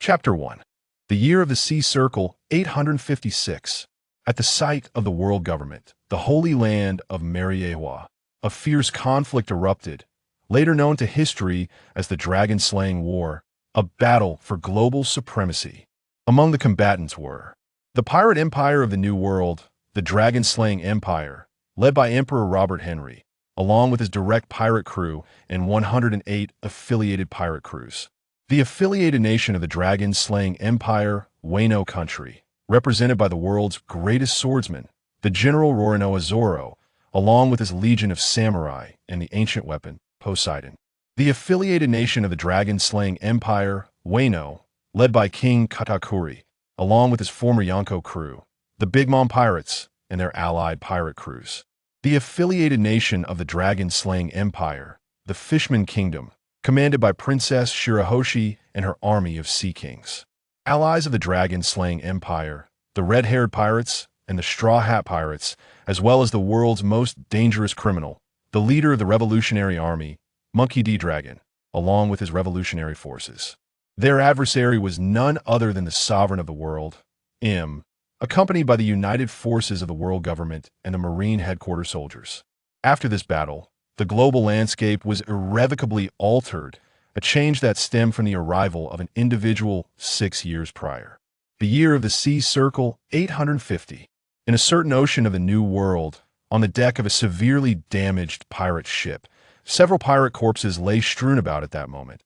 Chapter 1. The Year of the Sea Circle, 856. At the site of the world government, the holy land of Mariewa, a fierce conflict erupted, later known to history as the Dragon-Slaying War, a battle for global supremacy. Among the combatants were the pirate empire of the New World, the Dragon-Slaying Empire, led by Emperor Robert Henry, along with his direct pirate crew and 108 affiliated pirate crews. The affiliated nation of the Dragon-Slaying Empire, Wano Country, represented by the world's greatest swordsman, the General Rorinoa Zoro, along with his legion of samurai and the ancient weapon, Poseidon. The affiliated nation of the Dragon-Slaying Empire, Wano, led by King Katakuri, along with his former Yonko crew, the Big Mom Pirates, and their allied pirate crews. The affiliated nation of the Dragon-Slaying Empire, the Fishman Kingdom, commanded by Princess Shirahoshi and her army of sea kings. Allies of the Dragon-Slaying Empire, the Red-Haired Pirates, and the Straw Hat Pirates, as well as the world's most dangerous criminal, the leader of the Revolutionary Army, Monkey D. Dragon, along with his revolutionary forces. Their adversary was none other than the sovereign of the world, M, accompanied by the united forces of the world government and the Marine headquarters soldiers. After this battle, the global landscape was irrevocably altered, a change that stemmed from the arrival of an individual 6 years prior. The Year of the Sea Circle, 850. In a certain ocean of the New World, on the deck of a severely damaged pirate ship, several pirate corpses lay strewn about at that moment.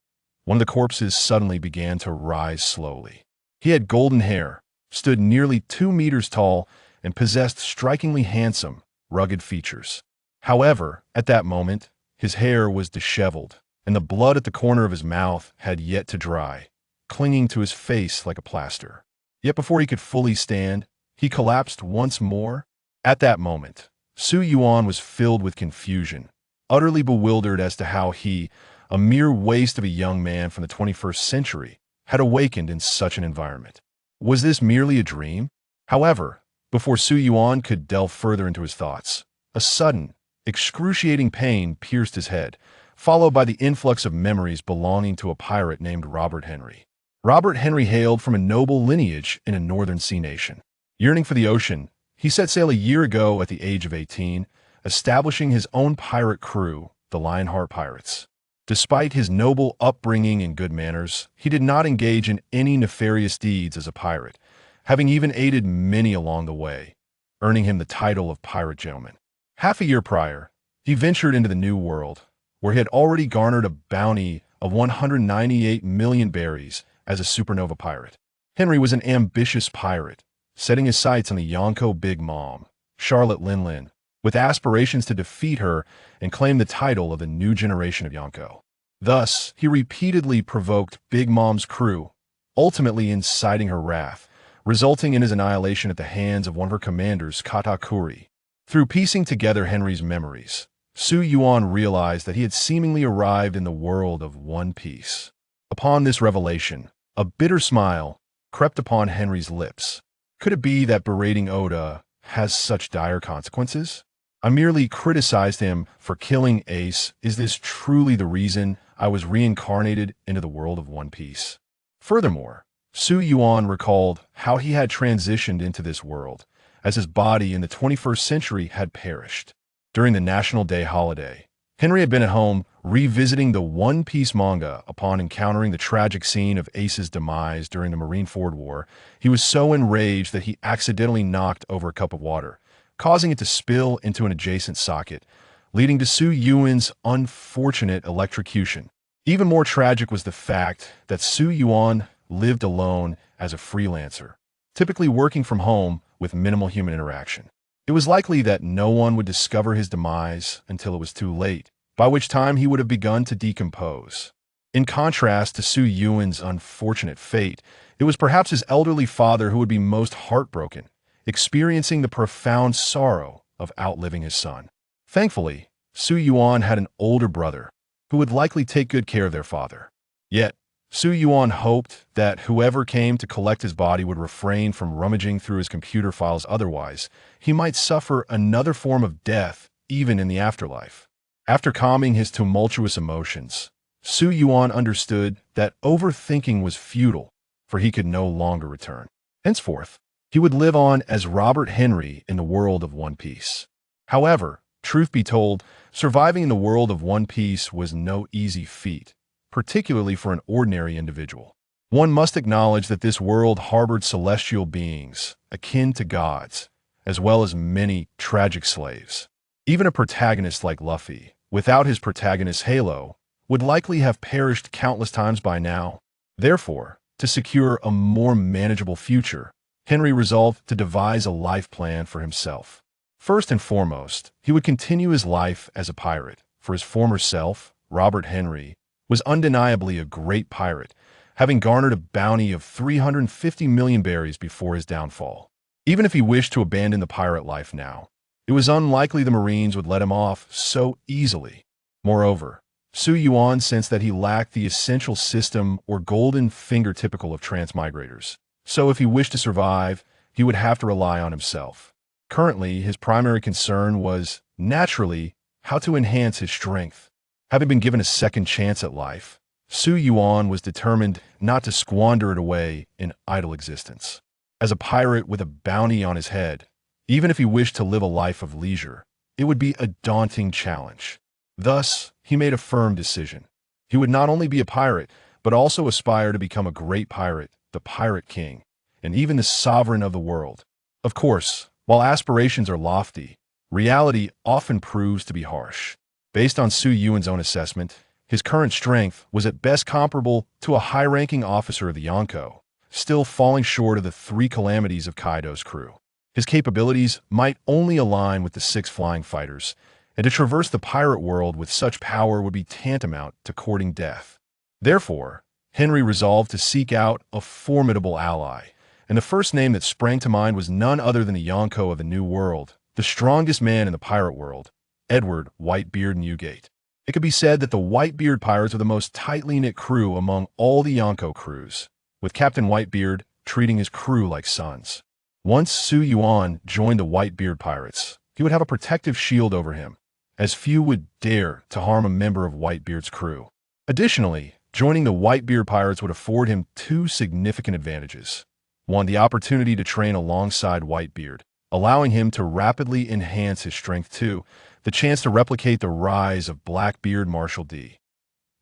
One of the corpses suddenly began to rise slowly. He had golden hair, stood nearly 2 meters tall, and possessed strikingly handsome, rugged features. However, at that moment, his hair was disheveled, and the blood at the corner of his mouth had yet to dry, clinging to his face like a plaster. Yet before he could fully stand, he collapsed once more. At that moment, Su Yuan was filled with confusion, utterly bewildered as to how he, a mere waste of a young man from the 21st century, had awakened in such an environment. Was this merely a dream? However, before Su Yuan could delve further into his thoughts, a sudden, excruciating pain pierced his head, followed by the influx of memories belonging to a pirate named Robert Henry. Robert Henry hailed from a noble lineage in a northern sea nation. Yearning for the ocean, he set sail a year ago at the age of 18, establishing his own pirate crew, the Lionheart Pirates. Despite his noble upbringing and good manners, he did not engage in any nefarious deeds as a pirate, having even aided many along the way, earning him the title of Pirate Gentleman. Half a year prior, he ventured into the New World, where he had already garnered a bounty of 198 million berries as a supernova pirate. Henry was an ambitious pirate, setting his sights on the Yonko Big Mom, Charlotte Linlin, with aspirations to defeat her and claim the title of the new generation of Yonko. Thus, he repeatedly provoked Big Mom's crew, ultimately inciting her wrath, resulting in his annihilation at the hands of one of her commanders, Katakuri. Through piecing together Henry's memories, Su Yuan realized that he had seemingly arrived in the world of One Piece. Upon this revelation, a bitter smile crept upon Henry's lips. Could it be that berating Oda has such dire consequences? I merely criticized him for killing Ace. Is this truly the reason I was reincarnated into the world of One Piece? Furthermore, Su Yuan recalled how he had transitioned into this world, as his body in the 21st century had perished. During the National Day holiday, Henry had been at home revisiting the One Piece manga upon encountering the tragic scene of Ace's demise during the Marineford War. He was so enraged that he accidentally knocked over a cup of water, causing it to spill into an adjacent socket, leading to Su Yuan's unfortunate electrocution. Even more tragic was the fact that Su Yuan lived alone as a freelancer, typically working from home with minimal human interaction. It was likely that no one would discover his demise until it was too late, by which time he would have begun to decompose. In contrast to Su Yuan's unfortunate fate, it was perhaps his elderly father who would be most heartbroken, experiencing the profound sorrow of outliving his son. Thankfully, Su Yuan had an older brother who would likely take good care of their father. Yet, Su Yuan hoped that whoever came to collect his body would refrain from rummaging through his computer files, otherwise he might suffer another form of death even in the afterlife. After calming his tumultuous emotions, Su Yuan understood that overthinking was futile, for he could no longer return. Henceforth, he would live on as Robert Henry in the world of One Piece. However, truth be told, surviving in the world of One Piece was no easy feat, particularly for an ordinary individual. One must acknowledge that this world harbored celestial beings, akin to gods, as well as many tragic slaves. Even a protagonist like Luffy, without his protagonist's halo, would likely have perished countless times by now. Therefore, to secure a more manageable future, Henry resolved to devise a life plan for himself. First and foremost, he would continue his life as a pirate, for his former self, Robert Henry, was undeniably a great pirate, having garnered a bounty of 350 million berries before his downfall. Even if he wished to abandon the pirate life now, it was unlikely the Marines would let him off so easily. Moreover, Su Yuan sensed that he lacked the essential system or golden finger typical of transmigrators. So if he wished to survive, he would have to rely on himself. Currently, his primary concern was, naturally, how to enhance his strength. Having been given a second chance at life, Su Yuan was determined not to squander it away in idle existence. As a pirate with a bounty on his head, even if he wished to live a life of leisure, it would be a daunting challenge. Thus, he made a firm decision. He would not only be a pirate, but also aspire to become a great pirate, the Pirate King, and even the sovereign of the world. Of course, while aspirations are lofty, reality often proves to be harsh. Based on Su Yuan's own assessment, his current strength was at best comparable to a high-ranking officer of the Yonko, still falling short of the three calamities of Kaido's crew. His capabilities might only align with the 6 flying fighters, and to traverse the pirate world with such power would be tantamount to courting death. Therefore, Henry resolved to seek out a formidable ally, and the first name that sprang to mind was none other than the Yonko of the New World, the strongest man in the pirate world, Edward Whitebeard Newgate. It could be said that the Whitebeard pirates are the most tightly knit crew among all the Yonko crews, with Captain Whitebeard treating his crew like sons. Once Su Yuan joined the Whitebeard pirates, he would have a protective shield over him, as few would dare to harm a member of Whitebeard's crew. Additionally, joining the Whitebeard pirates would afford him 2 significant advantages. 1, the opportunity to train alongside Whitebeard, allowing him to rapidly enhance his strength. 2, the chance to replicate the rise of Blackbeard Marshal D.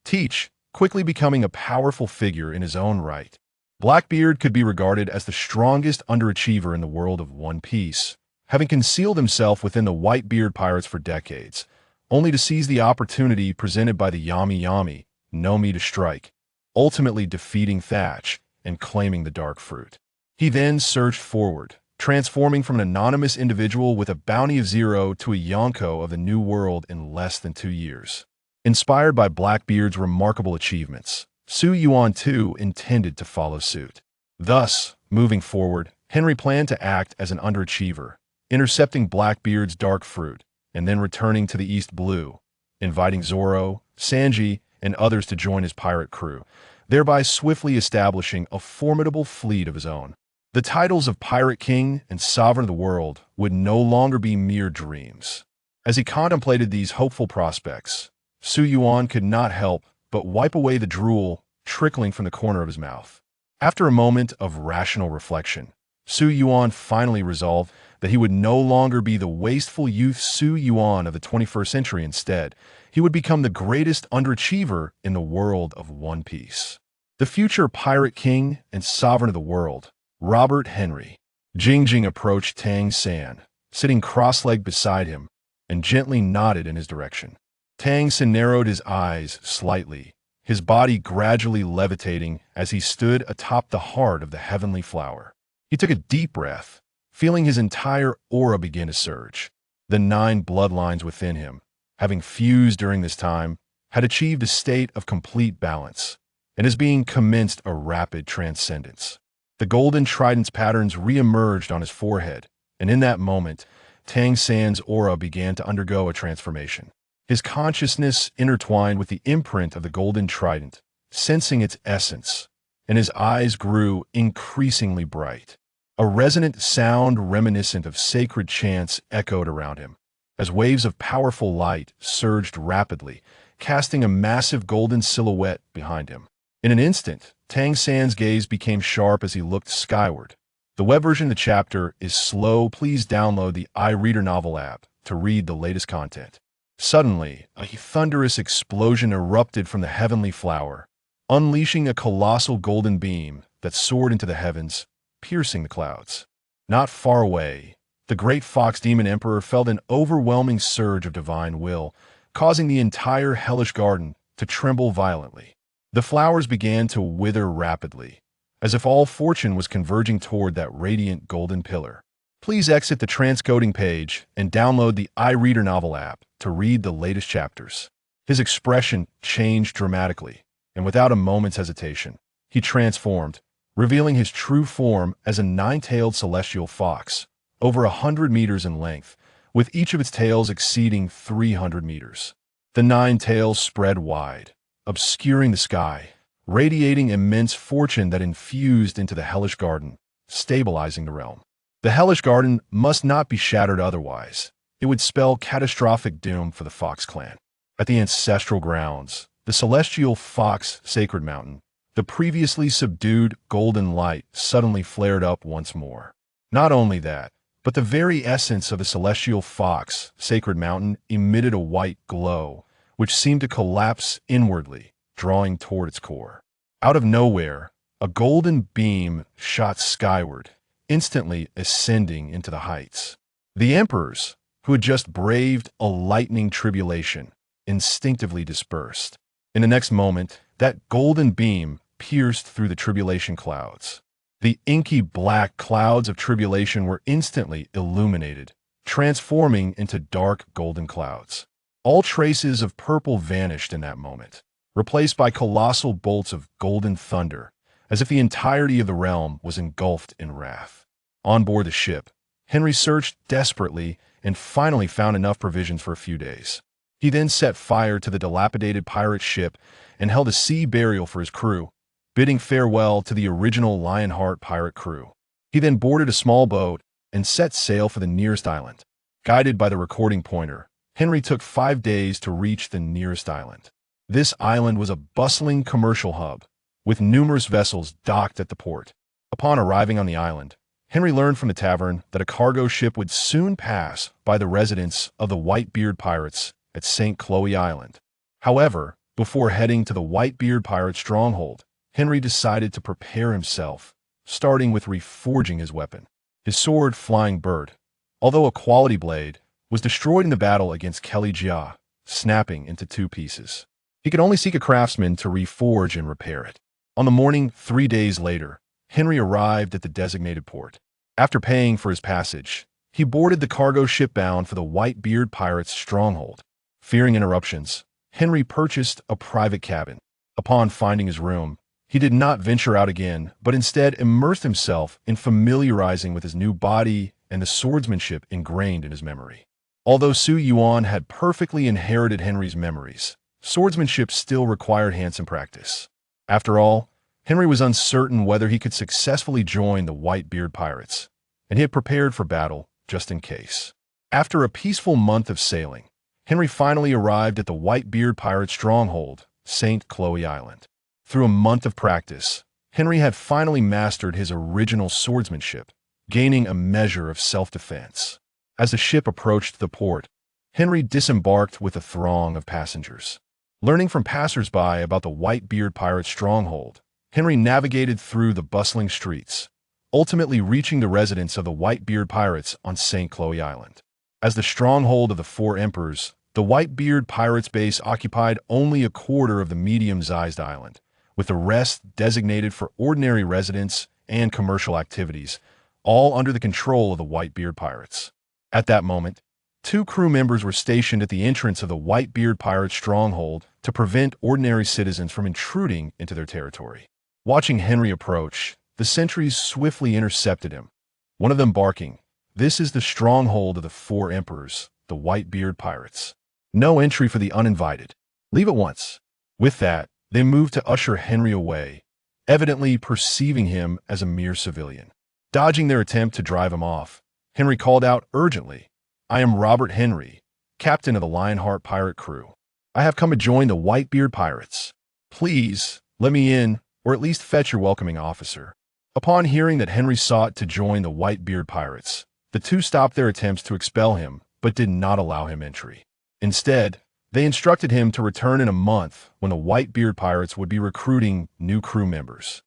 Teach, quickly becoming a powerful figure in his own right. Blackbeard could be regarded as the strongest underachiever in the world of One Piece, having concealed himself within the Whitebeard pirates for decades, only to seize the opportunity presented by the Yami Yami, Nomi to strike, ultimately defeating Thatch and claiming the Dark Fruit. He then surged forward, transforming from an anonymous individual with a bounty of 0 to a Yonko of the New World in less than 2 years. Inspired by Blackbeard's remarkable achievements, Su Yuan too intended to follow suit. Thus, moving forward, Henry planned to act as an underachiever, intercepting Blackbeard's Dark Fruit, and then returning to the East Blue, inviting Zoro, Sanji, and others to join his pirate crew, thereby swiftly establishing a formidable fleet of his own. The titles of Pirate King and Sovereign of the World would no longer be mere dreams. As he contemplated these hopeful prospects, Su Yuan could not help but wipe away the drool trickling from the corner of his mouth. After a moment of rational reflection, Su Yuan finally resolved that he would no longer be the wasteful youth Su Yuan of the 21st century. Instead, he would become the greatest underachiever in the world of One Piece. The future Pirate King and Sovereign of the World, Robert Henry. Jing approached Tang San, sitting cross-legged beside him, and gently nodded in his direction. Tang San narrowed his eyes slightly, his body gradually levitating as he stood atop the heart of the heavenly flower. He took a deep breath, feeling his entire aura begin to surge. The 9 bloodlines within him, having fused during this time, had achieved a state of complete balance, and as being commenced a rapid transcendence. The golden trident's patterns re-emerged on his forehead, and in that moment, Tang San's aura began to undergo a transformation. His consciousness intertwined with the imprint of the golden trident, sensing its essence, and his eyes grew increasingly bright. A resonant sound reminiscent of sacred chants echoed around him, as waves of powerful light surged rapidly, casting a massive golden silhouette behind him. In an instant, Tang San's gaze became sharp as he looked skyward. The web version of the chapter is slow. Please download the iReader novel app to read the latest content. Suddenly, a thunderous explosion erupted from the heavenly flower, unleashing a colossal golden beam that soared into the heavens, piercing the clouds. Not far away, the great fox demon emperor felt an overwhelming surge of divine will, causing the entire hellish garden to tremble violently. The flowers began to wither rapidly, as if all fortune was converging toward that radiant golden pillar. Please exit the transcoding page and download the iReader novel app to read the latest chapters. His expression changed dramatically, and without a moment's hesitation, he transformed, revealing his true form as a nine-tailed celestial fox, over 100 meters in length, with each of its tails exceeding 300 meters. The 9 tails spread wide, obscuring the sky, radiating immense fortune that infused into the hellish garden, stabilizing the realm. The hellish garden must not be shattered otherwise. It would spell catastrophic doom for the Fox clan. At the ancestral grounds, the celestial Fox Sacred Mountain, the previously subdued golden light suddenly flared up once more. Not only that, but the very essence of the celestial Fox Sacred Mountain emitted a white glow, which seemed to collapse inwardly, drawing toward its core. Out of nowhere, a golden beam shot skyward, instantly ascending into the heights. The emperors, who had just braved a lightning tribulation, instinctively dispersed. In the next moment, that golden beam pierced through the tribulation clouds. The inky black clouds of tribulation were instantly illuminated, transforming into dark golden clouds. All traces of purple vanished in that moment, replaced by colossal bolts of golden thunder, as if the entirety of the realm was engulfed in wrath. On board the ship, Henry searched desperately and finally found enough provisions for a few days. He then set fire to the dilapidated pirate ship and held a sea burial for his crew, bidding farewell to the original Lionheart pirate crew. He then boarded a small boat and set sail for the nearest island. Guided by the recording pointer, Henry took 5 days to reach the nearest island. This island was a bustling commercial hub, with numerous vessels docked at the port. Upon arriving on the island, Henry learned from the tavern that a cargo ship would soon pass by the residence of the Whitebeard pirates at St. Chloe Island. However, before heading to the Whitebeard pirate stronghold, Henry decided to prepare himself, starting with reforging his weapon. His sword, Flying Bird, although a quality blade, was destroyed in the battle against Kelly Jia, snapping into 2 pieces. He could only seek a craftsman to reforge and repair it. On the morning 3 days later, Henry arrived at the designated port. After paying for his passage, he boarded the cargo ship bound for the Whitebeard pirates' stronghold. Fearing interruptions, Henry purchased a private cabin. Upon finding his room, he did not venture out again, but instead immersed himself in familiarizing with his new body and the swordsmanship ingrained in his memory. Although Su Yuan had perfectly inherited Henry's memories, swordsmanship still required hands-on practice. After all, Henry was uncertain whether he could successfully join the Whitebeard pirates, and he had prepared for battle just in case. After a peaceful month of sailing, Henry finally arrived at the Whitebeard pirate stronghold, St. Chloe Island. Through a month of practice, Henry had finally mastered his original swordsmanship, gaining a measure of self-defense. As the ship approached the port, Henry disembarked with a throng of passengers. Learning from passers-by about the Whitebeard pirate stronghold, Henry navigated through the bustling streets, ultimately reaching the residence of the Whitebeard pirates on St. Chloe Island. As the stronghold of the 4 emperors, the Whitebeard pirates' base occupied only a quarter of the medium-sized island, with the rest designated for ordinary residents and commercial activities, all under the control of the Whitebeard pirates. At that moment, 2 crew members were stationed at the entrance of the Whitebeard pirate stronghold to prevent ordinary citizens from intruding into their territory. Watching Henry approach, the sentries swiftly intercepted him, one of them barking, "This is the stronghold of the 4 emperors, the Whitebeard pirates. No entry for the uninvited. Leave at once." With that, they moved to usher Henry away, evidently perceiving him as a mere civilian. Dodging their attempt to drive him off, Henry called out urgently, "I am Robert Henry, captain of the Lionheart pirate crew. I have come to join the Whitebeard pirates. Please, Let me in, or at least fetch your welcoming officer." Upon hearing that Henry sought to join the Whitebeard pirates, the two stopped their attempts to expel him, but did not allow him entry. Instead, they instructed him to return in a month when the Whitebeard pirates would be recruiting new crew members.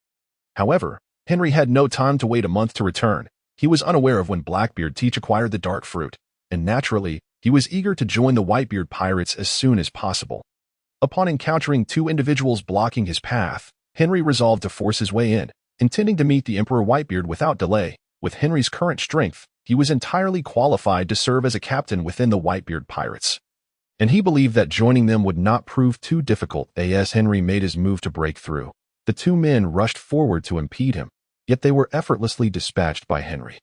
However, Henry had no time to wait a month to return. He was unaware of when Blackbeard Teach acquired the dark fruit, and naturally, he was eager to join the Whitebeard pirates as soon as possible. Upon encountering two individuals blocking his path, Henry resolved to force his way in, intending to meet the Emperor Whitebeard without delay. With Henry's current strength, he was entirely qualified to serve as a captain within the Whitebeard pirates, and he believed that joining them would not prove too difficult. As Henry made his move to break through, the two men rushed forward to impede him, yet they were effortlessly dispatched by Henry.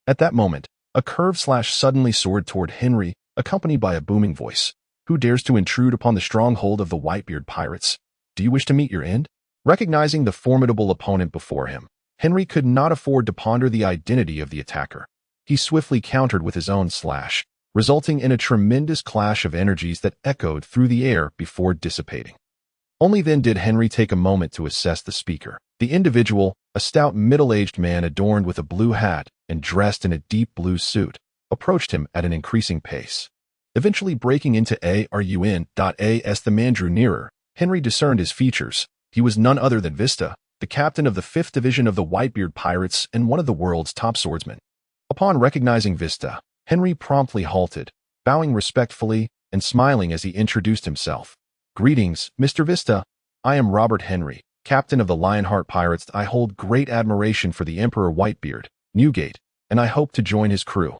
At that moment, a curved slash suddenly soared toward Henry, accompanied by a booming voice. "Who dares to intrude upon the stronghold of the Whitebeard pirates? Do you wish to meet your end?" Recognizing the formidable opponent before him, Henry could not afford to ponder the identity of the attacker. He swiftly countered with his own slash, resulting in a tremendous clash of energies that echoed through the air before dissipating. Only then did Henry take a moment to assess the speaker. The individual, a stout middle-aged man adorned with a blue hat and dressed in a deep blue suit, approached him at an increasing pace. Eventually breaking into as the man drew nearer, Henry discerned his features. He was none other than Vista, the captain of the 5th Division of the Whitebeard Pirates and one of the world's top swordsmen. Upon recognizing Vista, Henry promptly halted, bowing respectfully and smiling as he introduced himself. "Greetings, Mr. Vista. I am Robert Henry, captain of the Lionheart Pirates. I hold great admiration for the Emperor Whitebeard, Newgate, and I hope to join his crew."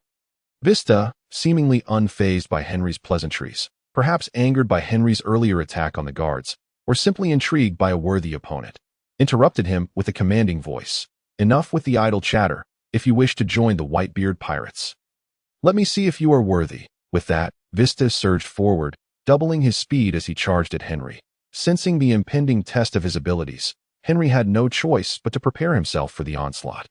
Vista, seemingly unfazed by Henry's pleasantries, perhaps angered by Henry's earlier attack on the guards, or simply intrigued by a worthy opponent, interrupted him with a commanding voice. "Enough with the idle chatter. If you wish to join the Whitebeard pirates, let me see if you are worthy." With that, Vista surged forward, doubling his speed as he charged at Henry. Sensing the impending test of his abilities, Henry had no choice but to prepare himself for the onslaught.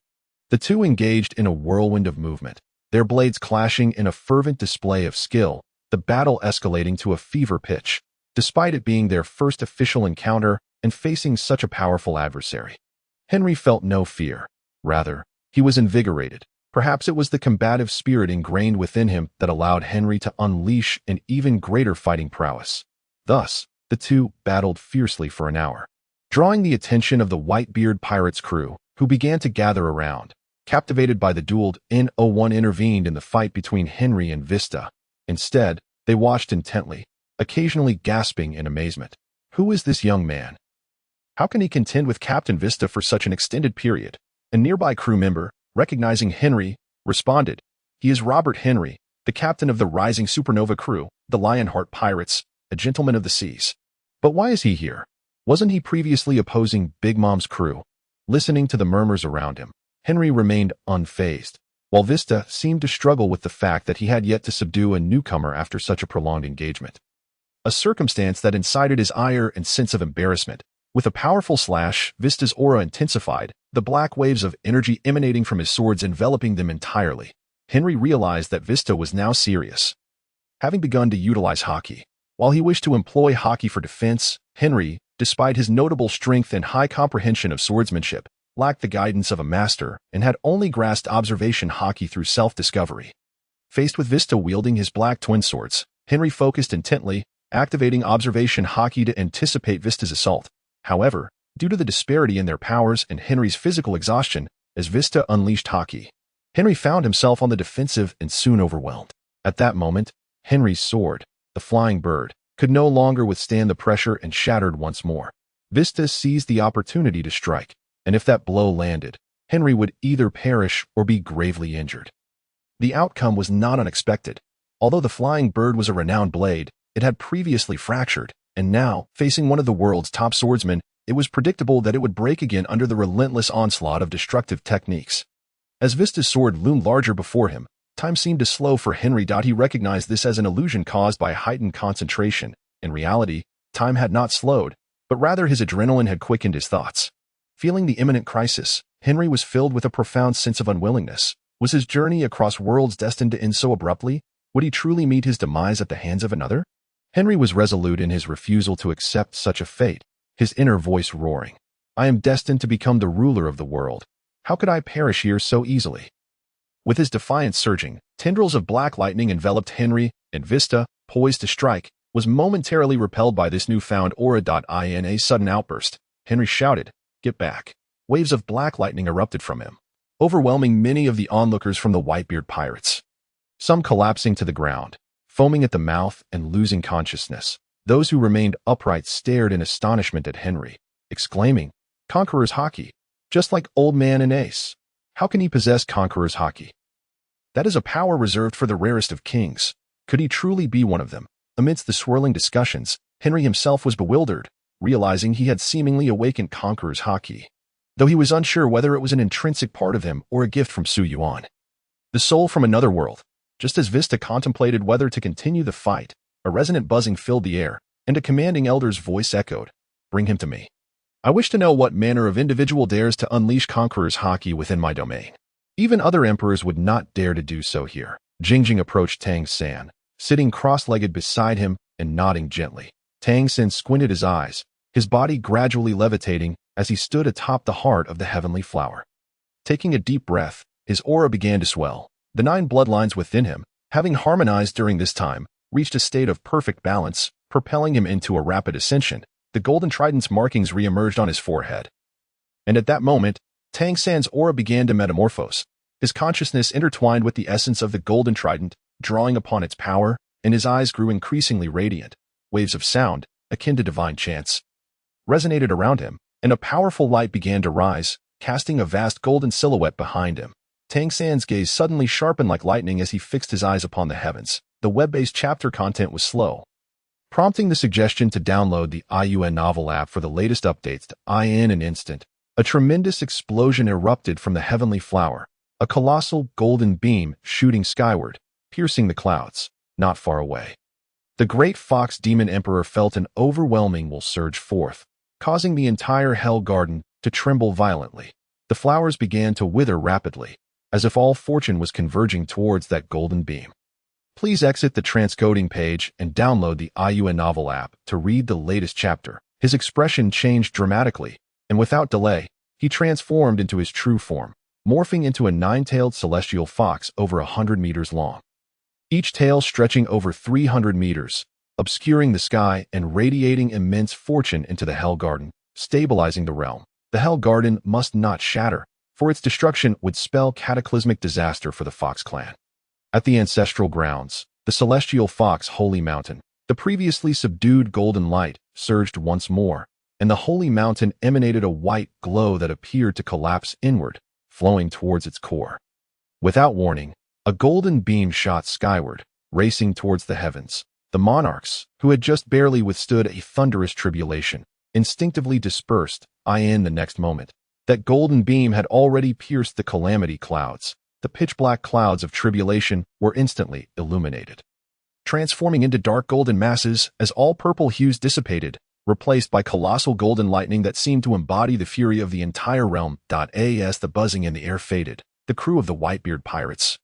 The two engaged in a whirlwind of movement, their blades clashing in a fervent display of skill, the battle escalating to a fever pitch, despite it being their first official encounter and facing such a powerful adversary. Henry felt no fear. Rather, he was invigorated. Perhaps it was the combative spirit ingrained within him that allowed Henry to unleash an even greater fighting prowess. Thus, the two battled fiercely for an hour, drawing the attention of the Whitebeard pirates' crew, who began to gather around. Captivated by the duel, No one intervened in the fight between Henry and Vista. Instead, they watched intently, occasionally gasping in amazement. Who is this young man? How can he contend with Captain Vista for such an extended period? A nearby crew member, recognizing Henry, responded, "He is Robert Henry, the captain of the rising supernova crew, the Lionheart Pirates, a gentleman of the seas." But why is he here? Wasn't he previously opposing Big Mom's crew? Listening to the murmurs around him, Henry remained unfazed, while Vista seemed to struggle with the fact that he had yet to subdue a newcomer after such a prolonged engagement. A circumstance that incited his ire and sense of embarrassment. With a powerful slash, Vista's aura intensified, the black waves of energy emanating from his swords enveloping them entirely. Henry realized that Vista was now serious, having begun to utilize haki. While he wished to employ haki for defense, Henry, despite his notable strength and high comprehension of swordsmanship, lacked the guidance of a master and had only grasped observation haki through self-discovery. Faced with Vista wielding his black twin swords, Henry focused intently, activating observation haki to anticipate Vista's assault. However, due to the disparity in their powers and Henry's physical exhaustion, as Vista unleashed haki, Henry found himself on the defensive and soon overwhelmed. At that moment, Henry's sword, the flying bird, could no longer withstand the pressure and shattered once more. Vista seized the opportunity to strike, and if that blow landed, Henry would either perish or be gravely injured. The outcome was not unexpected. Although the flying bird was a renowned blade, it had previously fractured, and now, facing one of the world's top swordsmen, it was predictable that it would break again under the relentless onslaught of destructive techniques. As Vista's sword loomed larger before him, time seemed to slow for Henry. He recognized this as an illusion caused by heightened concentration. In reality, time had not slowed, but rather his adrenaline had quickened his thoughts. Feeling the imminent crisis, Henry was filled with a profound sense of unwillingness. Was his journey across worlds destined to end so abruptly? Would he truly meet his demise at the hands of another? Henry was resolute in his refusal to accept such a fate. his inner voice roaring. I am destined to become the ruler of the world. How could I perish here so easily? With his defiance surging, tendrils of black lightning enveloped Henry, and Vista, poised to strike, was momentarily repelled by this newfound aura. In a sudden outburst, Henry shouted, "Get back!" Waves of black lightning erupted from him, overwhelming many of the onlookers from the Whitebeard pirates. Some collapsing to the ground, foaming at the mouth and losing consciousness. Those who remained upright stared in astonishment at Henry, exclaiming, "Conqueror's Haki, just like Old Man and Ace. How can he possess Conqueror's Haki? That is a power reserved for the rarest of kings. Could he truly be one of them?" Amidst the swirling discussions, Henry himself was bewildered, realizing he had seemingly awakened Conqueror's Haki, though he was unsure whether it was an intrinsic part of him or a gift from Su Yuan, the soul from another world. Just as Vista contemplated whether to continue the fight, a resonant buzzing filled the air, and a commanding elder's voice echoed, "Bring him to me. I wish to know what manner of individual dares to unleash Conqueror's Haki within my domain. Even other emperors would not dare to do so here." Jingjing approached Tang San, sitting cross-legged beside him and nodding gently. Tang San squinted his eyes, his body gradually levitating as he stood atop the heart of the heavenly flower. Taking a deep breath, his aura began to swell. The 9 bloodlines within him, having harmonized during this time, reached a state of perfect balance, propelling him into a rapid ascension. The golden trident's markings re-emerged on his forehead. And at that moment, Tang San's aura began to metamorphose. His consciousness intertwined with the essence of the golden trident, drawing upon its power, and his eyes grew increasingly radiant. Waves of sound, akin to divine chants, resonated around him, and a powerful light began to rise, casting a vast golden silhouette behind him. Tang San's gaze suddenly sharpened like lightning as he fixed his eyes upon the heavens. The web-based chapter content was slow, prompting the suggestion to download the IUN Novel app for the latest updates. In an instant, a tremendous explosion erupted from the heavenly flower, a colossal golden beam shooting skyward, piercing the clouds, not far away. The great fox demon emperor felt an overwhelming will surge forth, causing the entire hell garden to tremble violently. The flowers began to wither rapidly, as if all fortune was converging towards that golden beam. Please exit the transcoding page and download the IUN Novel app to read the latest chapter. His expression changed dramatically, and without delay, he transformed into his true form, morphing into a 9-tailed celestial fox over 100 meters long. Each tail stretching over 300 meters, obscuring the sky and radiating immense fortune into the Hell Garden, stabilizing the realm. The Hell Garden must not shatter, for its destruction would spell cataclysmic disaster for the Fox clan. At the ancestral grounds, the celestial Fox Holy Mountain, the previously subdued golden light surged once more, and the holy mountain emanated a white glow that appeared to collapse inward, flowing towards its core. Without warning, a golden beam shot skyward, racing towards the heavens. The monarchs, who had just barely withstood a thunderous tribulation, instinctively dispersed. In the next moment, that golden beam had already pierced the calamity clouds. The pitch-black clouds of tribulation were instantly illuminated, transforming into dark golden masses as all purple hues dissipated, replaced by colossal golden lightning that seemed to embody the fury of the entire realm. As the buzzing in the air faded, the crew of the Whitebeard pirates,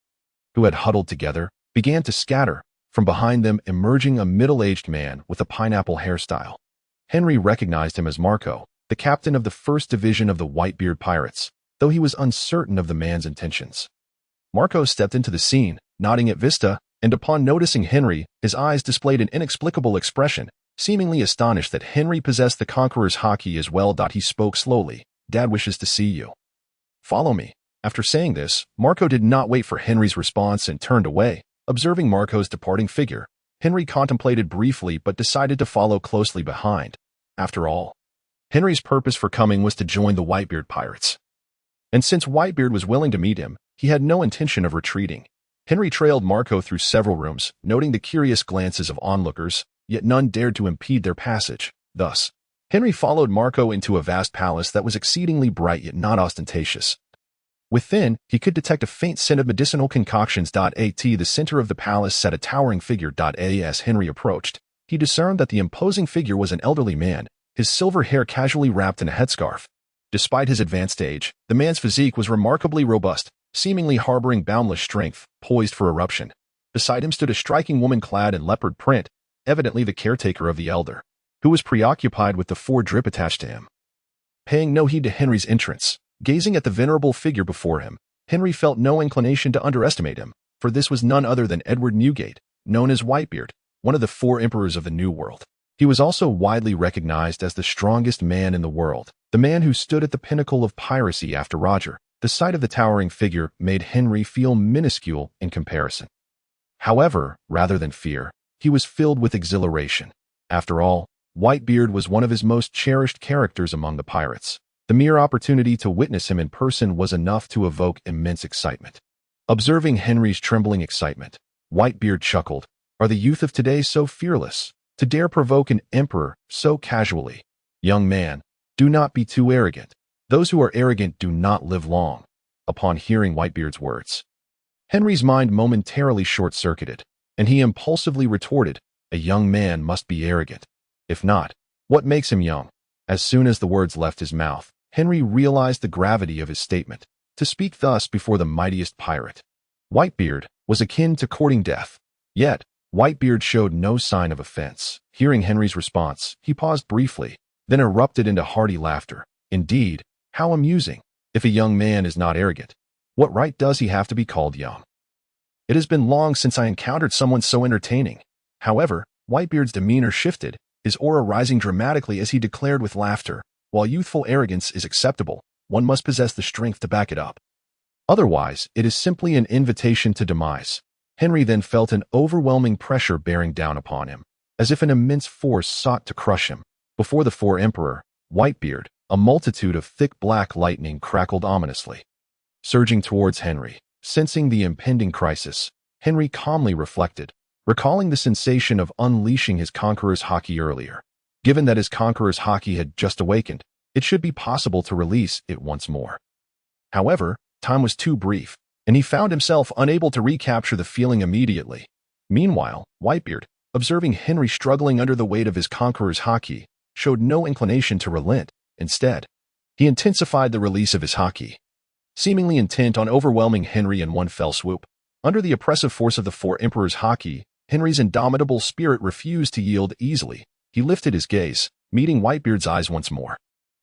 who had huddled together, began to scatter, from behind them emerging a middle-aged man with a pineapple hairstyle. Henry recognized him as Marco, the captain of the 1st Division of the Whitebeard pirates, though he was uncertain of the man's intentions. Marco stepped into the scene, nodding at Vista, and upon noticing Henry, his eyes displayed an inexplicable expression, seemingly astonished that Henry possessed the Conqueror's Haki as well. He spoke slowly, "Dad wishes to see you. Follow me." After saying this, Marco did not wait for Henry's response and turned away. Observing Marco's departing figure, Henry contemplated briefly but decided to follow closely behind. After all, Henry's purpose for coming was to join the Whitebeard pirates. And since Whitebeard was willing to meet him, he had no intention of retreating. Henry trailed Marco through several rooms, noting the curious glances of onlookers, yet none dared to impede their passage. Thus, Henry followed Marco into a vast palace that was exceedingly bright yet not ostentatious. Within, he could detect a faint scent of medicinal concoctions. At the center of the palace sat a towering figure. As Henry approached, he discerned that the imposing figure was an elderly man, his silver hair casually wrapped in a headscarf. Despite his advanced age, the man's physique was remarkably robust, seemingly harboring boundless strength, poised for eruption. Beside him stood a striking woman clad in leopard print, evidently the caretaker of the elder. who was preoccupied with the 4 drip attached to him. Paying no heed to Henry's entrance, gazing at the venerable figure before him, Henry felt no inclination to underestimate him, for this was none other than Edward Newgate, known as Whitebeard, one of the 4 emperors of the New World. He was also widely recognized as the strongest man in the world, the man who stood at the pinnacle of piracy after Roger. The sight of the towering figure made Henry feel minuscule in comparison. However, rather than fear, he was filled with exhilaration. After all, Whitebeard was one of his most cherished characters among the pirates. The mere opportunity to witness him in person was enough to evoke immense excitement. Observing Henry's trembling excitement, Whitebeard chuckled, "Are the youth of today so fearless, to dare provoke an emperor so casually? Young man, do not be too arrogant. Those who are arrogant do not live long." Upon hearing Whitebeard's words, Henry's mind momentarily short-circuited, and he impulsively retorted, "A young man must be arrogant. If not, what makes him young?" As soon as the words left his mouth, Henry realized the gravity of his statement. To speak thus before the mightiest pirate, Whitebeard, was akin to courting death. Yet, Whitebeard showed no sign of offense. Hearing Henry's response, he paused briefly, then erupted into hearty laughter. "Indeed, how amusing! If a young man is not arrogant, what right does he have to be called young? It has been long since I encountered someone so entertaining." However, Whitebeard's demeanor shifted, his aura rising dramatically as he declared with laughter, "While youthful arrogance is acceptable, one must possess the strength to back it up. Otherwise, it is simply an invitation to demise." Henry then felt an overwhelming pressure bearing down upon him, as if an immense force sought to crush him. Before the 4 emperor, Whitebeard, a multitude of thick black lightning crackled ominously. Surging towards Henry, sensing the impending crisis, Henry calmly reflected, recalling the sensation of unleashing his conqueror's haki earlier. Given that his conqueror's haki had just awakened, it should be possible to release it once more. However, time was too brief, and he found himself unable to recapture the feeling immediately. Meanwhile, Whitebeard, observing Henry struggling under the weight of his conqueror's haki, showed no inclination to relent. Instead, he intensified the release of his haki. Seemingly intent on overwhelming Henry in one fell swoop, under the oppressive force of the 4 emperors' haki, Henry's indomitable spirit refused to yield easily. He lifted his gaze, meeting Whitebeard's eyes once more.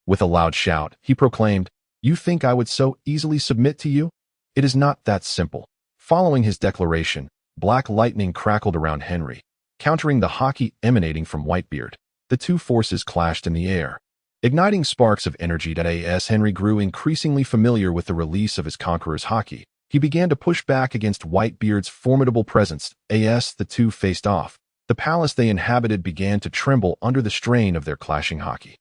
With a loud shout, he proclaimed, "You think I would so easily submit to you? It is not that simple." Following his declaration, black lightning crackled around Henry, countering the haki emanating from Whitebeard. The 2 forces clashed in the air, igniting sparks of energy. As Henry grew increasingly familiar with the release of his conqueror's haki, he began to push back against Whitebeard's formidable presence. As the 2 faced off, the palace they inhabited began to tremble under the strain of their clashing haki.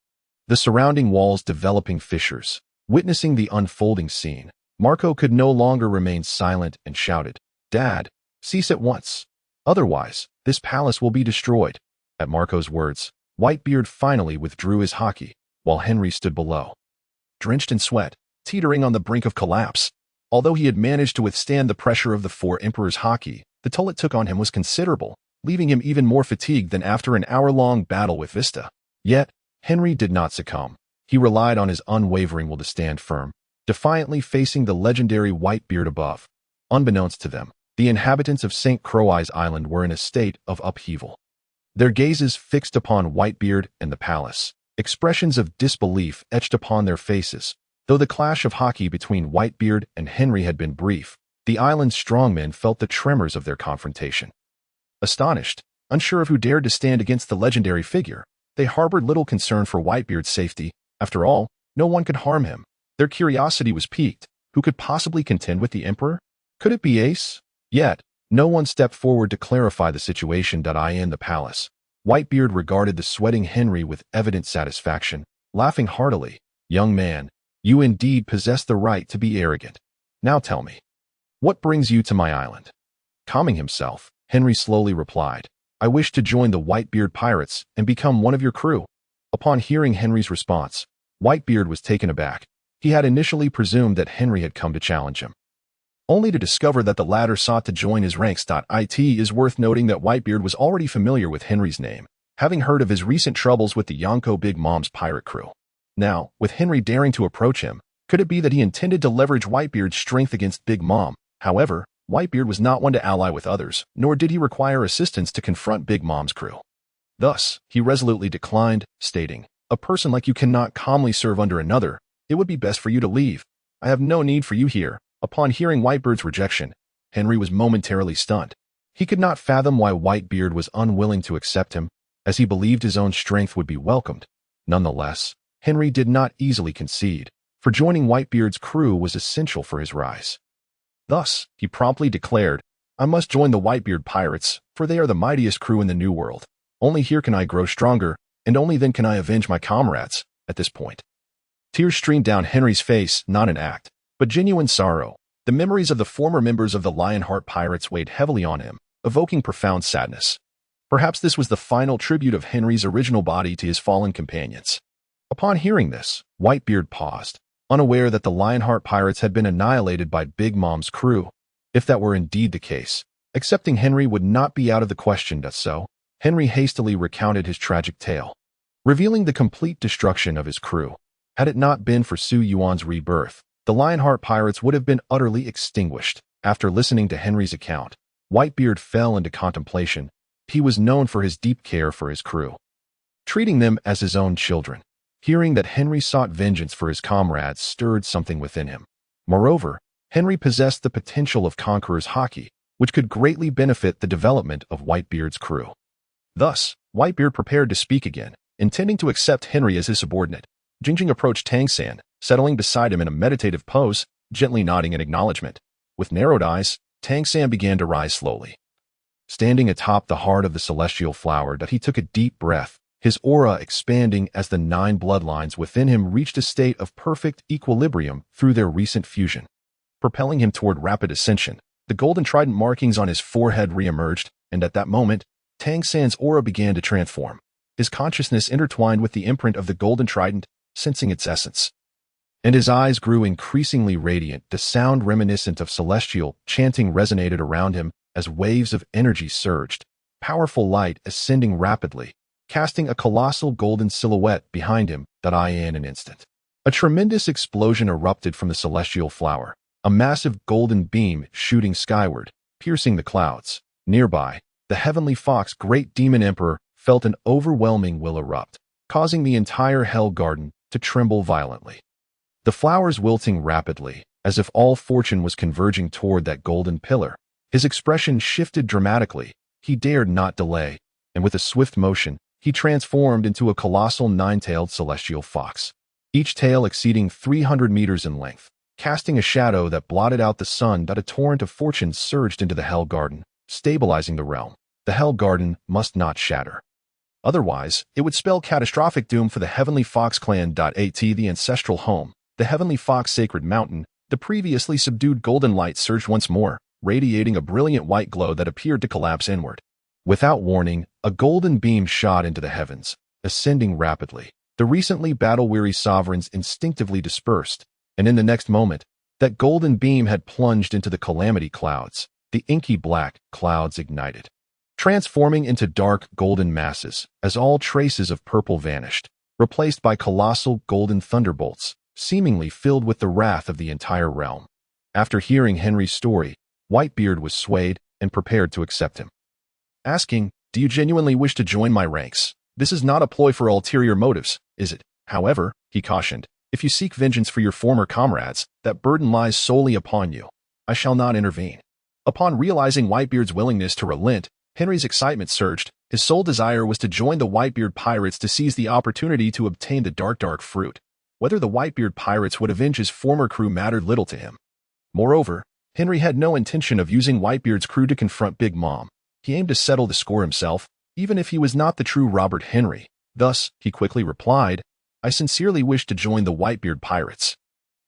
The surrounding walls developing fissures. Witnessing the unfolding scene, Marco could no longer remain silent and shouted, "Dad, cease at once. Otherwise, this palace will be destroyed." At Marco's words, Whitebeard finally withdrew his haki, while Henry stood below, drenched in sweat, teetering on the brink of collapse. Although he had managed to withstand the pressure of the 4 emperors' haki, the toll it took on him was considerable, leaving him even more fatigued than after an hour-long battle with Vista. Yet, Henry did not succumb. He relied on his unwavering will to stand firm, defiantly facing the legendary Whitebeard above. Unbeknownst to them, the inhabitants of St. Croix's Island were in a state of upheaval. Their gazes fixed upon Whitebeard and the palace, expressions of disbelief etched upon their faces. Though the clash of haki between Whitebeard and Henry had been brief, the island's strongmen felt the tremors of their confrontation. Astonished, unsure of who dared to stand against the legendary figure, they harbored little concern for Whitebeard's safety. After all, no one could harm him. Their curiosity was piqued. Who could possibly contend with the emperor? Could it be Ace? Yet, no one stepped forward to clarify the situation. In the palace, Whitebeard regarded the sweating Henry with evident satisfaction, laughing heartily. "Young man, you indeed possess the right to be arrogant. Now tell me, what brings you to my island?" Calming himself, Henry slowly replied, "I wish to join the Whitebeard pirates and become one of your crew." Upon hearing Henry's response, Whitebeard was taken aback. He had initially presumed that Henry had come to challenge him, only to discover that the latter sought to join his ranks. It is worth noting that Whitebeard was already familiar with Henry's name, having heard of his recent troubles with the Yonko Big Mom's pirate crew. Now, with Henry daring to approach him, could it be that he intended to leverage Whitebeard's strength against Big Mom? However, Whitebeard was not one to ally with others, nor did he require assistance to confront Big Mom's crew. Thus, he resolutely declined, stating, "A person like you cannot calmly serve under another. It would be best for you to leave. I have no need for you here." Upon hearing Whitebeard's rejection, Henry was momentarily stunned. He could not fathom why Whitebeard was unwilling to accept him, as he believed his own strength would be welcomed. Nonetheless, Henry did not easily concede, for joining Whitebeard's crew was essential for his rise. Thus, he promptly declared, "I must join the Whitebeard pirates, for they are the mightiest crew in the New World. Only here can I grow stronger, and only then can I avenge my comrades." At this point, tears streamed down Henry's face, not in act, but genuine sorrow. The memories of the former members of the Lionheart Pirates weighed heavily on him, evoking profound sadness. Perhaps this was the final tribute of Henry's original body to his fallen companions. Upon hearing this, Whitebeard paused, unaware that the Lionheart Pirates had been annihilated by Big Mom's crew. If that were indeed the case, accepting Henry would not be out of the question. So, Henry hastily recounted his tragic tale, revealing the complete destruction of his crew. Had it not been for Su Yuan's rebirth, the Lionheart Pirates would have been utterly extinguished. After listening to Henry's account, Whitebeard fell into contemplation. He was known for his deep care for his crew, treating them as his own children. Hearing that Henry sought vengeance for his comrades stirred something within him. Moreover, Henry possessed the potential of Conqueror's Haki, which could greatly benefit the development of Whitebeard's crew. Thus, Whitebeard prepared to speak again, intending to accept Henry as his subordinate. Jingjing approached Tang San, settling beside him in a meditative pose, gently nodding in acknowledgement. With narrowed eyes, Tang San began to rise slowly. Standing atop the heart of the celestial flower, he took a deep breath, his aura expanding as the 9 bloodlines within him reached a state of perfect equilibrium through their recent fusion. Propelling him toward rapid ascension, the golden trident markings on his forehead re-emerged, and at that moment, Tang San's aura began to transform. His consciousness intertwined with the imprint of the golden trident, sensing its essence. And his eyes grew increasingly radiant. The sound reminiscent of celestial chanting resonated around him as waves of energy surged, powerful light ascending rapidly, casting a colossal golden silhouette behind him. In an instant, a tremendous explosion erupted from the celestial flower, a massive golden beam shooting skyward, piercing the clouds. Nearby, the heavenly fox Great Demon Emperor felt an overwhelming will erupt, causing the entire Hell Garden to tremble violently. The flowers wilting rapidly, as if all fortune was converging toward that golden pillar. His expression shifted dramatically. He dared not delay, and with a swift motion, he transformed into a colossal 9-tailed celestial fox, each tail exceeding 300 meters in length, casting a shadow that blotted out the sun. A torrent of fortune surged into the Hell Garden, stabilizing the realm. The Hell Garden must not shatter. Otherwise, it would spell catastrophic doom for the Heavenly Fox clan. At the ancestral home, the Heavenly Fox Sacred Mountain, the previously subdued golden light surged once more, radiating a brilliant white glow that appeared to collapse inward. Without warning, a golden beam shot into the heavens, ascending rapidly. The recently battle-weary sovereigns instinctively dispersed, and in the next moment, that golden beam had plunged into the calamity clouds. The inky black clouds ignited, transforming into dark golden masses as all traces of purple vanished, replaced by colossal golden thunderbolts, seemingly filled with the wrath of the entire realm. After hearing Henry's story, Whitebeard was swayed and prepared to accept him, asking, "Do you genuinely wish to join my ranks? This is not a ploy for ulterior motives, is it?" However, he cautioned, "If you seek vengeance for your former comrades, that burden lies solely upon you. I shall not intervene." Upon realizing Whitebeard's willingness to relent, Henry's excitement surged. His sole desire was to join the Whitebeard pirates to seize the opportunity to obtain the dark fruit. Whether the Whitebeard pirates would avenge his former crew mattered little to him. Moreover, Henry had no intention of using Whitebeard's crew to confront Big Mom. He aimed to settle the score himself, even if he was not the true Robert Henry. Thus, he quickly replied, "I sincerely wish to join the Whitebeard pirates.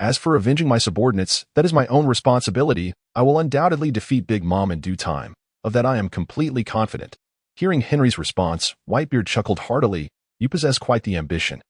As for avenging my subordinates, that is my own responsibility. I will undoubtedly defeat Big Mom in due time. Of that I am completely confident." Hearing Henry's response, Whitebeard chuckled heartily. "You possess quite the ambition.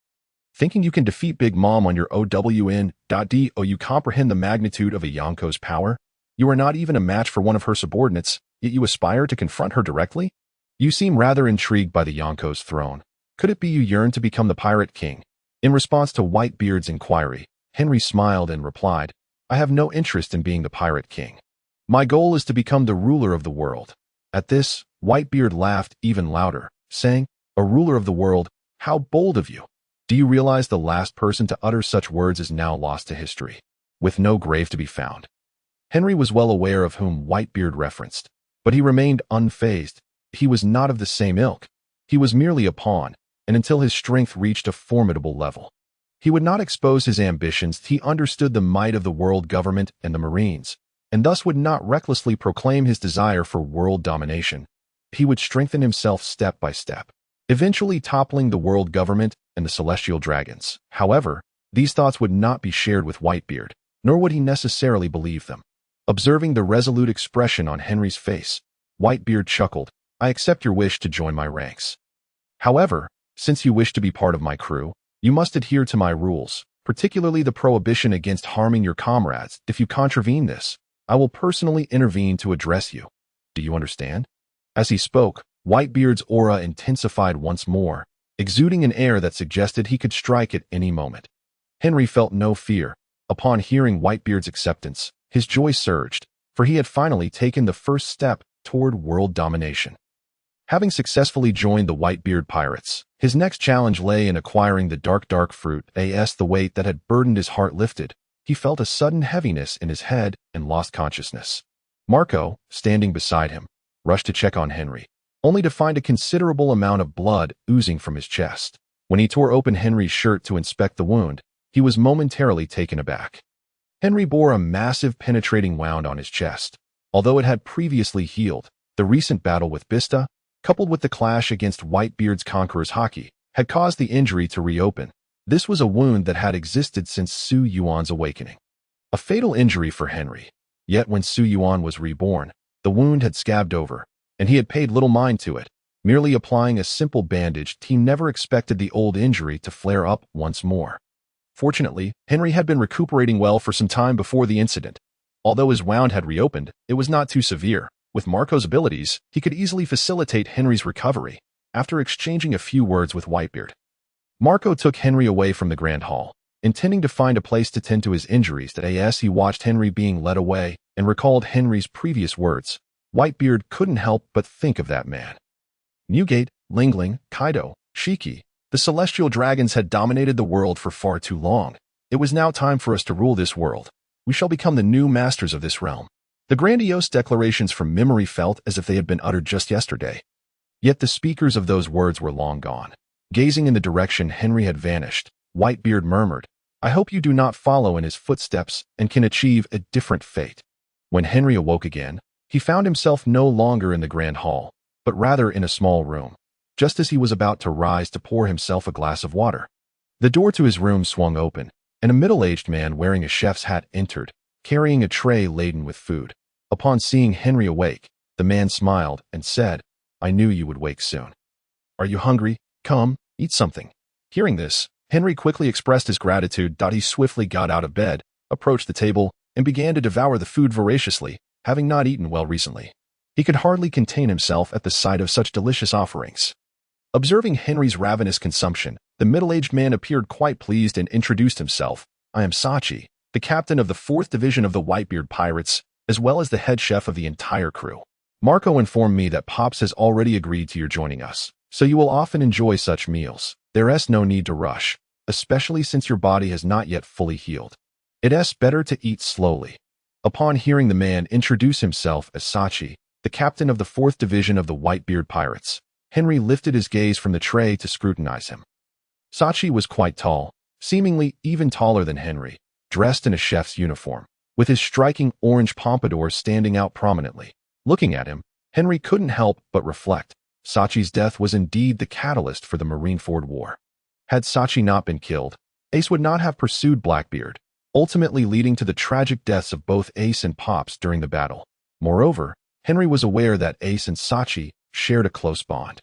Thinking you can defeat Big Mom on your own.do you comprehend the magnitude of a Yonko's power? You are not even a match for one of her subordinates, yet you aspire to confront her directly? You seem rather intrigued by the Yonko's throne. Could it be you yearn to become the Pirate King?" In response to Whitebeard's inquiry, Henry smiled and replied, "I have no interest in being the Pirate King. My goal is to become the ruler of the world." At this, Whitebeard laughed even louder, saying, A ruler of the world, how bold of you! Do you realize the last person to utter such words is now lost to history, with no grave to be found? Henry was well aware of whom Whitebeard referenced, but he remained unfazed. He was not of the same ilk. He was merely a pawn, and until his strength reached a formidable level, he would not expose his ambitions. He understood the might of the world government and the Marines, and thus would not recklessly proclaim his desire for world domination. He would strengthen himself step by step, eventually toppling the world government and the celestial dragons. However, these thoughts would not be shared with Whitebeard, nor would he necessarily believe them. Observing the resolute expression on Henry's face, Whitebeard chuckled. I accept your wish to join my ranks. However, since you wish to be part of my crew, you must adhere to my rules, particularly the prohibition against harming your comrades. If you contravene this, I will personally intervene to address you. Do you understand? As he spoke, Whitebeard's aura intensified once more, exuding an air that suggested he could strike at any moment. Henry felt no fear. Upon hearing Whitebeard's acceptance, his joy surged, for he had finally taken the first step toward world domination. Having successfully joined the Whitebeard pirates, his next challenge lay in acquiring the dark fruit. As the weight that had burdened his heart lifted, he felt a sudden heaviness in his head and lost consciousness. Marco, standing beside him, rushed to check on Henry, only to find a considerable amount of blood oozing from his chest. When he tore open Henry's shirt to inspect the wound, he was momentarily taken aback. Henry bore a massive penetrating wound on his chest. Although it had previously healed, the recent battle with Bista, coupled with the clash against Whitebeard's Conqueror's Hockey, had caused the injury to reopen. This was a wound that had existed since Su Yuan's awakening. A fatal injury for Henry. Yet when Su Yuan was reborn, the wound had scabbed over, and he had paid little mind to it, merely applying a simple bandage. He never expected the old injury to flare up once more. Fortunately, Henry had been recuperating well for some time before the incident. Although his wound had reopened, it was not too severe. With Marco's abilities, he could easily facilitate Henry's recovery. After exchanging a few words with Whitebeard, Marco took Henry away from the Grand Hall, intending to find a place to tend to his injuries. As he watched Henry being led away and recalled Henry's previous words, Whitebeard couldn't help but think of that man. Newgate, Lingling, Kaido, Shiki, the celestial dragons had dominated the world for far too long. It was now time for us to rule this world. We shall become the new masters of this realm. The grandiose declarations from memory felt as if they had been uttered just yesterday. Yet the speakers of those words were long gone. Gazing in the direction Henry had vanished, Whitebeard murmured, I hope you do not follow in his footsteps and can achieve a different fate. When Henry awoke again, he found himself no longer in the Grand Hall, but rather in a small room, just as he was about to rise to pour himself a glass of water. The door to his room swung open, and a middle-aged man wearing a chef's hat entered, carrying a tray laden with food. Upon seeing Henry awake, the man smiled and said, I knew you would wake soon. Are you hungry? Come, eat something. Hearing this, Henry quickly expressed his gratitude. He swiftly got out of bed, approached the table, and began to devour the food voraciously, having not eaten well recently. He could hardly contain himself at the sight of such delicious offerings. Observing Henry's ravenous consumption, the middle-aged man appeared quite pleased and introduced himself. I am Sachi, the captain of the 4th Division of the Whitebeard Pirates, as well as the head chef of the entire crew. Marco informed me that Pops has already agreed to your joining us, so you will often enjoy such meals. There's no need to rush, especially since your body has not yet fully healed. It's better to eat slowly. Upon hearing the man introduce himself as Sachi, the captain of the 4th Division of the Whitebeard Pirates, Henry lifted his gaze from the tray to scrutinize him. Sachi was quite tall, seemingly even taller than Henry, dressed in a chef's uniform, with his striking orange pompadour standing out prominently. Looking at him, Henry couldn't help but reflect. Sachi's death was indeed the catalyst for the Marineford War. Had Sachi not been killed, Ace would not have pursued Blackbeard, ultimately leading to the tragic deaths of both Ace and Pops during the battle. Moreover, Henry was aware that Ace and Sachi shared a close bond.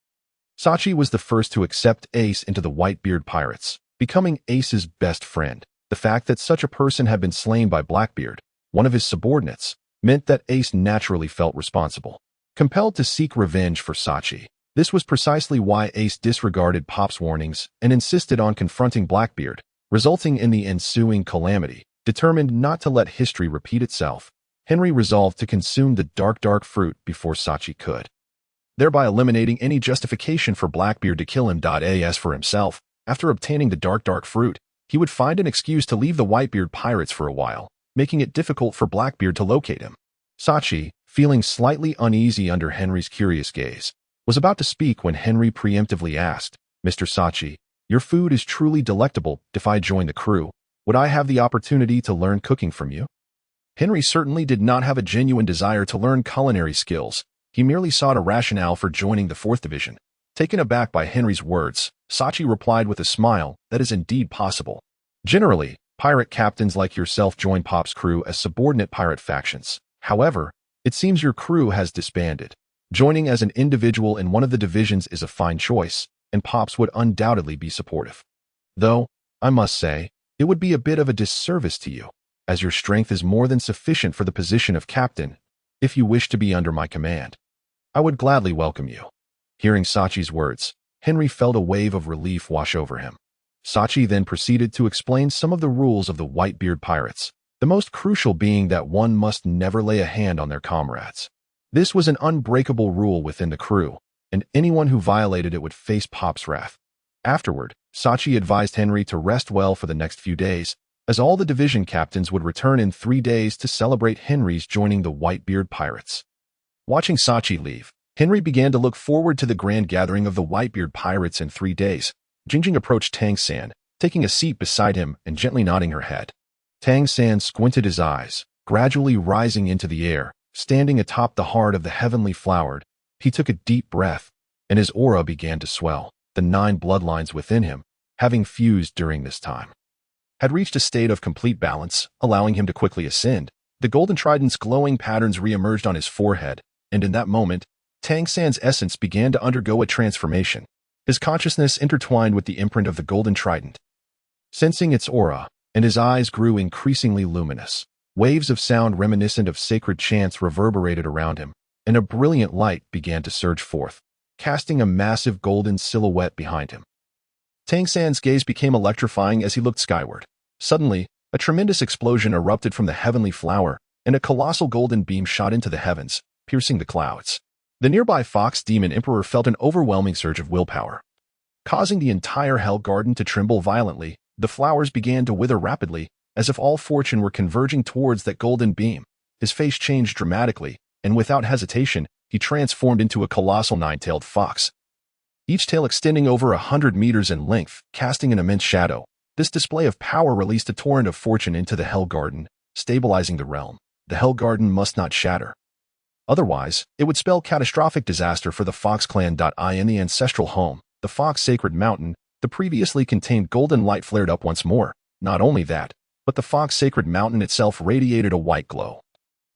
Sachi was the first to accept Ace into the Whitebeard Pirates, becoming Ace's best friend. The fact that such a person had been slain by Blackbeard, one of his subordinates, meant that Ace naturally felt responsible, compelled to seek revenge for Sachi. This was precisely why Ace disregarded Pop's warnings and insisted on confronting Blackbeard, resulting in the ensuing calamity. Determined not to let history repeat itself, Henry resolved to consume the dark fruit before Sachi could. thereby eliminating any justification for Blackbeard to kill him. As for himself, after obtaining the dark fruit, he would find an excuse to leave the Whitebeard pirates for a while, making it difficult for Blackbeard to locate him. Sachi, feeling slightly uneasy under Henry's curious gaze, was about to speak when Henry preemptively asked, "Mr. Sachi, your food is truly delectable. If I join the crew, would I have the opportunity to learn cooking from you?" Henry certainly did not have a genuine desire to learn culinary skills. He merely sought a rationale for joining the 4th Division. Taken aback by Henry's words, Sachi replied with a smile, "That is indeed possible. Generally, pirate captains like yourself join Pop's crew as subordinate pirate factions. However, it seems your crew has disbanded. Joining as an individual in one of the divisions is a fine choice, and Pops would undoubtedly be supportive. Though, I must say, it would be a bit of a disservice to you, as your strength is more than sufficient for the position of captain. If you wish to be under my command, I would gladly welcome you." Hearing Sachi's words, Henry felt a wave of relief wash over him. Sachi then proceeded to explain some of the rules of the Whitebeard pirates, the most crucial being that one must never lay a hand on their comrades. This was an unbreakable rule within the crew, and anyone who violated it would face Pop's wrath. Afterward, Sachi advised Henry to rest well for the next few days, as all the division captains would return in 3 days to celebrate Henry's joining the Whitebeard pirates. Watching Sachi leave, Henry began to look forward to the grand gathering of the Whitebeard pirates in 3 days. Jingjing approached Tang San, taking a seat beside him and gently nodding her head. Tang San squinted his eyes, gradually rising into the air, standing atop the heart of the heavenly flowered. He took a deep breath, and his aura began to swell. The 9 bloodlines within him, having fused during this time, had reached a state of complete balance, allowing him to quickly ascend. The golden trident's glowing patterns re-emerged on his forehead, and in that moment, Tang San's essence began to undergo a transformation. His consciousness intertwined with the imprint of the golden trident. Sensing its aura, and his eyes grew increasingly luminous. Waves of sound reminiscent of sacred chants reverberated around him, and a brilliant light began to surge forth, casting a massive golden silhouette behind him. Tang San's gaze became electrifying as he looked skyward. Suddenly, a tremendous explosion erupted from the heavenly flower, and a colossal golden beam shot into the heavens, piercing the clouds. The nearby Fox Demon Emperor felt an overwhelming surge of willpower. Causing the entire Hell Garden to tremble violently, the flowers began to wither rapidly, as if all fortune were converging towards that golden beam. His face changed dramatically, and without hesitation, he transformed into a colossal 9-tailed fox. Each tail extending over 100 meters in length, casting an immense shadow. This display of power released a torrent of fortune into the Hell Garden, stabilizing the realm. The Hell Garden must not shatter. Otherwise, it would spell catastrophic disaster for the Fox Clan. In the ancestral home, the Fox Sacred Mountain, the previously contained golden light flared up once more. Not only that, but the Fox Sacred Mountain itself radiated a white glow,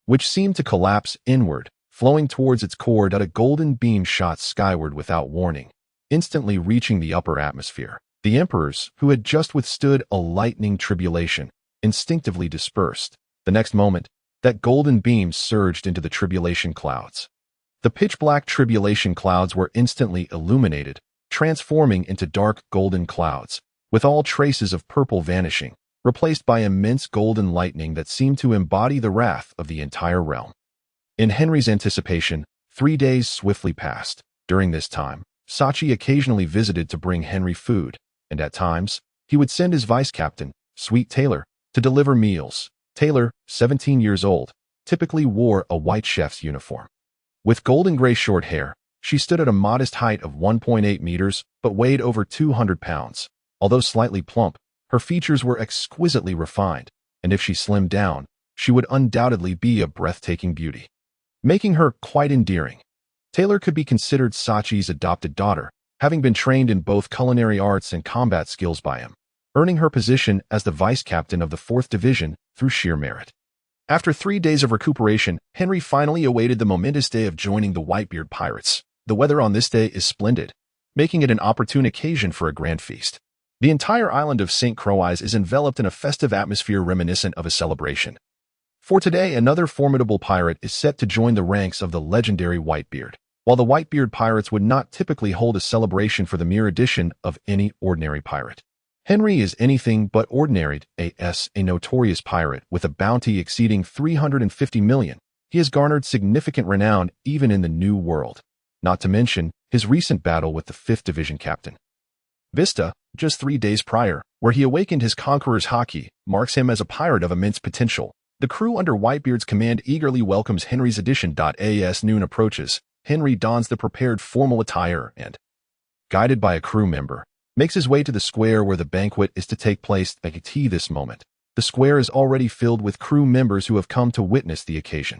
which seemed to collapse inward, flowing towards its core. A golden beam shot skyward without warning, instantly reaching the upper atmosphere. The emperors, who had just withstood a lightning tribulation, instinctively dispersed. The next moment, that golden beam surged into the tribulation clouds. The pitch-black tribulation clouds were instantly illuminated, transforming into dark golden clouds, with all traces of purple vanishing, replaced by immense golden lightning that seemed to embody the wrath of the entire realm. In Henry's anticipation, 3 days swiftly passed. During this time, Sachi occasionally visited to bring Henry food, and at times, he would send his vice captain, Sweet Taylor, to deliver meals. Taylor, 17 years old, typically wore a white chef's uniform. With golden-gray short hair, she stood at a modest height of 1.8 meters but weighed over 200 pounds. Although slightly plump, her features were exquisitely refined, and if she slimmed down, she would undoubtedly be a breathtaking beauty, making her quite endearing. Taylor could be considered Sachi's adopted daughter, having been trained in both culinary arts and combat skills by him, earning her position as the vice captain of the 4th Division through sheer merit. After 3 days of recuperation, Henry finally awaited the momentous day of joining the Whitebeard pirates. The weather on this day is splendid, making it an opportune occasion for a grand feast. The entire island of St. Croix is enveloped in a festive atmosphere reminiscent of a celebration. For today, another formidable pirate is set to join the ranks of the legendary Whitebeard. While the Whitebeard pirates would not typically hold a celebration for the mere addition of any ordinary pirate, Henry is anything but ordinary. A notorious pirate with a bounty exceeding 350 million. He has garnered significant renown even in the New World. not to mention his recent battle with the 5th Division captain. Vista, just 3 days prior, where he awakened his conqueror's haki, marks him as a pirate of immense potential. The crew under Whitebeard's command eagerly welcomes Henry's addition. As noon approaches, Henry dons the prepared formal attire and, guided by a crew member, makes his way to the square where the banquet is to take place. This moment, the square is already filled with crew members who have come to witness the occasion.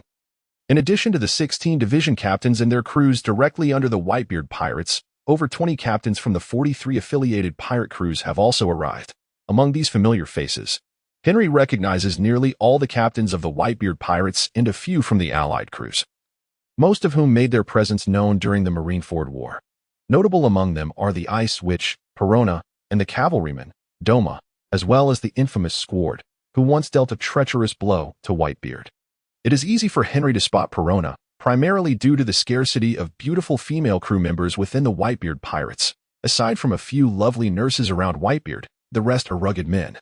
In addition to the 16 division captains and their crews directly under the Whitebeard pirates, over 20 captains from the 43 affiliated pirate crews have also arrived. Among these familiar faces, Henry recognizes nearly all the captains of the Whitebeard pirates and a few from the Allied crews, most of whom made their presence known during the Marineford War. Notable among them are the Ice Witch, Perona, and the cavalryman, Doma, as well as the infamous Squard, who once dealt a treacherous blow to Whitebeard. It is easy for Henry to spot Perona, primarily due to the scarcity of beautiful female crew members within the Whitebeard pirates. Aside from a few lovely nurses around Whitebeard, the rest are rugged men,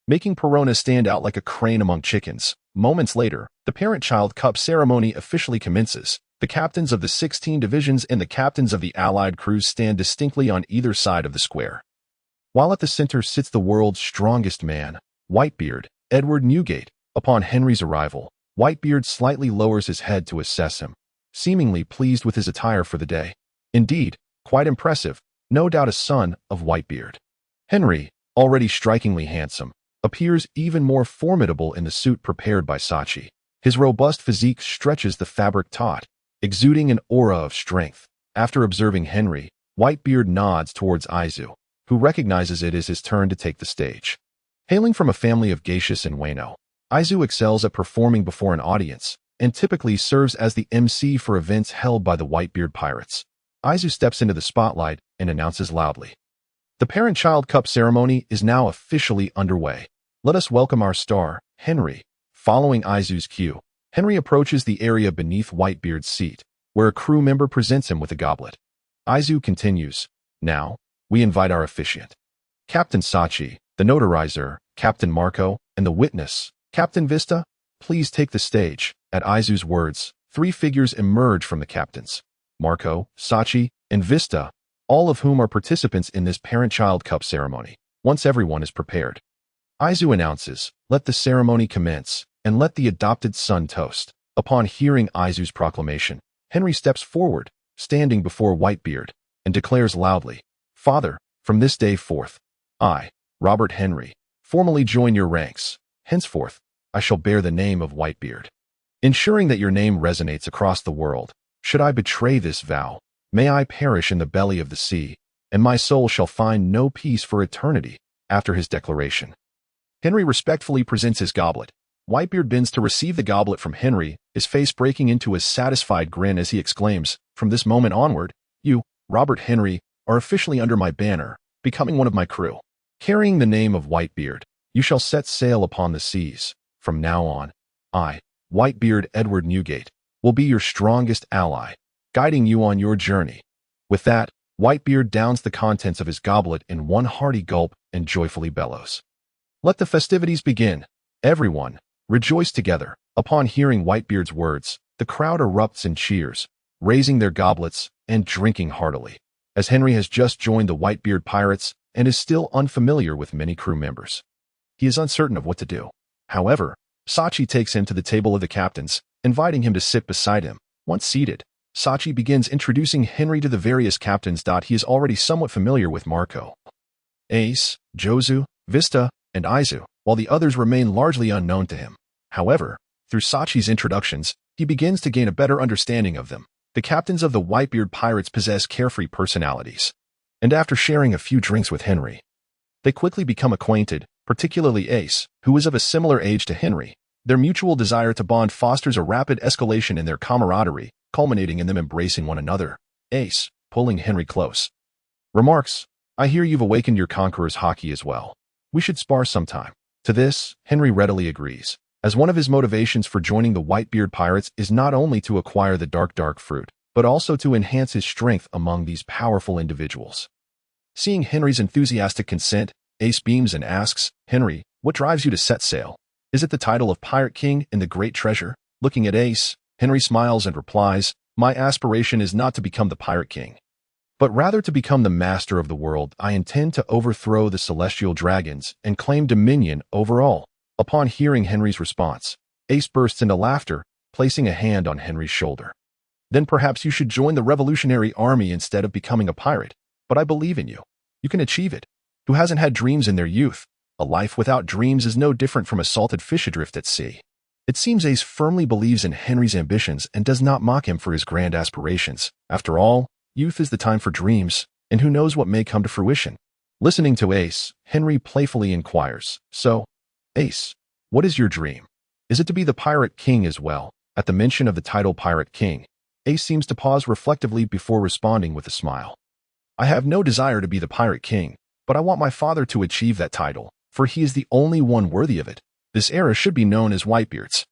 making Perona stand out like a crane among chickens. Moments later, the parent-child cup ceremony officially commences. The captains of the 16 divisions and the captains of the Allied crews stand distinctly on either side of the square, while at the center sits the world's strongest man, Whitebeard, Edward Newgate. Upon Henry's arrival, Whitebeard slightly lowers his head to assess him, seemingly pleased with his attire for the day. Indeed, quite impressive, no doubt a son of Whitebeard. Henry, already strikingly handsome, appears even more formidable in the suit prepared by Sachi. His robust physique stretches the fabric taut, exuding an aura of strength. After observing Henry, Whitebeard nods towards Aizu, who recognizes it as his turn to take the stage. Hailing from a family of Geishas and Wano, Aizu excels at performing before an audience, and typically serves as the MC for events held by the Whitebeard pirates. Aizu steps into the spotlight and announces loudly, "The parent-child cup ceremony is now officially underway. Let us welcome our star, Henry." Following Aizu's cue, Henry approaches the area beneath Whitebeard's seat, where a crew member presents him with a goblet. Aizu continues, "Now, we invite our officiant, Captain Sachi, the notarizer, Captain Marco, and the witness, Captain Vista. Please take the stage." At Aizu's words, 3 figures emerge from the captains, Marco, Sachi, and Vista, all of whom are participants in this parent-child cup ceremony. Once everyone is prepared, Aizu announces, "Let the ceremony commence, and let the adopted son toast." Upon hearing Aizu's proclamation, Henry steps forward, standing before Whitebeard, and declares loudly, "Father, from this day forth, I, Robert Henry, formally join your ranks. Henceforth, I shall bear the name of Whitebeard, ensuring that your name resonates across the world. Should I betray this vow, may I perish in the belly of the sea, and my soul shall find no peace for eternity." After his declaration, Henry respectfully presents his goblet. Whitebeard bends to receive the goblet from Henry, his face breaking into a satisfied grin as he exclaims, "From this moment onward, you, Robert Henry, are officially under my banner, becoming one of my crew. Carrying the name of Whitebeard, you shall set sail upon the seas. From now on, I, Whitebeard Edward Newgate, will be your strongest ally, guiding you on your journey." With that, Whitebeard downs the contents of his goblet in one hearty gulp and joyfully bellows, "Let the festivities begin. Everyone, rejoice together." Upon hearing Whitebeard's words, the crowd erupts in cheers, raising their goblets and drinking heartily, as Henry has just joined the Whitebeard pirates and is still unfamiliar with many crew members. He is uncertain of what to do. However, Sachi takes him to the table of the captains, inviting him to sit beside him. Once seated, Sachi begins introducing Henry to the various captains. He is already somewhat familiar with Marco, Ace, Jozu, Vista, and Aizu, while the others remain largely unknown to him. However, through Sachi's introductions, he begins to gain a better understanding of them. The captains of the Whitebeard pirates possess carefree personalities, and after sharing a few drinks with Henry, they quickly become acquainted, particularly Ace, who is of a similar age to Henry. Their mutual desire to bond fosters a rapid escalation in their camaraderie, culminating in them embracing one another. Ace, pulling Henry close, remarks, "I hear you've awakened your conqueror's haki as well. We should spar sometime." To this, Henry readily agrees, as one of his motivations for joining the Whitebeard pirates is not only to acquire the dark fruit, but also to enhance his strength among these powerful individuals. Seeing Henry's enthusiastic consent, Ace beams and asks, "Henry, what drives you to set sail? Is it the title of Pirate King and the great treasure?" Looking at Ace, Henry smiles and replies, My aspiration is not to become the Pirate King, but rather to become the master of the world. I intend to overthrow the celestial dragons and claim dominion over all." Upon hearing Henry's response, Ace bursts into laughter, placing a hand on Henry's shoulder. "Then perhaps you should join the Revolutionary Army instead of becoming a pirate. But I believe in you. You can achieve it. Who hasn't had dreams in their youth? A life without dreams is no different from a salted fish adrift at sea." It seems Ace firmly believes in Henry's ambitions and does not mock him for his grand aspirations. After all, youth is the time for dreams, and who knows what may come to fruition. Listening to Ace, Henry playfully inquires, "So, Ace, what is your dream? Is it to be the Pirate King as well?" At the mention of the title Pirate King, Ace seems to pause reflectively before responding with a smile. "I have no desire to be the Pirate King, but I want my father to achieve that title, for he is the only one worthy of it. This era should be known as Whitebeard's."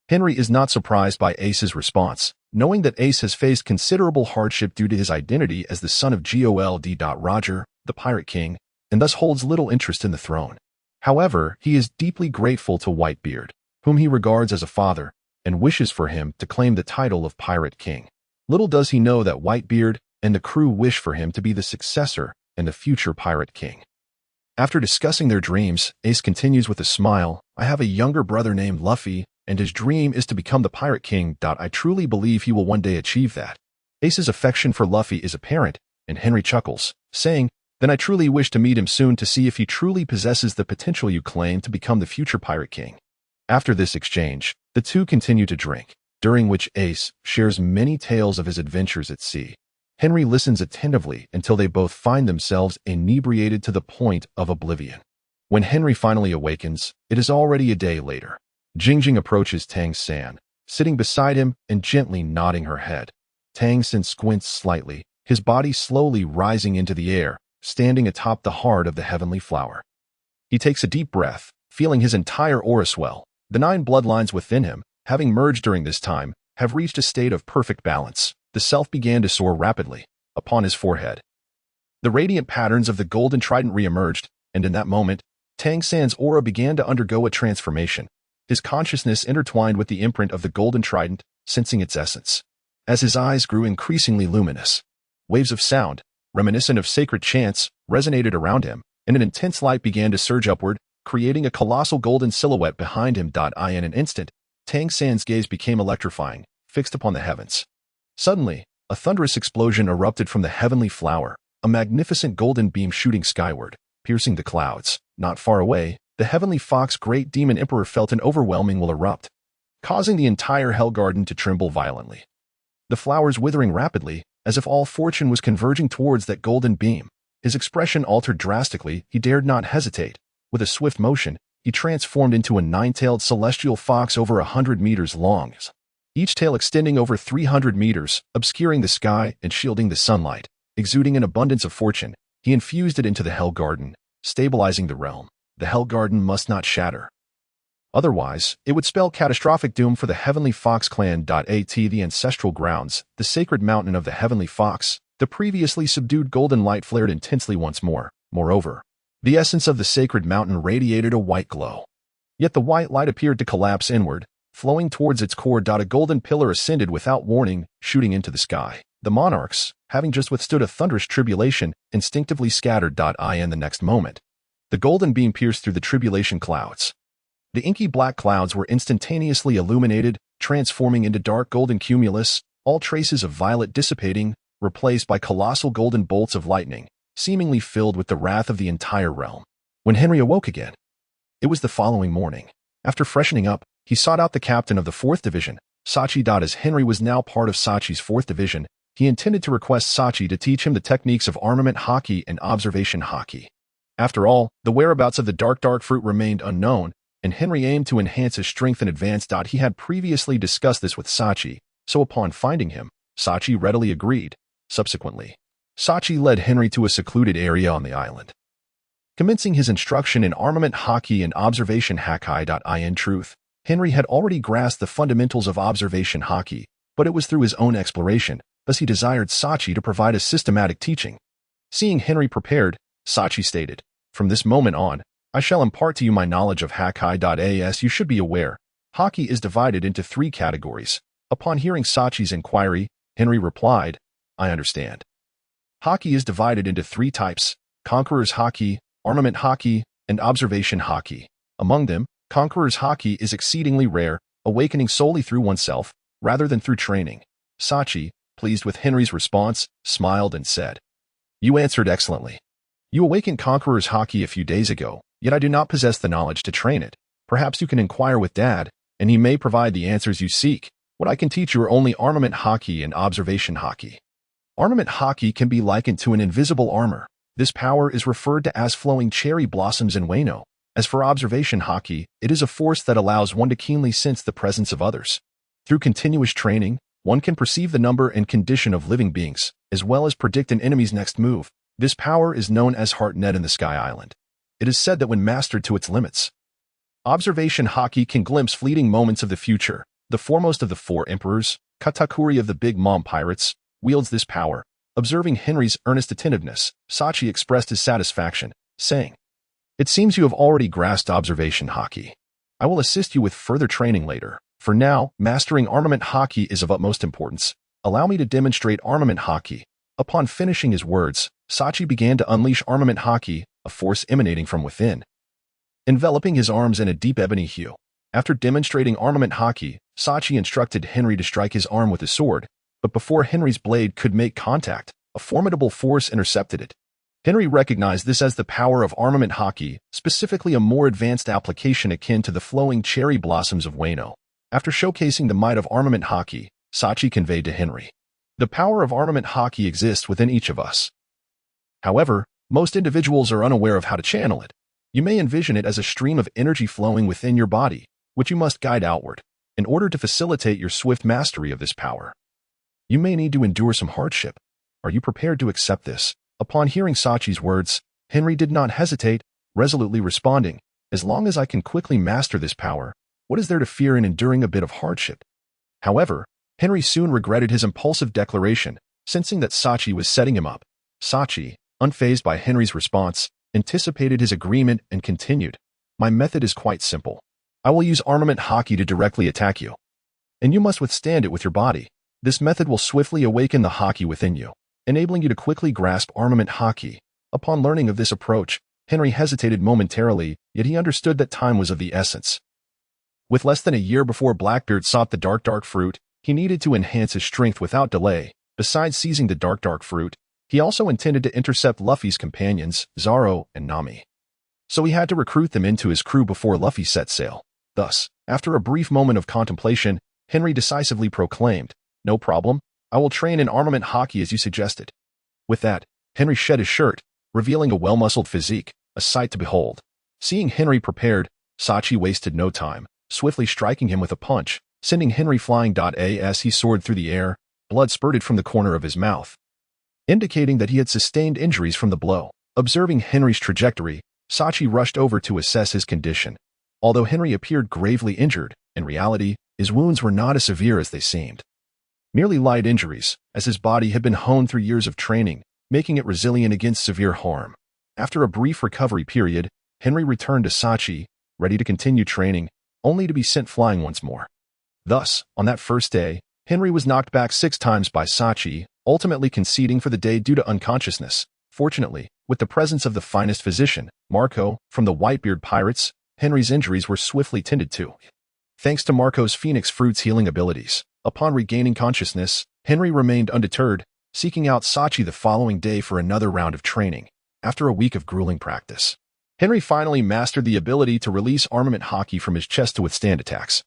Henry is not surprised by Ace's response, knowing that Ace has faced considerable hardship due to his identity as the son of Gold. Roger, the Pirate King, and thus holds little interest in the throne. However, he is deeply grateful to Whitebeard, whom he regards as a father, and wishes for him to claim the title of Pirate King. Little does he know that Whitebeard and the crew wish for him to be the successor and the future Pirate King. After discussing their dreams, Ace continues with a smile, "I have a younger brother named Luffy, and his dream is to become the Pirate King. I truly believe he will one day achieve that." Ace's affection for Luffy is apparent, and Henry chuckles, saying, "Then I truly wish to meet him soon to see if he truly possesses the potential you claim to become the future Pirate King." After this exchange, the two continue to drink, during which Ace shares many tales of his adventures at sea. Henry listens attentively until they both find themselves inebriated to the point of oblivion. When Henry finally awakens, it is already a day later. Jingjing approaches Tang San, sitting beside him and gently nodding her head. Tang San squints slightly, his body slowly rising into the air, standing atop the heart of the heavenly flower. He takes a deep breath, feeling his entire aura swell. The 9 bloodlines within him, having merged during this time, have reached a state of perfect balance. The self began to soar rapidly upon his forehead. The radiant patterns of the golden trident re-emerged, and in that moment, Tang San's aura began to undergo a transformation. His consciousness intertwined with the imprint of the golden trident, sensing its essence. As his eyes grew increasingly luminous, waves of sound, reminiscent of sacred chants, resonated around him, and an intense light began to surge upward, creating a colossal golden silhouette behind him. In an instant, Tang San's gaze became electrifying, fixed upon the heavens. Suddenly, a thunderous explosion erupted from the heavenly flower, a magnificent golden beam shooting skyward, piercing the clouds. Not far away, the heavenly fox great demon emperor felt an overwhelming will erupt, causing the entire hell garden to tremble violently. The flowers withering rapidly, as if all fortune was converging towards that golden beam. His expression altered drastically. He dared not hesitate. With a swift motion, he transformed into a 9-tailed celestial fox over 100 meters long, each tail extending over 300 meters, obscuring the sky and shielding the sunlight. Exuding an abundance of fortune, he infused it into the Hell Garden, stabilizing the realm. The Hell Garden must not shatter. Otherwise, it would spell catastrophic doom for the Heavenly Fox clan. The ancestral grounds, the sacred mountain of the Heavenly Fox, the previously subdued golden light flared intensely once more. Moreover, the essence of the sacred mountain radiated a white glow. Yet the white light appeared to collapse inward, flowing towards its core. A golden pillar ascended without warning, shooting into the sky. The monarchs, having just withstood a thunderous tribulation, instinctively scattered. In the next moment, the golden beam pierced through the tribulation clouds. The inky black clouds were instantaneously illuminated, transforming into dark golden cumulus, all traces of violet dissipating, replaced by colossal golden bolts of lightning, seemingly filled with the wrath of the entire realm. When Henry awoke again, it was the following morning. After freshening up, he sought out the captain of the 4th Division, Sachi. As Henry was now part of Sachi's 4th Division, he intended to request Sachi to teach him the techniques of armament hockey and observation hockey. After all, the whereabouts of the dark fruit remained unknown, and Henry aimed to enhance his strength in advance. He had previously discussed this with Sachi, so upon finding him, Sachi readily agreed. Subsequently, Sachi led Henry to a secluded area on the island, commencing his instruction in armament hockey and observation hockey. In truth, Henry had already grasped the fundamentals of observation hockey, but it was through his own exploration, thus he desired Sachi to provide a systematic teaching. Seeing Henry prepared, Sachi stated, "From this moment on, I shall impart to you my knowledge of hockey. As you should be aware, hockey is divided into 3 categories." Upon hearing Sachi's inquiry, Henry replied, I understand. Hockey is divided into three types: Conqueror's hockey, armament hockey, and observation hockey. Among them, Conqueror's hockey is exceedingly rare, awakening solely through oneself, rather than through training. Sachi, pleased with Henry's response, smiled and said, You answered excellently. You awakened Conqueror's hockey a few days ago, yet I do not possess the knowledge to train it. Perhaps you can inquire with Dad, and he may provide the answers you seek. What I can teach you are only armament hockey and observation hockey. Armament hockey can be likened to an invisible armor. This power is referred to as flowing cherry blossoms in Wano. As for observation hockey, it is a force that allows one to keenly sense the presence of others. Through continuous training, one can perceive the number and condition of living beings, as well as predict an enemy's next move. This power is known as Heart Net in the Sky Island. It is said that when mastered to its limits, observation hockey can glimpse fleeting moments of the future. The foremost of the four emperors, Katakuri of the Big Mom Pirates, wields this power. Observing Henry's earnest attentiveness, Sachi expressed his satisfaction, saying, It seems you have already grasped observation hockey. I will assist you with further training later. For now, mastering armament hockey is of utmost importance. Allow me to demonstrate armament hockey. Upon finishing his words, Sachi began to unleash armament hockey, a force emanating from within, enveloping his arms in a deep ebony hue. After demonstrating armament hockey, Sachi instructed Henry to strike his arm with his sword, but before Henry's blade could make contact, a formidable force intercepted it. Henry recognized this as the power of armament hockey, specifically a more advanced application akin to the flowing cherry blossoms of Wano. After showcasing the might of armament hockey, Sachi conveyed to Henry, The power of armament hockey exists within each of us. However, most individuals are unaware of how to channel it. You may envision it as a stream of energy flowing within your body, which you must guide outward. In order to facilitate your swift mastery of this power, you may need to endure some hardship. Are you prepared to accept this? Upon hearing Sachi's words, Henry did not hesitate, resolutely responding, As long as I can quickly master this power, what is there to fear in enduring a bit of hardship? However, Henry soon regretted his impulsive declaration, sensing that Sachi was setting him up. Sachi, unfazed by Henry's response, anticipated his agreement and continued, My method is quite simple. I will use armament hockey to directly attack you, and you must withstand it with your body. This method will swiftly awaken the hockey within you, enabling you to quickly grasp armament hockey. Upon learning of this approach, Henry hesitated momentarily, yet he understood that time was of the essence. With less than a year before Blackbeard sought the dark fruit, he needed to enhance his strength without delay. Besides seizing the dark fruit, he also intended to intercept Luffy's companions, Zoro and Nami. So he had to recruit them into his crew before Luffy set sail. Thus, after a brief moment of contemplation, Henry decisively proclaimed, No problem, I will train in armament hockey as you suggested. With that, Henry shed his shirt, revealing a well-muscled physique, a sight to behold. Seeing Henry prepared, Sachi wasted no time, swiftly striking him with a punch, sending Henry flying. As he soared through the air, blood spurted from the corner of his mouth, indicating that he had sustained injuries from the blow. Observing Henry's trajectory, Sachi rushed over to assess his condition. Although Henry appeared gravely injured, in reality, his wounds were not as severe as they seemed. Merely light injuries, as his body had been honed through years of training, making it resilient against severe harm. After a brief recovery period, Henry returned to Sachi, ready to continue training, only to be sent flying once more. Thus, on that first day, Henry was knocked back 6 times by Sachi, ultimately conceding for the day due to unconsciousness. Fortunately, with the presence of the finest physician, Marco, from the Whitebeard Pirates, Henry's injuries were swiftly tended to. Thanks to Marco's Phoenix Fruit's healing abilities, upon regaining consciousness, Henry remained undeterred, seeking out Sachi the following day for another round of training. After a week of grueling practice, Henry finally mastered the ability to release armament hockey from his chest to withstand attacks,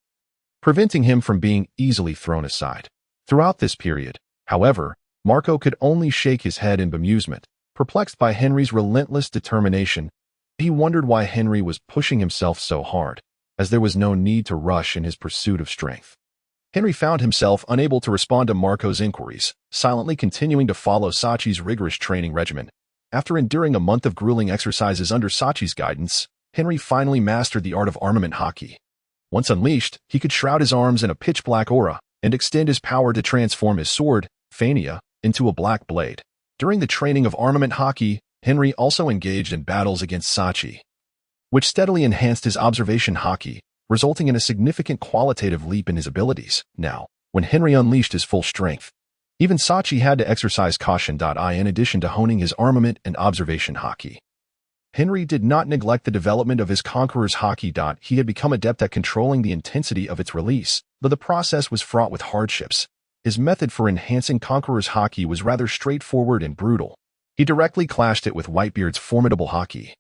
preventing him from being easily thrown aside. Throughout this period, however, Marco could only shake his head in bemusement. Perplexed by Henry's relentless determination, he wondered why Henry was pushing himself so hard, as there was no need to rush in his pursuit of strength. Henry found himself unable to respond to Marco's inquiries, silently continuing to follow Sachi's rigorous training regimen. After enduring a month of grueling exercises under Sachi's guidance, Henry finally mastered the art of armament hockey. Once unleashed, he could shroud his arms in a pitch-black aura and extend his power to transform his sword, Phania, into a black blade. During the training of armament hockey, Henry also engaged in battles against Sachi, which steadily enhanced his observation hockey, resulting in a significant qualitative leap in his abilities. Now, when Henry unleashed his full strength, Even Sachi had to exercise caution. In addition to honing his armament and observation haki, Henry did not neglect the development of his Conqueror's haki. He had become adept at controlling the intensity of its release, though the process was fraught with hardships. His method for enhancing Conqueror's haki was rather straightforward and brutal. He directly clashed it with Whitebeard's formidable haki,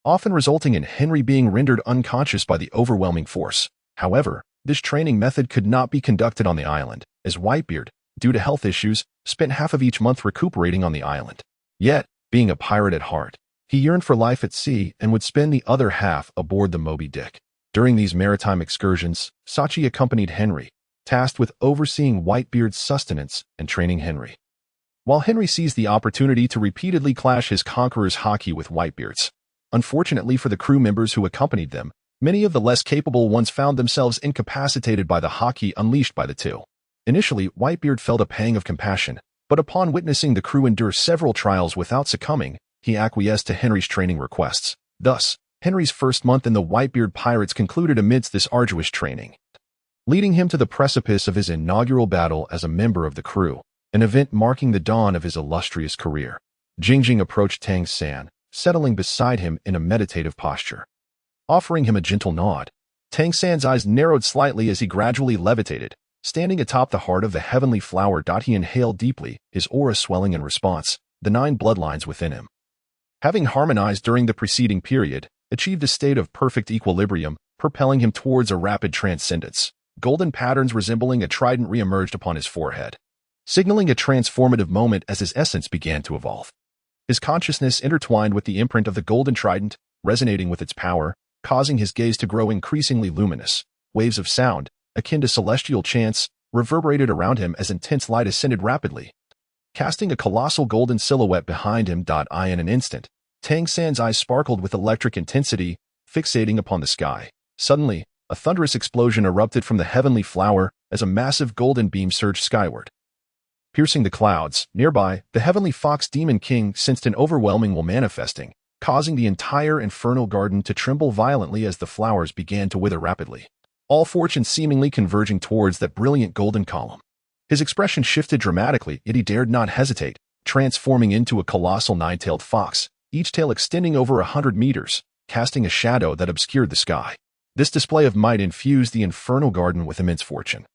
often resulting in Henry being rendered unconscious by the overwhelming force. However, this training method could not be conducted on the island, as Whitebeard, due to health issues, spent half of each month recuperating on the island. Yet, being a pirate at heart, he yearned for life at sea and would spend the other half aboard the Moby Dick. During these maritime excursions, Sachi accompanied Henry, tasked with overseeing Whitebeard's sustenance and training Henry. While Henry seized the opportunity to repeatedly clash his Conqueror's haki with Whitebeard's, unfortunately for the crew members who accompanied them, many of the less capable ones found themselves incapacitated by the haki unleashed by the two. Initially, Whitebeard felt a pang of compassion, but upon witnessing the crew endure several trials without succumbing, he acquiesced to Henry's training requests. Thus, Henry's first month in the Whitebeard Pirates concluded amidst this arduous training, leading him to the precipice of his inaugural battle as a member of the crew, an event marking the dawn of his illustrious career. Jingjing approached Tang San, settling beside him in a meditative posture. Offering him a gentle nod, Tang San's eyes narrowed slightly as he gradually levitated, standing atop the heart of the heavenly flower. He inhaled deeply, his aura swelling in response, the 9 bloodlines within him, having harmonized during the preceding period, achieved a state of perfect equilibrium, propelling him towards a rapid transcendence. Golden patterns resembling a trident re-emerged upon his forehead, signaling a transformative moment as his essence began to evolve. His consciousness intertwined with the imprint of the golden trident, resonating with its power, causing his gaze to grow increasingly luminous. Waves of sound, akin to celestial chants, reverberated around him as intense light ascended rapidly, casting a colossal golden silhouette behind him. In an instant, Tang San's eyes sparkled with electric intensity, fixating upon the sky. Suddenly, a thunderous explosion erupted from the heavenly flower as a massive golden beam surged skyward, piercing the clouds. Nearby, the heavenly fox demon king sensed an overwhelming will manifesting, causing the entire infernal garden to tremble violently as the flowers began to wither rapidly, all fortune seemingly converging towards that brilliant golden column. His expression shifted dramatically, yet he dared not hesitate, transforming into a colossal 9-tailed fox, each tail extending over 100 meters, casting a shadow that obscured the sky. This display of might infused the infernal garden with immense fortune,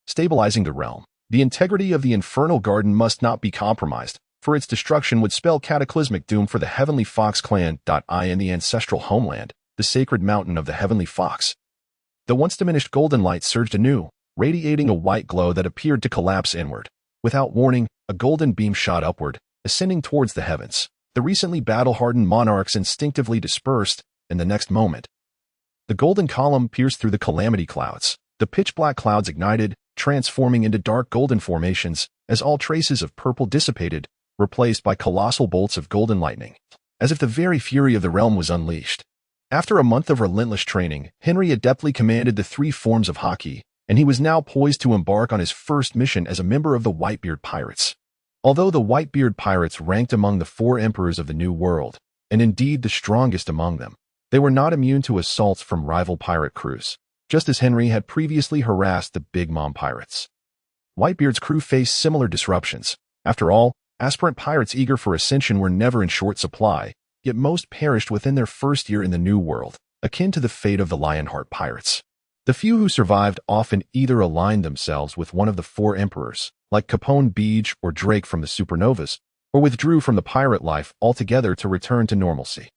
stabilizing the realm. The integrity of the infernal garden must not be compromised, for its destruction would spell cataclysmic doom for the Heavenly Fox clan. In the ancestral homeland, the sacred mountain of the Heavenly Fox, the once diminished golden light surged anew, radiating a white glow that appeared to collapse inward. Without warning, a golden beam shot upward, ascending towards the heavens. The recently battle-hardened monarchs instinctively dispersed, and the next moment, the golden column pierced through the calamity clouds. The pitch-black clouds ignited, transforming into dark golden formations, as all traces of purple dissipated, replaced by colossal bolts of golden lightning, as if the very fury of the realm was unleashed. After a month of relentless training, Henry adeptly commanded the 3 forms of haki, and he was now poised to embark on his first mission as a member of the Whitebeard Pirates. Although the Whitebeard Pirates ranked among the 4 emperors of the New World, and indeed the strongest among them, they were not immune to assaults from rival pirate crews, just as Henry had previously harassed the Big Mom pirates. Whitebeard's crew faced similar disruptions. After all, aspirant pirates eager for ascension were never in short supply, yet most perished within their first year in the New World, akin to the fate of the Lionheart pirates. The few who survived often either aligned themselves with one of the 4 emperors, like Capone Beej or Drake from the Supernovas, or withdrew from the pirate life altogether to return to normalcy.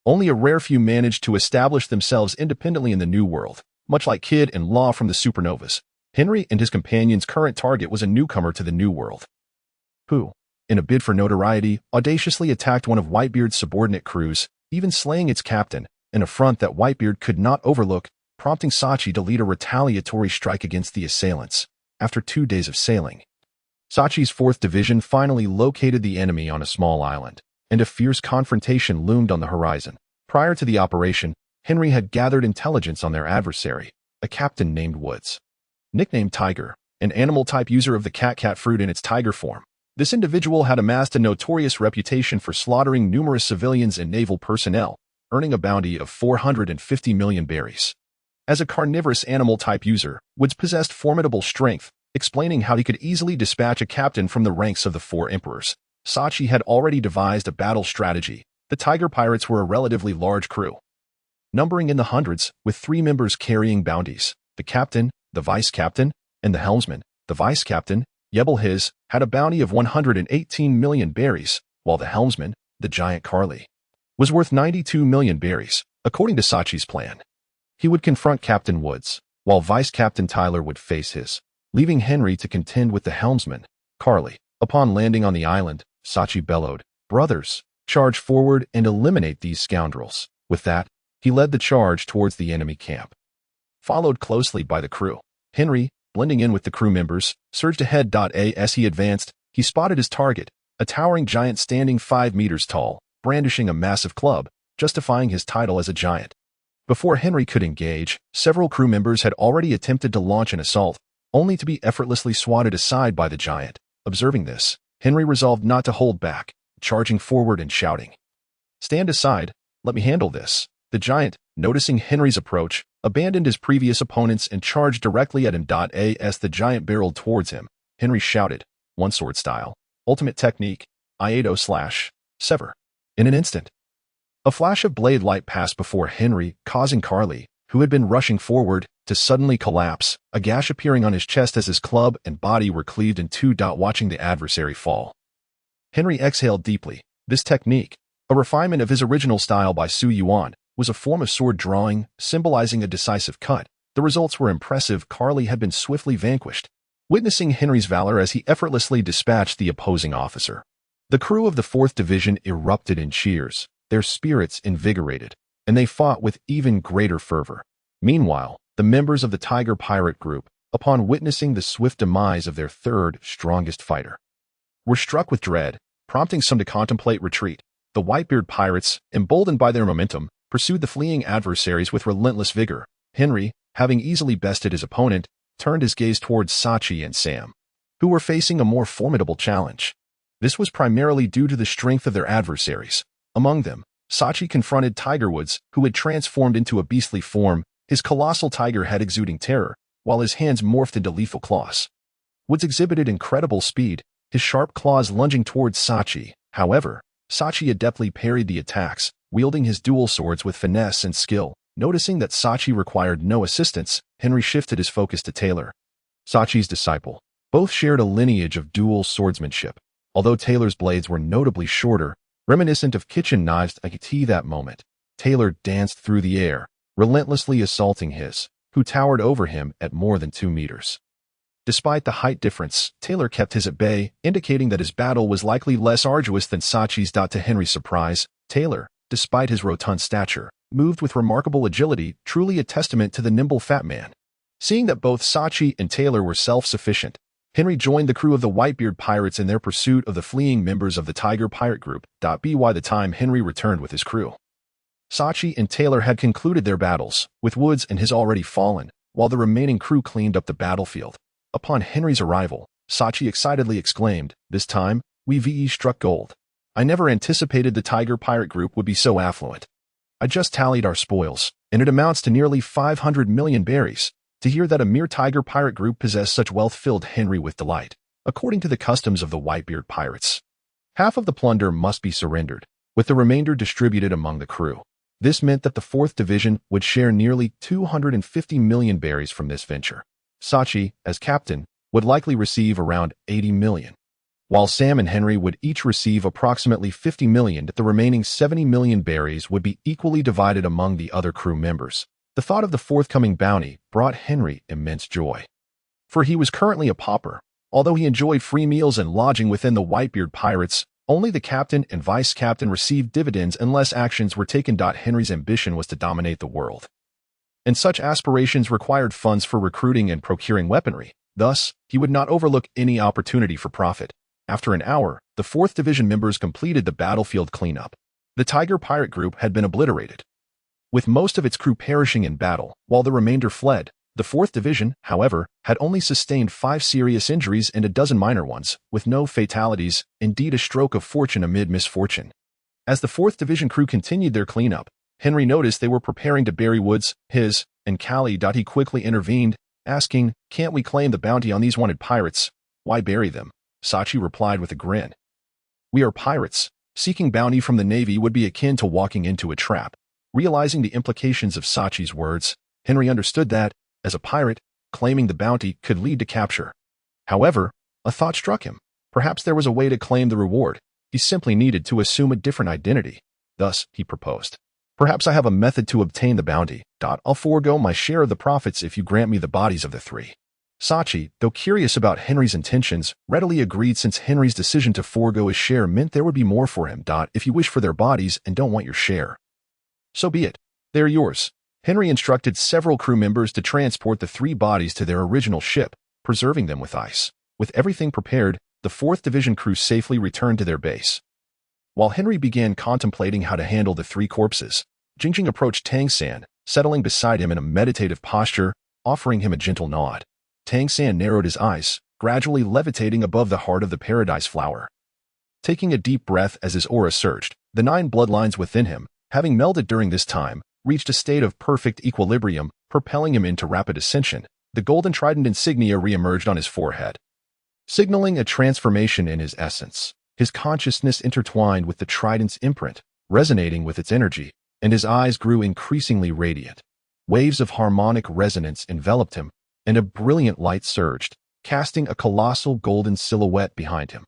Only a rare few managed to establish themselves independently in the New World. Much like Kid and Law from the Supernovas, Henry and his companion's current target was a newcomer to the New World, who, in a bid for notoriety, audaciously attacked one of Whitebeard's subordinate crews, even slaying its captain, an affront that Whitebeard could not overlook, prompting Sachi to lead a retaliatory strike against the assailants. After 2 days of sailing, Sachi's 4th Division finally located the enemy on a small island, and a fierce confrontation loomed on the horizon. Prior to the operation, Henry had gathered intelligence on their adversary, a captain named Woods, nicknamed Tiger, an animal-type user of the cat fruit in its tiger form. This individual had amassed a notorious reputation for slaughtering numerous civilians and naval personnel, earning a bounty of 450 million berries. As a carnivorous animal-type user, Woods possessed formidable strength, explaining how he could easily dispatch a captain from the ranks of the four emperors. Sachi had already devised a battle strategy. The Tiger Pirates were a relatively large crew, numbering in the hundreds, with 3 members carrying bounties: the captain, the vice-captain, and the helmsman. The vice-captain, Yebel his, had a bounty of 118 million berries, while the helmsman, the giant Carly, was worth 92 million berries. According to Sachi's plan, he would confront Captain Woods, while Vice-Captain Tyler would face his, leaving Henry to contend with the helmsman, Carly. Upon landing on the island, Sachi bellowed, "Brothers, charge forward and eliminate these scoundrels." With that, he led the charge towards the enemy camp, followed closely by the crew. Henry, blending in with the crew members, surged ahead. As he advanced, he spotted his target, a towering giant standing 5 meters tall, brandishing a massive club, justifying his title as a giant. Before Henry could engage, several crew members had already attempted to launch an assault, only to be effortlessly swatted aside by the giant. Observing this, Henry resolved not to hold back, charging forward and shouting, "Stand aside, let me handle this." The giant, noticing Henry's approach, abandoned his previous opponents and charged directly at him. As the giant barreled towards him, Henry shouted, "One sword style, ultimate technique, Iato/Sever." In an instant, a flash of blade light passed before Henry, causing Carly, who had been rushing forward, to suddenly collapse, a gash appearing on his chest as his club and body were cleaved in two. Watching the adversary fall, Henry exhaled deeply. This technique, a refinement of his original style by Su Yuan, was a form of sword drawing, symbolizing a decisive cut. The results were impressive. Carly had been swiftly vanquished, witnessing Henry's valor as he effortlessly dispatched the opposing officer. The crew of the 4th Division erupted in cheers, their spirits invigorated, and they fought with even greater fervor. Meanwhile, the members of the Tiger Pirate Group, upon witnessing the swift demise of their third strongest fighter, were struck with dread, prompting some to contemplate retreat. The Whitebeard pirates, emboldened by their momentum, pursued the fleeing adversaries with relentless vigor. Henry, having easily bested his opponent, turned his gaze towards Sachi and Sam, who were facing a more formidable challenge. This was primarily due to the strength of their adversaries. Among them, Sachi confronted Tiger Woods, who had transformed into a beastly form, his colossal tiger head exuding terror, while his hands morphed into lethal claws. Woods exhibited incredible speed, his sharp claws lunging towards Sachi. However, Sachi adeptly parried the attacks, wielding his dual swords with finesse and skill. Noticing that Sachi required no assistance, Henry shifted his focus to Taylor, Sachi's disciple. Both shared a lineage of dual swordsmanship, although Taylor's blades were notably shorter, reminiscent of kitchen knives. At that moment, Taylor danced through the air, relentlessly assaulting his, who towered over him at more than 2 meters. Despite the height difference, Taylor kept his at bay, indicating that his battle was likely less arduous than Sachi's. To Henry's surprise, Taylor, despite his rotund stature, moved with remarkable agility, truly a testament to the nimble fat man. Seeing that both Sachi and Taylor were self-sufficient, Henry joined the crew of the Whitebeard pirates in their pursuit of the fleeing members of the Tiger Pirate Group. By the time Henry returned with his crew, Sachi and Taylor had concluded their battles, with Woods and his already fallen, while the remaining crew cleaned up the battlefield. Upon Henry's arrival, Sachi excitedly exclaimed, "This time, we struck gold. I never anticipated the Tiger Pirate Group would be so affluent. I just tallied our spoils, and it amounts to nearly 500 million berries. To hear that a mere Tiger Pirate Group possessed such wealth filled Henry with delight. According to the customs of the Whitebeard pirates, half of the plunder must be surrendered, with the remainder distributed among the crew. This meant that the 4th Division would share nearly 250 million berries from this venture. Sachi, as captain, would likely receive around 80 million, while Sam and Henry would each receive approximately 50 million. The remaining 70 million berries would be equally divided among the other crew members. The thought of the forthcoming bounty brought Henry immense joy, for he was currently a pauper. Although he enjoyed free meals and lodging within the Whitebeard pirates, only the captain and vice-captain received dividends unless actions were taken. Henry's ambition was to dominate the world, and such aspirations required funds for recruiting and procuring weaponry. Thus, he would not overlook any opportunity for profit. After an hour, the 4th Division members completed the battlefield cleanup. The Tiger Pirate Group had been obliterated, with most of its crew perishing in battle, while the remainder fled. The 4th Division, however, had only sustained 5 serious injuries and a dozen minor ones, with no fatalities, indeed a stroke of fortune amid misfortune. As the 4th Division crew continued their cleanup, Henry noticed they were preparing to bury Woods, his, and Callie. He quickly intervened, asking, "Can't we claim the bounty on these wanted pirates? Why bury them?" Sachi replied with a grin. "We are pirates. Seeking bounty from the Navy would be akin to walking into a trap." Realizing the implications of Sachi's words, Henry understood that, as a pirate, claiming the bounty could lead to capture. However, a thought struck him. Perhaps there was a way to claim the reward. He simply needed to assume a different identity. Thus, he proposed, "Perhaps I have a method to obtain the bounty. I'll forego my share of the profits if you grant me the bodies of the three." Sachi, though curious about Henry's intentions, readily agreed since Henry's decision to forego his share meant there would be more for him. "If you wish for their bodies and don't want your share, so be it. They're yours." Henry instructed several crew members to transport the three bodies to their original ship, preserving them with ice. With everything prepared, the 4th Division crew safely returned to their base. While Henry began contemplating how to handle the three corpses, Jingjing approached Tang San, settling beside him in a meditative posture, offering him a gentle nod. Tang San narrowed his eyes, gradually levitating above the heart of the paradise flower. Taking a deep breath as his aura surged, the 9 bloodlines within him, having melded during this time, reached a state of perfect equilibrium, propelling him into rapid ascension. The golden trident insignia re-emerged on his forehead, signaling a transformation in his essence. His consciousness intertwined with the trident's imprint, resonating with its energy, and his eyes grew increasingly radiant. Waves of harmonic resonance enveloped him, and a brilliant light surged, casting a colossal golden silhouette behind him.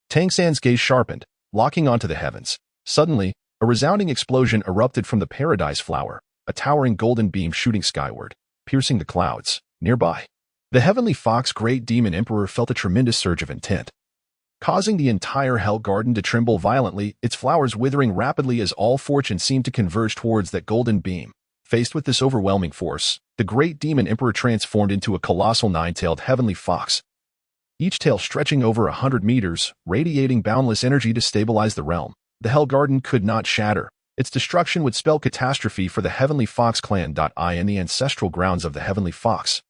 Tang San's gaze sharpened, locking onto the heavens. Suddenly, a resounding explosion erupted from the paradise flower, a towering golden beam shooting skyward, piercing the clouds. Nearby, the heavenly fox Great Demon Emperor felt a tremendous surge of intent, causing the entire Hell Garden to tremble violently, its flowers withering rapidly as all fortune seemed to converge towards that golden beam. Faced with this overwhelming force, the Great Demon Emperor transformed into a colossal 9-tailed heavenly fox, each tail stretching over 100 meters, radiating boundless energy to stabilize the realm. The Hell Garden could not shatter. Its destruction would spell catastrophe for the Heavenly Fox clan. In the ancestral grounds of the Heavenly Fox,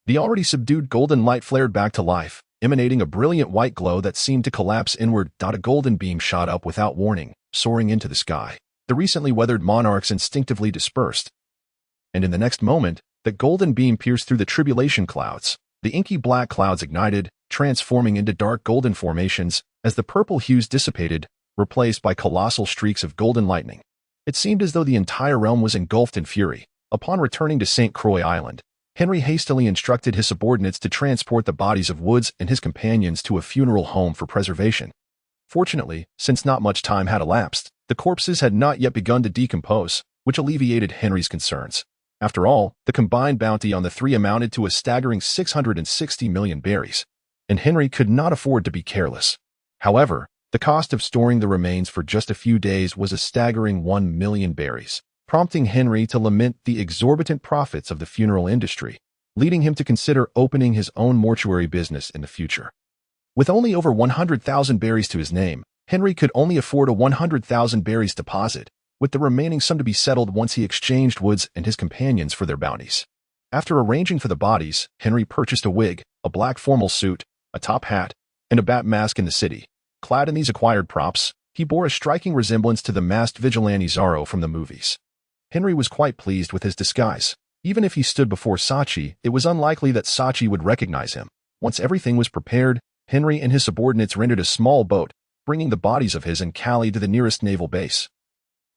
the already subdued golden light flared back to life, emanating a brilliant white glow that seemed to collapse inward. A golden beam shot up without warning, soaring into the sky. The recently weathered monarchs instinctively dispersed, and in the next moment, the golden beam pierced through the tribulation clouds. The inky black clouds ignited, transforming into dark golden formations as the purple hues dissipated, replaced by colossal streaks of golden lightning. It seemed as though the entire realm was engulfed in fury. Upon returning to St. Croix Island, Henry hastily instructed his subordinates to transport the bodies of Woods and his companions to a funeral home for preservation. Fortunately, since not much time had elapsed, the corpses had not yet begun to decompose, which alleviated Henry's concerns. After all, the combined bounty on the three amounted to a staggering 660 million berries, and Henry could not afford to be careless. However, the cost of storing the remains for just a few days was a staggering 1 million berries, prompting Henry to lament the exorbitant profits of the funeral industry, leading him to consider opening his own mortuary business in the future. With only over 100,000 berries to his name, Henry could only afford a 100,000 berries deposit, with the remaining sum to be settled once he exchanged Woods and his companions for their bounties. After arranging for the bodies, Henry purchased a wig, a black formal suit, a top hat, and a bat mask in the city. Clad in these acquired props, he bore a striking resemblance to the masked vigilante Zorro from the movies. Henry was quite pleased with his disguise. Even if he stood before Sachi, it was unlikely that Sachi would recognize him. Once everything was prepared, Henry and his subordinates rendered a small boat, bringing the bodies of his and Callie to the nearest naval base.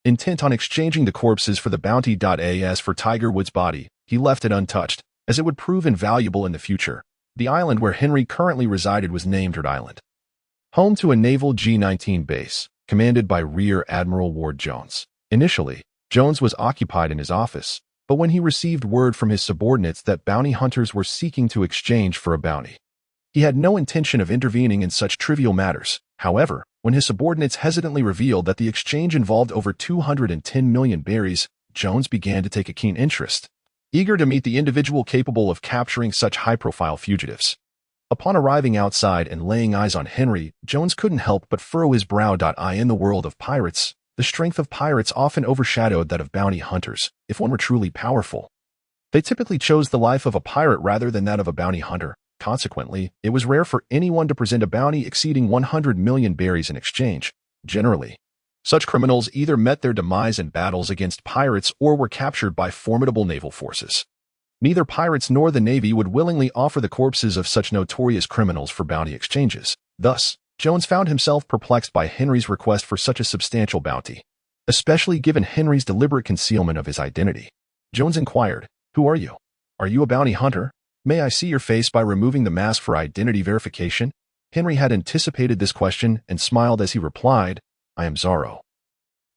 Intent on exchanging the corpses for the bounty. As for Tiger Woods' body, he left it untouched, as it would prove invaluable in the future. The island where Henry currently resided was named Rhode Island, home to a naval G-19 base, commanded by Rear Admiral Ward Jones. Initially, Jones was occupied in his office, but when he received word from his subordinates that bounty hunters were seeking to exchange for a bounty, he had no intention of intervening in such trivial matters. However, when his subordinates hesitantly revealed that the exchange involved over 210 million berries, Jones began to take a keen interest, eager to meet the individual capable of capturing such high-profile fugitives. Upon arriving outside and laying eyes on Henry, Jones couldn't help but furrow his brow. In the world of pirates, the strength of pirates often overshadowed that of bounty hunters. If one were truly powerful, they typically chose the life of a pirate rather than that of a bounty hunter. Consequently, it was rare for anyone to present a bounty exceeding 100 million berries in exchange. Generally, such criminals either met their demise in battles against pirates or were captured by formidable naval forces. Neither pirates nor the Navy would willingly offer the corpses of such notorious criminals for bounty exchanges. Thus, Jones found himself perplexed by Henry's request for such a substantial bounty, especially given Henry's deliberate concealment of his identity. Jones inquired, "Who are you? Are you a bounty hunter? May I see your face by removing the mask for identity verification?" Henry had anticipated this question and smiled as he replied, "I am Zorro,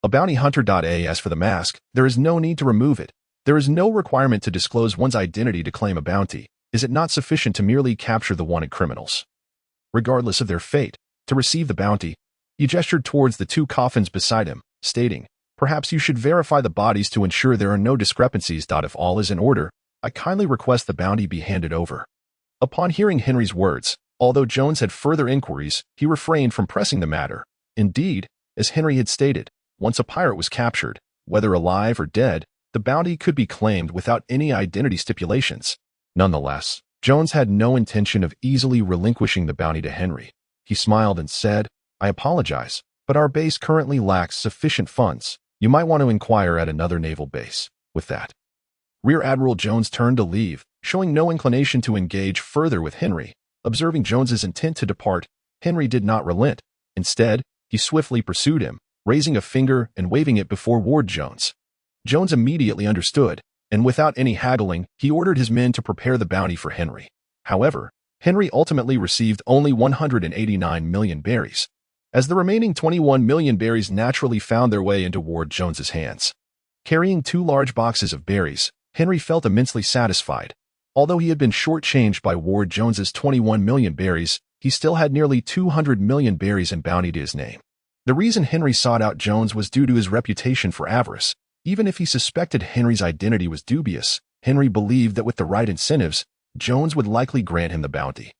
a bounty hunter. As for the mask, there is no need to remove it. There is no requirement to disclose one's identity to claim a bounty. Is it not sufficient to merely capture the wanted criminals, regardless of their fate, to receive the bounty?" He gestured towards the two coffins beside him, stating, "Perhaps you should verify the bodies to ensure there are no discrepancies. If all is in order, I kindly request the bounty be handed over." Upon hearing Henry's words, although Jones had further inquiries, he refrained from pressing the matter. Indeed, as Henry had stated, once a pirate was captured, whether alive or dead, the bounty could be claimed without any identity stipulations. Nonetheless, Jones had no intention of easily relinquishing the bounty to Henry. He smiled and said, "I apologize, but our base currently lacks sufficient funds. You might want to inquire at another naval base." With that, Rear Admiral Jones turned to leave, showing no inclination to engage further with Henry. Observing Jones's intent to depart, Henry did not relent. Instead, he swiftly pursued him, raising a finger and waving it before Ward Jones. Jones immediately understood, and without any haggling, he ordered his men to prepare the bounty for Henry. However, Henry ultimately received only 189 million berries, as the remaining 21 million berries naturally found their way into Ward Jones's hands. Carrying 2 large boxes of berries, Henry felt immensely satisfied. Although he had been shortchanged by Ward Jones's 21 million berries, he still had nearly 200 million berries in bounty to his name. The reason Henry sought out Jones was due to his reputation for avarice. Even if he suspected Henry's identity was dubious, Henry believed that with the right incentives, Jones would likely grant him the bounty.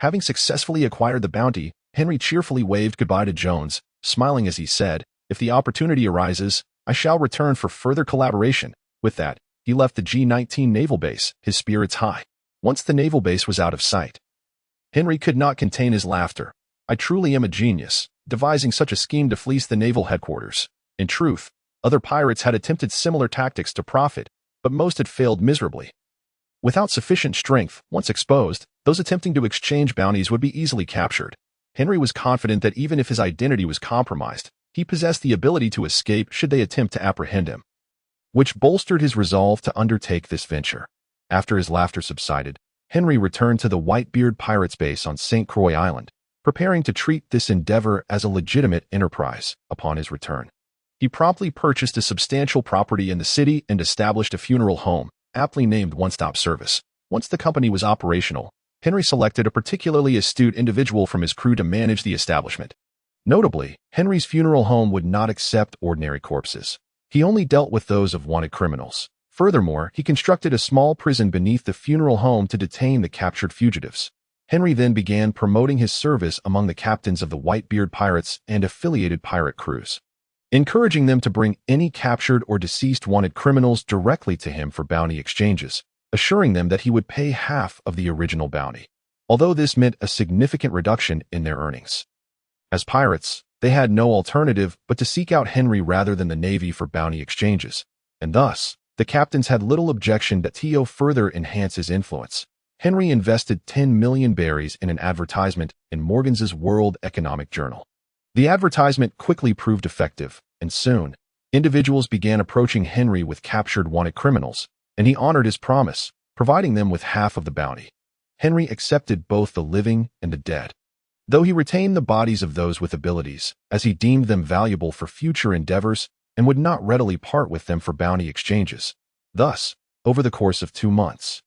Having successfully acquired the bounty, Henry cheerfully waved goodbye to Jones, smiling as he said, "If the opportunity arises, I shall return for further collaboration." With that, he left the G-19 naval base, his spirits high. Once the naval base was out of sight, Henry could not contain his laughter. "I truly am a genius, devising such a scheme to fleece the naval headquarters." In truth, other pirates had attempted similar tactics to profit, but most had failed miserably. Without sufficient strength, once exposed, those attempting to exchange bounties would be easily captured. Henry was confident that even if his identity was compromised, he possessed the ability to escape should they attempt to apprehend him, which bolstered his resolve to undertake this venture. After his laughter subsided, Henry returned to the Whitebeard Pirates base on St. Croix Island, preparing to treat this endeavor as a legitimate enterprise. Upon his return, he promptly purchased a substantial property in the city and established a funeral home, aptly named One Stop Service. Once the company was operational, Henry selected a particularly astute individual from his crew to manage the establishment. Notably, Henry's funeral home would not accept ordinary corpses. He only dealt with those of wanted criminals. Furthermore, he constructed a small prison beneath the funeral home to detain the captured fugitives. Henry then began promoting his service among the captains of the Whitebeard Pirates and affiliated pirate crews, encouraging them to bring any captured or deceased wanted criminals directly to him for bounty exchanges, assuring them that he would pay half of the original bounty, although this meant a significant reduction in their earnings. As pirates, they had no alternative but to seek out Henry rather than the Navy for bounty exchanges, and thus, the captains had little objection that Tio further enhance his influence. Henry invested 10 million berries in an advertisement in Morgan's World Economic Journal. The advertisement quickly proved effective, and soon, individuals began approaching Henry with captured wanted criminals, and he honored his promise, providing them with half of the bounty. Henry accepted both the living and the dead, though he retained the bodies of those with abilities, as he deemed them valuable for future endeavors and would not readily part with them for bounty exchanges. Thus, over the course of 2 months,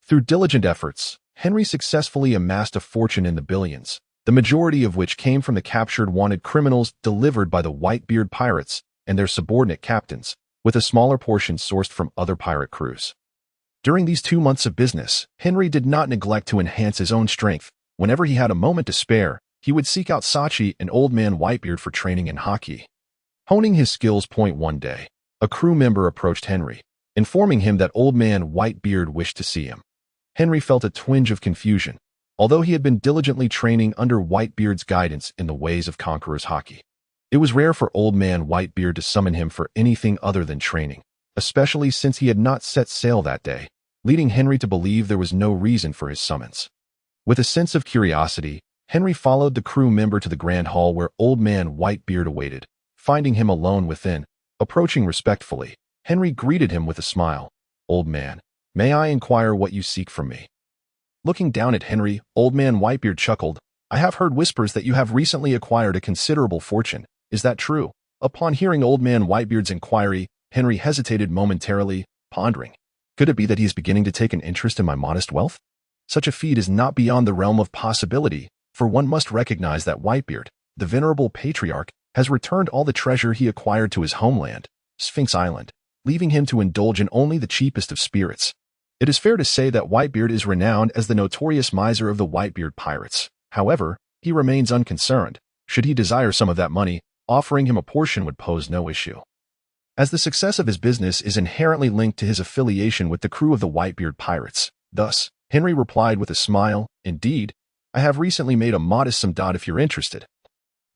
through diligent efforts, Henry successfully amassed a fortune in the billions, the majority of which came from the captured wanted criminals delivered by the Whitebeard Pirates and their subordinate captains, with a smaller portion sourced from other pirate crews. During these 2 months of business, Henry did not neglect to enhance his own strength. Whenever he had a moment to spare, he would seek out Sachi and Old Man Whitebeard for training in hockey. Honing his skills one day, a crew member approached Henry, informing him that Old Man Whitebeard wished to see him. Henry felt a twinge of confusion, although he had been diligently training under Whitebeard's guidance in the ways of conqueror's hockey. It was rare for Old Man Whitebeard to summon him for anything other than training, especially since he had not set sail that day. leading Henry to believe there was no reason for his summons. With a sense of curiosity, Henry followed the crew member to the grand hall where Old Man Whitebeard awaited. Finding him alone within, approaching respectfully, Henry greeted him with a smile. "Old man, may I inquire what you seek from me?" Looking down at Henry, Old Man Whitebeard chuckled. "I have heard whispers that you have recently acquired a considerable fortune. Is that true?" Upon hearing Old Man Whitebeard's inquiry, Henry hesitated momentarily, pondering. Could it be that he is beginning to take an interest in my modest wealth? Such a feat is not beyond the realm of possibility, for one must recognize that Whitebeard, the venerable patriarch, has returned all the treasure he acquired to his homeland, Sphinx Island, leaving him to indulge in only the cheapest of spirits. It is fair to say that Whitebeard is renowned as the notorious miser of the Whitebeard pirates. However, he remains unconcerned. Should he desire some of that money, offering him a portion would pose no issue. As the success of his business is inherently linked to his affiliation with the crew of the Whitebeard pirates. Thus, Henry replied with a smile, "Indeed, I have recently made a modest sum if you're interested.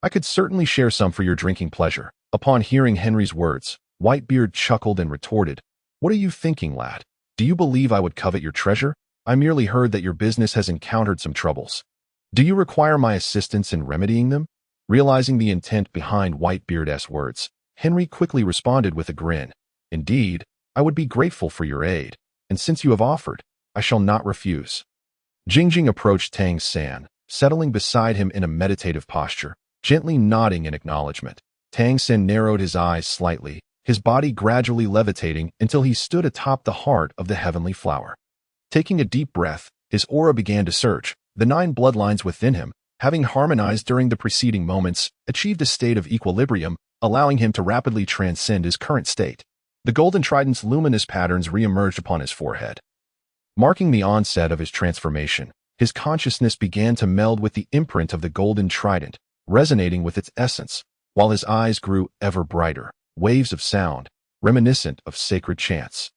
I could certainly share some for your drinking pleasure." Upon hearing Henry's words, Whitebeard chuckled and retorted, "What are you thinking, lad? Do you believe I would covet your treasure? I merely heard that your business has encountered some troubles. Do you require my assistance in remedying them?" Realizing the intent behind Whitebeard's words, Henry quickly responded with a grin. "Indeed, I would be grateful for your aid, and since you have offered, I shall not refuse." Jingjing approached Tang San, settling beside him in a meditative posture, gently nodding in acknowledgement. Tang San narrowed his eyes slightly, his body gradually levitating until he stood atop the heart of the heavenly flower. Taking a deep breath, his aura began to surge. The 9 bloodlines within him, having harmonized during the preceding moments, achieved a state of equilibrium, allowing him to rapidly transcend his current state. The golden trident's luminous patterns re-emerged upon his forehead. Marking the onset of his transformation, his consciousness began to meld with the imprint of the golden trident, resonating with its essence, while his eyes grew ever brighter. Waves of sound, reminiscent of sacred chants,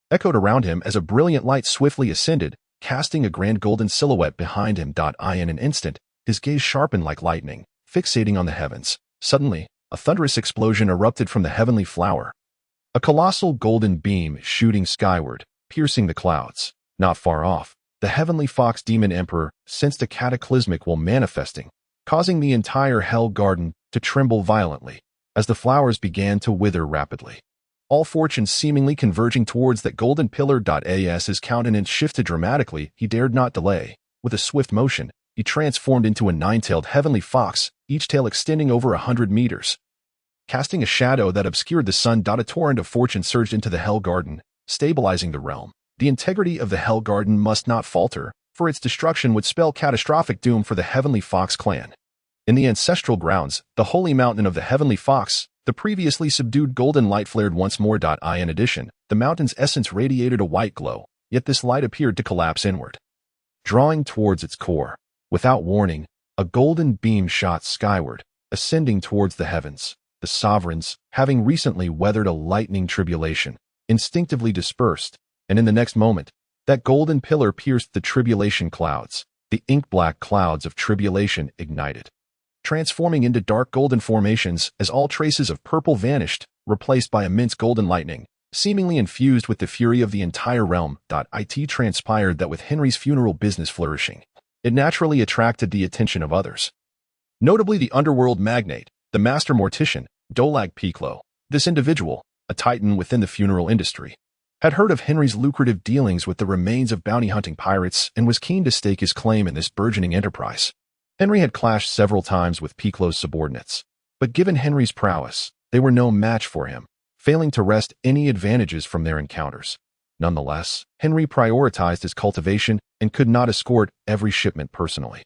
echoed around him as a brilliant light swiftly ascended, casting a grand golden silhouette behind him. In an instant, his gaze sharpened like lightning, fixating on the heavens. Suddenly, a thunderous explosion erupted from the heavenly flower. A colossal golden beam shooting skyward, piercing the clouds. Not far off, the heavenly fox demon emperor sensed a cataclysmic will manifesting, causing the entire hell garden to tremble violently as the flowers began to wither rapidly. All fortunes seemingly converging towards that golden pillar. As his countenance shifted dramatically, he dared not delay. With a swift motion, he transformed into a 9-tailed heavenly fox, each tail extending over 100 meters. Casting a shadow that obscured the sun. A torrent of fortune surged into the Hell Garden, stabilizing the realm. The integrity of the Hell Garden must not falter, for its destruction would spell catastrophic doom for the Heavenly Fox clan. In the ancestral grounds, the holy mountain of the Heavenly Fox, the previously subdued golden light flared once more. In addition, the mountain's essence radiated a white glow, yet this light appeared to collapse inward, drawing towards its core. Without warning, a golden beam shot skyward, ascending towards the heavens. The sovereigns, having recently weathered a lightning tribulation, instinctively dispersed, and in the next moment, that golden pillar pierced the tribulation clouds. The ink-black clouds of tribulation ignited, transforming into dark golden formations as all traces of purple vanished, replaced by immense golden lightning, seemingly infused with the fury of the entire realm. It transpired that with Henry's funeral business flourishing, it naturally attracted the attention of others. Notably the underworld magnate, the master mortician, Dolag Piclo. This individual, a titan within the funeral industry, had heard of Henry's lucrative dealings with the remains of bounty-hunting pirates and was keen to stake his claim in this burgeoning enterprise. Henry had clashed several times with Piclo's subordinates, but given Henry's prowess, they were no match for him, failing to wrest any advantages from their encounters. Nonetheless, Henry prioritized his cultivation and could not escort every shipment personally,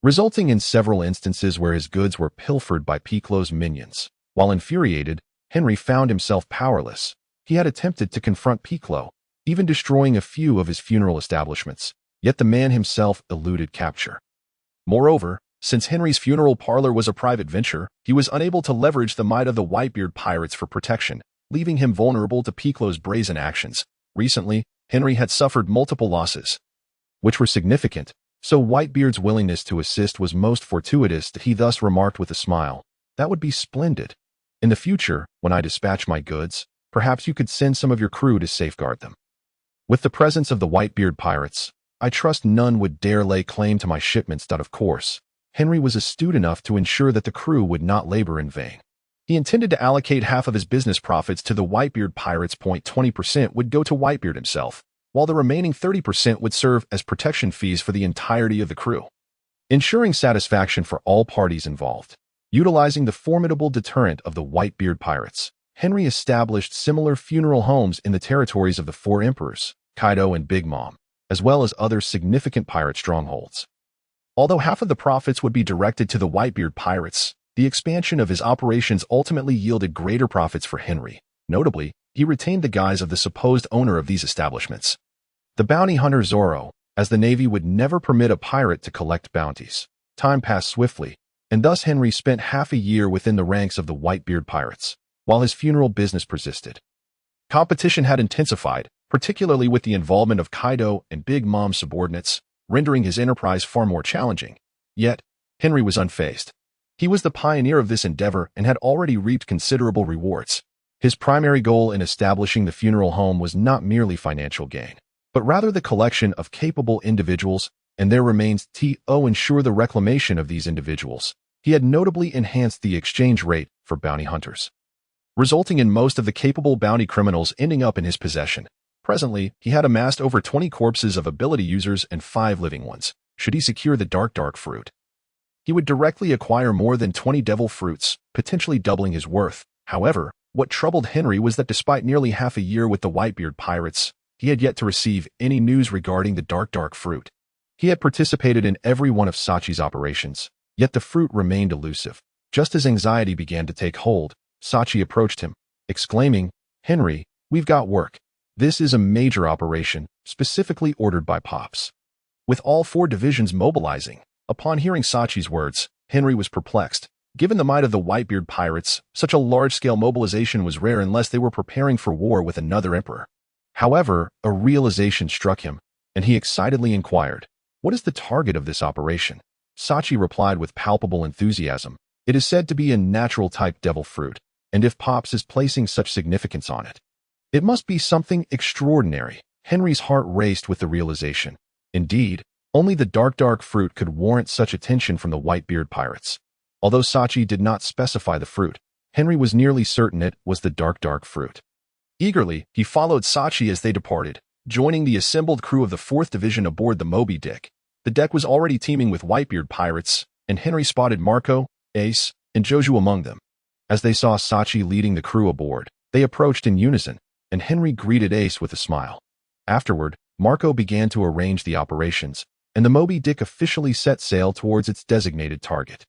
resulting in several instances where his goods were pilfered by Piclo's minions. While infuriated, Henry found himself powerless. He had attempted to confront Piclo, even destroying a few of his funeral establishments, yet the man himself eluded capture. Moreover, since Henry's funeral parlor was a private venture, he was unable to leverage the might of the Whitebeard pirates for protection, leaving him vulnerable to Piclo's brazen actions. Recently, Henry had suffered multiple losses, which were significant, so Whitebeard's willingness to assist was most fortuitous. He thus remarked with a smile, "That would be splendid. In the future, when I dispatch my goods, perhaps you could send some of your crew to safeguard them." With the presence of the Whitebeard pirates, I trust none would dare lay claim to my shipments. Of course, Henry was astute enough to ensure that the crew would not labor in vain. He intended to allocate half of his business profits to the Whitebeard pirates. 20% would go to Whitebeard himself, while the remaining 30% would serve as protection fees for the entirety of the crew, ensuring satisfaction for all parties involved. Utilizing the formidable deterrent of the Whitebeard pirates, Henry established similar funeral homes in the territories of the four emperors, Kaido and Big Mom, as well as other significant pirate strongholds. Although half of the profits would be directed to the Whitebeard pirates, the expansion of his operations ultimately yielded greater profits for Henry. Notably, he retained the guise of the supposed owner of these establishments, the bounty hunter Zoro, as the Navy would never permit a pirate to collect bounties. Time passed swiftly, and thus Henry spent half a year within the ranks of the Whitebeard pirates, while his funeral business persisted. Competition had intensified, particularly with the involvement of Kaido and Big Mom's subordinates, rendering his enterprise far more challenging. Yet, Henry was unfazed. He was the pioneer of this endeavor and had already reaped considerable rewards. His primary goal in establishing the funeral home was not merely financial gain, but rather the collection of capable individuals and their remains to ensure the reclamation of these individuals. He had notably enhanced the exchange rate for bounty hunters, resulting in most of the capable bounty criminals ending up in his possession. Presently, he had amassed over 20 corpses of ability users and 5 living ones. Should he secure the dark fruit, he would directly acquire more than 20 devil fruits, potentially doubling his worth. However, what troubled Henry was that despite nearly half a year with the Whitebeard pirates, he had yet to receive any news regarding the dark fruit. He had participated in every one of Sachi's operations, yet the fruit remained elusive. Just as anxiety began to take hold, Sachi approached him, exclaiming, "Henry, we've got work. This is a major operation, specifically ordered by Pops." With all 4 divisions mobilizing, upon hearing Sachi's words, Henry was perplexed. Given the might of the Whitebeard pirates, such a large-scale mobilization was rare unless they were preparing for war with another emperor. However, a realization struck him, and he excitedly inquired, "What is the target of this operation?" Sachi replied with palpable enthusiasm, "It is said to be a natural-type devil fruit, and if Pops is placing such significance on it, it must be something extraordinary." Henry's heart raced with the realization. Indeed, only the dark fruit could warrant such attention from the Whitebeard pirates. Although Sachi did not specify the fruit, Henry was nearly certain it was the dark fruit. Eagerly, he followed Sachi as they departed, joining the assembled crew of the 4th Division aboard the Moby Dick. The deck was already teeming with Whitebeard pirates, and Henry spotted Marco, Ace, and Joju among them. As they saw Sachi leading the crew aboard, they approached in unison, and Henry greeted Ace with a smile. Afterward, Marco began to arrange the operations, and the Moby Dick officially set sail towards its designated target.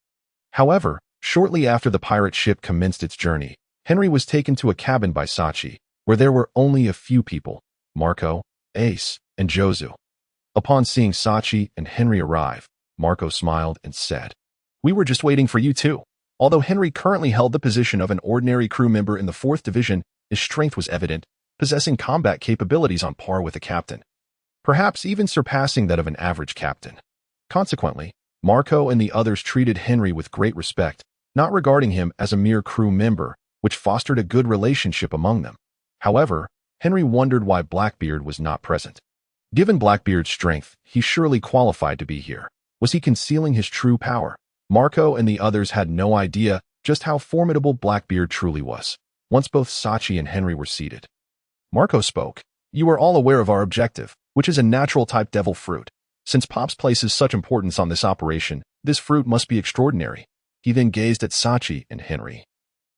However, shortly after the pirate ship commenced its journey, Henry was taken to a cabin by Sachi, where there were only a few people, Marco, Ace, and Jozu. Upon seeing Sachi and Henry arrive, Marco smiled and said, "We were just waiting for you too." Although Henry currently held the position of an ordinary crew member in the 4th Division, his strength was evident, possessing combat capabilities on par with a captain, perhaps even surpassing that of an average captain. Consequently, Marco and the others treated Henry with great respect, not regarding him as a mere crew member, which fostered a good relationship among them. However, Henry wondered why Blackbeard was not present. Given Blackbeard's strength, he surely qualified to be here. Was he concealing his true power? Marco and the others had no idea just how formidable Blackbeard truly was. Once both Sachi and Henry were seated, Marco spoke. "You are all aware of our objective, which is a natural-type devil fruit. Since Pops places such importance on this operation, this fruit must be extraordinary." He then gazed at Sachi and Henry,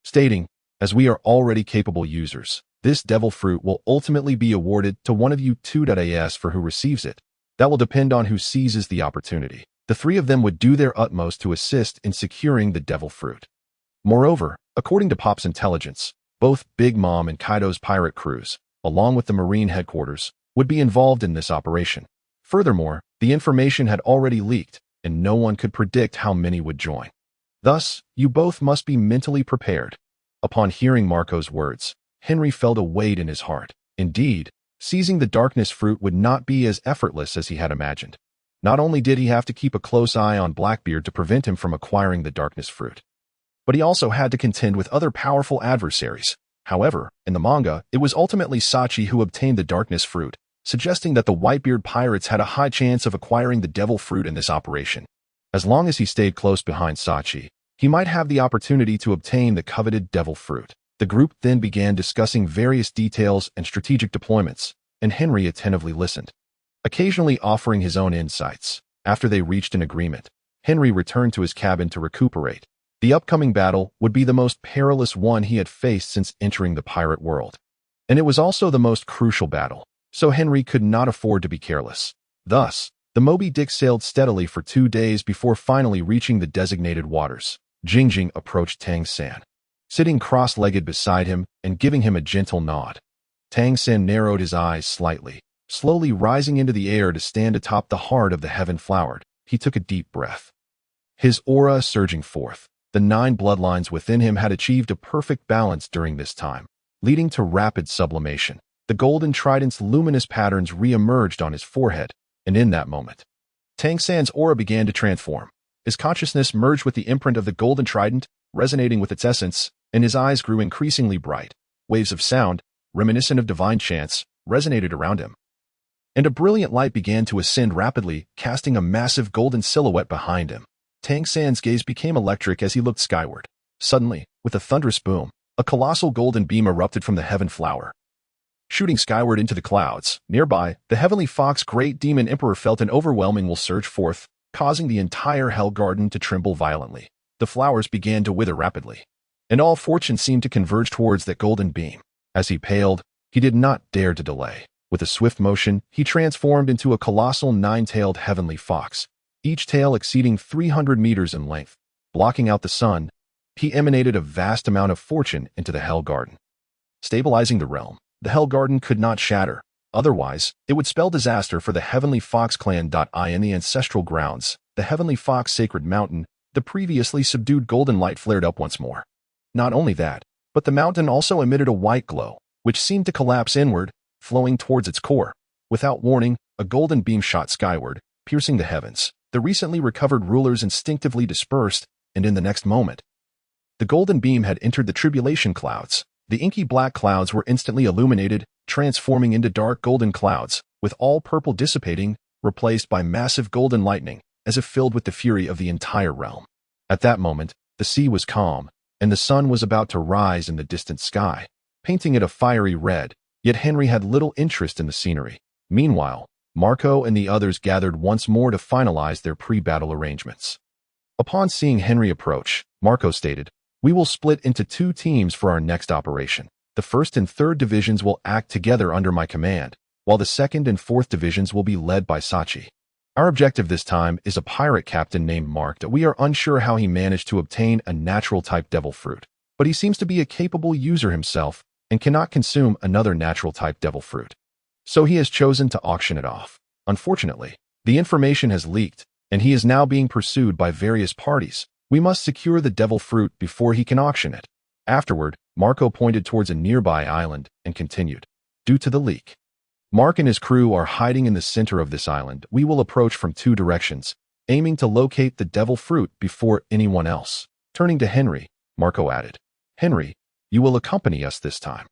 stating, "As we are already capable users, this devil fruit will ultimately be awarded to one of you 2.as for who receives it. That will depend on who seizes the opportunity. The 3 of them would do their utmost to assist in securing the devil fruit." Moreover, according to Pop's intelligence, both Big Mom and Kaido's pirate crews, along with the Marine headquarters, would be involved in this operation. Furthermore, the information had already leaked, and no one could predict how many would join. Thus, you both must be mentally prepared. Upon hearing Marco's words, Henry felt a weight in his heart. Indeed, seizing the darkness fruit would not be as effortless as he had imagined. Not only did he have to keep a close eye on Blackbeard to prevent him from acquiring the darkness fruit, but he also had to contend with other powerful adversaries. However, in the manga, it was ultimately Sachi who obtained the darkness fruit, suggesting that the Whitebeard pirates had a high chance of acquiring the devil fruit in this operation. As long as he stayed close behind Sachi, he might have the opportunity to obtain the coveted devil fruit. The group then began discussing various details and strategic deployments, and Henry attentively listened, occasionally offering his own insights. After they reached an agreement, Henry returned to his cabin to recuperate. The upcoming battle would be the most perilous one he had faced since entering the pirate world. And it was also the most crucial battle, so Henry could not afford to be careless. Thus, the Moby Dick sailed steadily for 2 days before finally reaching the designated waters. Jingjing approached Tang San, sitting cross-legged beside him and giving him a gentle nod. Tang San narrowed his eyes slightly, slowly rising into the air to stand atop the heart of the heaven flowered. He took a deep breath, his aura surging forth. The 9 bloodlines within him had achieved a perfect balance during this time, leading to rapid sublimation. The golden trident's luminous patterns re-emerged on his forehead, and in that moment, Tang San's aura began to transform. His consciousness merged with the imprint of the golden trident, resonating with its essence, and his eyes grew increasingly bright. Waves of sound, reminiscent of divine chants, resonated around him, and a brilliant light began to ascend rapidly, casting a massive golden silhouette behind him. Tang San's gaze became electric as he looked skyward. Suddenly, with a thunderous boom, a colossal golden beam erupted from the heaven flower, shooting skyward into the clouds. Nearby, the heavenly fox Great Demon Emperor felt an overwhelming will surge forth, causing the entire Hell Garden to tremble violently. The flowers began to wither rapidly, and all fortune seemed to converge towards that golden beam. As he paled, he did not dare to delay. With a swift motion, he transformed into a colossal 9-tailed heavenly fox, each tail exceeding 300 meters in length. Blocking out the sun, he emanated a vast amount of fortune into the Hell Garden, stabilizing the realm. The Hell Garden could not shatter, otherwise, it would spell disaster for the Heavenly Fox clan. In the ancestral grounds, the Heavenly Fox Sacred Mountain, the previously subdued golden light flared up once more. Not only that, but the mountain also emitted a white glow, which seemed to collapse inward, flowing towards its core. Without warning, a golden beam shot skyward, piercing the heavens. The recently recovered rulers instinctively dispersed, and in the next moment, the golden beam had entered the tribulation clouds. The inky black clouds were instantly illuminated, transforming into dark golden clouds, with all purple dissipating, replaced by massive golden lightning, as if filled with the fury of the entire realm. At that moment, the sea was calm, and the sun was about to rise in the distant sky, painting it a fiery red, yet Henry had little interest in the scenery. Meanwhile, Marco and the others gathered once more to finalize their pre-battle arrangements. Upon seeing Henry approach, Marco stated, "We will split into 2 teams for our next operation. The 1st and 3rd divisions will act together under my command, while the 2nd and 4th divisions will be led by Sachi. Our objective this time is a pirate captain named Mark. We are unsure how he managed to obtain a natural-type devil fruit, but he seems to be a capable user himself and cannot consume another natural-type devil fruit. So he has chosen to auction it off. Unfortunately, the information has leaked, and he is now being pursued by various parties. We must secure the devil fruit before he can auction it." Afterward, Marco pointed towards a nearby island and continued, "Due to the leak, Mark and his crew are hiding in the center of this island. We will approach from 2 directions, aiming to locate the devil fruit before anyone else." Turning to Henry, Marco added, "Henry, you will accompany us this time.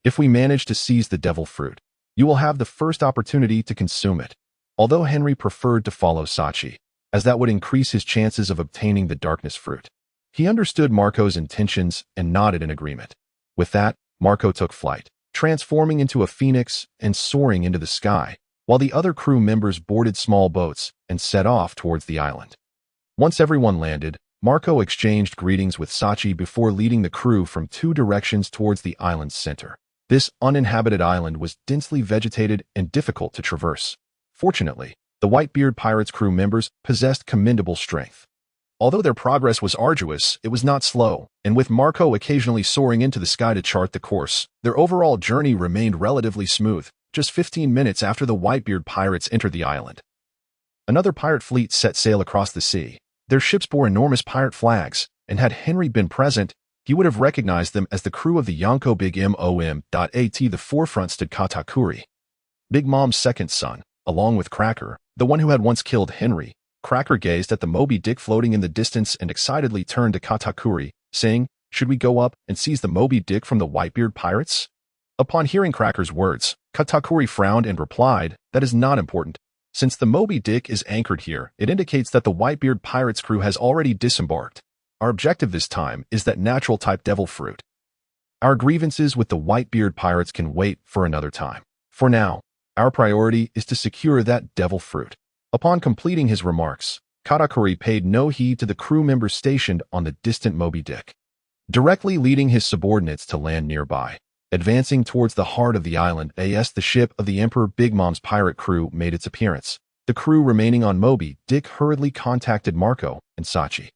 If we manage to seize the devil fruit, you will have the first opportunity to consume it." Although Henry preferred to follow Sachi, as that would increase his chances of obtaining the darkness fruit, he understood Marco's intentions and nodded in agreement. With that, Marco took flight, transforming into a phoenix and soaring into the sky, while the other crew members boarded small boats and set off towards the island. Once everyone landed, Marco exchanged greetings with Sachi before leading the crew from 2 directions towards the island's center. This uninhabited island was densely vegetated and difficult to traverse. Fortunately, the Whitebeard Pirates crew members possessed commendable strength. Although their progress was arduous, it was not slow, and with Marco occasionally soaring into the sky to chart the course, their overall journey remained relatively smooth. Just 15 minutes after the Whitebeard Pirates entered the island, another pirate fleet set sail across the sea. Their ships bore enormous pirate flags, and had Henry been present, he would have recognized them as the crew of the Yonko Big Mom. At the forefront stood Katakuri, Big Mom's second son, along with Cracker, the one who had once killed Henry. Cracker gazed at the Moby Dick floating in the distance and excitedly turned to Katakuri, saying, "Should we go up and seize the Moby Dick from the Whitebeard pirates?" Upon hearing Cracker's words, Katakuri frowned and replied, "That is not important. Since the Moby Dick is anchored here, it indicates that the Whitebeard pirates crew has already disembarked. Our objective this time is that natural-type devil fruit. Our grievances with the Whitebeard pirates can wait for another time. For now, our priority is to secure that devil fruit." Upon completing his remarks, Katakuri paid no heed to the crew members stationed on the distant Moby Dick, directly leading his subordinates to land nearby. Advancing towards the heart of the island, the ship of the Emperor Big Mom's pirate crew made its appearance. The crew remaining on Moby Dick hurriedly contacted Marco and Sachi.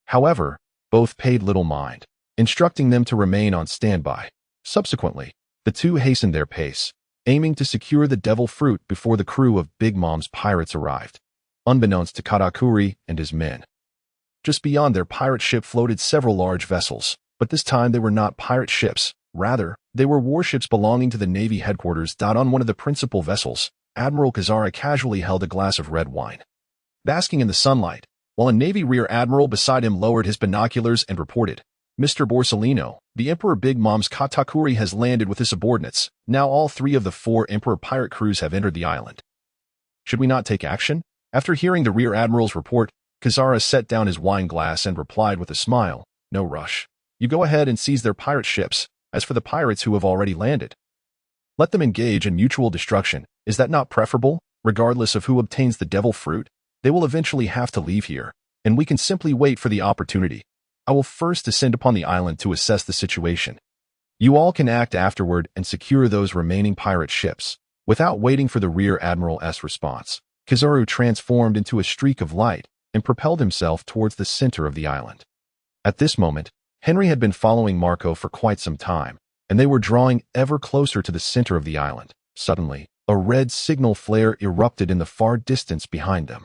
However, both paid little mind, instructing them to remain on standby. Subsequently, the two hastened their pace, aiming to secure the devil fruit before the crew of Big Mom's pirates arrived. Unbeknownst to Katakuri and his men, just beyond their pirate ship floated several large vessels, but this time they were not pirate ships. Rather, they were warships belonging to the Navy headquarters. On one of the principal vessels, Admiral Kazara casually held a glass of red wine, basking in the sunlight, while a Navy rear admiral beside him lowered his binoculars and reported, "Mr. Borsellino, the Emperor Big Mom's Katakuri has landed with his subordinates. Now all three of the 4 Emperor pirate crews have entered the island. Should we not take action?" After hearing the rear admiral's report, Kazara set down his wine glass and replied with a smile, "No rush. You go ahead and seize their pirate ships. As for the pirates who have already landed, let them engage in mutual destruction. Is that not preferable? Regardless of who obtains the devil fruit, they will eventually have to leave here, and we can simply wait for the opportunity. I will first descend upon the island to assess the situation. You all can act afterward and secure those remaining pirate ships." Without waiting for the rear admiral's response, Kizaru transformed into a streak of light and propelled himself towards the center of the island. At this moment, Henry had been following Marco for quite some time, and they were drawing ever closer to the center of the island. Suddenly, a red signal flare erupted in the far distance behind them.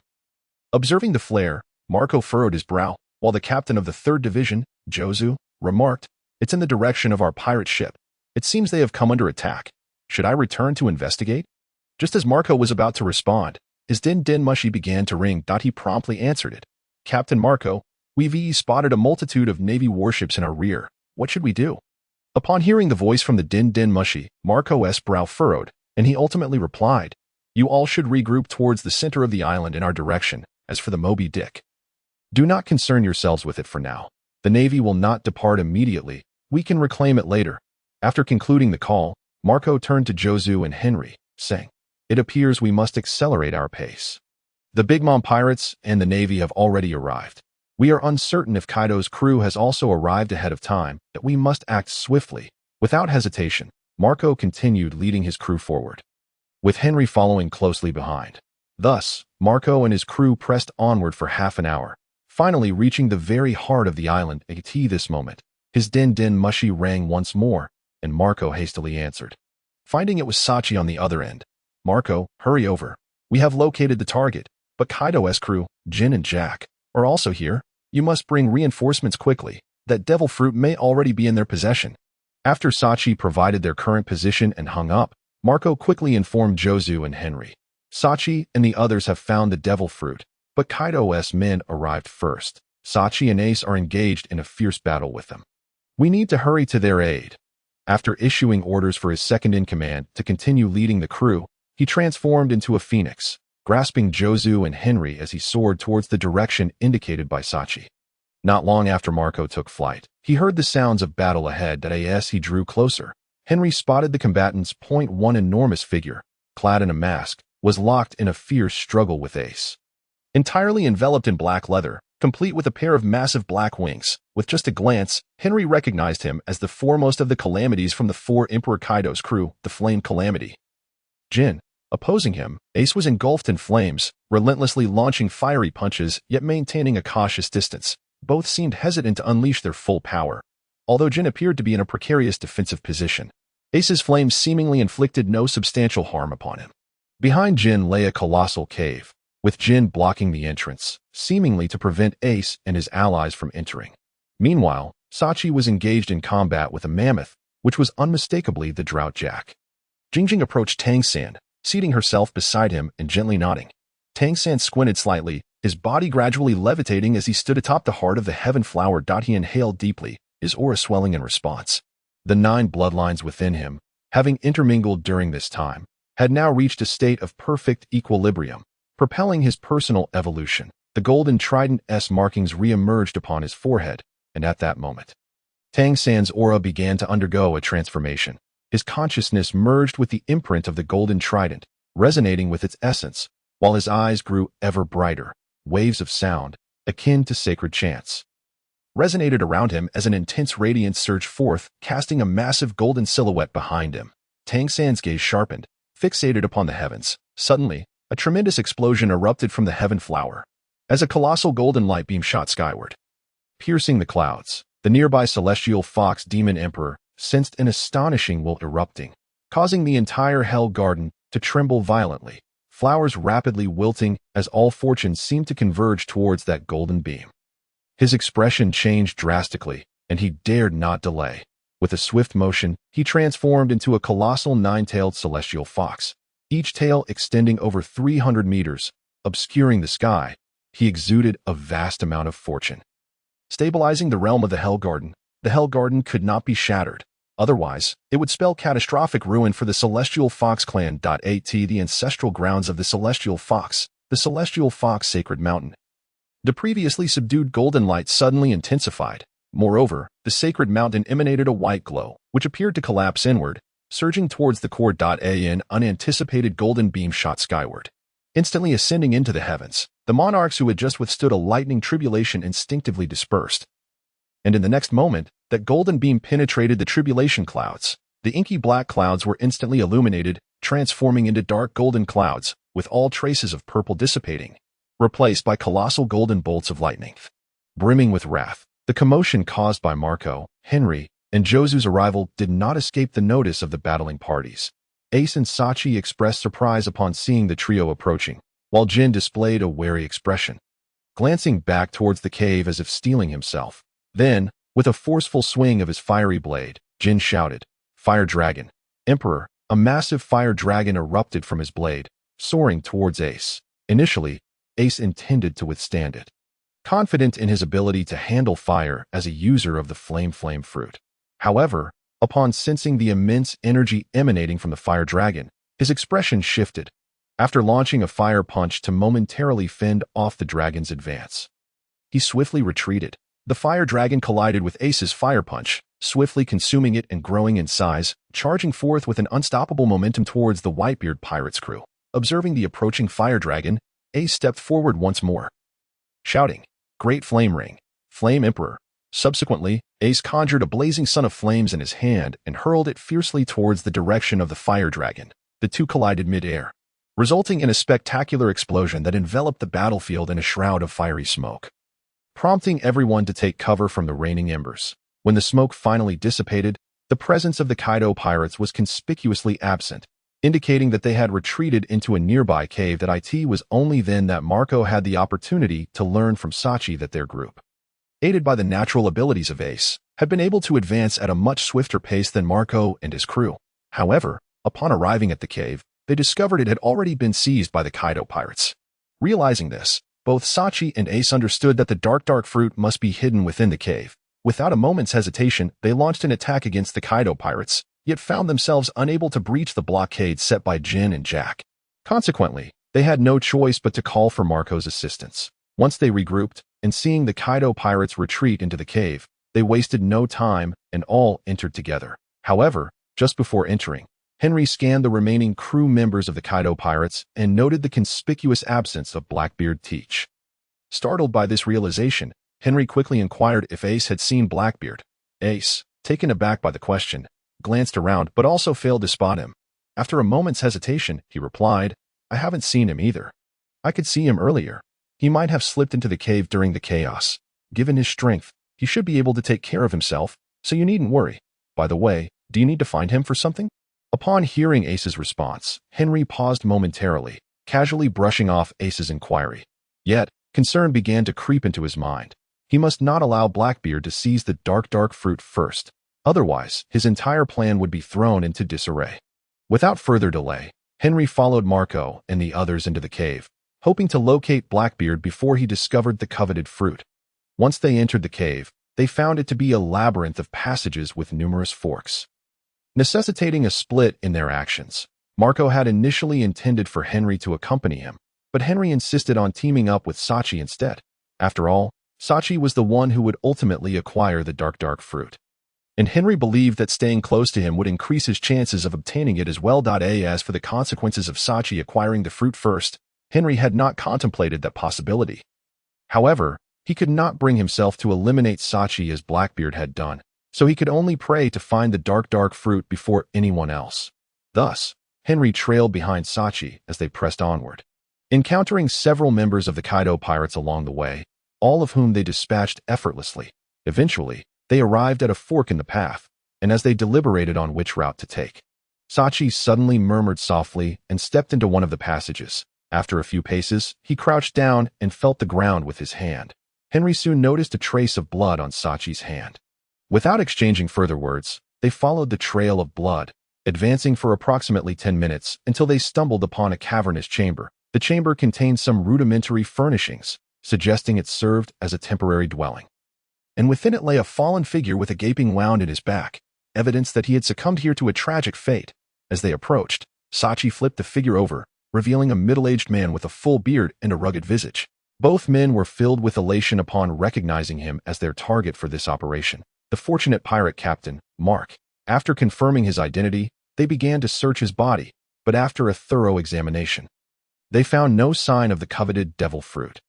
Observing the flare, Marco furrowed his brow, while the captain of the 3rd Division, Jozu, remarked, "It's in the direction of our pirate ship. It seems they have come under attack. Should I return to investigate?" Just as Marco was about to respond, his din-din mushi began to ring. He promptly answered it. "Captain Marco, we've spotted a multitude of Navy warships in our rear. What should we do?" Upon hearing the voice from the din-din mushi, Marco's brow furrowed, and he ultimately replied, "You all should regroup towards the center of the island in our direction. As for the Moby Dick, do not concern yourselves with it for now. The Navy will not depart immediately. We can reclaim it later." After concluding the call, Marco turned to Jozu and Henry, saying, "It appears we must accelerate our pace. The Big Mom pirates and the Navy have already arrived. We are uncertain if Kaido's crew has also arrived ahead of time, that we must act swiftly." Without hesitation, Marco continued leading his crew forward, with Henry following closely behind. Thus, Marco and his crew pressed onward for half an hour, finally reaching the very heart of the island. At this moment, his din-din mushi rang once more, and Marco hastily answered. Finding it was Sachi on the other end, "Marco, hurry over. We have located the target, but Kaido's crew, Jin and Jack, are also here. You must bring reinforcements quickly. That devil fruit may already be in their possession." After Sachi provided their current position and hung up, Marco quickly informed Jozu and Henry. "Sachi and the others have found the devil fruit, but Kaido's men arrived first. Sachi and Ace are engaged in a fierce battle with them. We need to hurry to their aid." After issuing orders for his second-in-command to continue leading the crew, he transformed into a phoenix, grasping Jozu and Henry as he soared towards the direction indicated by Sachi. Not long after Marco took flight, he heard the sounds of battle ahead. As he drew closer, Henry spotted the combatants. One enormous figure, clad in a mask, was locked in a fierce struggle with Ace. Entirely enveloped in black leather, complete with a pair of massive black wings, with just a glance, Henry recognized him as the foremost of the calamities from the 4 Emperor Kaido's crew, the Flame Calamity. Jin. Opposing him, Ace was engulfed in flames, relentlessly launching fiery punches yet maintaining a cautious distance. Both seemed hesitant to unleash their full power, although Jin appeared to be in a precarious defensive position. Ace's flames seemingly inflicted no substantial harm upon him. Behind Jin lay a colossal cave, with Jin blocking the entrance, seemingly to prevent Ace and his allies from entering. Meanwhile, Sachi was engaged in combat with a mammoth, which was unmistakably the Drought Jack. Jingjing approached Tang San, seating herself beside him and gently nodding. Tang San squinted slightly, his body gradually levitating as he stood atop the heart of the heaven flower. He inhaled deeply, his aura swelling in response. The 9 bloodlines within him, having intermingled during this time, had now reached a state of perfect equilibrium, propelling his personal evolution. The golden trident's markings re-emerged upon his forehead, and at that moment, Tang San's aura began to undergo a transformation. His consciousness merged with the imprint of the golden trident, resonating with its essence, while his eyes grew ever brighter. Waves of sound, akin to sacred chants, resonated around him as an intense radiance surged forth, casting a massive golden silhouette behind him. Tang San's gaze sharpened, fixated upon the heavens. Suddenly, a tremendous explosion erupted from the heaven flower, as a colossal golden light beam shot skyward, piercing the clouds. The nearby celestial fox demon emperor sensed an astonishing will erupting, causing the entire hell garden to tremble violently, flowers rapidly wilting as all fortunes seemed to converge towards that golden beam. His expression changed drastically, and he dared not delay. With a swift motion, he transformed into a colossal nine-tailed celestial fox, each tail extending over 300 meters, obscuring the sky. He exuded a vast amount of fortune, stabilizing the realm of the Hell Garden could not be shattered. Otherwise, it would spell catastrophic ruin for the Celestial Fox clan. At the ancestral grounds of the Celestial Fox Sacred Mountain, the previously subdued golden light suddenly intensified. Moreover, the sacred mountain emanated a white glow, which appeared to collapse inward, surging towards the core. An unanticipated golden beam shot skyward, instantly ascending into the heavens. The monarchs who had just withstood a lightning tribulation instinctively dispersed, and in the next moment, that golden beam penetrated the tribulation clouds. The inky black clouds were instantly illuminated, transforming into dark golden clouds, with all traces of purple dissipating, replaced by colossal golden bolts of lightning. Brimming with wrath, the commotion caused by Marco, Henry, and Josu's arrival did not escape the notice of the battling parties. Ace and Sachi expressed surprise upon seeing the trio approaching, while Jin displayed a wary expression, glancing back towards the cave as if steeling himself. Then, with a forceful swing of his fiery blade, Jin shouted, "Fire Dragon, Emperor!" A massive fire dragon erupted from his blade, soaring towards Ace. Initially, Ace intended to withstand it, confident in his ability to handle fire as a user of the flame fruit. However, upon sensing the immense energy emanating from the fire dragon, his expression shifted. After launching a fire punch to momentarily fend off the dragon's advance, he swiftly retreated. The fire dragon collided with Ace's fire punch, swiftly consuming it and growing in size, charging forth with an unstoppable momentum towards the Whitebeard pirates' crew. Observing the approaching fire dragon, Ace stepped forward once more, shouting, "Great Flame Ring, Flame Emperor." Subsequently, Ace conjured a blazing sun of flames in his hand and hurled it fiercely towards the direction of the fire dragon. The two collided mid-air, resulting in a spectacular explosion that enveloped the battlefield in a shroud of fiery smoke, prompting everyone to take cover from the raining embers. When the smoke finally dissipated, the presence of the Kaido pirates was conspicuously absent, indicating that they had retreated into a nearby cave. It was only then that Marco had the opportunity to learn from Sachi that their group, aided by the natural abilities of Ace, had been able to advance at a much swifter pace than Marco and his crew. However, upon arriving at the cave, they discovered it had already been seized by the Kaido pirates. Realizing this, both Sachi and Ace understood that the dark fruit must be hidden within the cave. Without a moment's hesitation, they launched an attack against the Kaido pirates, yet found themselves unable to breach the blockade set by Jin and Jack. Consequently, they had no choice but to call for Marco's assistance. Once they regrouped, and seeing the Kaido pirates retreat into the cave, they wasted no time and all entered together. However, just before entering, Henry scanned the remaining crew members of the Kaido pirates and noted the conspicuous absence of Blackbeard Teach. Startled by this realization, Henry quickly inquired if Ace had seen Blackbeard. Ace, taken aback by the question, glanced around but also failed to spot him. After a moment's hesitation, he replied, "I haven't seen him either. I could see him earlier. He might have slipped into the cave during the chaos. Given his strength, he should be able to take care of himself, so you needn't worry. By the way, do you need to find him for something?" Upon hearing Ace's response, Henry paused momentarily, casually brushing off Ace's inquiry. Yet, concern began to creep into his mind. He must not allow Blackbeard to seize the dark fruit first. Otherwise, his entire plan would be thrown into disarray. Without further delay, Henry followed Marco and the others into the cave, hoping to locate Blackbeard before he discovered the coveted fruit. Once they entered the cave, they found it to be a labyrinth of passages with numerous forks, necessitating a split in their actions. Marco had initially intended for Henry to accompany him, but Henry insisted on teaming up with Sachi instead. After all, Sachi was the one who would ultimately acquire the dark fruit. And Henry believed that staying close to him would increase his chances of obtaining it as well. As for the consequences of Sachi acquiring the fruit first, Henry had not contemplated that possibility. However, he could not bring himself to eliminate Sachi as Blackbeard had done, so he could only pray to find the dark fruit before anyone else. Thus, Henry trailed behind Sachi as they pressed onward, encountering several members of the Kaido pirates along the way, all of whom they dispatched effortlessly. Eventually, they arrived at a fork in the path, and as they deliberated on which route to take, Sachi suddenly murmured softly and stepped into one of the passages. After a few paces, he crouched down and felt the ground with his hand. Henry soon noticed a trace of blood on Sachi's hand. Without exchanging further words, they followed the trail of blood, advancing for approximately 10 minutes until they stumbled upon a cavernous chamber. The chamber contained some rudimentary furnishings, suggesting it served as a temporary dwelling. And within it lay a fallen figure with a gaping wound in his back, evidence that he had succumbed here to a tragic fate. As they approached, Sachi flipped the figure over, revealing a middle-aged man with a full beard and a rugged visage. Both men were filled with elation upon recognizing him as their target for this operation, the fortunate pirate captain, Mark. After confirming his identity, they began to search his body, but after a thorough examination, they found no sign of the coveted devil fruit.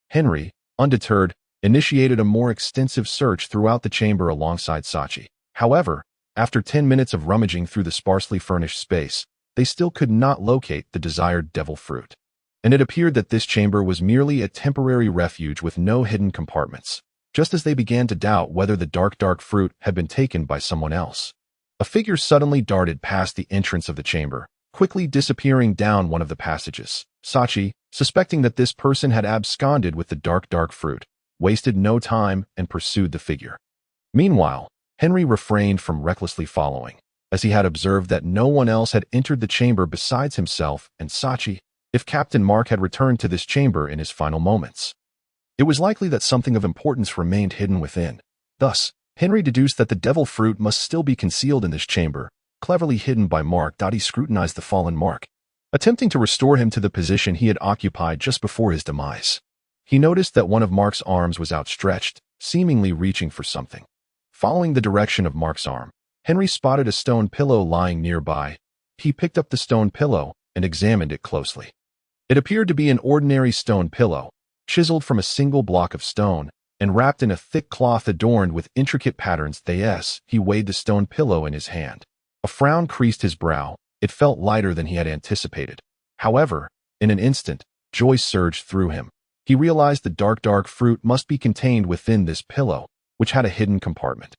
Henry, undeterred, initiated a more extensive search throughout the chamber alongside Sachi. However, after 10 minutes of rummaging through the sparsely furnished space, they still could not locate the desired devil fruit. And it appeared that this chamber was merely a temporary refuge with no hidden compartments, just as they began to doubt whether the dark fruit had been taken by someone else. A figure suddenly darted past the entrance of the chamber, quickly disappearing down one of the passages. Sachi, suspecting that this person had absconded with the dark fruit, wasted no time and pursued the figure. Meanwhile, Henry refrained from recklessly following, as he had observed that no one else had entered the chamber besides himself and Sachi. If Captain Mark had returned to this chamber in his final moments, it was likely that something of importance remained hidden within. Thus, Henry deduced that the devil fruit must still be concealed in this chamber, cleverly hidden by Mark. He scrutinized the fallen Mark, attempting to restore him to the position he had occupied just before his demise. He noticed that one of Mark's arms was outstretched, seemingly reaching for something. Following the direction of Mark's arm, Henry spotted a stone pillow lying nearby. He picked up the stone pillow and examined it closely. It appeared to be an ordinary stone pillow, chiseled from a single block of stone, and wrapped in a thick cloth adorned with intricate patterns. He weighed the stone pillow in his hand. A frown creased his brow. It felt lighter than he had anticipated. However, in an instant, joy surged through him. He realized the dark fruit must be contained within this pillow, which had a hidden compartment.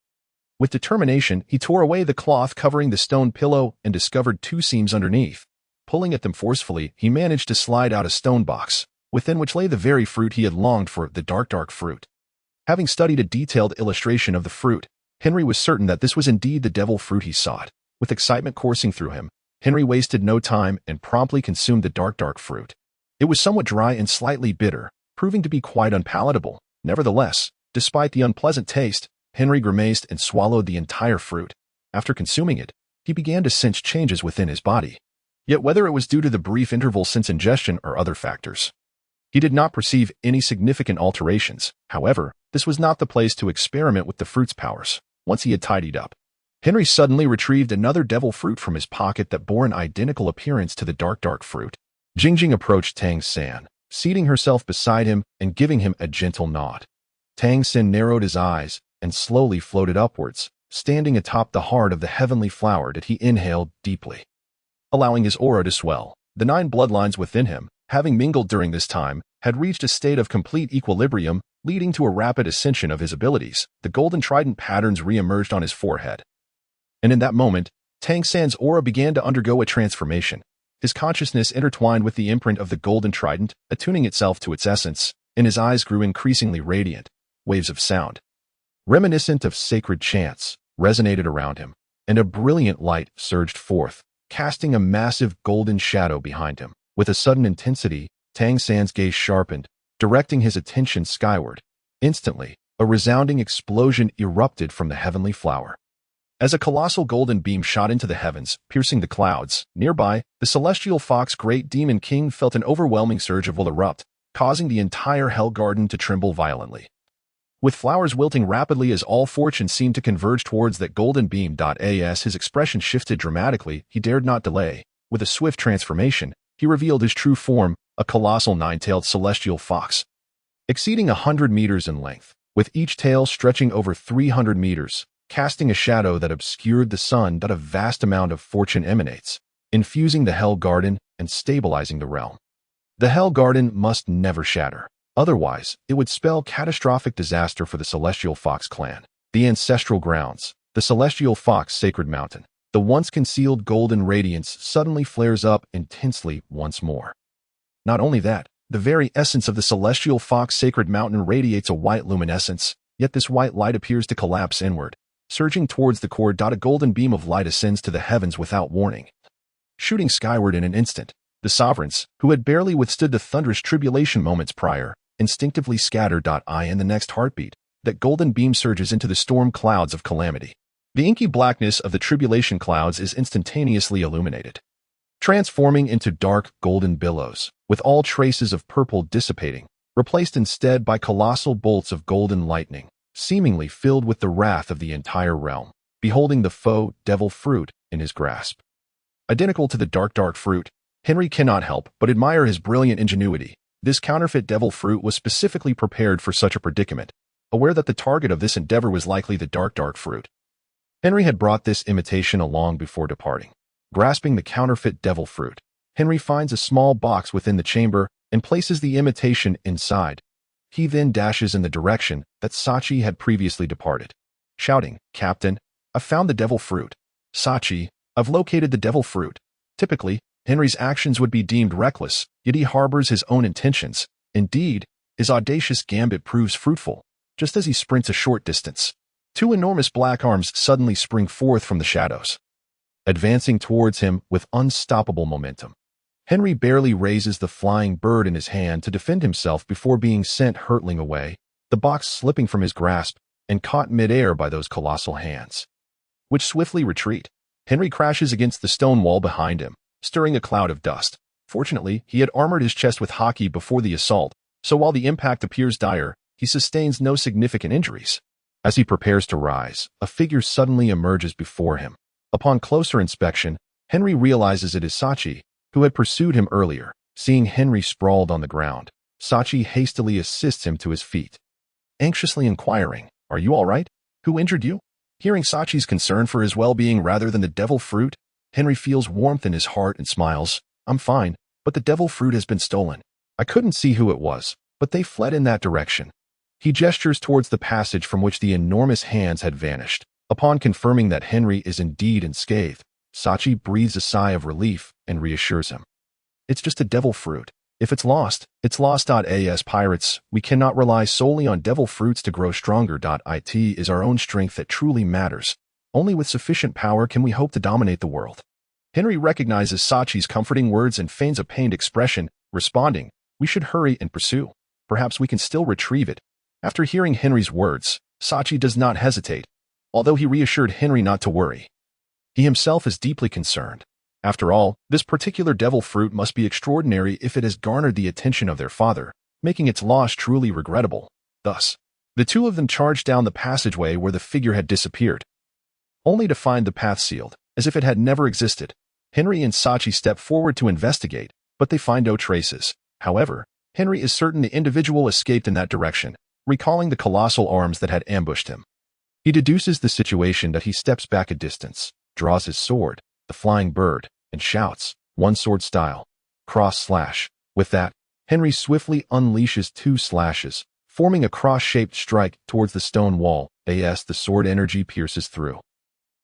With determination, he tore away the cloth covering the stone pillow and discovered 2 seams underneath. Pulling at them forcefully, he managed to slide out a stone box, within which lay the very fruit he had longed for, the dark fruit. Having studied a detailed illustration of the fruit, Henry was certain that this was indeed the devil fruit he sought. With excitement coursing through him, Henry wasted no time and promptly consumed the dark fruit. It was somewhat dry and slightly bitter, proving to be quite unpalatable. Nevertheless, despite the unpleasant taste, Henry grimaced and swallowed the entire fruit. After consuming it, he began to sense changes within his body. Yet whether it was due to the brief interval since ingestion or other factors, he did not perceive any significant alterations. However, this was not the place to experiment with the fruit's powers. Once he had tidied up, Henry suddenly retrieved another devil fruit from his pocket that bore an identical appearance to the dark fruit. Jingjing approached Tang San, seating herself beside him and giving him a gentle nod. Tang San narrowed his eyes and slowly floated upwards, standing atop the heart of the heavenly flower that he inhaled deeply, allowing his aura to swell. The 9 bloodlines within him, having mingled during this time, had reached a state of complete equilibrium, leading to a rapid ascension of his abilities. The golden trident patterns re-emerged on his forehead. And in that moment, Tang San's aura began to undergo a transformation. His consciousness intertwined with the imprint of the golden trident, attuning itself to its essence, and his eyes grew increasingly radiant. Waves of sound, reminiscent of sacred chants, resonated around him, and a brilliant light surged forth, casting a massive golden shadow behind him. With a sudden intensity, Tang San's gaze sharpened, directing his attention skyward. Instantly, a resounding explosion erupted from the heavenly flower. As a colossal golden beam shot into the heavens, piercing the clouds, nearby, the celestial fox great demon king felt an overwhelming surge of will erupt, causing the entire hell garden to tremble violently. With flowers wilting rapidly as all fortune seemed to converge towards that golden beam. As his expression shifted dramatically, he dared not delay. With a swift transformation, he revealed his true form, a colossal nine-tailed celestial fox, exceeding 100 meters in length, with each tail stretching over 300 meters, casting a shadow that obscured the sun. A vast amount of fortune emanates, infusing the Hell Garden and stabilizing the realm. The Hell Garden must never shatter. Otherwise, it would spell catastrophic disaster for the Celestial Fox clan. The ancestral grounds, the Celestial Fox Sacred Mountain. The once concealed golden radiance suddenly flares up intensely once more. Not only that, the very essence of the Celestial Fox Sacred Mountain radiates a white luminescence, yet this white light appears to collapse inward, surging towards the core. A golden beam of light ascends to the heavens without warning, shooting skyward in an instant. The sovereigns, who had barely withstood the thunderous tribulation moments prior, instinctively scattered. In the next heartbeat, that golden beam surges into the storm clouds of calamity. The inky blackness of the tribulation clouds is instantaneously illuminated, transforming into dark golden billows, with all traces of purple dissipating, replaced instead by colossal bolts of golden lightning, seemingly filled with the wrath of the entire realm, beholding the faux devil fruit in his grasp. Identical to the dark fruit, Henry cannot help but admire his brilliant ingenuity. This counterfeit devil fruit was specifically prepared for such a predicament, aware that the target of this endeavor was likely the dark fruit. Henry had brought this imitation along before departing. Grasping the counterfeit devil fruit, Henry finds a small box within the chamber and places the imitation inside. He then dashes in the direction that Sachi had previously departed, shouting, "Captain, I've found the devil fruit." "Sachi, I've located the devil fruit." Typically, Henry's actions would be deemed reckless, yet he harbors his own intentions. Indeed, his audacious gambit proves fruitful. Just as he sprints a short distance, two enormous black arms suddenly spring forth from the shadows, advancing towards him with unstoppable momentum. Henry barely raises the flying bird in his hand to defend himself before being sent hurtling away, the box slipping from his grasp and caught midair by those colossal hands, which swiftly retreat. Henry crashes against the stone wall behind him, stirring a cloud of dust. Fortunately, he had armored his chest with hockey before the assault, so while the impact appears dire, he sustains no significant injuries. As he prepares to rise, a figure suddenly emerges before him. Upon closer inspection, Henry realizes it is Sachi, who had pursued him earlier. Seeing Henry sprawled on the ground, Sachi hastily assists him to his feet, anxiously inquiring, "Are you all right? Who injured you?" Hearing Sachi's concern for his well-being rather than the devil fruit, Henry feels warmth in his heart and smiles. "I'm fine, but the devil fruit has been stolen. I couldn't see who it was, but they fled in that direction." He gestures towards the passage from which the enormous hands had vanished. Upon confirming that Henry is indeed unscathed, Sachi breathes a sigh of relief and reassures him. "It's just a devil fruit. If it's lost, it's lost. As pirates, we cannot rely solely on devil fruits to grow stronger. It is our own strength that truly matters. Only with sufficient power can we hope to dominate the world." Henry recognizes Sachi's comforting words and feigns a pained expression, responding, "We should hurry and pursue. Perhaps we can still retrieve it." After hearing Henry's words, Sachi does not hesitate, although he reassured Henry not to worry. He himself is deeply concerned. After all, this particular devil fruit must be extraordinary if it has garnered the attention of their father, making its loss truly regrettable. Thus, the two of them charged down the passageway where the figure had disappeared, only to find the path sealed, as if it had never existed. Henry and Sachi step forward to investigate, but they find no traces. However, Henry is certain the individual escaped in that direction, recalling the colossal arms that had ambushed him. He deduces the situation that he steps back a distance, draws his sword, the flying bird, and shouts, "One sword style, cross slash." With that, Henry swiftly unleashes two slashes, forming a cross-shaped strike towards the stone wall. As the sword energy pierces through,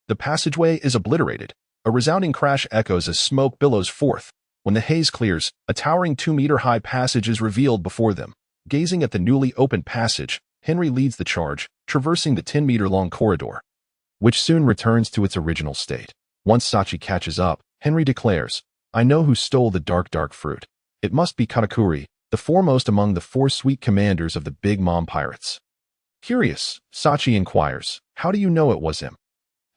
the passageway is obliterated. A resounding crash echoes as smoke billows forth. When the haze clears, a towering 2-meter-high passage is revealed before them. Gazing at the newly opened passage, Henry leads the charge, traversing the 10-meter-long corridor, which soon returns to its original state. Once Sachi catches up, Henry declares, "I know who stole the dark fruit. It must be Katakuri, the foremost among the 4 sweet commanders of the Big Mom Pirates." Curious, Sachi inquires, "How do you know it was him?"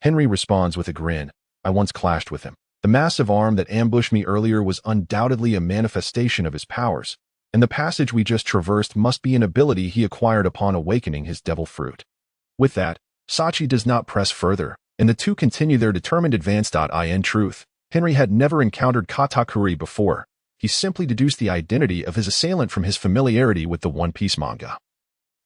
Henry responds with a grin. I once clashed with him. The massive arm that ambushed me earlier was undoubtedly a manifestation of his powers, and the passage we just traversed must be an ability he acquired upon awakening his devil fruit. With that, Sachi does not press further, and the two continue their determined advance. In truth, Henry had never encountered Katakuri before. He simply deduced the identity of his assailant from his familiarity with the One Piece manga.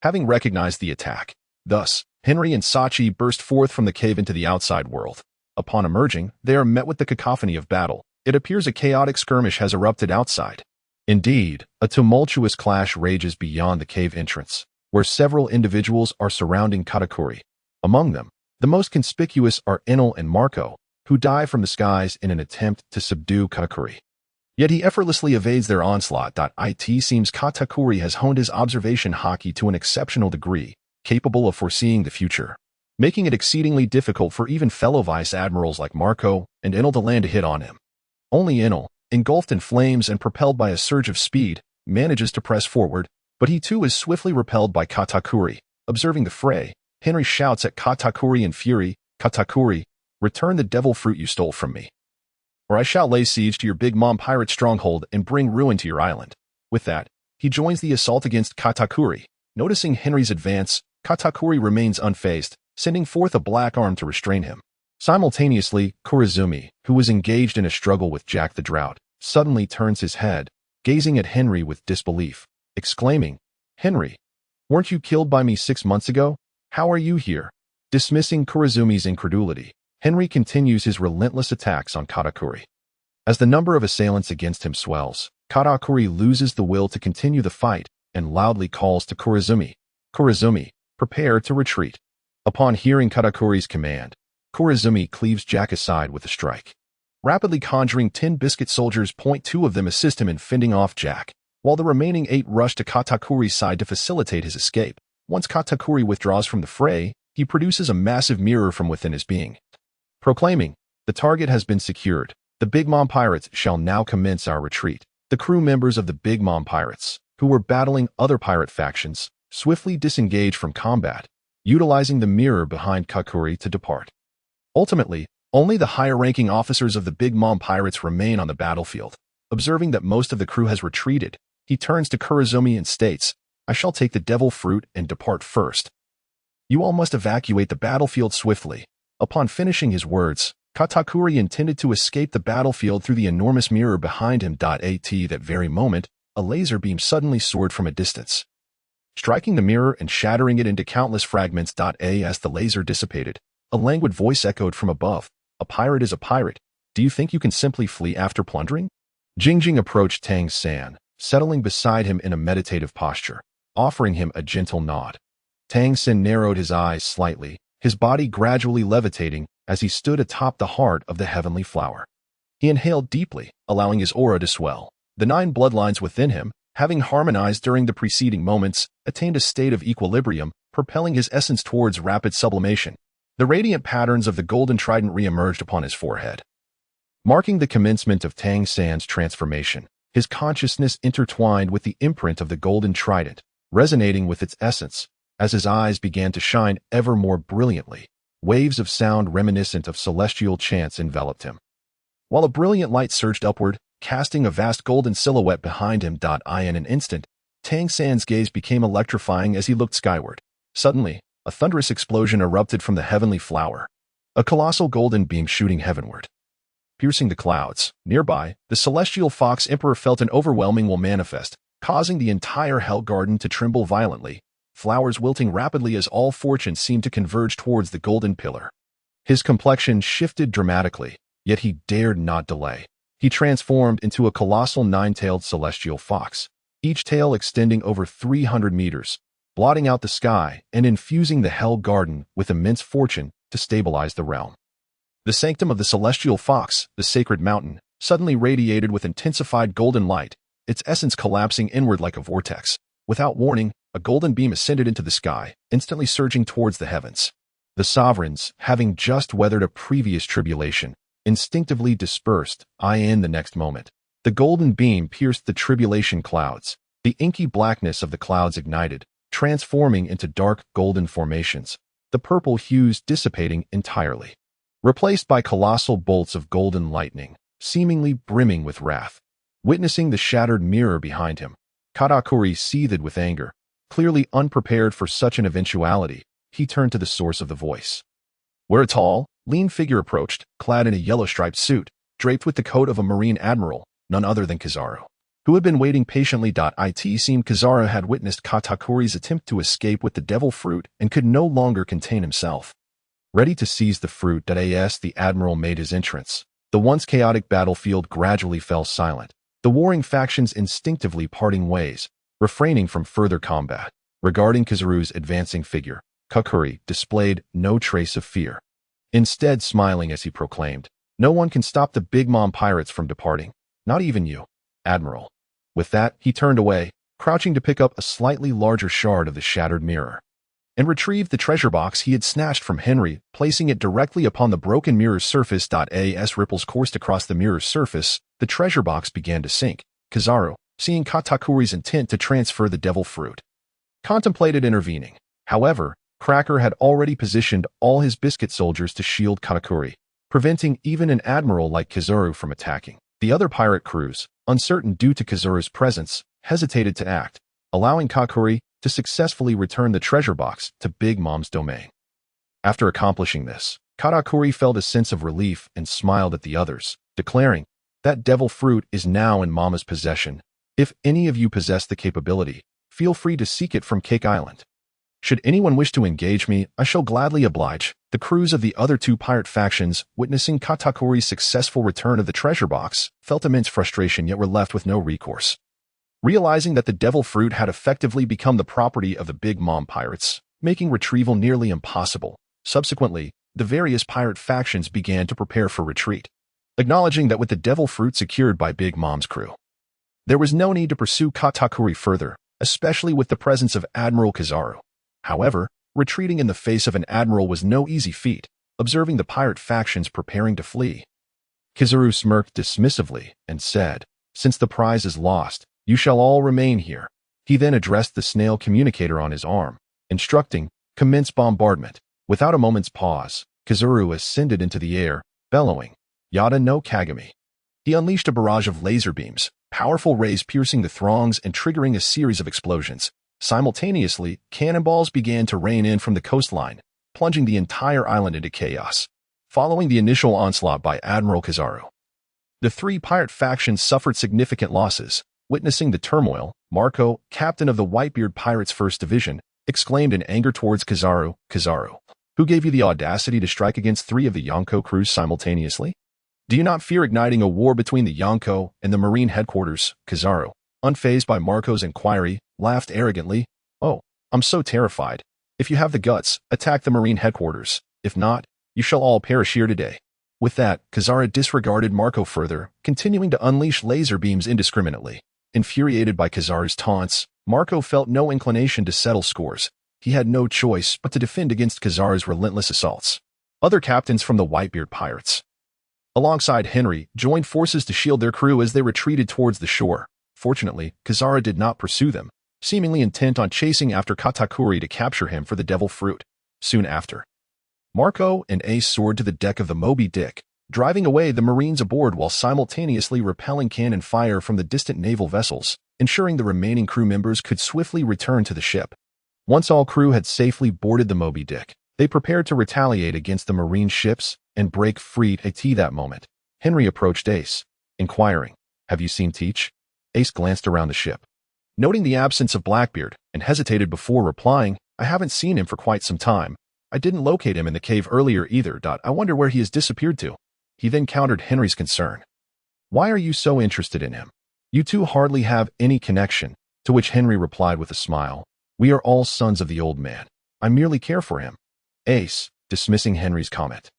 Having recognized the attack, thus, Henry and Sachi burst forth from the cave into the outside world. Upon emerging, they are met with the cacophony of battle. It appears a chaotic skirmish has erupted outside. Indeed, a tumultuous clash rages beyond the cave entrance, where several individuals are surrounding Katakuri. Among them, the most conspicuous are Enel and Marco, who dive from the skies in an attempt to subdue Katakuri. Yet he effortlessly evades their onslaught. It seems Katakuri has honed his observation haki to an exceptional degree, capable of foreseeing the future, making it exceedingly difficult for even fellow vice admirals like Marco and Enel to land a hit on him. Only Enel, engulfed in flames and propelled by a surge of speed, manages to press forward, but he too is swiftly repelled by Katakuri. Observing the fray, Henry shouts at Katakuri in fury, Katakuri, return the devil fruit you stole from me, or I shall lay siege to your Big Mom pirate stronghold and bring ruin to your island. With that, he joins the assault against Katakuri. Noticing Henry's advance, Katakuri remains unfazed, sending forth a black arm to restrain him. Simultaneously, Kurizumi, who was engaged in a struggle with Jack the Drought, suddenly turns his head, gazing at Henry with disbelief, exclaiming, Henry, weren't you killed by me 6 months ago? How are you here? Dismissing Kurizumi's incredulity, Henry continues his relentless attacks on Katakuri. As the number of assailants against him swells, Katakuri loses the will to continue the fight and loudly calls to Kurizumi, Kurizumi, prepare to retreat. Upon hearing Katakuri's command, Kurizumi cleaves Jack aside with a strike. Rapidly conjuring 10 biscuit soldiers, 2 of them assist him in fending off Jack, while the remaining 8 rush to Katakuri's side to facilitate his escape. Once Katakuri withdraws from the fray, he produces a massive mirror from within his being, proclaiming, the target has been secured. The Big Mom Pirates shall now commence our retreat. The crew members of the Big Mom Pirates, who were battling other pirate factions, swiftly disengage from combat, utilizing the mirror behind Katakuri to depart. Ultimately, only the higher-ranking officers of the Big Mom Pirates remain on the battlefield. Observing that most of the crew has retreated, he turns to Kurizumi and states, I shall take the devil fruit and depart first. You all must evacuate the battlefield swiftly. Upon finishing his words, Katakuri intended to escape the battlefield through the enormous mirror behind him. At that very moment, a laser beam suddenly soared from a distance, striking the mirror and shattering it into countless fragments. As the laser dissipated, a languid voice echoed from above, a pirate is a pirate. Do you think you can simply flee after plundering? Jingjing approached Tang San, settling beside him in a meditative posture, offering him a gentle nod. Tang San narrowed his eyes slightly, his body gradually levitating as he stood atop the heart of the heavenly flower. He inhaled deeply, allowing his aura to swell. The 9 bloodlines within him, having harmonized during the preceding moments, attained a state of equilibrium, propelling his essence towards rapid sublimation. The radiant patterns of the golden trident re-emerged upon his forehead, marking the commencement of Tang San's transformation. His consciousness intertwined with the imprint of the golden trident, resonating with its essence. As his eyes began to shine ever more brilliantly, waves of sound reminiscent of celestial chants enveloped him, while a brilliant light surged upward, casting a vast golden silhouette behind him. In an instant, Tang San's gaze became electrifying as he looked skyward. Suddenly, a thunderous explosion erupted from the heavenly flower, a colossal golden beam shooting heavenward, piercing the clouds. Nearby, the celestial fox emperor felt an overwhelming will manifest, causing the entire Hell Garden to tremble violently, flowers wilting rapidly as all fortune seemed to converge towards the golden pillar. His complexion shifted dramatically, yet he dared not delay. He transformed into a colossal 9-tailed celestial fox, each tail extending over 300 meters, blotting out the sky and infusing the Hell Garden with immense fortune to stabilize the realm. The sanctum of the celestial fox, the sacred mountain, suddenly radiated with intensified golden light, its essence collapsing inward like a vortex. Without warning, a golden beam ascended into the sky, instantly surging towards the heavens. The sovereigns, having just weathered a previous tribulation, instinctively dispersed. In the next moment, the golden beam pierced the tribulation clouds. The inky blackness of the clouds ignited, transforming into dark golden formations, the purple hues dissipating entirely. replaced by colossal bolts of golden lightning, seemingly brimming with wrath. Witnessing the shattered mirror behind him, Katakuri seethed with anger. Clearly unprepared for such an eventuality, he turned to the source of the voice. Where a tall, lean figure approached, clad in a yellow-striped suit, draped with the coat of a marine admiral, none other than Kizaru, who had been waiting patiently. It seemed Kizaru had witnessed Katakuri's attempt to escape with the devil fruit and could no longer contain himself. Ready to seize the fruit. As the admiral made his entrance, the once chaotic battlefield gradually fell silent, the warring factions instinctively parting ways, refraining from further combat. Regarding Kizaru's advancing figure, Katakuri displayed no trace of fear. Instead, smiling as he proclaimed, "No one can stop the Big Mom pirates from departing. Not even you, Admiral." With that, he turned away, crouching to pick up a slightly larger shard of the shattered mirror, and retrieved the treasure box he had snatched from Henry, placing it directly upon the broken mirror's surface. As ripples coursed across the mirror's surface, the treasure box began to sink. Kizaru, seeing Katakuri's intent to transfer the devil fruit, contemplated intervening. However, Cracker had already positioned all his biscuit soldiers to shield Katakuri, preventing even an admiral like Kizaru from attacking. The other pirate crews, uncertain due to Kizaru's presence, hesitated to act, allowing Katakuri to successfully return the treasure box to Big Mom's domain. After accomplishing this, Katakuri felt a sense of relief and smiled at the others, declaring, "That devil fruit is now in Mama's possession. If any of you possess the capability, feel free to seek it from Cake Island. Should anyone wish to engage me, I shall gladly oblige." The crews of the other two pirate factions, witnessing Katakuri's successful return of the treasure box, felt immense frustration yet were left with no recourse. Realizing that the devil fruit had effectively become the property of the Big Mom pirates, making retrieval nearly impossible, subsequently, the various pirate factions began to prepare for retreat, acknowledging that with the devil fruit secured by Big Mom's crew, there was no need to pursue Katakuri further, especially with the presence of Admiral Kizaru. However, retreating in the face of an admiral was no easy feat, observing the pirate factions preparing to flee. Kizaru smirked dismissively and said, "Since the prize is lost, you shall all remain here." He then addressed the snail communicator on his arm, instructing, "Commence bombardment." Without a moment's pause, Kizaru ascended into the air, bellowing, "Yada no Kagami." He unleashed a barrage of laser beams, powerful rays piercing the throngs and triggering a series of explosions. Simultaneously, cannonballs began to rain in from the coastline, plunging the entire island into chaos. Following the initial onslaught by Admiral Kizaru, the three pirate factions suffered significant losses. Witnessing the turmoil, Marco, captain of the Whitebeard Pirates' 1st Division, exclaimed in anger towards Kizaru, "Kizaru, who gave you the audacity to strike against 3 of the Yonko crews simultaneously? Do you not fear igniting a war between the Yonko and the Marine headquarters?" Kizaru, unfazed by Marco's inquiry, laughed arrogantly. "Oh, I'm so terrified. If you have the guts, attack the Marine headquarters. If not, you shall all perish here today." With that, Kizaru disregarded Marco further, continuing to unleash laser beams indiscriminately. Infuriated by Kizaru's taunts, Marco felt no inclination to settle scores. He had no choice but to defend against Kizaru's relentless assaults. Other captains from the Whitebeard Pirates, alongside Henry, joined forces to shield their crew as they retreated towards the shore. Fortunately, Kizaru did not pursue them, seemingly intent on chasing after Katakuri to capture him for the devil fruit. Soon after, Marco and Ace soared to the deck of the Moby Dick, driving away the Marines aboard while simultaneously repelling cannon fire from the distant naval vessels, ensuring the remaining crew members could swiftly return to the ship. Once all crew had safely boarded the Moby Dick, they prepared to retaliate against the Marine ships and break free. At that moment, Henry approached Ace, inquiring, "Have you seen Teach?" Ace glanced around the ship, noting the absence of Blackbeard, and hesitated before replying, "I haven't seen him for quite some time. I didn't locate him in the cave earlier either. I wonder where he has disappeared to." He then countered Henry's concern. "Why are you so interested in him? You two hardly have any connection," to which Henry replied with a smile, "We are all sons of the old man. I merely care for him." Ace, dismissing Henry's comment,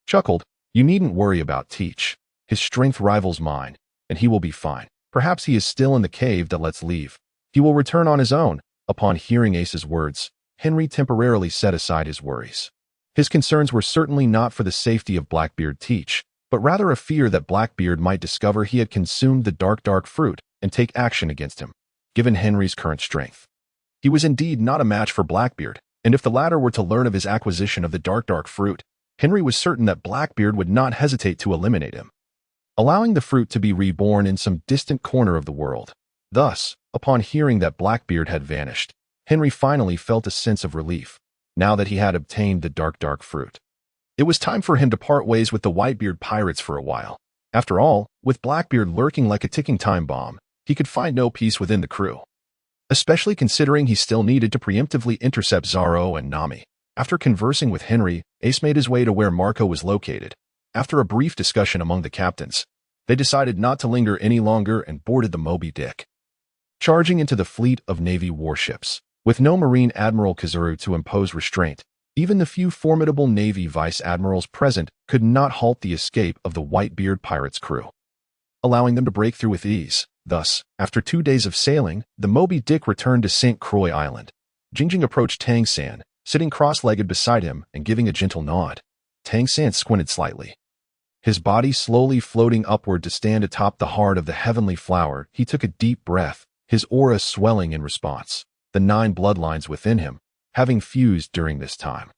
chuckled, "You needn't worry about Teach. His strength rivals mine, and he will be fine. Perhaps he is still in the cave. Let's leave. He will return on his own." Upon hearing Ace's words, Henry temporarily set aside his worries. His concerns were certainly not for the safety of Blackbeard Teach, but rather a fear that Blackbeard might discover he had consumed the dark fruit and take action against him. Given Henry's current strength, he was indeed not a match for Blackbeard, and if the latter were to learn of his acquisition of the dark fruit, Henry was certain that Blackbeard would not hesitate to eliminate him, allowing the fruit to be reborn in some distant corner of the world. Thus, upon hearing that Blackbeard had vanished, Henry finally felt a sense of relief, now that he had obtained the dark fruit. It was time for him to part ways with the Whitebeard pirates for a while. After all, with Blackbeard lurking like a ticking time bomb, he could find no peace within the crew, especially considering he still needed to preemptively intercept Zaro and Nami. After conversing with Henry, Ace made his way to where Marco was located. After a brief discussion among the captains, they decided not to linger any longer and boarded the Moby Dick, charging into the fleet of Navy warships. With no Marine Admiral Kizaru to impose restraint, even the few formidable Navy Vice Admirals present could not halt the escape of the Whitebeard pirates' crew, allowing them to break through with ease. Thus, after 2 days of sailing, the Moby Dick returned to St. Croix Island. Jingjing approached Tang San, sitting cross-legged beside him and giving a gentle nod. Tang San squinted slightly, his body slowly floating upward to stand atop the heart of the heavenly flower. He took a deep breath, his aura swelling in response. The 9 bloodlines within him, having fused during this time,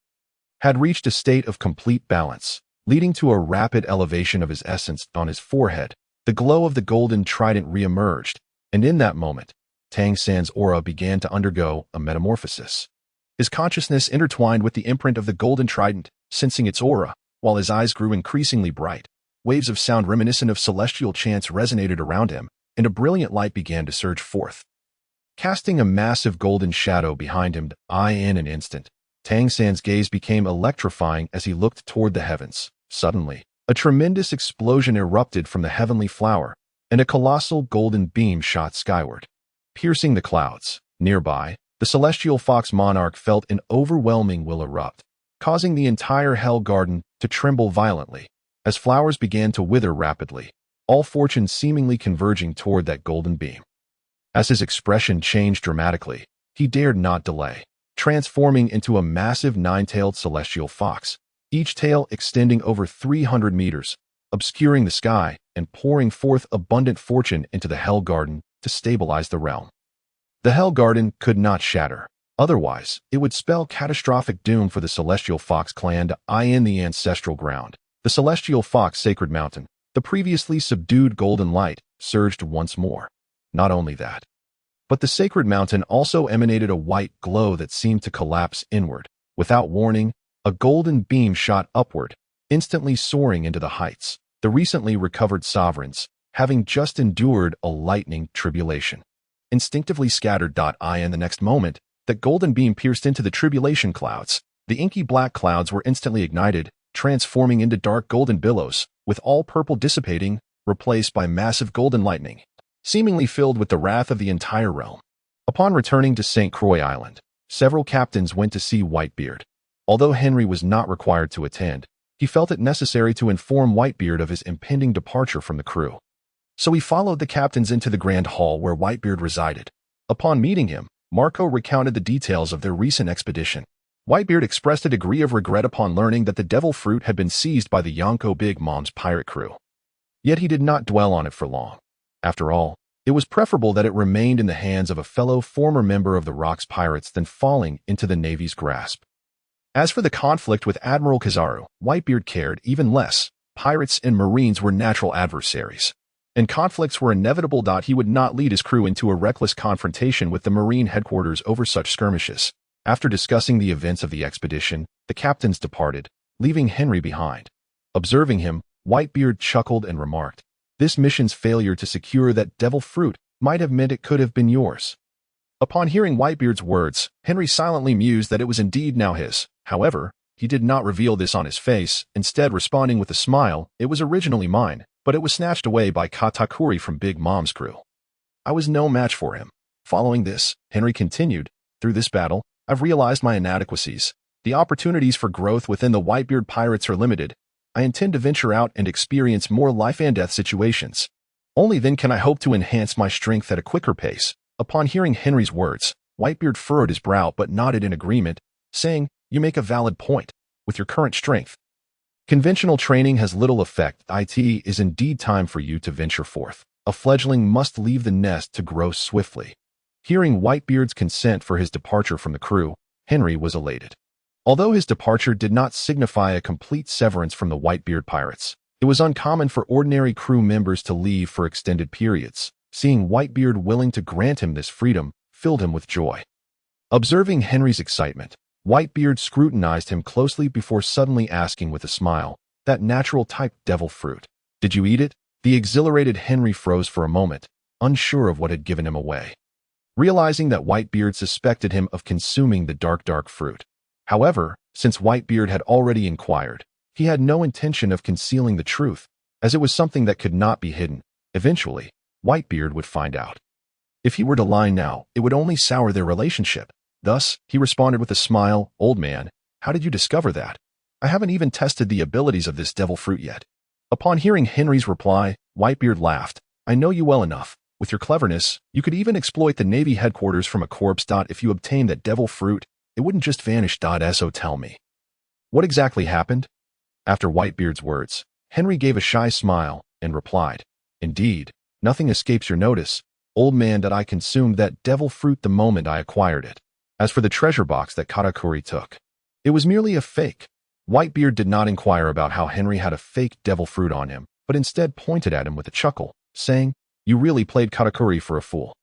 had reached a state of complete balance, leading to a rapid elevation of his essence. On his forehead, the glow of the golden trident re-emerged, and in that moment, Tang San's aura began to undergo a metamorphosis. His consciousness intertwined with the imprint of the golden trident, sensing its aura, while his eyes grew increasingly bright. Waves of sound reminiscent of celestial chants resonated around him, and a brilliant light began to surge forth, casting a massive golden shadow behind him. In an instant, Tang San's gaze became electrifying as he looked toward the heavens. Suddenly, a tremendous explosion erupted from the heavenly flower, and a colossal golden beam shot skyward, piercing the clouds. Nearby, the celestial fox monarch felt an overwhelming will erupt, causing the entire Hell Garden to tremble violently, as flowers began to wither rapidly, all fortunes seemingly converging toward that golden beam. As his expression changed dramatically, he dared not delay, transforming into a massive 9-tailed celestial fox, each tail extending over 300 meters, obscuring the sky and pouring forth abundant fortune into the Hell Garden to stabilize the realm. The Hell Garden could not shatter, otherwise it would spell catastrophic doom for the Celestial Fox clan. In the ancestral ground, the Celestial Fox Sacred Mountain, the previously subdued golden light surged once more. Not only that, but the sacred mountain also emanated a white glow that seemed to collapse inward. Without warning, a golden beam shot upward, instantly soaring into the heights. The recently recovered sovereigns, having just endured a lightning tribulation, instinctively scattered. In the next moment, that golden beam pierced into the tribulation clouds. The inky black clouds were instantly ignited, transforming into dark golden billows, with all purple dissipating, replaced by massive golden lightning, seemingly filled with the wrath of the entire realm. Upon returning to St. Croix Island, several captains went to see Whitebeard. Although Henry was not required to attend, he felt it necessary to inform Whitebeard of his impending departure from the crew. So he followed the captains into the grand hall where Whitebeard resided. Upon meeting him, Marco recounted the details of their recent expedition. Whitebeard expressed a degree of regret upon learning that the devil fruit had been seized by the Yonko Big Mom's pirate crew. Yet he did not dwell on it for long. After all, it was preferable that it remained in the hands of a fellow former member of the Rocks Pirates than falling into the Navy's grasp. As for the conflict with Admiral Kizaru, Whitebeard cared even less. Pirates and Marines were natural adversaries, and conflicts were inevitable. He would not lead his crew into a reckless confrontation with the Marine headquarters over such skirmishes. After discussing the events of the expedition, the captains departed, leaving Henry behind. Observing him, Whitebeard chuckled and remarked, "This mission's failure to secure that devil fruit might have meant it could have been yours." Upon hearing Whitebeard's words, Henry silently mused that it was indeed now his. However, he did not reveal this on his face, instead responding with a smile, "It was originally mine, but it was snatched away by Katakuri from Big Mom's crew. I was no match for him." Following this, Henry continued, "Through this battle, I've realized my inadequacies. The opportunities for growth within the Whitebeard pirates are limited. I intend to venture out and experience more life-and-death situations. Only then can I hope to enhance my strength at a quicker pace." Upon hearing Henry's words, Whitebeard furrowed his brow but nodded in agreement, saying, "You make a valid point. With your current strength, conventional training has little effect. It is indeed time for you to venture forth. A fledgling must leave the nest to grow swiftly." Hearing Whitebeard's consent for his departure from the crew, Henry was elated. Although his departure did not signify a complete severance from the Whitebeard pirates, it was uncommon for ordinary crew members to leave for extended periods. Seeing Whitebeard willing to grant him this freedom filled him with joy. Observing Henry's excitement, Whitebeard scrutinized him closely before suddenly asking with a smile, "That natural-type devil fruit, did you eat it?" The exhilarated Henry froze for a moment, unsure of what had given him away, realizing that Whitebeard suspected him of consuming the dark fruit. However, since Whitebeard had already inquired, he had no intention of concealing the truth, as it was something that could not be hidden. Eventually, Whitebeard would find out. If he were to lie now, it would only sour their relationship. Thus, he responded with a smile, "Old man, how did you discover that? I haven't even tested the abilities of this devil fruit yet." Upon hearing Henry's reply, Whitebeard laughed. "I know you well enough. With your cleverness, you could even exploit the Navy headquarters from a corpse. If you obtain that devil fruit, it wouldn't just vanish. So tell me, what exactly happened?" After Whitebeard's words, Henry gave a shy smile and replied, "Indeed, nothing escapes your notice, old man. I consumed that devil fruit the moment I acquired it. As for the treasure box that Katakuri took, it was merely a fake." Whitebeard did not inquire about how Henry had a fake devil fruit on him, but instead pointed at him with a chuckle, saying, "You really played Katakuri for a fool.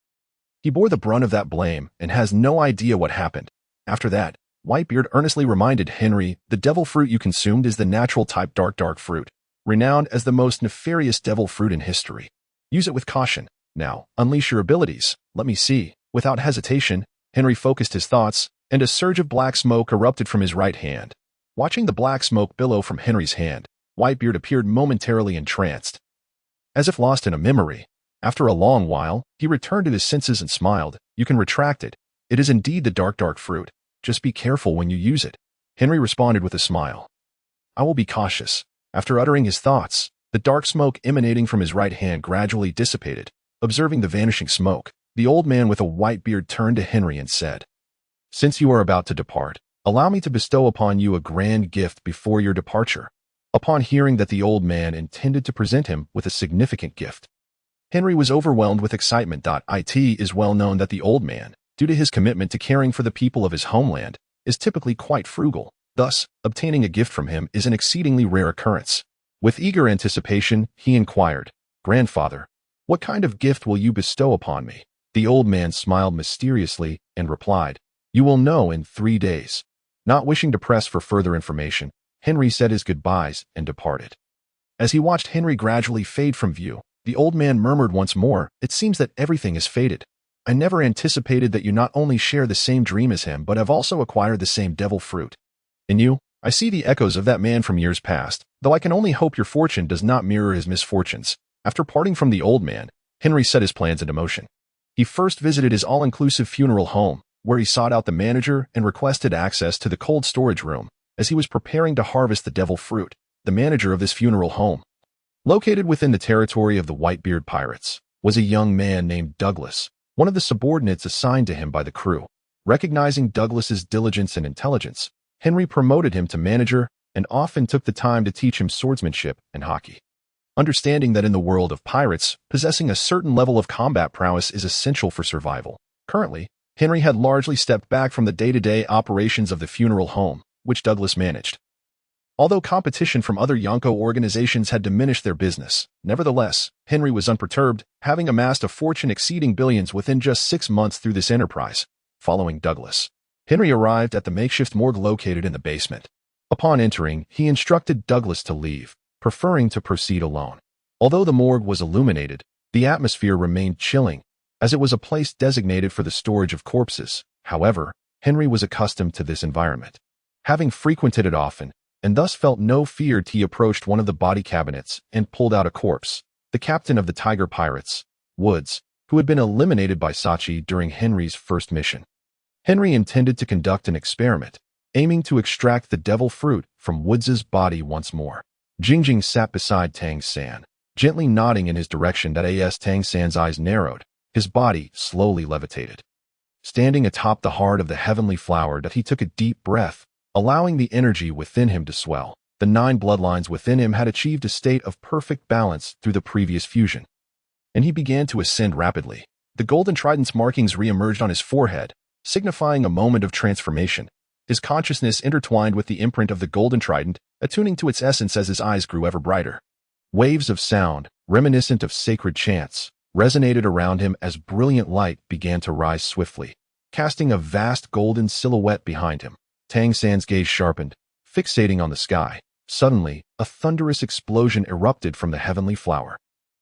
He bore the brunt of that blame and has no idea what happened." After that, Whitebeard earnestly reminded Henry, "The devil fruit you consumed is the natural-type dark fruit, renowned as the most nefarious devil fruit in history. Use it with caution. Now, unleash your abilities. Let me see." Without hesitation, Henry focused his thoughts, and a surge of black smoke erupted from his right hand. Watching the black smoke billow from Henry's hand, Whitebeard appeared momentarily entranced. As if lost in a memory, after a long while, he returned to his senses and smiled. "You can retract it. It is indeed the dark fruit. Just be careful when you use it." Henry responded with a smile. "I will be cautious." After uttering his thoughts, the dark smoke emanating from his right hand gradually dissipated. Observing the vanishing smoke, the old man with a white beard turned to Henry and said, "Since you are about to depart, allow me to bestow upon you a grand gift before your departure." Upon hearing that the old man intended to present him with a significant gift, Henry was overwhelmed with excitement. It is well known that the old man, due to his commitment to caring for the people of his homeland, is typically quite frugal. Thus, obtaining a gift from him is an exceedingly rare occurrence. With eager anticipation, he inquired, "Grandfather, what kind of gift will you bestow upon me?" The old man smiled mysteriously and replied, "You will know in 3 days." Not wishing to press for further information, Henry said his goodbyes and departed. As he watched Henry gradually fade from view, the old man murmured once more, "It seems that everything is fated. I never anticipated that you not only share the same dream as him but have also acquired the same devil fruit. In you, I see the echoes of that man from years past, though I can only hope your fortune does not mirror his misfortunes." After parting from the old man, Henry set his plans into motion. He first visited his all-inclusive funeral home, where he sought out the manager and requested access to the cold storage room. As he was preparing to harvest the devil fruit, the manager of this funeral home, located within the territory of the Whitebeard pirates, was a young man named Douglas, one of the subordinates assigned to him by the crew. Recognizing Douglas's diligence and intelligence, Henry promoted him to manager and often took the time to teach him swordsmanship and hockey. Understanding that in the world of pirates, possessing a certain level of combat prowess is essential for survival. Currently, Henry had largely stepped back from the day-to-day operations of the funeral home, which Douglas managed. Although competition from other Yonko organizations had diminished their business, nevertheless, Henry was unperturbed, having amassed a fortune exceeding billions within just 6 months through this enterprise. Following Douglas, Henry arrived at the makeshift morgue located in the basement. Upon entering, he instructed Douglas to leave, preferring to proceed alone. Although the morgue was illuminated, the atmosphere remained chilling, as it was a place designated for the storage of corpses. However, Henry was accustomed to this environment, having frequented it often, and thus felt no fear. He approached one of the body cabinets and pulled out a corpse. The captain of the Tiger Pirates, Woods, who had been eliminated by Sachi during Henry's first mission. Henry intended to conduct an experiment, aiming to extract the devil fruit from Woods's body once more. Jingjing sat beside Tang San, gently nodding in his direction. As Tang San's eyes narrowed, his body slowly levitated. Standing atop the heart of the heavenly flower, he took a deep breath, allowing the energy within him to swell. The 9 bloodlines within him had achieved a state of perfect balance through the previous fusion, and he began to ascend rapidly. The golden trident's markings re-emerged on his forehead, signifying a moment of transformation. his consciousness intertwined with the imprint of the golden trident, attuning to its essence as his eyes grew ever brighter. Waves of sound, reminiscent of sacred chants, resonated around him as brilliant light began to rise swiftly, casting a vast golden silhouette behind him. Tang San's gaze sharpened, fixating on the sky. Suddenly, a thunderous explosion erupted from the heavenly flower,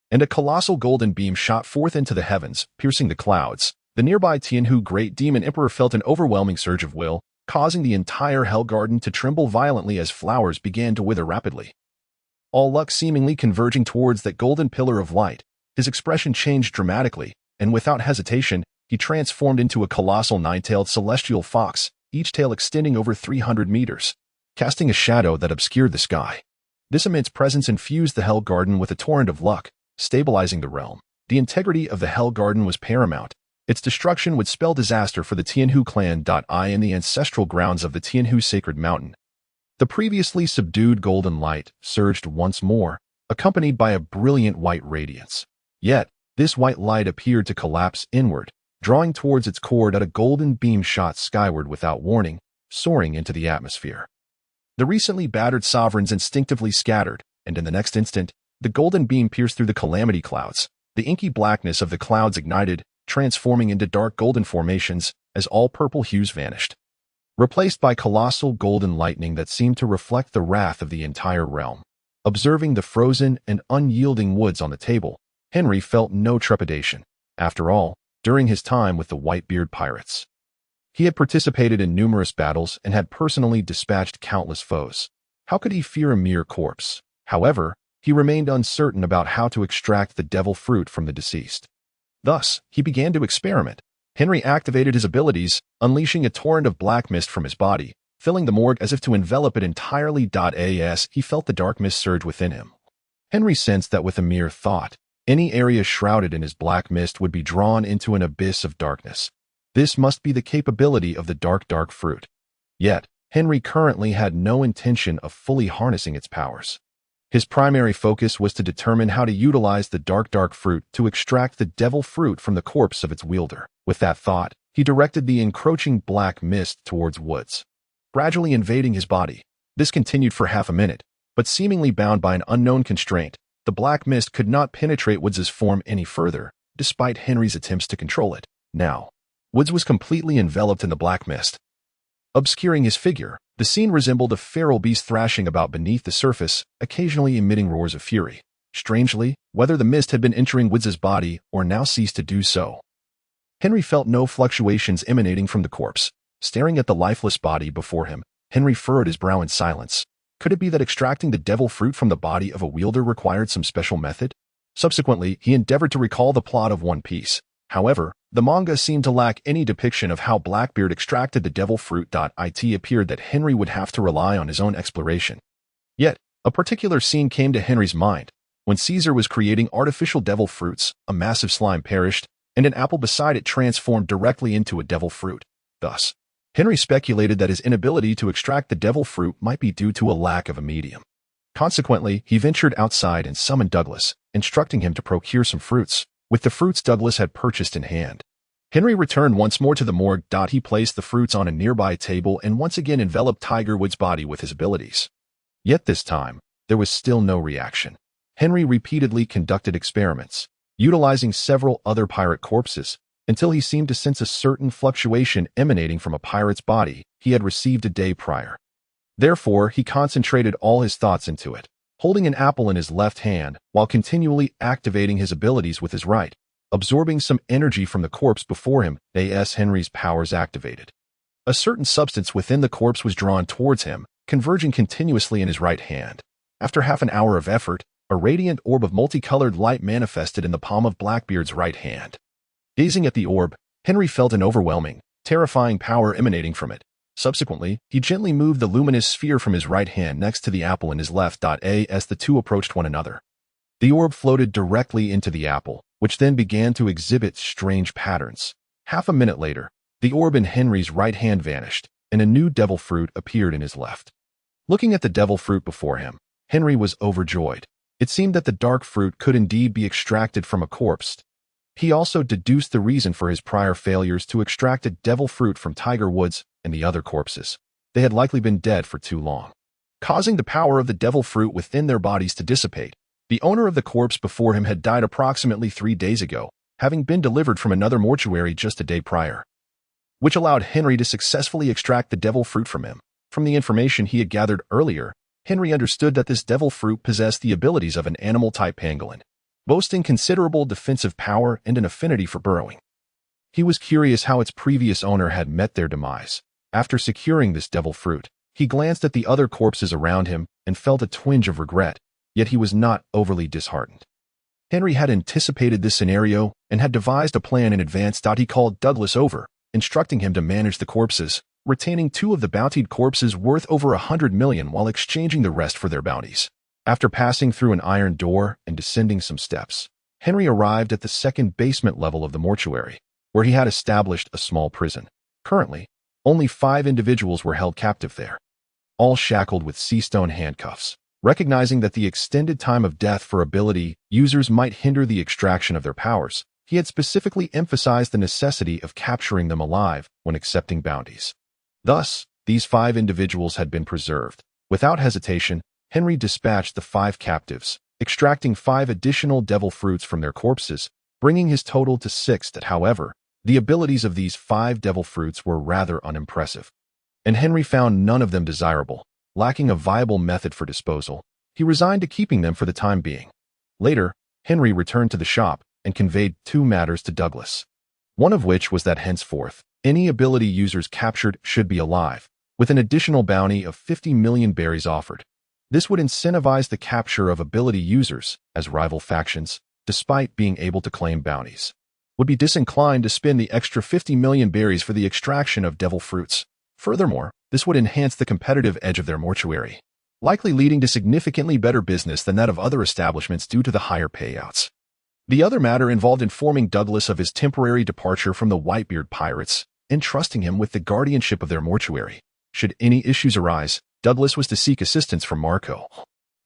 and a colossal golden beam shot forth into the heavens, piercing the clouds. The nearby Tianhu Great Demon Emperor felt an overwhelming surge of will, causing the entire Hell Garden to tremble violently as flowers began to wither rapidly. All luck seemingly converging towards that golden pillar of light, his expression changed dramatically, and without hesitation, he transformed into a colossal nine-tailed celestial fox, each tail extending over 300 meters, casting a shadow that obscured the sky. This immense presence infused the Hell Garden with a torrent of luck, stabilizing the realm. The integrity of the Hell Garden was paramount. Its destruction would spell disaster for the Tianhu clan. In the ancestral grounds of the Tianhu Sacred Mountain, the previously subdued golden light surged once more, accompanied by a brilliant white radiance. Yet, this white light appeared to collapse inward, drawing towards its core that a golden beam shot skyward without warning, soaring into the atmosphere. The recently battered sovereigns instinctively scattered, and in the next instant, the golden beam pierced through the calamity clouds. The inky blackness of the clouds ignited, transforming into dark golden formations as all purple hues vanished, replaced by colossal golden lightning that seemed to reflect the wrath of the entire realm. Observing the frozen and unyielding woods on the table, Henry felt no trepidation. After all, during his time with the Whitebeard pirates, he had participated in numerous battles and had personally dispatched countless foes. How could he fear a mere corpse? However, he remained uncertain about how to extract the devil fruit from the deceased. Thus, he began to experiment. Henry activated his abilities, unleashing a torrent of black mist from his body, filling the morgue as if to envelop it entirely. As he felt the dark mist surge within him, Henry sensed that with a mere thought, any area shrouded in his black mist would be drawn into an abyss of darkness. This must be the capability of the dark fruit. Yet, Henry currently had no intention of fully harnessing its powers. His primary focus was to determine how to utilize the dark fruit to extract the devil fruit from the corpse of its wielder. With that thought, he directed the encroaching black mist towards Woods, gradually invading his body. This continued for half a minute, but seemingly bound by an unknown constraint, the black mist could not penetrate Woods' form any further, despite Henry's attempts to control it. Now, Woods was completely enveloped in the black mist, obscuring his figure. The scene resembled a feral beast thrashing about beneath the surface, occasionally emitting roars of fury. Strangely, whether the mist had been entering Woods' body or now ceased to do so, Henry felt no fluctuations emanating from the corpse. Staring at the lifeless body before him, Henry furrowed his brow in silence. Could it be that extracting the devil fruit from the body of a wielder required some special method? Subsequently, he endeavored to recall the plot of One Piece. However, the manga seemed to lack any depiction of how Blackbeard extracted the devil fruit. It appeared that Henry would have to rely on his own exploration. Yet, a particular scene came to Henry's mind. When Caesar was creating artificial devil fruits, a massive slime perished, and an apple beside it transformed directly into a devil fruit. Thus, Henry speculated that his inability to extract the devil fruit might be due to a lack of a medium. Consequently, he ventured outside and summoned Douglas, instructing him to procure some fruits. With the fruits Douglas had purchased in hand, Henry returned once more to the morgue. He placed the fruits on a nearby table and once again enveloped Tiger Woods' body with his abilities. Yet this time, there was still no reaction. Henry repeatedly conducted experiments, utilizing several other pirate corpses, until he seemed to sense a certain fluctuation emanating from a pirate's body he had received a day prior. Therefore, he concentrated all his thoughts into it, holding an apple in his left hand while continually activating his abilities with his right, absorbing some energy from the corpse before him. Henry's powers activated. A certain substance within the corpse was drawn towards him, converging continuously in his right hand. After half an hour of effort, a radiant orb of multicolored light manifested in the palm of Blackbeard's right hand. Gazing at the orb, Henry felt an overwhelming, terrifying power emanating from it. Subsequently, he gently moved the luminous sphere from his right hand next to the apple in his left. As the two approached one another, the orb floated directly into the apple, which then began to exhibit strange patterns. Half a minute later, the orb in Henry's right hand vanished, and a new devil fruit appeared in his left. Looking at the devil fruit before him, Henry was overjoyed. It seemed that the dark fruit could indeed be extracted from a corpse. He also deduced the reason for his prior failures to extract a devil fruit from Tiger Woods and the other corpses. they had likely been dead for too long, causing the power of the devil fruit within their bodies to dissipate. The owner of the corpse before him had died approximately 3 days ago, having been delivered from another mortuary just a day prior, which allowed Henry to successfully extract the devil fruit from him. From the information he had gathered earlier, Henry understood that this devil fruit possessed the abilities of an animal-type pangolin, boasting considerable defensive power and an affinity for burrowing. He was curious how its previous owner had met their demise. After securing this devil fruit, he glanced at the other corpses around him and felt a twinge of regret, yet he was not overly disheartened. Henry had anticipated this scenario and had devised a plan in advance. He called Douglas over, instructing him to manage the corpses, retaining 2 of the bountied corpses worth over $100 million while exchanging the rest for their bounties. After passing through an iron door and descending some steps, Henry arrived at the second basement level of the mortuary, where he had established a small prison. Currently, only 5 individuals were held captive there, all shackled with sea-stone handcuffs. Recognizing that the extended time of death for ability users might hinder the extraction of their powers, he had specifically emphasized the necessity of capturing them alive when accepting bounties. Thus, these 5 individuals had been preserved. Without hesitation, Henry dispatched the 5 captives, extracting 5 additional devil fruits from their corpses, bringing his total to 6. However, the abilities of these 5 devil fruits were rather unimpressive, and Henry found none of them desirable. Lacking a viable method for disposal, he resigned to keeping them for the time being. Later, Henry returned to the shop and conveyed 2 matters to Douglas, one of which was that henceforth, any ability users captured should be alive, with an additional bounty of 50 million berries offered. This would incentivize the capture of ability users, as rival factions, despite being able to claim bounties, would be disinclined to spend the extra 50 million berries for the extraction of devil fruits. Furthermore, this would enhance the competitive edge of their mortuary, likely leading to significantly better business than that of other establishments due to the higher payouts. The other matter involved informing Douglas of his temporary departure from the Whitebeard pirates, entrusting him with the guardianship of their mortuary. Should any issues arise, Douglas was to seek assistance from Marco,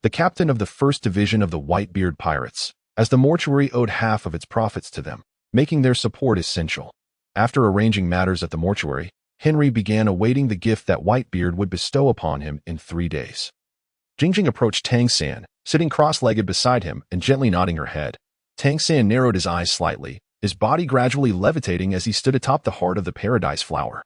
the captain of the 1st Division of the Whitebeard pirates, as the mortuary owed half of its profits to them, making their support essential. After arranging matters at the mortuary, Henry began awaiting the gift that Whitebeard would bestow upon him in 3 days. Jingjing approached Tang San, sitting cross-legged beside him and gently nodding her head. Tang San narrowed his eyes slightly, his body gradually levitating as he stood atop the heart of the paradise flower.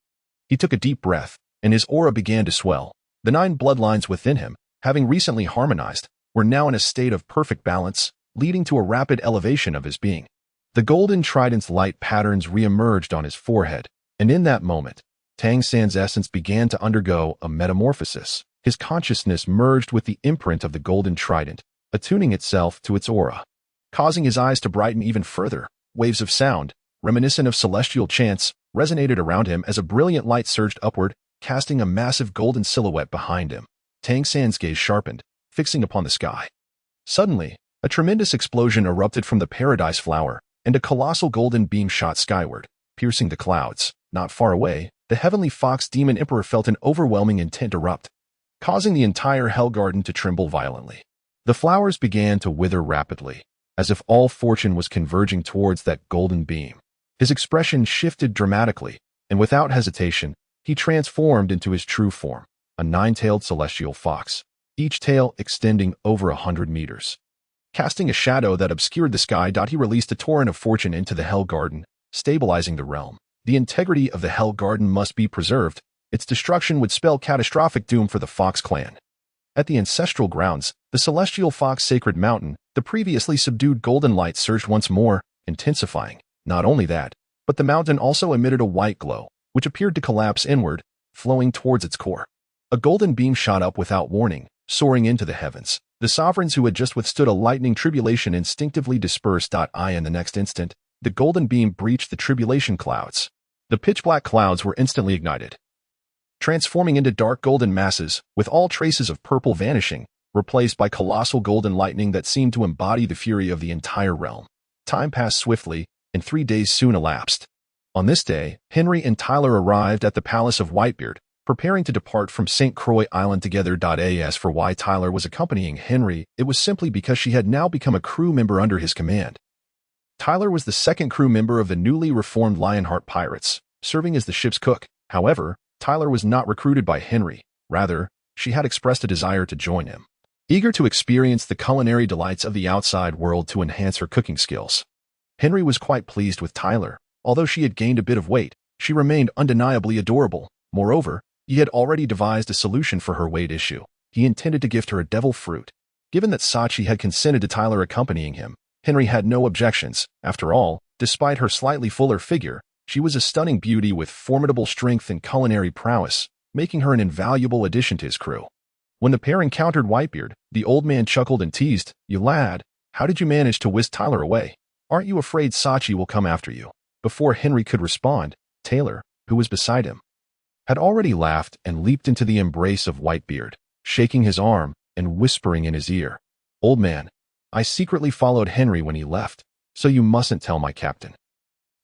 He took a deep breath, and his aura began to swell. The 9 bloodlines within him, having recently harmonized, were now in a state of perfect balance, leading to a rapid elevation of his being. The golden trident's light patterns re-emerged on his forehead, and in that moment, Tang San's essence began to undergo a metamorphosis. His consciousness merged with the imprint of the golden trident, attuning itself to its aura, causing his eyes to brighten even further. Waves of sound, reminiscent of celestial chants, resonated around him as a brilliant light surged upward, casting a massive golden silhouette behind him. Tang San's gaze sharpened, fixing upon the sky. Suddenly, a tremendous explosion erupted from the paradise flower, and a colossal golden beam shot skyward, piercing the clouds. Not far away, the heavenly fox demon emperor felt an overwhelming intent erupt, causing the entire Hell Garden to tremble violently. The flowers began to wither rapidly, as if all fortune was converging towards that golden beam. His expression shifted dramatically, and without hesitation, he transformed into his true form, a 9-tailed celestial fox, each tail extending over 100 meters. Casting a shadow that obscured the sky, he released a torrent of fortune into the Hell Garden, stabilizing the realm. The integrity of the Hell Garden must be preserved. Its destruction would spell catastrophic doom for the Fox clan. At the ancestral grounds, the celestial Fox Sacred Mountain, the previously subdued golden light surged once more, intensifying. Not only that, but the mountain also emitted a white glow, which appeared to collapse inward, flowing towards its core. A golden beam shot up without warning, soaring into the heavens. The sovereigns who had just withstood a lightning tribulation instinctively dispersed. In the next instant, the golden beam breached the tribulation clouds. The pitch-black clouds were instantly ignited, transforming into dark golden masses, with all traces of purple vanishing, replaced by colossal golden lightning that seemed to embody the fury of the entire realm. Time passed swiftly, and 3 days soon elapsed. On this day, Henry and Tyler arrived at the Palace of Whitebeard, preparing to depart from St. Croix Island together. As for why Tyler was accompanying Henry, it was simply because she had now become a crew member under his command. Tyler was the second crew member of the newly reformed Lionheart Pirates, serving as the ship's cook. However, Tyler was not recruited by Henry. Rather, she had expressed a desire to join him, eager to experience the culinary delights of the outside world to enhance her cooking skills. Henry was quite pleased with Tyler. Although she had gained a bit of weight, she remained undeniably adorable. Moreover, he had already devised a solution for her weight issue. He intended to gift her a devil fruit. Given that Sachi had consented to Tyler accompanying him, Henry had no objections. After all, despite her slightly fuller figure, she was a stunning beauty with formidable strength and culinary prowess, making her an invaluable addition to his crew. When the pair encountered Whitebeard, the old man chuckled and teased, "You lad, how did you manage to whisk Tyler away? Aren't you afraid Sachi will come after you?" Before Henry could respond, Taylor, who was beside him, had already laughed and leaped into the embrace of Whitebeard, shaking his arm and whispering in his ear, "Old man, I secretly followed Henry when he left, so you mustn't tell my captain.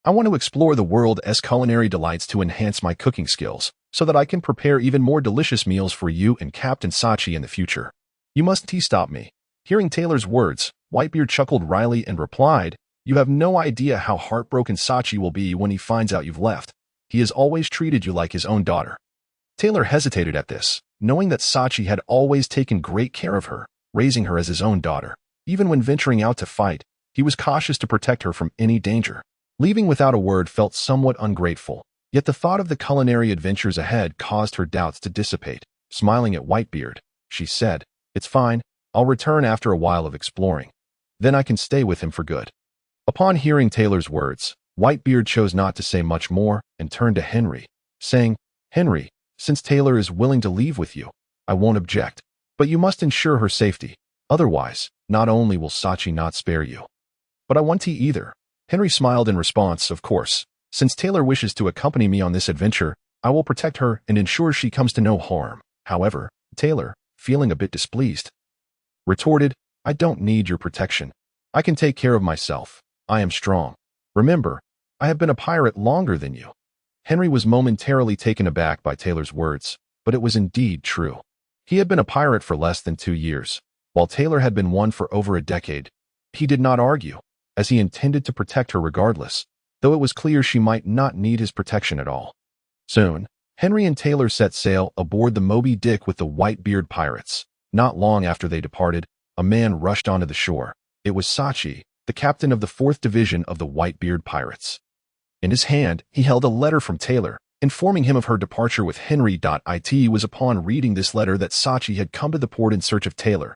I want to explore the world's culinary delights to enhance my cooking skills, so that I can prepare even more delicious meals for you and Captain Sachi in the future. You mustn't stop me." Hearing Taylor's words, Whitebeard chuckled wryly and replied, "You have no idea how heartbroken Sachi will be when he finds out you've left. He has always treated you like his own daughter." Taylor hesitated at this, knowing that Sachi had always taken great care of her, raising her as his own daughter. Even when venturing out to fight, he was cautious to protect her from any danger. Leaving without a word felt somewhat ungrateful, yet the thought of the culinary adventures ahead caused her doubts to dissipate. Smiling at Whitebeard, she said, "It's fine, I'll return after a while of exploring. Then I can stay with him for good." Upon hearing Taylor's words, Whitebeard chose not to say much more and turned to Henry, saying, "Henry, since Taylor is willing to leave with you, I won't object, but you must ensure her safety. Otherwise, not only will Sachi not spare you, but I won't he either." Henry smiled in response, "Of course, since Taylor wishes to accompany me on this adventure, I will protect her and ensure she comes to no harm." However, Taylor, feeling a bit displeased, retorted, "I don't need your protection. I can take care of myself. I am strong. Remember, I have been a pirate longer than you." Henry was momentarily taken aback by Taylor's words, but it was indeed true. He had been a pirate for less than 2 years, while Taylor had been one for over a decade. He did not argue, as he intended to protect her regardless, though it was clear she might not need his protection at all. Soon, Henry and Taylor set sail aboard the Moby Dick with the Whitebeard pirates. Not long after they departed, a man rushed onto the shore. It was Sachi, the captain of the 4th Division of the Whitebeard pirates. In his hand, he held a letter from Taylor, informing him of her departure with Henry. It was upon reading this letter that Sachi had come to the port in search of Taylor.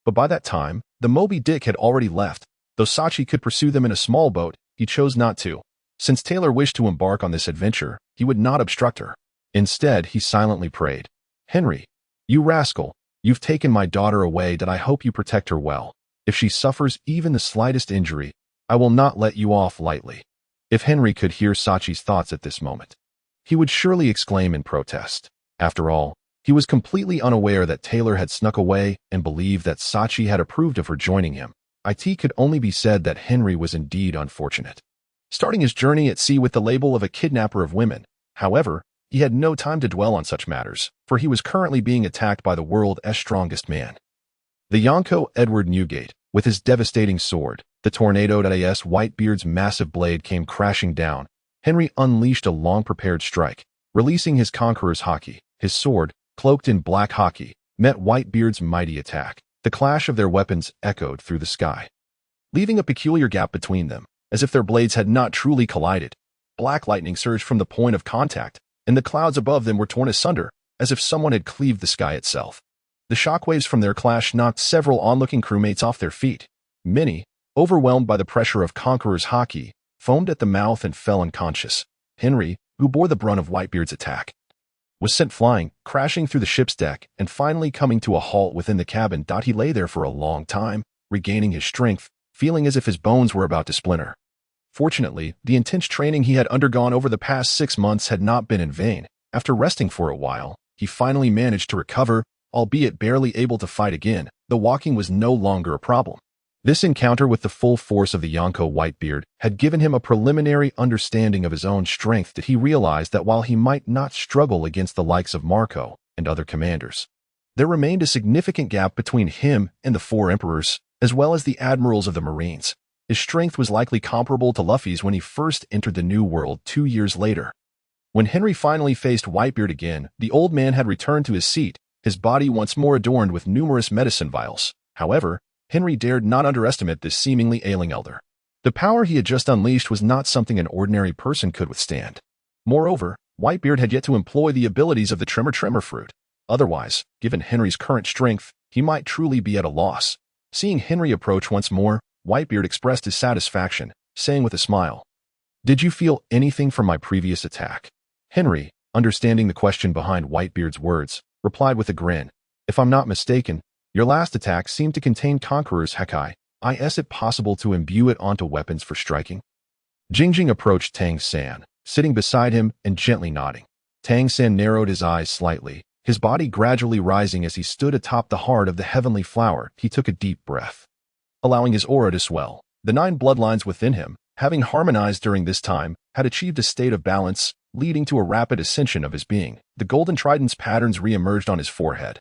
But by that time, the Moby Dick had already left. Though Sachi could pursue them in a small boat, he chose not to. Since Taylor wished to embark on this adventure, he would not obstruct her. Instead, he silently prayed, "Henry, you rascal, you've taken my daughter away, that I hope you protect her well. If she suffers even the slightest injury, I will not let you off lightly." If Henry could hear Sachi's thoughts at this moment, he would surely exclaim in protest. After all, he was completely unaware that Taylor had snuck away and believed that Sachi had approved of her joining him. It could only be said that Henry was indeed unfortunate, starting his journey at sea with the label of a kidnapper of women. However, he had no time to dwell on such matters, for he was currently being attacked by the world's strongest man, the Yonko Edward Newgate. With his devastating sword, the tornado that Whitebeard's massive blade came crashing down. Henry unleashed a long-prepared strike, releasing his conqueror's haki. His sword, cloaked in black haki, met Whitebeard's mighty attack. The clash of their weapons echoed through the sky, leaving a peculiar gap between them, as if their blades had not truly collided. Black lightning surged from the point of contact, and the clouds above them were torn asunder, as if someone had cleaved the sky itself. The shockwaves from their clash knocked several onlooking crewmates off their feet. Many, overwhelmed by the pressure of Conqueror's haki, foamed at the mouth and fell unconscious. Henry, who bore the brunt of Whitebeard's attack, was sent flying, crashing through the ship's deck, and finally coming to a halt within the cabin. He lay there for a long time, regaining his strength, feeling as if his bones were about to splinter. Fortunately, the intense training he had undergone over the past 6 months had not been in vain. After resting for a while, he finally managed to recover, albeit barely able to fight again. The walking was no longer a problem. This encounter with the full force of the Yonko Whitebeard had given him a preliminary understanding of his own strength. He realized that while he might not struggle against the likes of Marco and other commanders, there remained a significant gap between him and the 4 emperors, as well as the admirals of the Marines. His strength was likely comparable to Luffy's when he first entered the New World 2 years later. When Henry finally faced Whitebeard again, the old man had returned to his seat, his body once more adorned with numerous medicine vials. However, Henry dared not underestimate this seemingly ailing elder. The power he had just unleashed was not something an ordinary person could withstand. Moreover, Whitebeard had yet to employ the abilities of the Tremor fruit. Otherwise, given Henry's current strength, he might truly be at a loss. Seeing Henry approach once more, Whitebeard expressed his satisfaction, saying with a smile, "Did you feel anything from my previous attack?" Henry, understanding the question behind Whitebeard's words, replied with a grin, "If I'm not mistaken, your last attack seemed to contain Conqueror's Haki. Is it possible to imbue it onto weapons for striking?" Jingjing approached Tang San, sitting beside him and gently nodding. Tang San narrowed his eyes slightly, his body gradually rising as he stood atop the heart of the heavenly flower. He took a deep breath, allowing his aura to swell. The 9 bloodlines within him, having harmonized during this time, had achieved a state of balance, leading to a rapid ascension of his being. The golden trident's patterns re-emerged on his forehead.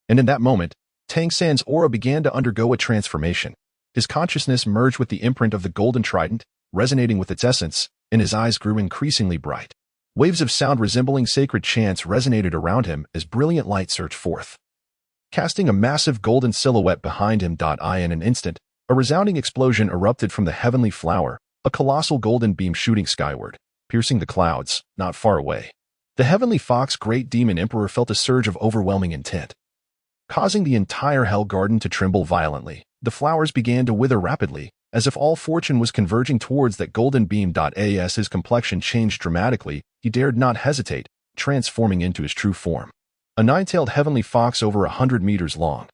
And in that moment, Tang San's aura began to undergo a transformation. His consciousness merged with the imprint of the golden trident, resonating with its essence, and his eyes grew increasingly bright. Waves of sound resembling sacred chants resonated around him as brilliant light surged forth, casting a massive golden silhouette behind him. In an instant, a resounding explosion erupted from the heavenly flower, a colossal golden beam shooting skyward, piercing the clouds, not far away. The heavenly fox great demon emperor felt a surge of overwhelming intent, causing the entire hell garden to tremble violently. The flowers began to wither rapidly, as if all fortune was converging towards that golden beam. As his complexion changed dramatically, he dared not hesitate, transforming into his true form. A 9-tailed heavenly fox over 100 meters long.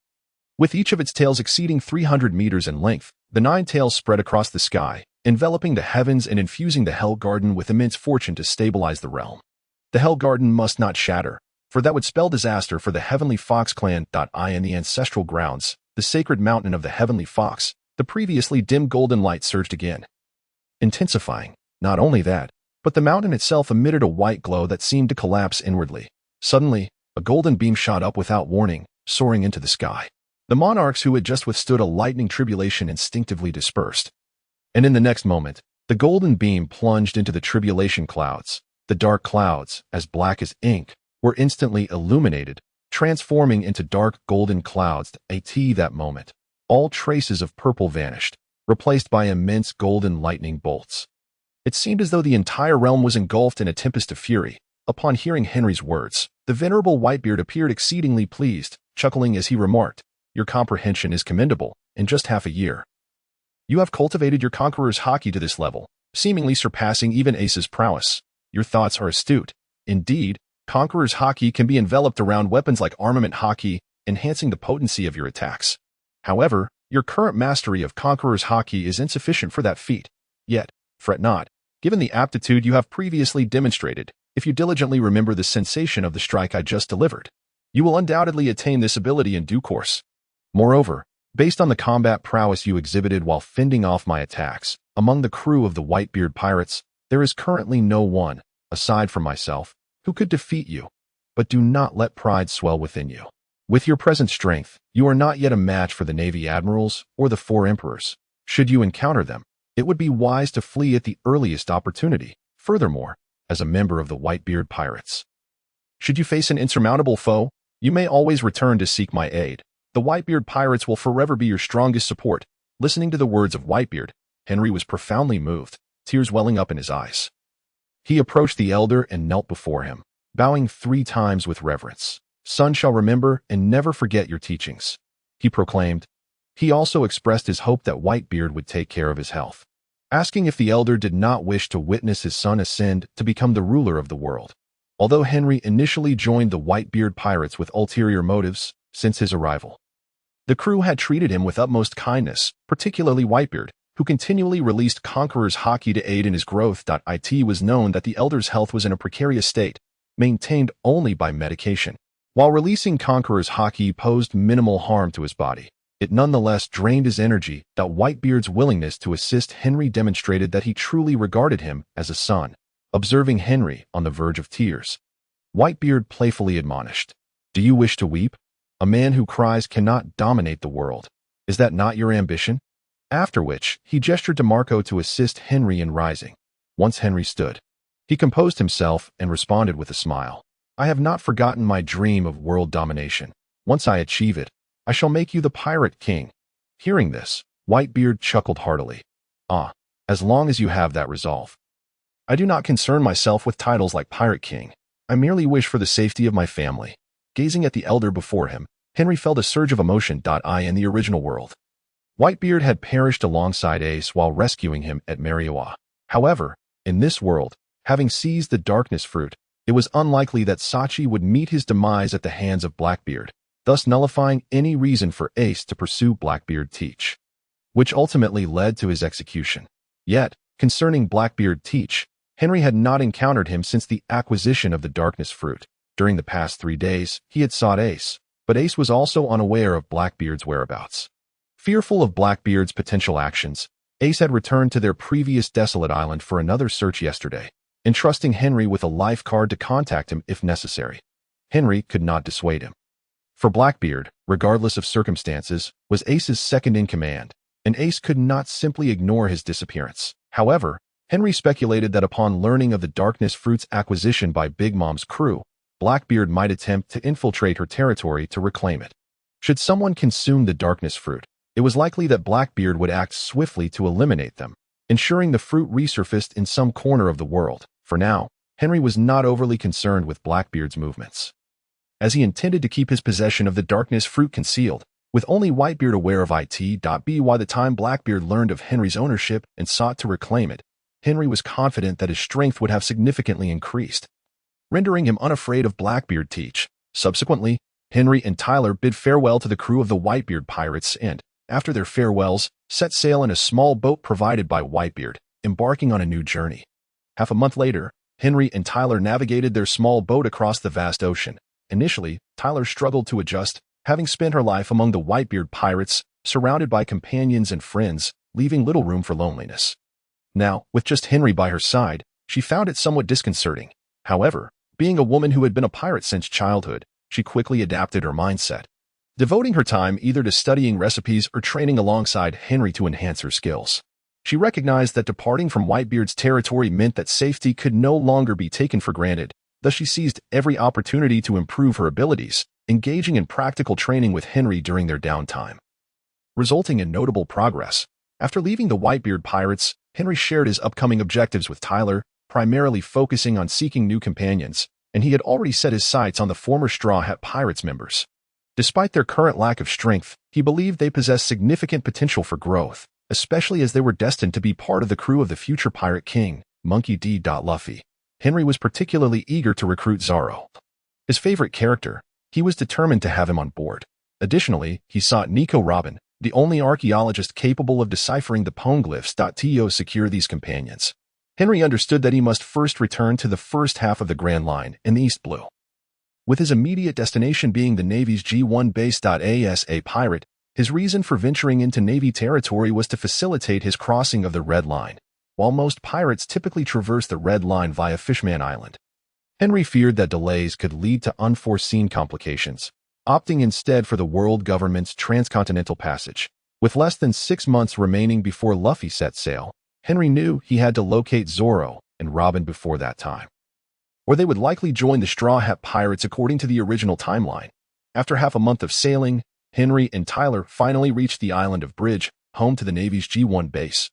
With each of its tails exceeding 300 meters in length, the 9 tails spread across the sky, enveloping the heavens and infusing the hell garden with immense fortune to stabilize the realm. The hell garden must not shatter, for that would spell disaster for the heavenly fox clan. In the ancestral grounds, the sacred mountain of the heavenly fox, the previously dim golden light surged again, intensifying. Not only that, but the mountain itself emitted a white glow that seemed to collapse inwardly. Suddenly, a golden beam shot up without warning, soaring into the sky. The monarchs who had just withstood a lightning tribulation instinctively dispersed. And in the next moment, the golden beam plunged into the tribulation clouds. The dark clouds, as black as ink, were instantly illuminated, transforming into dark golden clouds. That moment, all traces of purple vanished, replaced by immense golden lightning bolts. It seemed as though the entire realm was engulfed in a tempest of fury. Upon hearing Henry's words, the venerable Whitebeard appeared exceedingly pleased, chuckling as he remarked, "Your comprehension is commendable. In just half a year, you have cultivated your Conqueror's Haki to this level, seemingly surpassing even Ace's prowess. Your thoughts are astute. Indeed, Conqueror's Haki can be enveloped around weapons like armament Haki, enhancing the potency of your attacks. However, your current mastery of Conqueror's Haki is insufficient for that feat. Yet, fret not, given the aptitude you have previously demonstrated. If you diligently remember the sensation of the strike I just delivered, you will undoubtedly attain this ability in due course. Moreover, based on the combat prowess you exhibited while fending off my attacks, among the crew of the Whitebeard pirates, there is currently no one, aside from myself, who could defeat you. But do not let pride swell within you. With your present strength, you are not yet a match for the Navy Admirals or the 4 Emperors. Should you encounter them, it would be wise to flee at the earliest opportunity. Furthermore, as a member of the Whitebeard pirates, should you face an insurmountable foe, you may always return to seek my aid. The Whitebeard pirates will forever be your strongest support." Listening to the words of Whitebeard, Henry was profoundly moved, tears welling up in his eyes. He approached the elder and knelt before him, bowing 3 times with reverence. "Son shall remember and never forget your teachings," he proclaimed. He also expressed his hope that Whitebeard would take care of his health, asking if the elder did not wish to witness his son ascend to become the ruler of the world. Although Henry initially joined the Whitebeard pirates with ulterior motives, since his arrival, the crew had treated him with utmost kindness, particularly Whitebeard, who continually released Conqueror's Haki to aid in his growth. It was known that the elder's health was in a precarious state, maintained only by medication. While releasing Conqueror's Haki posed minimal harm to his body, it nonetheless drained his energy. Whitebeard's willingness to assist Henry demonstrated that he truly regarded him as a son. Observing Henry on the verge of tears, Whitebeard playfully admonished, "Do you wish to weep? A man who cries cannot dominate the world. Is that not your ambition?" After which, he gestured to Marco to assist Henry in rising. Once Henry stood He composed himself and responded with a smile. I have not forgotten my dream of world domination. Once I achieve it, I shall make you the Pirate King. Hearing this, Whitebeard chuckled heartily. Ah, as long as you have that resolve. I do not concern myself with titles like Pirate King. I merely wish for the safety of my family. Gazing at the elder before him, Henry felt a surge of emotion. In the original world, Whitebeard had perished alongside Ace while rescuing him at Mariewa. However, in this world, having seized the darkness fruit, it was unlikely that Sachi would meet his demise at the hands of Blackbeard, thus nullifying any reason for Ace to pursue Blackbeard Teach, which ultimately led to his execution. Yet, concerning Blackbeard Teach, Henry had not encountered him since the acquisition of the darkness fruit. During the past 3 days, he had sought Ace, but Ace was also unaware of Blackbeard's whereabouts. Fearful of Blackbeard's potential actions, Ace had returned to their previous desolate island for another search yesterday, entrusting Henry with a life card to contact him if necessary. Henry could not dissuade him. For Blackbeard, regardless of circumstances, was Ace's second-in-command, and Ace could not simply ignore his disappearance. However, Henry speculated that upon learning of the darkness fruit's acquisition by Big Mom's crew, Blackbeard might attempt to infiltrate her territory to reclaim it. Should someone consume the darkness fruit, it was likely that Blackbeard would act swiftly to eliminate them, ensuring the fruit resurfaced in some corner of the world. For now, Henry was not overly concerned with Blackbeard's movements, as he intended to keep his possession of the darkness fruit concealed, with only Whitebeard aware of it. By the time Blackbeard learned of Henry's ownership and sought to reclaim it, Henry was confident that his strength would have significantly increased, rendering him unafraid of Blackbeard Teach. Subsequently, Henry and Tyler bid farewell to the crew of the Whitebeard pirates and, after their farewells, set sail in a small boat provided by Whitebeard, embarking on a new journey. Half a month later, Henry and Tyler navigated their small boat across the vast ocean. Initially, Tyler struggled to adjust, having spent her life among the Whitebeard pirates, surrounded by companions and friends, leaving little room for loneliness. Now, with just Henry by her side, she found it somewhat disconcerting. However, being a woman who had been a pirate since childhood, she quickly adapted her mindset, devoting her time either to studying recipes or training alongside Henry to enhance her skills. She recognized that departing from Whitebeard's territory meant that safety could no longer be taken for granted, thus she seized every opportunity to improve her abilities, engaging in practical training with Henry during their downtime, resulting in notable progress. After leaving the Whitebeard pirates, Henry shared his upcoming objectives with Tyler, primarily focusing on seeking new companions, and he had already set his sights on the former Straw Hat Pirates members. Despite their current lack of strength, he believed they possessed significant potential for growth, especially as they were destined to be part of the crew of the future Pirate King, Monkey D. Luffy. Henry was particularly eager to recruit Zoro, his favorite character. He was determined to have him on board. Additionally, he sought Nico Robin, the only archaeologist capable of deciphering the poneglyphs. To secure these companions, Henry understood that he must first return to the first half of the Grand Line in the East Blue, with his immediate destination being the Navy's G1 base. As a pirate, his reason for venturing into Navy territory was to facilitate his crossing of the Red Line. While most pirates typically traverse the Red Line via Fishman Island, Henry feared that delays could lead to unforeseen complications, opting instead for the world government's transcontinental passage. With less than 6 months remaining before Luffy set sail, Henry knew he had to locate Zoro and Robin before that time, or they would likely join the Straw Hat Pirates according to the original timeline. After half a month of sailing, Henry and Tyler finally reached the island of Bridge, home to the Navy's G1 base,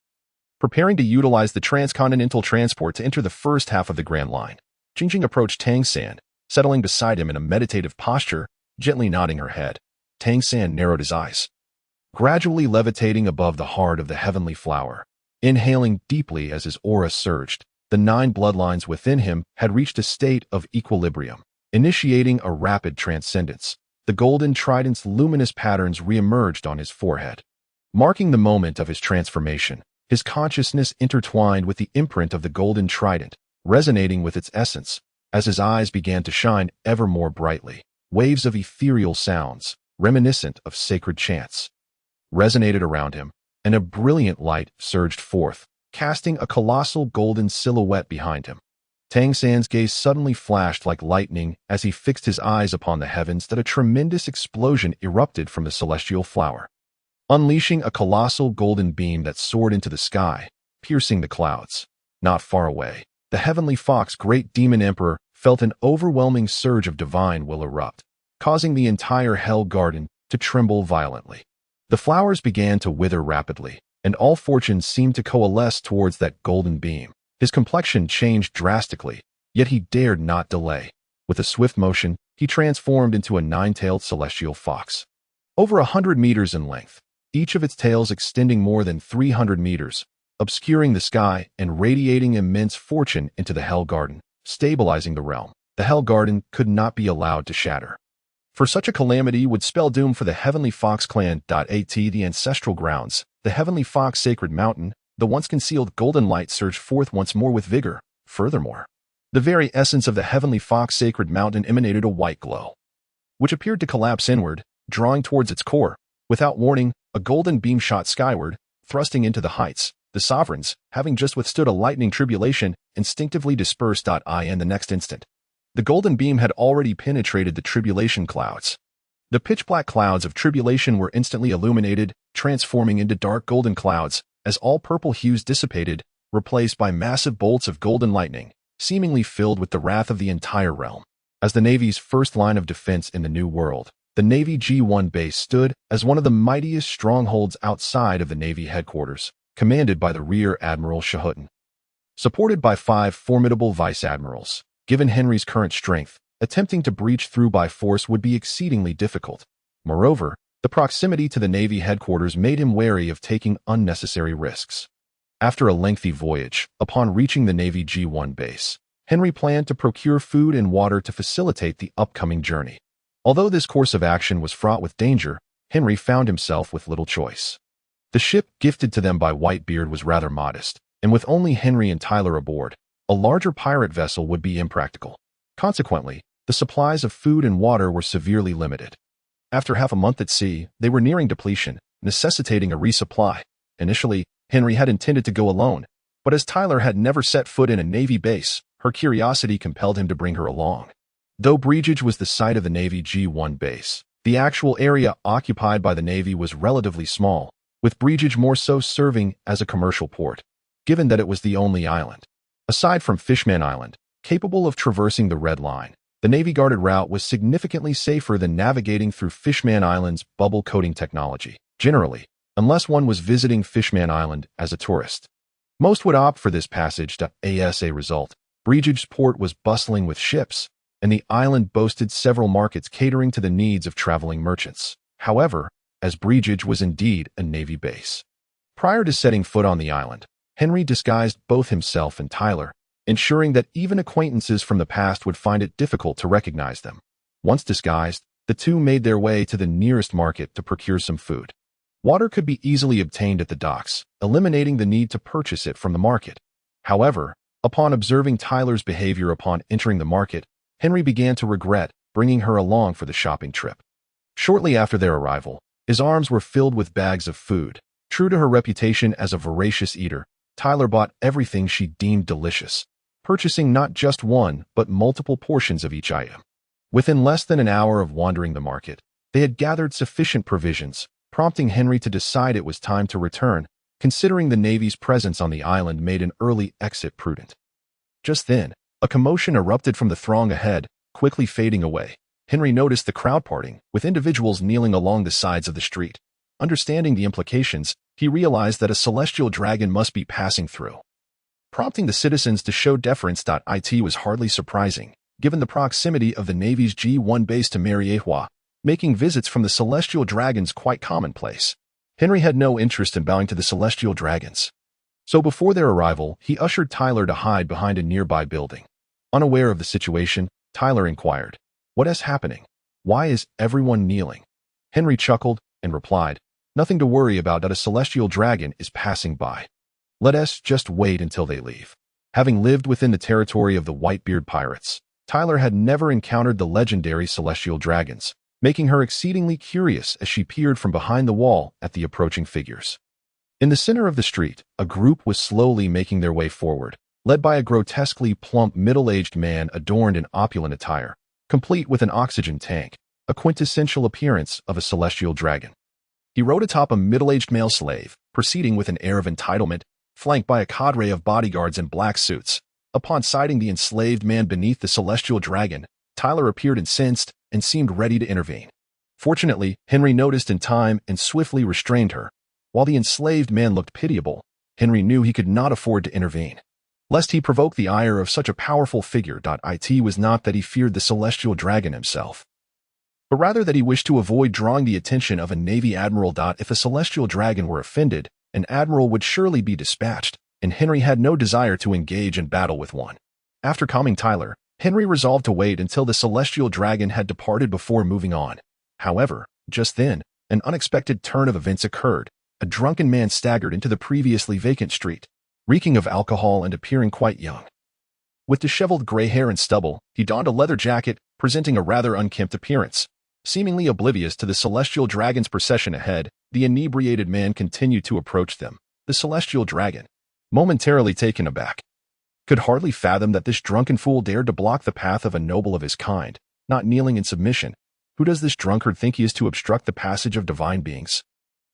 preparing to utilize the transcontinental transport to enter the first half of the Grand Line. Jingjing approached Tang San, settling beside him in a meditative posture, gently nodding her head. Tang San narrowed his eyes, gradually levitating above the heart of the heavenly flower. Inhaling deeply as his aura surged, the 9 bloodlines within him had reached a state of equilibrium, initiating a rapid transcendence. The golden trident's luminous patterns re-emerged on his forehead, marking the moment of his transformation. His consciousness intertwined with the imprint of the golden trident, resonating with its essence. As his eyes began to shine ever more brightly, waves of ethereal sounds, reminiscent of sacred chants, resonated around him, and a brilliant light surged forth, casting a colossal golden silhouette behind him. Tang San's gaze suddenly flashed like lightning as he fixed his eyes upon the heavens. That a tremendous explosion erupted from the celestial flower, unleashing a colossal golden beam that soared into the sky, piercing the clouds. Not far away, the Heavenly Fox Great Demon Emperor felt an overwhelming surge of divine will erupt, causing the entire Hell Garden to tremble violently. The flowers began to wither rapidly, and all fortunes seemed to coalesce towards that golden beam. His complexion changed drastically, yet he dared not delay. With a swift motion, he transformed into a nine-tailed celestial fox. Over 100 meters in length, each of its tails extending more than 300 meters, obscuring the sky and radiating immense fortune into the Hell Garden, stabilizing the realm. The Hell Garden could not be allowed to shatter. For such a calamity would spell doom for the Heavenly Fox clan. The ancestral grounds, the Heavenly Fox Sacred Mountain, the once concealed golden light surged forth once more with vigor. Furthermore, the very essence of the Heavenly Fox Sacred Mountain emanated a white glow, which appeared to collapse inward, drawing towards its core. Without warning, a golden beam shot skyward, thrusting into the heights. The sovereigns, having just withstood a lightning tribulation, instinctively dispersed. In the next instant, the golden beam had already penetrated the tribulation clouds. The pitch-black clouds of tribulation were instantly illuminated, transforming into dark golden clouds, as all purple hues dissipated, replaced by massive bolts of golden lightning, seemingly filled with the wrath of the entire realm. As the Navy's first line of defense in the New World, the Navy G1 base stood as one of the mightiest strongholds outside of the Navy headquarters, commanded by the Rear Admiral Shahutin. Supported by 5 formidable vice admirals, given Henry's current strength, attempting to breach through by force would be exceedingly difficult. Moreover, the proximity to the Navy headquarters made him wary of taking unnecessary risks. After a lengthy voyage, upon reaching the Navy G1 base, Henry planned to procure food and water to facilitate the upcoming journey. Although this course of action was fraught with danger, Henry found himself with little choice. The ship gifted to them by Whitebeard was rather modest, and with only Henry and Tyler aboard, a larger pirate vessel would be impractical. Consequently, the supplies of food and water were severely limited. After half a month at sea, they were nearing depletion, necessitating a resupply. Initially, Henry had intended to go alone, but as Tyler had never set foot in a Navy base, her curiosity compelled him to bring her along. Though Breagage was the site of the Navy G1 base, the actual area occupied by the Navy was relatively small, with Breagage more so serving as a commercial port, given that it was the only island. Aside from Fishman Island, capable of traversing the Red Line, the Navy-guarded route was significantly safer than navigating through Fishman Island's bubble coating technology, generally, unless one was visiting Fishman Island as a tourist. Most would opt for this passage. As a result, Breagage's port was bustling with ships, and the island boasted several markets catering to the needs of traveling merchants. However, as Breagage was indeed a Navy base. Prior to setting foot on the island, Henry disguised both himself and Tyler, ensuring that even acquaintances from the past would find it difficult to recognize them. Once disguised, the two made their way to the nearest market to procure some food. Water could be easily obtained at the docks, eliminating the need to purchase it from the market. However, upon observing Tyler's behavior upon entering the market, Henry began to regret bringing her along for the shopping trip. Shortly after their arrival, his arms were filled with bags of food. True to her reputation as a voracious eater, Tyler bought everything she deemed delicious, purchasing not just one but multiple portions of each item. Within less than an hour of wandering the market, they had gathered sufficient provisions, prompting Henry to decide it was time to return, considering the Navy's presence on the island made an early exit prudent. Just then, a commotion erupted from the throng ahead, quickly fading away. Henry noticed the crowd parting, with individuals kneeling along the sides of the street. Understanding the implications, he realized that a celestial dragon must be passing through. Prompting the citizens to show deference. It was hardly surprising, given the proximity of the Navy's G1 base to Mariehua, making visits from the celestial dragons quite commonplace. Henry had no interest in bowing to the celestial dragons. So before their arrival, he ushered Tyler to hide behind a nearby building. Unaware of the situation, Tyler inquired, "What is happening? Why is everyone kneeling?" Henry chuckled and replied, "Nothing to worry about. A celestial dragon is passing by. Let us just wait until they leave." Having lived within the territory of the Whitebeard pirates, Tyler had never encountered the legendary celestial dragons, making her exceedingly curious as she peered from behind the wall at the approaching figures. In the center of the street, a group was slowly making their way forward, led by a grotesquely plump middle-aged man adorned in opulent attire, complete with an oxygen tank, a quintessential appearance of a celestial dragon. He rode atop a middle-aged male slave, proceeding with an air of entitlement, flanked by a cadre of bodyguards in black suits. Upon sighting the enslaved man beneath the celestial dragon, Tyler appeared incensed and seemed ready to intervene. Fortunately, Henry noticed in time and swiftly restrained her. While the enslaved man looked pitiable, Henry knew he could not afford to intervene, lest he provoke the ire of such a powerful figure. It was not that he feared the celestial dragon himself, but rather that he wished to avoid drawing the attention of a Navy admiral. If a celestial dragon were offended, an admiral would surely be dispatched, and Henry had no desire to engage in battle with one. After calming Tyler, Henry resolved to wait until the celestial dragon had departed before moving on. However, just then, an unexpected turn of events occurred. A drunken man staggered into the previously vacant street, reeking of alcohol and appearing quite young. With disheveled gray hair and stubble, he donned a leather jacket, presenting a rather unkempt appearance. Seemingly oblivious to the celestial dragon's procession ahead, the inebriated man continued to approach them. The celestial dragon, momentarily taken aback, could hardly fathom that this drunken fool dared to block the path of a noble of his kind, not kneeling in submission. Who does this drunkard think he is to obstruct the passage of divine beings?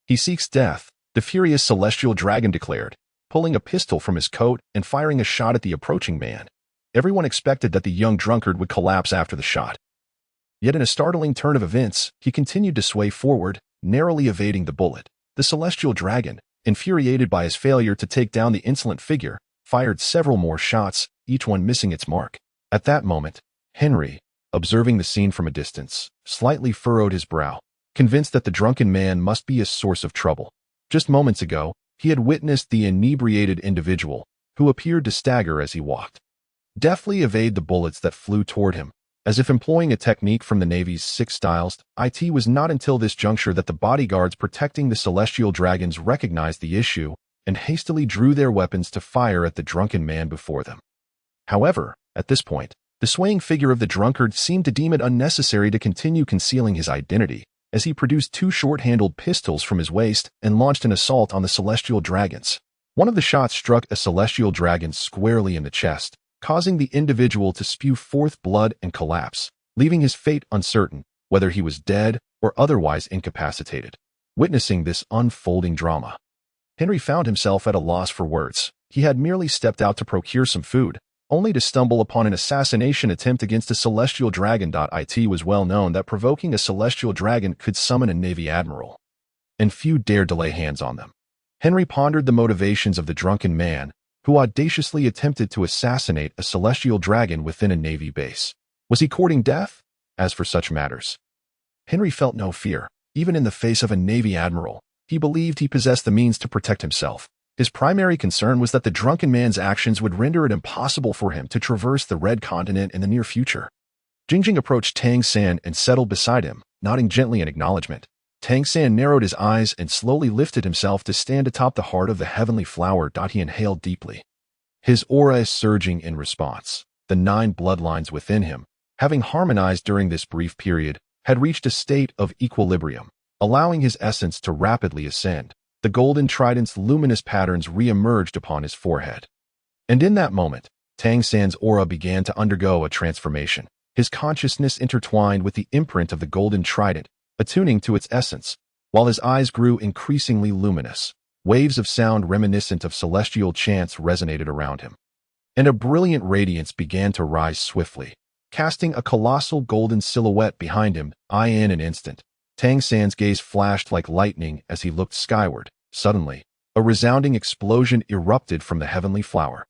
He seeks death, the furious celestial dragon declared, pulling a pistol from his coat and firing a shot at the approaching man. Everyone expected that the young drunkard would collapse after the shot. Yet in a startling turn of events, he continued to sway forward, narrowly evading the bullet. The celestial dragon, infuriated by his failure to take down the insolent figure, fired several more shots, each one missing its mark. At that moment, Henry, observing the scene from a distance, slightly furrowed his brow, convinced that the drunken man must be a source of trouble. Just moments ago, he had witnessed the inebriated individual, who appeared to stagger as he walked, deftly evade the bullets that flew toward him, as if employing a technique from the Navy's 6 styles. It was not until this juncture that the bodyguards protecting the celestial dragons recognized the issue and hastily drew their weapons to fire at the drunken man before them. However, at this point, the swaying figure of the drunkard seemed to deem it unnecessary to continue concealing his identity, as he produced 2 short-handled pistols from his waist and launched an assault on the celestial dragons. One of the shots struck a celestial dragon squarely in the chest, causing the individual to spew forth blood and collapse, leaving his fate uncertain, whether he was dead or otherwise incapacitated. Witnessing this unfolding drama, Henry found himself at a loss for words. He had merely stepped out to procure some food, only to stumble upon an assassination attempt against a celestial dragon. It was well known that provoking a celestial dragon could summon a Navy admiral, and few dared to lay hands on them. Henry pondered the motivations of the drunken man, who audaciously attempted to assassinate a celestial dragon within a Navy base. Was he courting death? As for such matters, Henry felt no fear. Even in the face of a Navy admiral, he believed he possessed the means to protect himself. His primary concern was that the drunken man's actions would render it impossible for him to traverse the Red Continent in the near future. Jingjing approached Tang San and settled beside him, nodding gently in acknowledgement. Tang San narrowed his eyes and slowly lifted himself to stand atop the heart of the heavenly flower. He inhaled deeply, his aura surging in response. The 9 bloodlines within him, having harmonized during this brief period, had reached a state of equilibrium, allowing his essence to rapidly ascend. The golden trident's luminous patterns re-emerged upon his forehead. And in that moment, Tang San's aura began to undergo a transformation. His consciousness intertwined with the imprint of the golden trident, attuning to its essence, while his eyes grew increasingly luminous. Waves of sound reminiscent of celestial chants resonated around him, and a brilliant radiance began to rise swiftly, casting a colossal golden silhouette behind him. In an instant, Tang San's gaze flashed like lightning as he looked skyward. Suddenly, a resounding explosion erupted from the heavenly flower.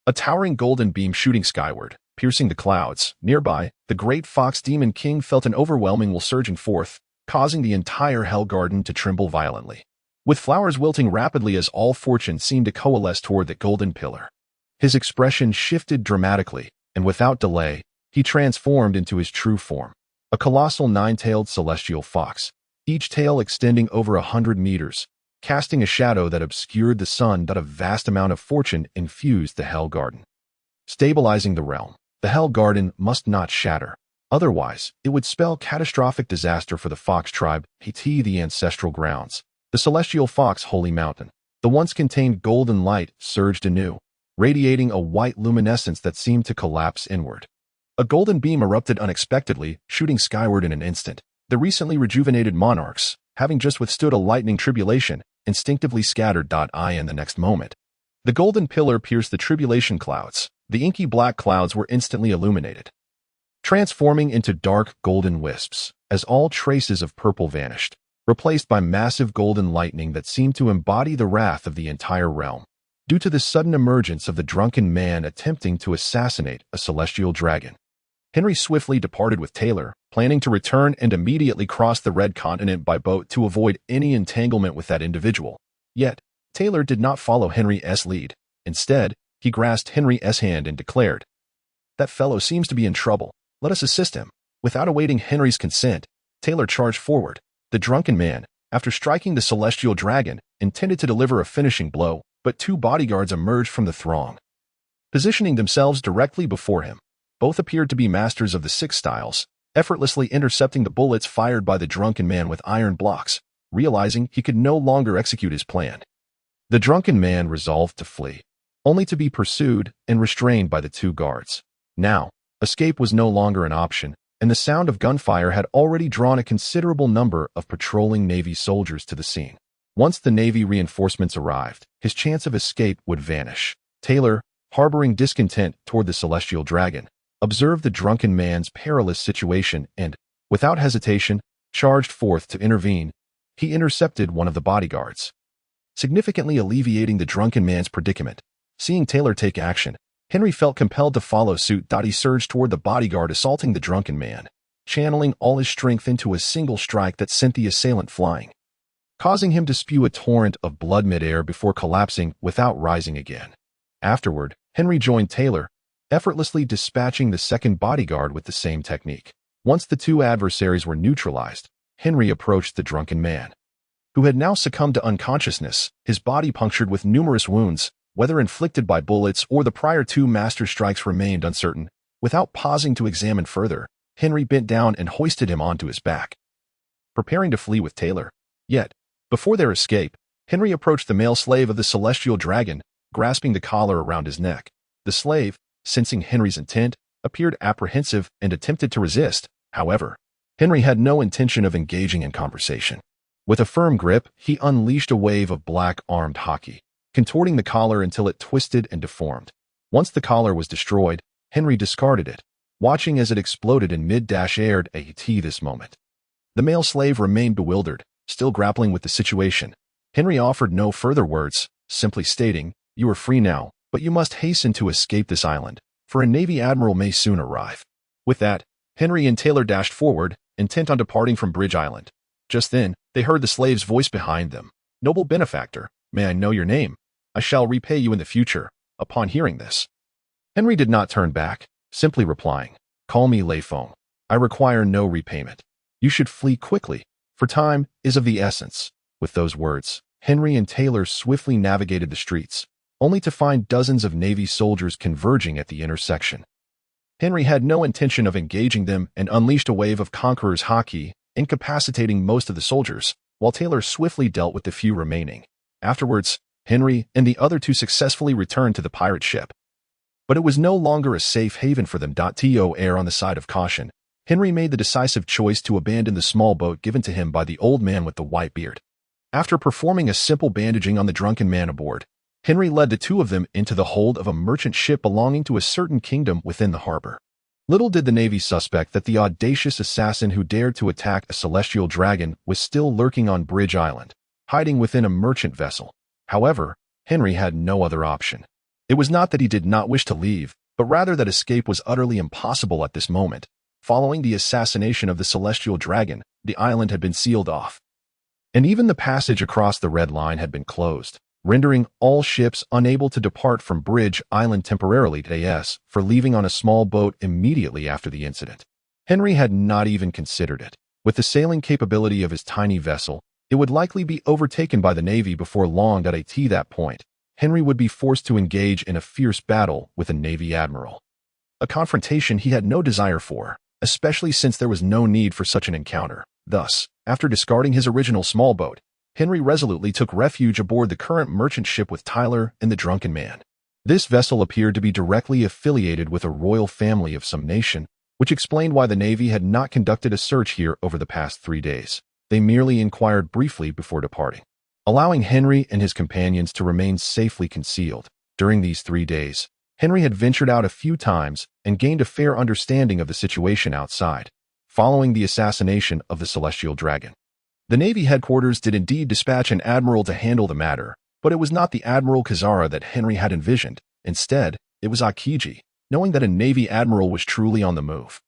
A towering golden beam shooting skyward, piercing the clouds. Nearby, the great fox demon king felt an overwhelming will surging forth, causing the entire hell garden to tremble violently, with flowers wilting rapidly as all fortune seemed to coalesce toward the golden pillar. His expression shifted dramatically, and without delay, he transformed into his true form, a colossal 9-tailed celestial fox, each tail extending over 100 meters, casting a shadow that obscured the sun. A vast amount of fortune infused the Hell Garden, stabilizing the realm. The Hell Garden must not shatter, otherwise it would spell catastrophic disaster for the Fox tribe. The ancestral grounds, the celestial Fox holy mountain, the once contained golden light surged anew, radiating a white luminescence that seemed to collapse inward. A golden beam erupted unexpectedly, shooting skyward in an instant. The recently rejuvenated monarchs, having just withstood a lightning tribulation, instinctively scattered. In the next moment, the golden pillar pierced the tribulation clouds, the inky black clouds were instantly illuminated, transforming into dark golden wisps as all traces of purple vanished, replaced by massive golden lightning that seemed to embody the wrath of the entire realm. Due to the sudden emergence of the drunken man attempting to assassinate a celestial dragon, Henry swiftly departed with Taylor, planning to return and immediately cross the Red Continent by boat to avoid any entanglement with that individual. Yet, Taylor did not follow Henry's lead. Instead, he grasped Henry's hand and declared, "That fellow seems to be in trouble. Let us assist him." Without awaiting Henry's consent, Taylor charged forward. The drunken man, after striking the celestial dragon, intended to deliver a finishing blow, but two bodyguards emerged from the throng, positioning themselves directly before him. Both appeared to be masters of the six styles, effortlessly intercepting the bullets fired by the drunken man with iron blocks. Realizing he could no longer execute his plan, the drunken man resolved to flee, only to be pursued and restrained by the two guards. Now, escape was no longer an option, and the sound of gunfire had already drawn a considerable number of patrolling Navy soldiers to the scene. Once the Navy reinforcements arrived, his chance of escape would vanish. Taylor, harboring discontent toward the celestial dragon, observed the drunken man's perilous situation and, without hesitation, charged forth to intervene. He intercepted one of the bodyguards, significantly alleviating the drunken man's predicament. Seeing Taylor take action, Henry felt compelled to follow suit. He surged toward the bodyguard assaulting the drunken man, channeling all his strength into a single strike that sent the assailant flying, causing him to spew a torrent of blood midair before collapsing without rising again. Afterward, Henry joined Taylor, effortlessly dispatching the second bodyguard with the same technique. Once the two adversaries were neutralized, Henry approached the drunken man, who had now succumbed to unconsciousness, his body punctured with numerous wounds. Whether inflicted by bullets or the prior two master strikes remained uncertain. Without pausing to examine further, Henry bent down and hoisted him onto his back, preparing to flee with Taylor. Yet, before their escape, Henry approached the male slave of the celestial dragon, grasping the collar around his neck. The slave, sensing Henry's intent, appeared apprehensive and attempted to resist. However, Henry had no intention of engaging in conversation. With a firm grip, he unleashed a wave of black-armed hockey, contorting the collar until it twisted and deformed. Once the collar was destroyed, Henry discarded it, watching as it exploded in mid-air. This moment, the male slave remained bewildered, still grappling with the situation. Henry offered no further words, simply stating, "You are free now, but you must hasten to escape this island, for a Navy admiral may soon arrive." With that, Henry and Taylor dashed forward, intent on departing from Bridge Island. Just then, they heard the slave's voice behind them. "Noble benefactor, may I know your name? I shall repay you in the future." Upon hearing this, Henry did not turn back, simply replying, "Call me Leifong. I require no repayment. You should flee quickly, for time is of the essence." With those words, Henry and Taylor swiftly navigated the streets, only to find dozens of Navy soldiers converging at the intersection. Henry had no intention of engaging them and unleashed a wave of conqueror's haki, incapacitating most of the soldiers, while Taylor swiftly dealt with the few remaining. Afterwards, Henry and the other two successfully returned to the pirate ship. But it was no longer a safe haven for them. To err on the side of caution, Henry made the decisive choice to abandon the small boat given to him by the old man with the white beard. After performing a simple bandaging on the drunken man aboard, Henry led the two of them into the hold of a merchant ship belonging to a certain kingdom within the harbor. Little did the Navy suspect that the audacious assassin who dared to attack a celestial dragon was still lurking on Bridge Island, hiding within a merchant vessel. However, Henry had no other option. It was not that he did not wish to leave, but rather that escape was utterly impossible at this moment. Following the assassination of the celestial dragon, the island had been sealed off, and even the passage across the Red Line had been closed, rendering all ships unable to depart from Bridge Island temporarily for leaving on a small boat immediately after the incident. Henry had not even considered it. With the sailing capability of his tiny vessel, it would likely be overtaken by the Navy before long. At that point, Henry would be forced to engage in a fierce battle with a Navy admiral, a confrontation he had no desire for, especially since there was no need for such an encounter. Thus, after discarding his original small boat, Henry resolutely took refuge aboard the current merchant ship with Tyler and the drunken man. This vessel appeared to be directly affiliated with a royal family of some nation, which explained why the Navy had not conducted a search here over the past 3 days. They merely inquired briefly before departing, allowing Henry and his companions to remain safely concealed. During these 3 days, Henry had ventured out a few times and gained a fair understanding of the situation outside, following the assassination of the Celestial Dragon. The Navy headquarters did indeed dispatch an admiral to handle the matter, but it was not the Admiral Kazara that Henry had envisioned. Instead, it was Akiji, knowing that a Navy admiral was truly on the move.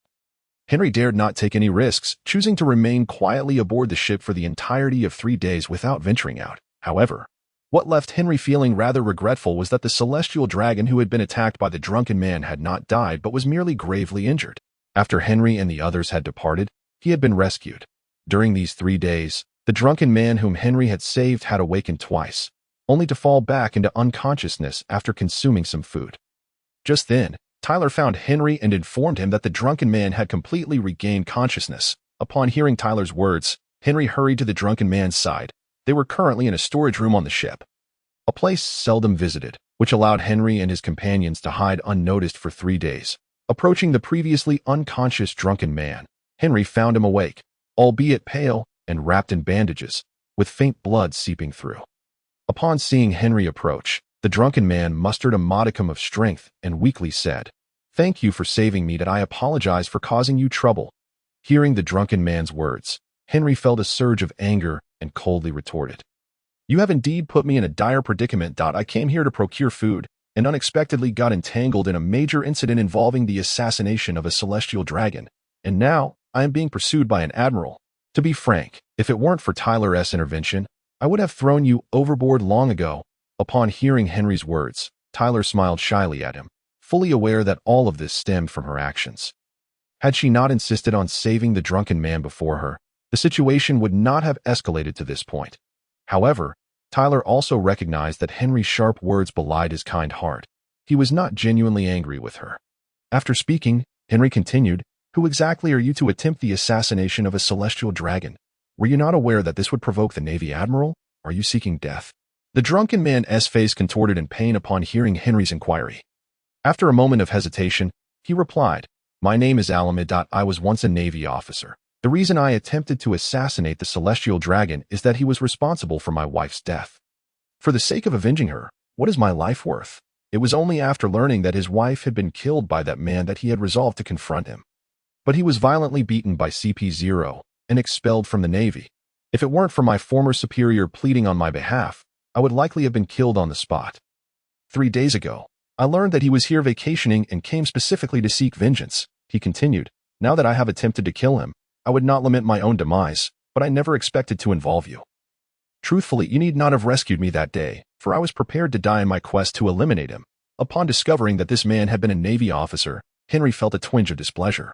Henry dared not take any risks, choosing to remain quietly aboard the ship for the entirety of 3 days without venturing out. However, what left Henry feeling rather regretful was that the Celestial Dragon who had been attacked by the drunken man had not died but was merely gravely injured. After Henry and the others had departed, he had been rescued. During these 3 days, the drunken man whom Henry had saved had awakened twice, only to fall back into unconsciousness after consuming some food. Just then, Tyler found Henry and informed him that the drunken man had completely regained consciousness. Upon hearing Tyler's words, Henry hurried to the drunken man's side. They were currently in a storage room on the ship, a place seldom visited, which allowed Henry and his companions to hide unnoticed for 3 days. Approaching the previously unconscious drunken man, Henry found him awake, albeit pale and wrapped in bandages, with faint blood seeping through. Upon seeing Henry approach, the drunken man mustered a modicum of strength and weakly said, "Thank you for saving me, that I apologize for causing you trouble." Hearing the drunken man's words, Henry felt a surge of anger and coldly retorted, "You have indeed put me in a dire predicament. I came here to procure food and unexpectedly got entangled in a major incident involving the assassination of a celestial dragon, and now I am being pursued by an admiral. To be frank, if it weren't for Tyler's intervention, I would have thrown you overboard long ago." Upon hearing Henry's words, Tyler smiled shyly at him, fully aware that all of this stemmed from her actions. Had she not insisted on saving the drunken man before her, the situation would not have escalated to this point. However, Tyler also recognized that Henry's sharp words belied his kind heart. He was not genuinely angry with her. After speaking, Henry continued, "Who exactly are you to attempt the assassination of a celestial dragon? Were you not aware that this would provoke the Navy admiral? Are you seeking death?" The drunken man's face contorted in pain upon hearing Henry's inquiry. After a moment of hesitation, he replied, "My name is Alamid. I was once a Navy officer. The reason I attempted to assassinate the celestial dragon is that he was responsible for my wife's death. For the sake of avenging her, what is my life worth?" It was only after learning that his wife had been killed by that man that he had resolved to confront him. But he was violently beaten by CP0 and expelled from the Navy. If it weren't for my former superior pleading on my behalf, I would likely have been killed on the spot. 3 days ago, I learned that he was here vacationing and came specifically to seek vengeance. He continued, "Now that I have attempted to kill him, I would not lament my own demise, but I never expected to involve you. Truthfully, you need not have rescued me that day, for I was prepared to die in my quest to eliminate him." Upon discovering that this man had been a Navy officer, Henry felt a twinge of displeasure.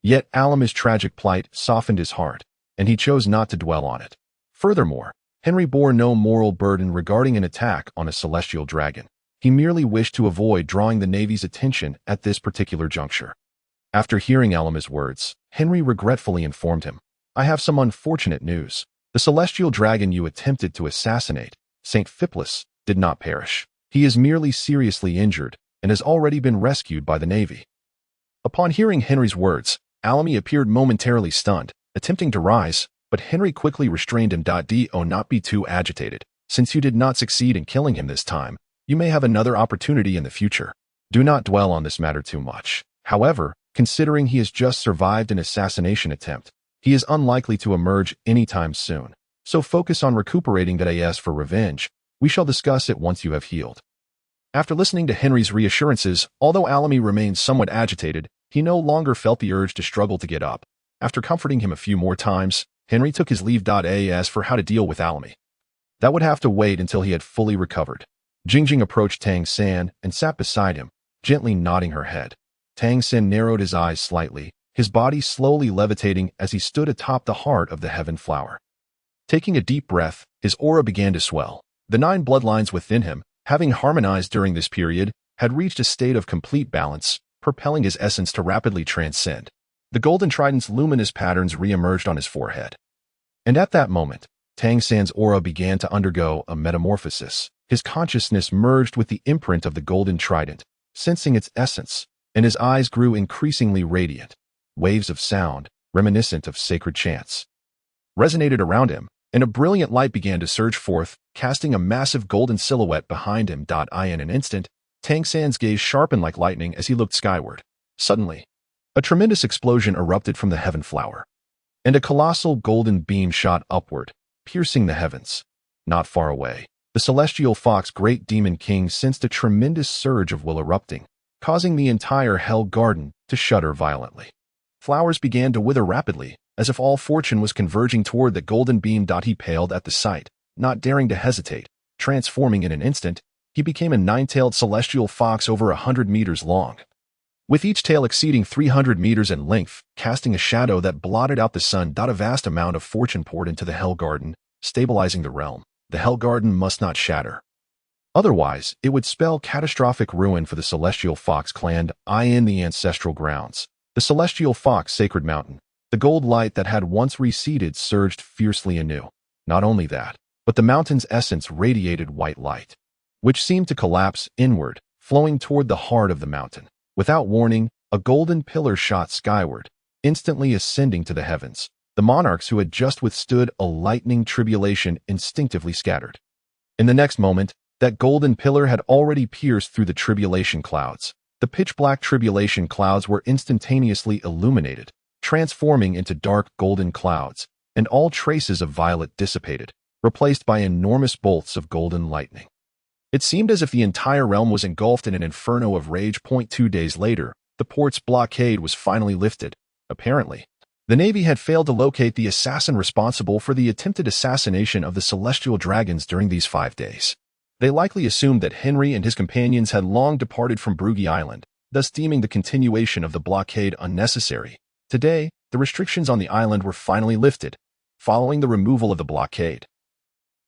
Yet Alam's tragic plight softened his heart, and he chose not to dwell on it. Furthermore, Henry bore no moral burden regarding an attack on a celestial dragon. He merely wished to avoid drawing the Navy's attention at this particular juncture. After hearing Alam's words, Henry regretfully informed him, "I have some unfortunate news. The celestial dragon you attempted to assassinate, St. Phiplus, did not perish. He is merely seriously injured and has already been rescued by the Navy." Upon hearing Henry's words, Alamy appeared momentarily stunned, attempting to rise, but Henry quickly restrained him. "Do not be too agitated. Since you did not succeed in killing him this time, you may have another opportunity in the future. Do not dwell on this matter too much. However, considering he has just survived an assassination attempt, he is unlikely to emerge anytime soon. So focus on recuperating that AS for revenge. We shall discuss it once you have healed." After listening to Henry's reassurances, although Alamy remained somewhat agitated, he no longer felt the urge to struggle to get up. After comforting him a few more times, Henry took his leave. As for how to deal with Alamy, that would have to wait until he had fully recovered. Jingjing approached Tang San and sat beside him, gently nodding her head. Tang San narrowed his eyes slightly, his body slowly levitating as he stood atop the heart of the heaven flower. Taking a deep breath, his aura began to swell. The 9 bloodlines within him, having harmonized during this period, had reached a state of complete balance, propelling his essence to rapidly transcend. The golden trident's luminous patterns re-emerged on his forehead. And at that moment, Tang San's aura began to undergo a metamorphosis. His consciousness merged with the imprint of the golden trident, sensing its essence, and his eyes grew increasingly radiant. Waves of sound, reminiscent of sacred chants, resonated around him, and a brilliant light began to surge forth, casting a massive golden silhouette behind him. In an instant, Tang San's gaze sharpened like lightning as he looked skyward. Suddenly, a tremendous explosion erupted from the heaven flower, and a colossal golden beam shot upward, piercing the heavens. Not far away, the celestial fox Great Demon King sensed a tremendous surge of will erupting, causing the entire Hell Garden to shudder violently. Flowers began to wither rapidly, as if all fortune was converging toward the golden beam. He paled at the sight, not daring to hesitate. Transforming in an instant, he became a nine-tailed celestial fox over 100 meters long, with each tail exceeding 300 meters in length, casting a shadow that blotted out the sun. A vast amount of fortune poured into the Hell Garden, stabilizing the realm. The Hell Garden must not shatter. Otherwise, it would spell catastrophic ruin for the Celestial Fox clan. In the ancestral grounds, the Celestial Fox Sacred Mountain, the gold light that had once receded surged fiercely anew. Not only that, but the mountain's essence radiated white light, which seemed to collapse inward, flowing toward the heart of the mountain. Without warning, a golden pillar shot skyward, instantly ascending to the heavens. The monarchs who had just withstood a lightning tribulation instinctively scattered. In the next moment, that golden pillar had already pierced through the tribulation clouds. The pitch-black tribulation clouds were instantaneously illuminated, transforming into dark golden clouds, and all traces of violet dissipated, replaced by enormous bolts of golden lightning. It seemed as if the entire realm was engulfed in an inferno of rage. 2 days later, the port's blockade was finally lifted. Apparently, the Navy had failed to locate the assassin responsible for the attempted assassination of the celestial dragons during these 5 days. They likely assumed that Henry and his companions had long departed from Brugge Island, thus deeming the continuation of the blockade unnecessary. Today, the restrictions on the island were finally lifted, following the removal of the blockade.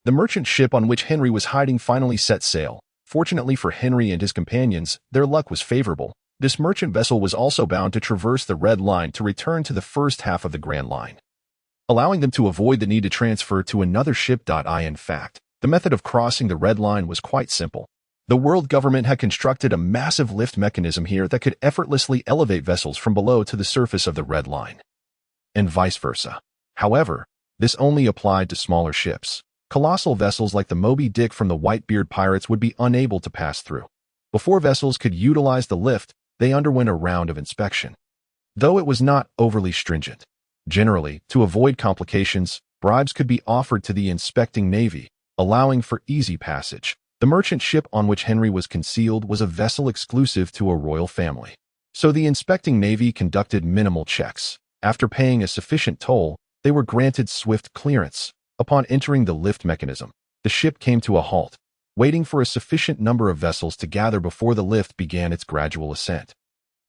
The merchant ship on which Henry was hiding finally set sail. Fortunately for Henry and his companions, their luck was favorable. This merchant vessel was also bound to traverse the Red Line to return to the first half of the Grand Line, allowing them to avoid the need to transfer to another ship. In fact, the method of crossing the Red Line was quite simple. The world government had constructed a massive lift mechanism here that could effortlessly elevate vessels from below to the surface of the Red Line, and vice versa. However, this only applied to smaller ships. Colossal vessels like the Moby Dick from the Whitebeard pirates would be unable to pass through. Before vessels could utilize the lift, they underwent a round of inspection, though it was not overly stringent. Generally, to avoid complications, bribes could be offered to the inspecting navy, allowing for easy passage. The merchant ship on which Henry was concealed was a vessel exclusive to a royal family, so the inspecting navy conducted minimal checks. After paying a sufficient toll, they were granted swift clearance. Upon entering the lift mechanism, the ship came to a halt, waiting for a sufficient number of vessels to gather before the lift began its gradual ascent.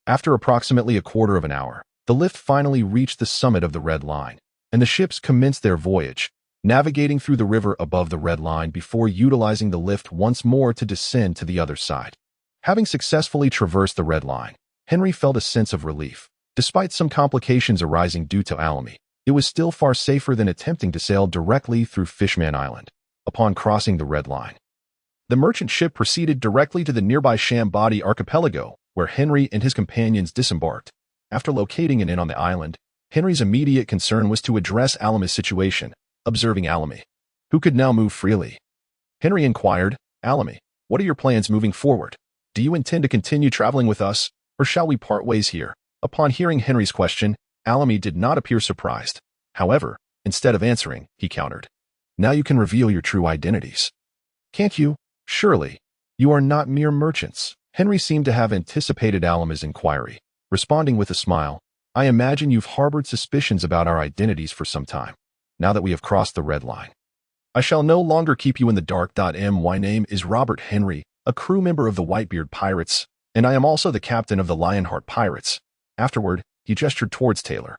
After approximately a quarter of an hour, the lift finally reached the summit of the Red Line, and the ships commenced their voyage, navigating through the river above the Red Line before utilizing the lift once more to descend to the other side. Having successfully traversed the Red Line, Henry felt a sense of relief. Despite some complications arising due to alchemy, it was still far safer than attempting to sail directly through Fishman Island. Upon crossing the Red Line, the merchant ship proceeded directly to the nearby Shambadi archipelago, where Henry and his companions disembarked. After locating an inn on the island, Henry's immediate concern was to address Alami's situation. Observing Alami, who could now move freely, Henry inquired, "Alami, what are your plans moving forward? Do you intend to continue traveling with us, or shall we part ways here?" Upon hearing Henry's question, Alami did not appear surprised. However, instead of answering, he countered, "Now you can reveal your true identities. Can't you? Surely, you are not mere merchants." Henry seemed to have anticipated Alami's inquiry, responding with a smile, "I imagine you've harbored suspicions about our identities for some time. Now that we have crossed the Red Line, I shall no longer keep you in the dark. My name is Robert Henry, a crew member of the Whitebeard Pirates, and I am also the captain of the Lionheart Pirates." Afterward, he gestured towards Taylor,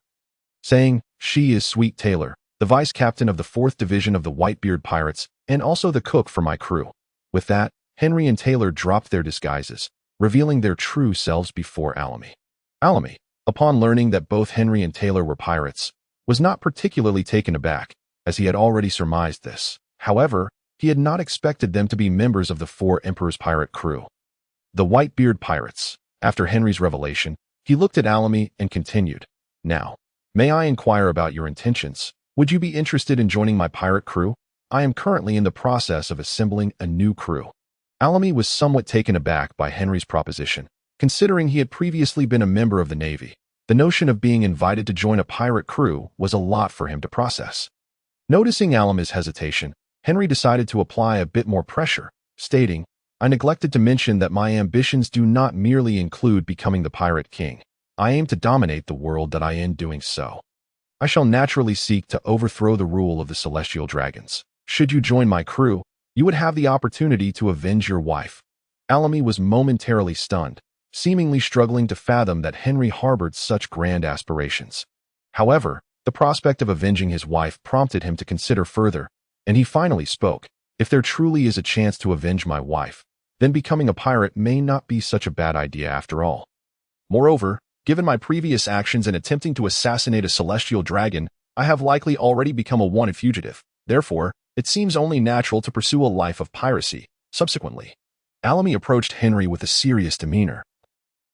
saying, "She is Sweet Taylor, the vice captain of the 4th Division of the Whitebeard Pirates, and also the cook for my crew." With that, Henry and Taylor dropped their disguises, revealing their true selves before Alami. Alami, upon learning that both Henry and Taylor were pirates, was not particularly taken aback, as he had already surmised this. However, he had not expected them to be members of the 4 Emperor's pirate crew, the Whitebeard Pirates. After Henry's revelation, he looked at Alami and continued, "Now, may I inquire about your intentions? Would you be interested in joining my pirate crew? I am currently in the process of assembling a new crew." Alamy was somewhat taken aback by Henry's proposition, considering he had previously been a member of the Navy. The notion of being invited to join a pirate crew was a lot for him to process. Noticing Alamy's hesitation, Henry decided to apply a bit more pressure, stating, "I neglected to mention that my ambitions do not merely include becoming the pirate king. I aim to dominate the world that I in doing so. I shall naturally seek to overthrow the rule of the celestial dragons. Should you join my crew, you would have the opportunity to avenge your wife." Alamy was momentarily stunned, seemingly struggling to fathom that Henry harbored such grand aspirations. However, the prospect of avenging his wife prompted him to consider further, and he finally spoke, "If there truly is a chance to avenge my wife, then becoming a pirate may not be such a bad idea after all. Moreover, given my previous actions in attempting to assassinate a celestial dragon, I have likely already become a wanted fugitive. Therefore, it seems only natural to pursue a life of piracy." Subsequently, Alamy approached Henry with a serious demeanor,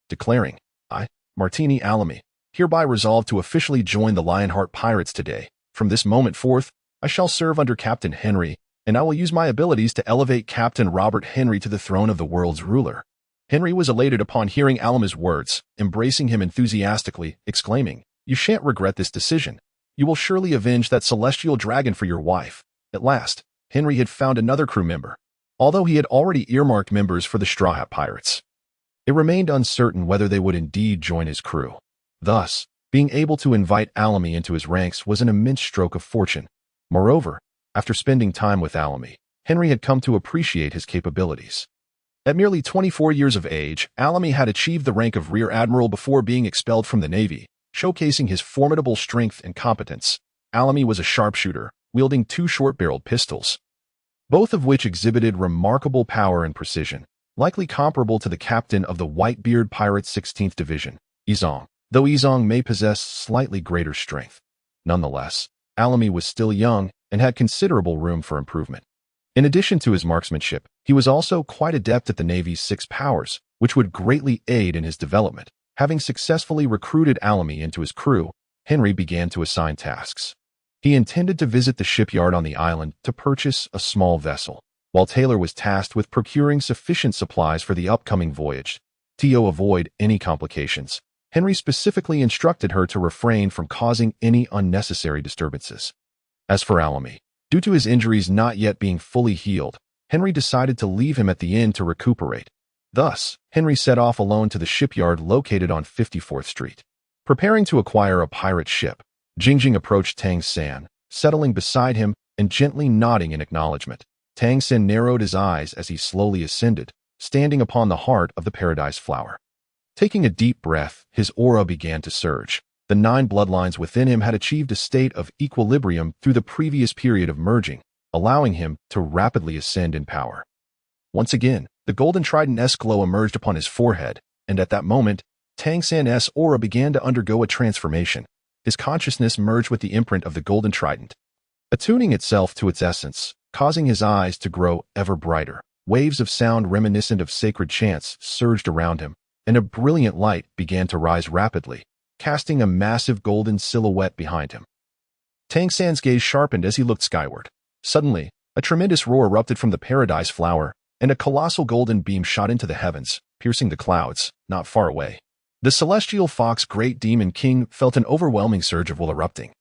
declaring, "I, Martini Alamy, hereby resolve to officially join the Lionheart Pirates today. From this moment forth, I shall serve under Captain Henry, and I will use my abilities to elevate Captain Robert Henry to the throne of the world's ruler." Henry was elated upon hearing Alamy's words, embracing him enthusiastically, exclaiming, "You shan't regret this decision. You will surely avenge that celestial dragon for your wife." At last, Henry had found another crew member, although he had already earmarked members for the Straw Hat Pirates. It remained uncertain whether they would indeed join his crew. Thus, being able to invite Alamy into his ranks was an immense stroke of fortune. Moreover, after spending time with Alamy, Henry had come to appreciate his capabilities. At merely 24 years of age, Alamy had achieved the rank of Rear Admiral before being expelled from the Navy, showcasing his formidable strength and competence. Alamy was a sharpshooter, wielding 2 short-barreled pistols, both of which exhibited remarkable power and precision, likely comparable to the captain of the Whitebeard Pirates' 16th Division, Izong, though Izong may possess slightly greater strength. Nonetheless, Alamy was still young and had considerable room for improvement. In addition to his marksmanship, he was also quite adept at the Navy's 6 powers, which would greatly aid in his development. Having successfully recruited Alamy into his crew, Henry began to assign tasks. He intended to visit the shipyard on the island to purchase a small vessel, while Taylor was tasked with procuring sufficient supplies for the upcoming voyage. To avoid any complications, Henry specifically instructed her to refrain from causing any unnecessary disturbances. As for Alamy, due to his injuries not yet being fully healed, Henry decided to leave him at the inn to recuperate. Thus, Henry set off alone to the shipyard located on 54th Street. Preparing to acquire a pirate ship, Jingjing approached Tang San, settling beside him and gently nodding in acknowledgement. Tang San narrowed his eyes as he slowly ascended, standing upon the heart of the paradise flower. Taking a deep breath, his aura began to surge. The 9 bloodlines within him had achieved a state of equilibrium through the previous period of merging, allowing him to rapidly ascend in power. Once again, the golden trident-esque glow emerged upon his forehead, and at that moment, Tang San's aura began to undergo a transformation. His consciousness merged with the imprint of the golden trident, attuning itself to its essence, causing his eyes to grow ever brighter. Waves of sound reminiscent of sacred chants surged around him, and a brilliant light began to rise rapidly, casting a massive golden silhouette behind him. Tang San's gaze sharpened as he looked skyward. Suddenly, a tremendous roar erupted from the paradise flower, and a colossal golden beam shot into the heavens, piercing the clouds, not far away. The celestial fox Great Demon King felt an overwhelming surge of will erupting,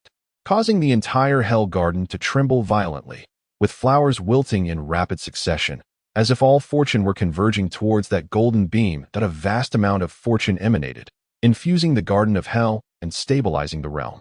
causing the entire Hell Garden to tremble violently, with flowers wilting in rapid succession, as if all fortune were converging towards that golden beam that a vast amount of fortune emanated, infusing the Garden of Hell and stabilizing the realm.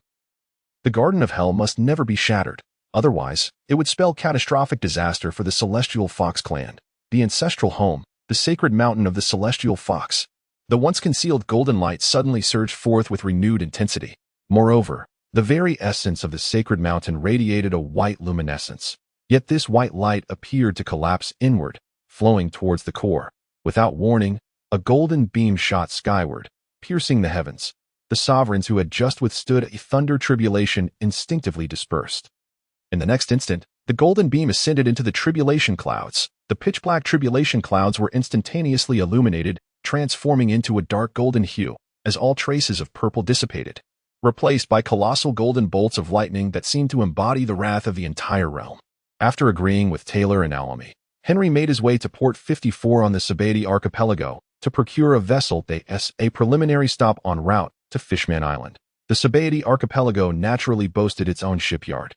The Garden of Hell must never be shattered, otherwise, it would spell catastrophic disaster for the Celestial Fox clan, the ancestral home, the sacred mountain of the Celestial Fox. The once concealed golden light suddenly surged forth with renewed intensity. Moreover, the very essence of the sacred mountain radiated a white luminescence, yet this white light appeared to collapse inward, flowing towards the core. Without warning, a golden beam shot skyward, piercing the heavens. The sovereigns who had just withstood a thunder tribulation instinctively dispersed. In the next instant, the golden beam ascended into the tribulation clouds. The pitch-black tribulation clouds were instantaneously illuminated, transforming into a dark golden hue, as all traces of purple dissipated, replaced by colossal golden bolts of lightning that seemed to embody the wrath of the entire realm. After agreeing with Taylor and Alamy, Henry made his way to Port 54 on the Sabati archipelago to procure a vessel as a preliminary stop en route to Fishman Island. The Sabati archipelago naturally boasted its own shipyard,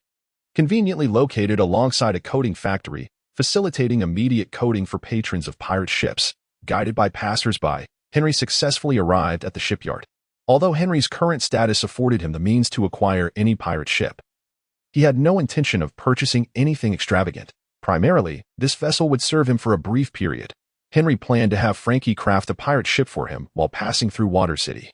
conveniently located alongside a coating factory, facilitating immediate coating for patrons of pirate ships. Guided by passers-by, Henry successfully arrived at the shipyard. Although Henry's current status afforded him the means to acquire any pirate ship, he had no intention of purchasing anything extravagant. Primarily, this vessel would serve him for a brief period. Henry planned to have Frankie craft a pirate ship for him while passing through Water City,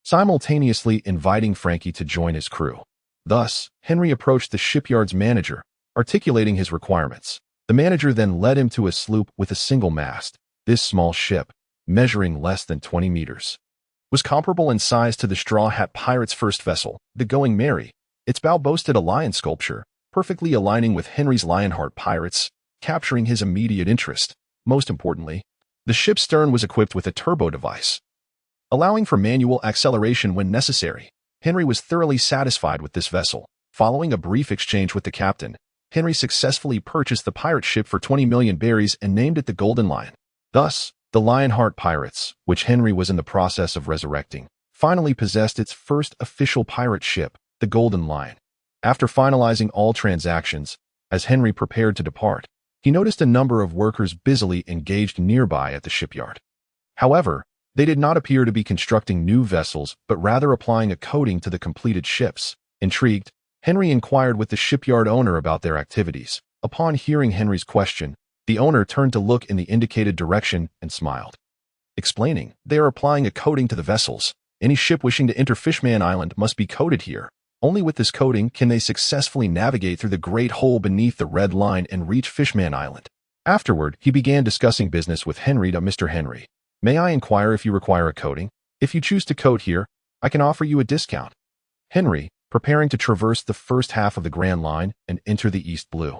simultaneously inviting Frankie to join his crew. Thus, Henry approached the shipyard's manager, articulating his requirements. The manager then led him to a sloop with a single mast. This small ship, measuring less than 20 meters, was comparable in size to the Straw Hat Pirates' first vessel, the Going Merry. Its bow boasted a lion sculpture, perfectly aligning with Henry's Lionheart Pirates, capturing his immediate interest. Most importantly, the ship's stern was equipped with a turbo device, allowing for manual acceleration when necessary. Henry was thoroughly satisfied with this vessel. Following a brief exchange with the captain, Henry successfully purchased the pirate ship for 20 million berries and named it the Golden Lion. Thus, the Lionheart Pirates, which Henry was in the process of resurrecting, finally possessed its first official pirate ship, the Golden Lion. After finalizing all transactions, as Henry prepared to depart, he noticed a number of workers busily engaged nearby at the shipyard. However, they did not appear to be constructing new vessels, but rather applying a coating to the completed ships. Intrigued, Henry inquired with the shipyard owner about their activities. Upon hearing Henry's question, the owner turned to look in the indicated direction and smiled, explaining, "They are applying a coating to the vessels. Any ship wishing to enter Fishman Island must be coated here. Only with this coating can they successfully navigate through the Great Hole beneath the Red Line and reach Fishman Island." Afterward, he began discussing business with Henry. Mr. Henry, may I inquire if you require a coating? If you choose to coat here, I can offer you a discount. Henry, preparing to traverse the first half of the Grand Line and enter the East Blue,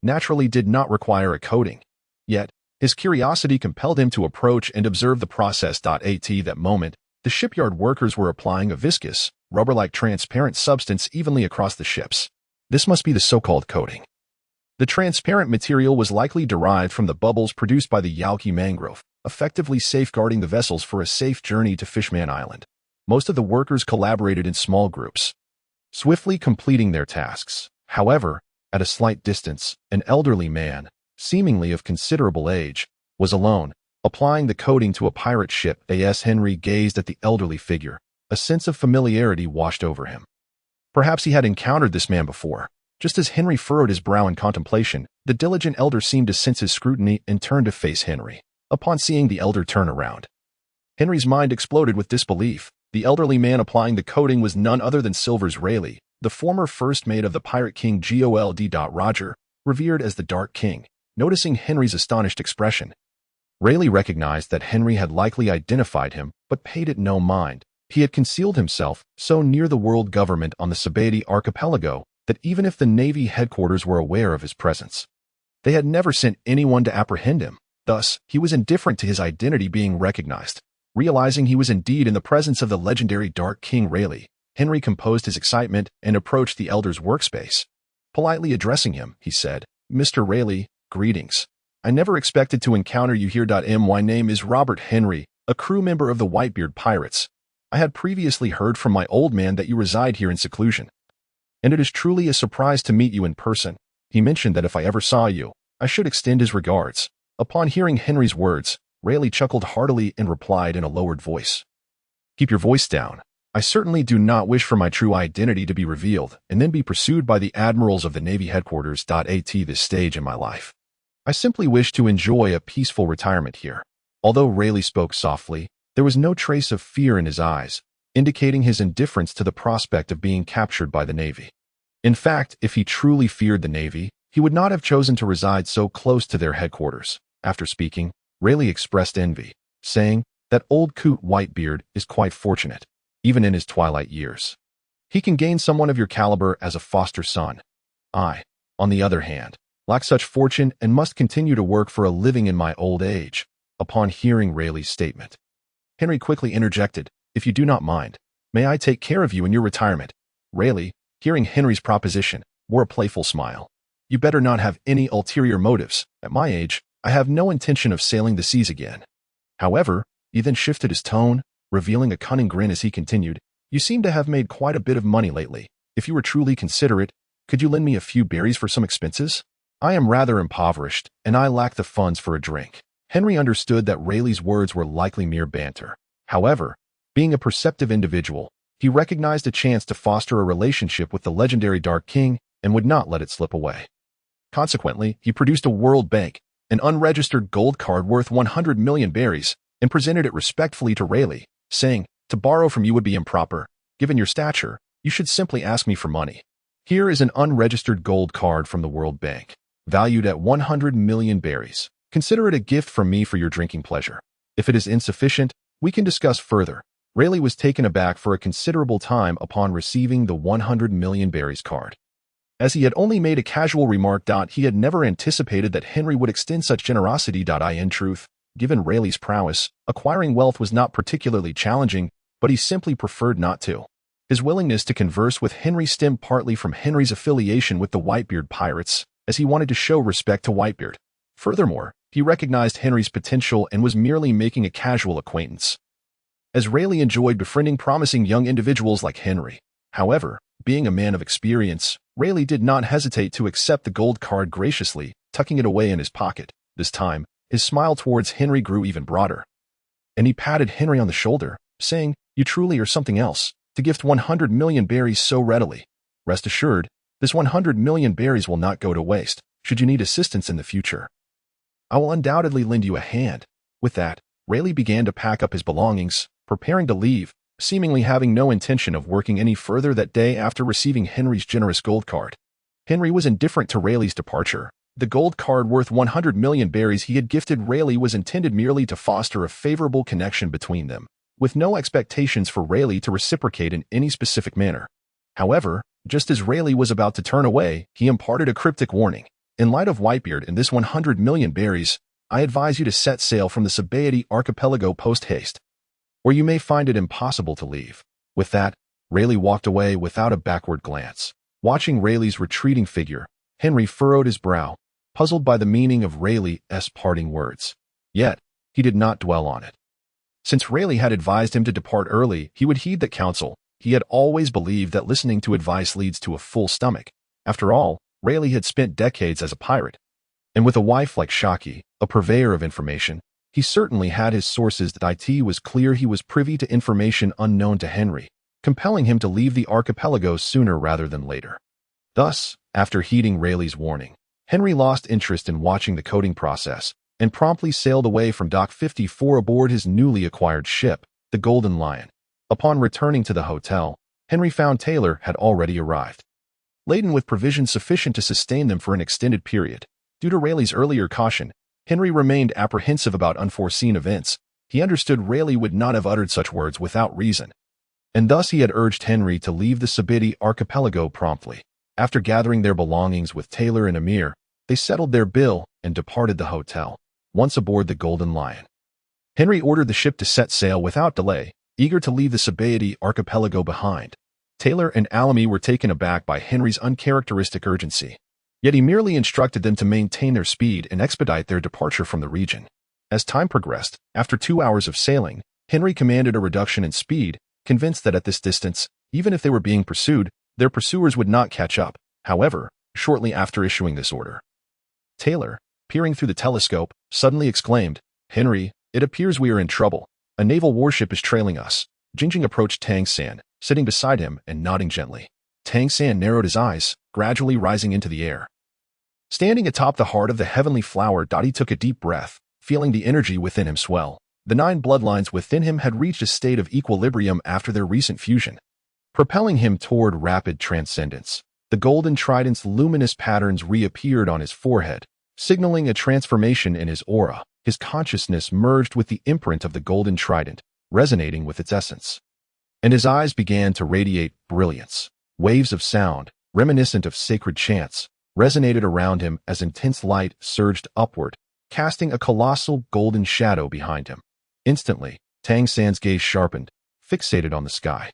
naturally did not require a coating. Yet, his curiosity compelled him to approach and observe the process. At that moment, the shipyard workers were applying a viscous, rubber-like transparent substance evenly across the ships. This must be the so-called coating. The transparent material was likely derived from the bubbles produced by the Yauki mangrove, effectively safeguarding the vessels for a safe journey to Fishman Island. Most of the workers collaborated in small groups, swiftly completing their tasks. However, at a slight distance, an elderly man, seemingly of considerable age, was alone, applying the coating to a pirate ship. As Henry gazed at the elderly figure, a sense of familiarity washed over him. Perhaps he had encountered this man before. Just as Henry furrowed his brow in contemplation, the diligent elder seemed to sense his scrutiny and turned to face Henry. Upon seeing the elder turn around, Henry's mind exploded with disbelief. The elderly man applying the coating was none other than Silvers Rayleigh, the former first mate of the pirate king Gold. Roger, revered as the Dark King. Noticing Henry's astonished expression, Rayleigh recognized that Henry had likely identified him, but paid it no mind. He had concealed himself so near the world government on the Sabati archipelago that even if the Navy headquarters were aware of his presence, they had never sent anyone to apprehend him. Thus, he was indifferent to his identity being recognized. Realizing he was indeed in the presence of the legendary Dark King Rayleigh, Henry composed his excitement and approached the elder's workspace. Politely addressing him, he said, "Mr. Rayleigh, greetings. I never expected to encounter you here. My name is Robert Henry, a crew member of the Whitebeard Pirates. I had previously heard from my old man that you reside here in seclusion, and it is truly a surprise to meet you in person. He mentioned that if I ever saw you, I should extend his regards." Upon hearing Henry's words, Rayleigh chuckled heartily and replied in a lowered voice, "Keep your voice down. I certainly do not wish for my true identity to be revealed and then be pursued by the admirals of the Navy headquarters. At this stage in my life, I simply wish to enjoy a peaceful retirement here." Although Rayleigh spoke softly, there was no trace of fear in his eyes, indicating his indifference to the prospect of being captured by the Navy. In fact, if he truly feared the Navy, he would not have chosen to reside so close to their headquarters. After speaking, Rayleigh expressed envy, saying that old Coot Whitebeard is quite fortunate, even in his twilight years. He can gain someone of your caliber as a foster son. I, on the other hand, lack such fortune and must continue to work for a living in my old age. Upon hearing Rayleigh's statement, Henry quickly interjected, "If you do not mind, may I take care of you in your retirement?" Rayleigh, hearing Henry's proposition, wore a playful smile. You better not have any ulterior motives. At my age, I have no intention of sailing the seas again. However, he then shifted his tone, revealing a cunning grin as he continued, You seem to have made quite a bit of money lately. If you were truly considerate, could you lend me a few berries for some expenses? I am rather impoverished, and I lack the funds for a drink. Henry understood that Rayleigh's words were likely mere banter. However, being a perceptive individual, he recognized a chance to foster a relationship with the legendary Dark King and would not let it slip away. Consequently, he produced a World Bank, an unregistered gold card worth 100 million berries, and presented it respectfully to Rayleigh, saying, To borrow from you would be improper. Given your stature, you should simply ask me for money. Here is an unregistered gold card from the World Bank, valued at 100 million berries. Consider it a gift from me for your drinking pleasure. If it is insufficient, we can discuss further. Rayleigh was taken aback for a considerable time upon receiving the 100 million berries card. As he had only made a casual remark, he had never anticipated that Henry would extend such generosity. In truth, given Rayleigh's prowess, acquiring wealth was not particularly challenging, but he simply preferred not to. His willingness to converse with Henry stemmed partly from Henry's affiliation with the Whitebeard pirates, as he wanted to show respect to Whitebeard. Furthermore, he recognized Henry's potential and was merely making a casual acquaintance. As Rayleigh enjoyed befriending promising young individuals like Henry. However, being a man of experience, Rayleigh did not hesitate to accept the gold card graciously, tucking it away in his pocket. This time, his smile towards Henry grew even broader. And he patted Henry on the shoulder, saying, You truly are something else, to gift 100 million berries so readily. Rest assured, this 100 million berries will not go to waste, should you need assistance in the future. I will undoubtedly lend you a hand. With that, Rayleigh began to pack up his belongings, preparing to leave, seemingly having no intention of working any further that day after receiving Henry's generous gold card. Henry was indifferent to Rayleigh's departure. The gold card worth 100 million berries he had gifted Rayleigh was intended merely to foster a favorable connection between them, with no expectations for Rayleigh to reciprocate in any specific manner. However, just as Rayleigh was about to turn away, he imparted a cryptic warning. In light of Whitebeard and this 100 million berries, I advise you to set sail from the Sabaody archipelago post-haste, or you may find it impossible to leave. With that, Rayleigh walked away without a backward glance. Watching Rayleigh's retreating figure, Henry furrowed his brow, puzzled by the meaning of Rayleigh's parting words. Yet, he did not dwell on it. Since Rayleigh had advised him to depart early, he would heed that counsel. He had always believed that listening to advice leads to a full stomach. After all, Rayleigh had spent decades as a pirate. And with a wife like Shaki, a purveyor of information, he certainly had his sources. It was clear he was privy to information unknown to Henry, compelling him to leave the archipelago sooner rather than later. Thus, after heeding Rayleigh's warning, Henry lost interest in watching the coding process and promptly sailed away from Dock 54 aboard his newly acquired ship, the Golden Lion. Upon returning to the hotel, Henry found Taylor had already arrived, laden with provisions sufficient to sustain them for an extended period. Due to Rayleigh's earlier caution, Henry remained apprehensive about unforeseen events. He understood Rayleigh would not have uttered such words without reason, and thus he had urged Henry to leave the Sabaody archipelago promptly. After gathering their belongings with Taylor and Amir, they settled their bill and departed the hotel. Once aboard the Golden Lion, Henry ordered the ship to set sail without delay, eager to leave the Sabaody archipelago behind. Taylor and Alamy were taken aback by Henry's uncharacteristic urgency. Yet he merely instructed them to maintain their speed and expedite their departure from the region. As time progressed, after 2 hours of sailing, Henry commanded a reduction in speed, convinced that at this distance, even if they were being pursued, their pursuers would not catch up. However, shortly after issuing this order, Taylor, peering through the telescope, suddenly exclaimed, Henry, it appears we are in trouble. A naval warship is trailing us. Jingjing approached Tang San, sitting beside him and nodding gently. Tang San narrowed his eyes, gradually rising into the air. Standing atop the heart of the heavenly flower, he took a deep breath, feeling the energy within him swell. The 9 bloodlines within him had reached a state of equilibrium after their recent fusion, propelling him toward rapid transcendence. The golden trident's luminous patterns reappeared on his forehead, signaling a transformation in his aura. His consciousness merged with the imprint of the golden trident, resonating with its essence, and his eyes began to radiate brilliance. Waves of sound, reminiscent of sacred chants, resonated around him as intense light surged upward, casting a colossal golden shadow behind him. Instantly, Tang San's gaze sharpened, fixated on the sky.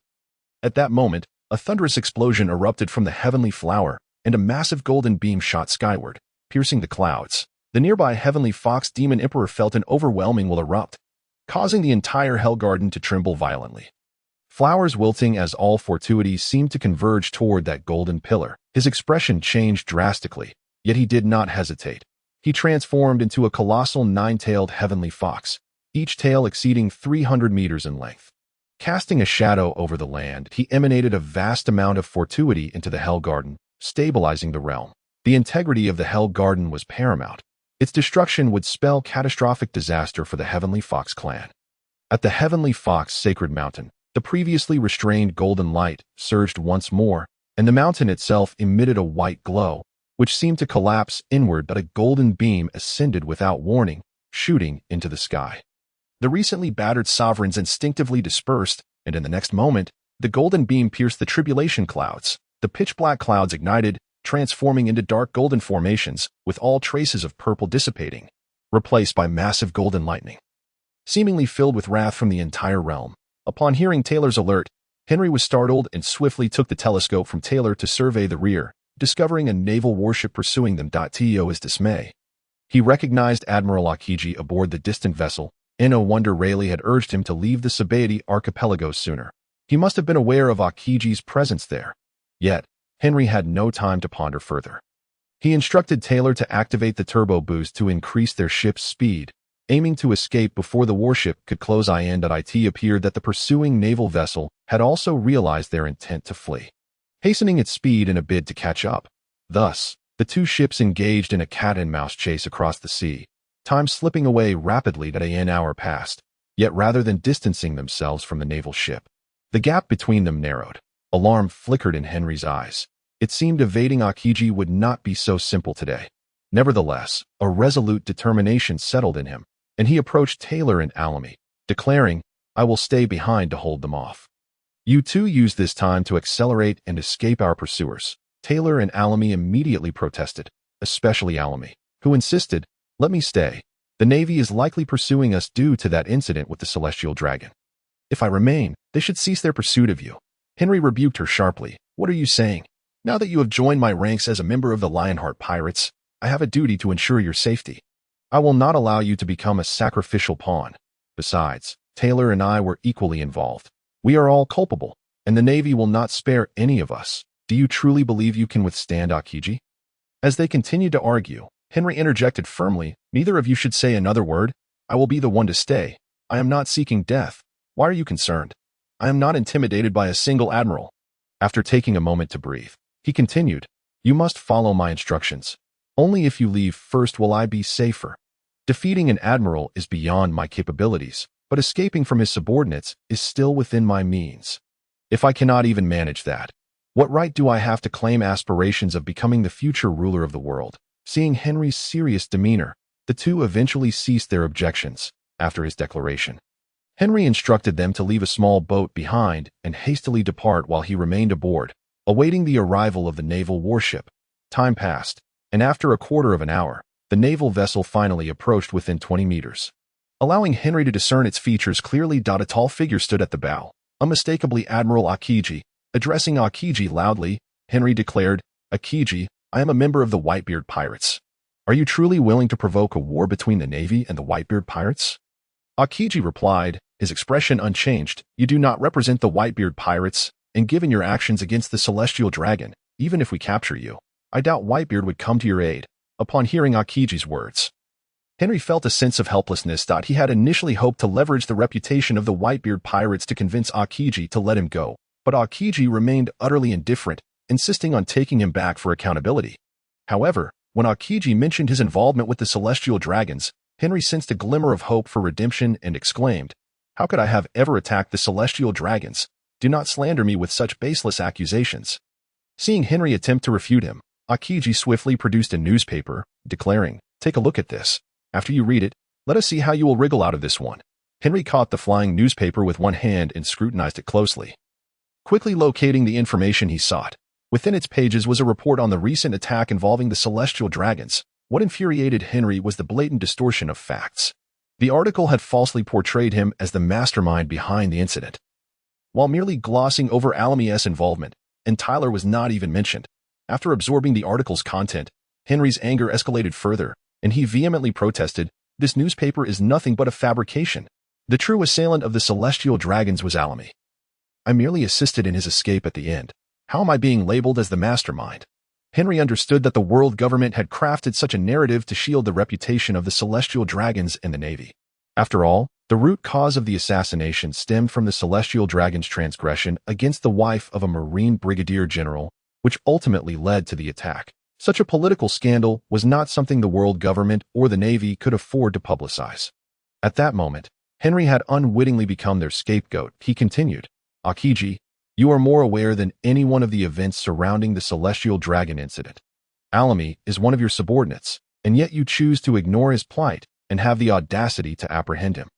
At that moment, a thunderous explosion erupted from the heavenly flower, and a massive golden beam shot skyward, piercing the clouds. The nearby heavenly fox demon emperor felt an overwhelming will erupt, causing the entire hell garden to tremble violently. Flowers wilting as all fortuities seemed to converge toward that golden pillar. His expression changed drastically, yet he did not hesitate. He transformed into a colossal nine-tailed heavenly fox, each tail exceeding 300 meters in length. Casting a shadow over the land, he emanated a vast amount of fortuity into the hell garden, stabilizing the realm. The integrity of the hell garden was paramount. Its destruction would spell catastrophic disaster for the Heavenly Fox clan. At the Heavenly Fox Sacred Mountain, the previously restrained golden light surged once more, and the mountain itself emitted a white glow, which seemed to collapse inward, but a golden beam ascended without warning, shooting into the sky. The recently battered sovereigns instinctively dispersed, and in the next moment, the golden beam pierced the tribulation clouds. The pitch-black clouds ignited, transforming into dark golden formations, with all traces of purple dissipating, replaced by massive golden lightning. Seemingly filled with wrath from the entire realm, upon hearing Taylor's alert, Henry was startled and swiftly took the telescope from Taylor to survey the rear, discovering a naval warship pursuing them. To his dismay, he recognized Admiral Akiji aboard the distant vessel. No wonder Rayleigh had urged him to leave the Sabaody archipelago sooner. He must have been aware of Akiji's presence there. Yet, Henry had no time to ponder further. He instructed Taylor to activate the turbo boost to increase their ship's speed, aiming to escape before the warship could close in. It appeared that the pursuing naval vessel had also realized their intent to flee, hastening its speed in a bid to catch up. Thus, the two ships engaged in a cat-and-mouse chase across the sea, time slipping away rapidly. An hour passed, yet rather than distancing themselves from the naval ship, the gap between them narrowed. Alarm flickered in Henry's eyes. It seemed evading Akiji would not be so simple today. Nevertheless, a resolute determination settled in him, and he approached Taylor and Alamy, declaring, "I will stay behind to hold them off. You two use this time to accelerate and escape our pursuers." Taylor and Alamy immediately protested, especially Alamy, who insisted, "Let me stay. The Navy is likely pursuing us due to that incident with the Celestial Dragon. If I remain, they should cease their pursuit of you." Henry rebuked her sharply. "What are you saying? Now that you have joined my ranks as a member of the Lionheart Pirates, I have a duty to ensure your safety. I will not allow you to become a sacrificial pawn. Besides, Taylor and I were equally involved. We are all culpable, and the Navy will not spare any of us. Do you truly believe you can withstand Akiji?" As they continued to argue, Henry interjected firmly, "Neither of you should say another word. I will be the one to stay. I am not seeking death. Why are you concerned? I am not intimidated by a single admiral." After taking a moment to breathe, he continued, "You must follow my instructions. Only if you leave first will I be safer. Defeating an admiral is beyond my capabilities, but escaping from his subordinates is still within my means. If I cannot even manage that, what right do I have to claim aspirations of becoming the future ruler of the world?" Seeing Henry's serious demeanor, the two eventually ceased their objections. After his declaration, Henry instructed them to leave a small boat behind and hastily depart while he remained aboard, awaiting the arrival of the naval warship. Time passed, and after a quarter of an hour, the naval vessel finally approached within 20 meters. Allowing Henry to discern its features clearly, a tall figure stood at the bow, unmistakably Admiral Akiji. Addressing Akiji loudly, Henry declared, "Akiji, I am a member of the Whitebeard Pirates. Are you truly willing to provoke a war between the Navy and the Whitebeard Pirates?" Akiji replied, his expression unchanged, "You do not represent the Whitebeard Pirates, and given your actions against the Celestial Dragon, even if we capture you, I doubt Whitebeard would come to your aid." Upon hearing Akiji's words, Henry felt a sense of helplessness. He had initially hoped to leverage the reputation of the Whitebeard Pirates to convince Akiji to let him go, but Akiji remained utterly indifferent, insisting on taking him back for accountability. However, when Akiji mentioned his involvement with the Celestial Dragons, Henry sensed a glimmer of hope for redemption and exclaimed, "How could I have ever attacked the Celestial Dragons? Do not slander me with such baseless accusations." Seeing Henry attempt to refute him, Akiji swiftly produced a newspaper, declaring, "Take a look at this. After you read it, let us see how you will wriggle out of this one." Henry caught the flying newspaper with one hand and scrutinized it closely. Quickly locating the information he sought, within its pages was a report on the recent attack involving the Celestial Dragons. What infuriated Henry was the blatant distortion of facts. The article had falsely portrayed him as the mastermind behind the incident, while merely glossing over Alamy's involvement, and Tyler was not even mentioned. After absorbing the article's content, Henry's anger escalated further, and he vehemently protested, "This newspaper is nothing but a fabrication. The true assailant of the celestial dragons was Alamy. I merely assisted in his escape at the end. How am I being labeled as the mastermind?" Henry understood that the world government had crafted such a narrative to shield the reputation of the celestial dragons and the Navy. After all, the root cause of the assassination stemmed from the celestial dragon's transgression against the wife of a Marine brigadier general, which ultimately led to the attack. Such a political scandal was not something the world government or the Navy could afford to publicize. At that moment, Henry had unwittingly become their scapegoat. He continued, "Akiji, you are more aware than anyone of the events surrounding the celestial dragon incident. Alamy is one of your subordinates, and yet you choose to ignore his plight and have the audacity to apprehend him.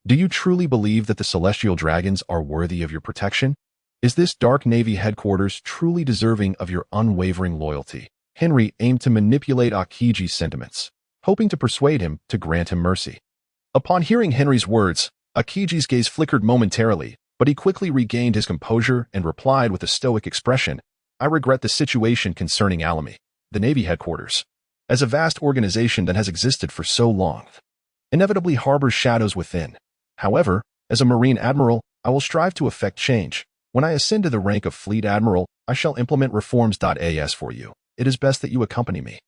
Do you truly believe that the celestial dragons are worthy of your protection? Is this dark Navy headquarters truly deserving of your unwavering loyalty?" Henry aimed to manipulate Akiji's sentiments, hoping to persuade him to grant him mercy. Upon hearing Henry's words, Akiji's gaze flickered momentarily, but he quickly regained his composure and replied with a stoic expression, "I regret the situation concerning Alamy, the Navy headquarters, as a vast organization that has existed for so long, inevitably harbors shadows within. However, as a Marine Admiral, I will strive to effect change. When I ascend to the rank of Fleet Admiral, I shall implement reforms. As for you, it is best that you accompany me.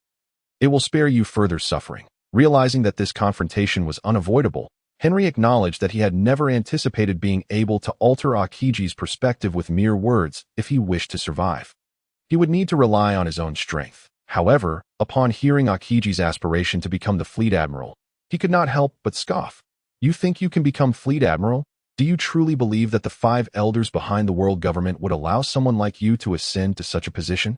It will spare you further suffering." Realizing that this confrontation was unavoidable, Henry acknowledged that he had never anticipated being able to alter Akiji's perspective with mere words if he wished to survive. He would need to rely on his own strength. However, upon hearing Akiji's aspiration to become the Fleet Admiral, he could not help but scoff. "You think you can become Fleet Admiral? Do you truly believe that the 5 elders behind the world government would allow someone like you to ascend to such a position?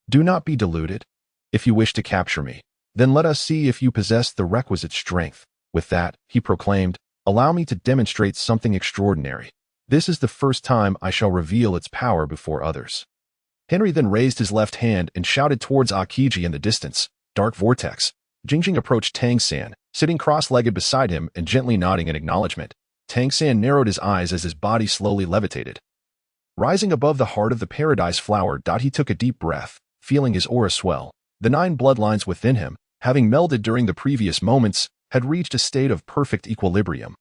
Do not be deluded. If you wish to capture me, then let us see if you possess the requisite strength." With that, he proclaimed, "Allow me to demonstrate something extraordinary. This is the first time I shall reveal its power before others." Henry then raised his left hand and shouted towards Akiji in the distance, "Dark Vortex." Jingjing approached Tang San, sitting cross-legged beside him and gently nodding in acknowledgement. Tang San narrowed his eyes as his body slowly levitated. Rising above the heart of the paradise flower, he took a deep breath, feeling his aura swell. The 9 bloodlines within him, having melded during the previous moments, had reached a state of perfect equilibrium,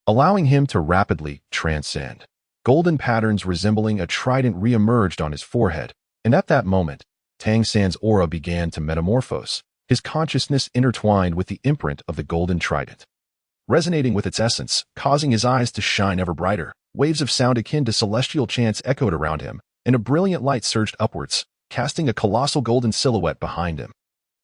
allowing him to rapidly transcend. Golden patterns resembling a trident re-emerged on his forehead, and at that moment, Tang San's aura began to metamorphose, his consciousness intertwined with the imprint of the golden trident, resonating with its essence, causing his eyes to shine ever brighter. Waves of sound akin to celestial chants echoed around him, and a brilliant light surged upwards, casting a colossal golden silhouette behind him.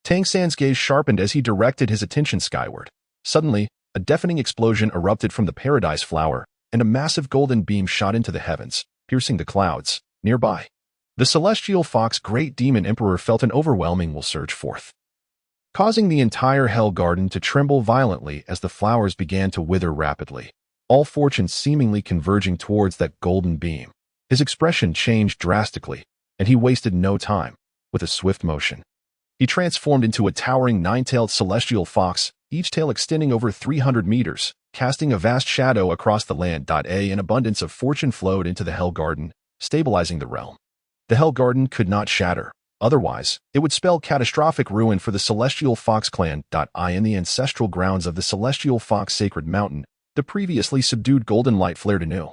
Tang San's gaze sharpened as he directed his attention skyward. Suddenly, a deafening explosion erupted from the paradise flower, and a massive golden beam shot into the heavens, piercing the clouds. Nearby, the celestial fox Great Demon Emperor felt an overwhelming will surge forth, causing the entire Hell Garden to tremble violently as the flowers began to wither rapidly, all fortunes seemingly converging towards that golden beam. His expression changed drastically, and he wasted no time. With a swift motion, he transformed into a towering 9-tailed celestial fox, each tail extending over 300 meters, casting a vast shadow across the land. An abundance of fortune flowed into the Hell Garden, stabilizing the realm. The Hell Garden could not shatter. Otherwise, it would spell catastrophic ruin for the Celestial Fox clan. In the ancestral grounds of the Celestial Fox Sacred Mountain, the previously subdued golden light flared anew.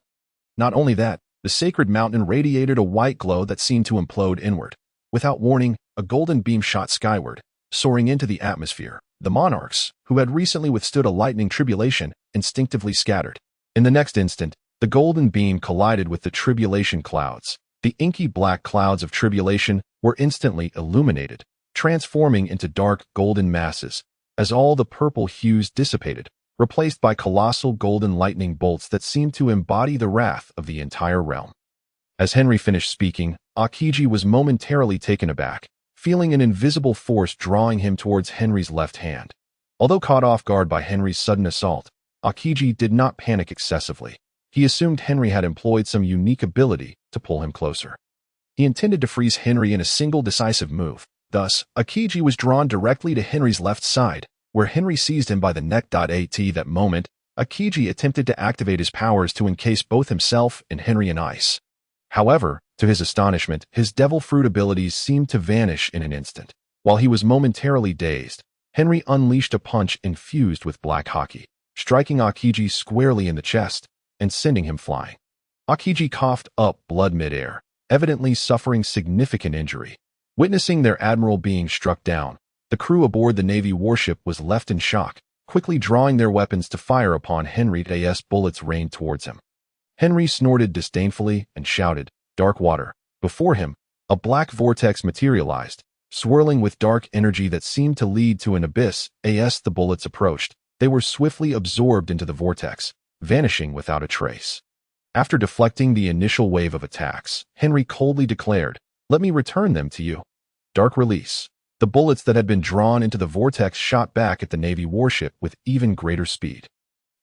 Not only that, the sacred mountain radiated a white glow that seemed to implode inward. Without warning, a golden beam shot skyward, soaring into the atmosphere. The monarchs, who had recently withstood a lightning tribulation, instinctively scattered. In the next instant, the golden beam collided with the tribulation clouds. The inky black clouds of tribulation were instantly illuminated, transforming into dark golden masses, as all the purple hues dissipated, replaced by colossal golden lightning bolts that seemed to embody the wrath of the entire realm. As Henry finished speaking, Akiji was momentarily taken aback, feeling an invisible force drawing him towards Henry's left hand. Although caught off guard by Henry's sudden assault, Akiji did not panic excessively. He assumed Henry had employed some unique ability to pull him closer. He intended to freeze Henry in a single decisive move. Thus, Akiji was drawn directly to Henry's left side, where Henry seized him by the neck. At that moment, Akiji attempted to activate his powers to encase both himself and Henry in ice. However, To his astonishment, his devil fruit abilities seemed to vanish in an instant. While he was momentarily dazed, Henry unleashed a punch infused with black hockey, striking Aokiji squarely in the chest and sending him flying. Aokiji coughed up blood midair, evidently suffering significant injury. Witnessing their admiral being struck down, the crew aboard the Navy warship was left in shock, quickly drawing their weapons to fire upon Henry as bullets rained towards him. Henry snorted disdainfully and shouted, "Dark water." Before him, a black vortex materialized, swirling with dark energy that seemed to lead to an abyss. As the bullets approached, they were swiftly absorbed into the vortex, vanishing without a trace. After deflecting the initial wave of attacks, Henry coldly declared, "Let me return them to you." Dark release. The bullets that had been drawn into the vortex shot back at the Navy warship with even greater speed.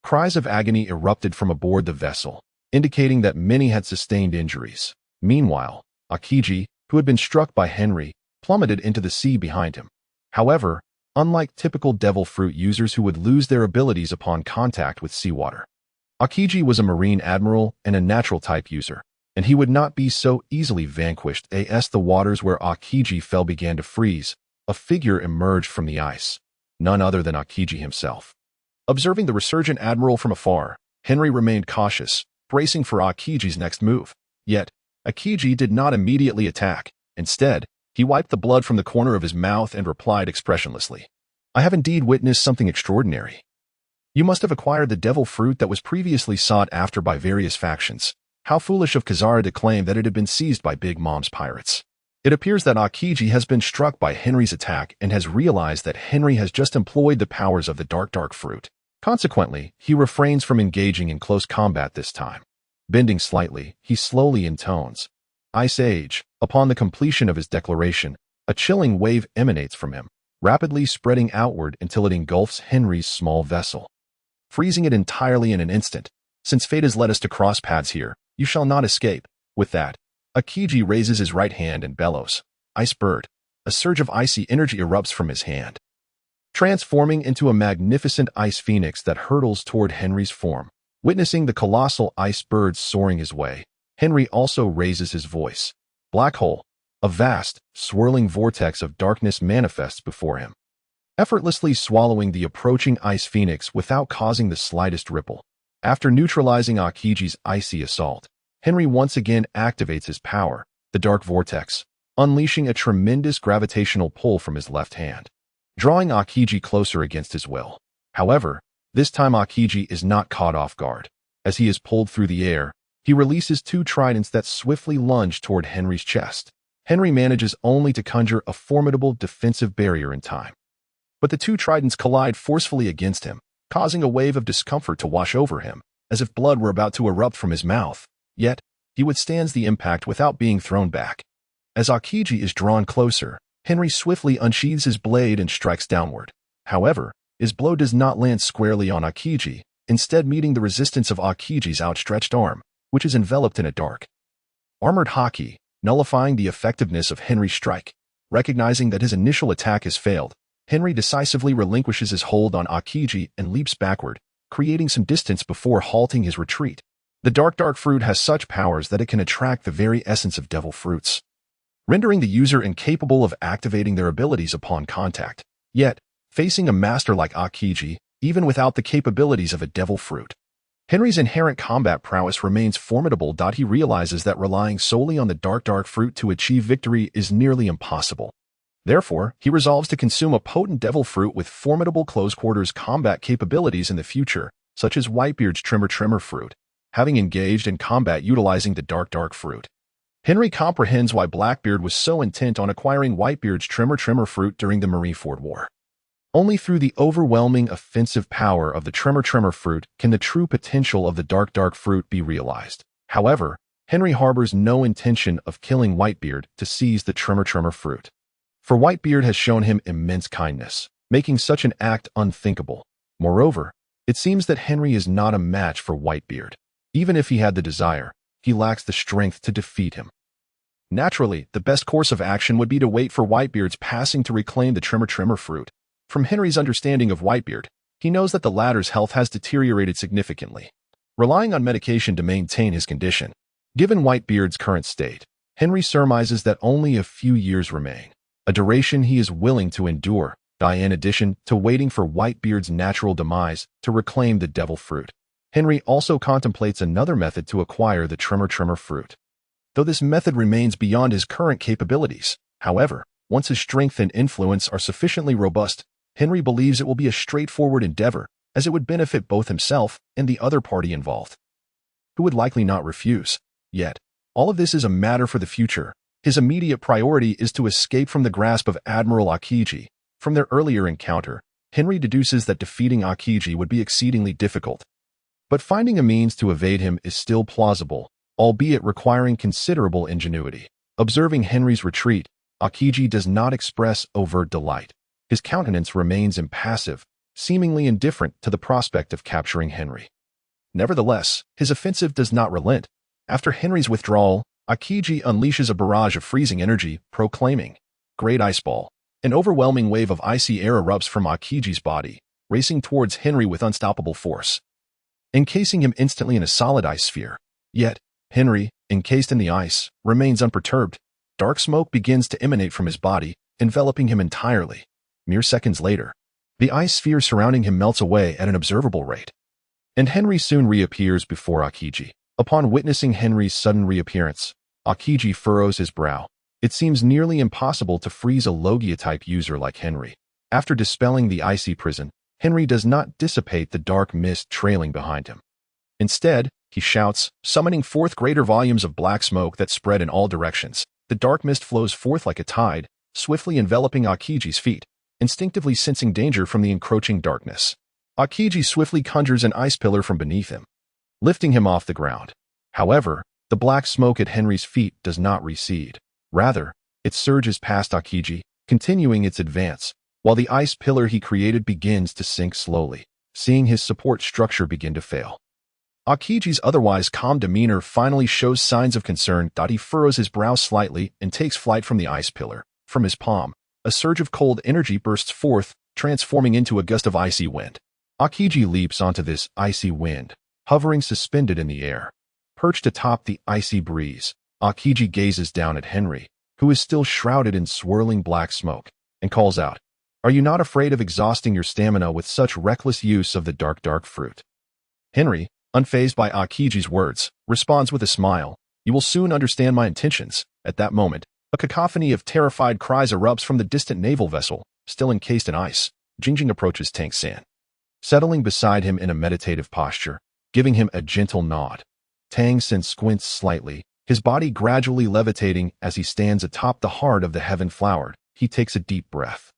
Cries of agony erupted from aboard the vessel, indicating that many had sustained injuries. Meanwhile, Aokiji, who had been struck by Henry, plummeted into the sea behind him. However, unlike typical devil fruit users who would lose their abilities upon contact with seawater, Aokiji was a marine admiral and a natural type user, and he would not be so easily vanquished. As the waters where Aokiji fell began to freeze, a figure emerged from the ice, none other than Aokiji himself. Observing the resurgent admiral from afar, Henry remained cautious, bracing for Aokiji's next move. Yet, Aokiji did not immediately attack. Instead, he wiped the blood from the corner of his mouth and replied expressionlessly, "I have indeed witnessed something extraordinary. You must have acquired the devil fruit that was previously sought after by various factions. How foolish of Kazara to claim that it had been seized by Big Mom's pirates." It appears that Aokiji has been struck by Henry's attack and has realized that Henry has just employed the powers of the dark fruit. Consequently, he refrains from engaging in close combat this time. Bending slightly, he slowly intones, "Ice Age." Upon the completion of his declaration, a chilling wave emanates from him, rapidly spreading outward until it engulfs Henry's small vessel, freezing it entirely in an instant. "Since fate has led us to cross paths here, you shall not escape." With that, Aokiji raises his right hand and bellows, "Ice Bird." A surge of icy energy erupts from his hand, transforming into a magnificent ice phoenix that hurtles toward Henry's form. Witnessing the colossal ice bird soaring his way, Henry also raises his voice. Black hole. A vast, swirling vortex of darkness manifests before him, effortlessly swallowing the approaching ice phoenix without causing the slightest ripple. After neutralizing Aokiji's icy assault, Henry once again activates his power, the dark vortex, unleashing a tremendous gravitational pull from his left hand, drawing Aokiji closer against his will. However, this time Aokiji is not caught off guard. As he is pulled through the air, he releases two tridents that swiftly lunge toward Henry's chest. Henry manages only to conjure a formidable defensive barrier in time. But the two tridents collide forcefully against him, causing a wave of discomfort to wash over him, as if blood were about to erupt from his mouth. Yet, he withstands the impact without being thrown back. As Aokiji is drawn closer, Henry swiftly unsheathes his blade and strikes downward. However, his blow does not land squarely on Aokiji, instead meeting the resistance of Aokiji's outstretched arm, which is enveloped in a dark, armored hockey, nullifying the effectiveness of Henry's strike. Recognizing that his initial attack has failed, Henry decisively relinquishes his hold on Aokiji and leaps backward, creating some distance before halting his retreat. The dark fruit has such powers that it can attract the very essence of devil fruits, rendering the user incapable of activating their abilities upon contact. Yet, facing a master like Aokiji, even without the capabilities of a devil fruit, Henry's inherent combat prowess remains formidable. He realizes that relying solely on the dark fruit to achieve victory is nearly impossible. Therefore, he resolves to consume a potent devil fruit with formidable close-quarters combat capabilities in the future, such as Whitebeard's Tremor fruit. Having engaged in combat utilizing the dark fruit, Henry comprehends why Blackbeard was so intent on acquiring Whitebeard's Tremor fruit during the Marineford War. Only through the overwhelming offensive power of the Tremor fruit can the true potential of the dark fruit be realized. However, Henry harbors no intention of killing Whitebeard to seize the Tremor fruit, for Whitebeard has shown him immense kindness, making such an act unthinkable. Moreover, it seems that Henry is not a match for Whitebeard. Even if he had the desire, he lacks the strength to defeat him. Naturally, the best course of action would be to wait for Whitebeard's passing to reclaim the Tremor fruit. From Henry's understanding of Whitebeard, he knows that the latter's health has deteriorated significantly, relying on medication to maintain his condition. Given Whitebeard's current state, Henry surmises that only a few years remain, a duration he is willing to endure, in addition to waiting for Whitebeard's natural demise to reclaim the devil fruit. Henry also contemplates another method to acquire the Tremor fruit. Though this method remains beyond his current capabilities, however, once his strength and influence are sufficiently robust, Henry believes it will be a straightforward endeavor, as it would benefit both himself and the other party involved, who would likely not refuse. Yet, all of this is a matter for the future. His immediate priority is to escape from the grasp of Admiral Akiji. From their earlier encounter, Henry deduces that defeating Akiji would be exceedingly difficult. But finding a means to evade him is still plausible, albeit requiring considerable ingenuity. Observing Henry's retreat, Akiji does not express overt delight. His countenance remains impassive, seemingly indifferent to the prospect of capturing Henry. Nevertheless, his offensive does not relent. After Henry's withdrawal, Akiji unleashes a barrage of freezing energy, proclaiming, "Great Ice Ball." An overwhelming wave of icy air erupts from Akiji's body, racing towards Henry with unstoppable force, encasing him instantly in a solid ice sphere. Yet, Henry, encased in the ice, remains unperturbed. Dark smoke begins to emanate from his body, enveloping him entirely. Mere seconds later, the ice sphere surrounding him melts away at an observable rate, and Henry soon reappears before Akiji. Upon witnessing Henry's sudden reappearance, Akiji furrows his brow. It seems nearly impossible to freeze a Logia-type user like Henry. After dispelling the icy prison, Henry does not dissipate the dark mist trailing behind him. Instead, he shouts, summoning forth greater volumes of black smoke that spread in all directions. The dark mist flows forth like a tide, swiftly enveloping Akiji's feet, instinctively sensing danger from the encroaching darkness. Akiji swiftly conjures an ice pillar from beneath him, lifting him off the ground. However, the black smoke at Henry's feet does not recede. Rather, it surges past Akiji, continuing its advance, while the ice pillar he created begins to sink slowly, seeing his support structure begin to fail. Akiji's otherwise calm demeanor finally shows signs of concern. He furrows his brow slightly and takes flight from the ice pillar. From his palm, a surge of cold energy bursts forth, transforming into a gust of icy wind. Akiji leaps onto this icy wind, hovering suspended in the air. Perched atop the icy breeze, Akiji gazes down at Henry, who is still shrouded in swirling black smoke, and calls out, "Are you not afraid of exhausting your stamina with such reckless use of the dark fruit?" Henry, unfazed by Akiji's words, responds with a smile, "You will soon understand my intentions." At that moment, a cacophony of terrified cries erupts from the distant naval vessel, still encased in ice. Jingjing approaches Tang San, settling beside him in a meditative posture, giving him a gentle nod. Tang San squints slightly, his body gradually levitating as he stands atop the heart of the heaven flowered. He takes a deep breath,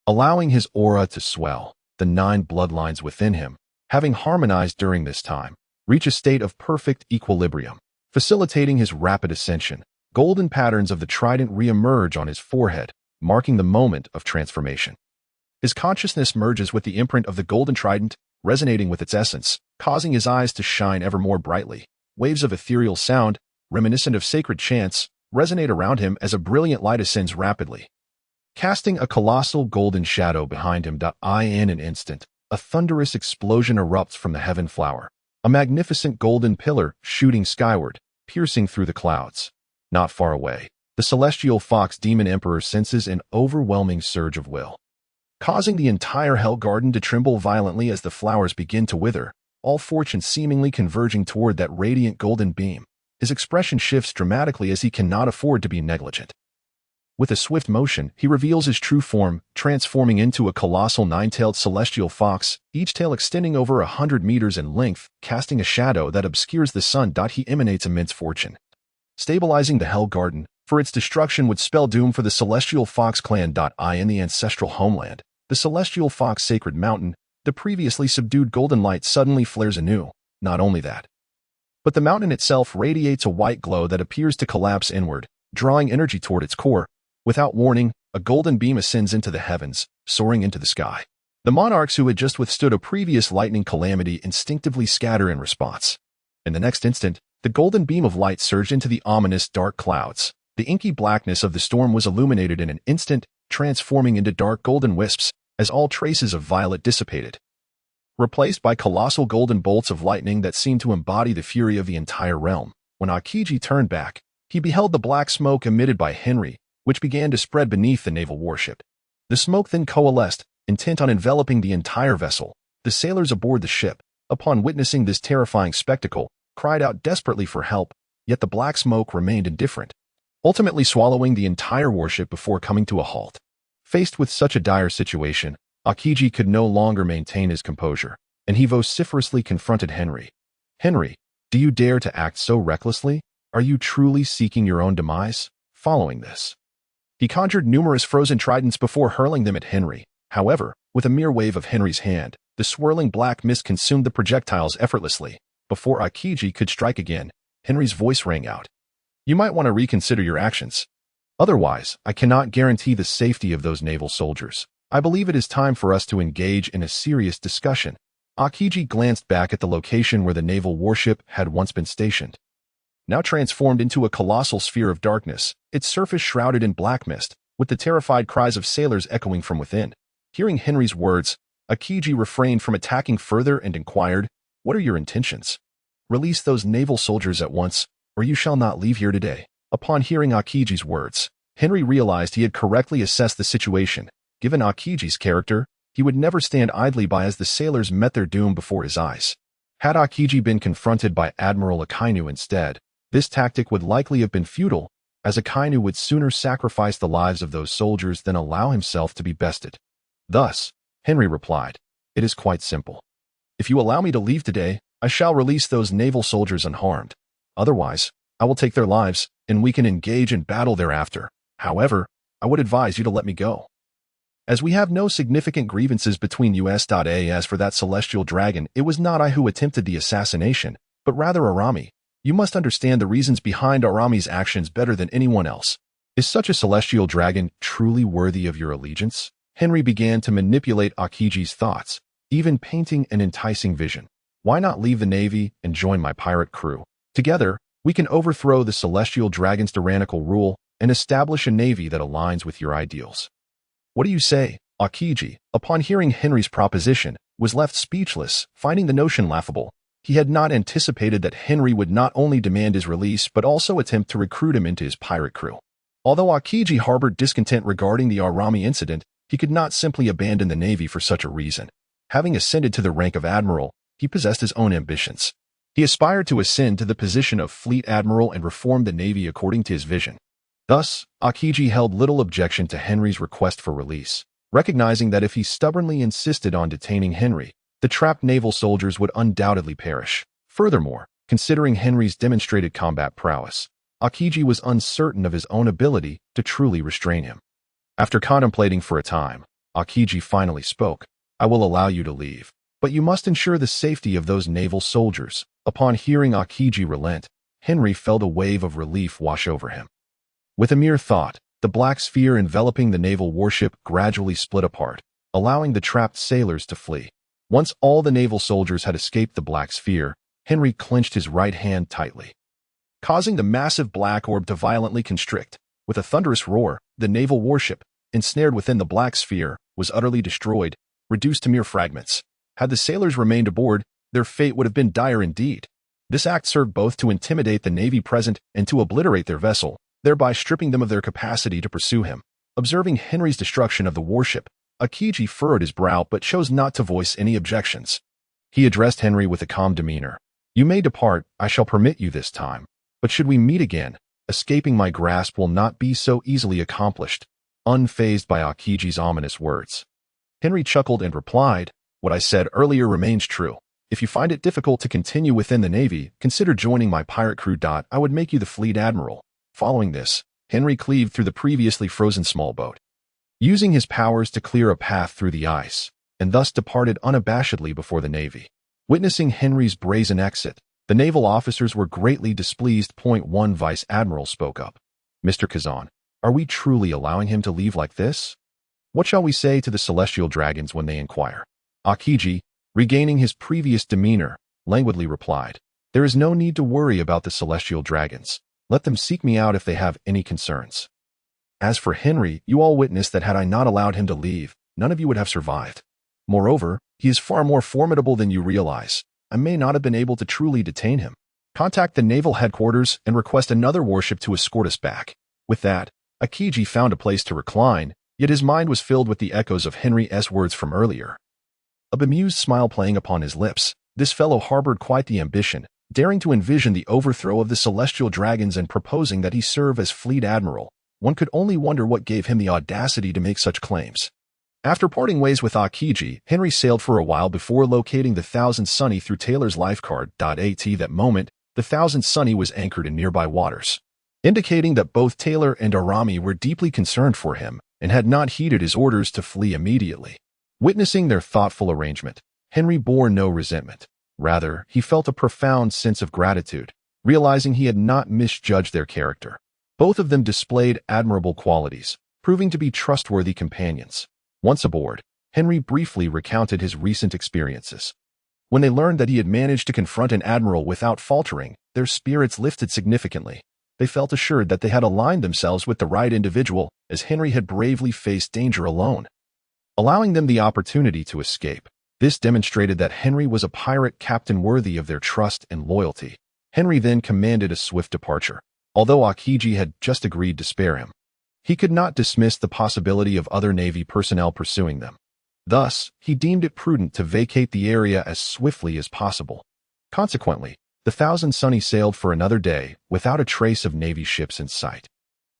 allowing his aura to swell. The 9 bloodlines within him, having harmonized during this time, reach a state of perfect equilibrium, facilitating his rapid ascension. Golden patterns of the trident re-emerge on his forehead, marking the moment of transformation. His consciousness merges with the imprint of the golden trident, resonating with its essence, causing his eyes to shine ever more brightly. Waves of ethereal sound, reminiscent of sacred chants, resonate around him as a brilliant light ascends rapidly, casting a colossal golden shadow behind him. In an instant, a thunderous explosion erupts from the heaven flower, a magnificent golden pillar shooting skyward, piercing through the clouds. Not far away, the celestial fox demon emperor senses an overwhelming surge of will, causing the entire Hell Garden to tremble violently as the flowers begin to wither, all fortune seemingly converging toward that radiant golden beam. His expression shifts dramatically as he cannot afford to be negligent. With a swift motion, he reveals his true form, transforming into a colossal 9-tailed celestial fox, each tail extending over 100 meters in length, casting a shadow that obscures the sun. He emanates immense fortune, stabilizing the Hell Garden, for its destruction would spell doom for the Celestial Fox clan. In the ancestral homeland, the Celestial Fox Sacred Mountain, the previously subdued golden light suddenly flares anew. Not only that, but the mountain itself radiates a white glow that appears to collapse inward, drawing energy toward its core. Without warning, a golden beam ascends into the heavens, soaring into the sky. The monarchs who had just withstood a previous lightning calamity instinctively scatter in response. In the next instant, the golden beam of light surged into the ominous dark clouds. The inky blackness of the storm was illuminated in an instant, transforming into dark golden wisps, as all traces of violet dissipated, replaced by colossal golden bolts of lightning that seemed to embody the fury of the entire realm. When Akiji turned back, He beheld the black smoke emitted by Henry, which began to spread beneath the naval warship. The smoke then coalesced, intent on enveloping the entire vessel. The sailors aboard the ship, upon witnessing this terrifying spectacle, cried out desperately for help, yet the black smoke remained indifferent, ultimately swallowing the entire warship before coming to a halt. Faced with such a dire situation, Akiji could no longer maintain his composure, and he vociferously confronted Henry. "Henry, do you dare to act so recklessly? Are you truly seeking your own demise?" Following this, he conjured numerous frozen tridents before hurling them at Henry. However, with a mere wave of Henry's hand, the swirling black mist consumed the projectiles effortlessly. Before Akiji could strike again, Henry's voice rang out. "You might want to reconsider your actions. Otherwise, I cannot guarantee the safety of those naval soldiers. I believe it is time for us to engage in a serious discussion." Akiji glanced back at the location where the naval warship had once been stationed. Now transformed into a colossal sphere of darkness, its surface shrouded in black mist, with the terrified cries of sailors echoing from within. Hearing Henry's words, Akiji refrained from attacking further and inquired, "What are your intentions? Release those naval soldiers at once, or you shall not leave here today." Upon hearing Akiji's words, Henry realized he had correctly assessed the situation. Given Akiji's character, he would never stand idly by as the sailors met their doom before his eyes. Had Akiji been confronted by Admiral Akainu instead, this tactic would likely have been futile, as Akainu would sooner sacrifice the lives of those soldiers than allow himself to be bested. Thus, Henry replied, "It is quite simple. If you allow me to leave today, I shall release those naval soldiers unharmed. Otherwise, I will take their lives, and we can engage in battle thereafter. However, I would advise you to let me go. As we have no significant grievances between us. As for that celestial dragon, it was not I who attempted the assassination, but rather Arami. You must understand the reasons behind Arami's actions better than anyone else. Is such a celestial dragon truly worthy of your allegiance?" Henry began to manipulate Akiji's thoughts, even painting an enticing vision. "Why not leave the Navy and join my pirate crew? Together, we can overthrow the celestial dragon's tyrannical rule and establish a navy that aligns with your ideals. What do you say?" Akiji, upon hearing Henry's proposition, was left speechless, finding the notion laughable. He had not anticipated that Henry would not only demand his release but also attempt to recruit him into his pirate crew. Although Akiji harbored discontent regarding the Arami incident, he could not simply abandon the Navy for such a reason. Having ascended to the rank of admiral, he possessed his own ambitions. He aspired to ascend to the position of fleet admiral and reform the Navy according to his vision. Thus, Akiji held little objection to Henry's request for release, recognizing that if he stubbornly insisted on detaining Henry, the trapped naval soldiers would undoubtedly perish. Furthermore, considering Henry's demonstrated combat prowess, Akiji was uncertain of his own ability to truly restrain him. After contemplating for a time, Akiji finally spoke. "I will allow you to leave, but you must ensure the safety of those naval soldiers." Upon hearing Akiji relent, Henry felt a wave of relief wash over him. With a mere thought, the black sphere enveloping the naval warship gradually split apart, allowing the trapped sailors to flee. Once all the naval soldiers had escaped the black sphere, Henry clenched his right hand tightly, causing the massive black orb to violently constrict. With a thunderous roar, the naval warship, ensnared within the black sphere, was utterly destroyed, reduced to mere fragments. Had the sailors remained aboard, their fate would have been dire indeed. This act served both to intimidate the Navy present and to obliterate their vessel, thereby stripping them of their capacity to pursue him. Observing Henry's destruction of the warship, Akiji furrowed his brow but chose not to voice any objections. He addressed Henry with a calm demeanor. "You may depart, I shall permit you this time. But should we meet again, escaping my grasp will not be so easily accomplished." Unfazed by Akiji's ominous words, Henry chuckled and replied, "What I said earlier remains true. If you find it difficult to continue within the Navy, consider joining my pirate crew. I would make you the fleet admiral." Following this, Henry cleaved through the previously frozen small boat, using his powers to clear a path through the ice, and thus departed unabashedly before the Navy. Witnessing Henry's brazen exit, the naval officers were greatly displeased. One Vice Admiral spoke up. "Mr. Kazan, are we truly allowing him to leave like this? What shall we say to the celestial dragons when they inquire?" Akiji, regaining his previous demeanor, languidly replied, "There is no need to worry about the celestial dragons. Let them seek me out if they have any concerns. As for Henry, you all witnessed that had I not allowed him to leave, none of you would have survived. Moreover, he is far more formidable than you realize. I may not have been able to truly detain him." Contact the naval headquarters and request another warship to escort us back. With that, Akiji found a place to recline, yet his mind was filled with the echoes of Henry's words from earlier. A bemused smile playing upon his lips, this fellow harbored quite the ambition, daring to envision the overthrow of the celestial dragons and proposing that he serve as fleet admiral. One could only wonder what gave him the audacity to make such claims. After parting ways with Akiji, Henry sailed for a while before locating the Thousand Sunny through Taylor's lifecard. At that moment, the Thousand Sunny was anchored in nearby waters, indicating that both Taylor and Arami were deeply concerned for him and had not heeded his orders to flee immediately. Witnessing their thoughtful arrangement, Henry bore no resentment. Rather, he felt a profound sense of gratitude, realizing he had not misjudged their character. Both of them displayed admirable qualities, proving to be trustworthy companions. Once aboard, Henry briefly recounted his recent experiences. When they learned that he had managed to confront an admiral without faltering, their spirits lifted significantly. They felt assured that they had aligned themselves with the right individual, as Henry had bravely faced danger alone, allowing them the opportunity to escape. This demonstrated that Henry was a pirate captain worthy of their trust and loyalty. Henry then commanded a swift departure, although Akiji had just agreed to spare him. He could not dismiss the possibility of other Navy personnel pursuing them. Thus, he deemed it prudent to vacate the area as swiftly as possible. Consequently, the Thousand Sunny sailed for another day without a trace of Navy ships in sight.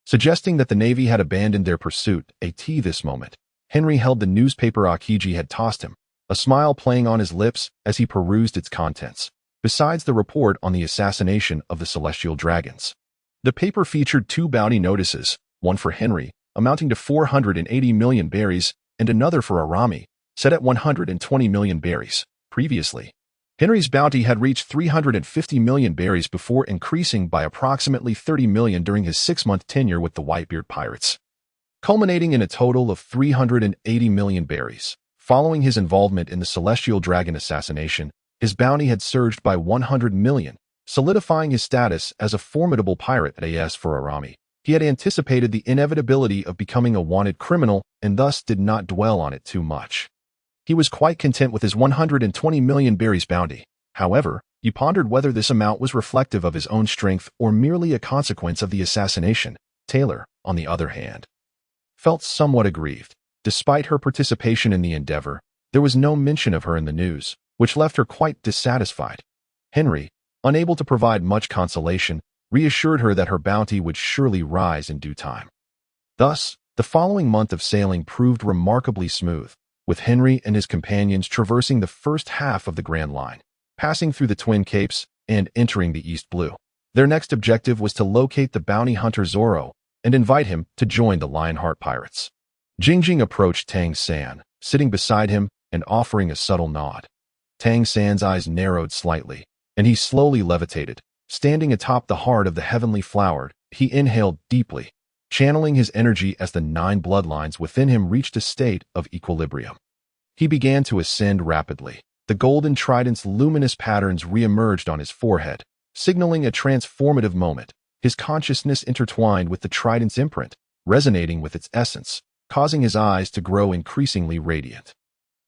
Suggesting that the Navy had abandoned their pursuit, this moment, Henry held the newspaper Akiji had tossed him, a smile playing on his lips as he perused its contents. Besides the report on the assassination of the celestial dragons, the paper featured 2 bounty notices, one for Henry, amounting to 480 million berries, and another for Arami, set at 120 million berries. Previously, Henry's bounty had reached 350 million berries before increasing by approximately 30 million during his 6-month tenure with the Whitebeard Pirates, culminating in a total of 380 million berries. Following his involvement in the Celestial Dragon assassination, his bounty had surged by 100 million, solidifying his status as a formidable pirate. As for Arami, he had anticipated the inevitability of becoming a wanted criminal and thus did not dwell on it too much. He was quite content with his 120 million berries bounty. However, he pondered whether this amount was reflective of his own strength or merely a consequence of the assassination. Taylor, on the other hand, felt somewhat aggrieved. Despite her participation in the endeavor, there was no mention of her in the news, which left her quite dissatisfied. Henry, unable to provide much consolation, reassured her that her bounty would surely rise in due time. Thus, the following month of sailing proved remarkably smooth, with Henry and his companions traversing the first half of the Grand Line, passing through the Twin Capes, and entering the East Blue. Their next objective was to locate the bounty hunter Zorro and invite him to join the Lionheart Pirates. Jingjing approached Tang San, sitting beside him and offering a subtle nod. Tang San's eyes narrowed slightly, and he slowly levitated. Standing atop the heart of the heavenly flower, he inhaled deeply, channeling his energy as the 9 bloodlines within him reached a state of equilibrium. He began to ascend rapidly. The golden trident's luminous patterns re-emerged on his forehead, signaling a transformative moment. His consciousness intertwined with the trident's imprint, resonating with its essence, causing his eyes to grow increasingly radiant.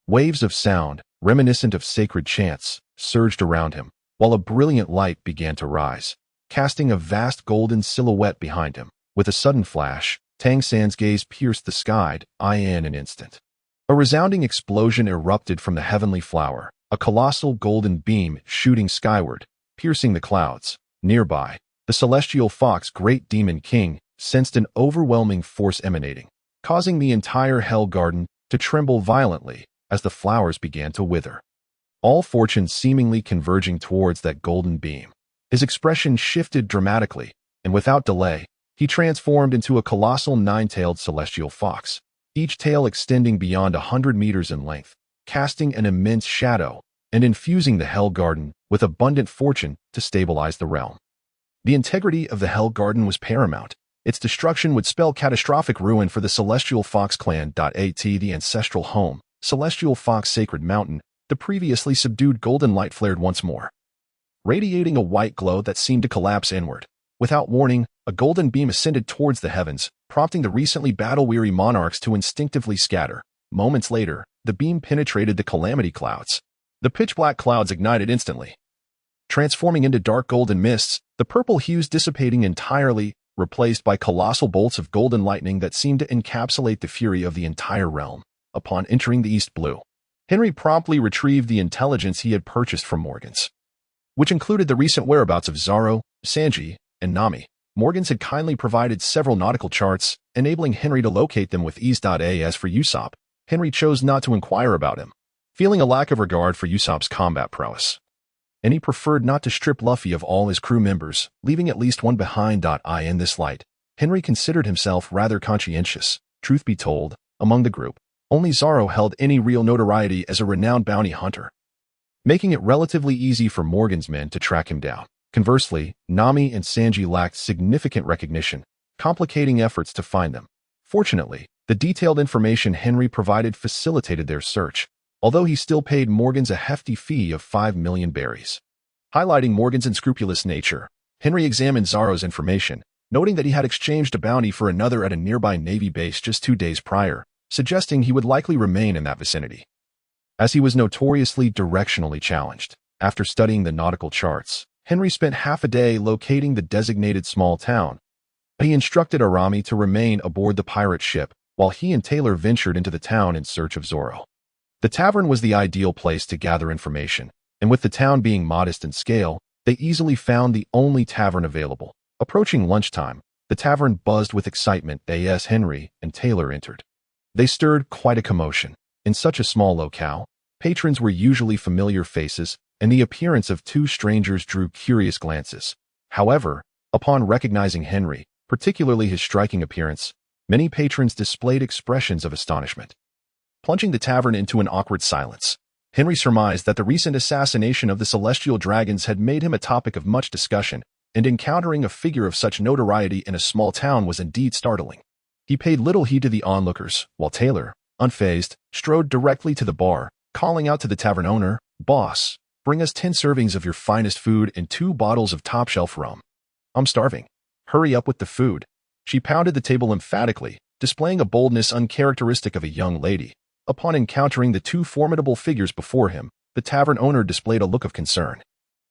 Waves of sound, reminiscent of sacred chants, surged around him, while a brilliant light began to rise, casting a vast golden silhouette behind him. With a sudden flash, Tang San's gaze pierced the sky. In an instant, a resounding explosion erupted from the heavenly flower, a colossal golden beam shooting skyward, piercing the clouds. Nearby, the celestial fox Great Demon King sensed an overwhelming force emanating, causing the entire Hell Garden to tremble violently as the flowers began to wither, all fortunes seemingly converging towards that golden beam. His expression shifted dramatically, and without delay, he transformed into a colossal 9-tailed celestial fox, each tail extending beyond 100 meters in length, casting an immense shadow and infusing the Hell Garden with abundant fortune to stabilize the realm. The integrity of the Hell Garden was paramount. Its destruction would spell catastrophic ruin for the Celestial Fox clan. The ancestral home, Celestial Fox Sacred Mountain, the previously subdued golden light flared once more, radiating a white glow that seemed to collapse inward. Without warning, a golden beam ascended towards the heavens, prompting the recently battle-weary monarchs to instinctively scatter. Moments later, the beam penetrated the calamity clouds. The pitch-black clouds ignited instantly, transforming into dark golden mists, the purple hues dissipating entirely, replaced by colossal bolts of golden lightning that seemed to encapsulate the fury of the entire realm. Upon entering the East Blue, Henry promptly retrieved the intelligence he had purchased from Morgans, which included the recent whereabouts of Zoro, Sanji, and Nami. Morgans had kindly provided several nautical charts, enabling Henry to locate them with ease. As for Usopp, Henry chose not to inquire about him, feeling a lack of regard for Usopp's combat prowess, and he preferred not to strip Luffy of all his crew members, leaving at least one behind. In this light, Henry considered himself rather conscientious. Truth be told, among the group, only Zoro held any real notoriety as a renowned bounty hunter, making it relatively easy for Morgan's men to track him down. Conversely, Nami and Sanji lacked significant recognition, complicating efforts to find them. Fortunately, the detailed information Henry provided facilitated their search, although he still paid Morgans a hefty fee of 5 million berries. Highlighting Morgan's unscrupulous nature, Henry examined Zoro's information, noting that he had exchanged a bounty for another at a nearby Navy base just 2 days prior, suggesting he would likely remain in that vicinity, as he was notoriously directionally challenged. After studying the nautical charts, Henry spent half a day locating the designated small town. He instructed Arami to remain aboard the pirate ship, while he and Taylor ventured into the town in search of Zoro. The tavern was the ideal place to gather information, and with the town being modest in scale, they easily found the only tavern available. Approaching lunchtime, the tavern buzzed with excitement as Henry and Taylor entered. They stirred quite a commotion. In such a small locale, patrons were usually familiar faces, and the appearance of two strangers drew curious glances. However, upon recognizing Henry, particularly his striking appearance, many patrons displayed expressions of astonishment. Plunging the tavern into an awkward silence, Henry surmised that the recent assassination of the Celestial Dragons had made him a topic of much discussion, and encountering a figure of such notoriety in a small town was indeed startling. He paid little heed to the onlookers, while Taylor, unfazed, strode directly to the bar, calling out to the tavern owner, "Boss, bring us 10 servings of your finest food and 2 bottles of top-shelf rum. I'm starving. Hurry up with the food." She pounded the table emphatically, displaying a boldness uncharacteristic of a young lady. Upon encountering the 2 formidable figures before him, the tavern owner displayed a look of concern,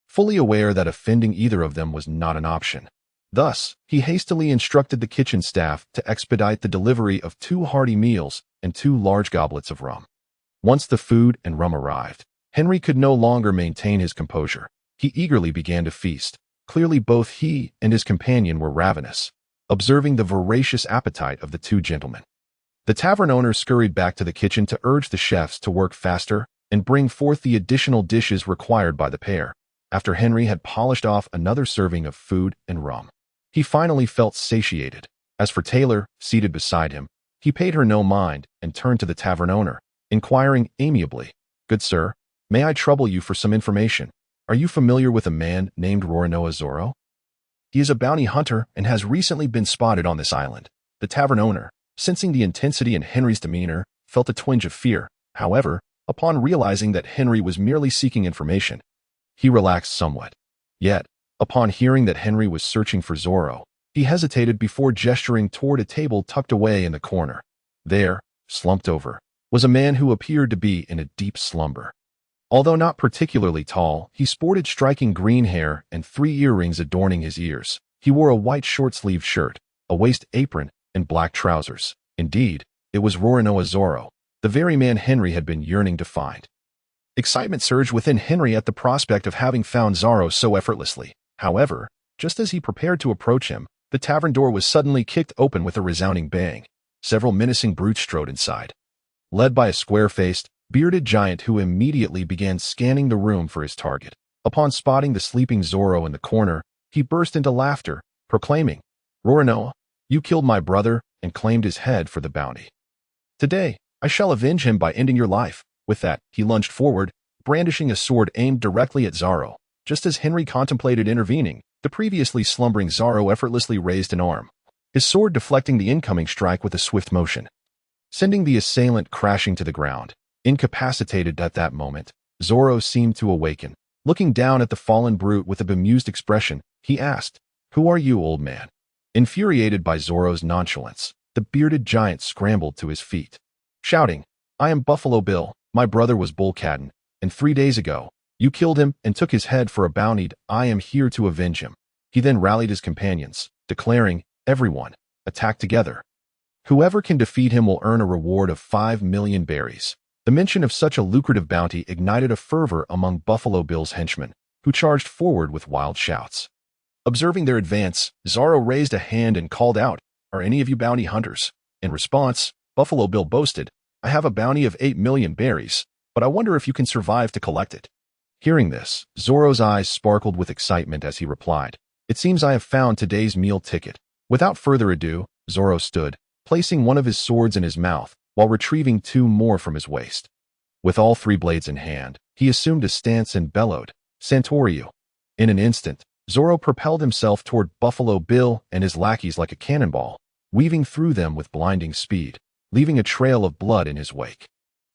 fully aware that offending either of them was not an option. Thus, he hastily instructed the kitchen staff to expedite the delivery of 2 hearty meals and 2 large goblets of rum. Once the food and rum arrived, Henry could no longer maintain his composure. He eagerly began to feast. Clearly both he and his companion were ravenous, observing the voracious appetite of the 2 gentlemen. The tavern owner scurried back to the kitchen to urge the chefs to work faster and bring forth the additional dishes required by the pair. After Henry had polished off another serving of food and rum, he finally felt satiated. As for Taylor, seated beside him, he paid her no mind and turned to the tavern owner, inquiring amiably, "Good sir, may I trouble you for some information? Are you familiar with a man named Roronoa Zoro? He is a bounty hunter and has recently been spotted on this island." The tavern owner, sensing the intensity in Henry's demeanor, felt a twinge of fear. However, upon realizing that Henry was merely seeking information, he relaxed somewhat. Yet, upon hearing that Henry was searching for Zoro, he hesitated before gesturing toward a table tucked away in the corner. There, slumped over, was a man who appeared to be in a deep slumber. Although not particularly tall, he sported striking green hair and 3 earrings adorning his ears. He wore a white short-sleeved shirt, a waist apron, and black trousers. Indeed, it was Roronoa Zoro, the very man Henry had been yearning to find. Excitement surged within Henry at the prospect of having found Zoro so effortlessly. However, just as he prepared to approach him, the tavern door was suddenly kicked open with a resounding bang. Several menacing brutes strode inside, led by a square-faced, bearded giant who immediately began scanning the room for his target. Upon spotting the sleeping Zoro in the corner, he burst into laughter, proclaiming, "Roronoa, you killed my brother and claimed his head for the bounty. Today, I shall avenge him by ending your life." With that, he lunged forward, brandishing a sword aimed directly at Zoro. Just as Henry contemplated intervening, the previously slumbering Zoro effortlessly raised an arm, his sword deflecting the incoming strike with a swift motion, sending the assailant crashing to the ground. Incapacitated at that moment, Zoro seemed to awaken. Looking down at the fallen brute with a bemused expression, he asked, "Who are you, old man?" Infuriated by Zoro's nonchalance, the bearded giant scrambled to his feet, shouting, "I am Buffalo Bill. My brother was Bull Cadden, and 3 days ago, You killed him and took his head for a bounty. I am here to avenge him." He then rallied his companions, declaring, "Everyone, attack together. Whoever can defeat him will earn a reward of 5 million berries." The mention of such a lucrative bounty ignited a fervor among Buffalo Bill's henchmen, who charged forward with wild shouts. Observing their advance, Zorro raised a hand and called out, "Are any of you bounty hunters?" In response, Buffalo Bill boasted, "I have a bounty of 8 million berries, but I wonder if you can survive to collect it." Hearing this, Zorro's eyes sparkled with excitement as he replied, "It seems I have found today's meal ticket." Without further ado, Zorro stood, placing one of his swords in his mouth, while retrieving 2 more from his waist. With all 3 blades in hand, he assumed a stance and bellowed, "Santorio." In an instant, Zorro propelled himself toward Buffalo Bill and his lackeys like a cannonball, weaving through them with blinding speed, leaving a trail of blood in his wake.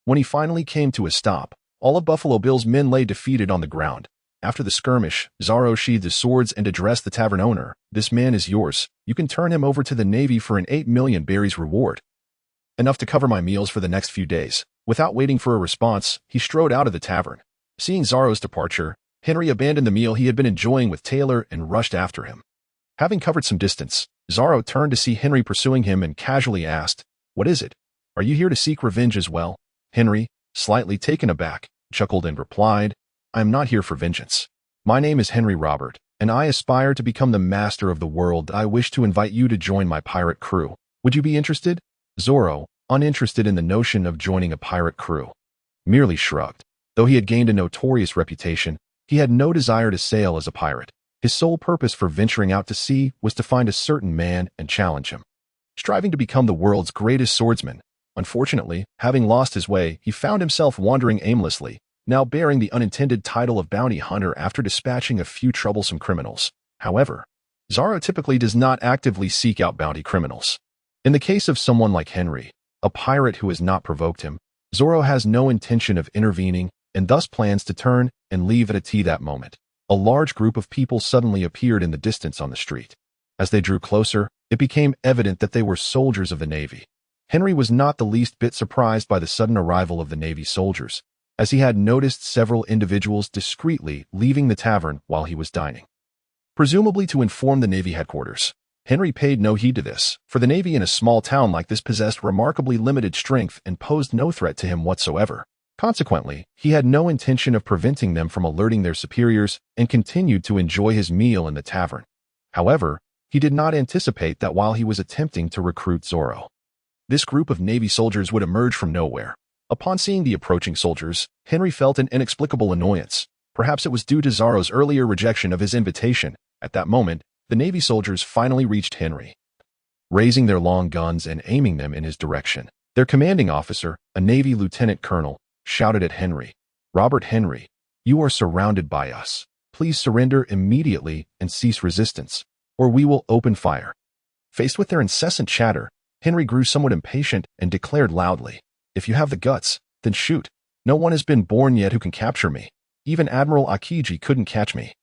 When he finally came to a stop, all of Buffalo Bill's men lay defeated on the ground. After the skirmish, Zorro sheathed his swords and addressed the tavern owner, "This man is yours. You can turn him over to the Navy for an 8 million berries reward. Enough to cover my meals for the next few days." Without waiting for a response, he strode out of the tavern. Seeing Zorro's departure, Henry abandoned the meal he had been enjoying with Taylor and rushed after him. Having covered some distance, Zorro turned to see Henry pursuing him and casually asked, "What is it? Are you here to seek revenge as well?" Henry, slightly taken aback, chuckled and replied, "I am not here for vengeance. My name is Henry Robert, and I aspire to become the master of the world. I wish to invite you to join my pirate crew. Would you be interested?" Zorro, uninterested in the notion of joining a pirate crew, merely shrugged. Though he had gained a notorious reputation, he had no desire to sail as a pirate. His sole purpose for venturing out to sea was to find a certain man and challenge him, striving to become the world's greatest swordsman. Unfortunately, having lost his way, he found himself wandering aimlessly, now bearing the unintended title of bounty hunter after dispatching a few troublesome criminals. However, Zorro typically does not actively seek out bounty criminals. In the case of someone like Henry, a pirate who has not provoked him, Zorro has no intention of intervening and thus plans to turn and leave at a T that moment. A large group of people suddenly appeared in the distance on the street. As they drew closer, it became evident that they were soldiers of the Navy. Henry was not the least bit surprised by the sudden arrival of the Navy soldiers, as he had noticed several individuals discreetly leaving the tavern while he was dining. Presumably to inform the Navy headquarters, Henry paid no heed to this, for the Navy in a small town like this possessed remarkably limited strength and posed no threat to him whatsoever. Consequently, he had no intention of preventing them from alerting their superiors and continued to enjoy his meal in the tavern. However, he did not anticipate that while he was attempting to recruit Zorro, this group of Navy soldiers would emerge from nowhere. Upon seeing the approaching soldiers, Henry felt an inexplicable annoyance. Perhaps it was due to Zorro's earlier rejection of his invitation. At that moment, the Navy soldiers finally reached Henry, raising their long guns and aiming them in his direction. Their commanding officer, a Navy lieutenant colonel, shouted at Henry, "Robert Henry, you are surrounded by us. Please surrender immediately and cease resistance, or we will open fire." Faced with their incessant chatter, Henry grew somewhat impatient and declared loudly, "If you have the guts, then shoot. No one has been born yet who can capture me. Even Admiral Akiji couldn't catch me.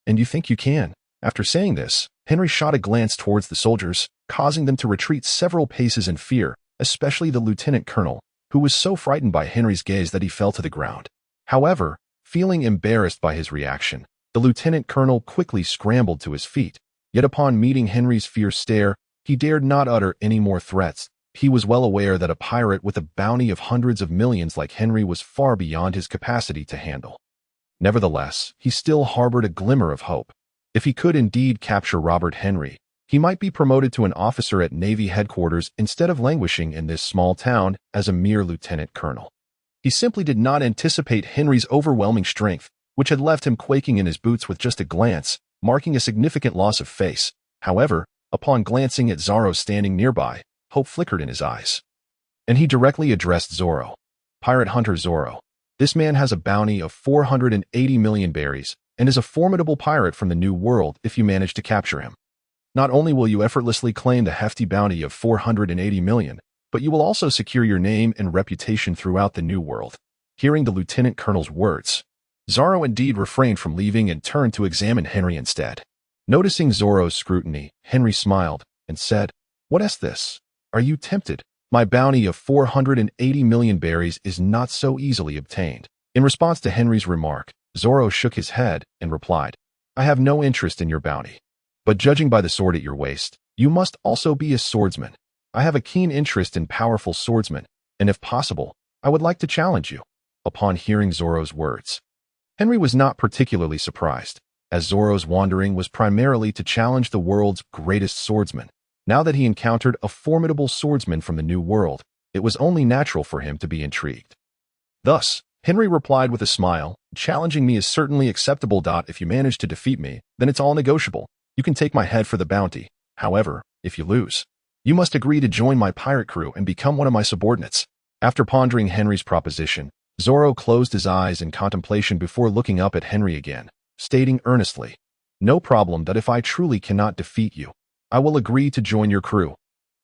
And you think you can?" After saying this, Henry shot a glance towards the soldiers, causing them to retreat several paces in fear, especially the lieutenant colonel, who was so frightened by Henry's gaze that he fell to the ground. However, feeling embarrassed by his reaction, the lieutenant colonel quickly scrambled to his feet. Yet upon meeting Henry's fierce stare, he dared not utter any more threats. He was well aware that a pirate with a bounty of hundreds of millions like Henry was far beyond his capacity to handle. Nevertheless, he still harbored a glimmer of hope. If he could indeed capture Robert Henry, he might be promoted to an officer at Navy headquarters instead of languishing in this small town as a mere lieutenant colonel. He simply did not anticipate Henry's overwhelming strength, which had left him quaking in his boots with just a glance, marking a significant loss of face. However, upon glancing at Zorro standing nearby, hope flickered in his eyes, and he directly addressed Zorro. "Pirate hunter Zorro, this man has a bounty of 480 million berries and is a formidable pirate from the New World if you manage to capture him. Not only will you effortlessly claim the hefty bounty of 480 million, but you will also secure your name and reputation throughout the New World." Hearing the lieutenant colonel's words, Zorro indeed refrained from leaving and turned to examine Henry instead. Noticing Zorro's scrutiny, Henry smiled and said, "What is this? Are you tempted? My bounty of 480 million berries is not so easily obtained." In response to Henry's remark, Zoro shook his head and replied, I have no interest in your bounty. But judging by the sword at your waist, you must also be a swordsman. I have a keen interest in powerful swordsmen, and if possible, I would like to challenge you. Upon hearing Zoro's words, Henry was not particularly surprised, as Zoro's wandering was primarily to challenge the world's greatest swordsman. Now that he encountered a formidable swordsman from the New World, it was only natural for him to be intrigued. Thus, Henry replied with a smile, challenging me is certainly acceptable. If you manage to defeat me, then it's all negotiable. You can take my head for the bounty. However, if you lose, you must agree to join my pirate crew and become one of my subordinates. After pondering Henry's proposition, Zoro closed his eyes in contemplation before looking up at Henry again, stating earnestly, no problem that if I truly cannot defeat you, I will agree to join your crew.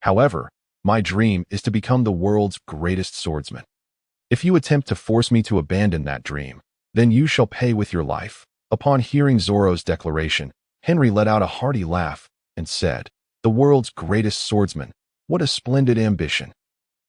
However, my dream is to become the world's greatest swordsman. If you attempt to force me to abandon that dream, then you shall pay with your life. Upon hearing Zoro's declaration, Henry let out a hearty laugh and said, the world's greatest swordsman, what a splendid ambition.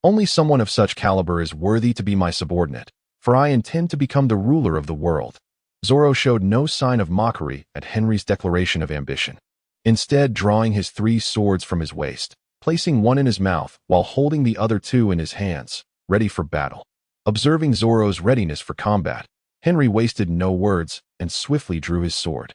Only someone of such caliber is worthy to be my subordinate, for I intend to become the ruler of the world. Zoro showed no sign of mockery at Henry's declaration of ambition. Instead, drawing his 3 swords from his waist, placing one in his mouth while holding the other 2 in his hands, ready for battle. Observing Zoro's readiness for combat, Henry wasted no words and swiftly drew his sword.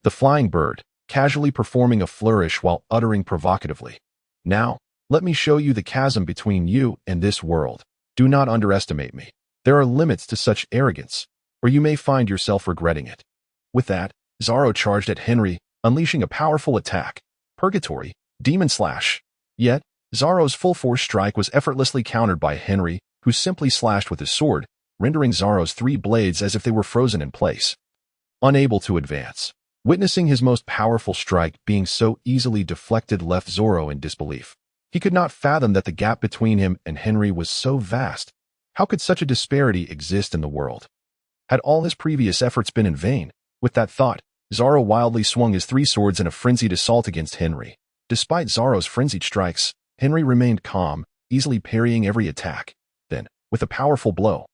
The flying bird, casually performing a flourish while uttering provocatively, now, let me show you the chasm between you and this world. Do not underestimate me. There are limits to such arrogance, or you may find yourself regretting it. With that, Zoro charged at Henry, unleashing a powerful attack, Purgatory, Demon Slash. Yet, Zoro's full-force strike was effortlessly countered by Henry, who simply slashed with his sword, rendering Zoro's 3 blades as if they were frozen in place. Unable to advance, witnessing his most powerful strike being so easily deflected left Zoro in disbelief. He could not fathom that the gap between him and Henry was so vast. How could such a disparity exist in the world? Had all his previous efforts been in vain? With that thought, Zoro wildly swung his 3 swords in a frenzied assault against Henry. Despite Zoro's frenzied strikes, Henry remained calm, easily parrying every attack. Then, with a powerful blow,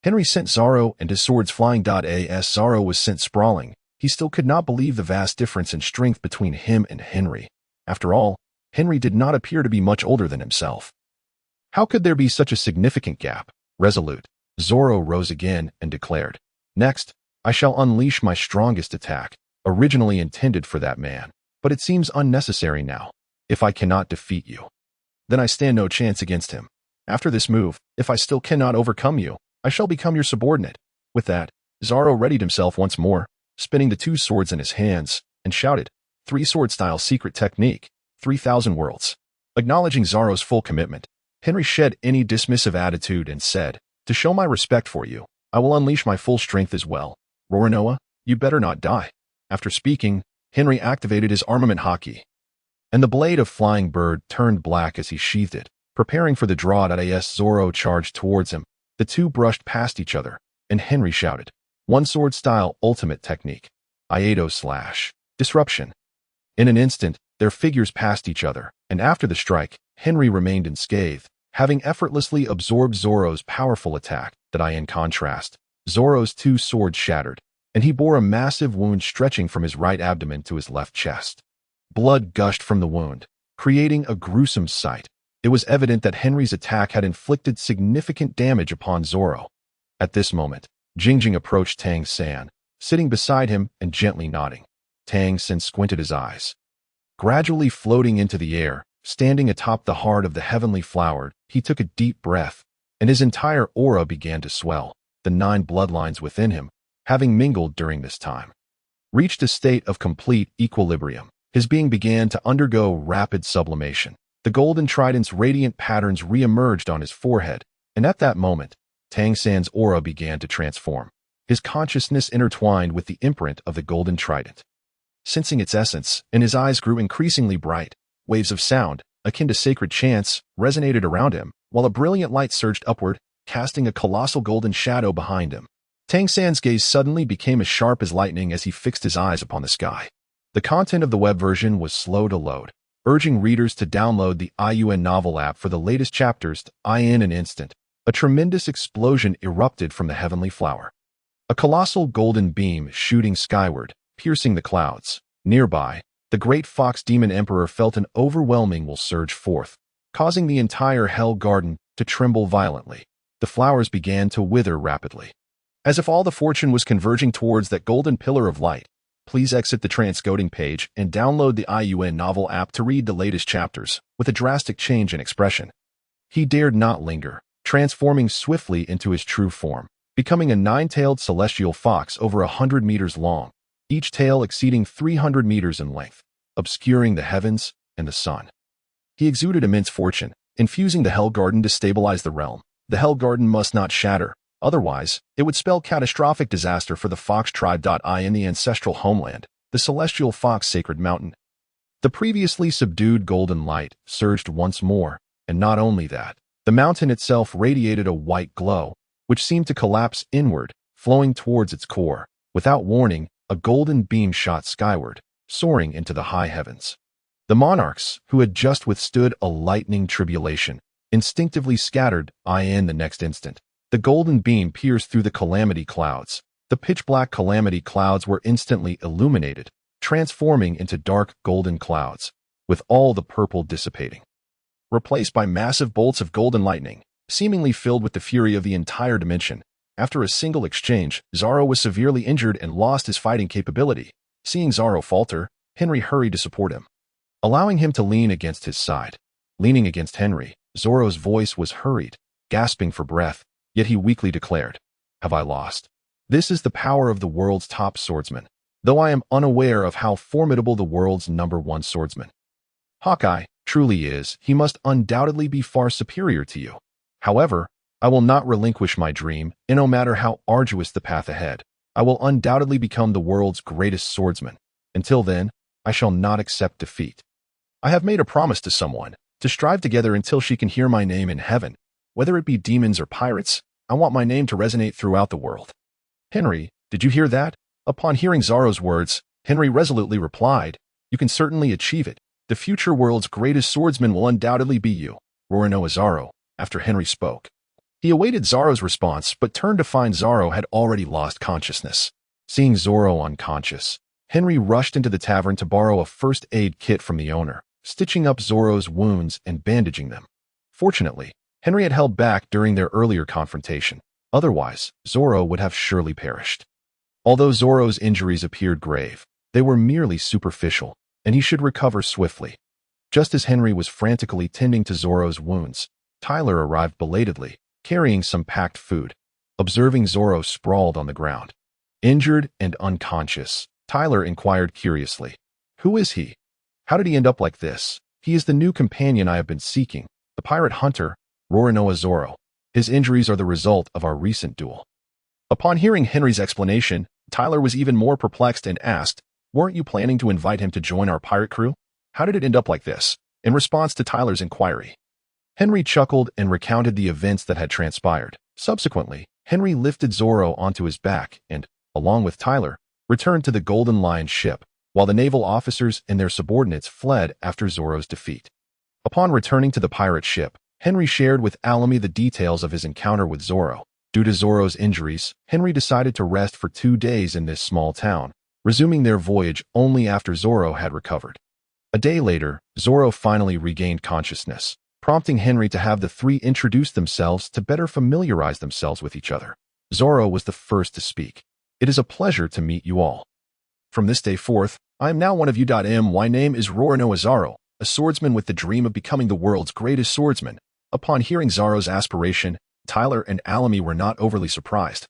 Henry sent Zoro and his swords flying. As Zoro was sent sprawling, he still could not believe the vast difference in strength between him and Henry. After all, Henry did not appear to be much older than himself. How could there be such a significant gap? Resolute, Zoro rose again and declared, next, I shall unleash my strongest attack, originally intended for that man, but it seems unnecessary now. If I cannot defeat you, then I stand no chance against him. After this move, if I still cannot overcome you, I shall become your subordinate. With that, Zoro readied himself once more, spinning the 2 swords in his hands, and shouted, 3-sword-style secret technique, 3,000 worlds. Acknowledging Zoro's full commitment, Henry shed any dismissive attitude and said, to show my respect for you, I will unleash my full strength as well. Roronoa, you better not die. After speaking, Henry activated his armament haki, and the blade of Flying Bird turned black as he sheathed it, preparing for the draw. As Zoro charged towards him, the 2 brushed past each other, and Henry shouted, 1-sword-style ultimate technique, Iato Slash, Disruption. In an instant, their figures passed each other, and after the strike, Henry remained unscathed, having effortlessly absorbed Zoro's powerful attack. In contrast, Zoro's 2 swords shattered, and he bore a massive wound stretching from his right abdomen to his left chest. Blood gushed from the wound, creating a gruesome sight. It was evident that Henry's attack had inflicted significant damage upon Zoro. At this moment, Jingjing approached Tang San, sitting beside him and gently nodding. Tang San squinted his eyes. Gradually floating into the air, standing atop the heart of the heavenly flower, he took a deep breath, and his entire aura began to swell. The 9 bloodlines within him, having mingled during this time, reached a state of complete equilibrium. His being began to undergo rapid sublimation. The golden trident's radiant patterns re-emerged on his forehead, and at that moment, Tang San's aura began to transform. His consciousness intertwined with the imprint of the golden trident. Sensing its essence, and his eyes grew increasingly bright. Waves of sound, akin to sacred chants, resonated around him, while a brilliant light surged upward, casting a colossal golden shadow behind him. Tang San's gaze suddenly became as sharp as lightning as he fixed his eyes upon the sky. The content of the web version was slow to load, urging readers to download the IUN novel app for the latest chapters. In an instant, a tremendous explosion erupted from the heavenly flower. a colossal golden beam shooting skyward, piercing the clouds. Nearby, the great fox demon emperor felt an overwhelming will surge forth, causing the entire hell garden to tremble violently. The flowers began to wither rapidly, as if all the fortune was converging towards that golden pillar of light. Please exit the transcoding page and download the IUN novel app to read the latest chapters, with a drastic change in expression. He dared not linger, transforming swiftly into his true form, becoming a nine-tailed celestial fox over 100 meters long, each tail exceeding 300 meters in length, obscuring the heavens and the sun. He exuded immense fortune, infusing the Hell Garden to stabilize the realm. The Hell Garden must not shatter, otherwise, it would spell catastrophic disaster for the fox tribe. In the ancestral homeland, the celestial fox sacred mountain. The previously subdued golden light surged once more, and not only that, the mountain itself radiated a white glow, which seemed to collapse inward, flowing towards its core. Without warning, a golden beam shot skyward, soaring into the high heavens. The monarchs, who had just withstood a lightning tribulation, instinctively scattered in the next instant. The golden beam pierced through the calamity clouds. The pitch-black calamity clouds were instantly illuminated, transforming into dark golden clouds, with all the purple dissipating, replaced by massive bolts of golden lightning, seemingly filled with the fury of the entire dimension. After a single exchange, Zoro was severely injured and lost his fighting capability. Seeing Zoro falter, Henry hurried to support him, allowing him to lean against his side. Leaning against Henry, Zoro's voice was hurried, gasping for breath, yet he weakly declared, "Have I lost? This is the power of the world's top swordsman, though I am unaware of how formidable the world's #1 swordsman Hawkeye truly is. He must undoubtedly be far superior to you. However, I will not relinquish my dream, and no matter how arduous the path ahead, I will undoubtedly become the world's greatest swordsman. Until then, I shall not accept defeat. I have made a promise to someone, to strive together until she can hear my name in heaven. Whether it be demons or pirates, I want my name to resonate throughout the world." "Henry, did you hear that?" Upon hearing Zoro's words, Henry resolutely replied, "You can certainly achieve it. The future world's greatest swordsman will undoubtedly be you, Roronoa Zoro." After Henry spoke, he awaited Zoro's response but turned to find Zoro had already lost consciousness. Seeing Zoro unconscious, Henry rushed into the tavern to borrow a first aid kit from the owner, stitching up Zoro's wounds and bandaging them. Fortunately, Henry had held back during their earlier confrontation. Otherwise, Zoro would have surely perished. Although Zoro's injuries appeared grave, they were merely superficial, and he should recover swiftly. Just as Henry was frantically tending to Zoro's wounds, Tyler arrived belatedly, carrying some packed food. Observing Zoro sprawled on the ground, injured and unconscious, Tyler inquired curiously, "Who is he? How did he end up like this?" "He is the new companion I have been seeking, the pirate hunter, Roronoa Zoro. His injuries are the result of our recent duel." Upon hearing Henry's explanation, Tyler was even more perplexed and asked, "Weren't you planning to invite him to join our pirate crew? How did it end up like this?" In response to Tyler's inquiry, Henry chuckled and recounted the events that had transpired. Subsequently, Henry lifted Zoro onto his back and, along with Tyler, returned to the Golden Lion ship, while the naval officers and their subordinates fled after Zoro's defeat. Upon returning to the pirate ship, Henry shared with Alamy the details of his encounter with Zoro. Due to Zoro's injuries, Henry decided to rest for 2 days in this small town, resuming their voyage only after Zoro had recovered. A day later, Zoro finally regained consciousness, prompting Henry to have the three introduce themselves to better familiarize themselves with each other. Zoro was the first to speak. "It is a pleasure to meet you all. From this day forth, I am now one of you. My name is Roronoa Zoro, a swordsman with the dream of becoming the world's greatest swordsman." Upon hearing Zoro's aspiration, Tyler and Alamy were not overly surprised.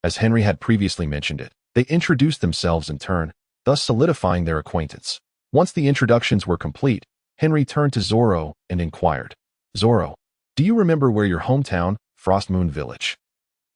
As Henry had previously mentioned it, they introduced themselves in turn, thus solidifying their acquaintance. Once the introductions were complete, Henry turned to Zoro and inquired, "Zoro, do you remember where your hometown, Frostmoon Village,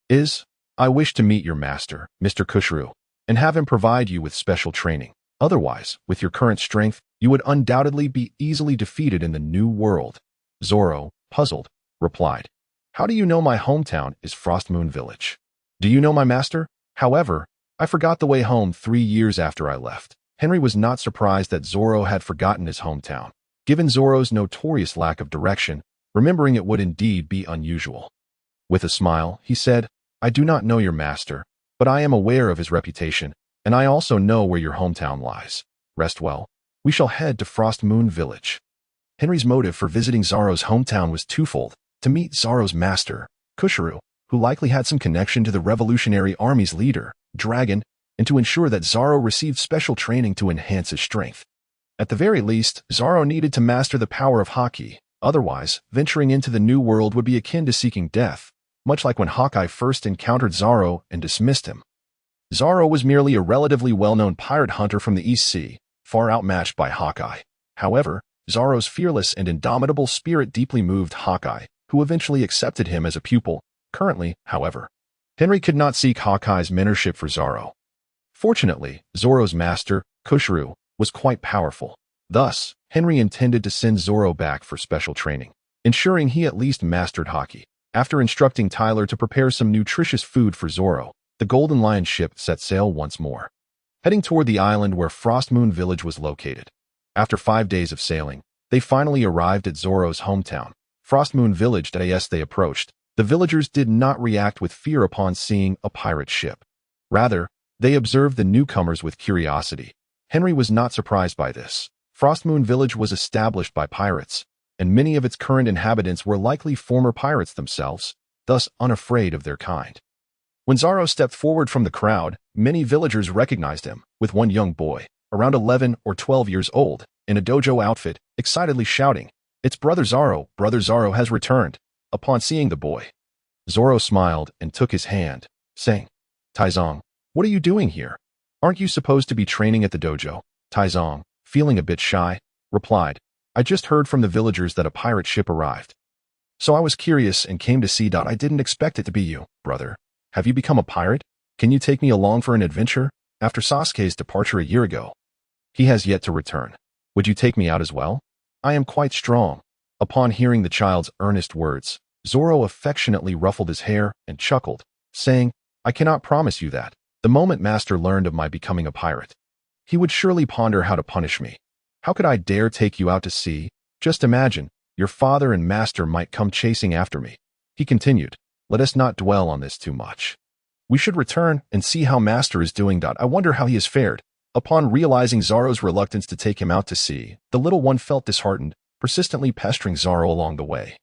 is? I wish to meet your master, Mr. Kushru, and have him provide you with special training. Otherwise, with your current strength, you would undoubtedly be easily defeated in the new world." Zoro, puzzled, replied, "How do you know my hometown is Frostmoon Village? Do you know my master? However, I forgot the way home 3 years after I left." Henry was not surprised that Zoro had forgotten his hometown. Given Zoro's notorious lack of direction, remembering it would indeed be unusual. With a smile, he said, "I do not know your master, But I am aware of his reputation, and I also know where your hometown lies. Rest well. We shall head to Frost Moon Village." Henry's motive for visiting Zoro's hometown was twofold: to meet Zoro's master, Kushiru, who likely had some connection to the Revolutionary Army's leader, Dragon, and to ensure that Zoro received special training to enhance his strength. At the very least, Zoro needed to master the power of Haki. Otherwise, venturing into the new world would be akin to seeking death, much like when Hawkeye first encountered Zoro and dismissed him. Zoro was merely a relatively well-known pirate hunter from the East Sea, far outmatched by Hawkeye. However, Zoro's fearless and indomitable spirit deeply moved Hawkeye, who eventually accepted him as a pupil. Currently, however, Henry could not seek Hawkeye's mentorship for Zoro. Fortunately, Zoro's master, Kushiru, was quite powerful. Thus, Henry intended to send Zoro back for special training, ensuring he at least mastered Haki. After instructing Tyler to prepare some nutritious food for Zoro, the Golden Lion ship set sail once more, heading toward the island where Frost Moon Village was located. After 5 days of sailing, they finally arrived at Zoro's hometown, Frost Moon Village. As they approached, the villagers did not react with fear upon seeing a pirate ship. Rather, they observed the newcomers with curiosity. Henry was not surprised by this. Frost Moon Village was established by pirates, and many of its current inhabitants were likely former pirates themselves, thus unafraid of their kind. When Zoro stepped forward from the crowd, many villagers recognized him, with one young boy, around 11 or 12 years old, in a dojo outfit, excitedly shouting, "It's Brother Zoro has returned." Upon seeing the boy, Zoro smiled and took his hand, saying, "Taizong, what are you doing here? Aren't you supposed to be training at the dojo?" Taizong, feeling a bit shy, replied, "I just heard from the villagers that a pirate ship arrived. So I was curious and came to see. I didn't expect it to be you, brother. Have you become a pirate? Can you take me along for an adventure? After Sasuke's departure a year ago, he has yet to return. Would you take me out as well? I am quite strong." Upon hearing the child's earnest words, Zoro affectionately ruffled his hair and chuckled, saying, "I cannot promise you that. The moment Master learned of my becoming a pirate, he would surely ponder how to punish me. How could I dare take you out to sea? Just imagine, your father and Master might come chasing after me." He continued, "Let us not dwell on this too much. We should return and see how Master is doing. I wonder how he has fared." Upon realizing Zoro's reluctance to take him out to sea, the little one felt disheartened, persistently pestering Zoro along the way,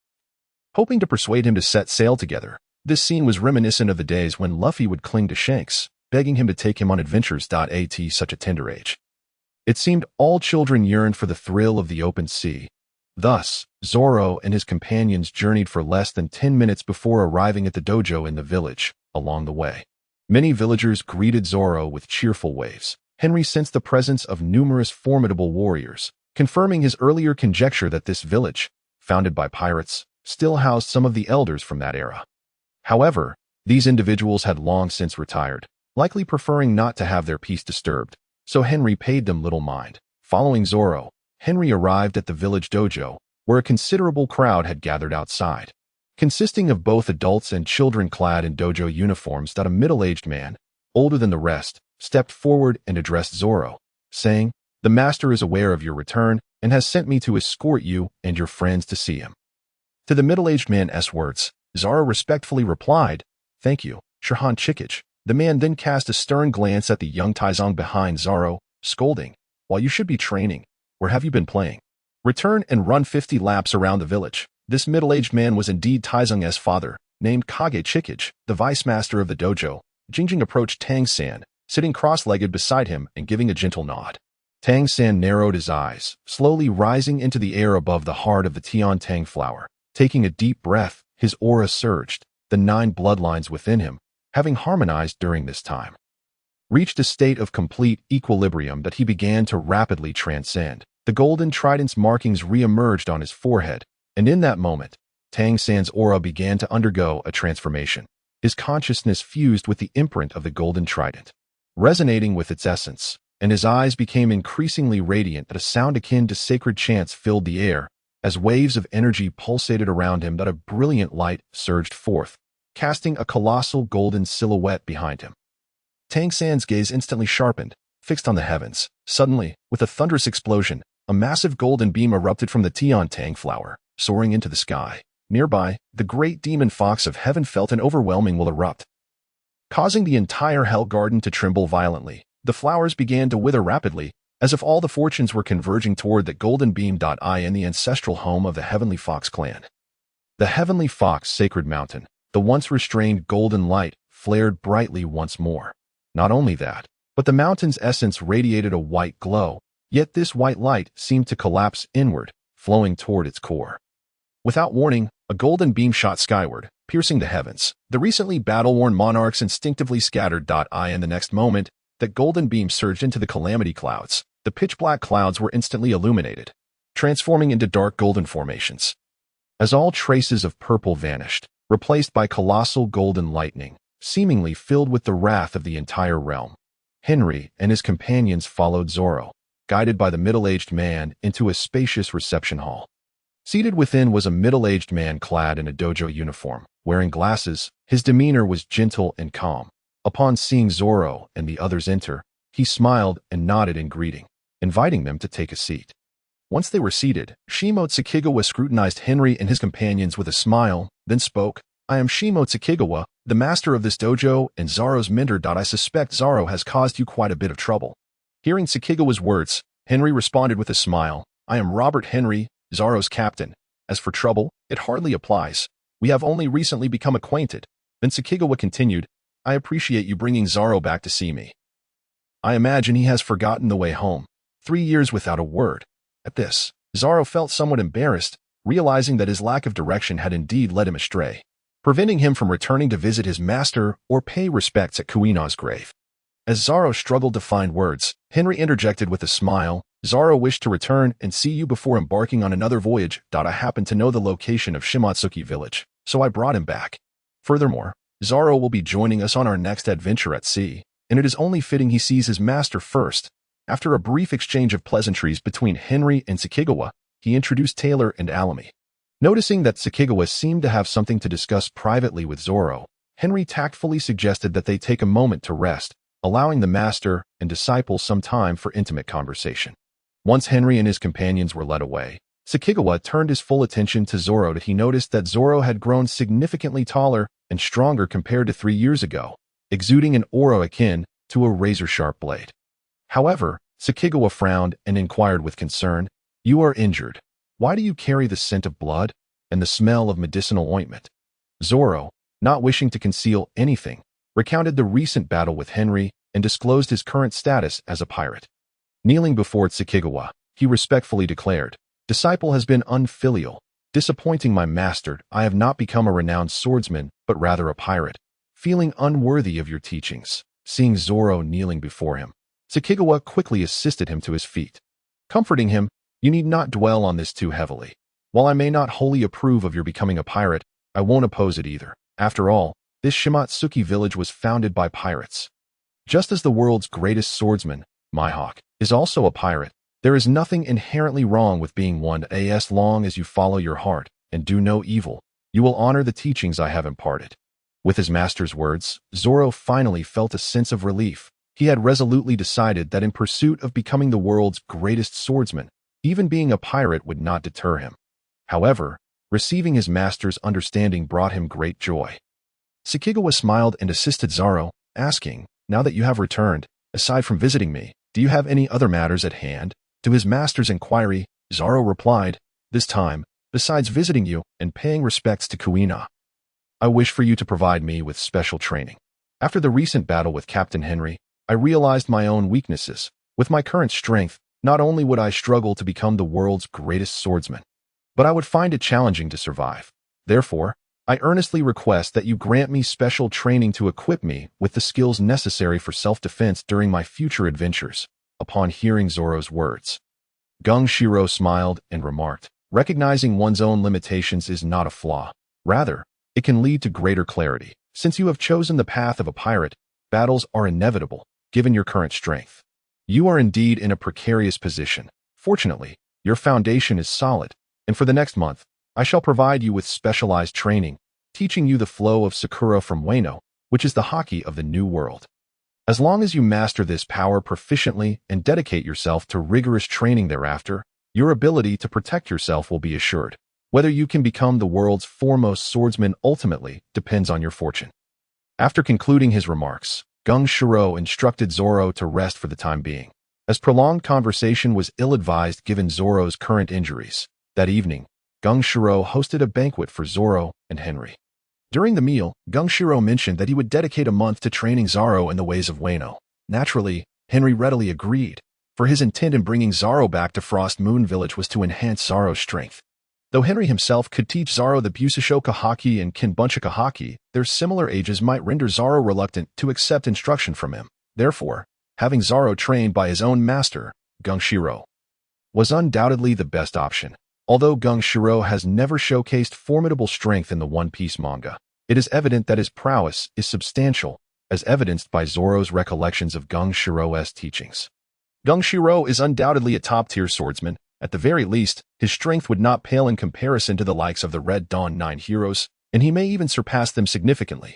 hoping to persuade him to set sail together. This scene was reminiscent of the days when Luffy would cling to Shanks, begging him to take him on adventures. At such a tender age, it seemed all children yearned for the thrill of the open sea. Thus, Zoro and his companions journeyed for less than 10 minutes before arriving at the dojo in the village. Along the way, many villagers greeted Zoro with cheerful waves. Henry sensed the presence of numerous formidable warriors, confirming his earlier conjecture that this village, founded by pirates, still housed some of the elders from that era. However, these individuals had long since retired, likely preferring not to have their peace disturbed, so Henry paid them little mind. Following Zoro, Henry arrived at the village dojo, where a considerable crowd had gathered outside, consisting of both adults and children clad in dojo uniforms. A middle-aged man, older than the rest, stepped forward and addressed Zoro, saying, "The master is aware of your return and has sent me to escort you and your friends to see him." To the middle-aged man's words, Zoro respectfully replied, "Thank you, Shirhan Chikage." The man then cast a stern glance at the young Taizong behind Zoro, scolding, "While you should be training, where have you been playing? Return and run 50 laps around the village." This middle-aged man was indeed Taizong's father, named Kage Chikage, the vice master of the dojo. Jingjing approached Tang San, sitting cross-legged beside him and giving a gentle nod. Tang San narrowed his eyes, slowly rising into the air above the heart of the Tian Tang flower. Taking a deep breath, his aura surged, the 9 bloodlines within him, having harmonized during this time, reached a state of complete equilibrium that he began to rapidly transcend. The golden trident's markings re-emerged on his forehead, and in that moment, Tang San's aura began to undergo a transformation. His consciousness fused with the imprint of the golden trident, resonating with its essence, and his eyes became increasingly radiant. A sound akin to sacred chants filled the air, as waves of energy pulsated around him. A brilliant light surged forth, casting a colossal golden silhouette behind him. Tang San's gaze instantly sharpened, fixed on the heavens. Suddenly, with a thunderous explosion, a massive golden beam erupted from the Tian Tang flower, soaring into the sky. Nearby, the great demon fox of heaven felt an overwhelming will erupt. causing the entire Hell Garden to tremble violently. The flowers began to wither rapidly, as if all the fortunes were converging toward the golden beam. In the ancestral home of the Heavenly Fox clan. The Heavenly Fox Sacred Mountain, the once restrained golden light, flared brightly once more. Not only that, but the mountain's essence radiated a white glow, yet this white light seemed to collapse inward, flowing toward its core. Without warning, a golden beam shot skyward, piercing the heavens. The recently battle-worn monarchs instinctively scattered. In the next moment, that golden beam surged into the calamity clouds. The pitch-black clouds were instantly illuminated, transforming into dark golden formations. As all traces of purple vanished, replaced by colossal golden lightning, seemingly filled with the wrath of the entire realm, Henry and his companions followed Zoro, guided by the middle-aged man, into a spacious reception hall. Seated within was a middle-aged man clad in a dojo uniform, wearing glasses. His demeanor was gentle and calm. Upon seeing Zoro and the others enter, he smiled and nodded in greeting, inviting them to take a seat. Once they were seated, Shimo Tsukigawa scrutinized Henry and his companions with a smile, then spoke. "I am Shimo Tsukigawa, the master of this dojo and Zoro's mentor. I suspect Zoro has caused you quite a bit of trouble." Hearing Tsukigawa's words, Henry responded with a smile. "I am Robert Henry, Zoro's captain. As for trouble, it hardly applies. We have only recently become acquainted." Then Tsukigawa continued, "I appreciate you bringing Zoro back to see me. I imagine he has forgotten the way home. 3 years without a word." At this, Zoro felt somewhat embarrassed, realizing that his lack of direction had indeed led him astray, preventing him from returning to visit his master or pay respects at Kuina's grave. As Zoro struggled to find words, Henry interjected with a smile. "Zoro wished to return and see you before embarking on another voyage. I happen to know the location of Shimotsuki village, so I brought him back. Furthermore, Zoro will be joining us on our next adventure at sea, and it is only fitting he sees his master first." After a brief exchange of pleasantries between Henry and Tsukigawa, he introduced Taylor and Alamy. Noticing that Tsukigawa seemed to have something to discuss privately with Zoro, Henry tactfully suggested that they take a moment to rest, allowing the master and disciple some time for intimate conversation. Once Henry and his companions were led away, Tsukigawa turned his full attention to Zoro. He noticed that Zoro had grown significantly taller and stronger compared to 3 years ago, exuding an aura akin to a razor-sharp blade. However, Tsukigawa frowned and inquired with concern, "You are injured. Why do you carry the scent of blood and the smell of medicinal ointment?" Zoro, not wishing to conceal anything, recounted the recent battle with Henry and disclosed his current status as a pirate. Kneeling before Tsukigawa, he respectfully declared, "Disciple has been unfilial, disappointing my master. I have not become a renowned swordsman, but rather a pirate, feeling unworthy of your teachings." Seeing Zoro kneeling before him, Tsukigawa quickly assisted him to his feet. Comforting him, "You need not dwell on this too heavily. While I may not wholly approve of your becoming a pirate, I won't oppose it either. After all, this Shimotsuki village was founded by pirates. Just as the world's greatest swordsman, Mihawk, is also a pirate, there is nothing inherently wrong with being one. As long as you follow your heart and do no evil, you will honor the teachings I have imparted." With his master's words, Zoro finally felt a sense of relief. He had resolutely decided that in pursuit of becoming the world's greatest swordsman, even being a pirate would not deter him. However, receiving his master's understanding brought him great joy. Tsukigawa smiled and assisted Zoro, asking, "Now that you have returned, aside from visiting me, do you have any other matters at hand?" To his master's inquiry, Zoro replied, "This time, besides visiting you and paying respects to Kuina, I wish for you to provide me with special training. After the recent battle with Captain Henry, I realized my own weaknesses. With my current strength, not only would I struggle to become the world's greatest swordsman, but I would find it challenging to survive. Therefore, I earnestly request that you grant me special training to equip me with the skills necessary for self-defense during my future adventures." Upon hearing Zoro's words, Gung Shiro smiled and remarked, "Recognizing one's own limitations is not a flaw. Rather, it can lead to greater clarity. Since you have chosen the path of a pirate, battles are inevitable, given your current strength. You are indeed in a precarious position. Fortunately, your foundation is solid, and for the next month, I shall provide you with specialized training, teaching you the flow of Sakura from Wano, which is the Haki of the New World. As long as you master this power proficiently and dedicate yourself to rigorous training thereafter, your ability to protect yourself will be assured. Whether you can become the world's foremost swordsman ultimately depends on your fortune." After concluding his remarks, Gung Shiro instructed Zoro to rest for the time being, as prolonged conversation was ill-advised given Zoro's current injuries. That evening, Gung Shiro hosted a banquet for Zoro and Henry. During the meal, Gung Shiro mentioned that he would dedicate a month to training Zoro in the ways of Wano. Naturally, Henry readily agreed, for his intent in bringing Zoro back to Frost Moon Village was to enhance Zoro's strength. Though Henry himself could teach Zoro the Busashoka Haki and Kinbunchika Haki, their similar ages might render Zoro reluctant to accept instruction from him. Therefore, having Zoro trained by his own master, Gung Shiro, was undoubtedly the best option. Although Gung Shiro has never showcased formidable strength in the One Piece manga, it is evident that his prowess is substantial, as evidenced by Zoro's recollections of Gung Shiro's teachings. Gung Shiro is undoubtedly a top-tier swordsman. At the very least, his strength would not pale in comparison to the likes of the Red Dawn 9 heroes, and he may even surpass them significantly.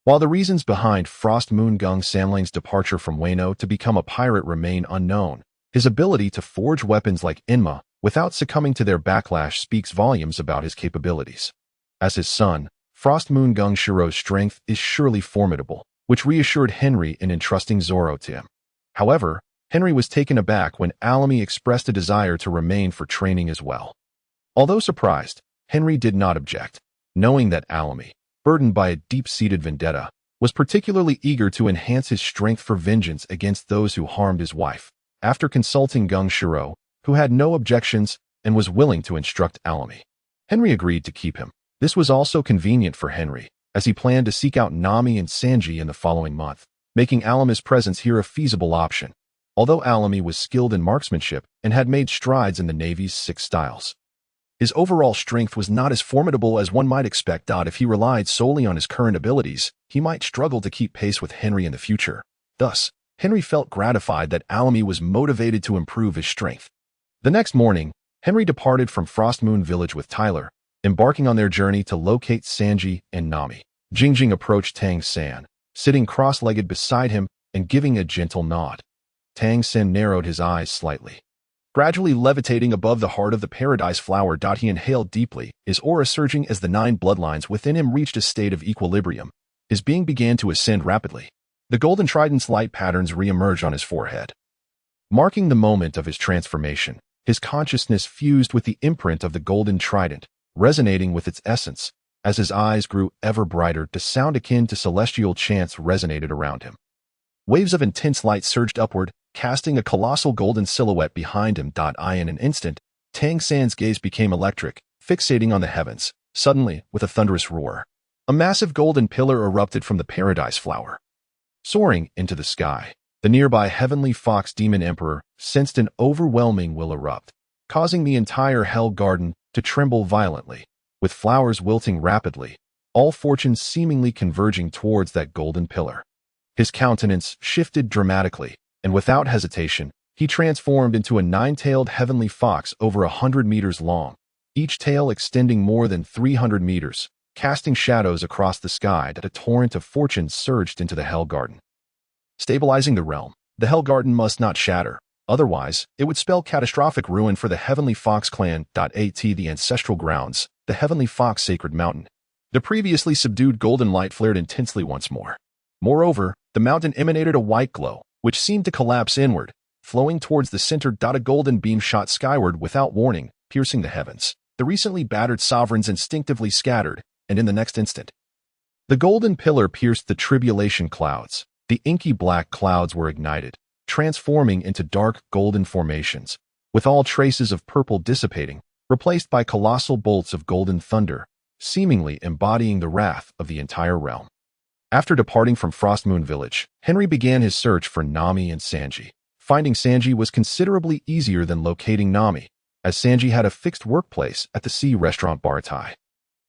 While the reasons behind Frost Moon Gung Samling's departure from Wano to become a pirate remain unknown, his ability to forge weapons like Inma without succumbing to their backlash speaks volumes about his capabilities. As his son, Frost Moon Gung Shiro's strength is surely formidable, which reassured Henry in entrusting Zoro to him. However, Henry was taken aback when Alamy expressed a desire to remain for training as well. Although surprised, Henry did not object, knowing that Alamy, burdened by a deep-seated vendetta, was particularly eager to enhance his strength for vengeance against those who harmed his wife. After consulting Gung Shiro, who had no objections and was willing to instruct Alamy, Henry agreed to keep him. This was also convenient for Henry, as he planned to seek out Nami and Sanji in the following month, making Alamy's presence here a feasible option. Although Alamy was skilled in marksmanship and had made strides in the Navy's 6 styles, his overall strength was not as formidable as one might expect. If he relied solely on his current abilities, he might struggle to keep pace with Henry in the future. Thus, Henry felt gratified that Alamy was motivated to improve his strength. The next morning, Henry departed from Frost Moon Village with Tyler, embarking on their journey to locate Sanji and Nami. Jingjing approached Tang San, sitting cross-legged beside him and giving a gentle nod. Tang Sen narrowed his eyes slightly. Gradually levitating above the heart of the paradise flower, he inhaled deeply, his aura surging as the 9 bloodlines within him reached a state of equilibrium. His being began to ascend rapidly. The golden trident's light patterns re-emerged on his forehead, marking the moment of his transformation. His consciousness fused with the imprint of the golden trident, resonating with its essence. As his eyes grew ever brighter, the sound akin to celestial chants resonated around him. Waves of intense light surged upward, casting a colossal golden silhouette behind him. In an instant, Tang San's gaze became electric, fixating on the heavens. Suddenly, with a thunderous roar, a massive golden pillar erupted from the paradise flower. Soaring into the sky, the nearby heavenly fox demon emperor sensed an overwhelming will erupt, causing the entire hell garden to tremble violently. With flowers wilting rapidly, all fortunes seemingly converging towards that golden pillar. His countenance shifted dramatically, and without hesitation, he transformed into a 9-tailed heavenly fox over 100 meters long, each tail extending more than 300 meters, casting shadows across the sky. A torrent of fortune surged into the Hell Garden. Stabilizing the realm, the Hell Garden must not shatter, otherwise it would spell catastrophic ruin for the Heavenly Fox clan. The ancestral grounds, the Heavenly Fox Sacred Mountain. The previously subdued golden light flared intensely once more. Moreover, the mountain emanated a white glow, which seemed to collapse inward, flowing towards the center. A golden beam shot skyward without warning, piercing the heavens. The recently battered sovereigns instinctively scattered, and in the next instant, the golden pillar pierced the tribulation clouds. The inky black clouds were ignited, transforming into dark golden formations, with all traces of purple dissipating, replaced by colossal bolts of golden thunder, seemingly embodying the wrath of the entire realm. After departing from Frost Moon Village, Henry began his search for Nami and Sanji. Finding Sanji was considerably easier than locating Nami, as Sanji had a fixed workplace at the Sea Restaurant Baratai.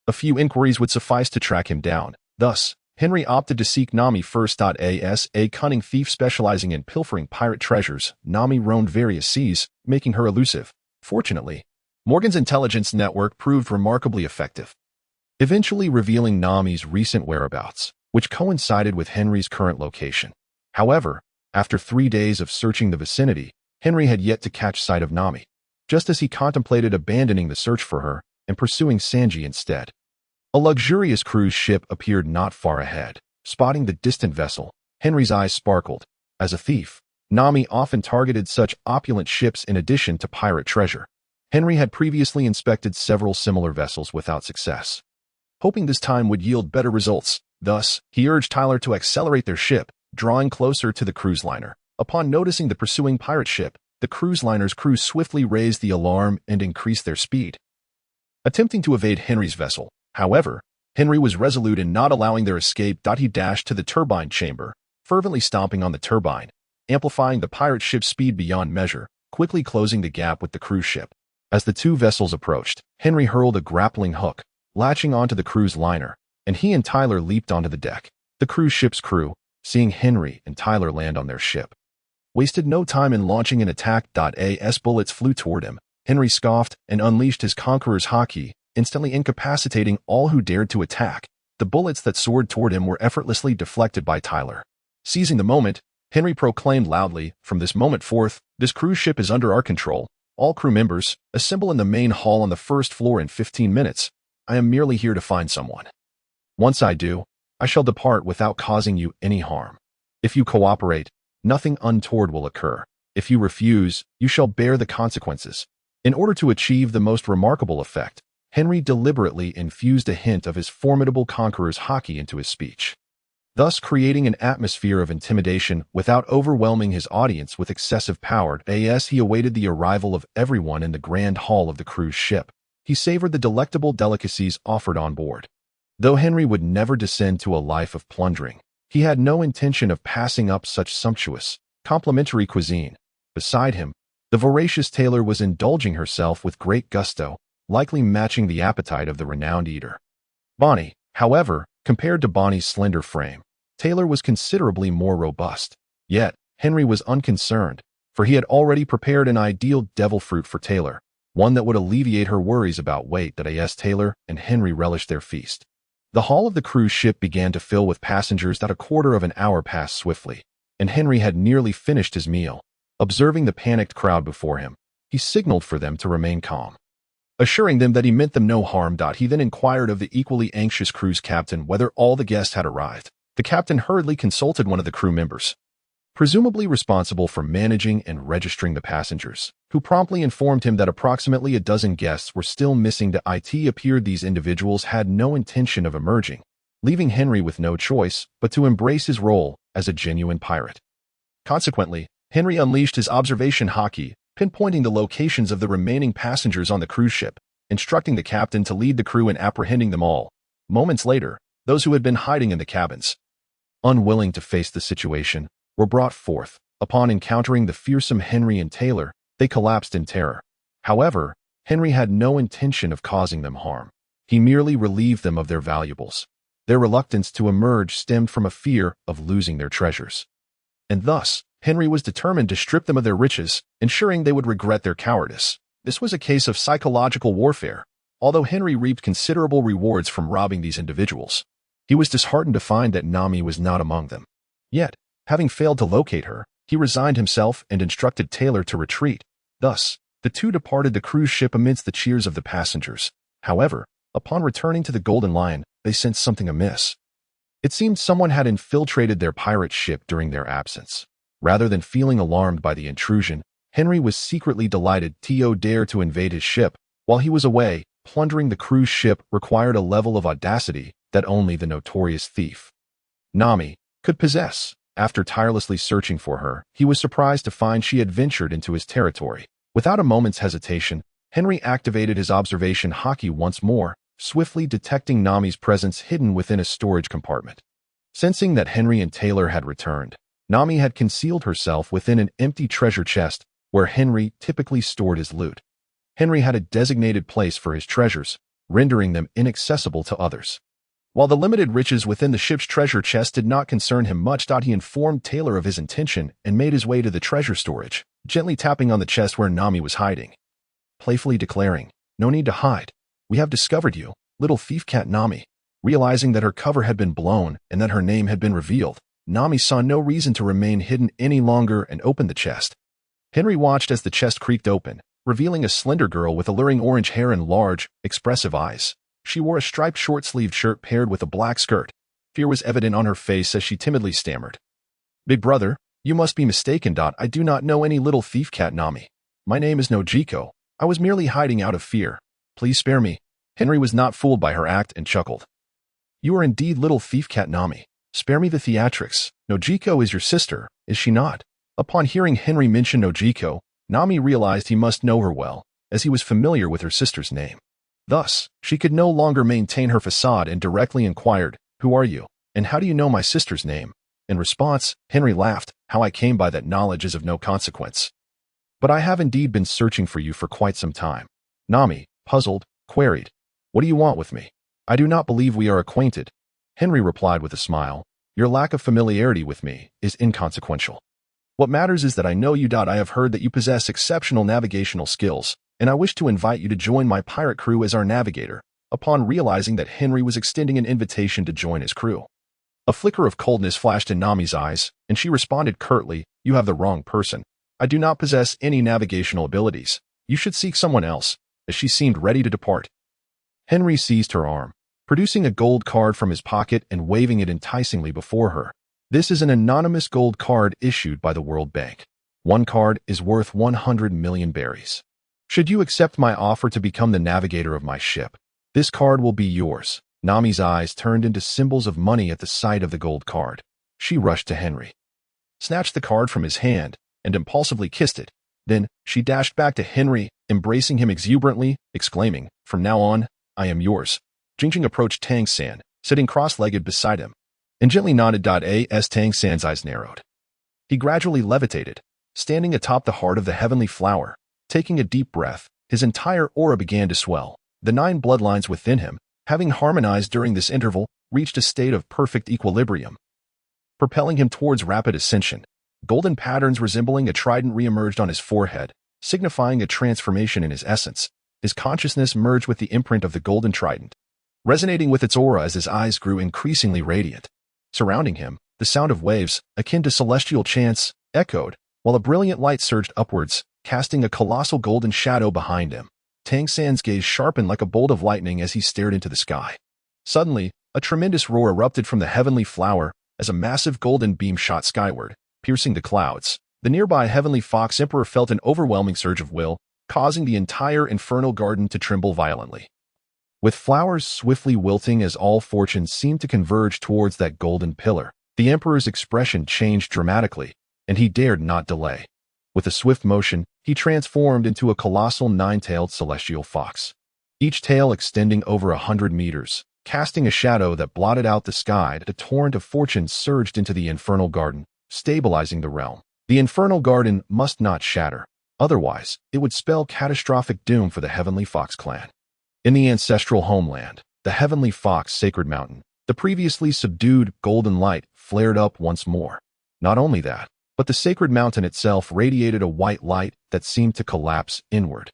A few inquiries would suffice to track him down. Thus, Henry opted to seek Nami first. As a cunning thief specializing in pilfering pirate treasures, Nami roamed various seas, making her elusive. Fortunately, Morgan's intelligence network proved remarkably effective, eventually revealing Nami's recent whereabouts, which coincided with Henry's current location. However, after 3 days of searching the vicinity, Henry had yet to catch sight of Nami, just as he contemplated abandoning the search for her and pursuing Sanji instead. A luxurious cruise ship appeared not far ahead, Spotting the distant vessel, Henry's eyes sparkled. As a thief, Nami often targeted such opulent ships in addition to pirate treasure. Henry had previously inspected several similar vessels without success. Hoping this time would yield better results, thus, he urged Tyler to accelerate their ship, drawing closer to the cruise liner. Upon noticing the pursuing pirate ship, the cruise liner's crew swiftly raised the alarm and increased their speed, attempting to evade Henry's vessel. However, Henry was resolute in not allowing their escape. He dashed to the turbine chamber, fervently stomping on the turbine, amplifying the pirate ship's speed beyond measure, quickly closing the gap with the cruise ship. As the two vessels approached, Henry hurled a grappling hook, latching onto the cruise liner, and he and Tyler leaped onto the deck. The cruise ship's crew, seeing Henry and Tyler land on their ship, wasted no time in launching an attack. As bullets flew toward him, Henry scoffed and unleashed his conqueror's haki, instantly incapacitating all who dared to attack. The bullets that soared toward him were effortlessly deflected by Tyler. Seizing the moment, Henry proclaimed loudly, "From this moment forth, this cruise ship is under our control. All crew members, assemble in the main hall on the first floor in 15 minutes. I am merely here to find someone. Once I do, I shall depart without causing you any harm. If you cooperate, nothing untoward will occur. If you refuse, you shall bear the consequences." In order to achieve the most remarkable effect, Henry deliberately infused a hint of his formidable conqueror's haki into his speech, thus creating an atmosphere of intimidation without overwhelming his audience with excessive power. As he awaited the arrival of everyone in the grand hall of the cruise ship, he savored the delectable delicacies offered on board. Though Henry would never descend to a life of plundering, he had no intention of passing up such sumptuous, complimentary cuisine. Beside him, the voracious Taylor was indulging herself with great gusto, likely matching the appetite of the renowned eater. Bonnie, however, compared to Bonnie's slender frame, Taylor was considerably more robust. Yet, Henry was unconcerned, for he had already prepared an ideal devil fruit for Taylor, one that would alleviate her worries about weight. As Taylor and Henry relished their feast, the hull of the cruise ship began to fill with passengers. A quarter of an hour passed swiftly, and Henry had nearly finished his meal. Observing the panicked crowd before him, he signaled for them to remain calm, assuring them that he meant them no harm. He then inquired of the equally anxious cruise captain whether all the guests had arrived. The captain hurriedly consulted one of the crew members, presumably responsible for managing and registering the passengers, who promptly informed him that approximately a dozen guests were still missing. It appeared these individuals had no intention of emerging, leaving Henry with no choice but to embrace his role as a genuine pirate. Consequently, Henry unleashed his observation haki, pinpointing the locations of the remaining passengers on the cruise ship, instructing the captain to lead the crew in apprehending them all. Moments later, those who had been hiding in the cabins, unwilling to face the situation, were brought forth. Upon encountering the fearsome Henry and Taylor, they collapsed in terror. However, Henry had no intention of causing them harm. He merely relieved them of their valuables. Their reluctance to emerge stemmed from a fear of losing their treasures. And thus, Henry was determined to strip them of their riches, ensuring they would regret their cowardice. This was a case of psychological warfare. Although Henry reaped considerable rewards from robbing these individuals, he was disheartened to find that Nami was not among them. Yet, having failed to locate her, he resigned himself and instructed Taylor to retreat. Thus, the two departed the cruise ship amidst the cheers of the passengers. However, upon returning to the Golden Lion, they sensed something amiss. It seemed someone had infiltrated their pirate ship during their absence. Rather than feeling alarmed by the intrusion, Henry was secretly delighted to dare to invade his ship. While he was away, plundering the cruise ship required a level of audacity that only the notorious thief Nami could possess. After tirelessly searching for her, he was surprised to find she had ventured into his territory. Without a moment's hesitation, Henry activated his observation haki once more, swiftly detecting Nami's presence hidden within a storage compartment. Sensing that Henry and Taylor had returned, Nami had concealed herself within an empty treasure chest where Henry typically stored his loot. Henry had a designated place for his treasures, rendering them inaccessible to others. While the limited riches within the ship's treasure chest did not concern him much, he informed Taylor of his intention and made his way to the treasure storage, gently tapping on the chest where Nami was hiding, playfully declaring, "No need to hide. We have discovered you, little thief cat Nami." Realizing that her cover had been blown and that her name had been revealed, Nami saw no reason to remain hidden any longer and opened the chest. Henry watched as the chest creaked open, revealing a slender girl with alluring orange hair and large, expressive eyes. She wore a striped short-sleeved shirt paired with a black skirt. Fear was evident on her face as she timidly stammered. "Big brother, you must be mistaken. I do not know any little thief cat Nami. My name is Nojiko. I was merely hiding out of fear. Please spare me." Henry was not fooled by her act and chuckled. "You are indeed little thief cat Nami. Spare me the theatrics. Nojiko is your sister, is she not?" Upon hearing Henry mention Nojiko, Nami realized he must know her well, as he was familiar with her sister's name. Thus, she could no longer maintain her facade and directly inquired, "Who are you, and how do you know my sister's name?" In response, Henry laughed. "How I came by that knowledge is of no consequence. But I have indeed been searching for you for quite some time." Nami, puzzled, queried, "What do you want with me? I do not believe we are acquainted." Henry replied with a smile, "Your lack of familiarity with me is inconsequential. What matters is that I know you. I have heard that you possess exceptional navigational skills, and I wish to invite you to join my pirate crew as our navigator." Upon realizing that Henry was extending an invitation to join his crew, a flicker of coldness flashed in Nami's eyes, and she responded curtly, "You have the wrong person. I do not possess any navigational abilities. You should seek someone else," as she seemed ready to depart. Henry seized her arm, producing a gold card from his pocket and waving it enticingly before her. "This is an anonymous gold card issued by the World Bank. One card is worth 100 million berries. Should you accept my offer to become the navigator of my ship, this card will be yours." Nami's eyes turned into symbols of money at the sight of the gold card. She rushed to Henry, snatched the card from his hand, and impulsively kissed it. Then, she dashed back to Henry, embracing him exuberantly, exclaiming, "From now on, I am yours." Jingjing approached Tang San, sitting cross-legged beside him, and gently nodded. As Tang San's eyes narrowed, he gradually levitated, standing atop the heart of the heavenly flower. Taking a deep breath, his entire aura began to swell. The 9 bloodlines within him, having harmonized during this interval, reached a state of perfect equilibrium, propelling him towards rapid ascension. Golden patterns resembling a trident re-emerged on his forehead, signifying a transformation in his essence. His consciousness merged with the imprint of the golden trident, resonating with its aura as his eyes grew increasingly radiant. Surrounding him, the sound of waves, akin to celestial chants, echoed, while a brilliant light surged upwards, casting a colossal golden shadow behind him. Tang San's gaze sharpened like a bolt of lightning as he stared into the sky. Suddenly, a tremendous roar erupted from the heavenly flower as a massive golden beam shot skyward, piercing the clouds. The nearby heavenly fox emperor felt an overwhelming surge of will, causing the entire infernal garden to tremble violently. With flowers swiftly wilting as all fortunes seemed to converge towards that golden pillar, the emperor's expression changed dramatically, and he dared not delay. With a swift motion, he transformed into a colossal 9-tailed celestial fox, each tail extending over 100 meters, casting a shadow that blotted out the sky. A torrent of fortune surged into the infernal garden, stabilizing the realm. The infernal garden must not shatter, otherwise it would spell catastrophic doom for the Heavenly Fox clan. In the ancestral homeland, the Heavenly Fox Sacred Mountain, the previously subdued golden light flared up once more. Not only that, but the sacred mountain itself radiated a white light that seemed to collapse inward.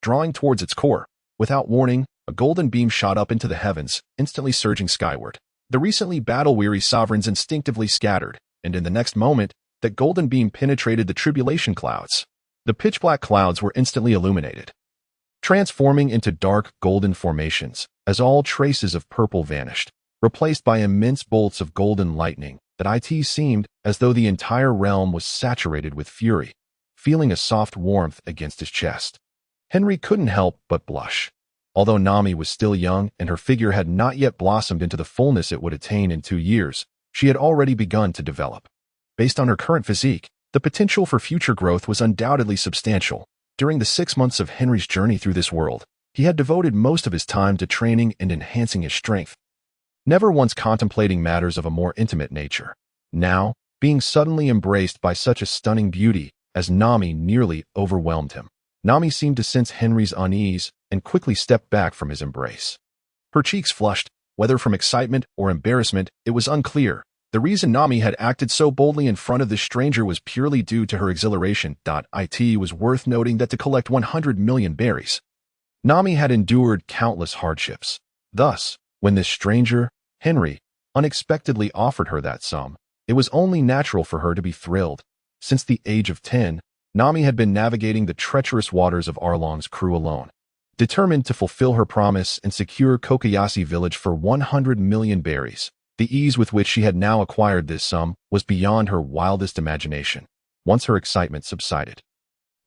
Drawing towards its core, without warning, a golden beam shot up into the heavens, instantly surging skyward. The recently battle-weary sovereigns instinctively scattered, and in the next moment, that golden beam penetrated the tribulation clouds. The pitch-black clouds were instantly illuminated, transforming into dark golden formations as all traces of purple vanished, replaced by immense bolts of golden lightning. That it seemed as though the entire realm was saturated with fury, feeling a soft warmth against his chest. Henry couldn't help but blush. Although Nami was still young and her figure had not yet blossomed into the fullness it would attain in 2 years, she had already begun to develop. Based on her current physique, the potential for future growth was undoubtedly substantial. During the 6 months of Henry's journey through this world, he had devoted most of his time to training and enhancing his strength, never once contemplating matters of a more intimate nature. Now, being suddenly embraced by such a stunning beauty as Nami nearly overwhelmed him. Nami seemed to sense Henry's unease and quickly stepped back from his embrace. Her cheeks flushed, whether from excitement or embarrassment, it was unclear. The reason Nami had acted so boldly in front of this stranger was purely due to her exhilaration. It was worth noting that to collect 100 million berries, Nami had endured countless hardships. Thus, when this stranger, Henry, unexpectedly offered her that sum, it was only natural for her to be thrilled. Since the age of 10, Nami had been navigating the treacherous waters of Arlong's crew alone, determined to fulfill her promise and secure Kokoyashi village for 100 million berries. The ease with which she had now acquired this sum was beyond her wildest imagination. Once her excitement subsided,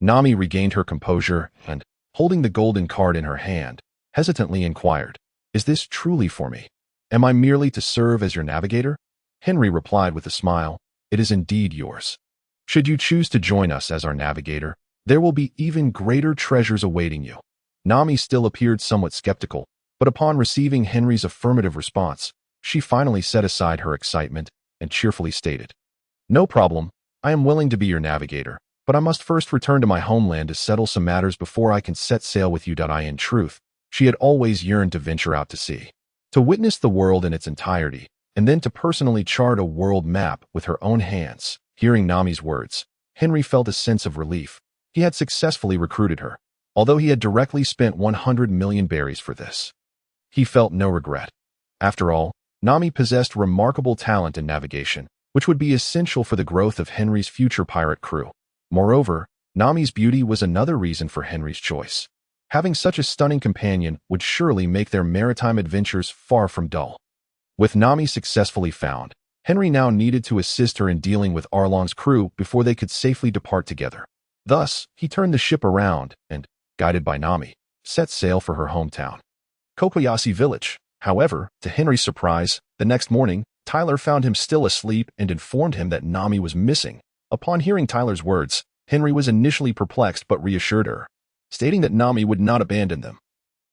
Nami regained her composure and, holding the golden card in her hand, hesitantly inquired, "Is this truly for me? Am I merely to serve as your navigator?" Henry replied with a smile, "It is indeed yours. Should you choose to join us as our navigator, there will be even greater treasures awaiting you." Nami still appeared somewhat skeptical, but upon receiving Henry's affirmative response, she finally set aside her excitement and cheerfully stated, "No problem, I am willing to be your navigator, but I must first return to my homeland to settle some matters before I can set sail with you." In truth, she had always yearned to venture out to sea, to witness the world in its entirety, and then to personally chart a world map with her own hands. Hearing Nami's words, Henry felt a sense of relief. He had successfully recruited her, although he had directly spent 100 million berries for this. He felt no regret. After all, Nami possessed remarkable talent in navigation, which would be essential for the growth of Henry's future pirate crew. Moreover, Nami's beauty was another reason for Henry's choice. Having such a stunning companion would surely make their maritime adventures far from dull. With Nami successfully found, Henry now needed to assist her in dealing with Arlong's crew before they could safely depart together. Thus, he turned the ship around and, guided by Nami, set sail for her hometown, Kokoyasi village. However, to Henry's surprise, the next morning, Tyler found him still asleep and informed him that Nami was missing. Upon hearing Tyler's words, Henry was initially perplexed but reassured her, stating that Nami would not abandon them.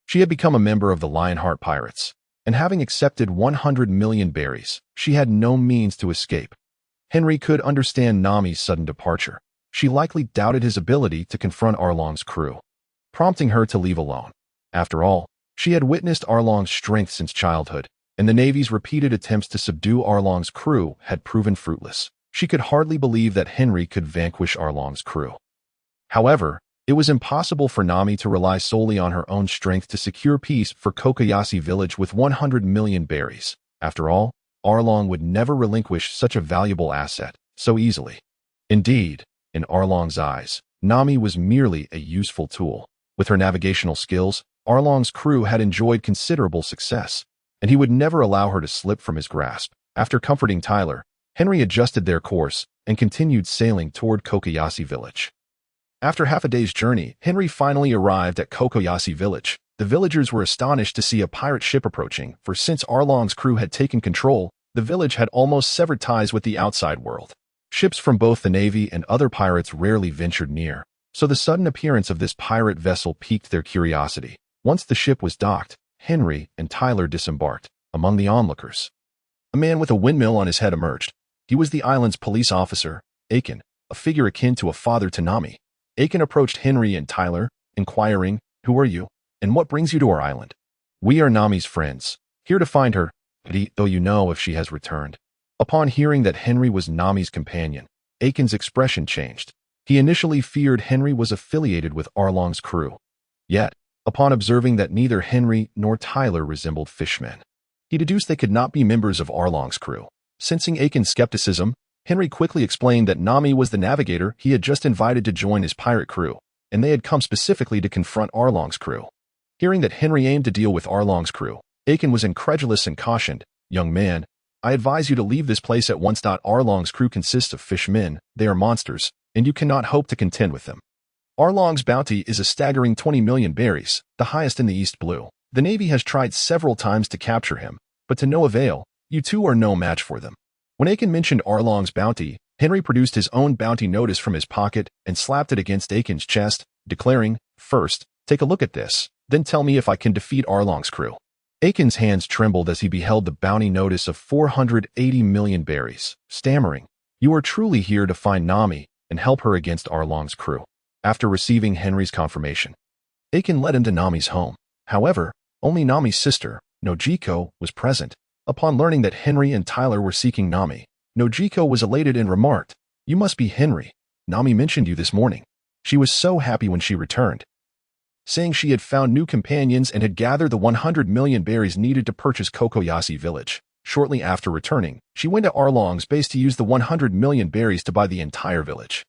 She had become a member of the Lionheart Pirates, and having accepted 100 million berries, she had no means to escape. Henry could understand Nami's sudden departure. She likely doubted his ability to confront Arlong's crew, prompting her to leave alone. After all, she had witnessed Arlong's strength since childhood, and the Navy's repeated attempts to subdue Arlong's crew had proven fruitless. She could hardly believe that Henry could vanquish Arlong's crew. However, it was impossible for Nami to rely solely on her own strength to secure peace for Kokoyasi village with 100 million berries. After all, Arlong would never relinquish such a valuable asset so easily. Indeed, in Arlong's eyes, Nami was merely a useful tool. With her navigational skills, Arlong's crew had enjoyed considerable success, and he would never allow her to slip from his grasp. After comforting Tyler, Henry adjusted their course and continued sailing toward Kokoyasi village. After half a day's journey, Henry finally arrived at Kokoyasi village. The villagers were astonished to see a pirate ship approaching, for since Arlong's crew had taken control, the village had almost severed ties with the outside world. Ships from both the Navy and other pirates rarely ventured near, so the sudden appearance of this pirate vessel piqued their curiosity. Once the ship was docked, Henry and Tyler disembarked. Among the onlookers, a man with a windmill on his head emerged. He was the island's police officer, Aiken, a figure akin to a father to Nami. Aiken approached Henry and Tyler, inquiring, "Who are you, and what brings you to our island?" "We are Nami's friends, here to find her, though you know if she has returned." Upon hearing that Henry was Nami's companion, Aiken's expression changed. He initially feared Henry was affiliated with Arlong's crew. Yet, upon observing that neither Henry nor Tyler resembled fishmen, he deduced they could not be members of Arlong's crew. Sensing Aiken's skepticism, Henry quickly explained that Nami was the navigator he had just invited to join his pirate crew, and they had come specifically to confront Arlong's crew. Hearing that Henry aimed to deal with Arlong's crew, Aiken was incredulous and cautioned, "Young man, I advise you to leave this place at once. Arlong's crew consists of fishmen, they are monsters, and you cannot hope to contend with them. Arlong's bounty is a staggering 20 million berries, the highest in the East Blue. The Navy has tried several times to capture him, but to no avail. You two are no match for them." When Aiken mentioned Arlong's bounty, Henry produced his own bounty notice from his pocket and slapped it against Aiken's chest, declaring, "First, take a look at this, then tell me if I can defeat Arlong's crew." Aiken's hands trembled as he beheld the bounty notice of 480 million berries, stammering, "You are truly here to find Nami and help her against Arlong's crew." After receiving Henry's confirmation, Aiken led him to Nami's home. However, only Nami's sister, Nojiko, was present. Upon learning that Henry and Tyler were seeking Nami, Nojiko was elated and remarked, "You must be Henry. Nami mentioned you this morning. She was so happy when she returned, saying she had found new companions and had gathered the 100 million berries needed to purchase Kokoyasi village. Shortly after returning, she went to Arlong's base to use the 100 million berries to buy the entire village.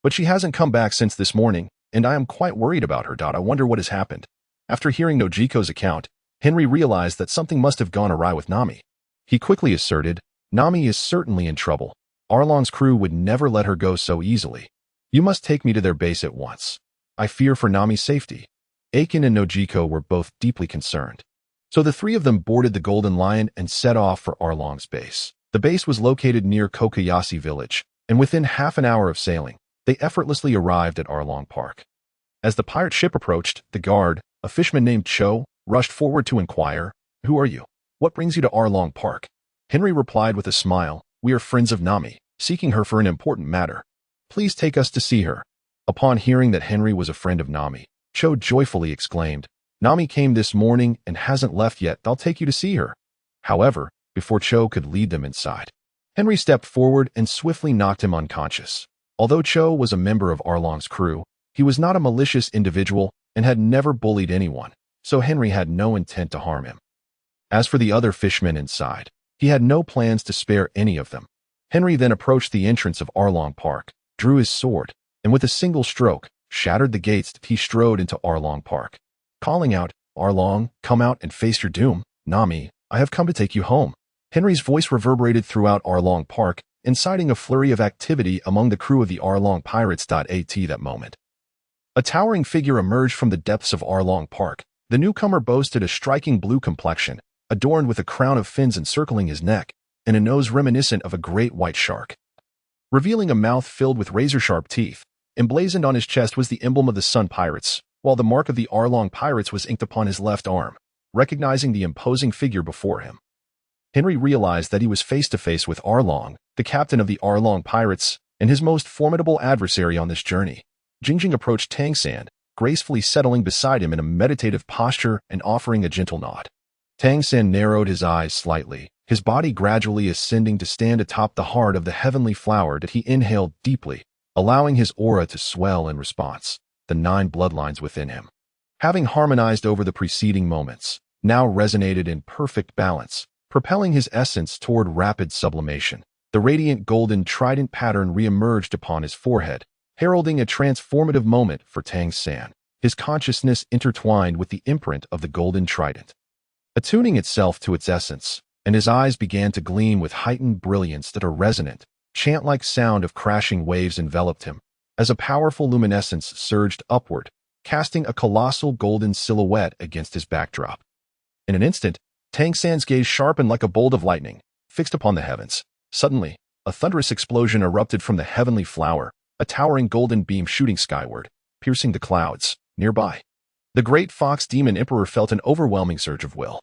But she hasn't come back since this morning, and I am quite worried about her. I wonder what has happened." After hearing Nojiko's account, Henry realized that something must have gone awry with Nami. He quickly asserted, "Nami is certainly in trouble. Arlong's crew would never let her go so easily. You must take me to their base at once. I fear for Nami's safety." Aiken and Nojiko were both deeply concerned. So the three of them boarded the Golden Lion and set off for Arlong's base. The base was located near Kokoyashi village, and within half an hour of sailing, they effortlessly arrived at Arlong Park. As the pirate ship approached, the guard, a fisherman named Cho, rushed forward to inquire, "Who are you? What brings you to Arlong Park?" Henry replied with a smile, "We are friends of Nami, seeking her for an important matter. Please take us to see her." Upon hearing that Henry was a friend of Nami, Cho joyfully exclaimed, "Nami came this morning and hasn't left yet. I'll take you to see her." However, before Cho could lead them inside, Henry stepped forward and swiftly knocked him unconscious. Although Cho was a member of Arlong's crew, he was not a malicious individual and had never bullied anyone, so Henry had no intent to harm him. As for the other fishmen inside, he had no plans to spare any of them. Henry then approached the entrance of Arlong Park, drew his sword, and with a single stroke, shattered the gates. He strode into Arlong Park, calling out, "Arlong, come out and face your doom. Nami, I have come to take you home." Henry's voice reverberated throughout Arlong Park, inciting a flurry of activity among the crew of the Arlong Pirates. That moment, a towering figure emerged from the depths of Arlong Park. The newcomer boasted a striking blue complexion, adorned with a crown of fins encircling his neck, and a nose reminiscent of a great white shark. Revealing a mouth filled with razor-sharp teeth, emblazoned on his chest was the emblem of the Sun Pirates, while the mark of the Arlong Pirates was inked upon his left arm. Recognizing the imposing figure before him, Henry realized that he was face-to-face with Arlong, the captain of the Arlong Pirates, and his most formidable adversary on this journey. Jingjing approached Tang San, gracefully settling beside him in a meditative posture and offering a gentle nod. Tang San narrowed his eyes slightly, his body gradually ascending to stand atop the heart of the heavenly flower that he inhaled deeply, allowing his aura to swell in response. The 9 bloodlines within him, having harmonized over the preceding moments, now resonated in perfect balance, propelling his essence toward rapid sublimation. The radiant golden trident pattern re-emerged upon his forehead, heralding a transformative moment for Tang San, his consciousness intertwined with the imprint of the golden trident, attuning itself to its essence, and his eyes began to gleam with heightened brilliance that a resonant, chant-like sound of crashing waves enveloped him, as a powerful luminescence surged upward, casting a colossal golden silhouette against his backdrop. In an instant, Tang San's gaze sharpened like a bolt of lightning, fixed upon the heavens. Suddenly, a thunderous explosion erupted from the heavenly flower, a towering golden beam shooting skyward, piercing the clouds. Nearby, the great fox demon emperor felt an overwhelming surge of will,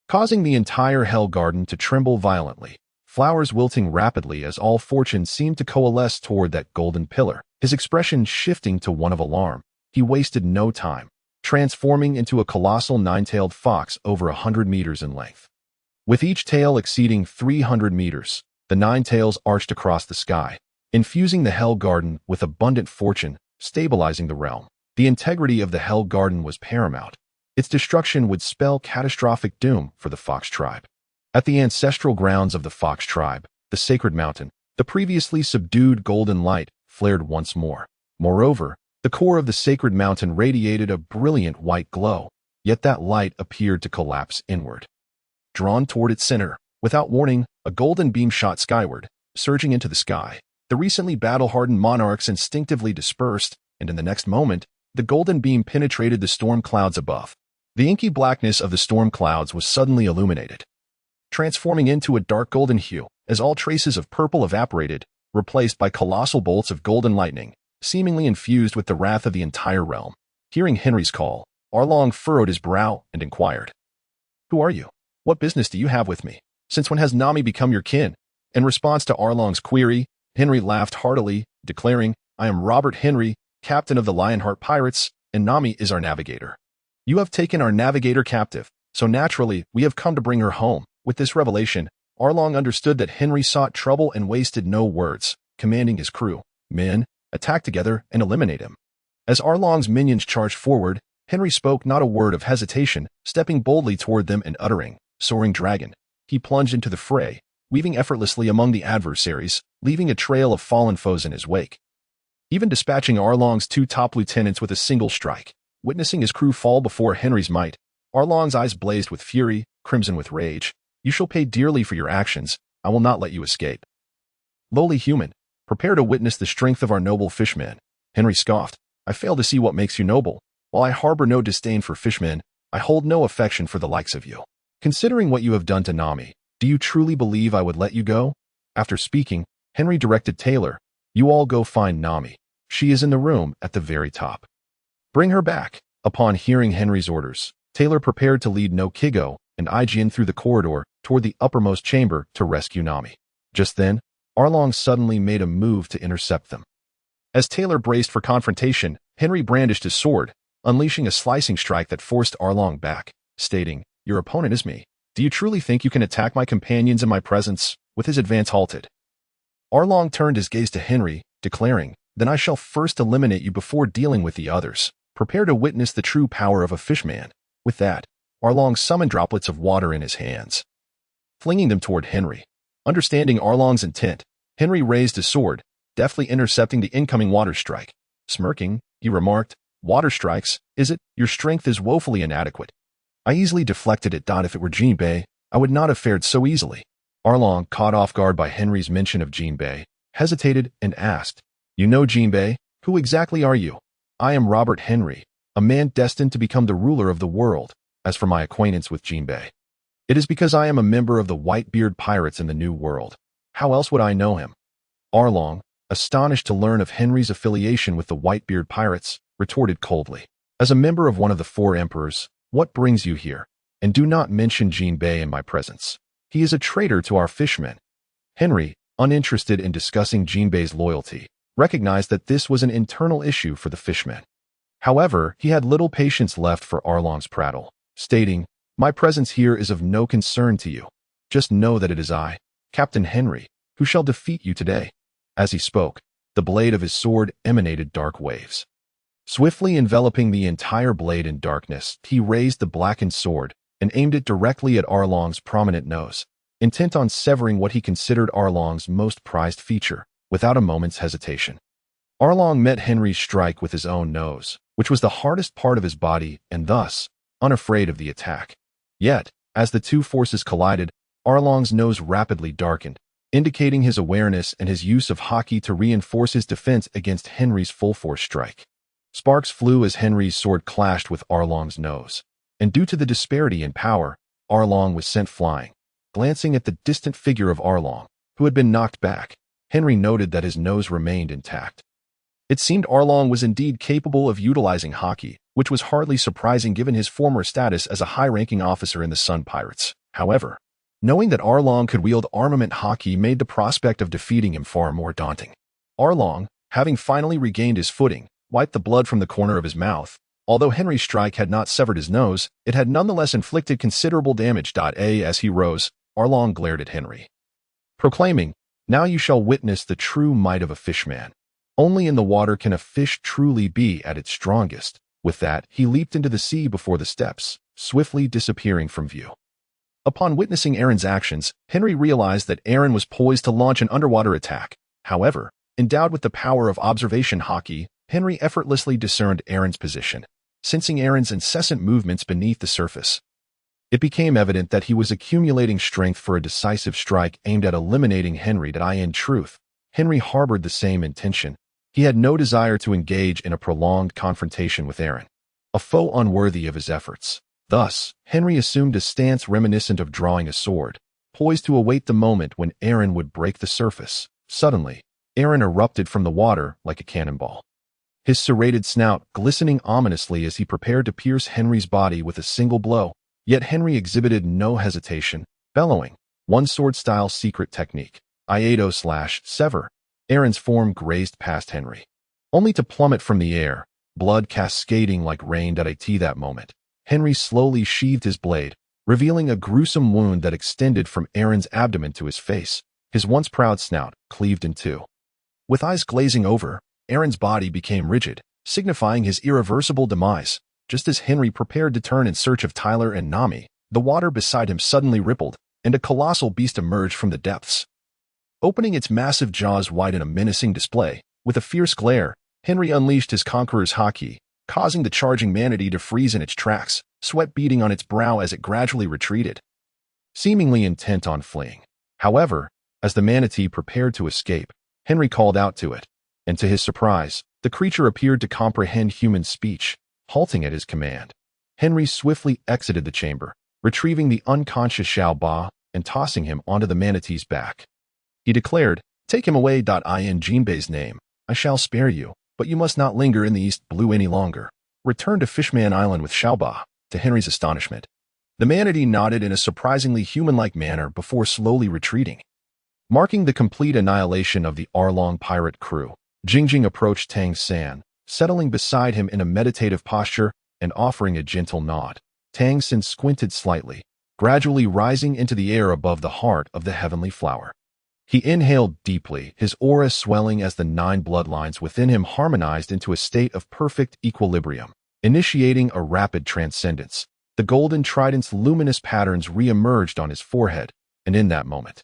causing the entire hell garden to tremble violently, flowers wilting rapidly as all fortune seemed to coalesce toward that golden pillar. His expression shifting to one of alarm, he wasted no time, transforming into a colossal 9-tailed fox over 100 meters in length. With each tail exceeding 300 meters, the 9 tails arched across the sky, infusing the Hell Garden with abundant fortune, stabilizing the realm. The integrity of the Hell Garden was paramount. Its destruction would spell catastrophic doom for the Fox tribe. At the ancestral grounds of the Fox tribe, the sacred mountain, the previously subdued golden light flared once more. Moreover, the core of the sacred mountain radiated a brilliant white glow, yet that light appeared to collapse inward. Drawn toward its center, without warning, a golden beam shot skyward, surging into the sky. The recently battle-hardened monarchs instinctively dispersed, and in the next moment, the golden beam penetrated the storm clouds above. The inky blackness of the storm clouds was suddenly illuminated, transforming into a dark golden hue, as all traces of purple evaporated, replaced by colossal bolts of golden lightning, seemingly infused with the wrath of the entire realm. Hearing Henry's call, Arlong furrowed his brow and inquired, "Who are you? What business do you have with me? Since when has Nami become your kin?" In response to Arlong's query, Henry laughed heartily, declaring, "I am Robert Henry, captain of the Lionheart Pirates, and Nami is our navigator. You have taken our navigator captive, so naturally we have come to bring her home." With this revelation, Arlong understood that Henry sought trouble and wasted no words, commanding his crew, "Men, attack together and eliminate him." As Arlong's minions charged forward, Henry spoke not a word of hesitation, stepping boldly toward them and uttering, "Soaring Dragon." He plunged into the fray, weaving effortlessly among the adversaries, leaving a trail of fallen foes in his wake, even dispatching Arlong's 2 top lieutenants with a single strike. Witnessing his crew fall before Henry's might, Arlong's eyes blazed with fury, crimson with rage. You shall pay dearly for your actions. I will not let you escape. Lowly human, prepare to witness the strength of our noble fishman. Henry scoffed. I fail to see what makes you noble. While I harbor no disdain for fishmen, I hold no affection for the likes of you. Considering what you have done to Nami, do you truly believe I would let you go? After speaking, Henry directed Taylor, you all go find Nami. She is in the room at the very top. Bring her back. Upon hearing Henry's orders, Taylor prepared to lead No Kigo and Aijin through the corridor toward the uppermost chamber to rescue Nami. Just then, Arlong suddenly made a move to intercept them. As Taylor braced for confrontation, Henry brandished his sword, unleashing a slicing strike that forced Arlong back, stating, Your opponent is me. Do you truly think you can attack my companions in my presence? With his advance halted, Arlong turned his gaze to Henry, declaring, Then I shall first eliminate you before dealing with the others. Prepare to witness the true power of a fishman. With that, Arlong summoned droplets of water in his hands, flinging them toward Henry. Understanding Arlong's intent, Henry raised his sword, deftly intercepting the incoming water strike. Smirking, he remarked, Water strikes, is it? Your strength is woefully inadequate. I easily deflected it. If it were Jinbei, I would not have fared so easily. Arlong, caught off guard by Henry's mention of Jinbei, hesitated and asked, You know Jinbei? Who exactly are you? I am Robert Henry, a man destined to become the ruler of the world. As for my acquaintance with Jinbei, it is because I am a member of the Whitebeard Pirates in the New World. How else would I know him? Arlong, astonished to learn of Henry's affiliation with the Whitebeard Pirates, retorted coldly, As a member of one of the 4 emperors, what brings you here? And do not mention Jinbei in my presence. He is a traitor to our fishmen. Henry, uninterested in discussing Jinbei's loyalty, recognized that this was an internal issue for the fishmen. However, he had little patience left for Arlong's prattle, stating, My presence here is of no concern to you. Just know that it is I, Captain Henry, who shall defeat you today. As he spoke, the blade of his sword emanated dark waves. Swiftly enveloping the entire blade in darkness, he raised the blackened sword and aimed it directly at Arlong's prominent nose, intent on severing what he considered Arlong's most prized feature, without a moment's hesitation. Arlong met Henry's strike with his own nose, which was the hardest part of his body and thus, unafraid of the attack. Yet, as the two forces collided, Arlong's nose rapidly darkened, indicating his awareness and his use of haki to reinforce his defense against Henry's full-force strike. Sparks flew as Henry's sword clashed with Arlong's nose, and due to the disparity in power, Arlong was sent flying. Glancing at the distant figure of Arlong, who had been knocked back, Henry noted that his nose remained intact. It seemed Arlong was indeed capable of utilizing haki, which was hardly surprising given his former status as a high-ranking officer in the Sun Pirates. However, knowing that Arlong could wield armament haki made the prospect of defeating him far more daunting. Arlong, having finally regained his footing, wiped the blood from the corner of his mouth. Although Henry's strike had not severed his nose, it had nonetheless inflicted considerable damage. As he rose, Arlong glared at Henry, proclaiming, Now you shall witness the true might of a fishman. Only in the water can a fish truly be at its strongest. With that, he leaped into the sea before the steps, swiftly disappearing from view. Upon witnessing Aaron's actions, Henry realized that Aaron was poised to launch an underwater attack. However, endowed with the power of observation haki, Henry effortlessly discerned Aaron's position, sensing Aaron's incessant movements beneath the surface. It became evident that he was accumulating strength for a decisive strike aimed at eliminating Henry. In truth, Henry harbored the same intention. He had no desire to engage in a prolonged confrontation with Aaron, a foe unworthy of his efforts. Thus, Henry assumed a stance reminiscent of drawing a sword, poised to await the moment when Aaron would break the surface. Suddenly, Aaron erupted from the water like a cannonball, his serrated snout glistening ominously as he prepared to pierce Henry's body with a single blow. Yet Henry exhibited no hesitation, bellowing, one sword-style secret technique, Iato/sever. Aaron's form grazed past Henry, only to plummet from the air, blood cascading like rain. At that moment, Henry slowly sheathed his blade, revealing a gruesome wound that extended from Aaron's abdomen to his face, his once proud snout cleaved in two. With eyes glazing over, Aaron's body became rigid, signifying his irreversible demise. Just as Henry prepared to turn in search of Tyler and Nami, the water beside him suddenly rippled, and a colossal beast emerged from the depths. Opening its massive jaws wide in a menacing display, with a fierce glare, Henry unleashed his conqueror's haki, causing the charging manatee to freeze in its tracks, sweat beading on its brow as it gradually retreated. seemingly intent on fleeing. However, as the manatee prepared to escape, Henry called out to it, and to his surprise, the creature appeared to comprehend human speech, halting at his command. Henry swiftly exited the chamber, retrieving the unconscious Xiao Ba and tossing him onto the manatee's back. He declared, "Take him away. In Jinbei's name, I shall spare you, but you must not linger in the East Blue any longer. Return to Fishman Island with Xiao Ba." To Henry's astonishment, the manatee nodded in a surprisingly human-like manner before slowly retreating. Marking the complete annihilation of the Arlong pirate crew, Jingjing approached Tang San, settling beside him in a meditative posture and offering a gentle nod. Tang San squinted slightly, gradually rising into the air above the heart of the heavenly flower. He inhaled deeply, his aura swelling as the 9 bloodlines within him harmonized into a state of perfect equilibrium, initiating a rapid transcendence. The golden trident's luminous patterns re-emerged on his forehead, and in that moment,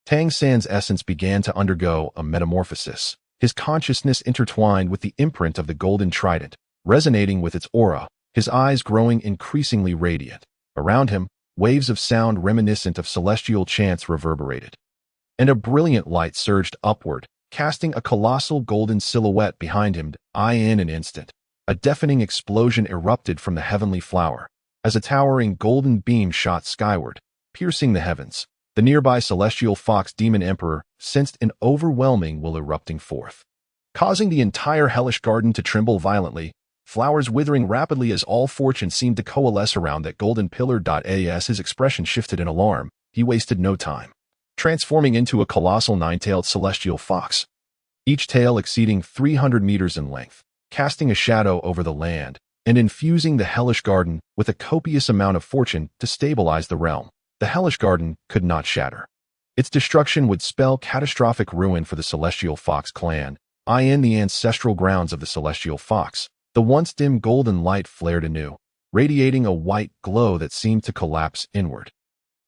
Tang San's essence began to undergo a metamorphosis. His consciousness intertwined with the imprint of the golden trident, resonating with its aura, his eyes growing increasingly radiant. Around him, waves of sound reminiscent of celestial chants reverberated, and a brilliant light surged upward, casting a colossal golden silhouette behind him. In an instant, a deafening explosion erupted from the heavenly flower, as a towering golden beam shot skyward, piercing the heavens. The nearby celestial fox demon emperor sensed an overwhelming will erupting forth, causing the entire hellish garden to tremble violently, flowers withering rapidly as all fortune seemed to coalesce around that golden pillar. As his expression shifted in alarm, he wasted no time, transforming into a colossal 9-tailed celestial fox, each tail exceeding 300 meters in length, casting a shadow over the land and infusing the hellish garden with a copious amount of fortune to stabilize the realm. The hellish garden could not shatter. Its destruction would spell catastrophic ruin for the Celestial Fox clan. In the ancestral grounds of the Celestial Fox, the once dim golden light flared anew, radiating a white glow that seemed to collapse inward.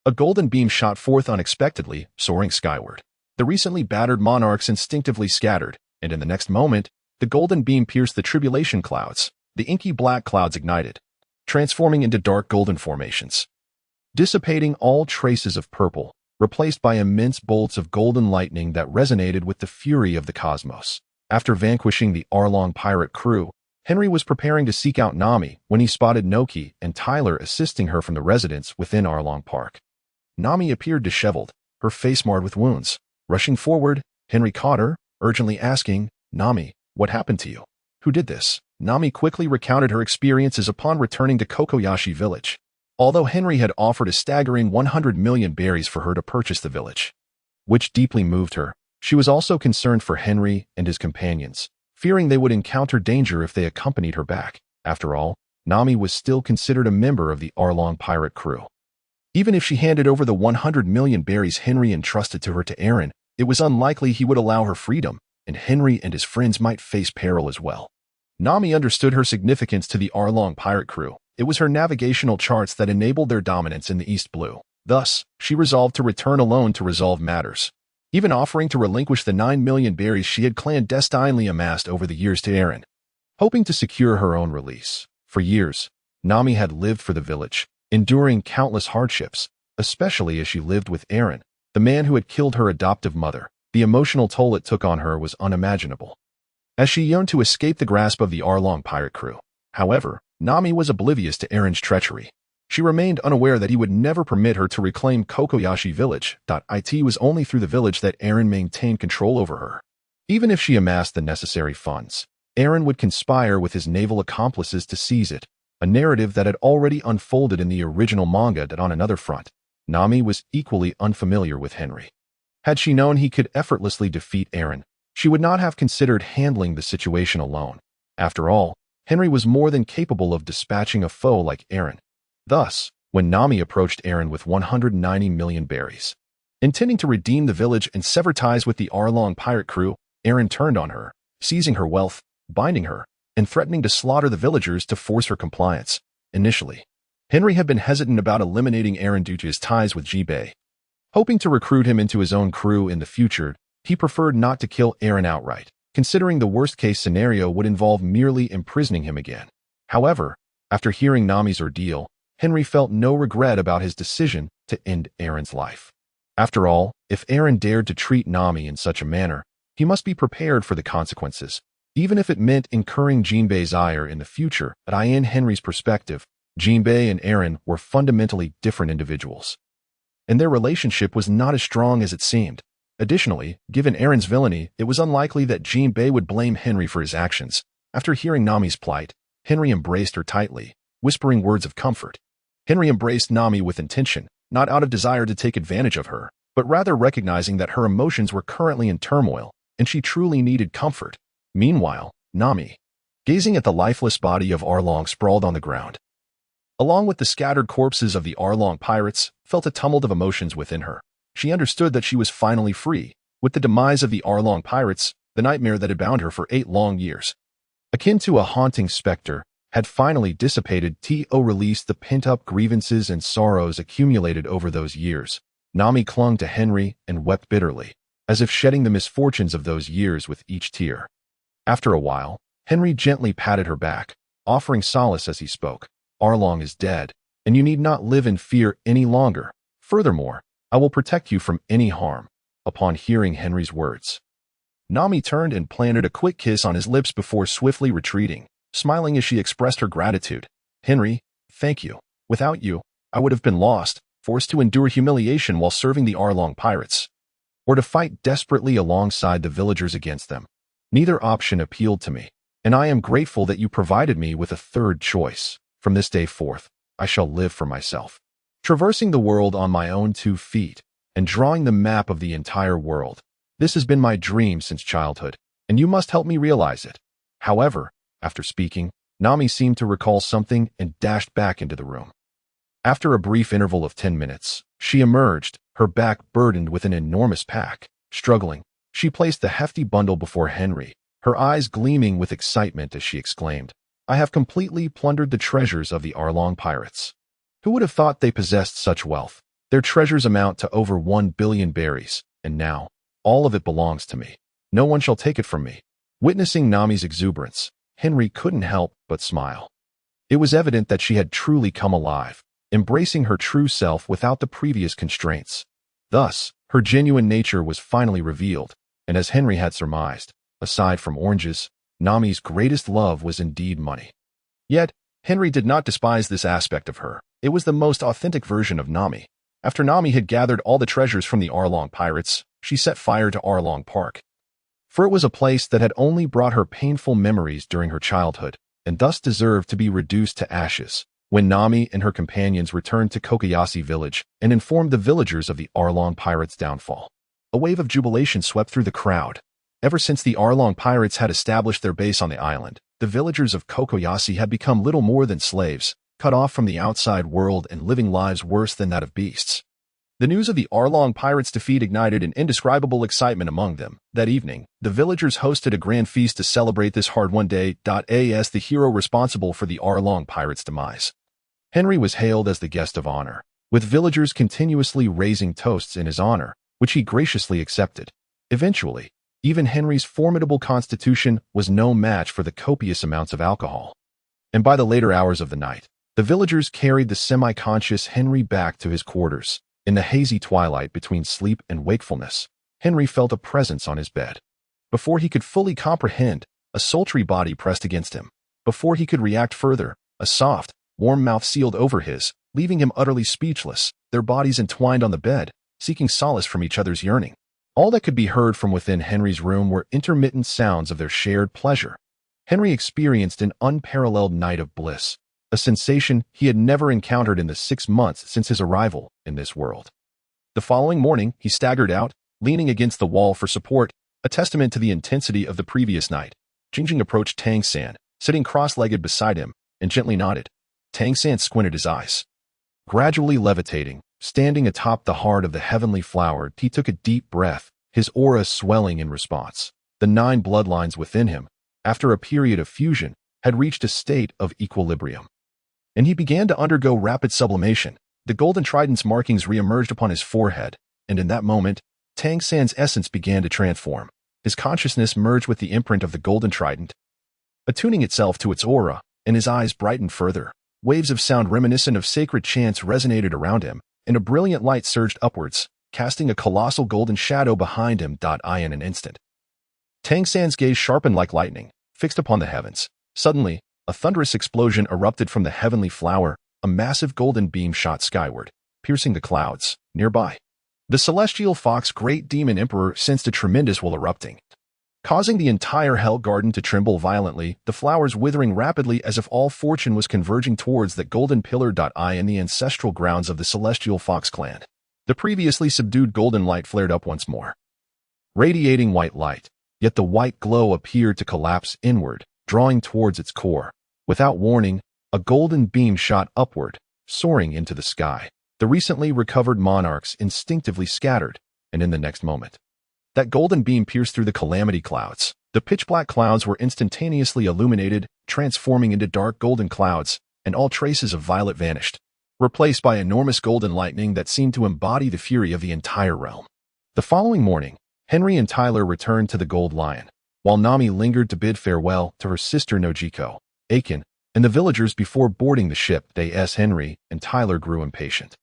A golden beam shot forth unexpectedly, soaring skyward. The recently battered monarchs instinctively scattered, and in the next moment, the golden beam pierced the tribulation clouds. The inky black clouds ignited, transforming into dark golden formations, dissipating all traces of purple, replaced by immense bolts of golden lightning that resonated with the fury of the cosmos. After vanquishing the Arlong pirate crew, Henry was preparing to seek out Nami when he spotted Noki and Tyler assisting her from the residence within Arlong Park. Nami appeared disheveled, her face marred with wounds. Rushing forward, Henry caught her, urgently asking, "Nami, what happened to you? Who did this?" Nami quickly recounted her experiences upon returning to Kokoyashi village. Although Henry had offered a staggering 100 million berries for her to purchase the village, which deeply moved her, she was also concerned for Henry and his companions, fearing they would encounter danger if they accompanied her back. After all, Nami was still considered a member of the Arlong pirate crew. Even if she handed over the 100 million berries Henry entrusted to her to Aaron, it was unlikely he would allow her freedom, and Henry and his friends might face peril as well. Nami understood her significance to the Arlong pirate crew. It was her navigational charts that enabled their dominance in the East Blue. Thus, she resolved to return alone to resolve matters, even offering to relinquish the 9 million berries she had clandestinely amassed over the years to Aaron, hoping to secure her own release. For years, Nami had lived for the village, enduring countless hardships, especially as she lived with Aaron, the man who had killed her adoptive mother. The emotional toll it took on her was unimaginable, as she yearned to escape the grasp of the Arlong pirate crew. However, Nami was oblivious to Aaron's treachery. She remained unaware that he would never permit her to reclaim Kokoyashi village. It was only through the village that Aaron maintained control over her. Even if she amassed the necessary funds, Aaron would conspire with his naval accomplices to seize it, a narrative that had already unfolded in the original manga. On another front, Nami was equally unfamiliar with Henry. Had she known he could effortlessly defeat Aaron, she would not have considered handling the situation alone. After all, Henry was more than capable of dispatching a foe like Aaron. Thus, when Nami approached Aaron with 190 million berries, intending to redeem the village and sever ties with the Arlong pirate crew, Aaron turned on her, seizing her wealth, binding her, and threatening to slaughter the villagers to force her compliance. Initially, Henry had been hesitant about eliminating Aaron due to his ties with Jibei. Hoping to recruit him into his own crew in the future, he preferred not to kill Aaron outright, considering the worst-case scenario would involve merely imprisoning him again. However, after hearing Nami's ordeal, Henry felt no regret about his decision to end Aaron's life. After all, if Aaron dared to treat Nami in such a manner, he must be prepared for the consequences, even if it meant incurring Jinbei's ire in the future. But in Henry's perspective, Jinbei and Aaron were fundamentally different individuals, and their relationship was not as strong as it seemed. Additionally, given Aaron's villainy, it was unlikely that Jinbei would blame Henry for his actions. After hearing Nami's plight, Henry embraced her tightly, whispering words of comfort. Henry embraced Nami with intention, not out of desire to take advantage of her, but rather recognizing that her emotions were currently in turmoil, and she truly needed comfort. Meanwhile, Nami, gazing at the lifeless body of Arlong sprawled on the ground, along with the scattered corpses of the Arlong pirates, felt a tumult of emotions within her. She understood that she was finally free. With the demise of the Arlong pirates, the nightmare that had bound her for 8 long years, akin to a haunting specter, had finally dissipated. To release the pent-up grievances and sorrows accumulated over those years, Nami clung to Henry and wept bitterly, as if shedding the misfortunes of those years with each tear. After a while, Henry gently patted her back, offering solace as he spoke. Arlong is dead, and you need not live in fear any longer. Furthermore, I will protect you from any harm. Upon hearing Henry's words, Nami turned and planted a quick kiss on his lips before swiftly retreating, smiling as she expressed her gratitude. Henry, thank you. Without you, I would have been lost, forced to endure humiliation while serving the Arlong pirates, or to fight desperately alongside the villagers against them. Neither option appealed to me, and I am grateful that you provided me with a third choice. From this day forth, I shall live for myself, traversing the world on my own 2 feet, and drawing the map of the entire world. This has been my dream since childhood, and you must help me realize it. However, after speaking, Nami seemed to recall something and dashed back into the room. After a brief interval of 10 minutes, she emerged, her back burdened with an enormous pack. Struggling, she placed the hefty bundle before Henry, her eyes gleaming with excitement as she exclaimed, I have completely plundered the treasures of the Arlong pirates. Who would have thought they possessed such wealth? Their treasures amount to over 1 billion berries, and now, all of it belongs to me. No one shall take it from me. Witnessing Nami's exuberance, Henry couldn't help but smile. It was evident that she had truly come alive, embracing her true self without the previous constraints. Thus, her genuine nature was finally revealed, and as Henry had surmised, aside from oranges, Nami's greatest love was indeed money. Yet, Henry did not despise this aspect of her. It was the most authentic version of Nami. After Nami had gathered all the treasures from the Arlong pirates, she set fire to Arlong Park, for it was a place that had only brought her painful memories during her childhood, and thus deserved to be reduced to ashes. When Nami and her companions returned to Kokoyashi village and informed the villagers of the Arlong pirates' downfall, a wave of jubilation swept through the crowd. Ever since the Arlong pirates had established their base on the island, the villagers of Kokoyashi had become little more than slaves, cut off from the outside world and living lives worse than that of beasts. The news of the Arlong pirates' defeat ignited an indescribable excitement among them. That evening, the villagers hosted a grand feast to celebrate this hard-won day. As the hero responsible for the Arlong pirates' demise, Henry was hailed as the guest of honor, with villagers continuously raising toasts in his honor, which he graciously accepted. Eventually, even Henry's formidable constitution was no match for the copious amounts of alcohol. And by the later hours of the night, the villagers carried the semi-conscious Henry back to his quarters. In the hazy twilight between sleep and wakefulness, Henry felt a presence on his bed. Before he could fully comprehend, a sultry body pressed against him. Before he could react further, a soft, warm mouth sealed over his, leaving him utterly speechless, their bodies entwined on the bed, seeking solace from each other's yearning. All that could be heard from within Henry's room were intermittent sounds of their shared pleasure. Henry experienced an unparalleled night of bliss, a sensation he had never encountered in the 6 months since his arrival in this world. The following morning, he staggered out, leaning against the wall for support, a testament to the intensity of the previous night. Jingjing approached Tang San, sitting cross-legged beside him, and gently nodded. Tang San squinted his eyes. Gradually levitating, standing atop the heart of the heavenly flower, he took a deep breath, his aura swelling in response. The 9 bloodlines within him, after a period of fusion, had reached a state of equilibrium, and he began to undergo rapid sublimation. The golden trident's markings re-emerged upon his forehead, and in that moment, Tang San's essence began to transform. His consciousness merged with the imprint of the golden trident, attuning itself to its aura, and his eyes brightened further. Waves of sound reminiscent of sacred chants resonated around him, and a brilliant light surged upwards, casting a colossal golden shadow behind him. In an instant, Tang San's gaze sharpened like lightning, fixed upon the heavens. Suddenly, a thunderous explosion erupted from the heavenly flower. A massive golden beam shot skyward, piercing the clouds nearby. The celestial fox great demon emperor sensed a tremendous whirl erupting, causing the entire hell garden to tremble violently, the flowers withering rapidly as if all fortune was converging towards that golden pillar. In the ancestral grounds of the celestial fox clan, the previously subdued golden light flared up once more, radiating white light, yet the white glow appeared to collapse inward, drawing towards its core. Without warning, a golden beam shot upward, soaring into the sky. The recently recovered monarchs instinctively scattered, and in the next moment, that golden beam pierced through the calamity clouds. The pitch-black clouds were instantaneously illuminated, transforming into dark golden clouds, and all traces of violet vanished, replaced by enormous golden lightning that seemed to embody the fury of the entire realm. The following morning, Henry and Tyler returned to the Gold Lion, while Nami lingered to bid farewell to her sister Nojiko, Aiken, and the villagers before boarding the ship. Henry and Tyler grew impatient.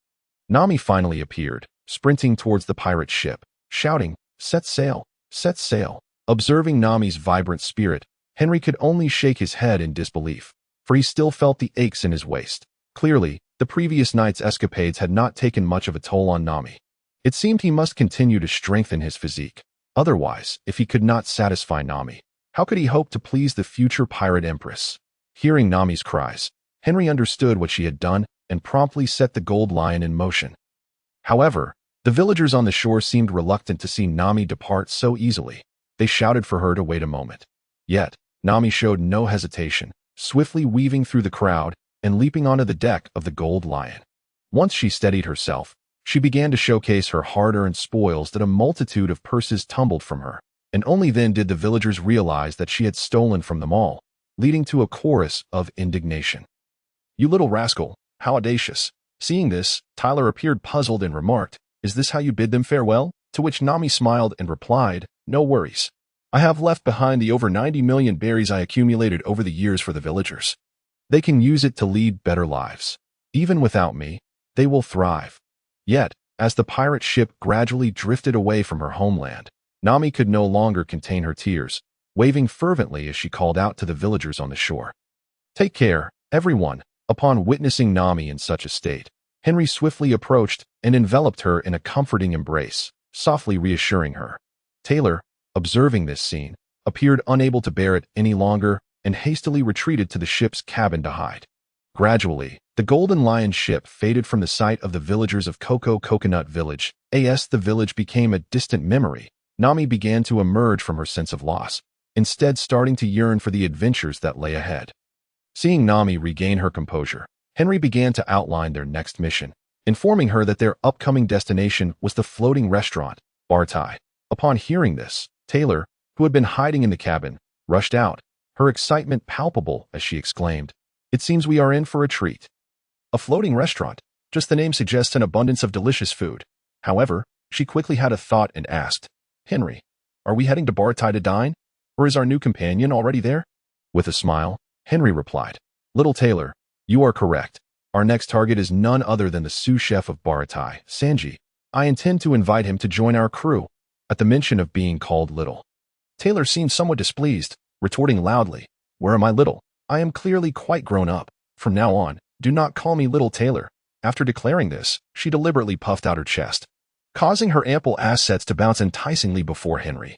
Nami finally appeared, sprinting towards the pirate ship, shouting, "Set sail! Set sail!" Observing Nami's vibrant spirit, Henry could only shake his head in disbelief, for he still felt the aches in his waist. Clearly, the previous night's escapades had not taken much of a toll on Nami. It seemed he must continue to strengthen his physique. Otherwise, if he could not satisfy Nami, how could he hope to please the future pirate empress? Hearing Nami's cries, Henry understood what she had done and promptly set the Gold Lion in motion. However, the villagers on the shore seemed reluctant to see Nami depart so easily. They shouted for her to wait a moment. Yet, Nami showed no hesitation, swiftly weaving through the crowd and leaping onto the deck of the Gold Lion. Once she steadied herself, she began to showcase her hard-earned spoils that a multitude of purses tumbled from her, and only then did the villagers realize that she had stolen from them all, leading to a chorus of indignation. "You little rascal, how audacious!" Seeing this, Tyler appeared puzzled and remarked, "Is this how you bid them farewell?" To which Nami smiled and replied, "No worries. I have left behind the over 90 million berries I accumulated over the years for the villagers. They can use it to lead better lives. Even without me, they will thrive." Yet, as the pirate ship gradually drifted away from her homeland, Nami could no longer contain her tears, waving fervently as she called out to the villagers on the shore. "Take care, everyone." Upon witnessing Nami in such a state, Henry swiftly approached and enveloped her in a comforting embrace, softly reassuring her. Taylor, observing this scene, appeared unable to bear it any longer and hastily retreated to the ship's cabin to hide. Gradually, the Golden Lion ship faded from the sight of the villagers of Coconut Village. The village became a distant memory. Nami began to emerge from her sense of loss, instead starting to yearn for the adventures that lay ahead. Seeing Nami regain her composure, Henry began to outline their next mission, informing her that their upcoming destination was the floating restaurant, Bartai. Upon hearing this, Taylor, who had been hiding in the cabin, rushed out, her excitement palpable as she exclaimed, "It seems we are in for a treat." A floating restaurant, just the name suggests an abundance of delicious food. However, she quickly had a thought and asked, "Henry, are we heading to Bartai to dine, or is our new companion already there?" With a smile, Henry replied, "Little Taylor, you are correct. Our next target is none other than the sous chef of Bartai, Sanji. I intend to invite him to join our crew." At the mention of being called little, Taylor seemed somewhat displeased, retorting loudly, "Where am I little? I am clearly quite grown up. From now on, do not call me little Taylor." After declaring this, she deliberately puffed out her chest, causing her ample assets to bounce enticingly before Henry,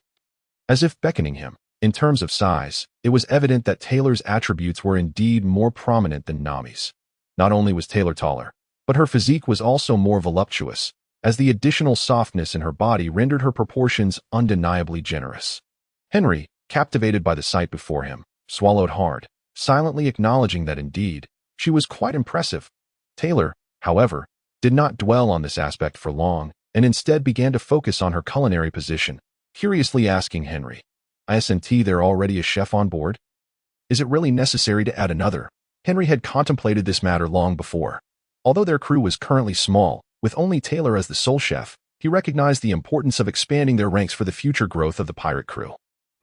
as if beckoning him. In terms of size, it was evident that Taylor's attributes were indeed more prominent than Nami's. Not only was Taylor taller, but her physique was also more voluptuous, as the additional softness in her body rendered her proportions undeniably generous. Henry, captivated by the sight before him, swallowed hard, silently acknowledging that indeed, she was quite impressive. Taylor, however, did not dwell on this aspect for long, and instead began to focus on her culinary position, curiously asking Henry, "Isn't there already a chef on board? Is it really necessary to add another?" Henry had contemplated this matter long before. Although their crew was currently small, with only Taylor as the sole chef, he recognized the importance of expanding their ranks for the future growth of the pirate crew.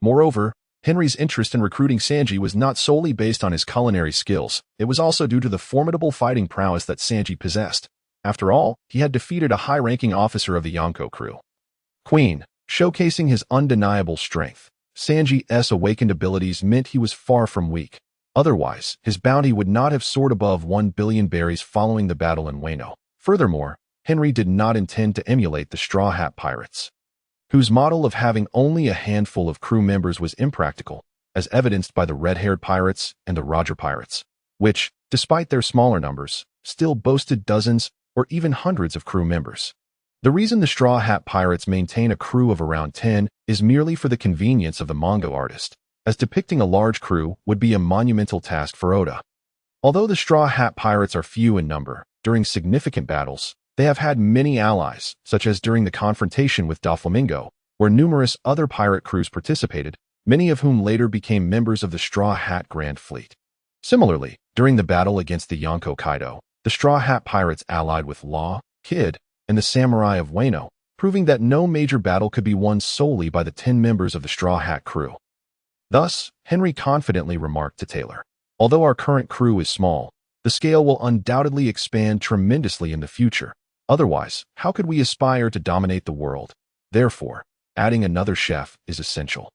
Moreover, Henry's interest in recruiting Sanji was not solely based on his culinary skills, it was also due to the formidable fighting prowess that Sanji possessed. After all, he had defeated a high-ranking officer of the Yonko crew. Queen, showcasing his undeniable strength. Sanji's awakened abilities meant he was far from weak. Otherwise, his bounty would not have soared above 1 billion berries following the battle in Wano. Furthermore, Henry did not intend to emulate the Straw Hat Pirates, whose model of having only a handful of crew members was impractical, as evidenced by the red-haired pirates and the Roger Pirates, which, despite their smaller numbers, still boasted dozens or even hundreds of crew members. The reason the Straw Hat Pirates maintain a crew of around 10 is merely for the convenience of the manga artist, as depicting a large crew would be a monumental task for Oda. Although the Straw Hat Pirates are few in number, during significant battles, they have had many allies, such as during the confrontation with Doflamingo, where numerous other pirate crews participated, many of whom later became members of the Straw Hat Grand Fleet. Similarly, during the battle against the Yonko Kaido, the Straw Hat Pirates allied with Law, Kid, and the Samurai of Wano, proving that no major battle could be won solely by the 10 members of the Straw Hat crew. Thus, Henry confidently remarked to Taylor, "Although our current crew is small, the scale will undoubtedly expand tremendously in the future. Otherwise, how could we aspire to dominate the world? Therefore, adding another chef is essential.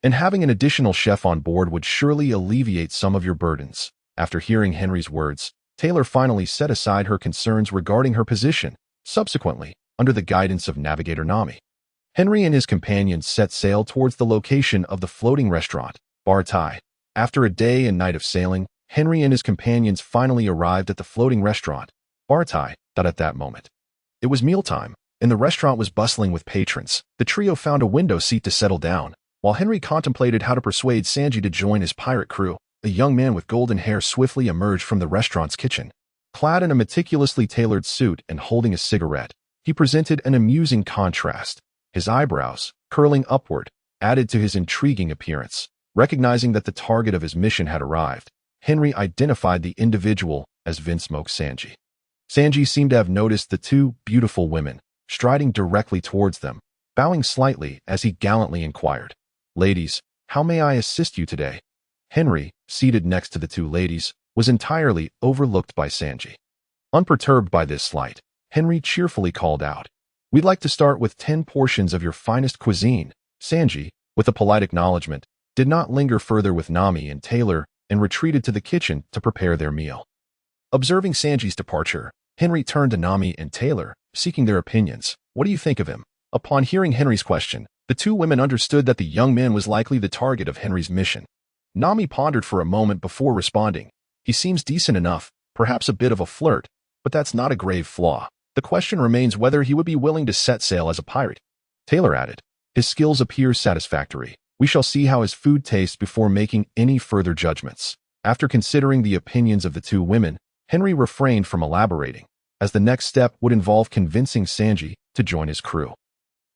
And having an additional chef on board would surely alleviate some of your burdens." After hearing Henry's words, Taylor finally set aside her concerns regarding her position. Subsequently, under the guidance of Navigator Nami, Henry and his companions set sail towards the location of the floating restaurant, Bar Tai. After a day and night of sailing, Henry and his companions finally arrived at the floating restaurant, Bar Tai. At that moment, it was mealtime, and the restaurant was bustling with patrons. The trio found a window seat to settle down, while Henry contemplated how to persuade Sanji to join his pirate crew. A young man with golden hair swiftly emerged from the restaurant's kitchen. Clad in a meticulously tailored suit and holding a cigarette, he presented an amusing contrast. His eyebrows, curling upward, added to his intriguing appearance. Recognizing that the target of his mission had arrived, Henry identified the individual as Vinsmoke Sanji. Sanji seemed to have noticed the two beautiful women, striding directly towards them, bowing slightly as he gallantly inquired, "Ladies, how may I assist you today?" Henry, seated next to the two ladies, was entirely overlooked by Sanji. Unperturbed by this slight, Henry cheerfully called out, "We'd like to start with 10 portions of your finest cuisine." Sanji, with a polite acknowledgement, did not linger further with Nami and Taylor and retreated to the kitchen to prepare their meal. Observing Sanji's departure, Henry turned to Nami and Taylor, seeking their opinions. "What do you think of him?" Upon hearing Henry's question, the two women understood that the young man was likely the target of Henry's mission. Nami pondered for a moment before responding. "He seems decent enough, perhaps a bit of a flirt, but that's not a grave flaw. The question remains whether he would be willing to set sail as a pirate." Taylor added, "His skills appear satisfactory. We shall see how his food tastes before making any further judgments." After considering the opinions of the two women, Henry refrained from elaborating, as the next step would involve convincing Sanji to join his crew.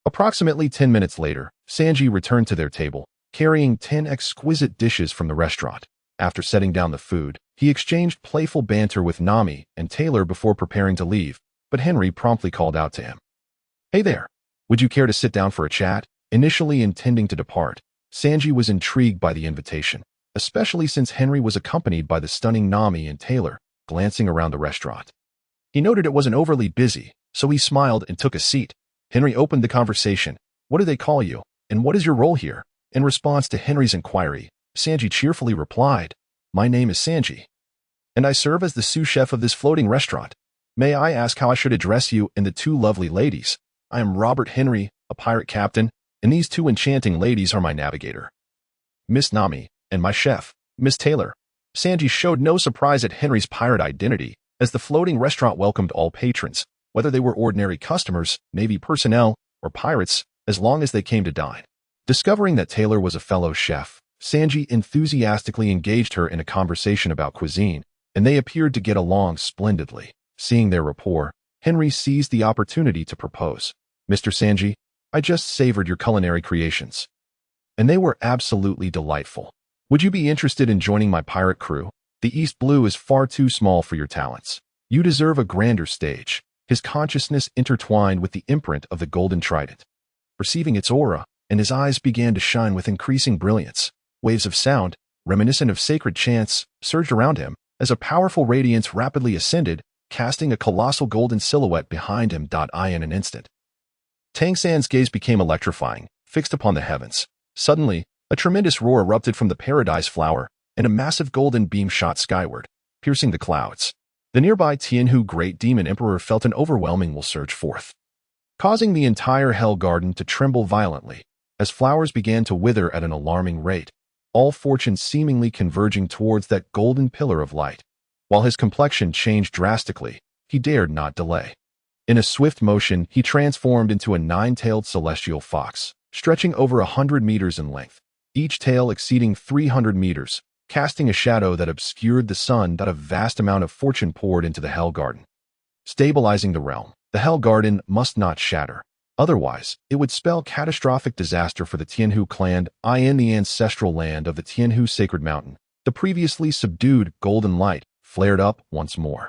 Approximately 10 minutes later, Sanji returned to their table, carrying 10 exquisite dishes from the restaurant. After setting down the food, he exchanged playful banter with Nami and Taylor before preparing to leave, but Henry promptly called out to him, "Hey there, would you care to sit down for a chat?" Initially intending to depart, Sanji was intrigued by the invitation, especially since Henry was accompanied by the stunning Nami and Taylor. Glancing around the restaurant, he noted it wasn't overly busy, so he smiled and took a seat. Henry opened the conversation. "What do they call you, and what is your role here?" In response to Henry's inquiry, Sanji cheerfully replied, "My name is Sanji, and I serve as the sous chef of this floating restaurant. May I ask how I should address you and the two lovely ladies? I am Robert Henry, a pirate captain, and these two enchanting ladies are my navigator, Miss Nami, and my chef, Miss Taylor." Sanji showed no surprise at Henry's pirate identity, as the floating restaurant welcomed all patrons, whether they were ordinary customers, Navy personnel, or pirates, as long as they came to dine. Discovering that Taylor was a fellow chef, Sanji enthusiastically engaged her in a conversation about cuisine, and they appeared to get along splendidly. Seeing their rapport, Henry seized the opportunity to propose. "Mr. Sanji, I just savored your culinary creations, and they were absolutely delightful. Would you be interested in joining my pirate crew? The East Blue is far too small for your talents. You deserve a grander stage." His consciousness intertwined with the imprint of the golden trident. Perceiving its aura, and his eyes began to shine with increasing brilliance. Waves of sound, reminiscent of sacred chants, surged around him as a powerful radiance rapidly ascended, casting a colossal golden silhouette behind him. In an instant, Tang San's gaze became electrifying, fixed upon the heavens. Suddenly, a tremendous roar erupted from the paradise flower, and a massive golden beam shot skyward, piercing the clouds. The nearby Tianhu Great Demon Emperor felt an overwhelming will surge forth, causing the entire Hell Garden to tremble violently, as flowers began to wither at an alarming rate, all fortunes seemingly converging towards that golden pillar of light. While his complexion changed drastically, he dared not delay. In a swift motion, he transformed into a nine-tailed celestial fox, stretching over 100 meters in length, each tail exceeding 300 meters, casting a shadow that obscured the sun. A vast amount of fortune poured into the Hell Garden, stabilizing the realm. The Hell Garden must not shatter. Otherwise, it would spell catastrophic disaster for the Tianhu clan in the ancestral land of the Tianhu Sacred Mountain. The previously subdued golden light flared up once more.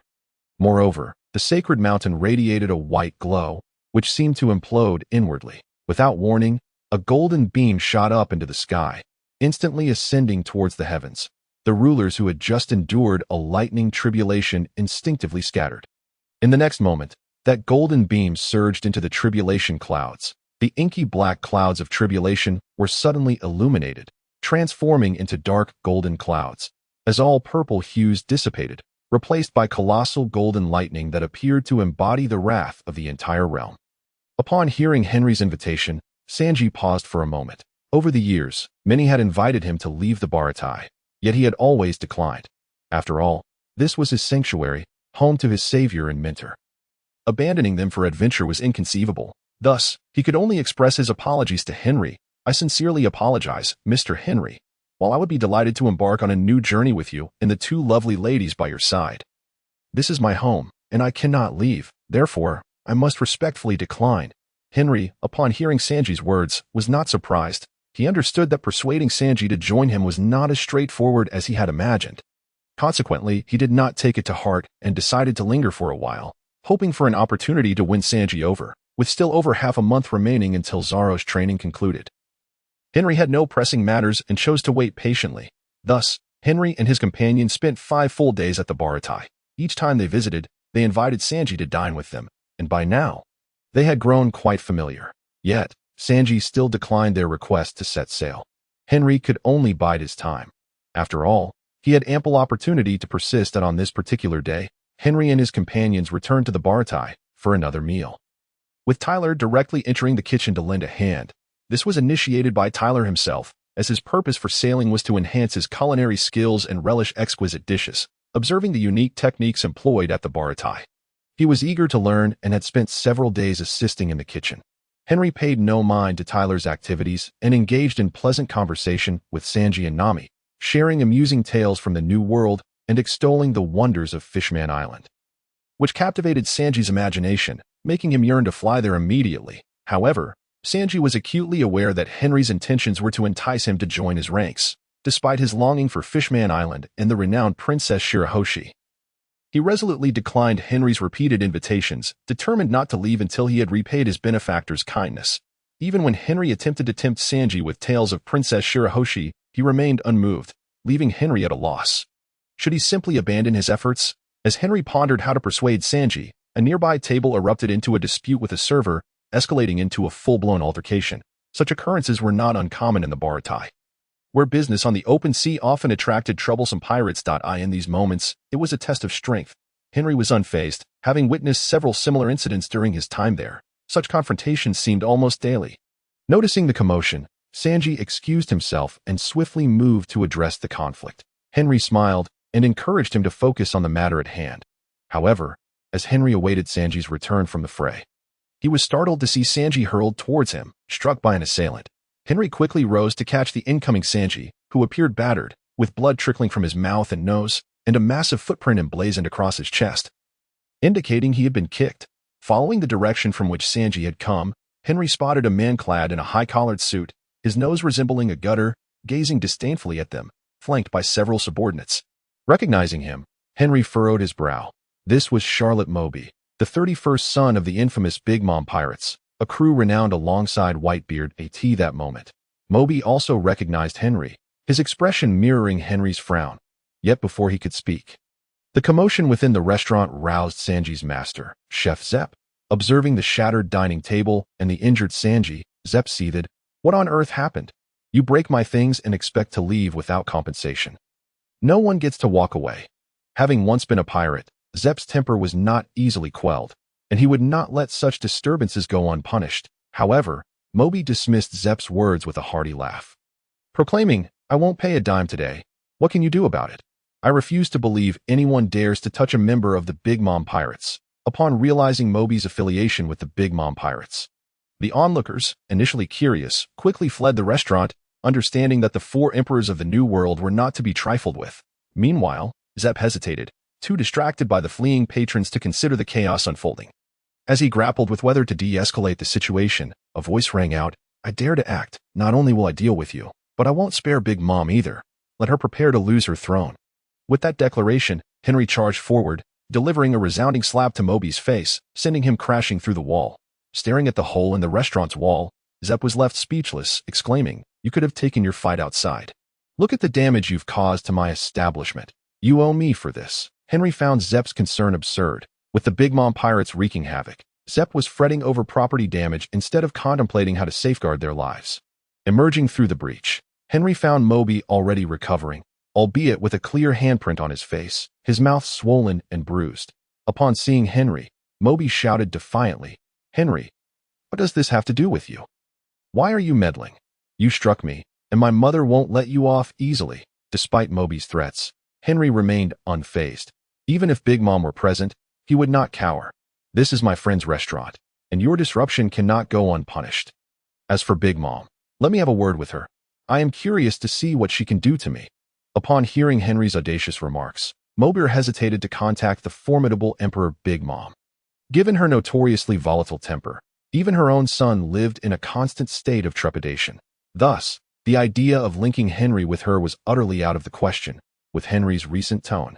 Moreover, the sacred mountain radiated a white glow, which seemed to implode inwardly. Without warning, a golden beam shot up into the sky, instantly ascending towards the heavens. The rulers who had just endured a lightning tribulation instinctively scattered. In the next moment, that golden beam surged into the tribulation clouds. The inky black clouds of tribulation were suddenly illuminated, transforming into dark golden clouds, as all purple hues dissipated, replaced by colossal golden lightning that appeared to embody the wrath of the entire realm. Upon hearing Henry's invitation, Sanji paused for a moment. Over the years, many had invited him to leave the Baratai, yet he had always declined. After all, this was his sanctuary, home to his savior and mentor. Abandoning them for adventure was inconceivable. Thus, he could only express his apologies to Henry. "I sincerely apologize, Mr. Henry. While I would be delighted to embark on a new journey with you and the two lovely ladies by your side, this is my home, and I cannot leave. Therefore, I must respectfully decline." Henry, upon hearing Sanji's words, was not surprised. He understood that persuading Sanji to join him was not as straightforward as he had imagined. Consequently, he did not take it to heart and decided to linger for a while, hoping for an opportunity to win Sanji over, with still over half a month remaining until Zoro's training concluded. Henry had no pressing matters and chose to wait patiently. Thus, Henry and his companion spent 5 full days at the Baratai. Each time they visited, they invited Sanji to dine with them, and by now, they had grown quite familiar. Yet, Sanji still declined their request to set sail. Henry could only bide his time. After all, he had ample opportunity to persist, and on this particular day, Henry and his companions returned to the Baratai for another meal. With Tyler directly entering the kitchen to lend a hand, this was initiated by Tyler himself, as his purpose for sailing was to enhance his culinary skills and relish exquisite dishes, observing the unique techniques employed at the Baratai. He was eager to learn and had spent several days assisting in the kitchen. Henry paid no mind to Tyler's activities and engaged in pleasant conversation with Sanji and Nami, sharing amusing tales from the New World and extolling the wonders of Fishman Island, which captivated Sanji's imagination, making him yearn to fly there immediately. However, Sanji was acutely aware that Henry's intentions were to entice him to join his ranks, despite his longing for Fishman Island and the renowned Princess Shirahoshi. He resolutely declined Henry's repeated invitations, determined not to leave until he had repaid his benefactor's kindness. Even when Henry attempted to tempt Sanji with tales of Princess Shirahoshi, he remained unmoved, leaving Henry at a loss. Should he simply abandon his efforts? As Henry pondered how to persuade Sanji, a nearby table erupted into a dispute with a server, escalating into a full-blown altercation. Such occurrences were not uncommon in the Baratai, where business on the open sea often attracted troublesome pirates. In these moments, it was a test of strength. Henry was unfazed, having witnessed several similar incidents during his time there. Such confrontations seemed almost daily. Noticing the commotion, Sanji excused himself and swiftly moved to address the conflict. Henry smiled and encouraged him to focus on the matter at hand. However, as Henry awaited Sanji's return from the fray, he was startled to see Sanji hurled towards him, struck by an assailant. Henry quickly rose to catch the incoming Sanji, who appeared battered, with blood trickling from his mouth and nose, and a massive footprint emblazoned across his chest, indicating he had been kicked. Following the direction from which Sanji had come, Henry spotted a man clad in a high-collared suit, his nose resembling a gutter, gazing disdainfully at them, flanked by several subordinates. Recognizing him, Henry furrowed his brow. This was Charlotte Moby, the 31st son of the infamous Big Mom pirates, a crew renowned alongside Whitebeard at that moment. Moby also recognized Henry. his expression mirroring Henry's frown. Yet before he could speak, the commotion within the restaurant roused Sanji's master, Chef Zep. Observing the shattered dining table and the injured Sanji, Zep seethed. What on earth happened? You break my things and expect to leave without compensation. No one gets to walk away. Having once been a pirate, Zep's temper was not easily quelled, and he would not let such disturbances go unpunished. However, Moby dismissed Zep's words with a hearty laugh, proclaiming, I won't pay a dime today. What can you do about it? I refuse to believe anyone dares to touch a member of the Big Mom Pirates. Upon realizing Moby's affiliation with the Big Mom Pirates, the onlookers, initially curious, quickly fled the restaurant, understanding that the four emperors of the New World were not to be trifled with. Meanwhile, Zep hesitated, too distracted by the fleeing patrons to consider the chaos unfolding. As he grappled with whether to de-escalate the situation, a voice rang out, I dare to act. Not only will I deal with you, but I won't spare Big Mom either. Let her prepare to lose her throne. With that declaration, Henry charged forward, delivering a resounding slap to Moby's face, sending him crashing through the wall. Staring at the hole in the restaurant's wall, Zep was left speechless, exclaiming, You could have taken your fight outside. Look at the damage you've caused to my establishment. You owe me for this. Henry found Zep's concern absurd. With the Big Mom Pirates wreaking havoc, Zep was fretting over property damage instead of contemplating how to safeguard their lives. Emerging through the breach, Henry found Moby already recovering, albeit with a clear handprint on his face, his mouth swollen and bruised. Upon seeing Henry, Moby shouted defiantly, Henry, what does this have to do with you? Why are you meddling? You struck me, and my mother won't let you off easily. Despite Moby's threats, Henry remained unfazed. Even if Big Mom were present, he would not cower. This is my friend's restaurant, and your disruption cannot go unpunished. As for Big Mom, let me have a word with her. I am curious to see what she can do to me. Upon hearing Henry's audacious remarks, Moby hesitated to contact the formidable Emperor Big Mom. Given her notoriously volatile temper, even her own son lived in a constant state of trepidation. Thus, the idea of linking Henry with her was utterly out of the question, with Henry's recent tone.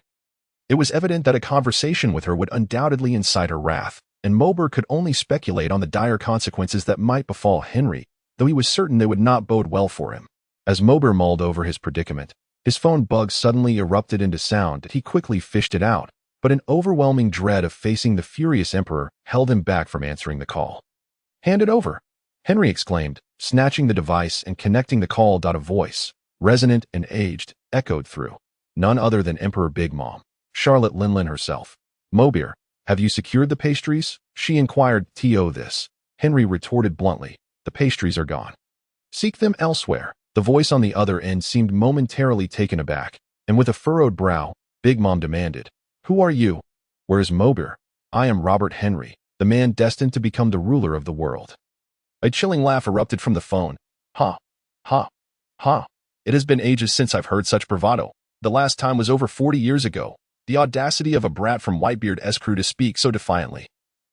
It was evident that a conversation with her would undoubtedly incite her wrath, and Moby could only speculate on the dire consequences that might befall Henry, though he was certain they would not bode well for him. As Moby mulled over his predicament, his phone bug suddenly erupted into sound and he quickly fished it out, but an overwhelming dread of facing the furious emperor held him back from answering the call. Hand it over, Henry exclaimed, snatching the device and connecting the call. A voice, resonant and aged, echoed through. None other than Emperor Big Mom, Charlotte Linlin herself. Moby, have you secured the pastries? She inquired. This, Henry retorted bluntly. The pastries are gone. Seek them elsewhere. The voice on the other end seemed momentarily taken aback, and with a furrowed brow, Big Mom demanded, Who are you? Where is Moby? I am Robert Henry, the man destined to become the ruler of the world. A chilling laugh erupted from the phone. Ha, ha, ha. It has been ages since I've heard such bravado. The last time was over 40 years ago. The audacity of a brat from Whitebeard's crew to speak so defiantly.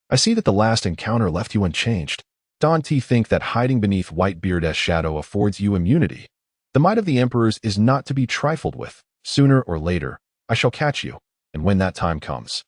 I see that the last encounter left you unchanged. Don't think that hiding beneath Whitebeard's shadow affords you immunity. The might of the emperors is not to be trifled with. Sooner or later, I shall catch you, and when that time comes.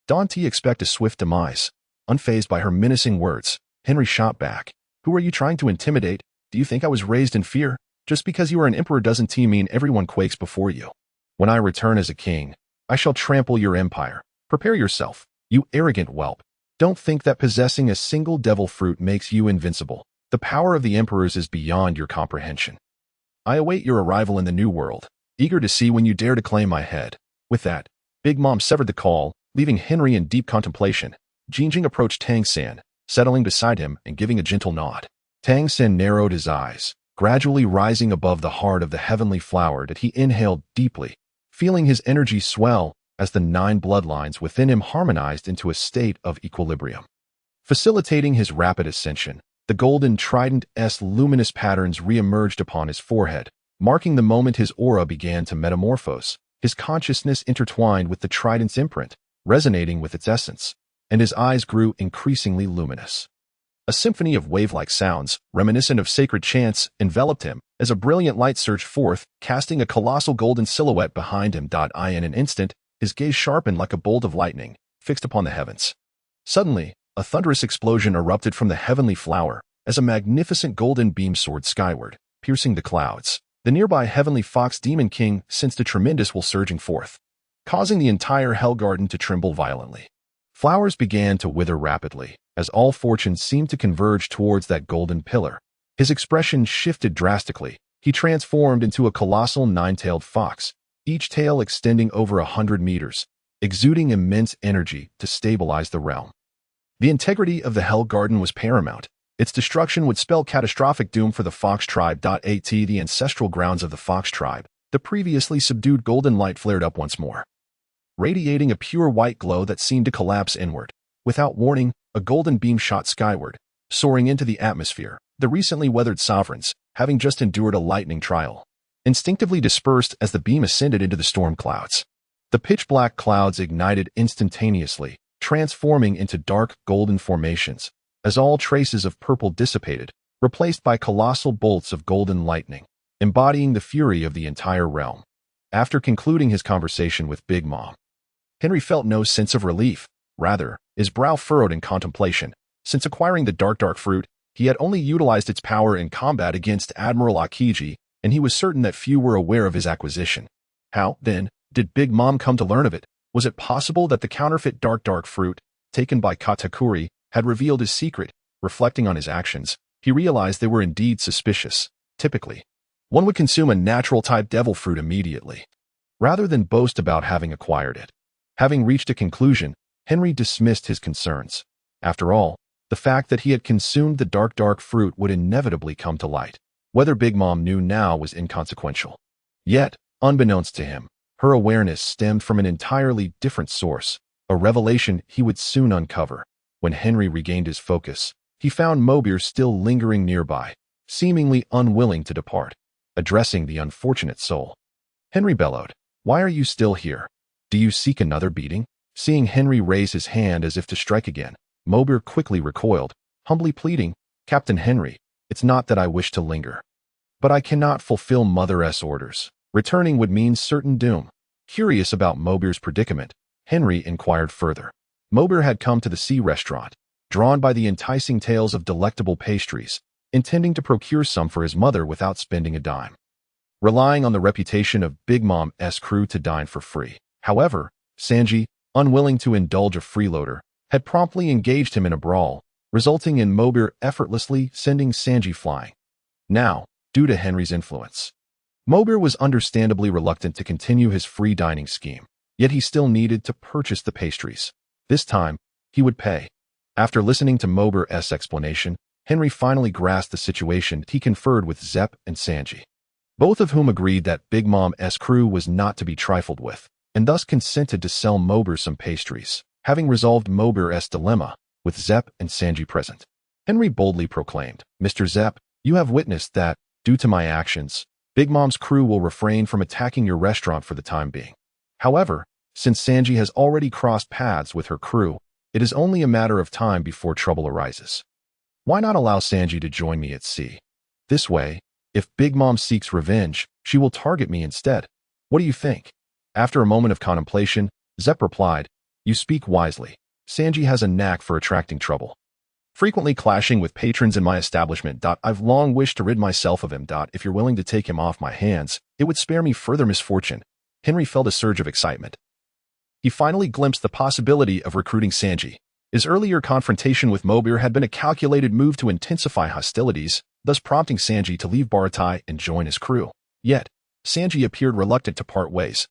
Don't expect a swift demise. Unfazed by her menacing words, Henry shot back. Who are you trying to intimidate? Do you think I was raised in fear? Just because you are an emperor doesn't mean everyone quakes before you. When I return as a king, I shall trample your empire. Prepare yourself, you arrogant whelp. Don't think that possessing a single devil fruit makes you invincible. The power of the emperors is beyond your comprehension. I await your arrival in the New World, eager to see when you dare to claim my head. With that, Big Mom severed the call, leaving Henry in deep contemplation. Jinjing approached Tang San, settling beside him and giving a gentle nod. Tang San narrowed his eyes, gradually rising above the heart of the heavenly flower that he inhaled deeply, feeling his energy swell as the 9 bloodlines within him harmonized into a state of equilibrium. Facilitating his rapid ascension, the golden trident's luminous patterns re-emerged upon his forehead, marking the moment his aura began to metamorphose, his consciousness intertwined with the trident's imprint, resonating with its essence, and his eyes grew increasingly luminous. A symphony of wave-like sounds, reminiscent of sacred chants, enveloped him as a brilliant light surged forth, casting a colossal golden silhouette behind him. In an instant, his gaze sharpened like a bolt of lightning, fixed upon the heavens. Suddenly, a thunderous explosion erupted from the heavenly flower as a magnificent golden beam soared skyward, piercing the clouds. The nearby heavenly fox demon king sensed a tremendous will surging forth, causing the entire hell garden to tremble violently. Flowers began to wither rapidly, as all fortunes seemed to converge towards that golden pillar. His expression shifted drastically. He transformed into a colossal nine-tailed fox, each tail extending over 100 meters, exuding immense energy to stabilize the realm. The integrity of the Hell Garden was paramount. Its destruction would spell catastrophic doom for the Fox Tribe. At the ancestral grounds of the Fox Tribe, the previously subdued golden light flared up once more, radiating a pure white glow that seemed to collapse inward. Without warning, a golden beam shot skyward, soaring into the atmosphere. The recently weathered sovereigns, having just endured a lightning trial, instinctively dispersed as the beam ascended into the storm clouds. The pitch-black clouds ignited instantaneously, transforming into dark golden formations, as all traces of purple dissipated, replaced by colossal bolts of golden lightning, embodying the fury of the entire realm. After concluding his conversation with Big Mom, Henry felt no sense of relief. Rather, his brow furrowed in contemplation. Since acquiring the dark fruit, he had only utilized its power in combat against Admiral Akiji, and he was certain that few were aware of his acquisition. How, then, did Big Mom come to learn of it? Was it possible that the counterfeit dark fruit, taken by Katakuri, had revealed his secret? Reflecting on his actions, he realized they were indeed suspicious. Typically, one would consume a natural-type devil fruit immediately, rather than boast about having acquired it. Having reached a conclusion, Henry dismissed his concerns. After all, the fact that he had consumed the dark fruit would inevitably come to light. Whether Big Mom knew now was inconsequential. Yet, unbeknownst to him, her awareness stemmed from an entirely different source, a revelation he would soon uncover. When Henry regained his focus, he found Mobir still lingering nearby, seemingly unwilling to depart. Addressing the unfortunate soul, Henry bellowed, "Why are you still here? Do you seek another beating?" Seeing Henry raise his hand as if to strike again, Mobir quickly recoiled, humbly pleading, "Captain Henry, it's not that I wish to linger, but I cannot fulfill Mother's orders. Returning would mean certain doom." Curious about Mobir's predicament, Henry inquired further. Mobir had come to the sea restaurant, drawn by the enticing tales of delectable pastries, intending to procure some for his mother without spending a dime, relying on the reputation of Big Mom's crew to dine for free. However, Sanji, unwilling to indulge a freeloader, had promptly engaged him in a brawl, resulting in Mobir effortlessly sending Sanji flying. Now, due to Henry's influence, Mobir was understandably reluctant to continue his free dining scheme, yet he still needed to purchase the pastries. This time, he would pay. After listening to Mobir's explanation, Henry finally grasped the situation. He conferred with Zepp and Sanji, both of whom agreed that Big Mom's crew was not to be trifled with, and thus consented to sell Mobir some pastries. Having resolved Mobir's dilemma, with Zepp and Sanji present, Henry boldly proclaimed, "Mr. Zepp, you have witnessed that, due to my actions, Big Mom's crew will refrain from attacking your restaurant for the time being. However, since Sanji has already crossed paths with her crew, it is only a matter of time before trouble arises. Why not allow Sanji to join me at sea? This way, if Big Mom seeks revenge, she will target me instead. What do you think?" After a moment of contemplation, Zepp replied, "You speak wisely. Sanji has a knack for attracting trouble, frequently clashing with patrons in my establishment. I've long wished to rid myself of him. If you're willing to take him off my hands, it would spare me further misfortune." Henry felt a surge of excitement. He finally glimpsed the possibility of recruiting Sanji. His earlier confrontation with Mobir had been a calculated move to intensify hostilities, thus prompting Sanji to leave Baratai and join his crew. Yet, Sanji appeared reluctant to part ways,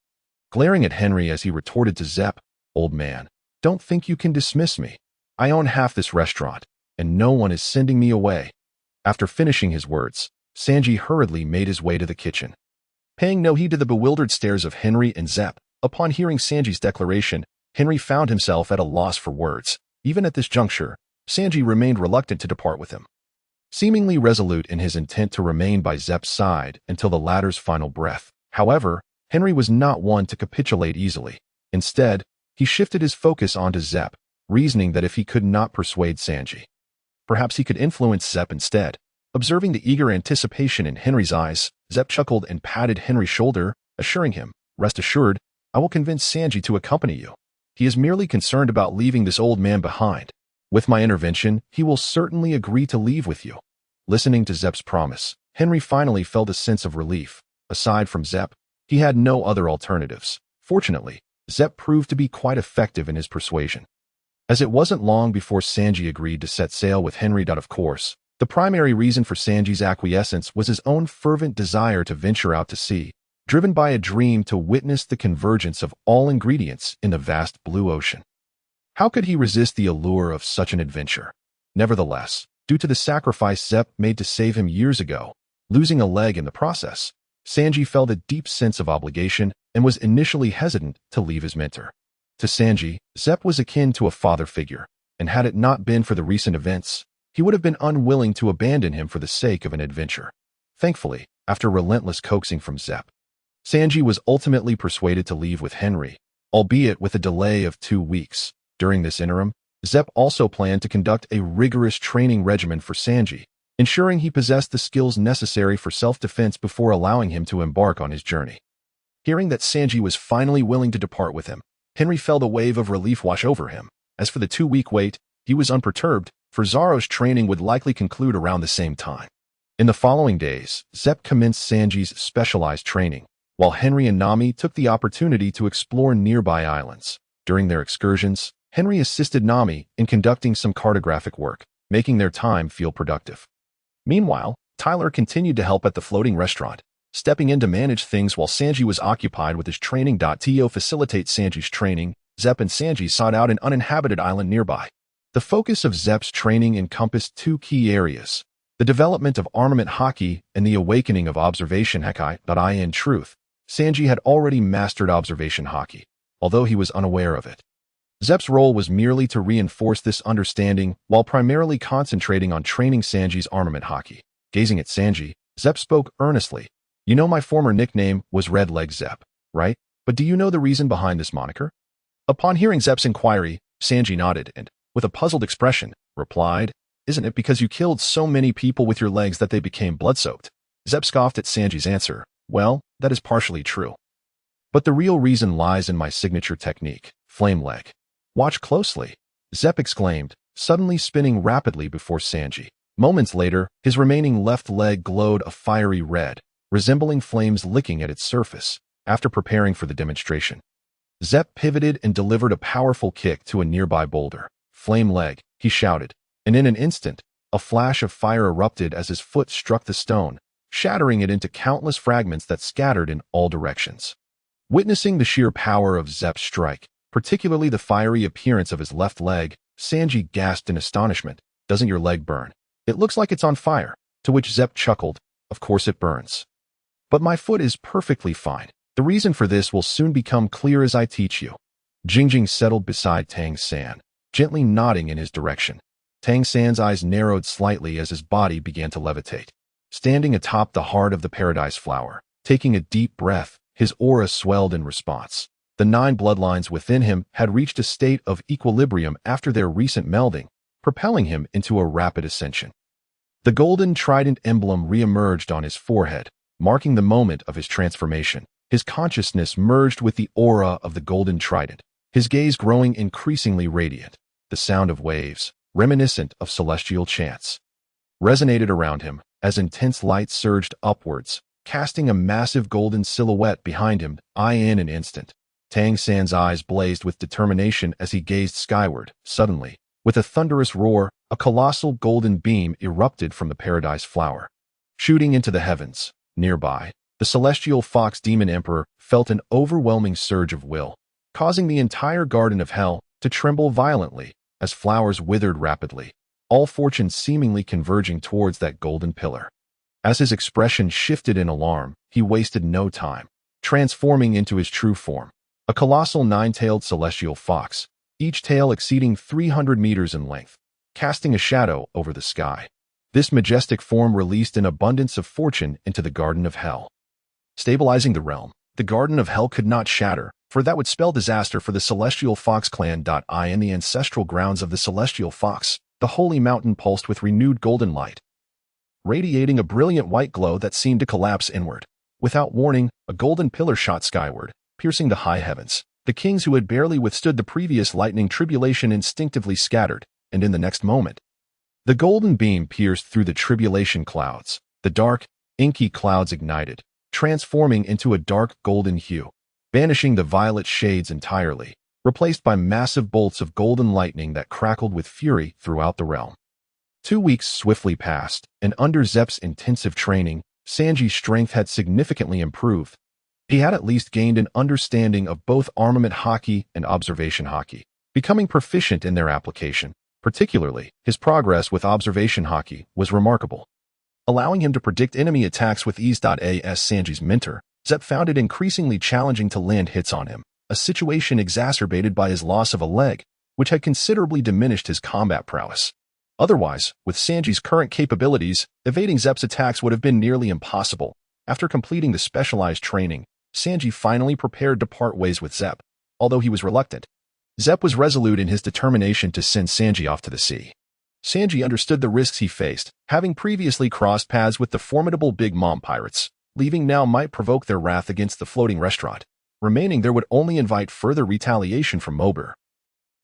glaring at Henry as he retorted to Zepp, "Old man, don't think you can dismiss me. I own half this restaurant, and no one is sending me away." After finishing his words, Sanji hurriedly made his way to the kitchen. Paying no heed to the bewildered stares of Henry and Zepp, upon hearing Sanji's declaration, Henry found himself at a loss for words. Even at this juncture, Sanji remained reluctant to depart with him, seemingly resolute in his intent to remain by Zepp's side until the latter's final breath. However, Henry was not one to capitulate easily. Instead, he shifted his focus onto Zepp, reasoning that if he could not persuade Sanji, perhaps he could influence Zepp instead. Observing the eager anticipation in Henry's eyes, Zepp chuckled and patted Henry's shoulder, assuring him, "Rest assured, I will convince Sanji to accompany you. He is merely concerned about leaving this old man behind. With my intervention, he will certainly agree to leave with you." Listening to Zepp's promise, Henry finally felt a sense of relief. Aside from Zepp, he had no other alternatives. Fortunately, Zepp proved to be quite effective in his persuasion. As it wasn't long before Sanji agreed to set sail with Henry. Of course, the primary reason for Sanji's acquiescence was his own fervent desire to venture out to sea, driven by a dream to witness the convergence of all ingredients in the vast blue ocean. How could he resist the allure of such an adventure? Nevertheless, due to the sacrifice Zepp made to save him years ago, losing a leg in the process, Sanji felt a deep sense of obligation and was initially hesitant to leave his mentor. To Sanji, Zepp was akin to a father figure, and had it not been for the recent events, he would have been unwilling to abandon him for the sake of an adventure. Thankfully, after relentless coaxing from Zepp, Sanji was ultimately persuaded to leave with Henry, albeit with a delay of 2 weeks. During this interim, Zepp also planned to conduct a rigorous training regimen for Sanji, ensuring he possessed the skills necessary for self-defense before allowing him to embark on his journey. Hearing that Sanji was finally willing to depart with him, Henry felt a wave of relief wash over him. As for the 2-week wait, he was unperturbed, for Zoro's training would likely conclude around the same time. In the following days, Zepp commenced Sanji's specialized training, while Henry and Nami took the opportunity to explore nearby islands. During their excursions, Henry assisted Nami in conducting some cartographic work, making their time feel productive. Meanwhile, Tyler continued to help at the floating restaurant, stepping in to manage things while Sanji was occupied with his training. To facilitate Sanji's training, Zepp and Sanji sought out an uninhabited island nearby. The focus of Zepp's training encompassed 2 key areas: the development of armament haki and the awakening of observation haki. In truth, Sanji had already mastered observation haki, although he was unaware of it. Zepp's role was merely to reinforce this understanding while primarily concentrating on training Sanji's armament haki. Gazing at Sanji, Zepp spoke earnestly. "You know my former nickname was Red Leg Zepp, right? But do you know the reason behind this moniker?" Upon hearing Zepp's inquiry, Sanji nodded and, with a puzzled expression, replied, "Isn't it because you killed so many people with your legs that they became blood-soaked?" Zepp scoffed at Sanji's answer. "Well, that is partially true. But the real reason lies in my signature technique, flame leg. Watch closely," Zepp exclaimed, suddenly spinning rapidly before Sanji. Moments later, his remaining left leg glowed a fiery red, resembling flames licking at its surface. After preparing for the demonstration, Zepp pivoted and delivered a powerful kick to a nearby boulder. "Flame leg," he shouted, and in an instant, a flash of fire erupted as his foot struck the stone, shattering it into countless fragments that scattered in all directions. Witnessing the sheer power of Zepp's strike, particularly the fiery appearance of his left leg, Sanji gasped in astonishment. "Doesn't your leg burn? It looks like it's on fire." To which Zepp chuckled, "Of course it burns. But my foot is perfectly fine. The reason for this will soon become clear as I teach you." Jingjing settled beside Tang San, gently nodding in his direction. Tang San's eyes narrowed slightly as his body began to levitate. Standing atop the heart of the paradise flower, taking a deep breath, his aura swelled in response. The 9 bloodlines within him had reached a state of equilibrium after their recent melding, propelling him into a rapid ascension. The golden trident emblem re-emerged on his forehead, marking the moment of his transformation. His consciousness merged with the aura of the golden trident, his gaze growing increasingly radiant. The sound of waves, reminiscent of celestial chants, resonated around him as intense light surged upwards, casting a massive golden silhouette behind him. In an instant, Tang San's eyes blazed with determination as he gazed skyward. Suddenly, with a thunderous roar, a colossal golden beam erupted from the paradise flower, shooting into the heavens. Nearby, the celestial fox demon emperor felt an overwhelming surge of will, causing the entire garden of hell to tremble violently as flowers withered rapidly, all fortunes seemingly converging towards that golden pillar. As his expression shifted in alarm, he wasted no time, transforming into his true form, a colossal 9-tailed celestial fox, each tail exceeding 300 meters in length, casting a shadow over the sky. This majestic form released an abundance of fortune into the Garden of Hell. Stabilizing the realm, the Garden of Hell could not shatter, for that would spell disaster for the Celestial Fox clan. In the ancestral grounds of the Celestial Fox, the holy mountain pulsed with renewed golden light, radiating a brilliant white glow that seemed to collapse inward. Without warning, a golden pillar shot skyward, piercing the high heavens. The kings who had barely withstood the previous lightning tribulation instinctively scattered, and in the next moment, the golden beam pierced through the tribulation clouds. The dark, inky clouds ignited, transforming into a dark golden hue, banishing the violet shades entirely, replaced by massive bolts of golden lightning that crackled with fury throughout the realm. 2 weeks swiftly passed, and under Zep's intensive training, Sanji's strength had significantly improved. He had at least gained an understanding of both armament haki and observation haki, becoming proficient in their application. Particularly, his progress with observation haki was remarkable, allowing him to predict enemy attacks with ease. As Sanji's mentor, Zep found it increasingly challenging to land hits on him, a situation exacerbated by his loss of a leg, which had considerably diminished his combat prowess. Otherwise, with Sanji's current capabilities, evading Zep's attacks would have been nearly impossible. After completing the specialized training, Sanji finally prepared to part ways with Zep, although he was reluctant. Zep was resolute in his determination to send Sanji off to the sea. Sanji understood the risks he faced, having previously crossed paths with the formidable Big Mom pirates. Leaving now might provoke their wrath against the floating restaurant. Remaining there would only invite further retaliation from Mober,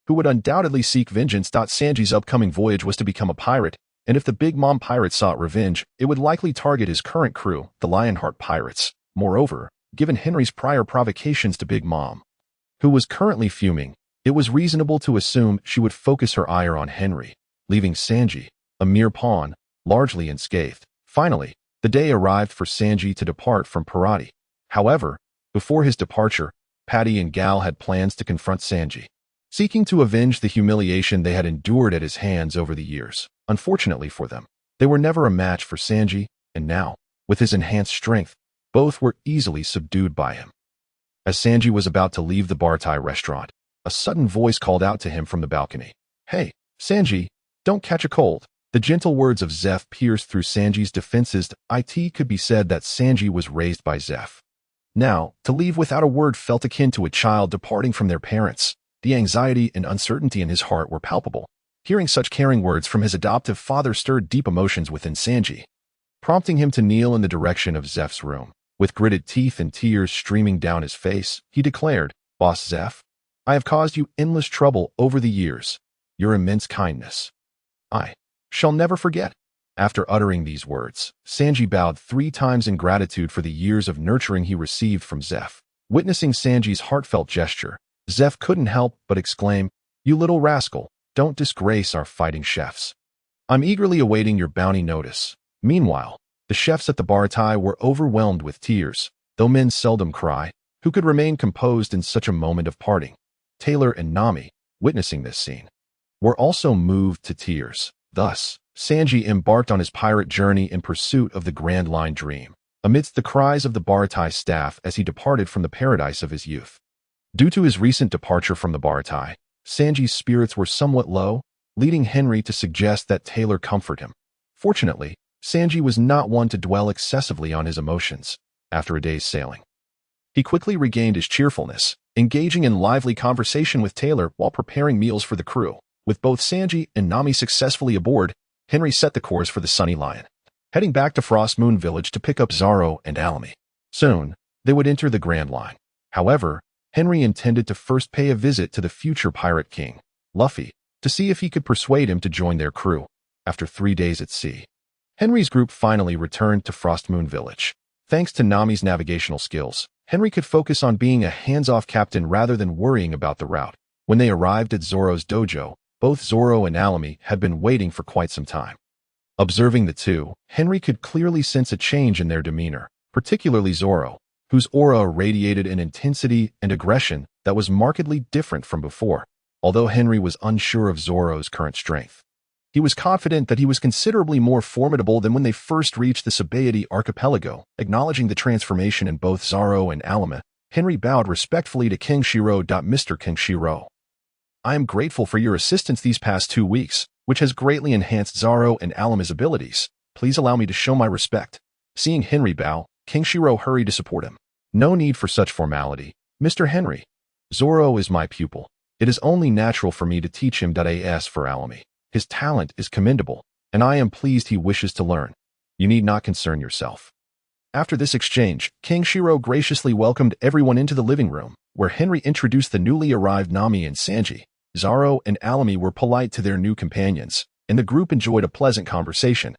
who would undoubtedly seek vengeance. Sanji's upcoming voyage was to become a pirate, and if the Big Mom pirates sought revenge, it would likely target his current crew, the Lionheart pirates. Moreover, given Henry's prior provocations to Big Mom, who was currently fuming, it was reasonable to assume she would focus her ire on Henry, leaving Sanji, a mere pawn, largely unscathed. Finally, the day arrived for Sanji to depart from Parati. However, before his departure, Patty and Gal had plans to confront Sanji, seeking to avenge the humiliation they had endured at his hands over the years. Unfortunately for them, they were never a match for Sanji, and now, with his enhanced strength, both were easily subdued by him. As Sanji was about to leave the Bartai restaurant, a sudden voice called out to him from the balcony. "Hey, Sanji, don't catch a cold." The gentle words of Zeph pierced through Sanji's defenses. It could be said that Sanji was raised by Zeph. Now, to leave without a word felt akin to a child departing from their parents. The anxiety and uncertainty in his heart were palpable. Hearing such caring words from his adoptive father stirred deep emotions within Sanji, prompting him to kneel in the direction of Zeph's room. With gritted teeth and tears streaming down his face, he declared, "Boss Zeph, I have caused you endless trouble over the years. Your immense kindness I shall never forget." After uttering these words, Sanji bowed 3 times in gratitude for the years of nurturing he received from Zeph. Witnessing Sanji's heartfelt gesture, Zeph couldn't help but exclaim, "You little rascal, don't disgrace our fighting chefs. I'm eagerly awaiting your bounty notice." Meanwhile, the chefs at the Bartai were overwhelmed with tears. Though men seldom cry, who could remain composed in such a moment of parting? Taylor and Nami, witnessing this scene, were also moved to tears. Thus, Sanji embarked on his pirate journey in pursuit of the Grand Line dream, amidst the cries of the Bartai staff as he departed from the paradise of his youth. Due to his recent departure from the Bartai, Sanji's spirits were somewhat low, leading Henry to suggest that Taylor comfort him. Fortunately, Sanji was not one to dwell excessively on his emotions. After a day's sailing, he quickly regained his cheerfulness, engaging in lively conversation with Taylor while preparing meals for the crew. With both Sanji and Nami successfully aboard, Henry set the course for the Sunny Lion, heading back to Frost Moon Village to pick up Zoro and Alamy. Soon, they would enter the Grand Line. However, Henry intended to first pay a visit to the future Pirate King, Luffy, to see if he could persuade him to join their crew. After 3 days at sea, Henry's group finally returned to Frost Moon Village. Thanks to Nami's navigational skills, Henry could focus on being a hands-off captain rather than worrying about the route. When they arrived at Zoro's dojo, both Zoro and Alamy had been waiting for quite some time. Observing the two, Henry could clearly sense a change in their demeanor, particularly Zoro, whose aura radiated an intensity and aggression that was markedly different from before. Although Henry was unsure of Zoro's current strength, he was confident that he was considerably more formidable than when they first reached the Sabaody archipelago. Acknowledging the transformation in both Zoro and Alamy, Henry bowed respectfully to King Shiro. Mr. King Shiro, I am grateful for your assistance these past 2 weeks, which has greatly enhanced Zoro and Alamy's abilities. Please allow me to show my respect." Seeing Henry bow, King Shiro hurried to support him. "No need for such formality, Mr. Henry. Zoro is my pupil. It is only natural for me to teach him. As for Alamy, his talent is commendable, and I am pleased he wishes to learn. You need not concern yourself." After this exchange, King Shiro graciously welcomed everyone into the living room, where Henry introduced the newly arrived Nami and Sanji. Zoro and Alamy were polite to their new companions, and the group enjoyed a pleasant conversation.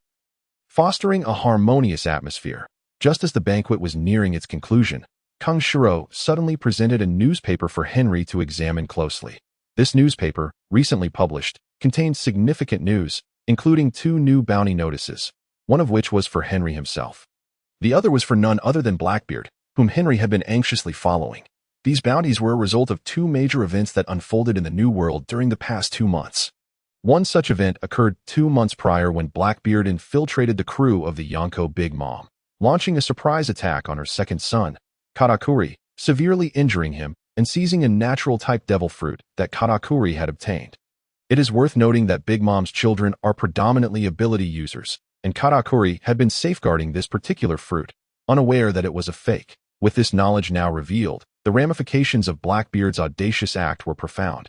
fostering a harmonious atmosphere. Just as the banquet was nearing its conclusion, Kung Shiro suddenly presented a newspaper for Henry to examine closely. This newspaper, recently published, contained significant news, including 2 new bounty notices, one of which was for Henry himself. The other was for none other than Blackbeard, whom Henry had been anxiously following. These bounties were a result of 2 major events that unfolded in the New World during the past 2 months. One such event occurred 2 months prior when Blackbeard infiltrated the crew of the Yonko Big Mom, launching a surprise attack on her second son, Katakuri, severely injuring him and seizing a natural-type devil fruit that Katakuri had obtained. It is worth noting that Big Mom's children are predominantly ability users, and Katakuri had been safeguarding this particular fruit, unaware that it was a fake. With this knowledge now revealed, the ramifications of Blackbeard's audacious act were profound,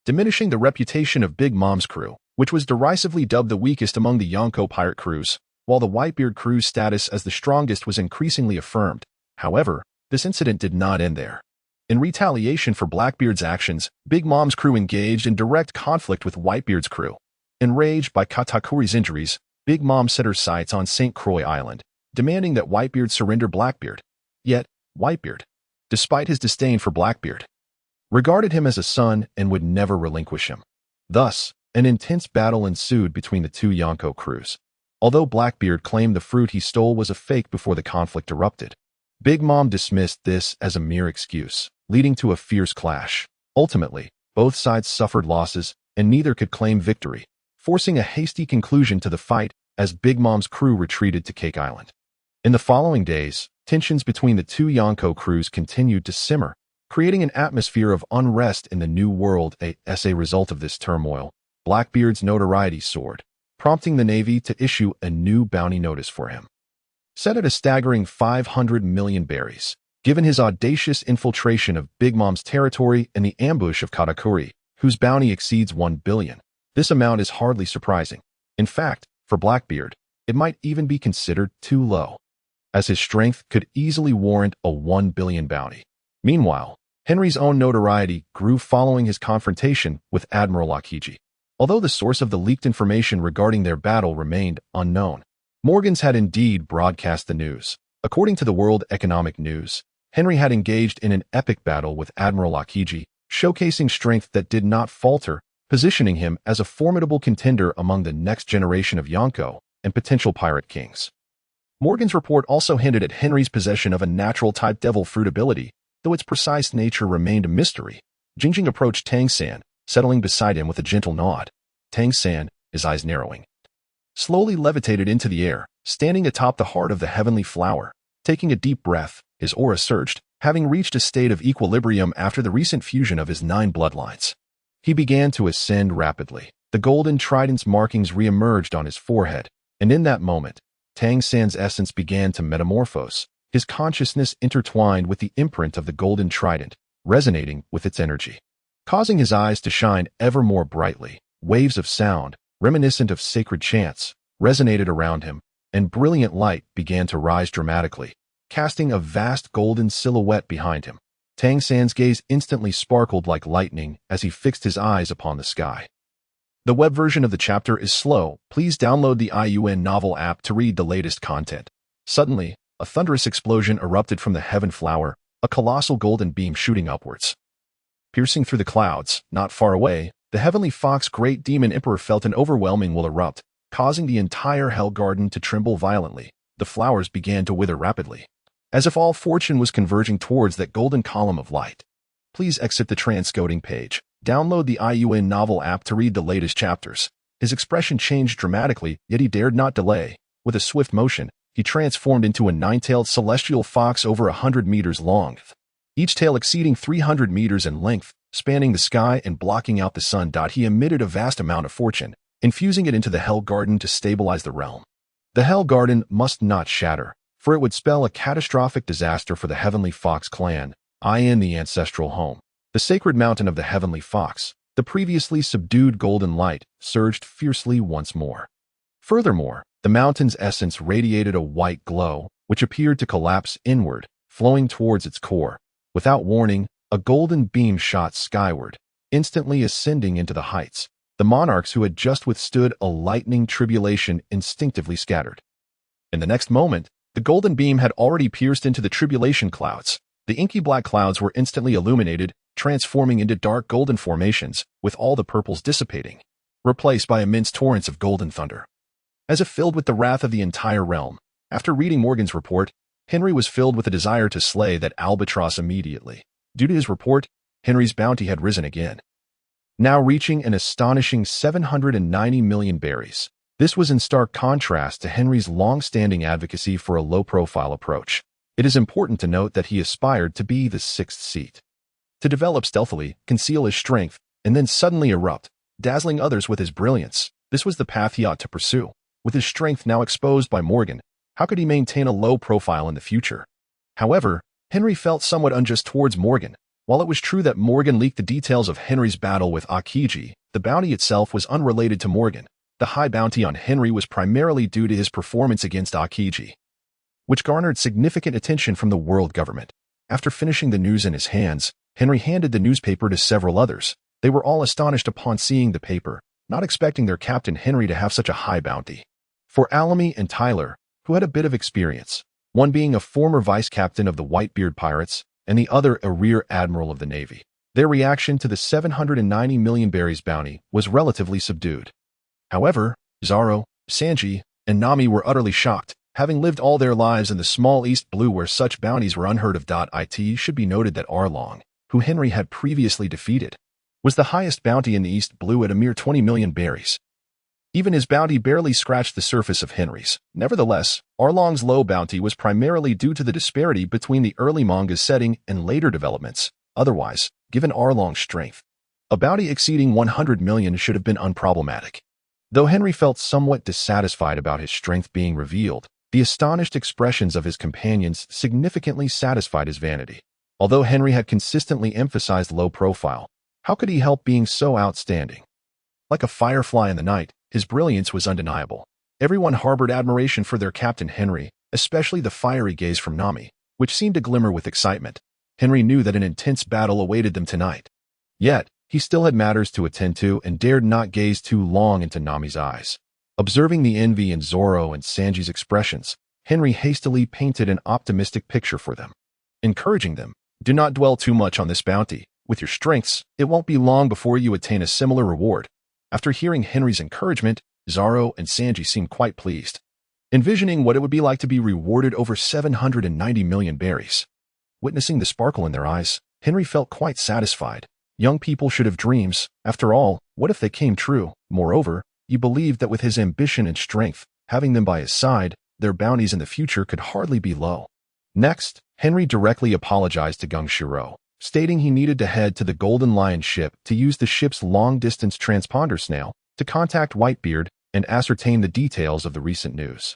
diminishing the reputation of Big Mom's crew, which was derisively dubbed the weakest among the Yonko pirate crews, while the Whitebeard crew's status as the strongest was increasingly affirmed. However, this incident did not end there. In retaliation for Blackbeard's actions, Big Mom's crew engaged in direct conflict with Whitebeard's crew. Enraged by Katakuri's injuries, Big Mom set her sights on St. Croix Island, demanding that Whitebeard surrender Blackbeard. Yet, Whitebeard, despite his disdain for Blackbeard, regarded him as a son and would never relinquish him. Thus, an intense battle ensued between the 2 Yonko crews. Although Blackbeard claimed the fruit he stole was a fake before the conflict erupted, Big Mom dismissed this as a mere excuse, leading to a fierce clash. Ultimately, both sides suffered losses, and neither could claim victory, forcing a hasty conclusion to the fight as Big Mom's crew retreated to Cake Island. In the following days, tensions between the 2 Yonko crews continued to simmer, creating an atmosphere of unrest in the New World. As a result of this turmoil, Blackbeard's notoriety soared, prompting the Navy to issue a new bounty notice for him, set at a staggering 500 million berries. Given his audacious infiltration of Big Mom's territory and the ambush of Katakuri, whose bounty exceeds 1 billion, this amount is hardly surprising. In fact, for Blackbeard, it might even be considered too low, as his strength could easily warrant a 1 billion bounty. Meanwhile, Henry's own notoriety grew following his confrontation with Admiral Akiji. Although the source of the leaked information regarding their battle remained unknown, Morgans had indeed broadcast the news. According to the World Economic News, Henry had engaged in an epic battle with Admiral Akiji, showcasing strength that did not falter, positioning him as a formidable contender among the next generation of Yonko and potential pirate kings. Morgan's report also hinted at Henry's possession of a natural-type devil fruit ability, though its precise nature remained a mystery. Jingjing approached Tang San, settling beside him with a gentle nod. Tang San, his eyes narrowing, slowly levitated into the air, standing atop the heart of the heavenly flower. Taking a deep breath, his aura surged, having reached a state of equilibrium after the recent fusion of his 9 bloodlines. He began to ascend rapidly. The golden trident's markings re-emerged on his forehead, and in that moment, Tang San's essence began to metamorphose, his consciousness intertwined with the imprint of the golden trident, resonating with its energy, causing his eyes to shine ever more brightly. Waves of sound, reminiscent of sacred chants, resonated around him, and brilliant light began to rise dramatically, casting a vast golden silhouette behind him. Tang San's gaze instantly sparkled like lightning as he fixed his eyes upon the sky. The web version of the chapter is slow. Please download the IUN novel app to read the latest content. Suddenly, a thunderous explosion erupted from the heaven flower, a colossal golden beam shooting upwards. Piercing through the clouds, not far away, the heavenly fox Great Demon Emperor felt an overwhelming will erupt, causing the entire Hell Garden to tremble violently. The flowers began to wither rapidly, as if all fortune was converging towards that golden column of light. Please exit the transcoding page. Download the IUN novel app to read the latest chapters. His expression changed dramatically, yet he dared not delay. With a swift motion, he transformed into a 9-tailed celestial fox over 100 meters long, each tail exceeding 300 meters in length, spanning the sky and blocking out the sun. He emitted a vast amount of fortune, infusing it into the Hell Garden to stabilize the realm. The Hell Garden must not shatter, for it would spell a catastrophic disaster for the Heavenly Fox clan, in the ancestral home. The sacred mountain of the Heavenly Fox, the previously subdued golden light, surged fiercely once more. Furthermore, the mountain's essence radiated a white glow, which appeared to collapse inward, flowing towards its core. Without warning, a golden beam shot skyward, instantly ascending into the heights. The monarchs who had just withstood a lightning tribulation instinctively scattered. In the next moment, the golden beam had already pierced into the tribulation clouds. The inky black clouds were instantly illuminated, transforming into dark golden formations, with all the purples dissipating, replaced by immense torrents of golden thunder. As if filled with the wrath of the entire realm, after reading Morgan's report, Henry was filled with a desire to slay that albatross immediately. Due to his report, Henry's bounty had risen again, now reaching an astonishing 790 million berries. This was in stark contrast to Henry's long-standing advocacy for a low-profile approach. It is important to note that he aspired to be the sixth seat, to develop stealthily, conceal his strength, and then suddenly erupt, dazzling others with his brilliance. This was the path he ought to pursue. With his strength now exposed by Morgan, how could he maintain a low profile in the future? However, Henry felt somewhat unjust towards Morgan. While it was true that Morgan leaked the details of Henry's battle with Akiji, the bounty itself was unrelated to Morgan. The high bounty on Henry was primarily due to his performance against Akiji, which garnered significant attention from the world government. After finishing the news in his hands, Henry handed the newspaper to several others. They were all astonished upon seeing the paper, not expecting their captain Henry to have such a high bounty. For Alamy and Tyler, who had a bit of experience, one being a former vice captain of the Whitebeard Pirates, and the other a rear admiral of the Navy, their reaction to the 790 million berries bounty was relatively subdued. However, Zoro, Sanji, and Nami were utterly shocked, having lived all their lives in the small East Blue where such bounties were unheard of. It should be noted that Arlong, who Henry had previously defeated, was the highest bounty in the East Blue at a mere 20 million berries. Even his bounty barely scratched the surface of Henry's. Nevertheless, Arlong's low bounty was primarily due to the disparity between the early manga's setting and later developments. Otherwise, given Arlong's strength, a bounty exceeding 100 million should have been unproblematic. Though Henry felt somewhat dissatisfied about his strength being revealed, the astonished expressions of his companions significantly satisfied his vanity. Although Henry had consistently emphasized low profile, how could he help being so outstanding? Like a firefly in the night, his brilliance was undeniable. Everyone harbored admiration for their captain Henry, especially the fiery gaze from Nami, which seemed to glimmer with excitement. Henry knew that an intense battle awaited them tonight. Yet, he still had matters to attend to and dared not gaze too long into Nami's eyes. Observing the envy in Zoro and Sanji's expressions, Henry hastily painted an optimistic picture for them, encouraging them, "Do not dwell too much on this bounty. With your strengths, it won't be long before you attain a similar reward." After hearing Henry's encouragement, Zoro and Sanji seemed quite pleased, envisioning what it would be like to be rewarded over 790 million berries. Witnessing the sparkle in their eyes, Henry felt quite satisfied. Young people should have dreams. After all, what if they came true? Moreover, he believed that with his ambition and strength, having them by his side, their bounties in the future could hardly be low. Next, Henry directly apologized to Gung Shiro, stating he needed to head to the Golden Lion ship to use the ship's long-distance transponder snail to contact Whitebeard and ascertain the details of the recent news.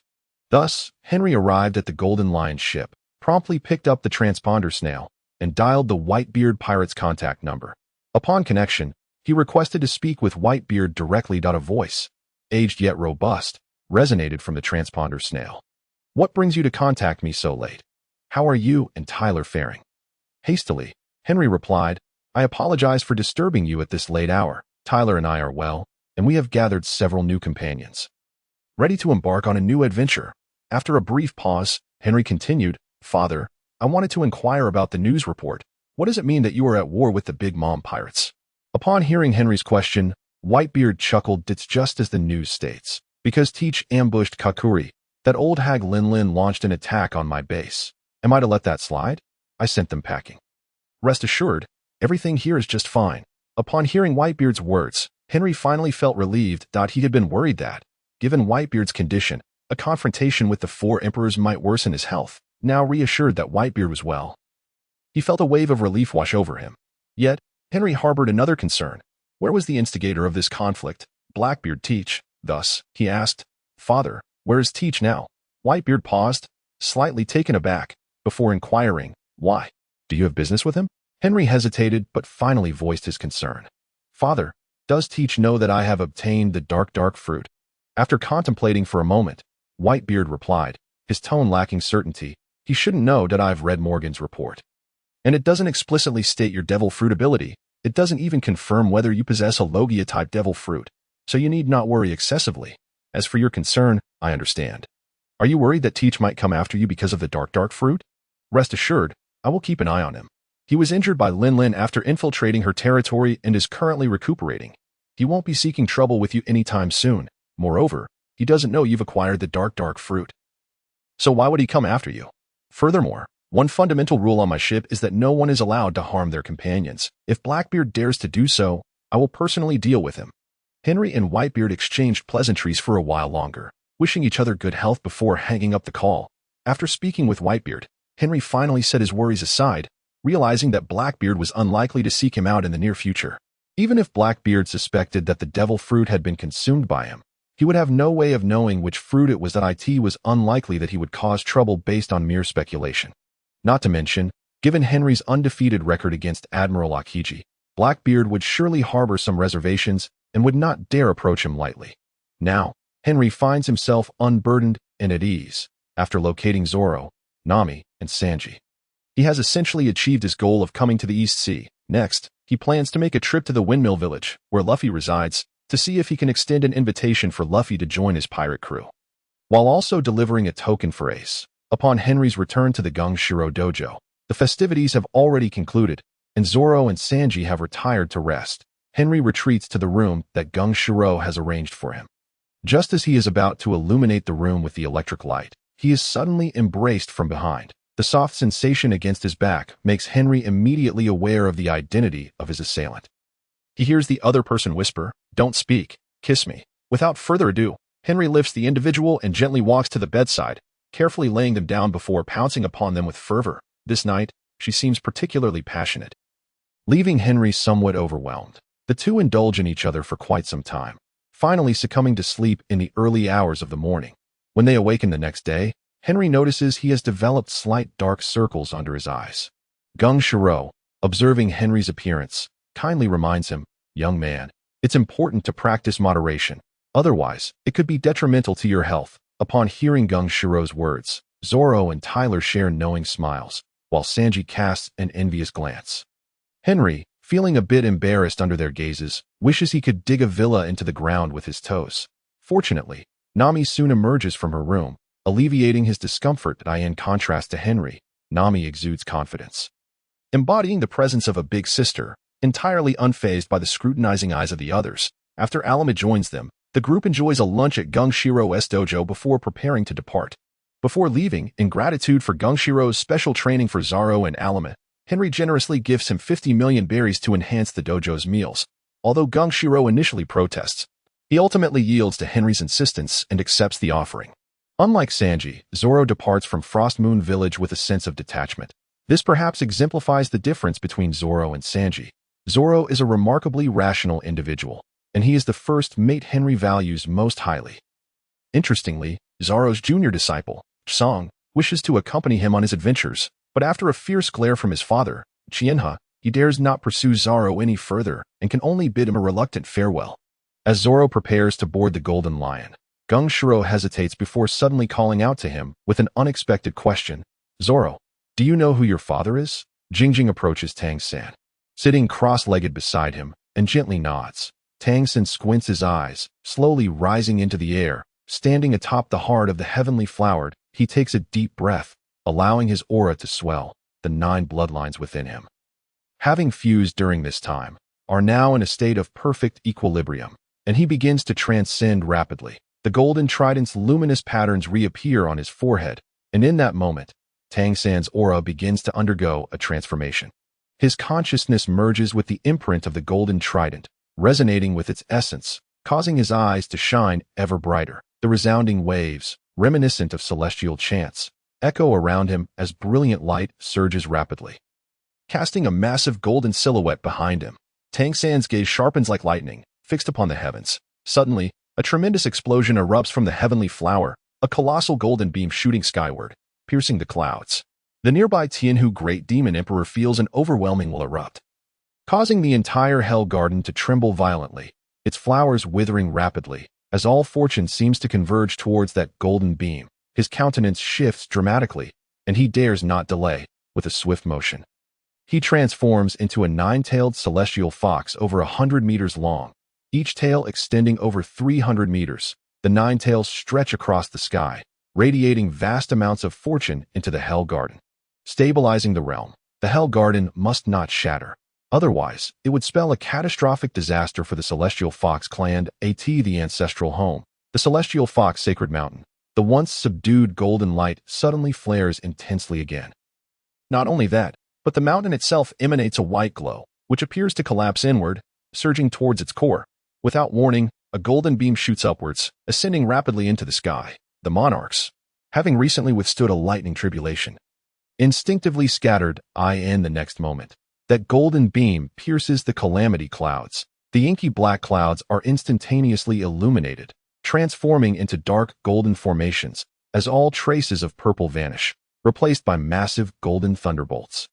Thus, Henry arrived at the Golden Lion ship, promptly picked up the transponder snail, and dialed the Whitebeard Pirates contact number. Upon connection, he requested to speak with Whitebeard directly. A voice, aged yet robust, resonated from the transponder snail. "What brings you to contact me so late? How are you and Tyler faring?" Hastily, Henry replied, "I apologize for disturbing you at this late hour. Tyler and I are well, and we have gathered several new companions, ready to embark on a new adventure." After a brief pause, Henry continued, "Father, I wanted to inquire about the news report. What does it mean that you are at war with the Big Mom Pirates?" Upon hearing Henry's question, Whitebeard chuckled. "It's just as the news states. Because Teach ambushed Kakuri, that old hag Lin Lin launched an attack on my base. Am I to let that slide? I sent them packing. Rest assured, everything here is just fine." Upon hearing Whitebeard's words, Henry finally felt relieved. He had been worried that, given Whitebeard's condition, a confrontation with the four emperors might worsen his health. Now reassured that Whitebeard was well, he felt a wave of relief wash over him. Yet, Henry harbored another concern. Where was the instigator of this conflict? Blackbeard Teach. Thus, he asked, "Father, where is Teach now?" Whitebeard paused, slightly taken aback, before inquiring, "Why? Do you have business with him?" Henry hesitated but finally voiced his concern. "Father, does Teach know that I have obtained the dark fruit?" After contemplating for a moment, Whitebeard replied, his tone lacking certainty, "He shouldn't know that I've read Morgan's report. And it doesn't explicitly state your devil fruit ability. It doesn't even confirm whether you possess a Logia-type devil fruit, so you need not worry excessively. As for your concern, I understand. Are you worried that Teach might come after you because of the dark fruit? Rest assured, I will keep an eye on him. He was injured by Lin Lin after infiltrating her territory and is currently recuperating. He won't be seeking trouble with you anytime soon. Moreover, he doesn't know you've acquired the dark fruit. So why would he come after you? Furthermore, one fundamental rule on my ship is that no one is allowed to harm their companions. If Blackbeard dares to do so, I will personally deal with him. Henry and Whitebeard exchanged pleasantries for a while longer, wishing each other good health before hanging up the call. After speaking with Whitebeard, Henry finally set his worries aside, realizing that Blackbeard was unlikely to seek him out in the near future. Even if Blackbeard suspected that the devil fruit had been consumed by him, he would have no way of knowing which fruit it was. That it was unlikely that he would cause trouble based on mere speculation. Not to mention, given Henry's undefeated record against Admiral Akiji, Blackbeard would surely harbor some reservations and would not dare approach him lightly. Now, Henry finds himself unburdened and at ease after locating Zoro, Nami, and Sanji. He has essentially achieved his goal of coming to the East Sea. Next, he plans to make a trip to the Windmill Village, where Luffy resides, to see if he can extend an invitation for Luffy to join his pirate crew, while also delivering a token for Ace. Upon Henry's return to the Gungshiro dojo, the festivities have already concluded, and Zoro and Sanji have retired to rest. Henry retreats to the room that Gungshiro has arranged for him. Just as he is about to illuminate the room with the electric light, he is suddenly embraced from behind. The soft sensation against his back makes Henry immediately aware of the identity of his assailant. He hears the other person whisper, "Don't speak, kiss me." Without further ado, Henry lifts the individual and gently walks to the bedside, carefully laying them down before pouncing upon them with fervor. This night, she seems particularly passionate. Leaving Henry somewhat overwhelmed, the two indulge in each other for quite some time, finally succumbing to sleep in the early hours of the morning. When they awaken the next day, Henry notices he has developed slight dark circles under his eyes. Gungshiro, observing Henry's appearance, kindly reminds him, "Young man, it's important to practice moderation. Otherwise, it could be detrimental to your health." Upon hearing Gungshiro's words, Zoro and Tyler share knowing smiles, while Sanji casts an envious glance. Henry, feeling a bit embarrassed under their gazes, wishes he could dig a villa into the ground with his toes. Fortunately, Nami soon emerges from her room, alleviating his discomfort. In contrast to Henry, Nami exudes confidence, embodying the presence of a big sister, entirely unfazed by the scrutinizing eyes of the others. After Alama joins them, the group enjoys a lunch at Gungshiro's dojo before preparing to depart. Before leaving, in gratitude for Gungshiro's special training for Zoro and Alama, Henry generously gifts him 50 million berries to enhance the dojo's meals. Although Gungshiro initially protests, he ultimately yields to Henry's insistence and accepts the offering. Unlike Sanji, Zoro departs from Frost Moon Village with a sense of detachment. This perhaps exemplifies the difference between Zoro and Sanji. Zoro is a remarkably rational individual, and he is the first mate Henry values most highly. Interestingly, Zoro's junior disciple, Song, wishes to accompany him on his adventures, but after a fierce glare from his father, Chienha, he dares not pursue Zoro any further and can only bid him a reluctant farewell. As Zoro prepares to board the Golden Lion, Gungshiro hesitates before suddenly calling out to him with an unexpected question. "Zoro, do you know who your father is?" Jingjing approaches Tang San, sitting cross-legged beside him, and gently nods. Tang San squints his eyes, slowly rising into the air. Standing atop the heart of the heavenly flowered, he takes a deep breath, allowing his aura to swell. The 9 bloodlines within him, having fused during this time, are now in a state of perfect equilibrium, and he begins to transcend rapidly. The golden trident's luminous patterns reappear on his forehead, and in that moment, Tang San's aura begins to undergo a transformation. His consciousness merges with the imprint of the golden trident, resonating with its essence, causing his eyes to shine ever brighter. The resounding waves, reminiscent of celestial chants, echo around him as brilliant light surges rapidly, casting a massive golden silhouette behind him. Tang San's gaze sharpens like lightning, fixed upon the heavens. Suddenly, a tremendous explosion erupts from the heavenly flower, a colossal golden beam shooting skyward, piercing the clouds. The nearby Tianhu Great Demon Emperor feels an overwhelming will erupt, causing the entire Hell Garden to tremble violently, its flowers withering rapidly. As all fortune seems to converge towards that golden beam, his countenance shifts dramatically, and he dares not delay. With a swift motion, he transforms into a 9-tailed celestial fox over 100 meters long, each tail extending over 300 meters. The 9 tails stretch across the sky, radiating vast amounts of fortune into the Hell Garden. Stabilizing the realm, the Hell Garden must not shatter. Otherwise, it would spell a catastrophic disaster for the Celestial Fox clan, the ancestral home. The Celestial Fox Sacred Mountain, the once subdued golden light suddenly flares intensely again. Not only that, but the mountain itself emanates a white glow, which appears to collapse inward, surging towards its core. Without warning, a golden beam shoots upwards, ascending rapidly into the sky. The monarchs, having recently withstood a lightning tribulation, instinctively scattered in the next moment. That golden beam pierces the calamity clouds. The inky black clouds are instantaneously illuminated, transforming into dark golden formations as all traces of purple vanish, replaced by massive golden thunderbolts,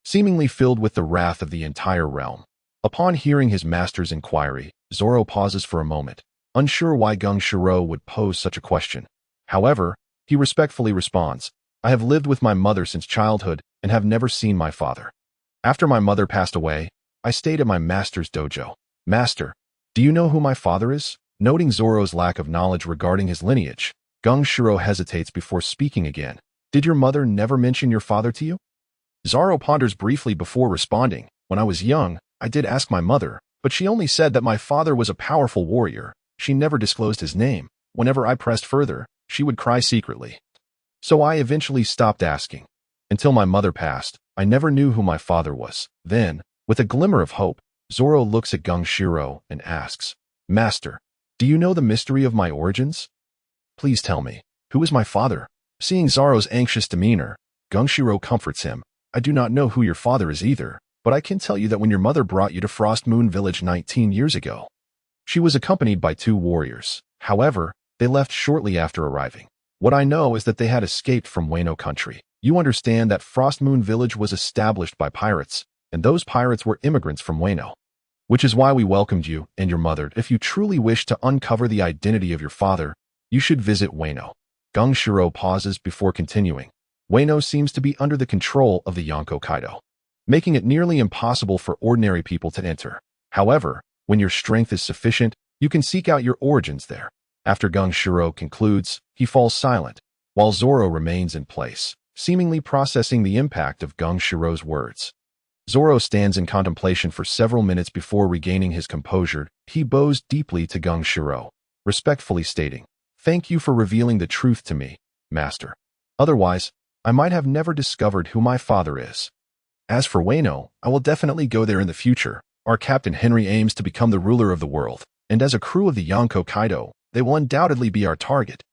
seemingly filled with the wrath of the entire realm. Upon hearing his master's inquiry, Zoro pauses for a moment, unsure why Gung Shiro would pose such a question. However, he respectfully responds, "I have lived with my mother since childhood and have never seen my father. After my mother passed away, I stayed at my master's dojo. Master, do you know who my father is?" Noting Zoro's lack of knowledge regarding his lineage, Gung Shiro hesitates before speaking again. "Did your mother never mention your father to you?" Zoro ponders briefly before responding. "When I was young, I did ask my mother, but she only said that my father was a powerful warrior. She never disclosed his name. Whenever I pressed further, she would cry secretly. So I eventually stopped asking. Until my mother passed, I never knew who my father was." Then, with a glimmer of hope, Zoro looks at Gung Shiro and asks, "Master, do you know the mystery of my origins? Please tell me, who is my father?" Seeing Zoro's anxious demeanor, Gung Shiro comforts him. "I do not know who your father is either, but I can tell you that when your mother brought you to Frost Moon Village 19 years ago, she was accompanied by 2 warriors. However, they left shortly after arriving. What I know is that they had escaped from Wano country. You understand that Frost Moon Village was established by pirates, and those pirates were immigrants from Wano. Which is why we welcomed you and your mother. If you truly wish to uncover the identity of your father, you should visit Wano." Gung Shiro pauses before continuing. "Wano seems to be under the control of the Yonko Kaido, making it nearly impossible for ordinary people to enter. However, when your strength is sufficient, you can seek out your origins there." After Gung Shiro concludes, he falls silent, while Zoro remains in place, seemingly processing the impact of Gung Shiro's words. Zoro stands in contemplation for several minutes before regaining his composure. He bows deeply to Gung Shiro, respectfully stating, "Thank you for revealing the truth to me, Master. Otherwise, I might have never discovered who my father is. As for Wano, I will definitely go there in the future. Our Captain Henry aims to become the ruler of the world, and as a crew of the Yonko Kaido, they will undoubtedly be our target."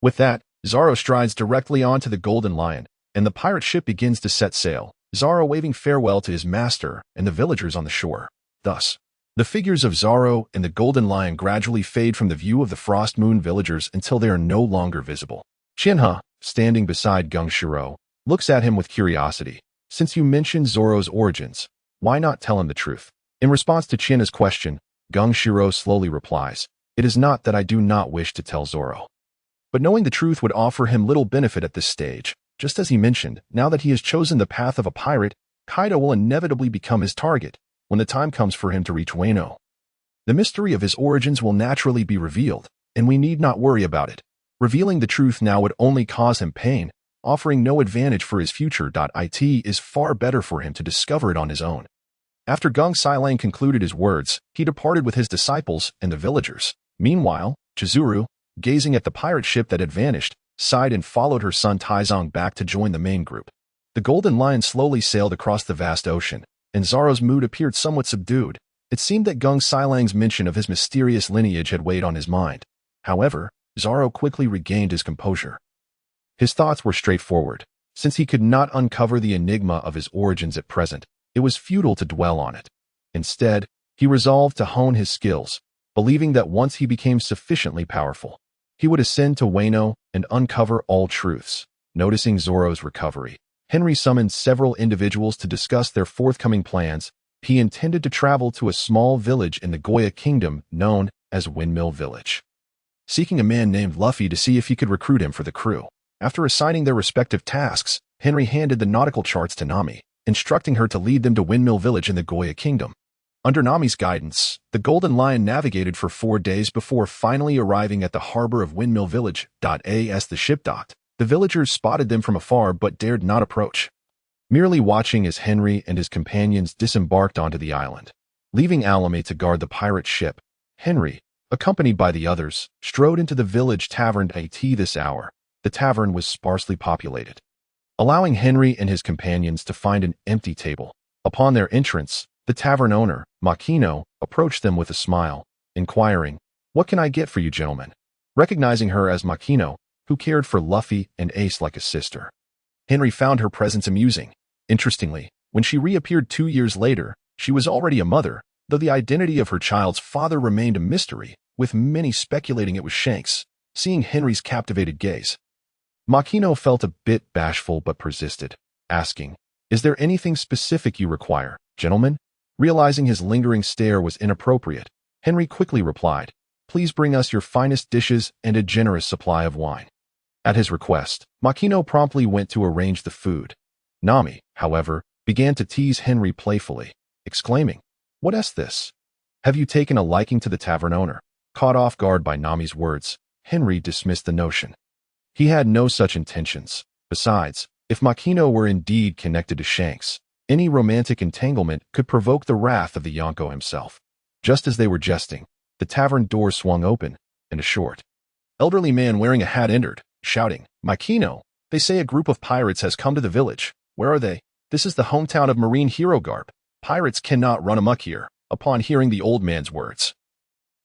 With that, Zoro strides directly onto the Golden Lion, and the pirate ship begins to set sail, Zoro waving farewell to his master and the villagers on the shore. Thus, the figures of Zoro and the Golden Lion gradually fade from the view of the Frost Moon villagers until they are no longer visible. Shinha, standing beside Gung Shiro, looks at him with curiosity. "Since you mentioned Zoro's origins, why not tell him the truth?" In response to Shinha's question, Gung Shiro slowly replies, "It is not that I do not wish to tell Zoro, but knowing the truth would offer him little benefit at this stage. Just as he mentioned, now that he has chosen the path of a pirate, Kaido will inevitably become his target when the time comes for him to reach Wano. The mystery of his origins will naturally be revealed, and we need not worry about it. Revealing the truth now would only cause him pain, offering no advantage for his future. It is far better for him to discover it on his own." After Gung Silang concluded his words, he departed with his disciples and the villagers. Meanwhile, Chizuru, gazing at the pirate ship that had vanished, sighed and followed her son Taizong back to join the main group. The Golden Lion slowly sailed across the vast ocean, and Zoro's mood appeared somewhat subdued. It seemed that Gung Silang's mention of his mysterious lineage had weighed on his mind. However, Zoro quickly regained his composure. His thoughts were straightforward. Since he could not uncover the enigma of his origins at present, it was futile to dwell on it. Instead, he resolved to hone his skills, believing that once he became sufficiently powerful, he would ascend to Wano and uncover all truths. Noticing Zoro's recovery, Henry summoned several individuals to discuss their forthcoming plans. He intended to travel to a small village in the Goya Kingdom known as Windmill Village, seeking a man named Luffy to see if he could recruit him for the crew. After assigning their respective tasks, Henry handed the nautical charts to Nami, instructing her to lead them to Windmill Village in the Goya Kingdom. Under Nami's guidance, the Golden Lion navigated for 4 days before finally arriving at the harbor of Windmill Village. As the ship docked, the villagers spotted them from afar but dared not approach, merely watching as Henry and his companions disembarked onto the island. Leaving Alame to guard the pirate ship, Henry, accompanied by the others, strode into the village tavern at this hour. The tavern was sparsely populated, allowing Henry and his companions to find an empty table. Upon their entrance, the tavern owner, Makino, approached them with a smile, inquiring, "What can I get for you, gentlemen?" Recognizing her as Makino, who cared for Luffy and Ace like a sister, Henry found her presence amusing. Interestingly, when she reappeared 2 years later, she was already a mother, though the identity of her child's father remained a mystery, with many speculating it was Shanks. Seeing Henry's captivated gaze, Makino felt a bit bashful but persisted, asking, "Is there anything specific you require, gentlemen?" Realizing his lingering stare was inappropriate, Henry quickly replied, "Please bring us your finest dishes and a generous supply of wine." At his request, Makino promptly went to arrange the food. Nami, however, began to tease Henry playfully, exclaiming, "What's this? Have you taken a liking to the tavern owner?" Caught off guard by Nami's words, Henry dismissed the notion. He had no such intentions. Besides, if Makino were indeed connected to Shanks, any romantic entanglement could provoke the wrath of the Yonko himself. Just as they were jesting, the tavern door swung open, and a short, elderly man wearing a hat entered, shouting, "Makino, they say a group of pirates has come to the village. Where are they? This is the hometown of Marine Hero Garp. Pirates cannot run amok here." Upon hearing the old man's words,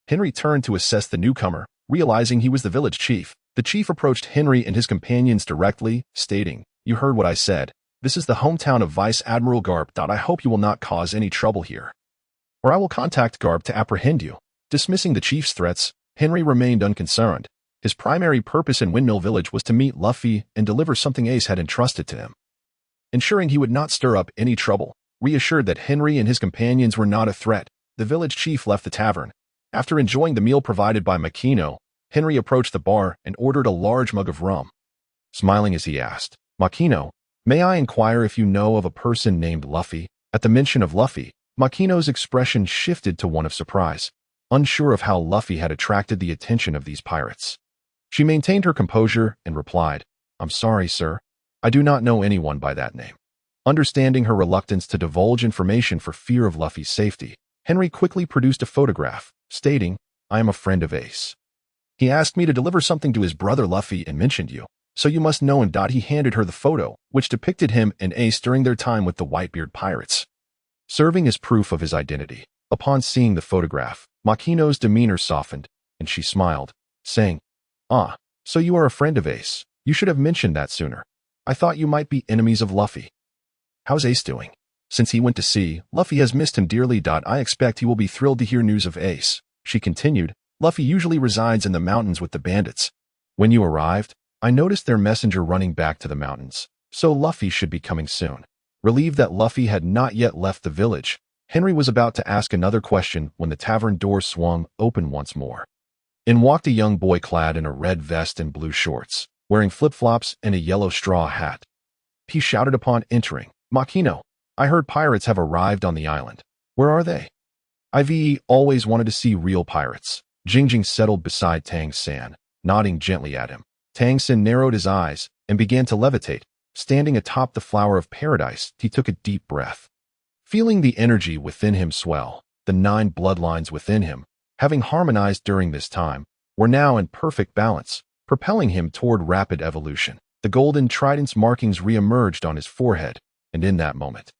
Henry turned to assess the newcomer. Realizing he was the village chief, the chief approached Henry and his companions directly, stating, "You heard what I said. This is the hometown of Vice Admiral Garp. I hope you will not cause any trouble here, or I will contact Garp to apprehend you." Dismissing the chief's threats, Henry remained unconcerned. His primary purpose in Windmill Village was to meet Luffy and deliver something Ace had entrusted to him. Ensuring he would not stir up any trouble, reassured that Henry and his companions were not a threat, the village chief left the tavern. After enjoying the meal provided by Makino, Henry approached the bar and ordered a large mug of rum. Smiling as he asked, "Makino, may I inquire if you know of a person named Luffy?" At the mention of Luffy, Makino's expression shifted to one of surprise, unsure of how Luffy had attracted the attention of these pirates. She maintained her composure and replied, "I'm sorry, sir. I do not know anyone by that name." Understanding her reluctance to divulge information for fear of Luffy's safety, Henry quickly produced a photograph, stating, "I am a friend of Ace. He asked me to deliver something to his brother Luffy and mentioned you, so you must know him." He handed her the photo, which depicted him and Ace during their time with the Whitebeard pirates, serving as proof of his identity. Upon seeing the photograph, Makino's demeanor softened, and she smiled, saying, "Ah, so you are a friend of Ace. You should have mentioned that sooner. I thought you might be enemies of Luffy. How's Ace doing? Since he went to sea, Luffy has missed him dearly. I expect he will be thrilled to hear news of Ace." She continued, "Luffy usually resides in the mountains with the bandits. When you arrived, I noticed their messenger running back to the mountains, so Luffy should be coming soon." Relieved that Luffy had not yet left the village, Henry was about to ask another question when the tavern door swung open once more. In walked a young boy clad in a red vest and blue shorts, wearing flip-flops and a yellow straw hat. He shouted upon entering, "Makino, I heard pirates have arrived on the island. Where are they?" "I've always wanted to see real pirates." Jingjing settled beside Tang San, nodding gently at him. Tang San narrowed his eyes and began to levitate. Standing atop the flower of paradise, he took a deep breath. Feeling the energy within him swell, the 9 bloodlines within him, having harmonized during this time, were now in perfect balance, propelling him toward rapid evolution. The golden trident's markings re-emerged on his forehead, and in that moment,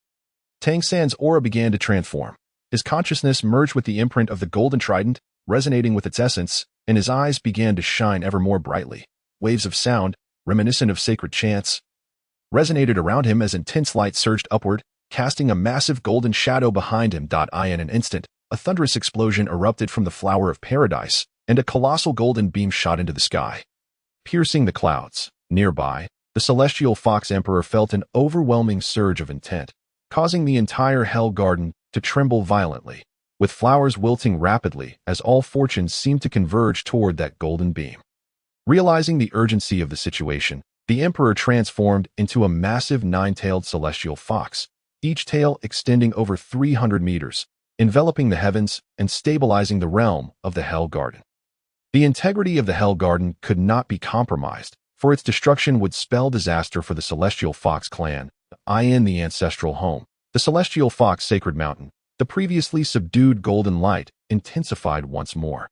Tang San's aura began to transform. His consciousness merged with the imprint of the golden trident, resonating with its essence, and his eyes began to shine ever more brightly. Waves of sound, reminiscent of sacred chants, resonated around him as intense light surged upward, casting a massive golden shadow behind him. In an instant, a thunderous explosion erupted from the flower of paradise, and a colossal golden beam shot into the sky, piercing the clouds. Nearby, the celestial fox emperor felt an overwhelming surge of intent, causing the entire Hell Garden to tremble violently, with flowers wilting rapidly as all fortunes seemed to converge toward that golden beam. Realizing the urgency of the situation, the emperor transformed into a massive 9-tailed celestial fox, each tail extending over 300 meters, enveloping the heavens and stabilizing the realm of the Hell Garden. The integrity of the Hell Garden could not be compromised, for its destruction would spell disaster for the Celestial Fox clan, the ancestral home. The Celestial Fox Sacred Mountain, the previously subdued golden light, intensified once more,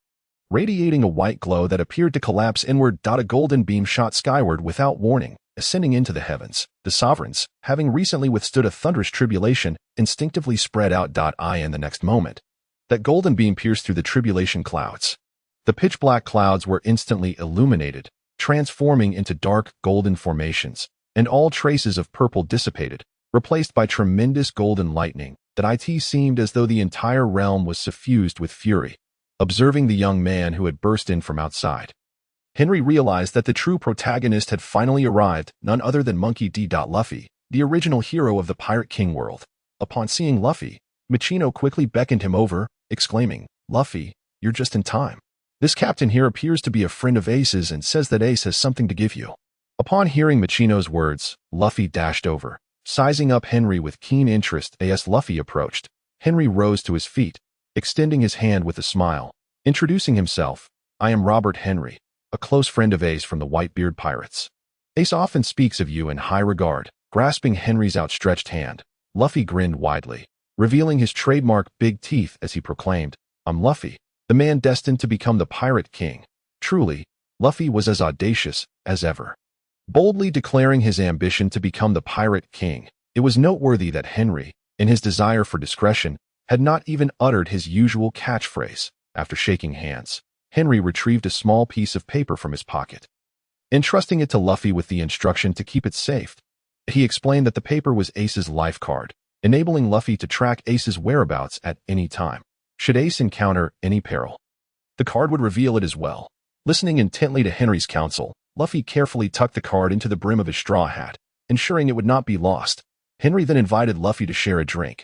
radiating a white glow that appeared to collapse inward. A golden beam shot skyward without warning, ascending into the heavens. The sovereigns, having recently withstood a thunderous tribulation, instinctively spread out. In the next moment, that golden beam pierced through the tribulation clouds. The pitch-black clouds were instantly illuminated, transforming into dark golden formations, and all traces of purple dissipated, replaced by tremendous golden lightning. That it seemed as though the entire realm was suffused with fury. Observing the young man who had burst in from outside, Henry realized that the true protagonist had finally arrived, none other than Monkey D. Luffy, the original hero of the Pirate King world. Upon seeing Luffy, Machino quickly beckoned him over, exclaiming, "Luffy, you're just in time. This captain here appears to be a friend of Ace's and says that Ace has something to give you." Upon hearing Machino's words, Luffy dashed over, sizing up Henry with keen interest. As Luffy approached, Henry rose to his feet, extending his hand with a smile, introducing himself. "I am Robert Henry, a close friend of Ace from the Whitebeard Pirates. Ace often speaks of you in high regard." Grasping Henry's outstretched hand, Luffy grinned widely, revealing his trademark big teeth as he proclaimed, "I'm Luffy, the man destined to become the Pirate King." Truly, Luffy was as audacious as ever, boldly declaring his ambition to become the Pirate King. It was noteworthy that Henry, in his desire for discretion, had not even uttered his usual catchphrase. After shaking hands, Henry retrieved a small piece of paper from his pocket. Entrusting it to Luffy with the instruction to keep it safe, he explained that the paper was Ace's life card, enabling Luffy to track Ace's whereabouts at any time, should Ace encounter any peril. The card would reveal it as well. Listening intently to Henry's counsel, Luffy carefully tucked the card into the brim of his straw hat, ensuring it would not be lost. Henry then invited Luffy to share a drink,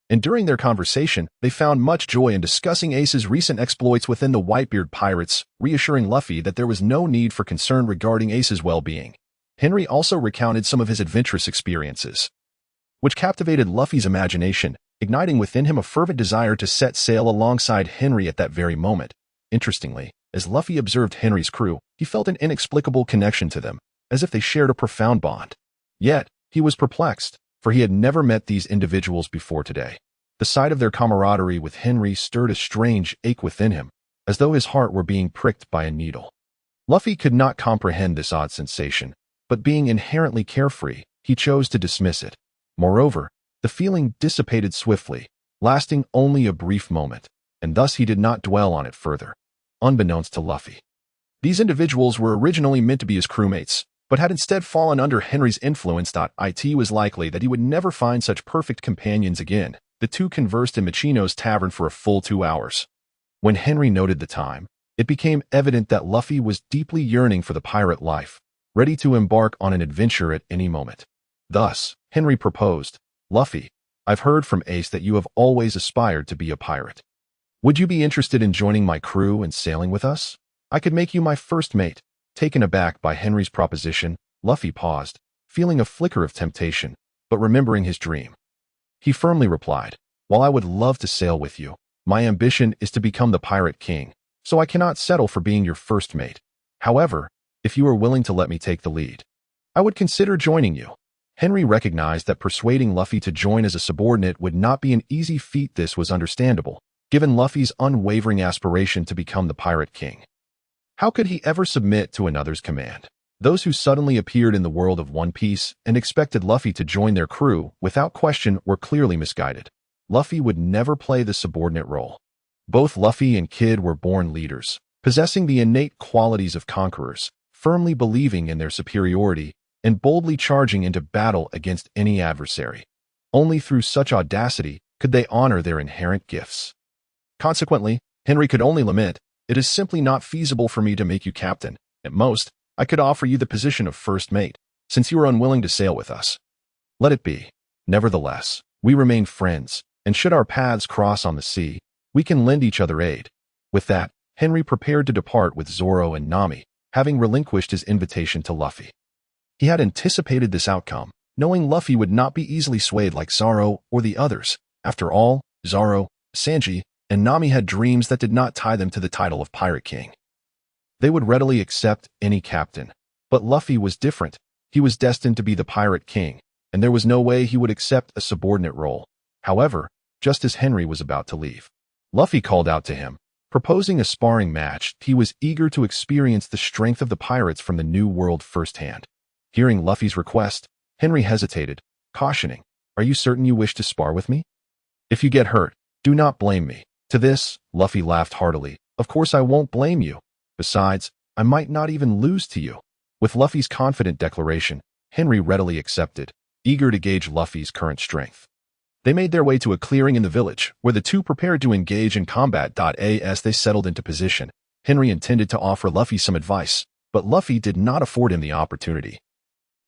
and during their conversation, they found much joy in discussing Ace's recent exploits within the Whitebeard Pirates, reassuring Luffy that there was no need for concern regarding Ace's well-being. Henry also recounted some of his adventurous experiences, which captivated Luffy's imagination, igniting within him a fervent desire to set sail alongside Henry at that very moment. Interestingly, as Luffy observed Henry's crew, he felt an inexplicable connection to them, as if they shared a profound bond. Yet, he was perplexed, for he had never met these individuals before today. The sight of their camaraderie with Henry stirred a strange ache within him, as though his heart were being pricked by a needle. Luffy could not comprehend this odd sensation, but being inherently carefree, he chose to dismiss it. Moreover, the feeling dissipated swiftly, lasting only a brief moment, and thus he did not dwell on it further. Unbeknownst to Luffy, these individuals were originally meant to be his crewmates, but had instead fallen under Henry's influence. It was likely that he would never find such perfect companions again. The two conversed in Machino's tavern for a full 2 hours. When Henry noted the time, it became evident that Luffy was deeply yearning for the pirate life, ready to embark on an adventure at any moment. Thus, Henry proposed, "Luffy, I've heard from Ace that you have always aspired to be a pirate. Would you be interested in joining my crew and sailing with us? I could make you my first mate." Taken aback by Henry's proposition, Luffy paused, feeling a flicker of temptation, but remembering his dream. He firmly replied, "While I would love to sail with you, my ambition is to become the Pirate King, so I cannot settle for being your first mate. However, if you are willing to let me take the lead, I would consider joining you." Henry recognized that persuading Luffy to join as a subordinate would not be an easy feat. This was understandable, given Luffy's unwavering aspiration to become the Pirate King. How could he ever submit to another's command? Those who suddenly appeared in the world of One Piece and expected Luffy to join their crew, without question, were clearly misguided. Luffy would never play the subordinate role. Both Luffy and Kid were born leaders, possessing the innate qualities of conquerors, firmly believing in their superiority and boldly charging into battle against any adversary. Only through such audacity could they honor their inherent gifts. Consequently, Henry could only lament, "It is simply not feasible for me to make you captain. At most, I could offer you the position of first mate, since you are unwilling to sail with us. Let it be. Nevertheless, we remain friends, and should our paths cross on the sea, we can lend each other aid." With that, Henry prepared to depart with Zoro and Nami, having relinquished his invitation to Luffy. He had anticipated this outcome, knowing Luffy would not be easily swayed like Zoro or the others. After all, Zoro, Sanji and Nami had dreams that did not tie them to the title of Pirate King. They would readily accept any captain. But Luffy was different. He was destined to be the Pirate King, and there was no way he would accept a subordinate role. However, just as Henry was about to leave, Luffy called out to him, proposing a sparring match. He was eager to experience the strength of the pirates from the New World firsthand. Hearing Luffy's request, Henry hesitated, cautioning, "Are you certain you wish to spar with me? If you get hurt, do not blame me." To this, Luffy laughed heartily. "Of course I won't blame you. Besides, I might not even lose to you." With Luffy's confident declaration, Henry readily accepted, eager to gauge Luffy's current strength. They made their way to a clearing in the village, where the two prepared to engage in combat. As they settled into position, Henry intended to offer Luffy some advice, but Luffy did not afford him the opportunity.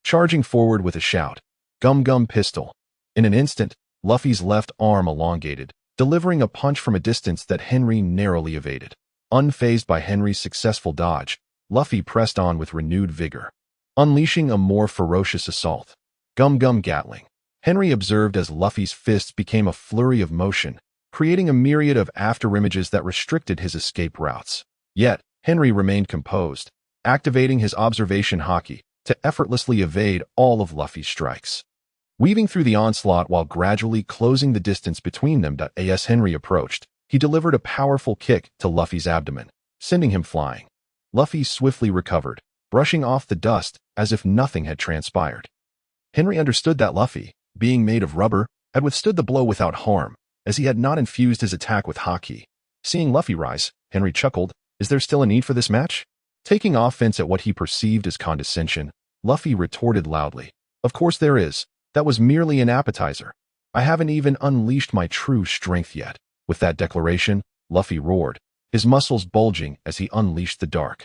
Charging forward with a shout, "Gum Gum Pistol!" In an instant, Luffy's left arm elongated, delivering a punch from a distance that Henry narrowly evaded. Unfazed by Henry's successful dodge, Luffy pressed on with renewed vigor, unleashing a more ferocious assault. Gum Gum Gatling. Henry observed as Luffy's fists became a flurry of motion, creating a myriad of afterimages that restricted his escape routes. Yet, Henry remained composed, activating his observation haki to effortlessly evade all of Luffy's strikes. Weaving through the onslaught while gradually closing the distance between them. As Henry approached, he delivered a powerful kick to Luffy's abdomen, sending him flying. Luffy swiftly recovered, brushing off the dust as if nothing had transpired. Henry understood that Luffy, being made of rubber, had withstood the blow without harm, as he had not infused his attack with haki. Seeing Luffy rise, Henry chuckled, "Is there still a need for this match?" Taking offense at what he perceived as condescension, Luffy retorted loudly, "Of course there is. That was merely an appetizer. I haven't even unleashed my true strength yet." With that declaration, Luffy roared, his muscles bulging as he unleashed the dark,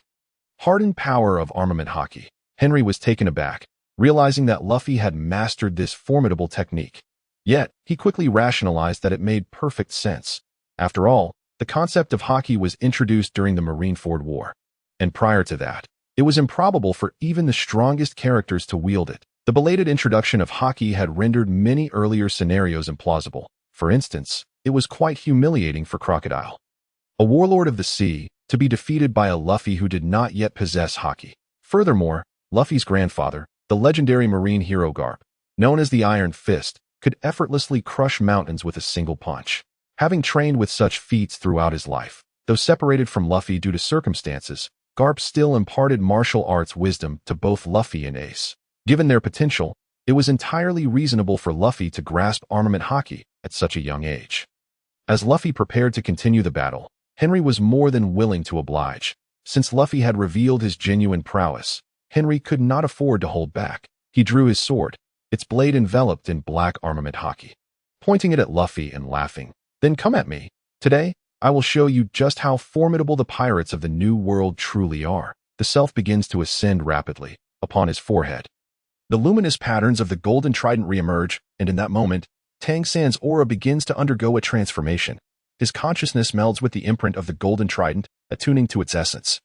hardened power of armament haki. Henry was taken aback, realizing that Luffy had mastered this formidable technique. Yet, he quickly rationalized that it made perfect sense. After all, the concept of haki was introduced during the Marineford War, and prior to that, it was improbable for even the strongest characters to wield it. The belated introduction of haki had rendered many earlier scenarios implausible. For instance, it was quite humiliating for Crocodile, a warlord of the sea, to be defeated by a Luffy who did not yet possess haki. Furthermore, Luffy's grandfather, the legendary marine hero Garp, known as the Iron Fist, could effortlessly crush mountains with a single punch. Having trained with such feats throughout his life, though separated from Luffy due to circumstances, Garp still imparted martial arts wisdom to both Luffy and Ace. Given their potential, it was entirely reasonable for Luffy to grasp armament haki at such a young age. As Luffy prepared to continue the battle, Henry was more than willing to oblige. Since Luffy had revealed his genuine prowess, Henry could not afford to hold back. He drew his sword, its blade enveloped in black armament haki, pointing it at Luffy and laughing. "Then come at me. Today, I will show you just how formidable the pirates of the New World truly are." The self begins to ascend rapidly upon his forehead. The luminous patterns of the golden trident reemerge, and in that moment, Tang San's aura begins to undergo a transformation. His consciousness melds with the imprint of the golden trident, attuning to its essence.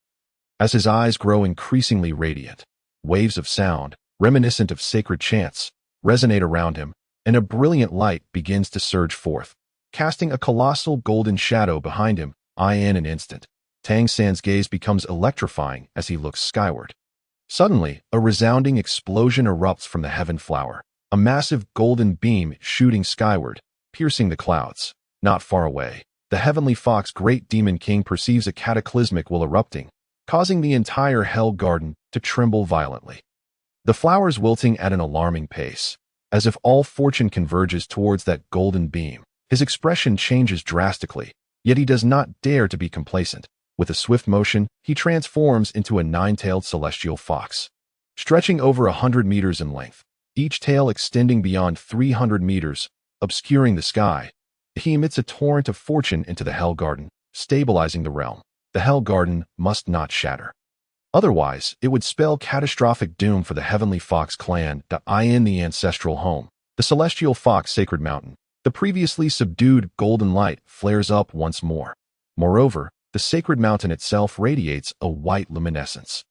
As his eyes grow increasingly radiant, waves of sound, reminiscent of sacred chants, resonate around him, and a brilliant light begins to surge forth, casting a colossal golden shadow behind him. In an instant, Tang San's gaze becomes electrifying as he looks skyward. Suddenly, a resounding explosion erupts from the heaven flower, a massive golden beam shooting skyward, piercing the clouds. Not far away, the heavenly fox Great Demon King perceives a cataclysmic will erupting, causing the entire Hell Garden to tremble violently. The flowers wilting at an alarming pace, as if all fortune converges towards that golden beam. His expression changes drastically, yet he does not dare to be complacent. With a swift motion, he transforms into a nine-tailed celestial fox, stretching over 100 meters in length, each tail extending beyond 300 meters, obscuring the sky. He emits a torrent of fortune into the Hell Garden, stabilizing the realm. The Hell Garden must not shatter. Otherwise, it would spell catastrophic doom for the Heavenly Fox clan. In the ancestral home, the Celestial Fox Sacred Mountain, the previously subdued golden light flares up once more. Moreover, the sacred mountain itself radiates a white luminescence.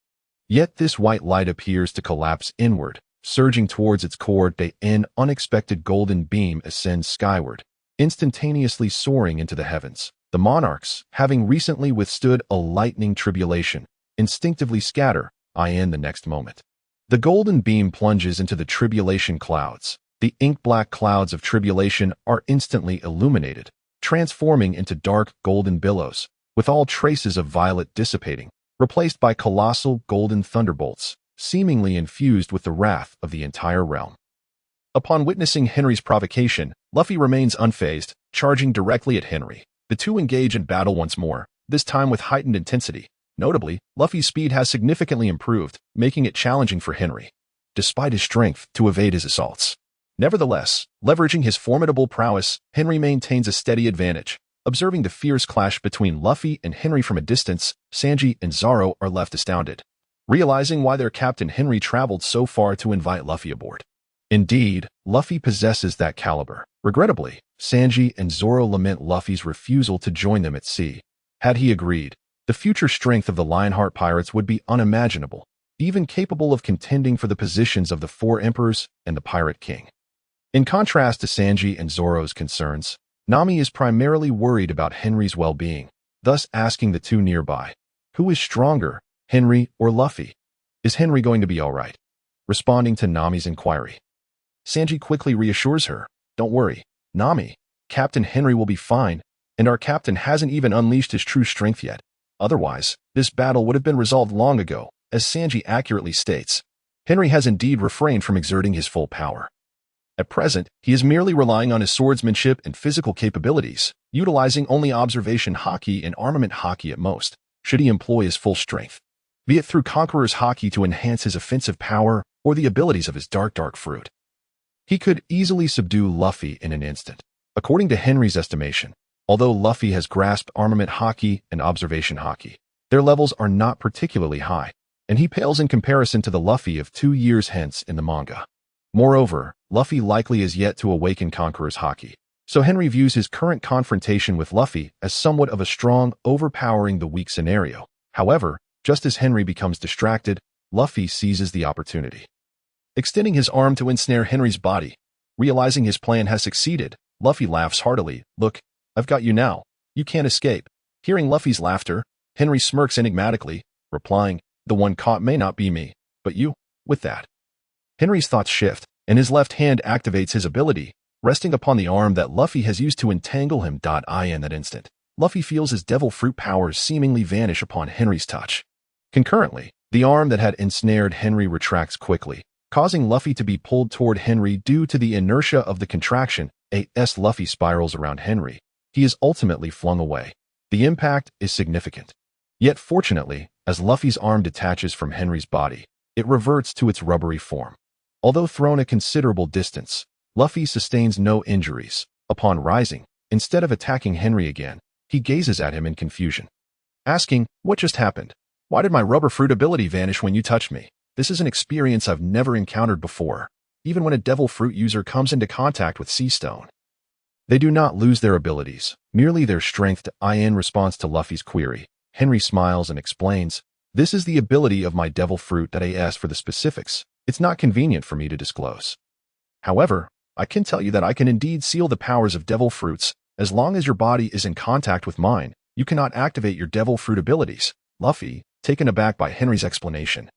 Yet this white light appears to collapse inward, surging towards its core. An unexpected golden beam ascends skyward, instantaneously soaring into the heavens. The monarchs, having recently withstood a lightning tribulation, instinctively scatter, the next moment. The golden beam plunges into the tribulation clouds. The ink-black clouds of tribulation are instantly illuminated, transforming into dark golden billows, with all traces of violet dissipating, replaced by colossal golden thunderbolts, seemingly infused with the wrath of the entire realm. Upon witnessing Henry's provocation, Luffy remains unfazed, charging directly at Henry. The two engage in battle once more, this time with heightened intensity. Notably, Luffy's speed has significantly improved, making it challenging for Henry, despite his strength, to evade his assaults. Nevertheless, leveraging his formidable prowess, Henry maintains a steady advantage. Observing the fierce clash between Luffy and Henry from a distance, Sanji and Zoro are left astounded, realizing why their captain Henry traveled so far to invite Luffy aboard. Indeed, Luffy possesses that caliber. Regrettably, Sanji and Zoro lament Luffy's refusal to join them at sea. Had he agreed, the future strength of the Lionheart pirates would be unimaginable, even capable of contending for the positions of the Four Emperors and the Pirate King. In contrast to Sanji and Zoro's concerns, Nami is primarily worried about Henry's well-being, thus asking the two nearby, who is stronger, Henry or Luffy? Is Henry going to be all right? Responding to Nami's inquiry, Sanji quickly reassures her, don't worry, Nami, Captain Henry will be fine, and our captain hasn't even unleashed his true strength yet. Otherwise, this battle would have been resolved long ago, as Sanji accurately states. Henry has indeed refrained from exerting his full power. At present, he is merely relying on his swordsmanship and physical capabilities, utilizing only observation haki and armament haki at most, should he employ his full strength, be it through Conqueror's haki to enhance his offensive power or the abilities of his dark fruit. He could easily subdue Luffy in an instant. According to Henry's estimation, although Luffy has grasped armament haki and observation haki, their levels are not particularly high, and he pales in comparison to the Luffy of 2 years hence in the manga. Moreover, Luffy likely is yet to awaken Conqueror's haki, so Henry views his current confrontation with Luffy as somewhat of a strong, overpowering the weak scenario. However, just as Henry becomes distracted, Luffy seizes the opportunity. Extending his arm to ensnare Henry's body, realizing his plan has succeeded, Luffy laughs heartily. Look, I've got you now. You can't escape. Hearing Luffy's laughter, Henry smirks enigmatically, replying, the one caught may not be me, but you. With that, Henry's thoughts shift, and his left hand activates his ability, resting upon the arm that Luffy has used to entangle him. In that instant, Luffy feels his devil fruit powers seemingly vanish upon Henry's touch. Concurrently, the arm that had ensnared Henry retracts quickly, causing Luffy to be pulled toward Henry due to the inertia of the contraction. As Luffy spirals around Henry, he is ultimately flung away. The impact is significant. Yet fortunately, as Luffy's arm detaches from Henry's body, it reverts to its rubbery form. Although thrown a considerable distance, Luffy sustains no injuries. Upon rising, instead of attacking Henry again, he gazes at him in confusion, asking, what just happened? Why did my rubber fruit ability vanish when you touched me? This is an experience I've never encountered before. Even when a devil fruit user comes into contact with sea stone, they do not lose their abilities, merely their strength. In response to Luffy's query, Henry smiles and explains, this is the ability of my devil fruit. As for the specifics, it's not convenient for me to disclose. However, I can tell you that I can indeed seal the powers of devil fruits. As long as your body is in contact with mine, you cannot activate your devil fruit abilities. Luffy, taken aback by Henry's explanation,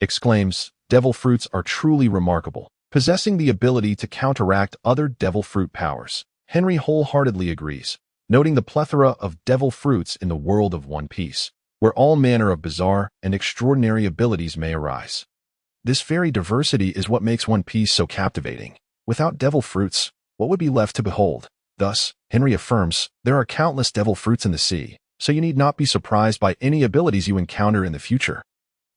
exclaims, devil fruits are truly remarkable, possessing the ability to counteract other devil fruit powers. Henry wholeheartedly agrees, noting the plethora of devil fruits in the world of One Piece, where all manner of bizarre and extraordinary abilities may arise. This very diversity is what makes One Piece so captivating. Without devil fruits, what would be left to behold? Thus, Henry affirms, there are countless devil fruits in the sea, so you need not be surprised by any abilities you encounter in the future.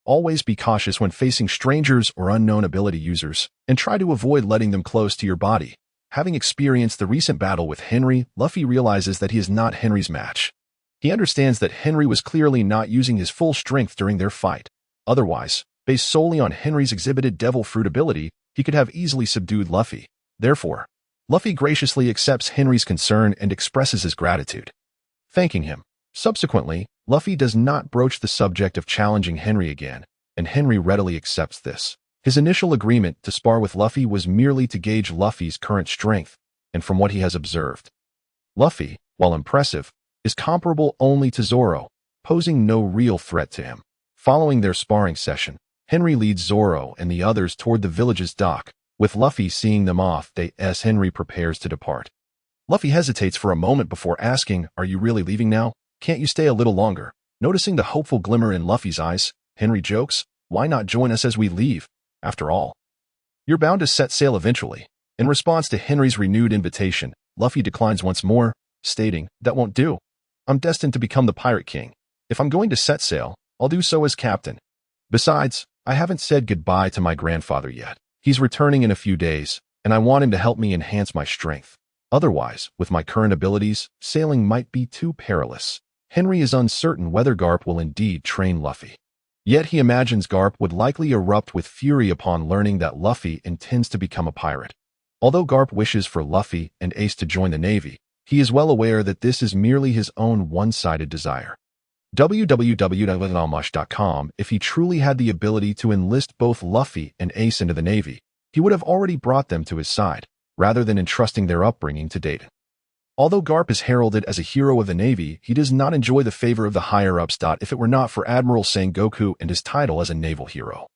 Always be cautious when facing strangers or unknown ability users, and try to avoid letting them close to your body. Having experienced the recent battle with Henry, Luffy realizes that he is not Henry's match. He understands that Henry was clearly not using his full strength during their fight. Otherwise, based solely on Henry's exhibited devil fruit ability, he could have easily subdued Luffy. Therefore, Luffy graciously accepts Henry's concern and expresses his gratitude, thanking him. Subsequently, Luffy does not broach the subject of challenging Henry again, and Henry readily accepts this. His initial agreement to spar with Luffy was merely to gauge Luffy's current strength, and from what he has observed, Luffy, while impressive, is comparable only to Zoro, posing no real threat to him. Following their sparring session, Henry leads Zoro and the others toward the village's dock, with Luffy seeing them off as Henry prepares to depart. Luffy hesitates for a moment before asking, "Are you really leaving now? Can't you stay a little longer?" Noticing the hopeful glimmer in Luffy's eyes, Henry jokes, "Why not join us as we leave? After all, you're bound to set sail eventually." In response to Henry's renewed invitation, Luffy declines once more, stating, "That won't do. I'm destined to become the Pirate King. If I'm going to set sail, I'll do so as captain. Besides, I haven't said goodbye to my grandfather yet. He's returning in a few days, and I want him to help me enhance my strength. Otherwise, with my current abilities, sailing might be too perilous." Henry is uncertain whether Garp will indeed train Luffy. Yet he imagines Garp would likely erupt with fury upon learning that Luffy intends to become a pirate. Although Garp wishes for Luffy and Ace to join the Navy, he is well aware that this is merely his own one-sided desire. www.com. If he truly had the ability to enlist both Luffy and Ace into the Navy, he would have already brought them to his side, rather than entrusting their upbringing to Dayton. Although Garp is heralded as a hero of the Navy, he does not enjoy the favor of the higher-ups. If it were not for Admiral Sengoku and his title as a naval hero,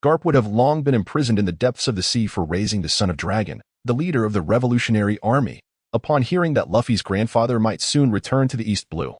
Garp would have long been imprisoned in the depths of the sea for raising the son of Dragon, the leader of the Revolutionary Army, upon hearing that Luffy's grandfather might soon return to the East Blue.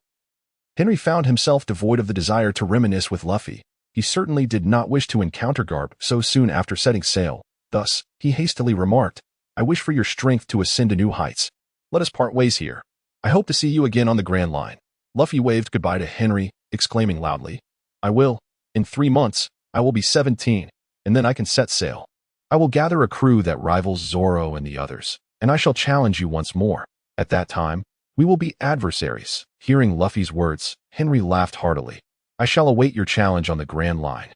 Henry found himself devoid of the desire to reminisce with Luffy. He certainly did not wish to encounter Garp so soon after setting sail. Thus, he hastily remarked, "I wish for your strength to ascend to new heights. Let us part ways here. I hope to see you again on the Grand Line." Luffy waved goodbye to Henry, exclaiming loudly, "I will. In 3 months, I will be 17, and then I can set sail. I will gather a crew that rivals Zoro and the others, and I shall challenge you once more. At that time, we will be adversaries." Hearing Luffy's words, Henry laughed heartily. "I shall await your challenge on the Grand Line."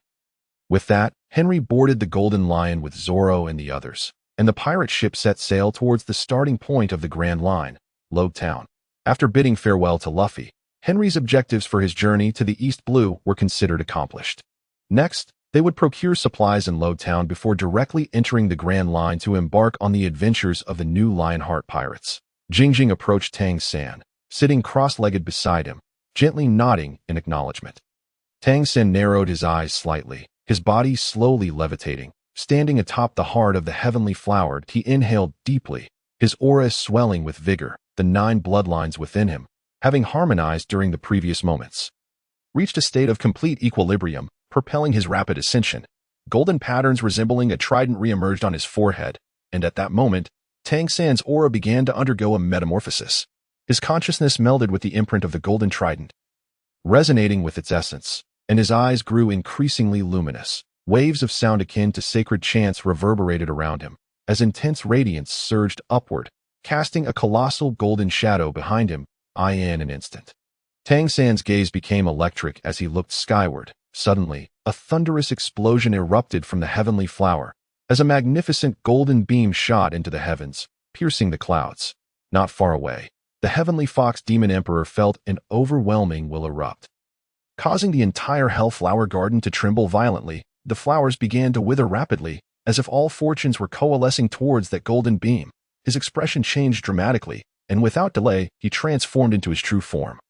With that, Henry boarded the Golden Lion with Zoro and the others, and the pirate ship set sail towards the starting point of the Grand Line, Lode Town. After bidding farewell to Luffy, Henry's objectives for his journey to the East Blue were considered accomplished. Next, they would procure supplies in Lode Town before directly entering the Grand Line to embark on the adventures of the new Lionheart pirates. Jingjing approached Tang San, sitting cross-legged beside him, gently nodding in acknowledgement. Tang San narrowed his eyes slightly, his body slowly levitating. Standing atop the heart of the heavenly flower, he inhaled deeply, his aura swelling with vigor, the 9 bloodlines within him, having harmonized during the previous moments, reached a state of complete equilibrium, propelling his rapid ascension. Golden patterns resembling a trident re-emerged on his forehead, and at that moment, Tang San's aura began to undergo a metamorphosis. His consciousness melded with the imprint of the golden trident, resonating with its essence, and his eyes grew increasingly luminous. Waves of sound akin to sacred chants reverberated around him, as intense radiance surged upward, casting a colossal golden shadow behind him. In an instant, Tang San's gaze became electric as he looked skyward. Suddenly, a thunderous explosion erupted from the heavenly flower, as a magnificent golden beam shot into the heavens, piercing the clouds. Not far away, the heavenly fox demon emperor felt an overwhelming will erupt, causing the entire Hellflower Garden to tremble violently. The flowers began to wither rapidly, as if all fortunes were coalescing towards that golden beam. His expression changed dramatically, and without delay, he transformed into his true form,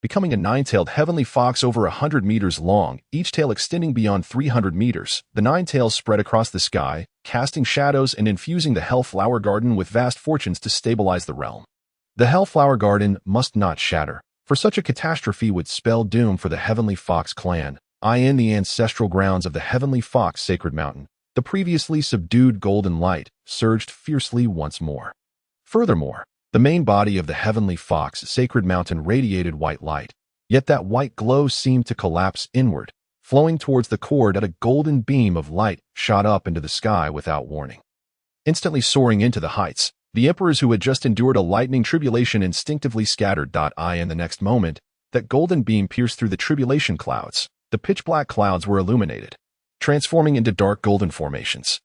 becoming a 9-tailed heavenly fox over 100 meters long, each tail extending beyond 300 meters. The 9 tails spread across the sky, casting shadows and infusing the Hellflower Garden with vast fortunes to stabilize the realm. The Hellflower Garden must not shatter, for such a catastrophe would spell doom for the Heavenly Fox clan. In the ancestral grounds of the Heavenly Fox Sacred Mountain, the previously subdued golden light surged fiercely once more. Furthermore, the main body of the Heavenly Fox Sacred Mountain radiated white light, yet that white glow seemed to collapse inward, flowing towards the core that a golden beam of light shot up into the sky without warning. Instantly soaring into the heights, the emperors who had just endured a lightning tribulation instinctively scattered. In the next moment, that golden beam pierced through the tribulation clouds. The pitch-black clouds were illuminated, transforming into dark golden formations.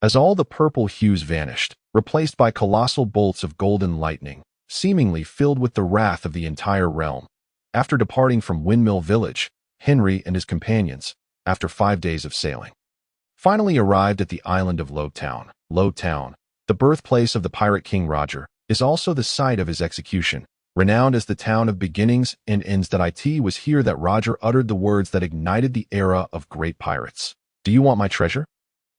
As all the purple hues vanished, replaced by colossal bolts of golden lightning, seemingly filled with the wrath of the entire realm. After departing from Windmill Village, Henry and his companions, after 5 days of sailing, finally arrived at the island of Lode Town. Lode Town, the birthplace of the pirate King Roger, is also the site of his execution. Renowned as the town of beginnings and ends, it was here that Roger uttered the words that ignited the era of great pirates. Do you want my treasure?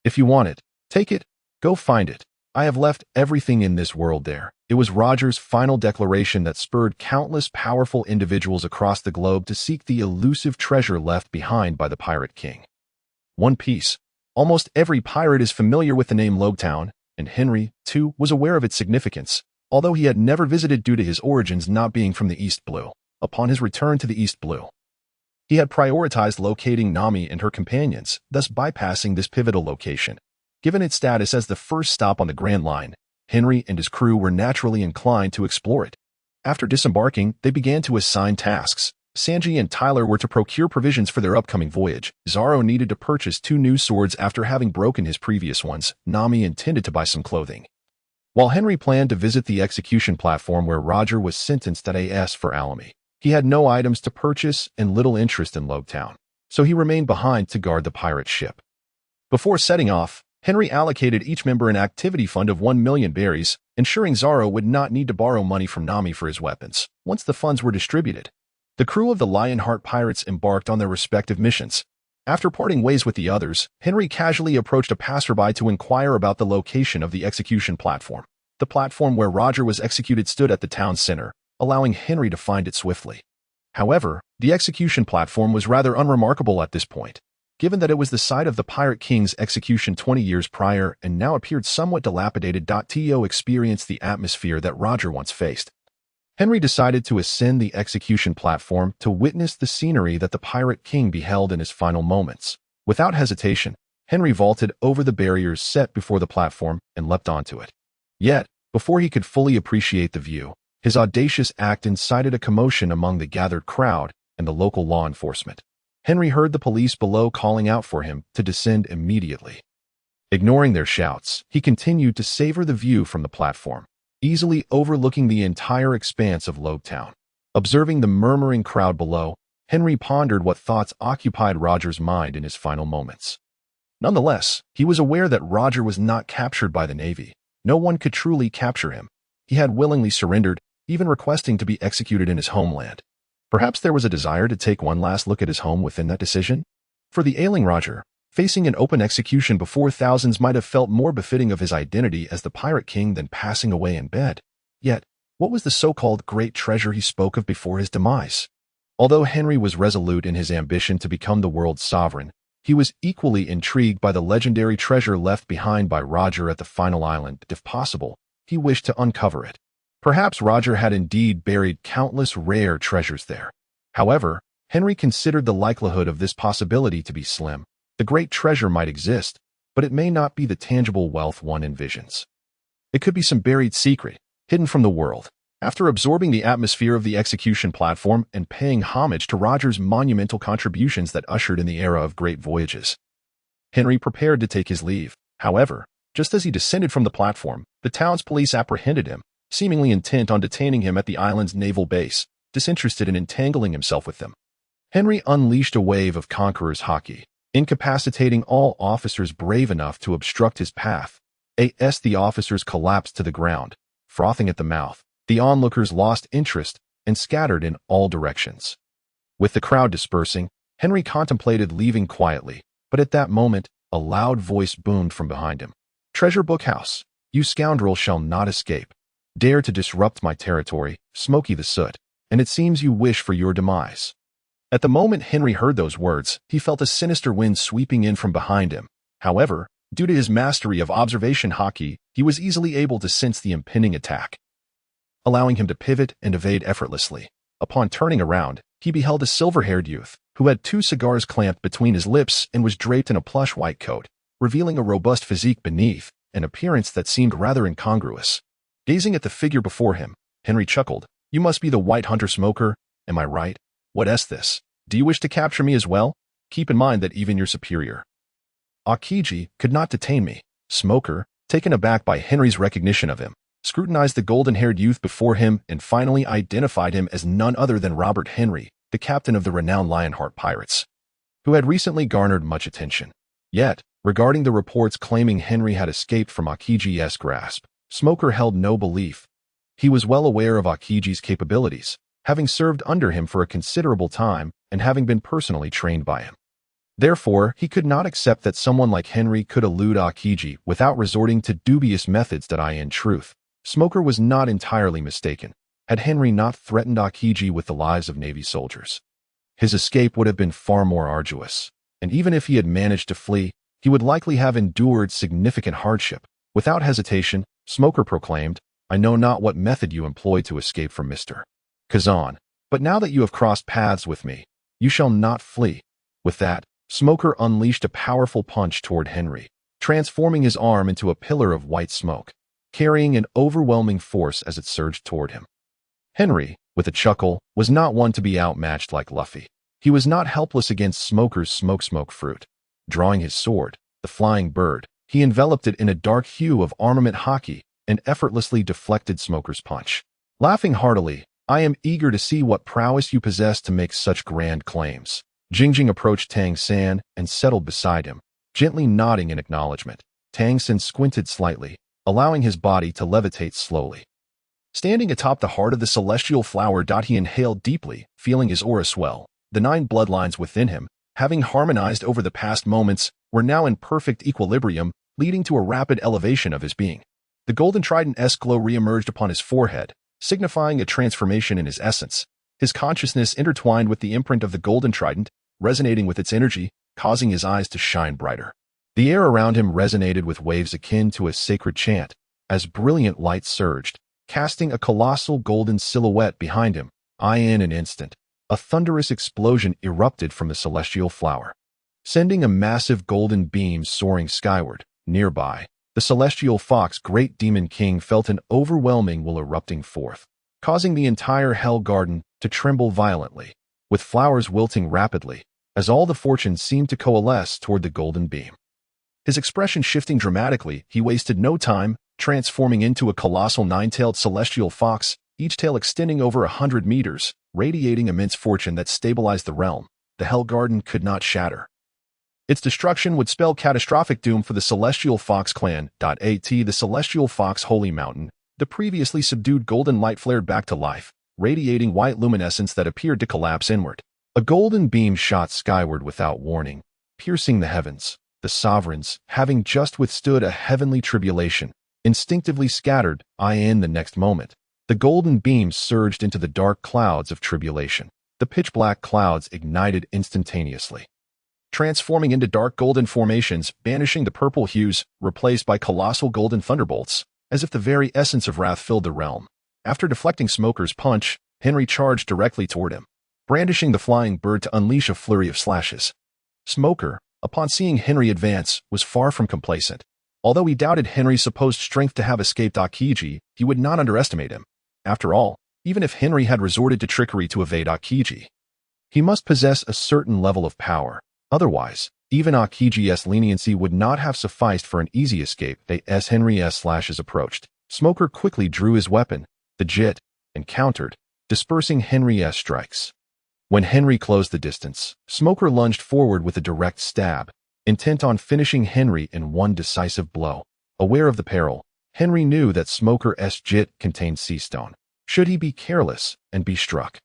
If you want it, take it, go find it. I have left everything in this world there. It was Roger's final declaration that spurred countless powerful individuals across the globe to seek the elusive treasure left behind by the Pirate King. One piece. Almost every pirate is familiar with the name Logtown, and Henry, too, was aware of its significance, although he had never visited due to his origins not being from the East Blue. Upon his return to the East Blue, he had prioritized locating Nami and her companions, thus bypassing this pivotal location. Given its status as the first stop on the Grand Line, Henry and his crew were naturally inclined to explore it. After disembarking, they began to assign tasks. Sanji and Tyler were to procure provisions for their upcoming voyage. Zoro needed to purchase 2 new swords after having broken his previous ones. Nami intended to buy some clothing, while Henry planned to visit the execution platform where Roger was sentenced at AS for Alamy. He had no items to purchase and little interest in Logtown, so he remained behind to guard the pirate ship. Before setting off, Henry allocated each member an activity fund of 1 million berries, ensuring Zoro would not need to borrow money from Nami for his weapons. Once the funds were distributed, the crew of the Lionheart Pirates embarked on their respective missions. After parting ways with the others, Henry casually approached a passerby to inquire about the location of the execution platform. The platform where Roger was executed stood at the town center, allowing Henry to find it swiftly. However, the execution platform was rather unremarkable at this point, given that it was the site of the Pirate King's execution 20 years prior and now appeared somewhat dilapidated. To experience the atmosphere that Roger once faced, Henry decided to ascend the execution platform to witness the scenery that the Pirate King beheld in his final moments. Without hesitation, Henry vaulted over the barriers set before the platform and leapt onto it. Yet, before he could fully appreciate the view, his audacious act incited a commotion among the gathered crowd and the local law enforcement. Henry heard the police below calling out for him to descend immediately. Ignoring their shouts, he continued to savor the view from the platform, easily overlooking the entire expanse of Logtown. Observing the murmuring crowd below, Henry pondered what thoughts occupied Roger's mind in his final moments. Nonetheless, he was aware that Roger was not captured by the Navy. No one could truly capture him. He had willingly surrendered, even requesting to be executed in his homeland. Perhaps there was a desire to take one last look at his home within that decision? For the ailing Roger, facing an open execution before thousands might have felt more befitting of his identity as the Pirate King than passing away in bed. Yet, what was the so-called great treasure he spoke of before his demise? Although Henry was resolute in his ambition to become the world's sovereign, he was equally intrigued by the legendary treasure left behind by Roger at the final island. If possible, he wished to uncover it. Perhaps Roger had indeed buried countless rare treasures there. However, Henry considered the likelihood of this possibility to be slim. The great treasure might exist, but it may not be the tangible wealth one envisions. It could be some buried secret, hidden from the world. After absorbing the atmosphere of the execution platform and paying homage to Roger's monumental contributions that ushered in the era of great voyages, Henry prepared to take his leave. However, just as he descended from the platform, the town's police apprehended him, seemingly intent on detaining him at the island's naval base, disinterested in entangling himself with them. Henry unleashed a wave of conqueror's haki, incapacitating all officers brave enough to obstruct his path. As the officers collapsed to the ground, frothing at the mouth, the onlookers lost interest and scattered in all directions. With the crowd dispersing, Henry contemplated leaving quietly, but at that moment, a loud voice boomed from behind him. "Treasure Book House, you scoundrel shall not escape. Dare to disrupt my territory, Smoky the Soot, and it seems you wish for your demise." At the moment Henry heard those words, he felt a sinister wind sweeping in from behind him. However, due to his mastery of observation haki, he was easily able to sense the impending attack, allowing him to pivot and evade effortlessly. Upon turning around, he beheld a silver-haired youth, who had 2 cigars clamped between his lips and was draped in a plush white coat, revealing a robust physique beneath, an appearance that seemed rather incongruous. Gazing at the figure before him, Henry chuckled. "You must be the White Hunter Smoker, am I right? What's this? Do you wish to capture me as well? Keep in mind that even your superior, Akiji, could not detain me." Smoker, taken aback by Henry's recognition of him, scrutinized the golden-haired youth before him and finally identified him as none other than Robert Henry, the captain of the renowned Lionheart Pirates, who had recently garnered much attention. Yet, regarding the reports claiming Henry had escaped from Akiji's grasp, Smoker held no belief. He was well aware of Akiji's capabilities, having served under him for a considerable time and having been personally trained by him. Therefore, he could not accept that someone like Henry could elude Akiji without resorting to dubious methods. In truth, Smoker was not entirely mistaken. Had Henry not threatened Akiji with the lives of Navy soldiers, his escape would have been far more arduous, and even if he had managed to flee, he would likely have endured significant hardship. Without hesitation, Smoker proclaimed, "I know not what method you employed to escape from Mr. Kazan, but now that you have crossed paths with me, you shall not flee." With that, Smoker unleashed a powerful punch toward Henry, transforming his arm into a pillar of white smoke, carrying an overwhelming force as it surged toward him. Henry, with a chuckle, was not one to be outmatched like Luffy. He was not helpless against Smoker's smoke fruit. Drawing his sword, the flying bird, he enveloped it in a dark hue of armament haki and effortlessly deflected Smoker's punch. Laughing heartily, "I am eager to see what prowess you possess to make such grand claims." Jingjing approached Tang San and settled beside him, gently nodding in acknowledgement. Tang San squinted slightly, allowing his body to levitate slowly. Standing atop the heart of the celestial flower, he inhaled deeply, feeling his aura swell. The 9 bloodlines within him, having harmonized over the past moments, were now in perfect equilibrium, leading to a rapid elevation of his being. The golden trident-esque glow re-emerged upon his forehead, signifying a transformation in his essence. His consciousness intertwined with the imprint of the golden trident, resonating with its energy, causing his eyes to shine brighter. The air around him resonated with waves akin to a sacred chant, as brilliant light surged, casting a colossal golden silhouette behind him. In an instant, a thunderous explosion erupted from the celestial flower, sending a massive golden beam soaring skyward. Nearby, the celestial fox Great Demon King felt an overwhelming will erupting forth, causing the entire Hell Garden to tremble violently, with flowers wilting rapidly, as all the fortunes seemed to coalesce toward the golden beam. His expression shifting dramatically, he wasted no time, transforming into a colossal 9-tailed celestial fox, each tail extending over 100 meters, radiating immense fortune that stabilized the realm. The Hell Garden could not shatter. Its destruction would spell catastrophic doom for the Celestial Fox clan. The Celestial Fox Holy Mountain, the previously subdued golden light flared back to life, radiating white luminescence that appeared to collapse inward. A golden beam shot skyward without warning, piercing the heavens. The sovereigns, having just withstood a heavenly tribulation, instinctively scattered. In the next moment, the golden beam surged into the dark clouds of tribulation. The pitch-black clouds ignited instantaneously, transforming into dark golden formations, banishing the purple hues, replaced by colossal golden thunderbolts, as if the very essence of wrath filled the realm. After deflecting Smoker's punch, Henry charged directly toward him, brandishing the flying bird to unleash a flurry of slashes. Smoker, upon seeing Henry advance, was far from complacent. Although he doubted Henry's supposed strength to have escaped Akiji, he would not underestimate him. After all, even if Henry had resorted to trickery to evade Akiji, he must possess a certain level of power. Otherwise, even Akiji's leniency would not have sufficed for an easy escape. As Henry's slashes approached, Smoker quickly drew his weapon, the jit, and countered, dispersing Henry's strikes. When Henry closed the distance, Smoker lunged forward with a direct stab, intent on finishing Henry in one decisive blow. Aware of the peril, Henry knew that Smoker's jit contained sea stone. Should he be careless and be struck,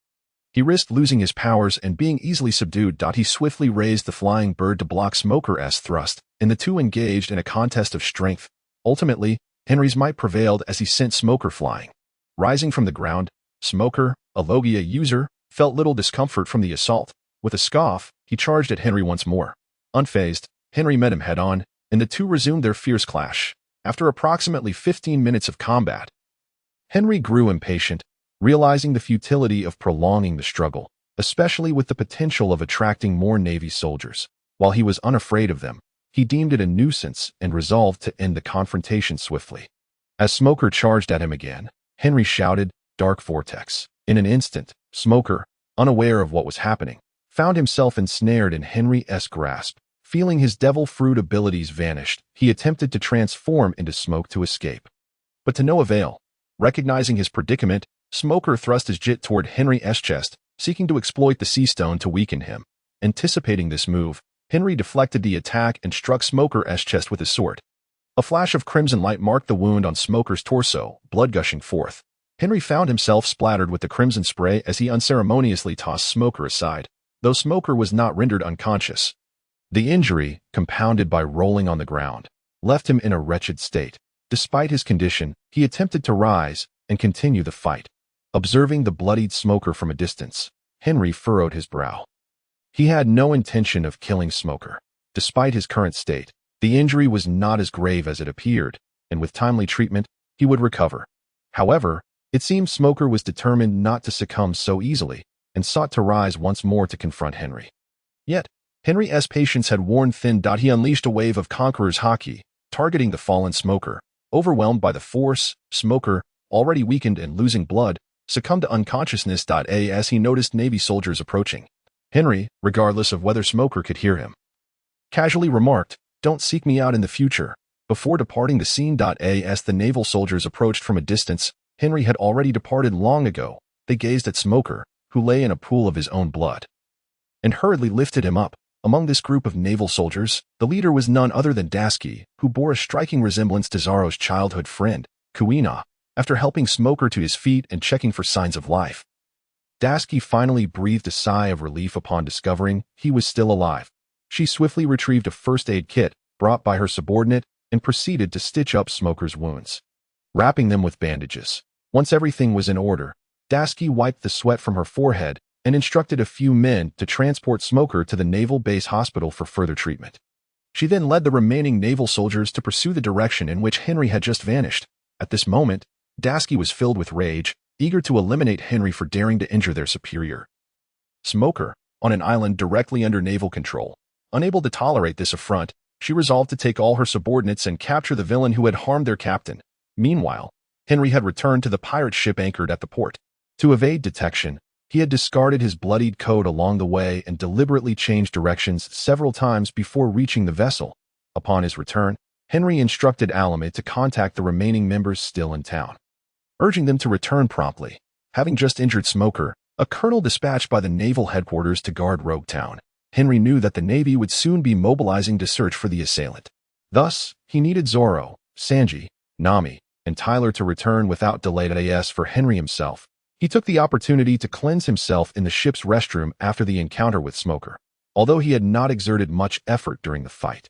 he risked losing his powers and being easily subdued. He swiftly raised the flying bird to block Smoker's thrust, and the two engaged in a contest of strength. Ultimately, Henry's might prevailed as he sent Smoker flying. Rising from the ground, Smoker, a Logia user, felt little discomfort from the assault. With a scoff, he charged at Henry once more. Unfazed, Henry met him head-on, and the two resumed their fierce clash. After approximately 15 minutes of combat, Henry grew impatient, realizing the futility of prolonging the struggle, especially with the potential of attracting more Navy soldiers. While he was unafraid of them, he deemed it a nuisance and resolved to end the confrontation swiftly. As Smoker charged at him again, Henry shouted, "Dark Vortex." In an instant, Smoker, unaware of what was happening, found himself ensnared in Henry's grasp. Feeling his devil fruit abilities vanished, he attempted to transform into smoke to escape, but to no avail. Recognizing his predicament, Smoker thrust his jit toward Henry's chest, seeking to exploit the sea stone to weaken him. Anticipating this move, Henry deflected the attack and struck Smoker's chest with his sword. A flash of crimson light marked the wound on Smoker's torso, blood gushing forth. Henry found himself splattered with the crimson spray as he unceremoniously tossed Smoker aside, though Smoker was not rendered unconscious. The injury, compounded by rolling on the ground, left him in a wretched state. Despite his condition, he attempted to rise and continue the fight. Observing the bloodied Smoker from a distance, Henry furrowed his brow. He had no intention of killing Smoker. Despite his current state, the injury was not as grave as it appeared, and with timely treatment, he would recover. However, it seemed Smoker was determined not to succumb so easily, and sought to rise once more to confront Henry. Yet, Henry's patience had worn thin. He unleashed a wave of conqueror's haki, targeting the fallen Smoker. Overwhelmed by the force, Smoker, already weakened and losing blood, succumbed to unconsciousness. As he noticed Navy soldiers approaching, Henry, regardless of whether Smoker could hear him, casually remarked, "Don't seek me out in the future." Before departing the scene. As the naval soldiers approached from a distance, Henry had already departed long ago. They gazed at Smoker, who lay in a pool of his own blood, and hurriedly lifted him up. Among this group of naval soldiers, the leader was none other than Dasky, who bore a striking resemblance to Zoro's childhood friend, Kuina. After helping Smoker to his feet and checking for signs of life, Dasky finally breathed a sigh of relief upon discovering he was still alive. She swiftly retrieved a first aid kit brought by her subordinate and proceeded to stitch up Smoker's wounds, wrapping them with bandages. Once everything was in order, Dasky wiped the sweat from her forehead and instructed a few men to transport Smoker to the Naval Base Hospital for further treatment. She then led the remaining naval soldiers to pursue the direction in which Henry had just vanished. At this moment, Dasky was filled with rage, eager to eliminate Henry for daring to injure their superior. Smoker, on an island directly under naval control, unable to tolerate this affront, she resolved to take all her subordinates and capture the villain who had harmed their captain. Meanwhile, Henry had returned to the pirate ship anchored at the port. To evade detection, he had discarded his bloodied coat along the way and deliberately changed directions several times before reaching the vessel. Upon his return, Henry instructed Alameda to contact the remaining members still in town, urging them to return promptly. Having just injured Smoker, a colonel dispatched by the naval headquarters to guard Rogue Town, Henry knew that the Navy would soon be mobilizing to search for the assailant. Thus, he needed Zoro, Sanji, Nami, and Tyler to return without delay. As for Henry himself, he took the opportunity to cleanse himself in the ship's restroom after the encounter with Smoker. Although he had not exerted much effort during the fight,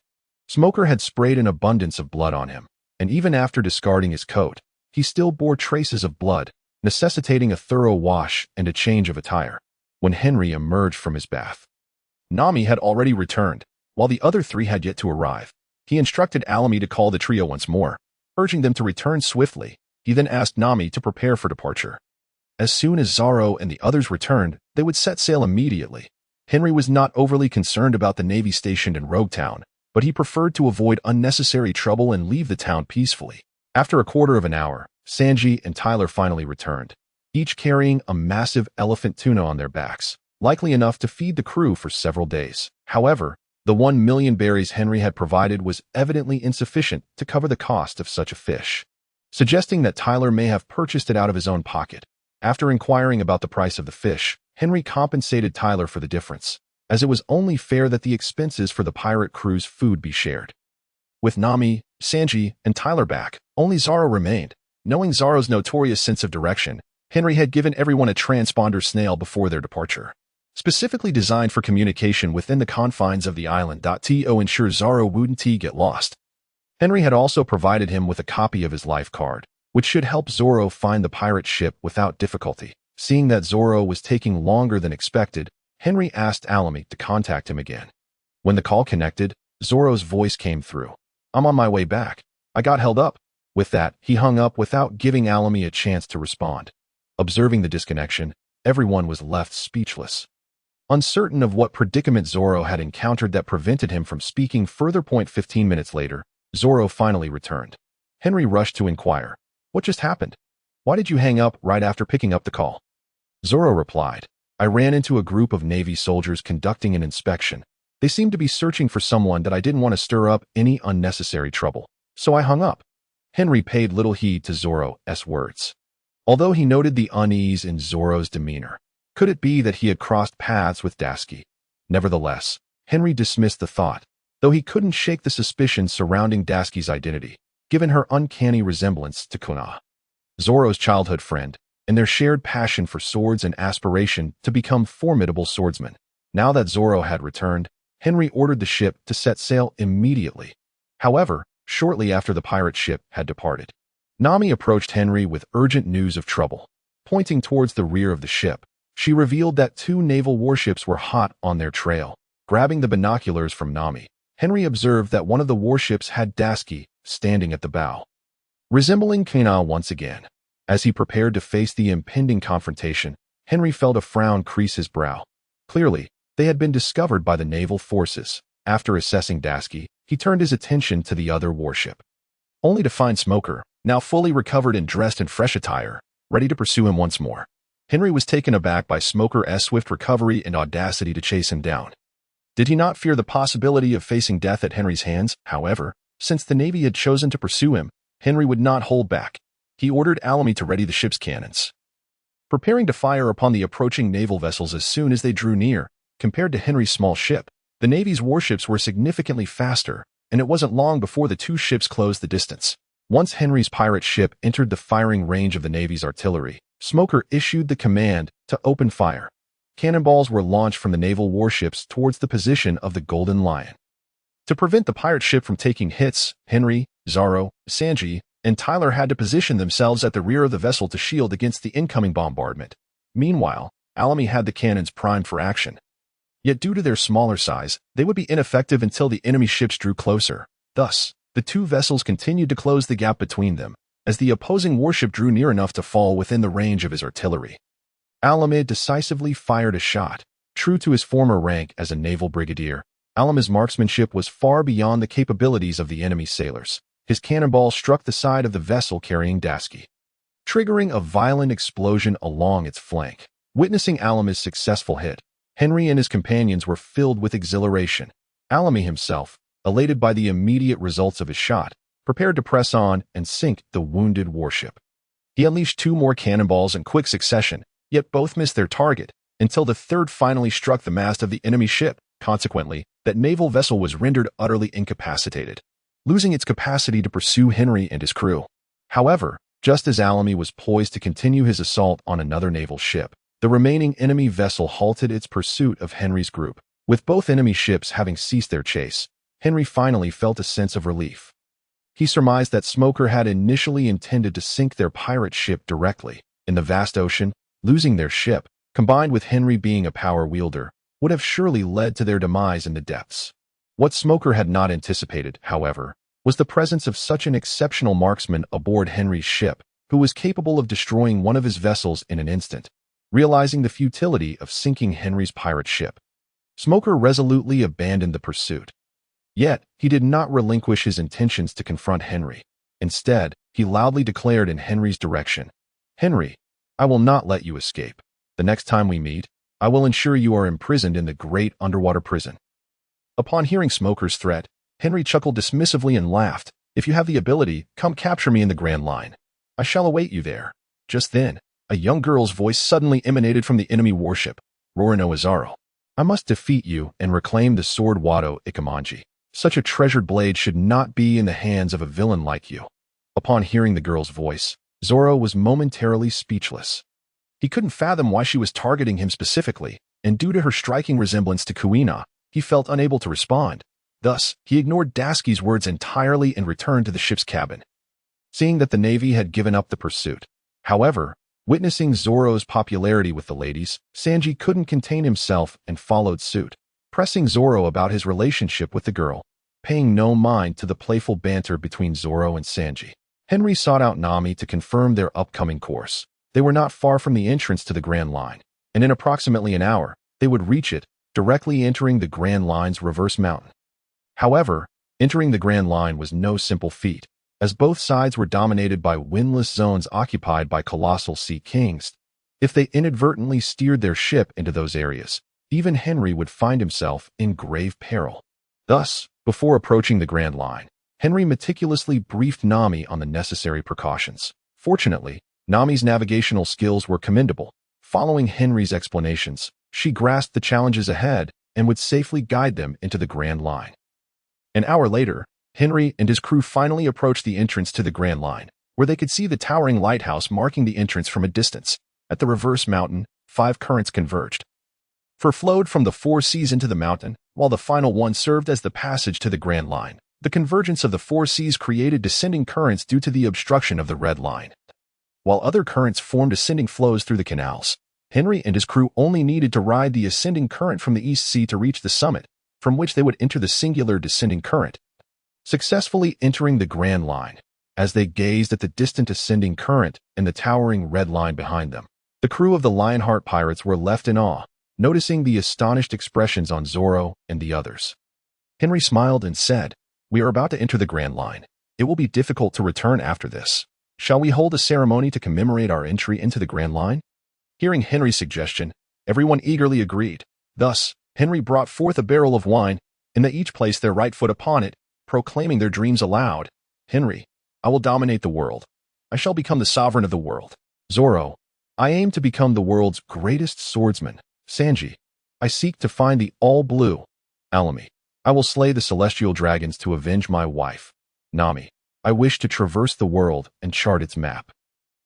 Smoker had sprayed an abundance of blood on him, and even after discarding his coat, he still bore traces of blood, necessitating a thorough wash and a change of attire. When Henry emerged from his bath, Nami had already returned, while the other three had yet to arrive. He instructed Alamy to call the trio once more, urging them to return swiftly. He then asked Nami to prepare for departure. As soon as Zoro and the others returned, they would set sail immediately. Henry was not overly concerned about the Navy stationed in Rogue Town, but he preferred to avoid unnecessary trouble and leave the town peacefully. After a quarter of an hour, Sanji and Tyler finally returned, each carrying a massive elephant tuna on their backs, likely enough to feed the crew for several days. However, the 1,000,000 berries Henry had provided was evidently insufficient to cover the cost of such a fish, suggesting that Tyler may have purchased it out of his own pocket. After inquiring about the price of the fish, Henry compensated Tyler for the difference, as it was only fair that the expenses for the pirate crew's food be shared. With Nami, Sanji, and Tyler back, only Zoro remained. Knowing Zoro's notorious sense of direction, Henry had given everyone a transponder snail before their departure, specifically designed for communication within the confines of the island. To ensure Zoro wouldn't get lost. Henry had also provided him with a copy of his life card, which should help Zoro find the pirate ship without difficulty. Seeing that Zoro was taking longer than expected, Henry asked Alamy to contact him again. When the call connected, Zoro's voice came through. "I'm on my way back. I got held up." With that, he hung up without giving Alamy a chance to respond. Observing the disconnection, everyone was left speechless, uncertain of what predicament Zoro had encountered that prevented him from speaking further. 15 minutes later, Zoro finally returned. Henry rushed to inquire, "What just happened? Why did you hang up right after picking up the call?" Zoro replied, "I ran into a group of Navy soldiers conducting an inspection. They seemed to be searching for someone that I didn't want to stir up any unnecessary trouble, so I hung up." Henry paid little heed to Zoro's words, although he noted the unease in Zoro's demeanor. Could it be that he had crossed paths with Dasky? Nevertheless, Henry dismissed the thought, though he couldn't shake the suspicion surrounding Dasky's identity, given her uncanny resemblance to Kuna. Zoro's childhood friend, and their shared passion for swords and aspiration to become formidable swordsmen. Now that Zoro had returned, Henry ordered the ship to set sail immediately. However, shortly after the pirate ship had departed, Nami approached Henry with urgent news of trouble. Pointing towards the rear of the ship, she revealed that 2 naval warships were hot on their trail. Grabbing the binoculars from Nami, Henry observed that one of the warships had Dasky standing at the bow, resembling Kana once again. As he prepared to face the impending confrontation, Henry felt a frown crease his brow. Clearly, they had been discovered by the naval forces. After assessing Dasky, he turned his attention to the other warship, only to find Smoker, now fully recovered and dressed in fresh attire, ready to pursue him once more. Henry was taken aback by Smoker's swift recovery and audacity to chase him down. Did he not fear the possibility of facing death at Henry's hands? However, since the Navy had chosen to pursue him, Henry would not hold back. He ordered Alamy to ready the ship's cannons, preparing to fire upon the approaching naval vessels as soon as they drew near. Compared to Henry's small ship, the Navy's warships were significantly faster, and it wasn't long before the 2 ships closed the distance. Once Henry's pirate ship entered the firing range of the Navy's artillery, Smoker issued the command to open fire. Cannonballs were launched from the naval warships towards the position of the Golden Lion. To prevent the pirate ship from taking hits, Henry, Zoro, Sanji, and Tyler had to position themselves at the rear of the vessel to shield against the incoming bombardment. Meanwhile, Alamy had the cannons primed for action. Yet due to their smaller size, they would be ineffective until the enemy ships drew closer. Thus, the 2 vessels continued to close the gap between them, as the opposing warship drew near enough to fall within the range of his artillery. Alamy decisively fired a shot. True to his former rank as a naval brigadier, Alamy's marksmanship was far beyond the capabilities of the enemy sailors. His cannonball struck the side of the vessel carrying Dasky, triggering a violent explosion along its flank. Witnessing Alamy's successful hit, Henry and his companions were filled with exhilaration. Alamy himself, elated by the immediate results of his shot, prepared to press on and sink the wounded warship. He unleashed 2 more cannonballs in quick succession, yet both missed their target, until the third finally struck the mast of the enemy ship. Consequently, that naval vessel was rendered utterly incapacitated, losing its capacity to pursue Henry and his crew. However, just as Alamy was poised to continue his assault on another naval ship, the remaining enemy vessel halted its pursuit of Henry's group. With both enemy ships having ceased their chase, Henry finally felt a sense of relief. He surmised that Smoker had initially intended to sink their pirate ship directly in the vast ocean. Losing their ship, combined with Henry being a power wielder, would have surely led to their demise in the depths. What Smoker had not anticipated, however, was the presence of such an exceptional marksman aboard Henry's ship, who was capable of destroying one of his vessels in an instant. Realizing the futility of sinking Henry's pirate ship, Smoker resolutely abandoned the pursuit. Yet, he did not relinquish his intentions to confront Henry. Instead, he loudly declared in Henry's direction, "Henry, I will not let you escape. The next time we meet, I will ensure you are imprisoned in the great underwater prison." Upon hearing Smoker's threat, Henry chuckled dismissively and laughed. "If you have the ability, come capture me in the Grand Line. I shall await you there." Just then, a young girl's voice suddenly emanated from the enemy warship, Rorino Azaro. "I must defeat you and reclaim the sword Wado Ikamanji. Such a treasured blade should not be in the hands of a villain like you." Upon hearing the girl's voice, Zoro was momentarily speechless. He couldn't fathom why she was targeting him specifically, and due to her striking resemblance to Kuina, he felt unable to respond. Thus, he ignored Dasky's words entirely and returned to the ship's cabin, seeing that the Navy had given up the pursuit. However, witnessing Zoro's popularity with the ladies, Sanji couldn't contain himself and followed suit, pressing Zoro about his relationship with the girl, paying no mind to the playful banter between Zoro and Sanji. Henry sought out Nami to confirm their upcoming course. They were not far from the entrance to the Grand Line, and in approximately an hour, they would reach it, directly entering the Grand Line's reverse mountain. However, entering the Grand Line was no simple feat, as both sides were dominated by windless zones occupied by colossal sea kings. If they inadvertently steered their ship into those areas, even Henry would find himself in grave peril. Thus, before approaching the Grand Line, Henry meticulously briefed Nami on the necessary precautions. Fortunately, Nami's navigational skills were commendable. Following Henry's explanations, she grasped the challenges ahead and would safely guide them into the Grand Line. An hour later, Henry and his crew finally approached the entrance to the Grand Line, where they could see the towering lighthouse marking the entrance from a distance. At the reverse mountain, 5 currents converged. For flowed from the 4 seas into the mountain, while the final one served as the passage to the Grand Line. The convergence of the 4 seas created descending currents due to the obstruction of the Red Line, while other currents formed ascending flows through the canals. Henry and his crew only needed to ride the ascending current from the East Sea to reach the summit, from which they would enter the singular descending current, successfully entering the Grand Line. As they gazed at the distant ascending current and the towering Red Line behind them, the crew of the Lionheart pirates were left in awe, noticing the astonished expressions on Zorro and the others. Henry smiled and said, "We are about to enter the Grand Line. It will be difficult to return after this. Shall we hold a ceremony to commemorate our entry into the Grand Line?" Hearing Henry's suggestion, everyone eagerly agreed. Thus, Henry brought forth a barrel of wine, and they each placed their right foot upon it, proclaiming their dreams aloud. "Henry, I will dominate the world. I shall become the sovereign of the world. Zorro, I aim to become the world's greatest swordsman. Sanji, I seek to find the all-blue. Alamy, I will slay the celestial dragons to avenge my wife. Nami, I wish to traverse the world and chart its map.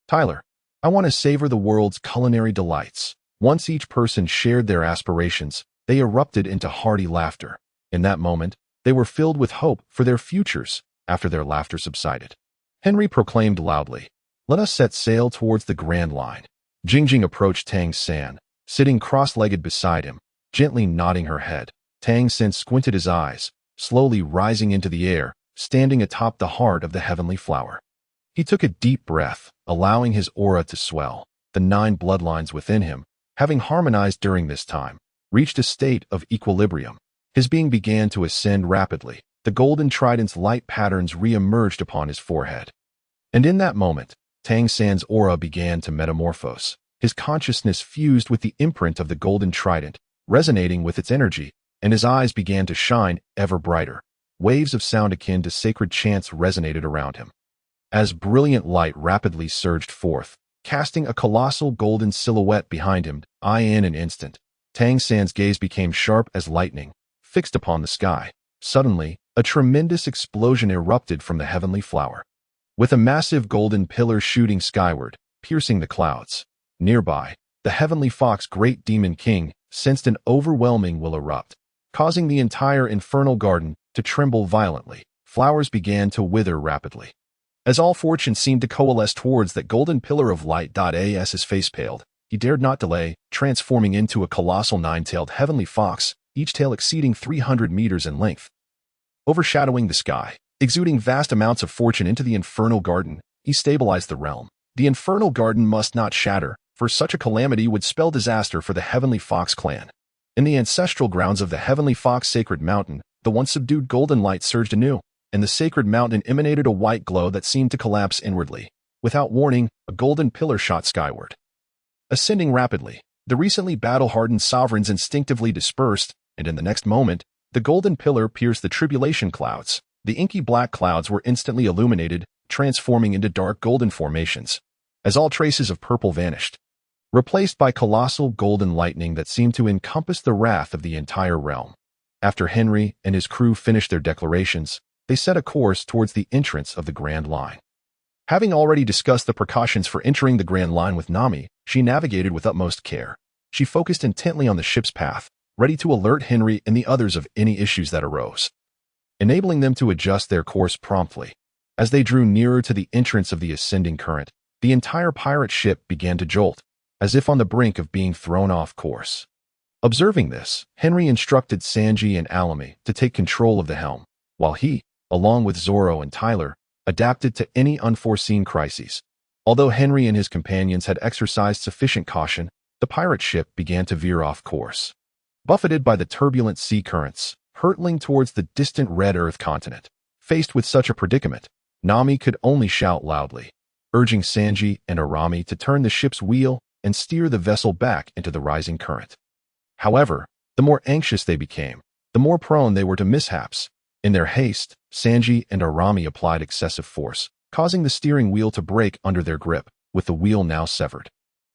Tyler, I want to savor the world's culinary delights." Once each person shared their aspirations, they erupted into hearty laughter. In that moment, they were filled with hope for their futures. After their laughter subsided, Henry proclaimed loudly, "Let us set sail towards the Grand Line." Jingjing approached Tang San, sitting cross-legged beside him, gently nodding her head. Tang San squinted his eyes, slowly rising into the air, standing atop the heart of the heavenly flower. He took a deep breath, allowing his aura to swell. The 9 bloodlines within him, having harmonized during this time, reached a state of equilibrium. His being began to ascend rapidly. The golden trident's light patterns re-emerged upon his forehead. And in that moment, Tang San's aura began to metamorphose. His consciousness fused with the imprint of the golden trident, resonating with its energy, and his eyes began to shine ever brighter. Waves of sound akin to sacred chants resonated around him. As brilliant light rapidly surged forth, casting a colossal golden silhouette behind him, in an instant, Tang San's gaze became sharp as lightning, fixed upon the sky. Suddenly, a tremendous explosion erupted from the heavenly flower, with a massive golden pillar shooting skyward, piercing the clouds. Nearby, the heavenly fox Great Demon King sensed an overwhelming will erupt, causing the entire infernal garden to tremble violently. Flowers began to wither rapidly. As all fortune seemed to coalesce towards that golden pillar of light. As his face paled, he dared not delay, transforming into a colossal 9-tailed heavenly fox, each tail exceeding 300 meters in length. Overshadowing the sky, exuding vast amounts of fortune into the infernal garden, he stabilized the realm. The infernal garden must not shatter, for such a calamity would spell disaster for the Heavenly Fox clan. In the ancestral grounds of the Heavenly Fox Sacred Mountain, the once subdued golden light surged anew, and the sacred mountain emanated a white glow that seemed to collapse inwardly. Without warning, a golden pillar shot skyward. Ascending rapidly, the recently battle-hardened sovereigns instinctively dispersed, and in the next moment, the golden pillar pierced the tribulation clouds. The inky black clouds were instantly illuminated, transforming into dark golden formations, as all traces of purple vanished, replaced by colossal golden lightning that seemed to encompass the wrath of the entire realm. After Henry and his crew finished their declarations, they set a course towards the entrance of the Grand Line. Having already discussed the precautions for entering the Grand Line with Nami, she navigated with utmost care. She focused intently on the ship's path, ready to alert Henry and the others of any issues that arose, enabling them to adjust their course promptly. As they drew nearer to the entrance of the ascending current, the entire pirate ship began to jolt, as if on the brink of being thrown off course. Observing this, Henry instructed Sanji and Alamy to take control of the helm, while he, along with Zorro and Tyler, adapted to any unforeseen crises. Although Henry and his companions had exercised sufficient caution, the pirate ship began to veer off course, buffeted by the turbulent sea currents, hurtling towards the distant Red Earth continent. Faced with such a predicament, Nami could only shout loudly, urging Sanji and Arami to turn the ship's wheel and steer the vessel back into the rising current. However, the more anxious they became, the more prone they were to mishaps. In their haste, Sanji and Arami applied excessive force, causing the steering wheel to break under their grip, with the wheel now severed.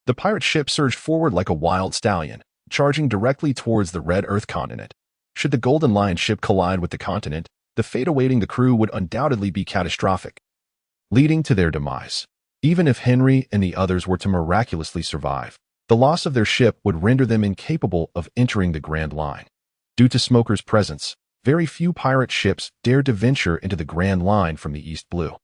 The pirate ship surged forward like a wild stallion, charging directly towards the Red Earth continent. Should the Golden Lion ship collide with the continent, the fate awaiting the crew would undoubtedly be catastrophic. leading to their demise. Even if Henry and the others were to miraculously survive, the loss of their ship would render them incapable of entering the Grand Line. Due to Smoker's presence, very few pirate ships dared to venture into the Grand Line from the East Blue.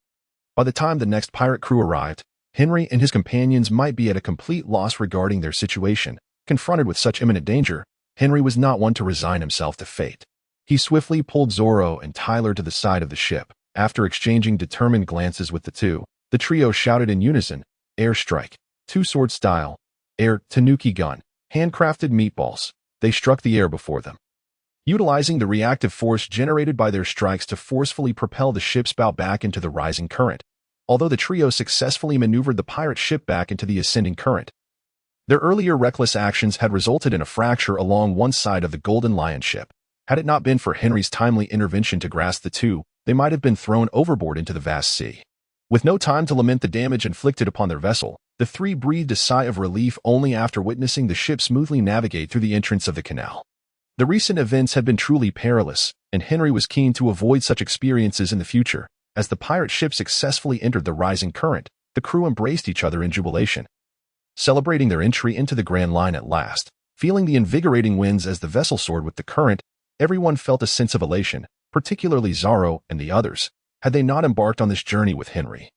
By the time the next pirate crew arrived, Henry and his companions might be at a complete loss regarding their situation. Confronted with such imminent danger, Henry was not one to resign himself to fate. He swiftly pulled Zorro and Tyler to the side of the ship. After exchanging determined glances with the two, the trio shouted in unison, "Air strike, two-sword style, air Tanuki gun, handcrafted meatballs." They struck the air before them, utilizing the reactive force generated by their strikes to forcefully propel the ship's bow back into the rising current. Although the trio successfully maneuvered the pirate ship back into the ascending current, their earlier reckless actions had resulted in a fracture along one side of the Golden Lion ship. Had it not been for Henry's timely intervention to grasp the two, they might have been thrown overboard into the vast sea. With no time to lament the damage inflicted upon their vessel, the three breathed a sigh of relief only after witnessing the ship smoothly navigate through the entrance of the canal. The recent events had been truly perilous, and Henry was keen to avoid such experiences in the future. As the pirate ship successfully entered the rising current, the crew embraced each other in jubilation, celebrating their entry into the Grand Line at last. Feeling the invigorating winds as the vessel soared with the current, everyone felt a sense of elation, particularly Zorro and the others. Had they not embarked on this journey with Henry,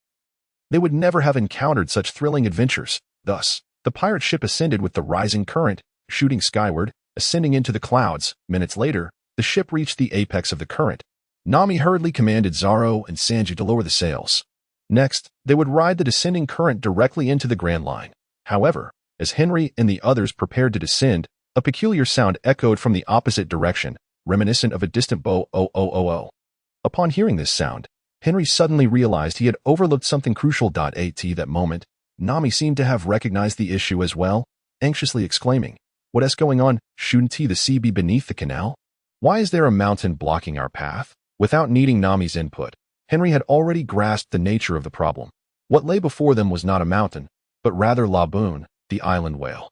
they would never have encountered such thrilling adventures. Thus, the pirate ship ascended with the rising current, shooting skyward, ascending into the clouds. Minutes later, the ship reached the apex of the current. Nami hurriedly commanded Zorro and Sanji to lower the sails. Next, they would ride the descending current directly into the Grand Line. However, as Henry and the others prepared to descend, a peculiar sound echoed from the opposite direction, reminiscent of a distant bo-oh-oh-oh-oh. Upon hearing this sound, Henry suddenly realized he had overlooked something crucial. At that moment, Nami seemed to have recognized the issue as well, anxiously exclaiming, "What is going on? Shouldn't the sea be beneath the canal? Why is there a mountain blocking our path?" Without needing Nami's input, Henry had already grasped the nature of the problem. What lay before them was not a mountain, but rather Laboon, the island whale.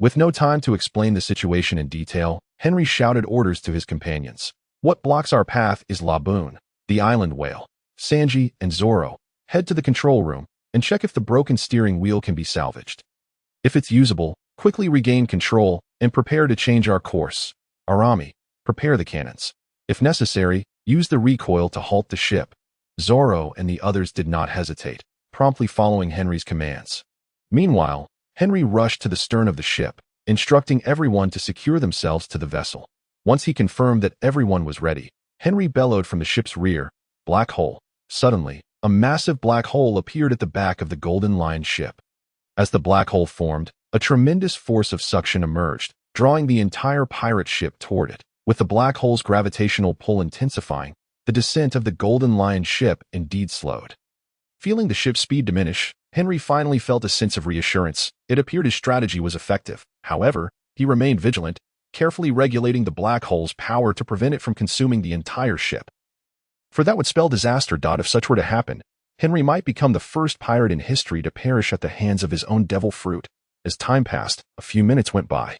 With no time to explain the situation in detail, Henry shouted orders to his companions. "What blocks our path is Laboon, the island whale. Sanji and Zorro, head to the control room and check if the broken steering wheel can be salvaged. If it's usable, quickly regain control and prepare to change our course. Arami, prepare the cannons. If necessary, use the recoil to halt the ship." Zorro and the others did not hesitate, promptly following Henry's commands. Meanwhile, Henry rushed to the stern of the ship, instructing everyone to secure themselves to the vessel. Once he confirmed that everyone was ready, Henry bellowed from the ship's rear, "Black hole." Suddenly, a massive black hole appeared at the back of the Golden Lion ship. As the black hole formed, a tremendous force of suction emerged, drawing the entire pirate ship toward it. With the black hole's gravitational pull intensifying, the descent of the Golden Lion ship indeed slowed. Feeling the ship's speed diminish, Henry finally felt a sense of reassurance. It appeared his strategy was effective. However, he remained vigilant, carefully regulating the black hole's power to prevent it from consuming the entire ship. For that would spell disaster. If such were to happen, Henry might become the first pirate in history to perish at the hands of his own devil fruit. As time passed, a few minutes went by,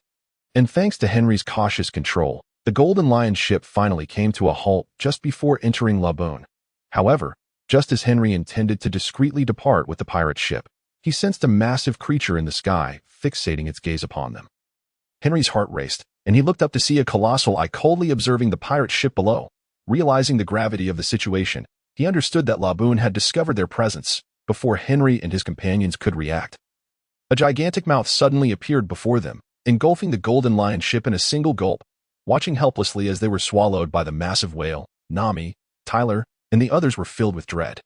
and thanks to Henry's cautious control, the Golden Lion ship finally came to a halt just before entering Laboon. However, just as Henry intended to discreetly depart with the pirate ship, he sensed a massive creature in the sky, fixating its gaze upon them. Henry's heart raced, and he looked up to see a colossal eye coldly observing the pirate ship below. Realizing the gravity of the situation, he understood that Laboon had discovered their presence before Henry and his companions could react. A gigantic mouth suddenly appeared before them, engulfing the Golden Lion ship in a single gulp. Watching helplessly as they were swallowed by the massive whale, Nami, Tyler, and the others were filled with dread.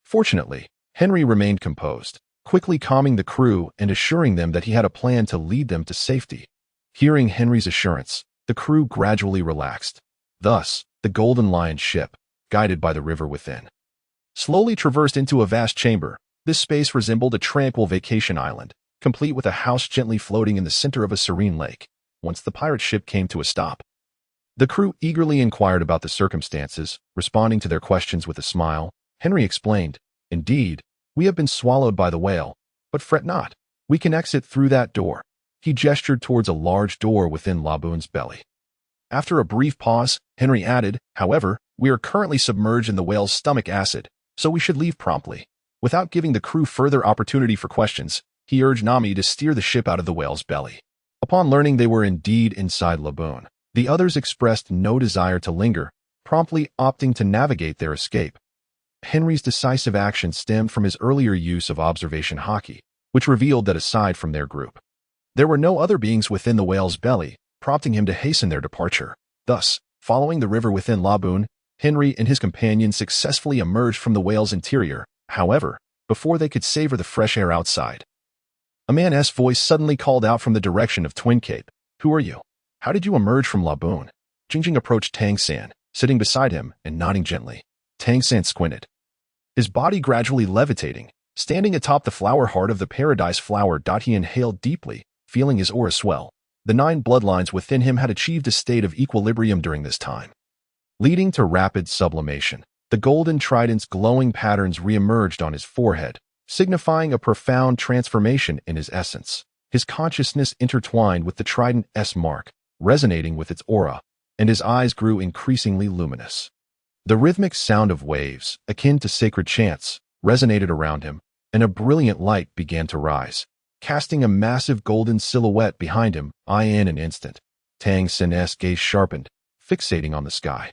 Fortunately, Henry remained composed, quickly calming the crew and assuring them that he had a plan to lead them to safety. Hearing Henry's assurance, the crew gradually relaxed. Thus, the Golden Lion ship, guided by the river within, slowly traversed into a vast chamber. This space resembled a tranquil vacation island, complete with a house gently floating in the center of a serene lake. Once the pirate ship came to a stop, the crew eagerly inquired about the circumstances. Responding to their questions with a smile, Henry explained, "Indeed, we have been swallowed by the whale, but fret not. We can exit through that door." He gestured towards a large door within Laboon's belly. After a brief pause, Henry added, "However, we are currently submerged in the whale's stomach acid, so we should leave promptly." Without giving the crew further opportunity for questions, he urged Nami to steer the ship out of the whale's belly. Upon learning they were indeed inside Laboon, the others expressed no desire to linger, promptly opting to navigate their escape. Henry's decisive action stemmed from his earlier use of observation hockey, which revealed that aside from their group, there were no other beings within the whale's belly, prompting him to hasten their departure. Thus, following the river within Laboon, Henry and his companions successfully emerged from the whale's interior. However, before they could savor the fresh air outside, a man's voice suddenly called out from the direction of Twin Cape. "Who are you? How did you emerge from Laboon?" Jingjing approached Tang San, sitting beside him and nodding gently. Tang San squinted, his body gradually levitating. Standing atop the flower heart of the paradise flower, he inhaled deeply, feeling his aura swell. The 9 bloodlines within him had achieved a state of equilibrium during this time, leading to rapid sublimation. The golden trident's glowing patterns re-emerged on his forehead, signifying a profound transformation in his essence. His consciousness intertwined with the trident's mark, resonating with its aura, and his eyes grew increasingly luminous. The rhythmic sound of waves, akin to sacred chants, resonated around him, and a brilliant light began to rise, casting a massive golden silhouette behind him. In an instant, Tang San's gaze sharpened, fixating on the sky.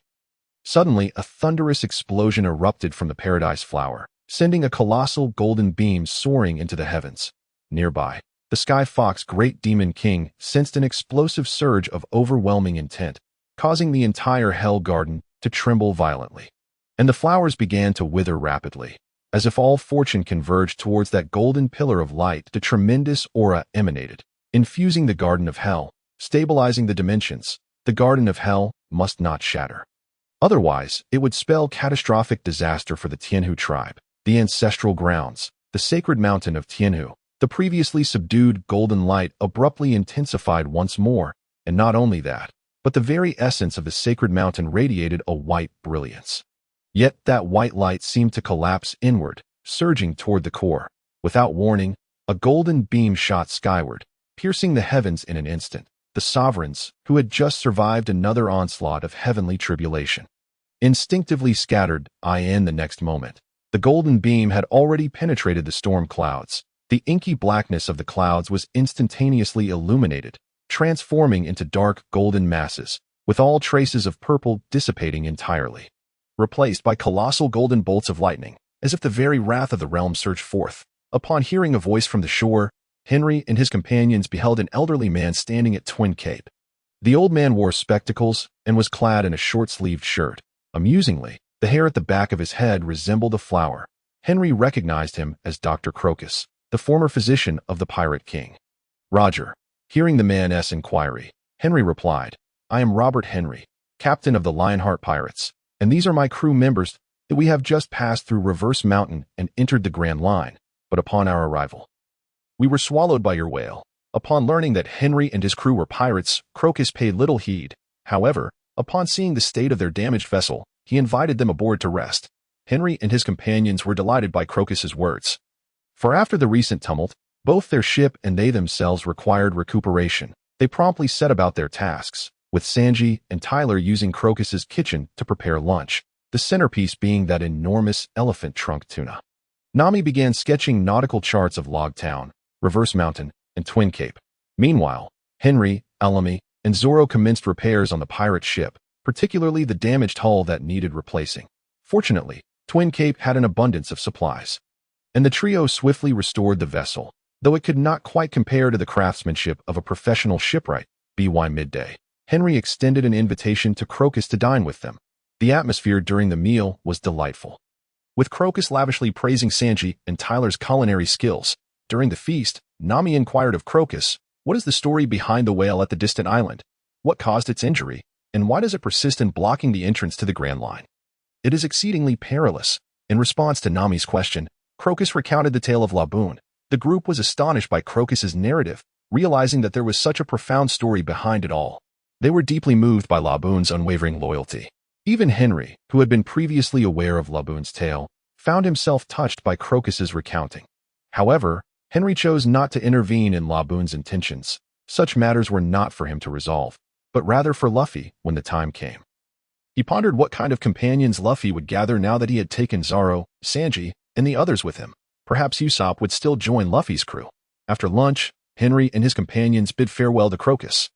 Suddenly, a thunderous explosion erupted from the paradise flower, sending a colossal golden beam soaring into the heavens. Nearby, the Sky Fox Great Demon King sensed an explosive surge of overwhelming intent, causing the entire Hell Garden to tremble violently. And the flowers began to wither rapidly. As if all fortune converged towards that golden pillar of light, the tremendous aura emanated, infusing the Garden of Hell, stabilizing the dimensions. The Garden of Hell must not shatter. Otherwise, it would spell catastrophic disaster for the Tianhu tribe, the ancestral grounds, the sacred mountain of Tianhu. The previously subdued golden light abruptly intensified once more, and not only that, but the very essence of the sacred mountain radiated a white brilliance. Yet that white light seemed to collapse inward, surging toward the core. Without warning, a golden beam shot skyward, piercing the heavens in an instant. The sovereigns, who had just survived another onslaught of heavenly tribulation, instinctively scattered. In the next moment, the golden beam had already penetrated the storm clouds. The inky blackness of the clouds was instantaneously illuminated, transforming into dark golden masses, with all traces of purple dissipating entirely, replaced by colossal golden bolts of lightning, as if the very wrath of the realm surged forth. Upon hearing a voice from the shore, Henry and his companions beheld an elderly man standing at Twin Cape. The old man wore spectacles and was clad in a short-sleeved shirt. Amusingly, the hair at the back of his head resembled a flower. Henry recognized him as Dr. Crocus, the former physician of the Pirate King. Roger. Hearing the man's inquiry, Henry replied, "I am Robert Henry, captain of the Lionheart Pirates, and these are my crew members. We have just passed through Reverse Mountain and entered the Grand Line, but upon our arrival, we were swallowed by your whale." Upon learning that Henry and his crew were pirates, Crocus paid little heed. However, upon seeing the state of their damaged vessel, he invited them aboard to rest. Henry and his companions were delighted by Crocus's words, for after the recent tumult, both their ship and they themselves required recuperation. They promptly set about their tasks, with Sanji and Tyler using Crocus's kitchen to prepare lunch, the centerpiece being that enormous elephant trunk tuna. Nami began sketching nautical charts of Log Town, Reverse Mountain, and Twin Cape. Meanwhile, Henry, Elamy, and Zoro commenced repairs on the pirate ship, particularly the damaged hull that needed replacing. Fortunately, Twin Cape had an abundance of supplies, and the trio swiftly restored the vessel, though it could not quite compare to the craftsmanship of a professional shipwright. By midday, Henry extended an invitation to Crocus to dine with them. The atmosphere during the meal was delightful, with Crocus lavishly praising Sanji and Tyler's culinary skills. During the feast, Nami inquired of Crocus, "What is the story behind the whale at the distant island? What caused its injury? And why does it persist in blocking the entrance to the Grand Line? It is exceedingly perilous." In response to Nami's question, Crocus recounted the tale of Laboon. The group was astonished by Crocus's narrative, realizing that there was such a profound story behind it all. They were deeply moved by Laboon's unwavering loyalty. Even Henry, who had been previously aware of Laboon's tale, found himself touched by Crocus's recounting. However, Henry chose not to intervene in Laboon's intentions. Such matters were not for him to resolve, but rather for Luffy when the time came. He pondered what kind of companions Luffy would gather now that he had taken Zoro, Sanji, and the others with him. Perhaps Usopp would still join Luffy's crew. After lunch, Henry and his companions bid farewell to Crocus.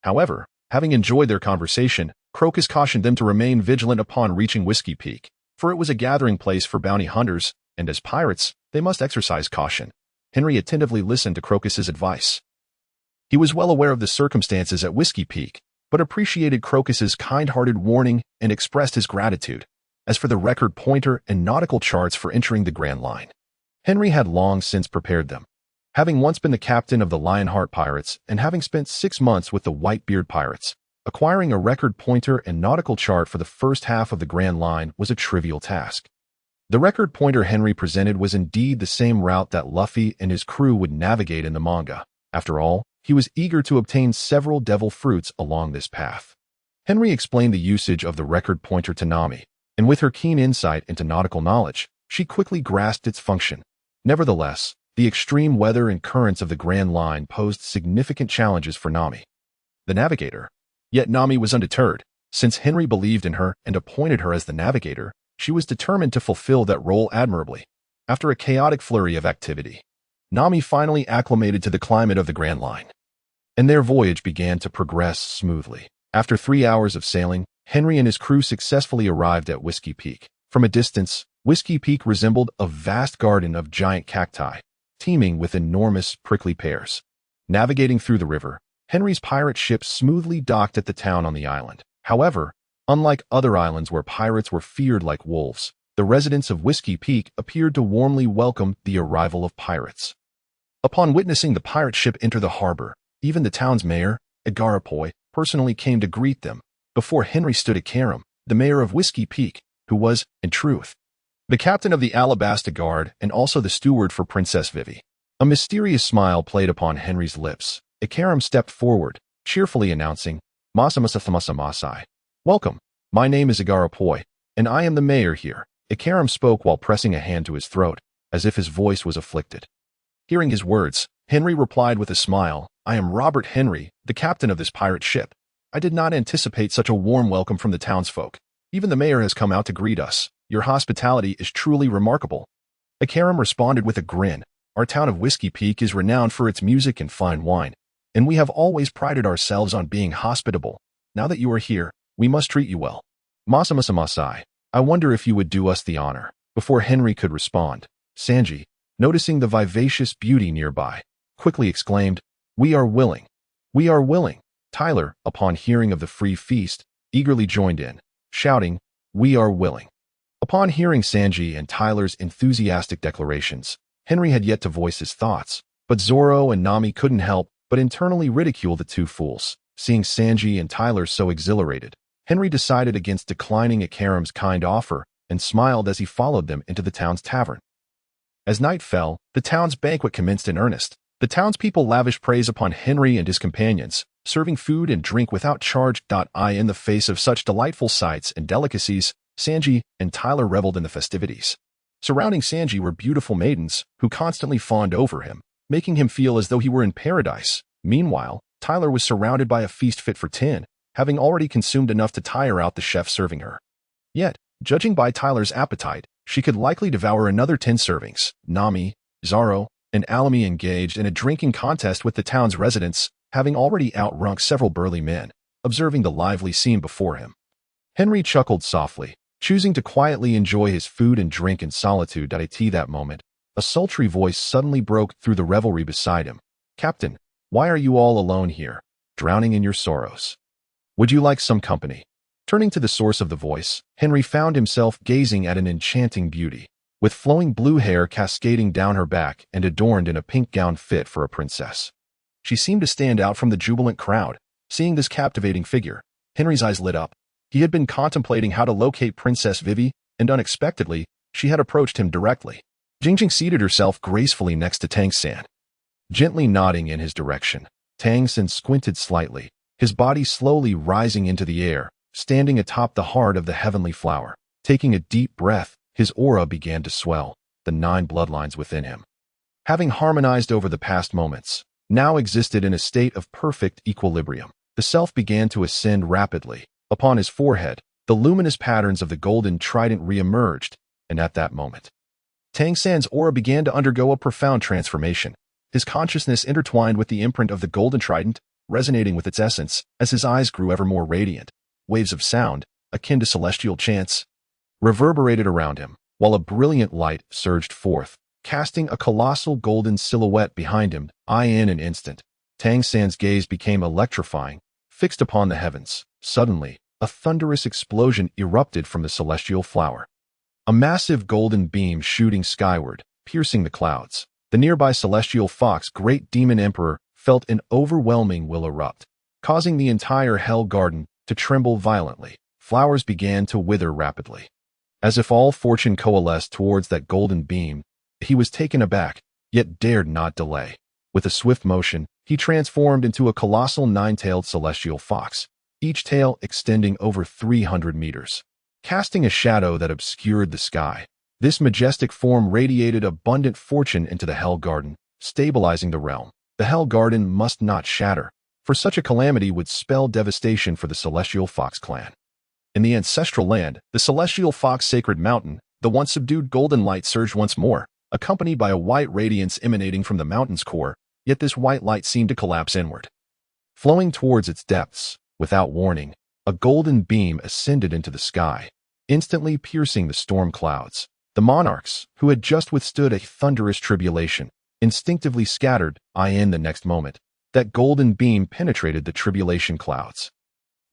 However, having enjoyed their conversation, Crocus cautioned them to remain vigilant upon reaching Whiskey Peak, for it was a gathering place for bounty hunters, and as pirates, they must exercise caution. Henry attentively listened to Crocus's advice. He was well aware of the circumstances at Whiskey Peak, but appreciated Crocus's kind-hearted warning and expressed his gratitude. As for the record pointer and nautical charts for entering the Grand Line, Henry had long since prepared them. Having once been the captain of the Lionheart Pirates and having spent 6 months with the Whitebeard Pirates, acquiring a record pointer and nautical chart for the first half of the Grand Line was a trivial task. The record pointer Henry presented was indeed the same route that Luffy and his crew would navigate in the manga. After all, he was eager to obtain several devil fruits along this path. Henry explained the usage of the record pointer to Nami, and with her keen insight into nautical knowledge, she quickly grasped its function. Nevertheless, the extreme weather and currents of the Grand Line posed significant challenges for Nami, the navigator. Yet Nami was undeterred. Since Henry believed in her and appointed her as the navigator, she was determined to fulfill that role admirably. After a chaotic flurry of activity, Nami finally acclimated to the climate of the Grand Line, and their voyage began to progress smoothly. After 3 hours of sailing, Henry and his crew successfully arrived at Whiskey Peak. From a distance, Whiskey Peak resembled a vast garden of giant cacti, teeming with enormous prickly pears. Navigating through the river, Henry's pirate ship smoothly docked at the town on the island. However, unlike other islands where pirates were feared like wolves, the residents of Whiskey Peak appeared to warmly welcome the arrival of pirates. Upon witnessing the pirate ship enter the harbor, even the town's mayor, Agarapoy, personally came to greet them. Before Henry stood Akaram, the mayor of Whiskey Peak, who was, in truth, the captain of the Alabasta Guard and also the steward for Princess Vivi. A mysterious smile played upon Henry's lips. Akaram stepped forward, cheerfully announcing, Masai. Welcome. My name is Agarapoy, and I am the mayor here. Akaram spoke while pressing a hand to his throat, as if his voice was afflicted. Hearing his words, Henry replied with a smile, I am Robert Henry, the captain of this pirate ship. I did not anticipate such a warm welcome from the townsfolk. Even the mayor has come out to greet us. Your hospitality is truly remarkable. Akaram responded with a grin. Our town of Whiskey Peak is renowned for its music and fine wine, and we have always prided ourselves on being hospitable. Now that you are here, we must treat you well. Masai, I wonder if you would do us the honor. Before Henry could respond, Sanji, noticing the vivacious beauty nearby, quickly exclaimed, We are willing. We are willing. Tyler, upon hearing of the free feast, eagerly joined in, shouting, We are willing. Upon hearing Sanji and Tyler's enthusiastic declarations, Henry had yet to voice his thoughts, but Zoro and Nami couldn't help but internally ridicule the two fools. Seeing Sanji and Tyler so exhilarated, Henry decided against declining Akaram's kind offer and smiled as he followed them into the town's tavern. As night fell, the town's banquet commenced in earnest. The townspeople lavished praise upon Henry and his companions, serving food and drink without charge. In the face of such delightful sights and delicacies, Sanji and Tyler reveled in the festivities. Surrounding Sanji were beautiful maidens who constantly fawned over him, making him feel as though he were in paradise. Meanwhile, Tyler was surrounded by a feast fit for 10, having already consumed enough to tire out the chef serving her. Yet, judging by Tyler's appetite, she could likely devour another 10 servings. Nami, Zoro, and Alamy engaged in a drinking contest with the town's residents, having already outrunk several burly men, observing the lively scene before him. Henry chuckled softly, choosing to quietly enjoy his food and drink in solitude. At that moment, a sultry voice suddenly broke through the revelry beside him. Captain, why are you all alone here, drowning in your sorrows? Would you like some company? Turning to the source of the voice, Henry found himself gazing at an enchanting beauty, with flowing blue hair cascading down her back and adorned in a pink gown fit for a princess. She seemed to stand out from the jubilant crowd. Seeing this captivating figure, Henry's eyes lit up. He had been contemplating how to locate Princess Vivi, and unexpectedly, she had approached him directly. Jingjing seated herself gracefully next to Tang San, gently nodding in his direction. Tang San squinted slightly, his body slowly rising into the air, standing atop the heart of the heavenly flower. Taking a deep breath, his aura began to swell, the 9 bloodlines within him, having harmonized over the past moments, now existed in a state of perfect equilibrium. The self began to ascend rapidly. Upon his forehead, the luminous patterns of the golden trident re-emerged, and at that moment, Tang San's aura began to undergo a profound transformation. His consciousness intertwined with the imprint of the golden trident, resonating with its essence as his eyes grew ever more radiant. Waves of sound, akin to celestial chants, reverberated around him, while a brilliant light surged forth, casting a colossal golden silhouette behind him. In an instant, Tang San's gaze became electrifying, fixed upon the heavens. Suddenly, a thunderous explosion erupted from the celestial flower. A massive golden beam shooting skyward, piercing the clouds. The nearby celestial fox, great demon emperor, felt an overwhelming will erupt, causing the entire hell garden to tremble violently. Flowers began to wither rapidly. As if all fortune coalesced towards that golden beam, he was taken aback, yet dared not delay. With a swift motion, he transformed into a colossal nine-tailed celestial fox, each tail extending over 300 meters, casting a shadow that obscured the sky. This majestic form radiated abundant fortune into the Hell Garden, stabilizing the realm. The Hell Garden must not shatter, for such a calamity would spell devastation for the Celestial Fox clan. In the ancestral land, the Celestial Fox Sacred Mountain, the once subdued golden light surged once more, accompanied by a white radiance emanating from the mountain's core, yet this white light seemed to collapse inward. Flowing towards its depths, without warning, a golden beam ascended into the sky, instantly piercing the storm clouds. The monarchs, who had just withstood a thunderous tribulation, instinctively scattered. In the next moment, that golden beam penetrated the tribulation clouds.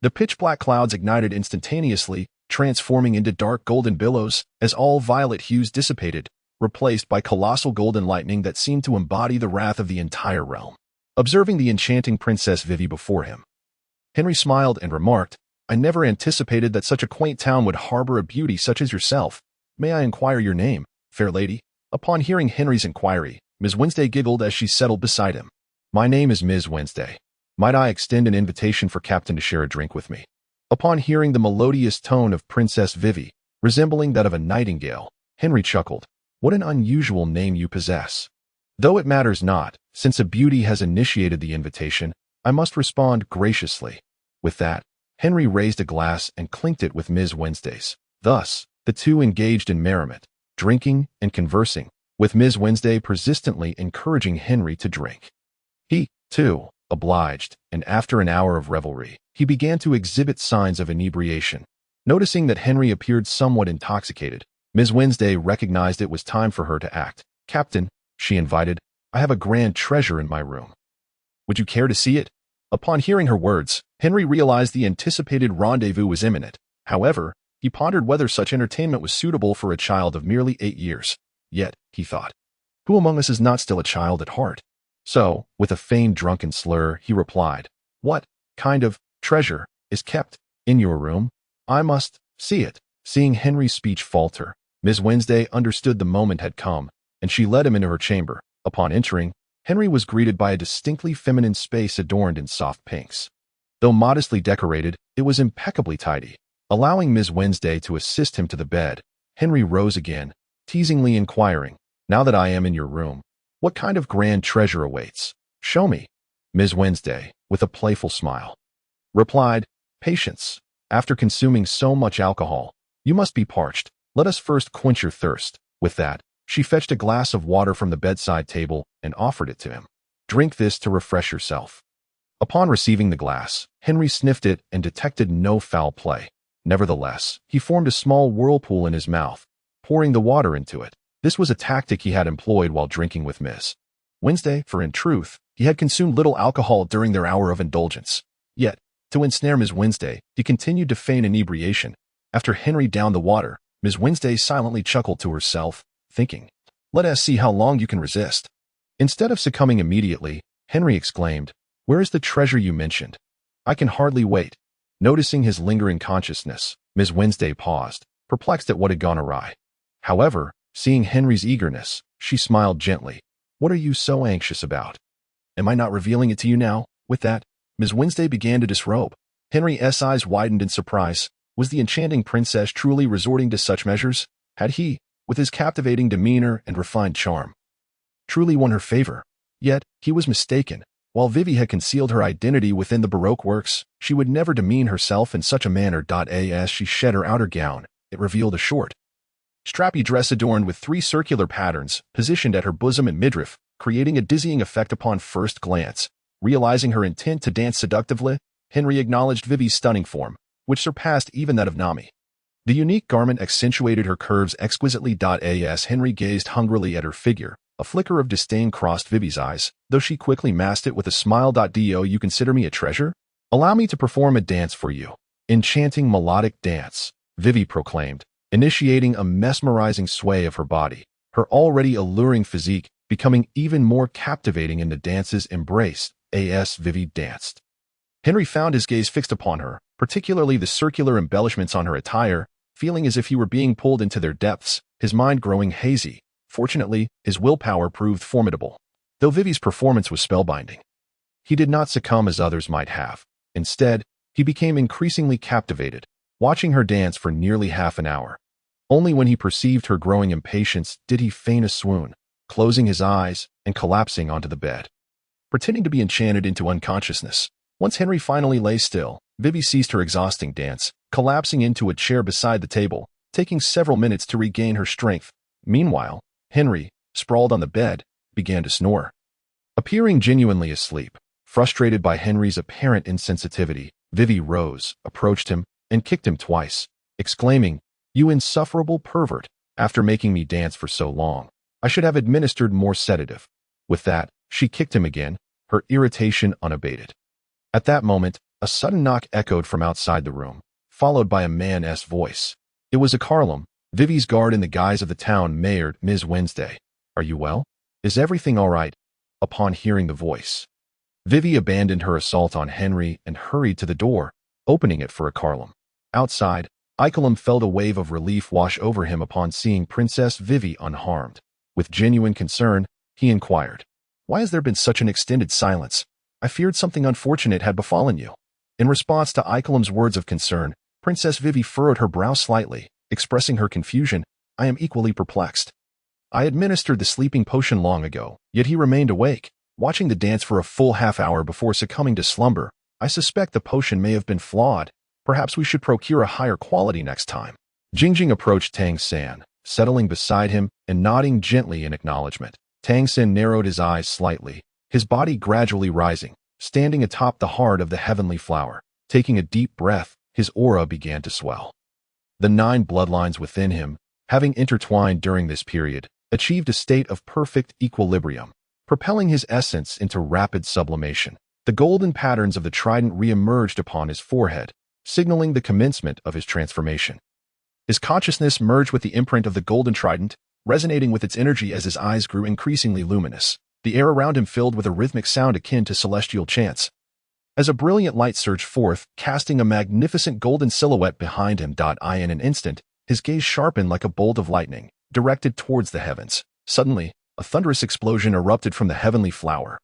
The pitch-black clouds ignited instantaneously, transforming into dark golden billows as all violet hues dissipated, replaced by colossal golden lightning that seemed to embody the wrath of the entire realm. Observing the enchanting Princess Vivi before him, Henry smiled and remarked, "I never anticipated that such a quaint town would harbor a beauty such as yourself. May I inquire your name, fair lady?" Upon hearing Henry's inquiry, Ms. Wednesday giggled as she settled beside him. "My name is Ms. Wednesday. Might I extend an invitation for Captain to share a drink with me?" Upon hearing the melodious tone of Princess Vivi, resembling that of a nightingale, Henry chuckled. "What an unusual name you possess." Though it matters not, since a beauty has initiated the invitation, I must respond graciously. With that, Henry raised a glass and clinked it with Ms. Wednesday's. Thus, the two engaged in merriment, drinking and conversing, with Ms. Wednesday persistently encouraging Henry to drink. He, too, obliged, and after an hour of revelry, he began to exhibit signs of inebriation. Noticing that Henry appeared somewhat intoxicated, Ms. Wednesday recognized it was time for her to act. "Captain," she invited, "I have a grand treasure in my room. Would you care to see it?" Upon hearing her words, Henry realized the anticipated rendezvous was imminent. However, he pondered whether such entertainment was suitable for a child of merely 8 years. Yet, he thought, who among us is not still a child at heart? So, with a feigned drunken slur, he replied, "What kind of treasure is kept in your room? I must see it." Seeing Henry's speech falter, Ms. Wednesday understood the moment had come, and she led him into her chamber. Upon entering, Henry was greeted by a distinctly feminine space adorned in soft pinks. Though modestly decorated, it was impeccably tidy. Allowing Ms. Wednesday to assist him to the bed, Henry rose again, teasingly inquiring, "Now that I am in your room, what kind of grand treasure awaits? Show me." Ms. Wednesday, with a playful smile, replied, "Patience. After consuming so much alcohol, you must be parched. Let us first quench your thirst." With that, she fetched a glass of water from the bedside table and offered it to him. "Drink this to refresh yourself." Upon receiving the glass, Henry sniffed it and detected no foul play. Nevertheless, he formed a small whirlpool in his mouth, pouring the water into it. This was a tactic he had employed while drinking with Ms. Wednesday, for in truth, he had consumed little alcohol during their hour of indulgence. Yet, to ensnare Ms. Wednesday, he continued to feign inebriation. After Henry downed the water, Ms. Wednesday silently chuckled to herself, thinking, "Let us see how long you can resist." Instead of succumbing immediately, Henry exclaimed, "Where is the treasure you mentioned? I can hardly wait." Noticing his lingering consciousness, Ms. Wednesday paused, perplexed at what had gone awry. However, seeing Henry's eagerness, she smiled gently. "What are you so anxious about? Am I not revealing it to you now?" With that, Ms. Wednesday began to disrobe. Henry's eyes widened in surprise. Was the enchanting princess truly resorting to such measures? Had he, with his captivating demeanor and refined charm, truly won her favor? Yet, he was mistaken. While Vivi had concealed her identity within the Baroque works, she would never demean herself in such a manner. As she shed her outer gown, it revealed a short, strappy dress adorned with 3 circular patterns positioned at her bosom and midriff, creating a dizzying effect upon first glance. Realizing her intent to dance seductively, Henry acknowledged Vivi's stunning form, which surpassed even that of Nami. The unique garment accentuated her curves exquisitely. As Henry gazed hungrily at her figure, a flicker of disdain crossed Vivi's eyes, though she quickly masked it with a smile. Do you consider me a treasure? Allow me to perform a dance for you. Enchanting melodic dance, Vivi proclaimed, initiating a mesmerizing sway of her body, her already alluring physique becoming even more captivating in the dance's embrace. As Vivi danced, Henry found his gaze fixed upon her, particularly the circular embellishments on her attire, feeling as if he were being pulled into their depths, his mind growing hazy. Fortunately, his willpower proved formidable, though Vivi's performance was spellbinding. He did not succumb as others might have. Instead, he became increasingly captivated, watching her dance for nearly half an hour. Only when he perceived her growing impatience did he feign a swoon, closing his eyes and collapsing onto the bed, pretending to be enchanted into unconsciousness. Once Henry finally lay still, Vivi ceased her exhausting dance, collapsing into a chair beside the table, taking several minutes to regain her strength. Meanwhile, Henry, sprawled on the bed, began to snore. Appearing genuinely asleep, frustrated by Henry's apparent insensitivity, Vivi rose, approached him, and kicked him twice, exclaiming, "You insufferable pervert! After making me dance for so long, I should have administered more sedative." With that, she kicked him again, her irritation unabated. At that moment, a sudden knock echoed from outside the room, followed by a man's voice. It was a Carlum, Vivi's guard in the guise of the town mayor. "Ms. Wednesday, are you well? Is everything all right?" Upon hearing the voice, Vivi abandoned her assault on Henry and hurried to the door, opening it for a Carlum. Outside, Icolum felt a wave of relief wash over him upon seeing Princess Vivi unharmed. With genuine concern, he inquired, "Why has there been such an extended silence? I feared something unfortunate had befallen you." In response to Icolum's words of concern, Princess Vivi furrowed her brow slightly, expressing her confusion. "I am equally perplexed. I administered the sleeping potion long ago, yet he remained awake, watching the dance for a full half hour before succumbing to slumber. I suspect the potion may have been flawed. Perhaps we should procure a higher quality next time." Jingjing approached Tang San, settling beside him and nodding gently in acknowledgement. Tang San narrowed his eyes slightly, his body gradually rising, standing atop the heart of the heavenly flower. Taking a deep breath, his aura began to swell. The 9 bloodlines within him, having intertwined during this period, achieved a state of perfect equilibrium, propelling his essence into rapid sublimation. The golden patterns of the trident re-emerged upon his forehead, signaling the commencement of his transformation. His consciousness merged with the imprint of the golden trident, resonating with its energy as his eyes grew increasingly luminous. The air around him filled with a rhythmic sound akin to celestial chants. As a brilliant light surged forth, casting a magnificent golden silhouette behind him. In an instant, his gaze sharpened like a bolt of lightning, directed towards the heavens. Suddenly, a thunderous explosion erupted from the heavenly flower.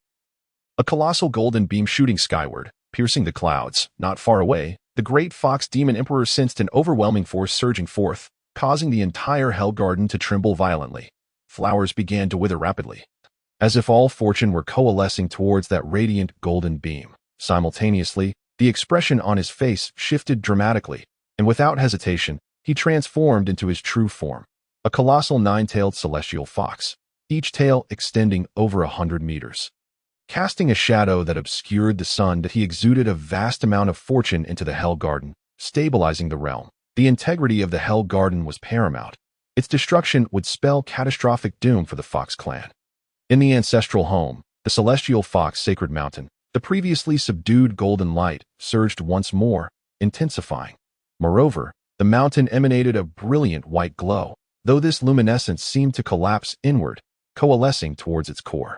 A colossal golden beam shooting skyward, piercing the clouds. Not far away, the great fox demon emperor sensed an overwhelming force surging forth, causing the entire Hell Garden to tremble violently. Flowers began to wither rapidly, as if all fortune were coalescing towards that radiant golden beam. Simultaneously, the expression on his face shifted dramatically, and without hesitation, he transformed into his true form, a colossal 9-tailed celestial fox, each tail extending over 100 meters. Casting a shadow that obscured the sun, he exuded a vast amount of fortune into the Hell Garden, stabilizing the realm. The integrity of the Hell Garden was paramount. Its destruction would spell catastrophic doom for the Fox clan. In the ancestral home, the celestial Fox Sacred Mountain, the previously subdued golden light surged once more, intensifying. Moreover, the mountain emanated a brilliant white glow, though this luminescence seemed to collapse inward, coalescing towards its core.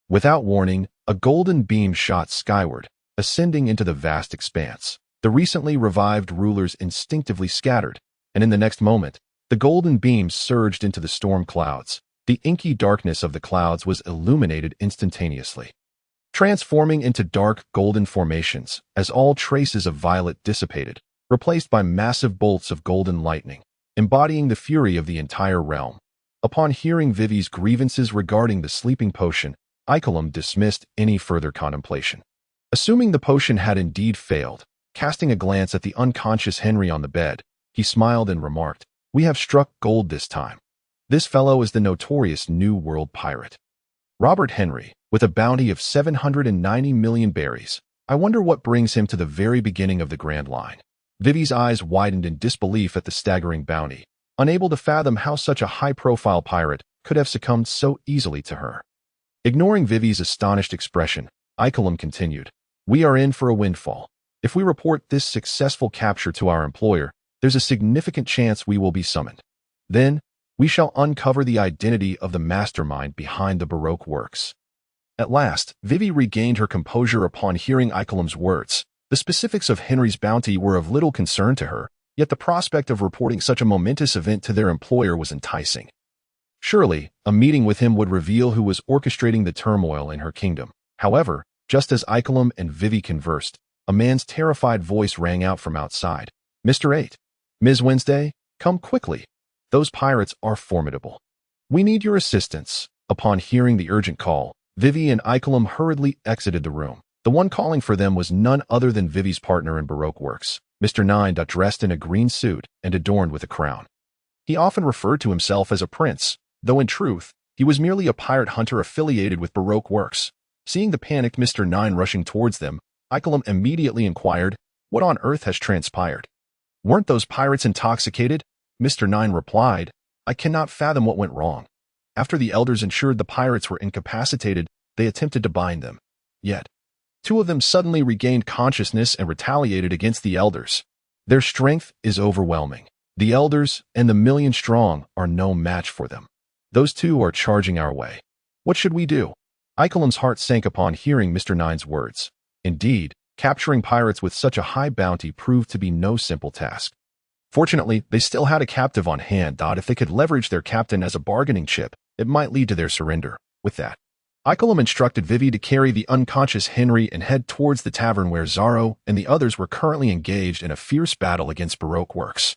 Without warning, a golden beam shot skyward, ascending into the vast expanse. The recently revived rulers instinctively scattered, and in the next moment, the golden beam surged into the storm clouds. The inky darkness of the clouds was illuminated instantaneously, transforming into dark golden formations as all traces of violet dissipated, replaced by massive bolts of golden lightning, embodying the fury of the entire realm. Upon hearing Vivi's grievances regarding the sleeping potion, Icolum dismissed any further contemplation. Assuming the potion had indeed failed, casting a glance at the unconscious Henry on the bed, he smiled and remarked, We have struck gold this time. This fellow is the notorious New World pirate, Robert Henry, with a bounty of 790 million berries. I wonder what brings him to the very beginning of the Grand Line. Vivi's eyes widened in disbelief at the staggering bounty, unable to fathom how such a high-profile pirate could have succumbed so easily to her. Ignoring Vivi's astonished expression, Icolum continued, "We are in for a windfall. If we report this successful capture to our employer, there's a significant chance we will be summoned. Then, we shall uncover the identity of the mastermind behind the Baroque works." At last, Vivi regained her composure upon hearing Icolum's words. The specifics of Henry's bounty were of little concern to her, yet the prospect of reporting such a momentous event to their employer was enticing. Surely, a meeting with him would reveal who was orchestrating the turmoil in her kingdom. However, just as Icolum and Vivi conversed, a man's terrified voice rang out from outside. "Mr. 8, Ms. Wednesday, come quickly. Those pirates are formidable. We need your assistance." Upon hearing the urgent call, Vivi and Icolum hurriedly exited the room. The one calling for them was none other than Vivi's partner in Baroque works, Mr. 9, dressed in a green suit and adorned with a crown. He often referred to himself as a prince, though in truth, he was merely a pirate hunter affiliated with Baroque works. Seeing the panicked Mr. 9 rushing towards them, Icolum immediately inquired, "What on earth has transpired? Weren't those pirates intoxicated?" Mr. 9 replied, "I cannot fathom what went wrong. After the elders ensured the pirates were incapacitated, they attempted to bind them. Yet, two of them suddenly regained consciousness and retaliated against the elders. Their strength is overwhelming. The elders and the million strong are no match for them. Those two are charging our way. What should we do?" Icolum's heart sank upon hearing Mr. 9's words. Indeed, capturing pirates with such a high bounty proved to be no simple task. Fortunately, they still had a captive on hand. If they could leverage their captain as a bargaining chip, it might lead to their surrender. With that, Icolum instructed Vivi to carry the unconscious Henry and head towards the tavern where Zaro and the others were currently engaged in a fierce battle against Baroque works.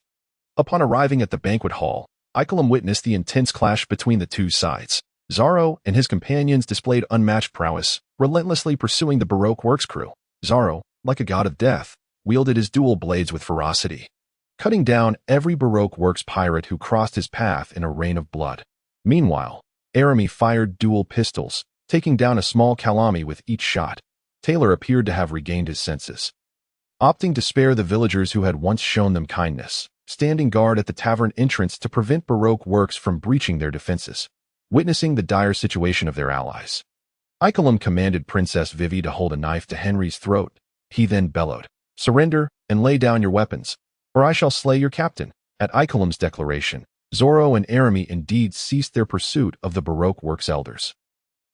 Upon arriving at the banquet hall, Icolum witnessed the intense clash between the two sides. Zaro and his companions displayed unmatched prowess, relentlessly pursuing the Baroque works crew. Zaro, like a god of death, wielded his dual blades with ferocity, cutting down every Baroque works pirate who crossed his path in a rain of blood. Meanwhile, Arami fired dual pistols, taking down a small Kalami with each shot. Taylor appeared to have regained his senses, opting to spare the villagers who had once shown them kindness, standing guard at the tavern entrance to prevent Baroque works from breaching their defenses. Witnessing the dire situation of their allies, Icolum commanded Princess Vivi to hold a knife to Henry's throat. He then bellowed, "Surrender and lay down your weapons, or I shall slay your captain." At Icolum's declaration, Zoro and Arami indeed ceased their pursuit of the Baroque works elders.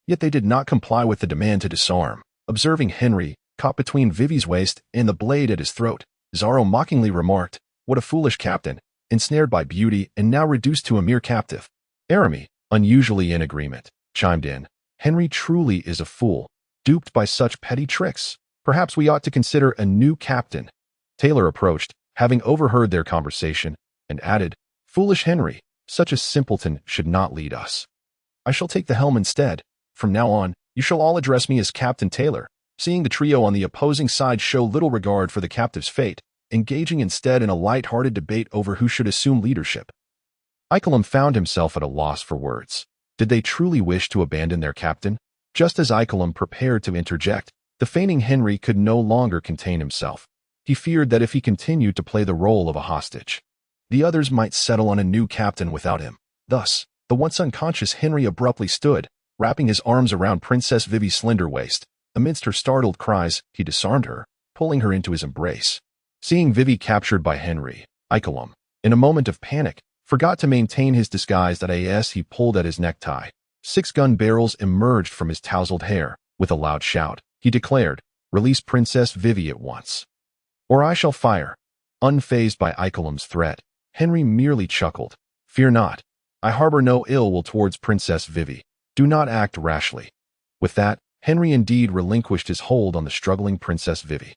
Yet they did not comply with the demand to disarm. Observing Henry, caught between Vivi's waist and the blade at his throat, Zoro mockingly remarked, "What a foolish captain, ensnared by beauty and now reduced to a mere captive." Arami, unusually in agreement, chimed in, "Henry truly is a fool, duped by such petty tricks. Perhaps we ought to consider a new captain." Taylor approached, having overheard their conversation, and added, "Foolish Henry, such a simpleton should not lead us. I shall take the helm instead. From now on, you shall all address me as Captain Taylor." Seeing the trio on the opposing side show little regard for the captive's fate, engaging instead in a light-hearted debate over who should assume leadership, Icolum found himself at a loss for words. Did they truly wish to abandon their captain? Just as Icolum prepared to interject, the feigning Henry could no longer contain himself. He feared that if he continued to play the role of a hostage, the others might settle on a new captain without him. Thus, the once unconscious Henry abruptly stood, wrapping his arms around Princess Vivi's slender waist. Amidst her startled cries, he disarmed her, pulling her into his embrace. Seeing Vivi captured by Henry, Icolum, in a moment of panic, forgot to maintain his disguise. As he pulled at his necktie, 6 gun barrels emerged from his tousled hair. With a loud shout, he declared, "Release Princess Vivi at once, or I shall fire." Unfazed by Icolum's threat, Henry merely chuckled, "Fear not. I harbor no ill will towards Princess Vivi. Do not act rashly." With that, Henry indeed relinquished his hold on the struggling Princess Vivi.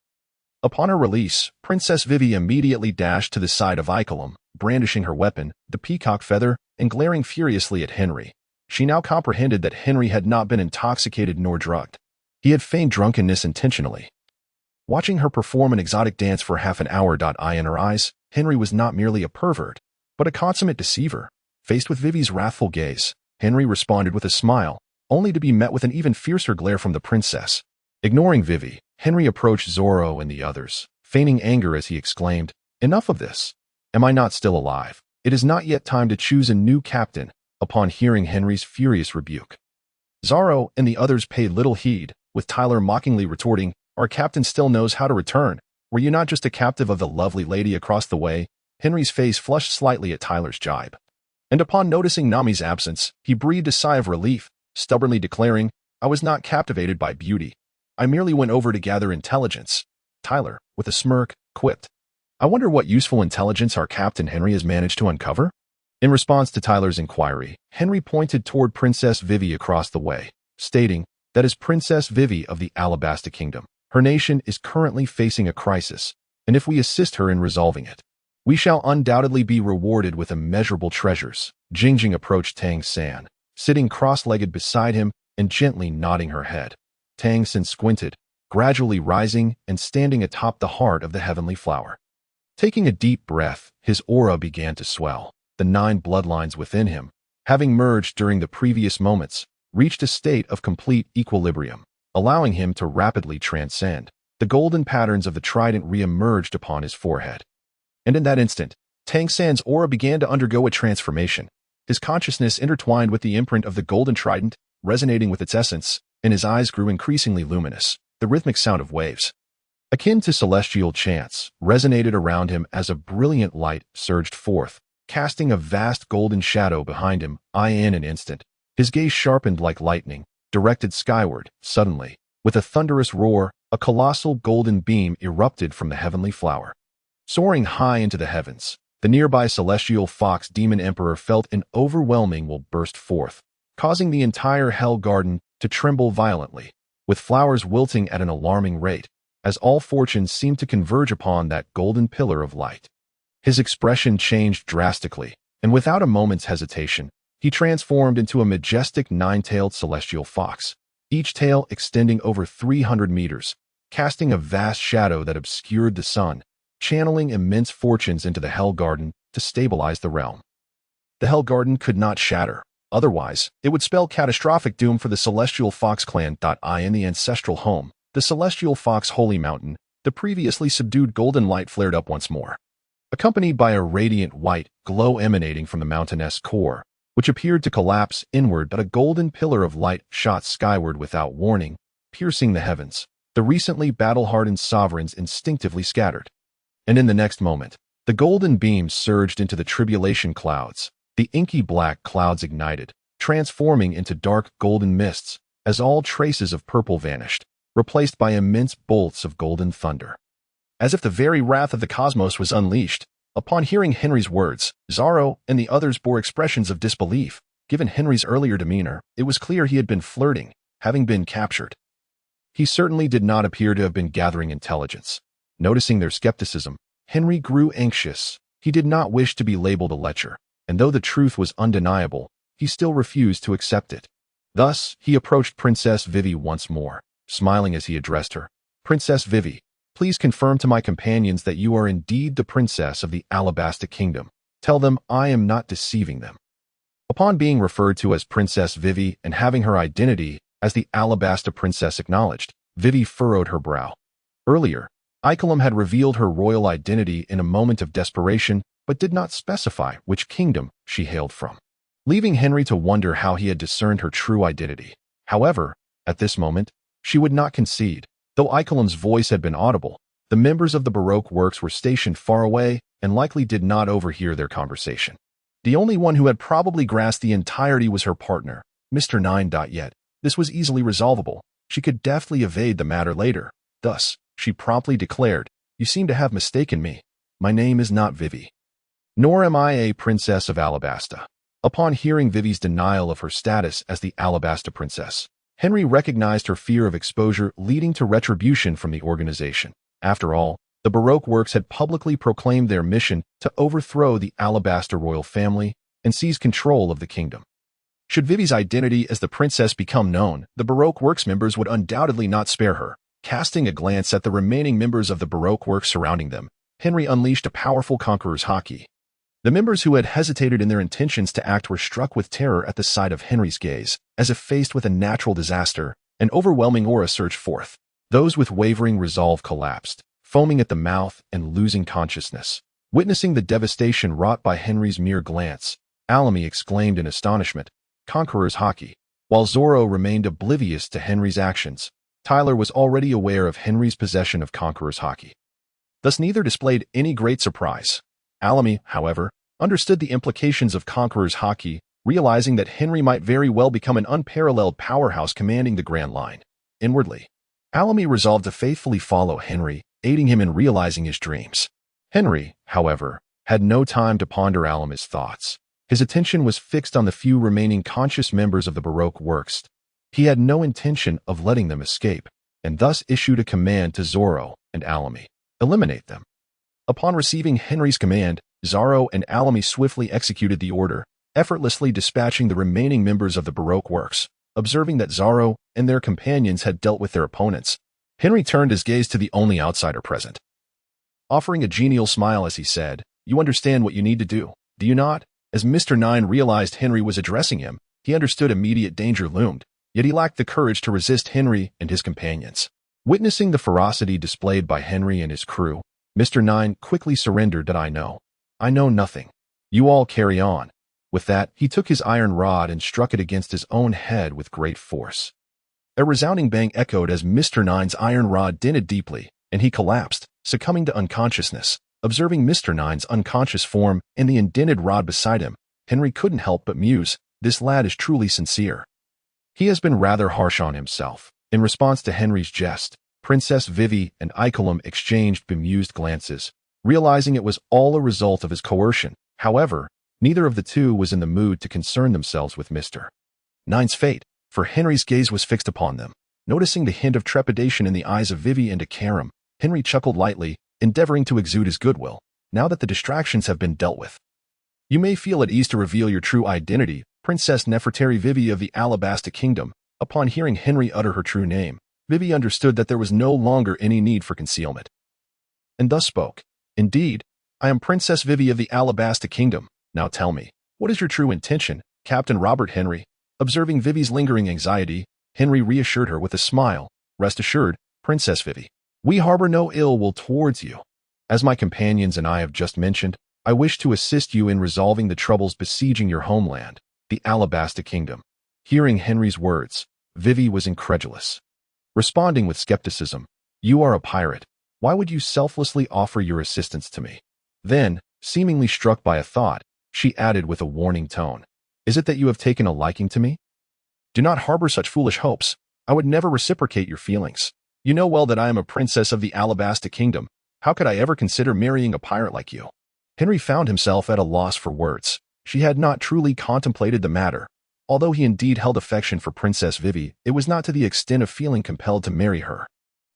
Upon her release, Princess Vivi immediately dashed to the side of Icolum, brandishing her weapon, the peacock feather, and glaring furiously at Henry. She now comprehended that Henry had not been intoxicated nor drugged. He had feigned drunkenness intentionally. Watching her perform an exotic dance for half an hour. In her eyes, Henry was not merely a pervert. but a consummate deceiver. Faced with Vivi's wrathful gaze, Henry responded with a smile, only to be met with an even fiercer glare from the princess. Ignoring Vivi, Henry approached Zorro and the others, feigning anger as he exclaimed, "Enough of this! Am I not still alive? It is not yet time to choose a new captain." Upon hearing Henry's furious rebuke, Zorro and the others paid little heed, with Tyler mockingly retorting, "Our captain still knows how to return. Were you not just a captive of the lovely lady across the way?" Henry's face flushed slightly at Tyler's jibe. And upon noticing Nami's absence, he breathed a sigh of relief, stubbornly declaring, "I was not captivated by beauty. I merely went over to gather intelligence." Tyler, with a smirk, quipped, "I wonder what useful intelligence our Captain Henry has managed to uncover?" In response to Tyler's inquiry, Henry pointed toward Princess Vivi across the way, stating, "That is Princess Vivi of the Alabasta Kingdom. Her nation is currently facing a crisis, and if we assist her in resolving it, we shall undoubtedly be rewarded with immeasurable treasures." Jingjing approached Tang San, sitting cross-legged beside him and gently nodding her head. Tang San squinted, gradually rising and standing atop the heart of the heavenly flower. Taking a deep breath, his aura began to swell. The 9 bloodlines within him, having merged during the previous moments, reached a state of complete equilibrium, allowing him to rapidly transcend. The golden patterns of the trident re-emerged upon his forehead. And in that instant, Tang San's aura began to undergo a transformation. His consciousness intertwined with the imprint of the golden trident, resonating with its essence, and his eyes grew increasingly luminous. The rhythmic sound of waves, akin to celestial chants, resonated around him as a brilliant light surged forth, casting a vast golden shadow behind him. In an instant, his gaze sharpened like lightning, directed skyward. Suddenly, with a thunderous roar, a colossal golden beam erupted from the heavenly flower. Soaring high into the heavens, the nearby celestial fox demon emperor felt an overwhelming will burst forth, causing the entire hell garden to tremble violently, with flowers wilting at an alarming rate, as all fortunes seemed to converge upon that golden pillar of light. His expression changed drastically, and without a moment's hesitation, he transformed into a majestic 9-tailed celestial fox, each tail extending over 300 meters, casting a vast shadow that obscured the sun, channeling immense fortunes into the Hell Garden to stabilize the realm. The Hell Garden could not shatter, otherwise it would spell catastrophic doom for the Celestial Fox clan. In the ancestral home, the Celestial Fox Holy Mountain, the previously subdued golden light flared up once more, accompanied by a radiant white glow emanating from the mountainous core, which appeared to collapse inward. But a golden pillar of light shot skyward without warning, piercing the heavens. The recently battle-hardened sovereigns instinctively scattered. And in the next moment, the golden beam surged into the tribulation clouds. The inky black clouds ignited, transforming into dark golden mists, as all traces of purple vanished, replaced by immense bolts of golden thunder. As if the very wrath of the cosmos was unleashed. Upon hearing Henry's words, Zorro and the others bore expressions of disbelief. Given Henry's earlier demeanor, it was clear he had been flirting, having been captured. He certainly did not appear to have been gathering intelligence. Noticing their skepticism, Henry grew anxious. He did not wish to be labeled a lecher, and though the truth was undeniable, he still refused to accept it. Thus, he approached Princess Vivi once more, smiling as he addressed her. "Princess Vivi, please confirm to my companions that you are indeed the princess of the Alabasta Kingdom. Tell them I am not deceiving them." Upon being referred to as Princess Vivi and having her identity as the Alabasta Princess acknowledged, Vivi furrowed her brow. Earlier, Icolum had revealed her royal identity in a moment of desperation, but did not specify which kingdom she hailed from, leaving Henry to wonder how he had discerned her true identity. However, at this moment, she would not concede. Though Icolum's voice had been audible, the members of the Baroque works were stationed far away and likely did not overhear their conversation. The only one who had probably grasped the entirety was her partner, Mr. 9. Yet, this was easily resolvable. She could deftly evade the matter later. Thus, she promptly declared, "You seem to have mistaken me. My name is not Vivi. Nor am I a princess of Alabasta." Upon hearing Vivi's denial of her status as the Alabasta princess, Henry recognized her fear of exposure leading to retribution from the organization. After all, the Baroque works had publicly proclaimed their mission to overthrow the Alabasta royal family and seize control of the kingdom. Should Vivi's identity as the princess become known, the Baroque works members would undoubtedly not spare her. Casting a glance at the remaining members of the Baroque works surrounding them, Henry unleashed a powerful conqueror's haki. The members who had hesitated in their intentions to act were struck with terror at the sight of Henry's gaze. As if faced with a natural disaster, an overwhelming aura surged forth. Those with wavering resolve collapsed, foaming at the mouth and losing consciousness. Witnessing the devastation wrought by Henry's mere glance, Alamy exclaimed in astonishment, "Conqueror's Haki." While Zoro remained oblivious to Henry's actions, Tyler was already aware of Henry's possession of Conqueror's Haki. Thus neither displayed any great surprise. Alamy, however, understood the implications of Conqueror's Haki, realizing that Henry might very well become an unparalleled powerhouse commanding the Grand Line. Inwardly, Alamy resolved to faithfully follow Henry, aiding him in realizing his dreams. Henry, however, had no time to ponder Alamy's thoughts. His attention was fixed on the few remaining conscious members of the Baroque works. He had no intention of letting them escape, and thus issued a command to Zoro and Alamy: eliminate them. Upon receiving Henry's command, Zoro and Alamy swiftly executed the order, effortlessly dispatching the remaining members of the Baroque works. Observing that Zoro and their companions had dealt with their opponents, Henry turned his gaze to the only outsider present. Offering a genial smile as he said, "You understand what you need to do, do you not?" As Mr. Nine realized Henry was addressing him, he understood immediate danger loomed, yet he lacked the courage to resist Henry and his companions. Witnessing the ferocity displayed by Henry and his crew, Mr. Nine quickly surrendered. "I know nothing. You all carry on." With that, he took his iron rod and struck it against his own head with great force. A resounding bang echoed as Mr. Nine's iron rod dented deeply, and he collapsed, succumbing to unconsciousness. Observing Mr. Nine's unconscious form and the indented rod beside him, Henry couldn't help but muse, "This lad is truly sincere. He has been rather harsh on himself." In response to Henry's jest, Princess Vivi and Icolum exchanged bemused glances, realizing it was all a result of his coercion. However, neither of the two was in the mood to concern themselves with Mr. Nine's fate, for Henry's gaze was fixed upon them. Noticing the hint of trepidation in the eyes of Vivi and Akaram, Henry chuckled lightly, endeavoring to exude his goodwill, now that the distractions have been dealt with. "You may feel at ease to reveal your true identity, Princess Nefertari Vivi of the Alabasta Kingdom." Upon hearing Henry utter her true name, Vivi understood that there was no longer any need for concealment, and thus spoke, "Indeed, I am Princess Vivi of the Alabasta Kingdom. Now tell me, what is your true intention, Captain Robert Henry?" Observing Vivi's lingering anxiety, Henry reassured her with a smile, "Rest assured, Princess Vivi, we harbor no ill will towards you. As my companions and I have just mentioned, I wish to assist you in resolving the troubles besieging your homeland, the Alabasta Kingdom." Hearing Henry's words, Vivi was incredulous. Responding with skepticism, "You are a pirate. Why would you selflessly offer your assistance to me?" Then, seemingly struck by a thought, she added with a warning tone, "Is it that you have taken a liking to me? Do not harbor such foolish hopes. I would never reciprocate your feelings. You know well that I am a princess of the Alabasta Kingdom. How could I ever consider marrying a pirate like you?" Henry found himself at a loss for words. She had not truly contemplated the matter. Although he indeed held affection for Princess Vivi, it was not to the extent of feeling compelled to marry her.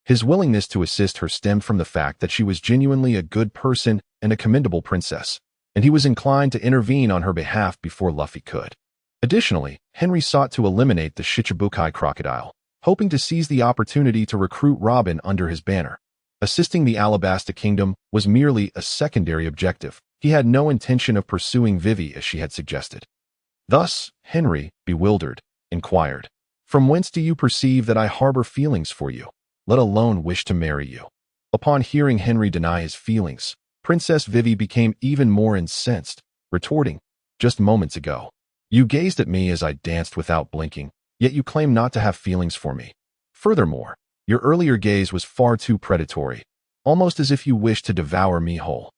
His willingness to assist her stemmed from the fact that she was genuinely a good person and a commendable princess, and he was inclined to intervene on her behalf before Luffy could. Additionally, Henry sought to eliminate the Shichibukai crocodile, hoping to seize the opportunity to recruit Robin under his banner. Assisting the Alabasta Kingdom was merely a secondary objective. He had no intention of pursuing Vivi as she had suggested. Thus, Henry, bewildered, inquired, "From whence do you perceive that I harbor feelings for you, let alone wish to marry you?" Upon hearing Henry deny his feelings, Princess Vivi became even more incensed, retorting, "Just moments ago, you gazed at me as I danced without blinking, yet you claim not to have feelings for me. Furthermore, your earlier gaze was far too predatory, almost as if you wished to devour me whole."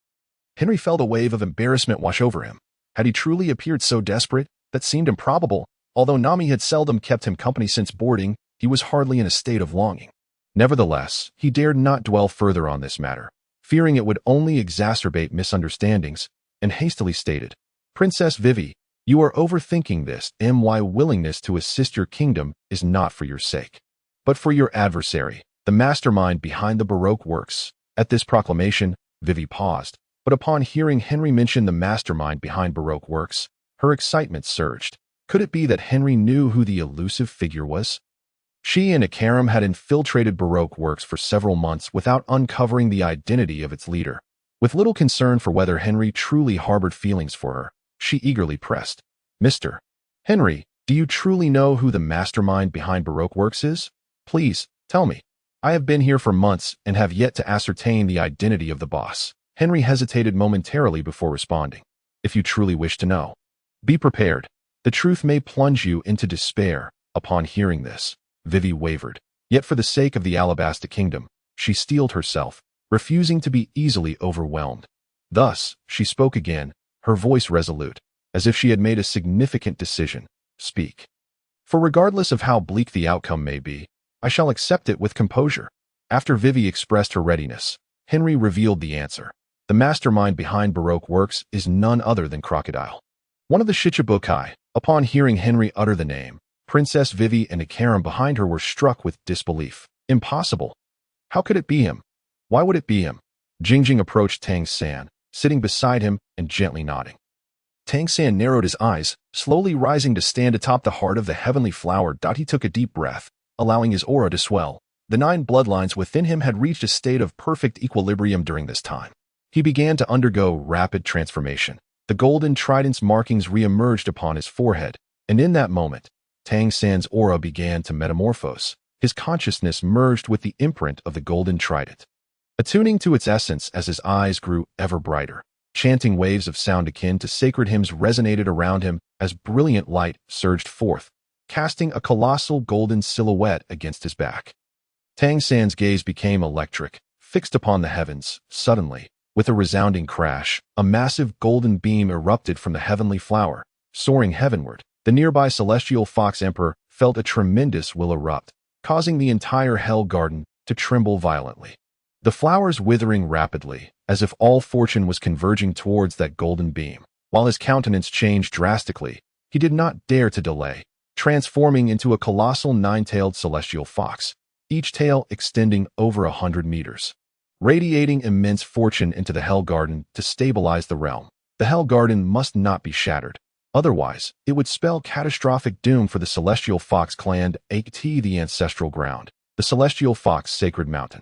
Henry felt a wave of embarrassment wash over him. Had he truly appeared so desperate? That seemed improbable. Although Nami had seldom kept him company since boarding, he was hardly in a state of longing. Nevertheless, he dared not dwell further on this matter, fearing it would only exacerbate misunderstandings, and hastily stated, "Princess Vivi, you are overthinking this. My willingness to assist your kingdom is not for your sake, but for your adversary, the mastermind behind the Baroque works." At this proclamation, Vivi paused, but upon hearing Henry mention the mastermind behind Baroque works, her excitement surged. Could it be that Henry knew who the elusive figure was? She and Akaram had infiltrated Baroque works for several months without uncovering the identity of its leader. With little concern for whether Henry truly harbored feelings for her, she eagerly pressed, "Mr. Henry, do you truly know who the mastermind behind Baroque Works is? Please, tell me. I have been here for months and have yet to ascertain the identity of the boss." Henry hesitated momentarily before responding. "If you truly wish to know, be prepared. The truth may plunge you into despair." Upon hearing this, Vivi wavered. Yet for the sake of the Alabasta Kingdom, she steeled herself, refusing to be easily overwhelmed. Thus, she spoke again, her voice resolute, as if she had made a significant decision. "Speak. For regardless of how bleak the outcome may be, I shall accept it with composure." After Vivi expressed her readiness, Henry revealed the answer. The mastermind behind Baroque Works is none other than Crocodile, one of the Shichibukai. Upon hearing Henry utter the name, Princess Vivi and Ikaram behind her were struck with disbelief. Impossible. How could it be him? Why would it be him? Jingjing approached Tang San, sitting beside him and gently nodding. Tang San narrowed his eyes, slowly rising to stand atop the heart of the heavenly flower. He took a deep breath, allowing his aura to swell. The 9 bloodlines within him had reached a state of perfect equilibrium during this time. He began to undergo rapid transformation. The golden trident's markings re-emerged upon his forehead, and in that moment, Tang San's aura began to metamorphose. His consciousness merged with the imprint of the golden trident, attuning to its essence as his eyes grew ever brighter. Chanting waves of sound akin to sacred hymns resonated around him as brilliant light surged forth, casting a colossal golden silhouette against his back. Tang San's gaze became electric, fixed upon the heavens. Suddenly, with a resounding crash, a massive golden beam erupted from the heavenly flower, soaring heavenward. The nearby celestial fox emperor felt a tremendous will erupt, causing the entire hell garden to tremble violently. The flowers withering rapidly, as if all fortune was converging towards that golden beam. While his countenance changed drastically, he did not dare to delay, transforming into a colossal 9-tailed celestial fox, each tail extending over 100 meters, radiating immense fortune into the Hell Garden to stabilize the realm. The Hell Garden must not be shattered. Otherwise, it would spell catastrophic doom for the Celestial Fox clan, the ancestral ground, the Celestial Fox Sacred Mountain.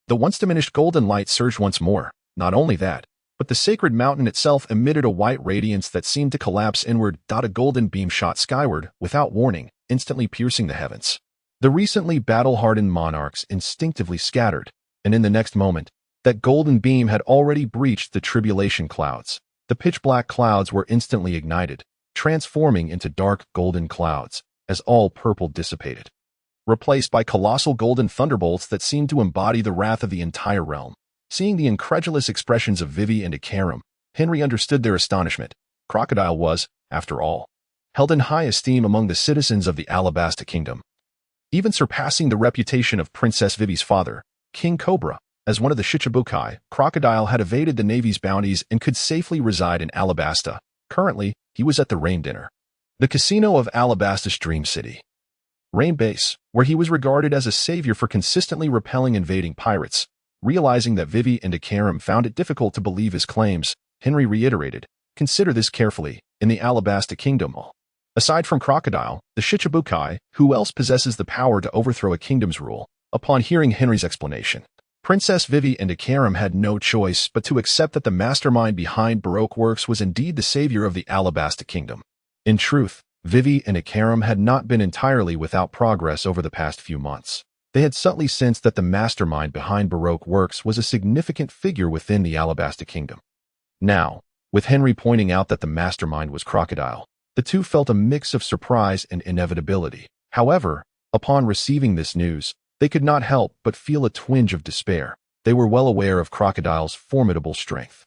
The once diminished golden light surged once more. Not only that, but the sacred mountain itself emitted a white radiance that seemed to collapse inward. A golden beam shot skyward, without warning, instantly piercing the heavens. The recently battle-hardened monarchs instinctively scattered, and in the next moment, that golden beam had already breached the tribulation clouds. The pitch-black clouds were instantly ignited, transforming into dark golden clouds, as all purple dissipated, replaced by colossal golden thunderbolts that seemed to embody the wrath of the entire realm. Seeing the incredulous expressions of Vivi and Ikaram, Henry understood their astonishment. Crocodile was, after all, held in high esteem among the citizens of the Alabasta Kingdom, even surpassing the reputation of Princess Vivi's father, King Cobra. As one of the Shichibukai, Crocodile had evaded the Navy's bounties and could safely reside in Alabasta. Currently, he was at the Rain Dinner, the casino of Alabasta's Dream City, Rain Base, where he was regarded as a savior for consistently repelling invading pirates. Realizing that Vivi and Ikaram found it difficult to believe his claims, Henry reiterated, "Consider this carefully. In the Alabasta Kingdom, aside from Crocodile, the Shichibukai, who else possesses the power to overthrow a kingdom's rule?" Upon hearing Henry's explanation, Princess Vivi and Ikaram had no choice but to accept that the mastermind behind Baroque Works was indeed the savior of the Alabasta Kingdom. In truth, Vivi and Ikaram had not been entirely without progress over the past few months. They had subtly sensed that the mastermind behind Baroque Works was a significant figure within the Alabasta Kingdom. Now, with Henry pointing out that the mastermind was Crocodile, the two felt a mix of surprise and inevitability. However, upon receiving this news, they could not help but feel a twinge of despair. They were well aware of Crocodile's formidable strength,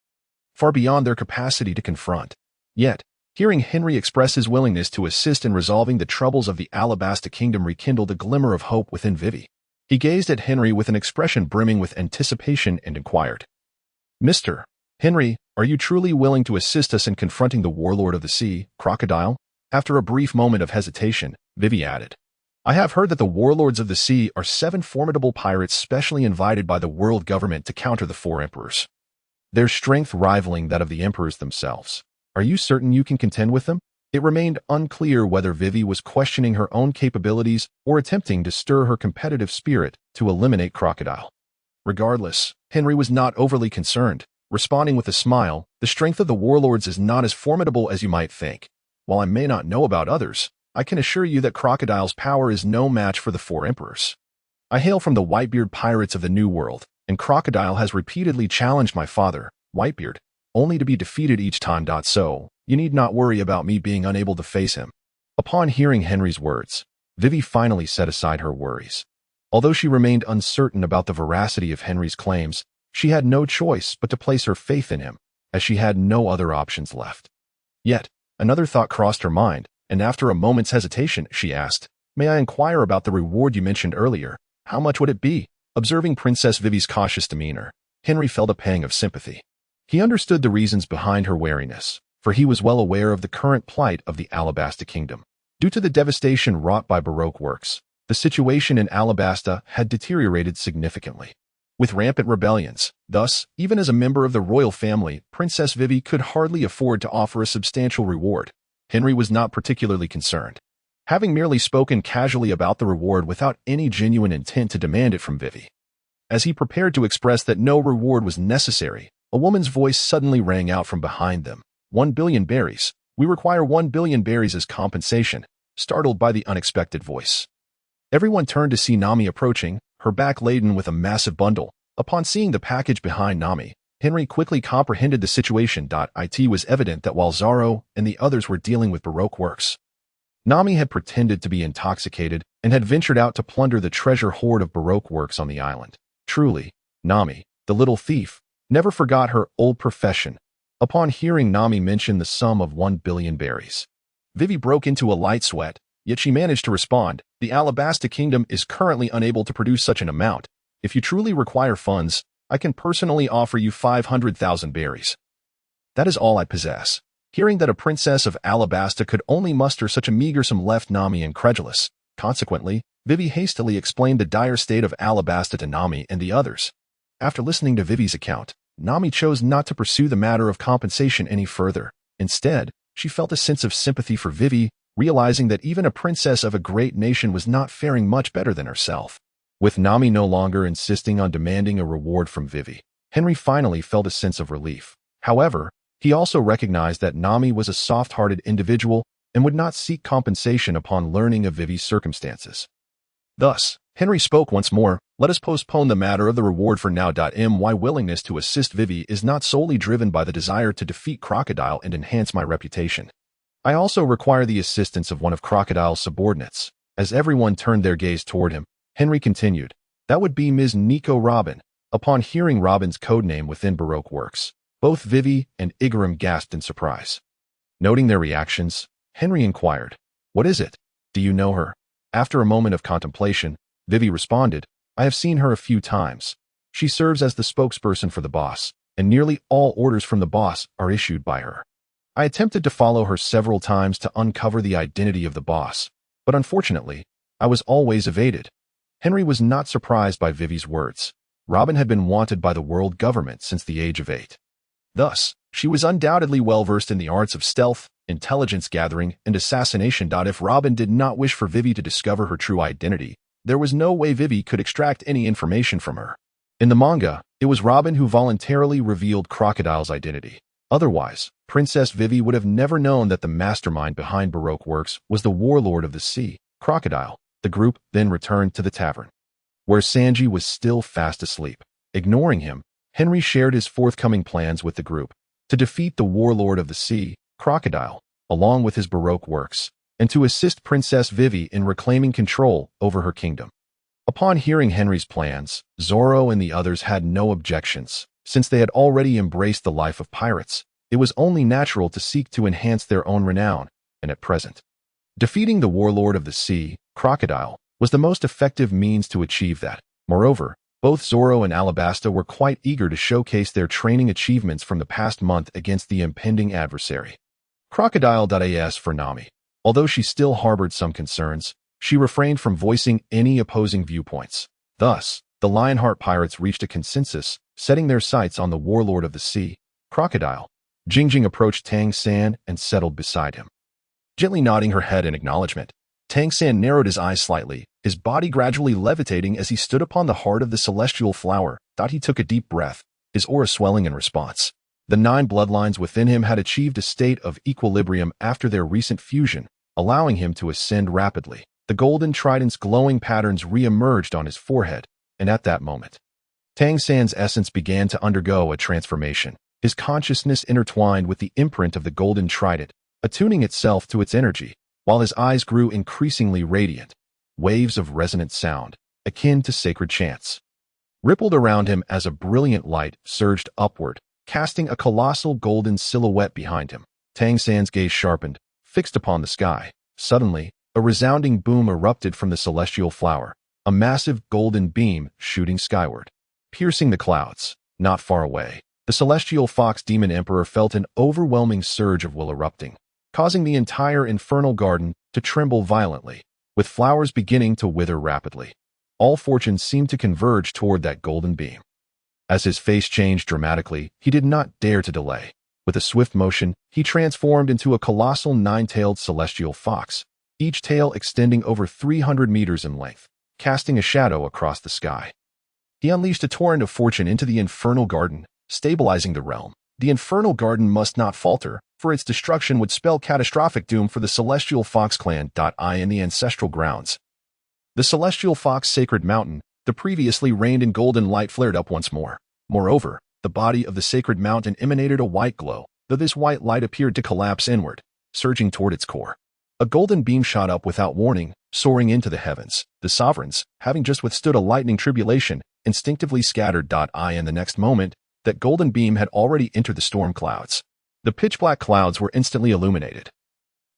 far beyond their capacity to confront. Yet, hearing Henry express his willingness to assist in resolving the troubles of the Alabasta Kingdom rekindled a glimmer of hope within Vivi. He gazed at Henry with an expression brimming with anticipation and inquired, "Mr. Henry, are you truly willing to assist us in confronting the warlord of the sea, Crocodile?" After a brief moment of hesitation, Vivi added, "I have heard that the warlords of the sea are 7 formidable pirates specially invited by the world government to counter the 4 emperors, their strength rivaling that of the emperors themselves. Are you certain you can contend with them?" It remained unclear whether Vivi was questioning her own capabilities or attempting to stir her competitive spirit to eliminate Crocodile. Regardless, Henry was not overly concerned. responding with a smile, "The strength of the warlords is not as formidable as you might think. While I may not know about others, I can assure you that Crocodile's power is no match for the four emperors. I hail from the Whitebeard pirates of the New World, and Crocodile has repeatedly challenged my father, Whitebeard, only to be defeated each time. So, you need not worry about me being unable to face him." Upon hearing Henry's words, Vivi finally set aside her worries. Although she remained uncertain about the veracity of Henry's claims, she had no choice but to place her faith in him, as she had no other options left. Yet, another thought crossed her mind, and after a moment's hesitation, she asked, "May I inquire about the reward you mentioned earlier? How much would it be?" Observing Princess Vivi's cautious demeanor, Henry felt a pang of sympathy. He understood the reasons behind her wariness, for he was well aware of the current plight of the Alabasta kingdom. Due to the devastation wrought by Baroque works, the situation in Alabasta had deteriorated significantly. With rampant rebellions, thus, even as a member of the royal family, Princess Vivi could hardly afford to offer a substantial reward. Henry was not particularly concerned, having merely spoken casually about the reward without any genuine intent to demand it from Vivi. As he prepared to express that no reward was necessary, a woman's voice suddenly rang out from behind them. 1 billion berries. We require 1 billion berries as compensation." Startled by the unexpected voice, everyone turned to see Nami approaching, her back laden with a massive bundle. Upon seeing the package behind Nami, Henry quickly comprehended the situation. It was evident that while Zoro and the others were dealing with Baroque works, Nami had pretended to be intoxicated and had ventured out to plunder the treasure hoard of Baroque works on the island. Truly, Nami, the little thief, never forgot her old profession. Upon hearing Nami mention the sum of 1 billion berries, Vivi broke into a light sweat, yet she managed to respond, "The Alabasta Kingdom is currently unable to produce such an amount. If you truly require funds, I can personally offer you 500,000 berries. That is all I possess." Hearing that a princess of Alabasta could only muster such a meager sum left Nami incredulous. Consequently, Vivi hastily explained the dire state of Alabasta to Nami and the others. After listening to Vivi's account, Nami chose not to pursue the matter of compensation any further. Instead, she felt a sense of sympathy for Vivi, realizing that even a princess of a great nation was not faring much better than herself. With Nami no longer insisting on demanding a reward from Vivi, Henry finally felt a sense of relief. However, he also recognized that Nami was a soft-hearted individual and would not seek compensation upon learning of Vivi's circumstances. Thus, Henry spoke once more, "Let us postpone the matter of the reward for now. My willingness to assist Vivi is not solely driven by the desire to defeat Crocodile and enhance my reputation. I also require the assistance of one of Crocodile's subordinates." As everyone turned their gaze toward him, Henry continued, "That would be Ms. Nico Robin." Upon hearing Robin's codename within Baroque works, both Vivi and Igaram gasped in surprise. Noting their reactions, Henry inquired, "What is it? Do you know her?" After a moment of contemplation, Vivi responded, "I have seen her a few times. She serves as the spokesperson for the boss, and nearly all orders from the boss are issued by her. I attempted to follow her several times to uncover the identity of the boss, but unfortunately, I was always evaded." Henry was not surprised by Vivi's words. Robin had been wanted by the world government since the age of 8. Thus, she was undoubtedly well-versed in the arts of stealth, intelligence gathering, and assassination. If Robin did not wish for Vivi to discover her true identity, there was no way Vivi could extract any information from her. In the manga, it was Robin who voluntarily revealed Crocodile's identity. Otherwise, Princess Vivi would have never known that the mastermind behind Baroque works was the warlord of the sea, Crocodile. The group then returned to the tavern, where Sanji was still fast asleep. Ignoring him, Henry shared his forthcoming plans with the group to defeat the warlord of the sea, Crocodile, along with his Baroque works, and to assist Princess Vivi in reclaiming control over her kingdom. Upon hearing Henry's plans, Zoro and the others had no objections. Since they had already embraced the life of pirates, it was only natural to seek to enhance their own renown, and at present, defeating the warlord of the sea, Crocodile, was the most effective means to achieve that. Moreover, both Zoro and Alabasta were quite eager to showcase their training achievements from the past month against the impending adversary. Crocodile.as for Nami. Although she still harbored some concerns, she refrained from voicing any opposing viewpoints. Thus, the Lionheart pirates reached a consensus, setting their sights on the warlord of the sea, Crocodile. Jingjing approached Tang San and settled beside him. Gently nodding her head in acknowledgement, Tang San narrowed his eyes slightly, his body gradually levitating as he stood upon the heart of the celestial flower. He took a deep breath, his aura swelling in response. The 9 bloodlines within him had achieved a state of equilibrium after their recent fusion, allowing him to ascend rapidly. The golden trident's glowing patterns re-emerged on his forehead, and at that moment, Tang San's essence began to undergo a transformation. His consciousness intertwined with the imprint of the golden trident, attuning itself to its energy, while his eyes grew increasingly radiant. Waves of resonant sound, akin to sacred chants, rippled around him as a brilliant light surged upward, casting a colossal golden silhouette behind him. Tang San's gaze sharpened, fixed upon the sky. Suddenly, a resounding boom erupted from the celestial flower, a massive golden beam shooting skyward, piercing the clouds. Not far away, the celestial fox demon emperor felt an overwhelming surge of will erupting, causing the entire infernal garden to tremble violently, with flowers beginning to wither rapidly. All fortunes seemed to converge toward that golden beam. As his face changed dramatically, he did not dare to delay. With a swift motion, he transformed into a colossal 9-tailed celestial fox, each tail extending over 300 meters in length, casting a shadow across the sky. He unleashed a torrent of fortune into the infernal garden, stabilizing the realm. The infernal garden must not falter, for its destruction would spell catastrophic doom for the celestial fox clan. In the ancestral grounds, the celestial fox sacred mountain, the previously reigned in golden light, flared up once more. Moreover, the body of the sacred mountain emanated a white glow, though this white light appeared to collapse inward, surging toward its core. A golden beam shot up without warning, soaring into the heavens. The sovereigns, having just withstood a lightning tribulation, instinctively scattered. In the next moment, that golden beam had already entered the storm clouds. The pitch-black clouds were instantly illuminated,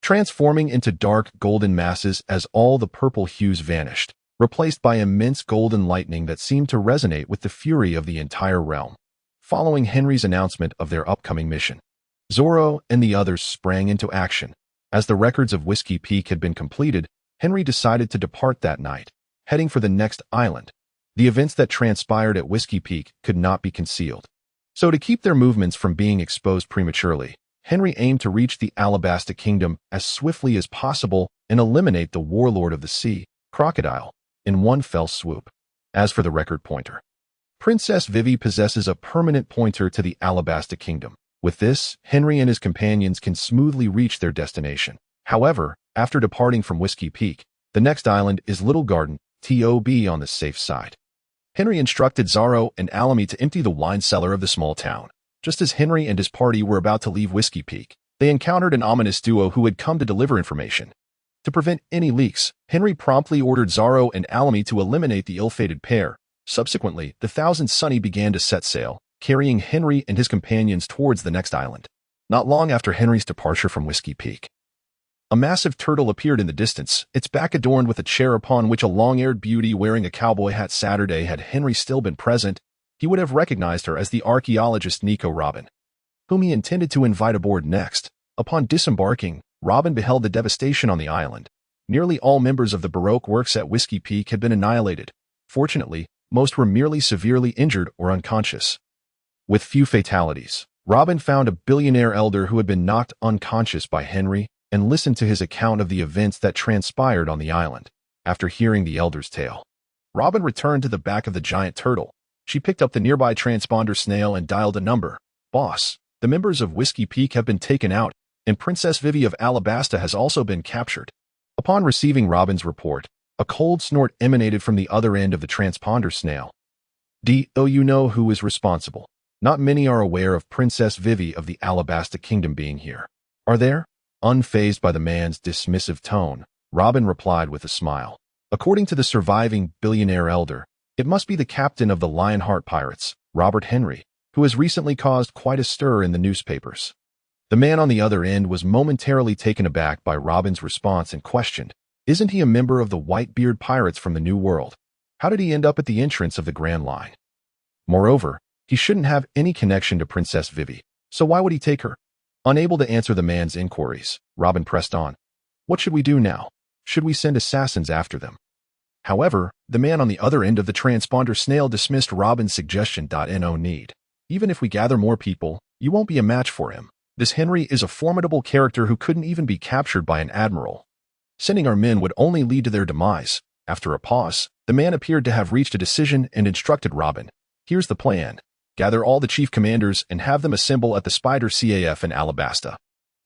transforming into dark golden masses as all the purple hues vanished, replaced by immense golden lightning that seemed to resonate with the fury of the entire realm. Following Henry's announcement of their upcoming mission, Zoro and the others sprang into action. As the records of Whiskey Peak had been completed, Henry decided to depart that night, heading for the next island. The events that transpired at Whiskey Peak could not be concealed. So to keep their movements from being exposed prematurely, Henry aimed to reach the Alabasta Kingdom as swiftly as possible and eliminate the warlord of the sea, Crocodile, in one fell swoop. As for the record pointer, Princess Vivi possesses a permanent pointer to the Alabasta Kingdom. With this, Henry and his companions can smoothly reach their destination. However, after departing from Whiskey Peak, the next island is Little Garden, TOB, on the safe side. Henry instructed Zoro and Alamy to empty the wine cellar of the small town. Just as Henry and his party were about to leave Whiskey Peak, they encountered an ominous duo who had come to deliver information. To prevent any leaks, Henry promptly ordered Zoro and Alamy to eliminate the ill-fated pair. Subsequently, the Thousand Sunny began to set sail, carrying Henry and his companions towards the next island. Not long after Henry's departure from Whiskey Peak, a massive turtle appeared in the distance, its back adorned with a chair upon which a long-haired beauty wearing a cowboy hat sat. Had Henry still been present, he would have recognized her as the archaeologist Nico Robin, whom he intended to invite aboard next. Upon disembarking, Robin beheld the devastation on the island. Nearly all members of the Baroque works at Whiskey Peak had been annihilated. Fortunately, most were merely severely injured or unconscious. With few fatalities, Robin found a billionaire elder who had been knocked unconscious by Henry and listened to his account of the events that transpired on the island. After hearing the elder's tale, Robin returned to the back of the giant turtle. She picked up the nearby transponder snail and dialed a number. "Boss, the members of Whiskey Peak have been taken out, and Princess Vivi of Alabasta has also been captured." Upon receiving Robin's report, a cold snort emanated from the other end of the transponder snail. "Do you know who is responsible? Not many are aware of Princess Vivi of the Alabasta Kingdom being here. Are there?" Unfazed by the man's dismissive tone, Robin replied with a smile. "According to the surviving billionaire elder, it must be the captain of the Lionheart Pirates, Robert Henry, who has recently caused quite a stir in the newspapers." The man on the other end was momentarily taken aback by Robin's response and questioned, "Isn't he a member of the Whitebeard Pirates from the New World? How did he end up at the entrance of the Grand Line? Moreover, he shouldn't have any connection to Princess Vivi, so why would he take her?" Unable to answer the man's inquiries, Robin pressed on. "What should we do now? Should we send assassins after them?" However, the man on the other end of the transponder snail dismissed Robin's suggestion. "No need. Even if we gather more people, you won't be a match for him. This Henry is a formidable character who couldn't even be captured by an admiral. Sending our men would only lead to their demise." After a pause, the man appeared to have reached a decision and instructed Robin, "Here's the plan. Gather all the chief commanders and have them assemble at the Spider CAF in Alabasta.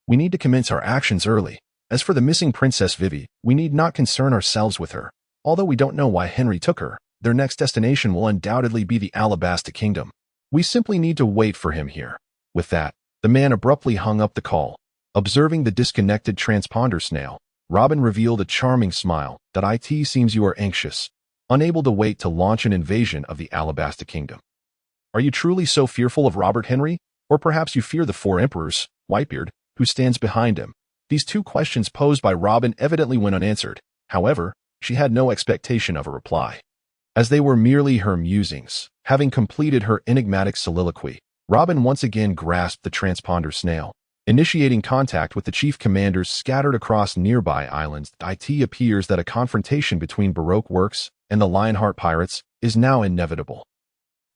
We need to commence our actions early. As for the missing Princess Vivi, we need not concern ourselves with her. Although we don't know why Henry took her, their next destination will undoubtedly be the Alabasta Kingdom. We simply need to wait for him here. With that, the man abruptly hung up the call. Observing the disconnected transponder snail, Robin revealed a charming smile. "It seems you are anxious, unable to wait to launch an invasion of the Alabasta Kingdom. Are you truly so fearful of Robert Henry? Or perhaps you fear the four emperors, Whitebeard, who stands behind him?" These two questions posed by Robin evidently went unanswered. However, she had no expectation of a reply. As they were merely her musings, having completed her enigmatic soliloquy, Robin once again grasped the transponder snail, initiating contact with the chief commanders scattered across nearby islands. It appears that a confrontation between Baroque Works and the Lionheart Pirates is now inevitable.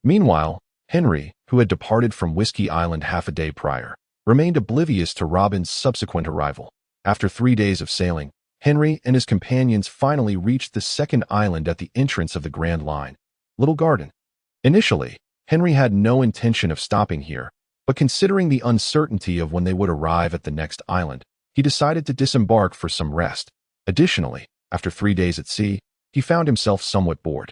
Meanwhile, Henry, who had departed from Whiskey Island half a day prior, remained oblivious to Robin's subsequent arrival. After 3 days of sailing, Henry and his companions finally reached the second island at the entrance of the Grand Line, Little Garden. Initially, Henry had no intention of stopping here, but considering the uncertainty of when they would arrive at the next island, he decided to disembark for some rest. Additionally, after 3 days at sea, he found himself somewhat bored.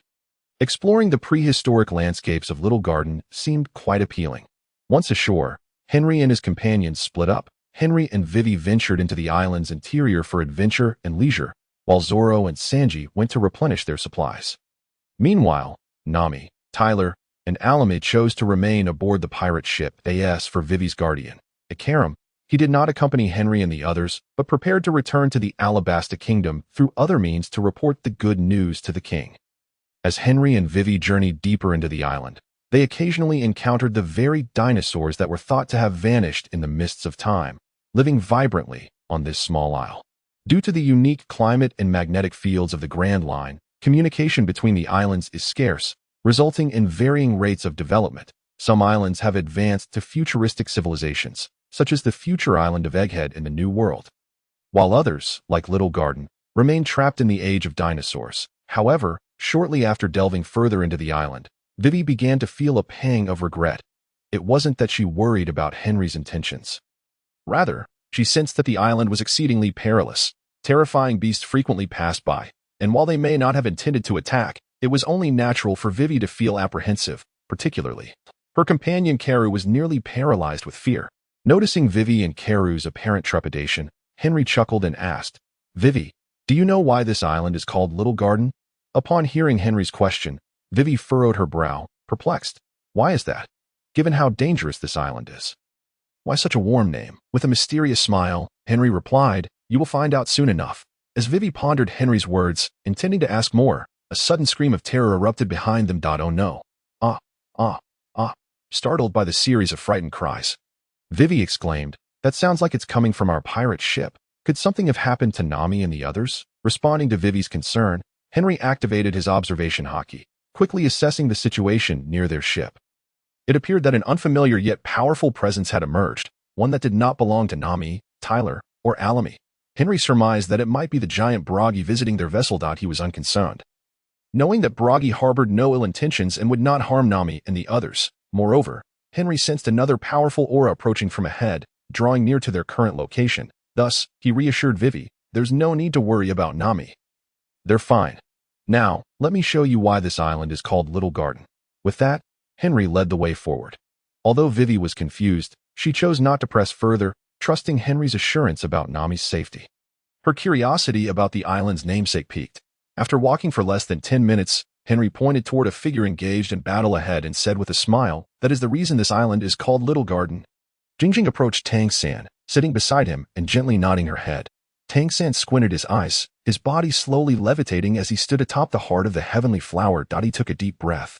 Exploring the prehistoric landscapes of Little Garden seemed quite appealing. Once ashore, Henry and his companions split up. Henry and Vivi ventured into the island's interior for adventure and leisure, while Zoro and Sanji went to replenish their supplies. Meanwhile, Nami, Tyler, and Alame chose to remain aboard the pirate ship AS for Vivi's guardian. At Karam, he did not accompany Henry and the others, but prepared to return to the Alabasta Kingdom through other means to report the good news to the king. As Henry and Vivi journeyed deeper into the island, they occasionally encountered the very dinosaurs that were thought to have vanished in the mists of time, living vibrantly on this small isle. Due to the unique climate and magnetic fields of the Grand Line, communication between the islands is scarce, resulting in varying rates of development. Some islands have advanced to futuristic civilizations, such as the future island of Egghead in the New World, while others, like Little Garden, remain trapped in the age of dinosaurs. However, shortly after delving further into the island, Vivi began to feel a pang of regret. It wasn't that she worried about Henry's intentions. Rather, she sensed that the island was exceedingly perilous. Terrifying beasts frequently passed by, and while they may not have intended to attack, it was only natural for Vivi to feel apprehensive, particularly. Her companion Karu was nearly paralyzed with fear. Noticing Vivi and Karu's apparent trepidation, Henry chuckled and asked, "Vivi, do you know why this island is called Little Garden?" Upon hearing Henry's question, Vivi furrowed her brow, perplexed. "Why is that? Given how dangerous this island is. Why such a warm name?" With a mysterious smile, Henry replied, "You will find out soon enough." As Vivi pondered Henry's words, intending to ask more, a sudden scream of terror erupted behind them. "Oh no. Ah, ah, ah." Startled by the series of frightened cries, Vivi exclaimed, "That sounds like it's coming from our pirate ship. Could something have happened to Nami and the others?" Responding to Vivi's concern, Henry activated his observation hotkey, quickly assessing the situation near their ship. It appeared that an unfamiliar yet powerful presence had emerged, one that did not belong to Nami, Tyler, or Alame. Henry surmised that it might be the giant Bragi visiting their vessel. He was unconcerned, knowing that Bragi harbored no ill intentions and would not harm Nami and the others. Moreover, Henry sensed another powerful aura approaching from ahead, drawing near to their current location. Thus, he reassured Vivi, "There's no need to worry about Nami. They're fine. Now, let me show you why this island is called Little Garden." With that, Henry led the way forward. Although Vivi was confused, she chose not to press further, trusting Henry's assurance about Nami's safety. Her curiosity about the island's namesake piqued. After walking for less than 10 minutes, Henry pointed toward a figure engaged in battle ahead and said with a smile, "That is the reason this island is called Little Garden." Jingjing approached Tang San, sitting beside him and gently nodding her head. Tang San squinted his eyes, his body slowly levitating as he stood atop the heart of the heavenly flower. He took a deep breath,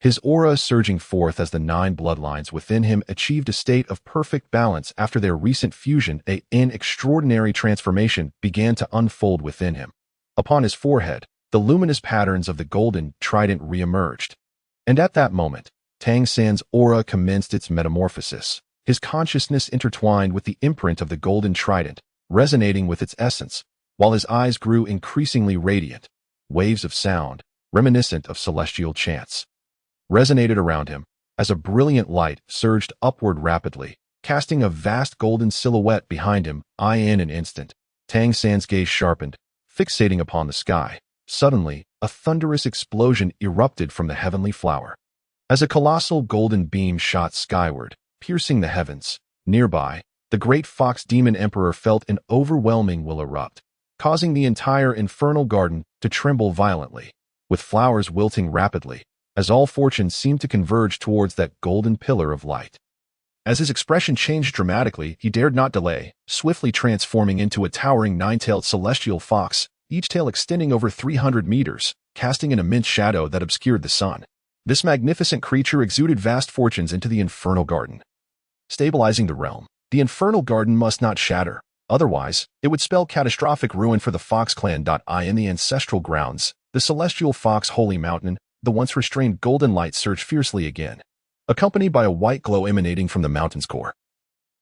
his aura surging forth as the 9 bloodlines within him achieved a state of perfect balance after their recent fusion. An extraordinary transformation began to unfold within him. Upon his forehead, the luminous patterns of the golden trident re-emerged. And at that moment, Tang San's aura commenced its metamorphosis, his consciousness intertwined with the imprint of the golden trident, resonating with its essence, while his eyes grew increasingly radiant. Waves of sound, reminiscent of celestial chants, resonated around him, as a brilliant light surged upward rapidly, casting a vast golden silhouette behind him. In an instant, Tang San's gaze sharpened, fixating upon the sky. Suddenly, a thunderous explosion erupted from the heavenly flower. As a colossal golden beam shot skyward, piercing the heavens, nearby, the great fox demon emperor felt an overwhelming will erupt, causing the entire infernal garden to tremble violently, with flowers wilting rapidly, as all fortunes seemed to converge towards that golden pillar of light. As his expression changed dramatically, he dared not delay, swiftly transforming into a towering nine-tailed celestial fox, each tail extending over 300 meters, casting an immense shadow that obscured the sun. This magnificent creature exuded vast fortunes into the infernal garden. Stabilizing the realm, the infernal garden must not shatter, otherwise, it would spell catastrophic ruin for the Fox clan. In the ancestral grounds, the celestial fox holy mountain, the once restrained golden light surged fiercely again, accompanied by a white glow emanating from the mountain's core.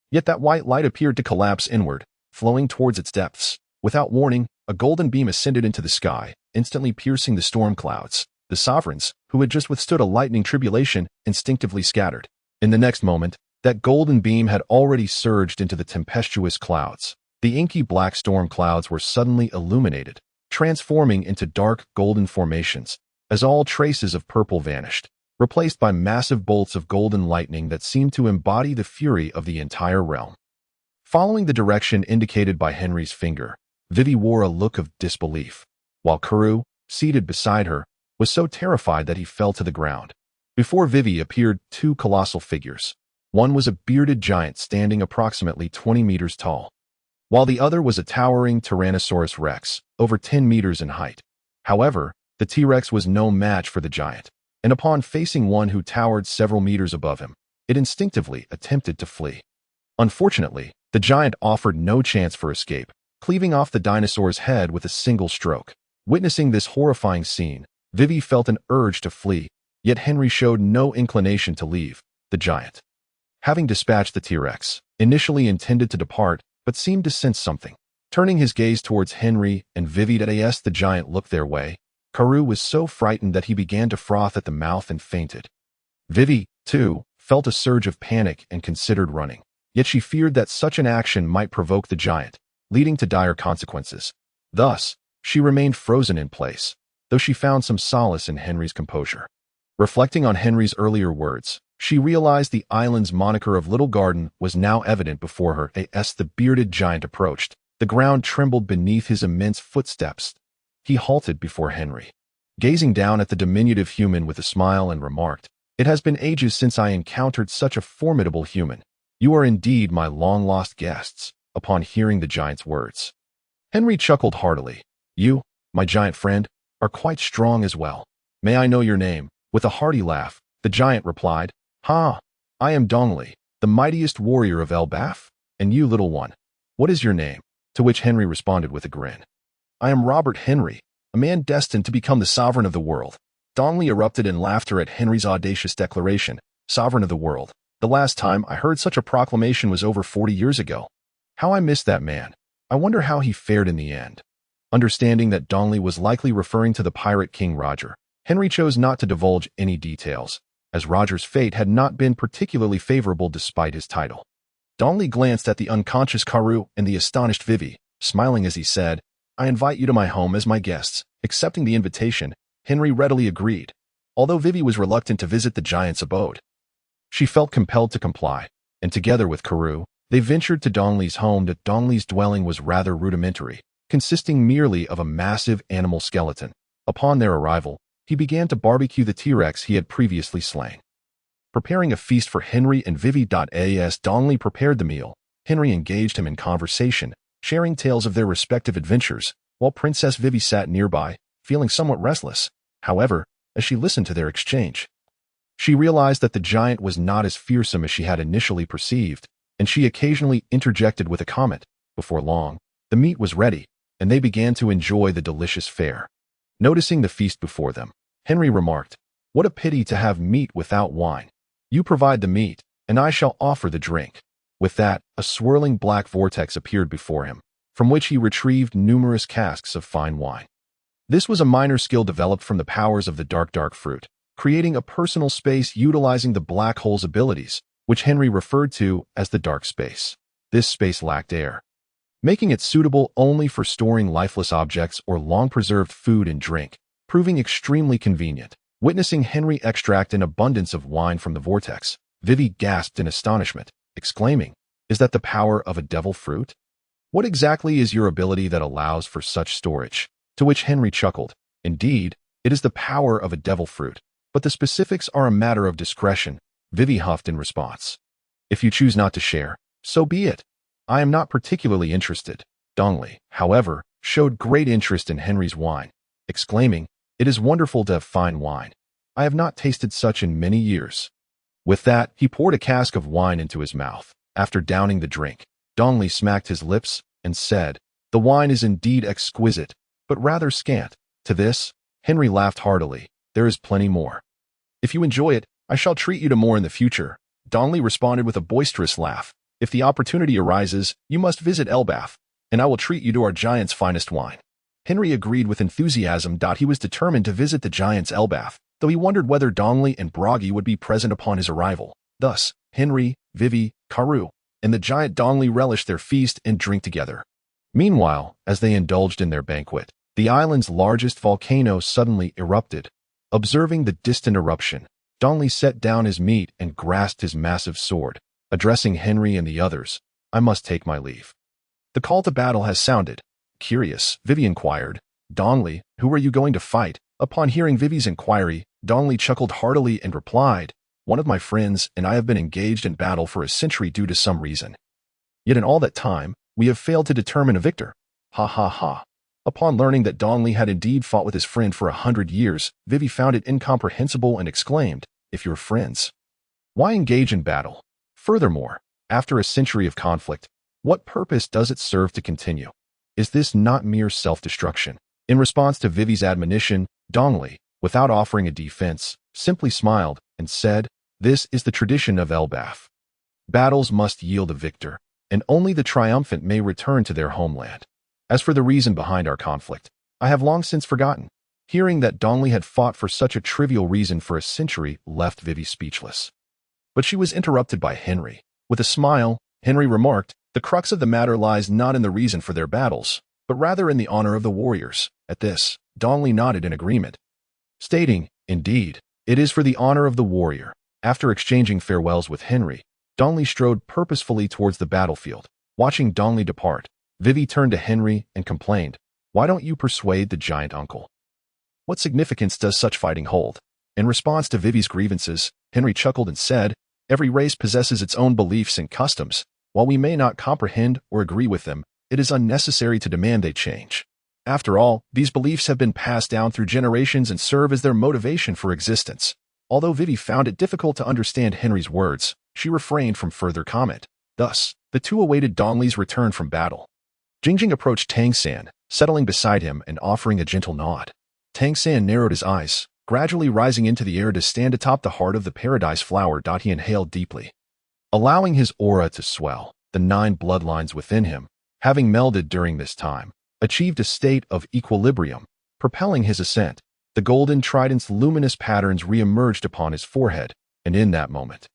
Yet that white light appeared to collapse inward, flowing towards its depths. Without warning, a golden beam ascended into the sky, instantly piercing the storm clouds. The sovereigns, who had just withstood a lightning tribulation, instinctively scattered. In the next moment, that golden beam had already surged into the tempestuous clouds. The inky black storm clouds were suddenly illuminated, transforming into dark golden formations, as all traces of purple vanished, replaced by massive bolts of golden lightning that seemed to embody the fury of the entire realm. Following the direction indicated by Henry's finger, Vivi wore a look of disbelief, while Karoo, seated beside her, was so terrified that he fell to the ground. Before Vivi appeared two colossal figures. One was a bearded giant standing approximately 20 meters tall, while the other was a towering Tyrannosaurus Rex, over 10 meters in height. However, the T-Rex was no match for the giant, and upon facing one who towered several meters above him, it instinctively attempted to flee. Unfortunately, the giant offered no chance for escape, cleaving off the dinosaur's head with a single stroke. Witnessing this horrifying scene, Vivi felt an urge to flee, yet Henry showed no inclination to leave the giant. Having dispatched the T-Rex, initially intended to depart, but seemed to sense something. Turning his gaze towards Henry and Vivi as the giant looked their way, Karoo was so frightened that he began to froth at the mouth and fainted. Vivi, too, felt a surge of panic and considered running, yet she feared that such an action might provoke the giant, leading to dire consequences. Thus, she remained frozen in place, though she found some solace in Henry's composure. Reflecting on Henry's earlier words, she realized the island's moniker of Little Garden was now evident before her. As the bearded giant approached, the ground trembled beneath his immense footsteps. He halted before Henry, gazing down at the diminutive human with a smile, and remarked, "It has been ages since I encountered such a formidable human. You are indeed my long-lost guests." Upon hearing the giant's words, Henry chuckled heartily. "You, my giant friend, are quite strong as well. May I know your name?" With a hearty laugh, the giant replied, "Ha! I am Dongli, the mightiest warrior of Elbaf. And you, little one, what is your name?" To which Henry responded with a grin, "I am Robert Henry, a man destined to become the sovereign of the world." Dongli erupted in laughter at Henry's audacious declaration. "Sovereign of the world. The last time I heard such a proclamation was over 40 years ago. How I missed that man. I wonder how he fared in the end." Understanding that Dongli was likely referring to the pirate King Roger, Henry chose not to divulge any details, as Roger's fate had not been particularly favorable despite his title. Dongli glanced at the unconscious Karoo and the astonished Vivi, smiling as he said, "I invite you to my home as my guests." Accepting the invitation, Henry readily agreed, although Vivi was reluctant to visit the giant's abode. She felt compelled to comply, and together with Karoo, they ventured to Dongli's home. Dongli's dwelling was rather rudimentary, consisting merely of a massive animal skeleton. Upon their arrival, he began to barbecue the T-Rex he had previously slain. Preparing a feast for Henry and Vivi. As Dongli prepared the meal, Henry engaged him in conversation, sharing tales of their respective adventures, while Princess Vivi sat nearby, feeling somewhat restless. However, as she listened to their exchange, she realized that the giant was not as fearsome as she had initially perceived, and she occasionally interjected with a comment. Before long, the meat was ready, and they began to enjoy the delicious fare. Noticing the feast before them, Henry remarked, "What a pity to have meat without wine. You provide the meat, and I shall offer the drink." With that, a swirling black vortex appeared before him, from which he retrieved numerous casks of fine wine. This was a minor skill developed from the powers of the dark fruit, creating a personal space utilizing the black hole's abilities, which Henry referred to as the dark space. This space lacked air, making it suitable only for storing lifeless objects or long-preserved food and drink, proving extremely convenient. Witnessing Henry extract an abundance of wine from the vortex, Vivi gasped in astonishment, exclaiming, "Is that the power of a devil fruit? What exactly is your ability that allows for such storage?" To which Henry chuckled, "Indeed, it is the power of a devil fruit, but the specifics are a matter of discretion," Vivi huffed in response. "If you choose not to share, so be it. I am not particularly interested." Dongli, however, showed great interest in Henry's wine, exclaiming, "It is wonderful to have fine wine. I have not tasted such in many years." With that, he poured a cask of wine into his mouth. After downing the drink, Dongli smacked his lips and said, "The wine is indeed exquisite, but rather scant." To this, Henry laughed heartily. "There is plenty more. If you enjoy it, I shall treat you to more in the future." Dongli responded with a boisterous laugh. "If the opportunity arises, you must visit Elbath, and I will treat you to our giant's finest wine." Henry agreed with enthusiasm. He was determined to visit the giant's Elbath, though he wondered whether Dongli and Bragi would be present upon his arrival. Thus, Henry, Vivi, Karu, and the giant Dongli relished their feast and drink together. Meanwhile, as they indulged in their banquet, the island's largest volcano suddenly erupted. Observing the distant eruption, Dongli set down his meat and grasped his massive sword. Addressing Henry and the others, "I must take my leave. The call to battle has sounded." Curious, Vivi inquired, "Dongli, who are you going to fight?" Upon hearing Vivi's inquiry, Dongli chuckled heartily and replied, "One of my friends and I have been engaged in battle for a century due to some reason. Yet in all that time, we have failed to determine a victor. Ha ha ha." Upon learning that Dongli had indeed fought with his friend for 100 years, Vivi found it incomprehensible and exclaimed, "If you're friends, why engage in battle? Furthermore, after a century of conflict, what purpose does it serve to continue? Is this not mere self-destruction?" In response to Vivi's admonition, Dongli, without offering a defense, simply smiled and said, "This is the tradition of Elbath. Battles must yield a victor, and only the triumphant may return to their homeland. As for the reason behind our conflict, I have long since forgotten." Hearing that Dongli had fought for such a trivial reason for a century left Vivi speechless. But she was interrupted by Henry. With a smile, Henry remarked, "The crux of the matter lies not in the reason for their battles, but rather in the honor of the warriors." At this, Dongli nodded in agreement, stating, "Indeed, it is for the honor of the warrior." After exchanging farewells with Henry, Dongli strode purposefully towards the battlefield. Watching Dongli depart, Vivi turned to Henry and complained, "Why don't you persuade the giant uncle? What significance does such fighting hold?" In response to Vivi's grievances, Henry chuckled and said, "Every race possesses its own beliefs and customs. While we may not comprehend or agree with them, it is unnecessary to demand they change. After all, these beliefs have been passed down through generations and serve as their motivation for existence." Although Vivi found it difficult to understand Henry's words, she refrained from further comment. Thus, the two awaited Dongli's return from battle. Jingjing approached Tang San, settling beside him and offering a gentle nod. Tang San narrowed his eyes, gradually rising into the air to stand atop the heart of the paradise flower. He inhaled deeply, allowing his aura to swell. The 9 bloodlines within him, having melded during this time, achieved a state of equilibrium, propelling his ascent. The golden trident's luminous patterns re-emerged upon his forehead, and in that moment,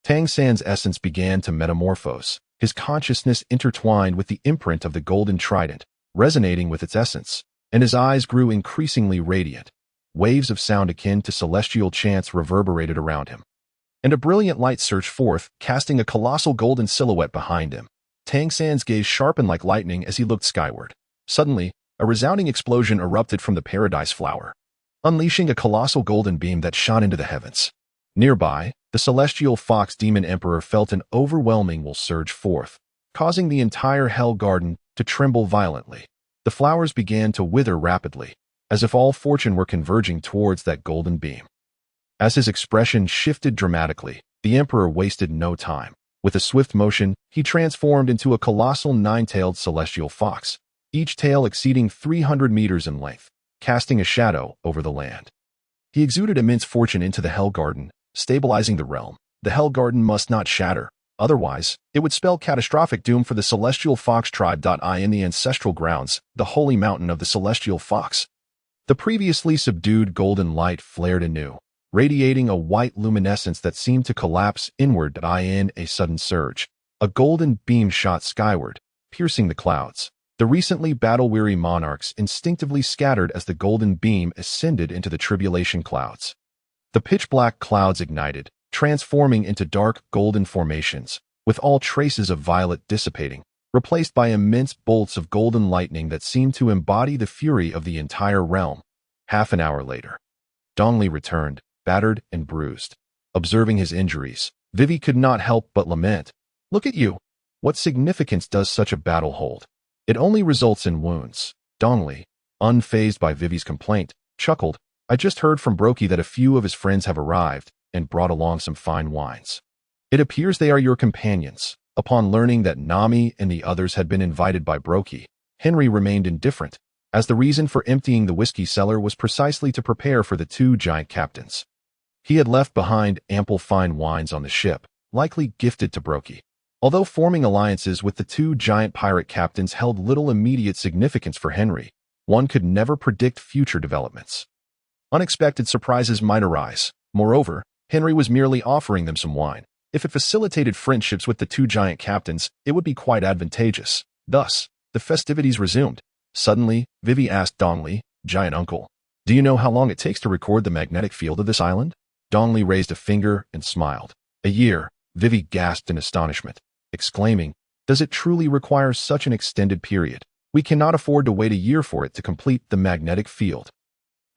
Tang San's essence began to metamorphose, his consciousness intertwined with the imprint of the golden trident, resonating with its essence, and his eyes grew increasingly radiant. Waves of sound akin to celestial chants reverberated around him, and a brilliant light surged forth, casting a colossal golden silhouette behind him. Tang San's gaze sharpened like lightning as he looked skyward. Suddenly, a resounding explosion erupted from the paradise flower, unleashing a colossal golden beam that shot into the heavens. Nearby, the celestial fox demon emperor felt an overwhelming will surge forth, causing the entire hell garden to tremble violently. The flowers began to wither rapidly, as if all fortune were converging towards that golden beam. As his expression shifted dramatically, the emperor wasted no time. With a swift motion, he transformed into a colossal 9-tailed celestial fox, each tail exceeding 300 meters in length, casting a shadow over the land. He exuded immense fortune into the Hell Garden, stabilizing the realm. The Hell Garden must not shatter, otherwise, it would spell catastrophic doom for the Celestial Fox tribe. In the ancestral grounds, the holy mountain of the Celestial Fox, the previously subdued golden light flared anew, radiating a white luminescence that seemed to collapse inward in a sudden surge. A golden beam shot skyward, piercing the clouds. The recently battle-weary monarchs instinctively scattered as the golden beam ascended into the tribulation clouds. The pitch-black clouds ignited, transforming into dark golden formations, with all traces of violet dissipating, replaced by immense bolts of golden lightning that seemed to embody the fury of the entire realm. Half an hour later, Dongli returned, battered and bruised. Observing his injuries, Vivi could not help but lament. "Look at you! What significance does such a battle hold? It only results in wounds." Dongli, unfazed by Vivi's complaint, chuckled. "I just heard from Brokey that a few of his friends have arrived and brought along some fine wines. It appears they are your companions." Upon learning that Nami and the others had been invited by Brokey, Henry remained indifferent, as the reason for emptying the whiskey cellar was precisely to prepare for the two giant captains. He had left behind ample fine wines on the ship, likely gifted to Brokey. Although forming alliances with the two giant pirate captains held little immediate significance for Henry, one could never predict future developments. Unexpected surprises might arise. Moreover, Henry was merely offering them some wine. If it facilitated friendships with the two giant captains, it would be quite advantageous. Thus, the festivities resumed. Suddenly, Vivi asked Dongli, "Giant uncle, do you know how long it takes to record the magnetic field of this island?" Dongli raised a finger and smiled. "A year," Vivi gasped in astonishment, exclaiming, "Does it truly require such an extended period? We cannot afford to wait a year for it to complete the magnetic field."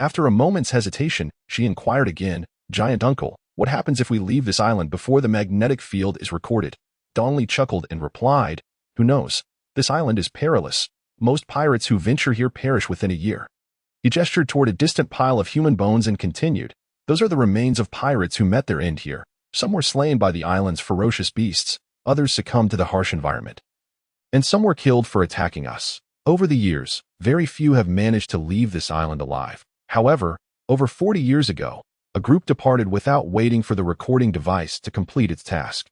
After a moment's hesitation, she inquired again, "Giant uncle, what happens if we leave this island before the magnetic field is recorded?" Dongli chuckled and replied, "Who knows? This island is perilous. Most pirates who venture here perish within a year." He gestured toward a distant pile of human bones and continued, "Those are the remains of pirates who met their end here. Some were slain by the island's ferocious beasts, others succumbed to the harsh environment, and some were killed for attacking us. Over the years, very few have managed to leave this island alive. However, over 40 years ago, a group departed without waiting for the recording device to complete its task.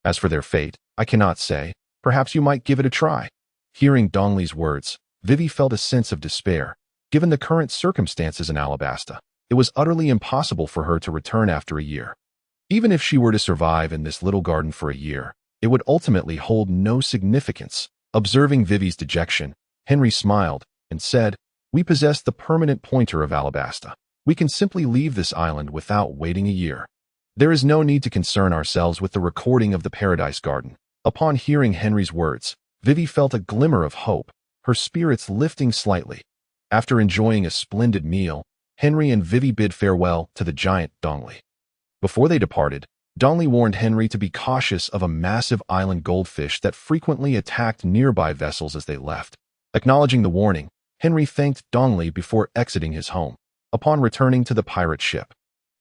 As for their fate, I cannot say. Perhaps you might give it a try." Hearing Dongli's words, Vivi felt a sense of despair. Given the current circumstances in Alabasta, it was utterly impossible for her to return after a year. Even if she were to survive in this little garden for a year, it would ultimately hold no significance. Observing Vivi's dejection, Henry smiled and said, "We possess the permanent pointer of Alabasta. We can simply leave this island without waiting a year. There is no need to concern ourselves with the recording of the Paradise Garden." Upon hearing Henry's words, Vivi felt a glimmer of hope, her spirits lifting slightly. After enjoying a splendid meal, Henry and Vivi bid farewell to the giant Dongli. Before they departed, Dongli warned Henry to be cautious of a massive island goldfish that frequently attacked nearby vessels as they left. Acknowledging the warning, Henry thanked Dongli before exiting his home. Upon returning to the pirate ship,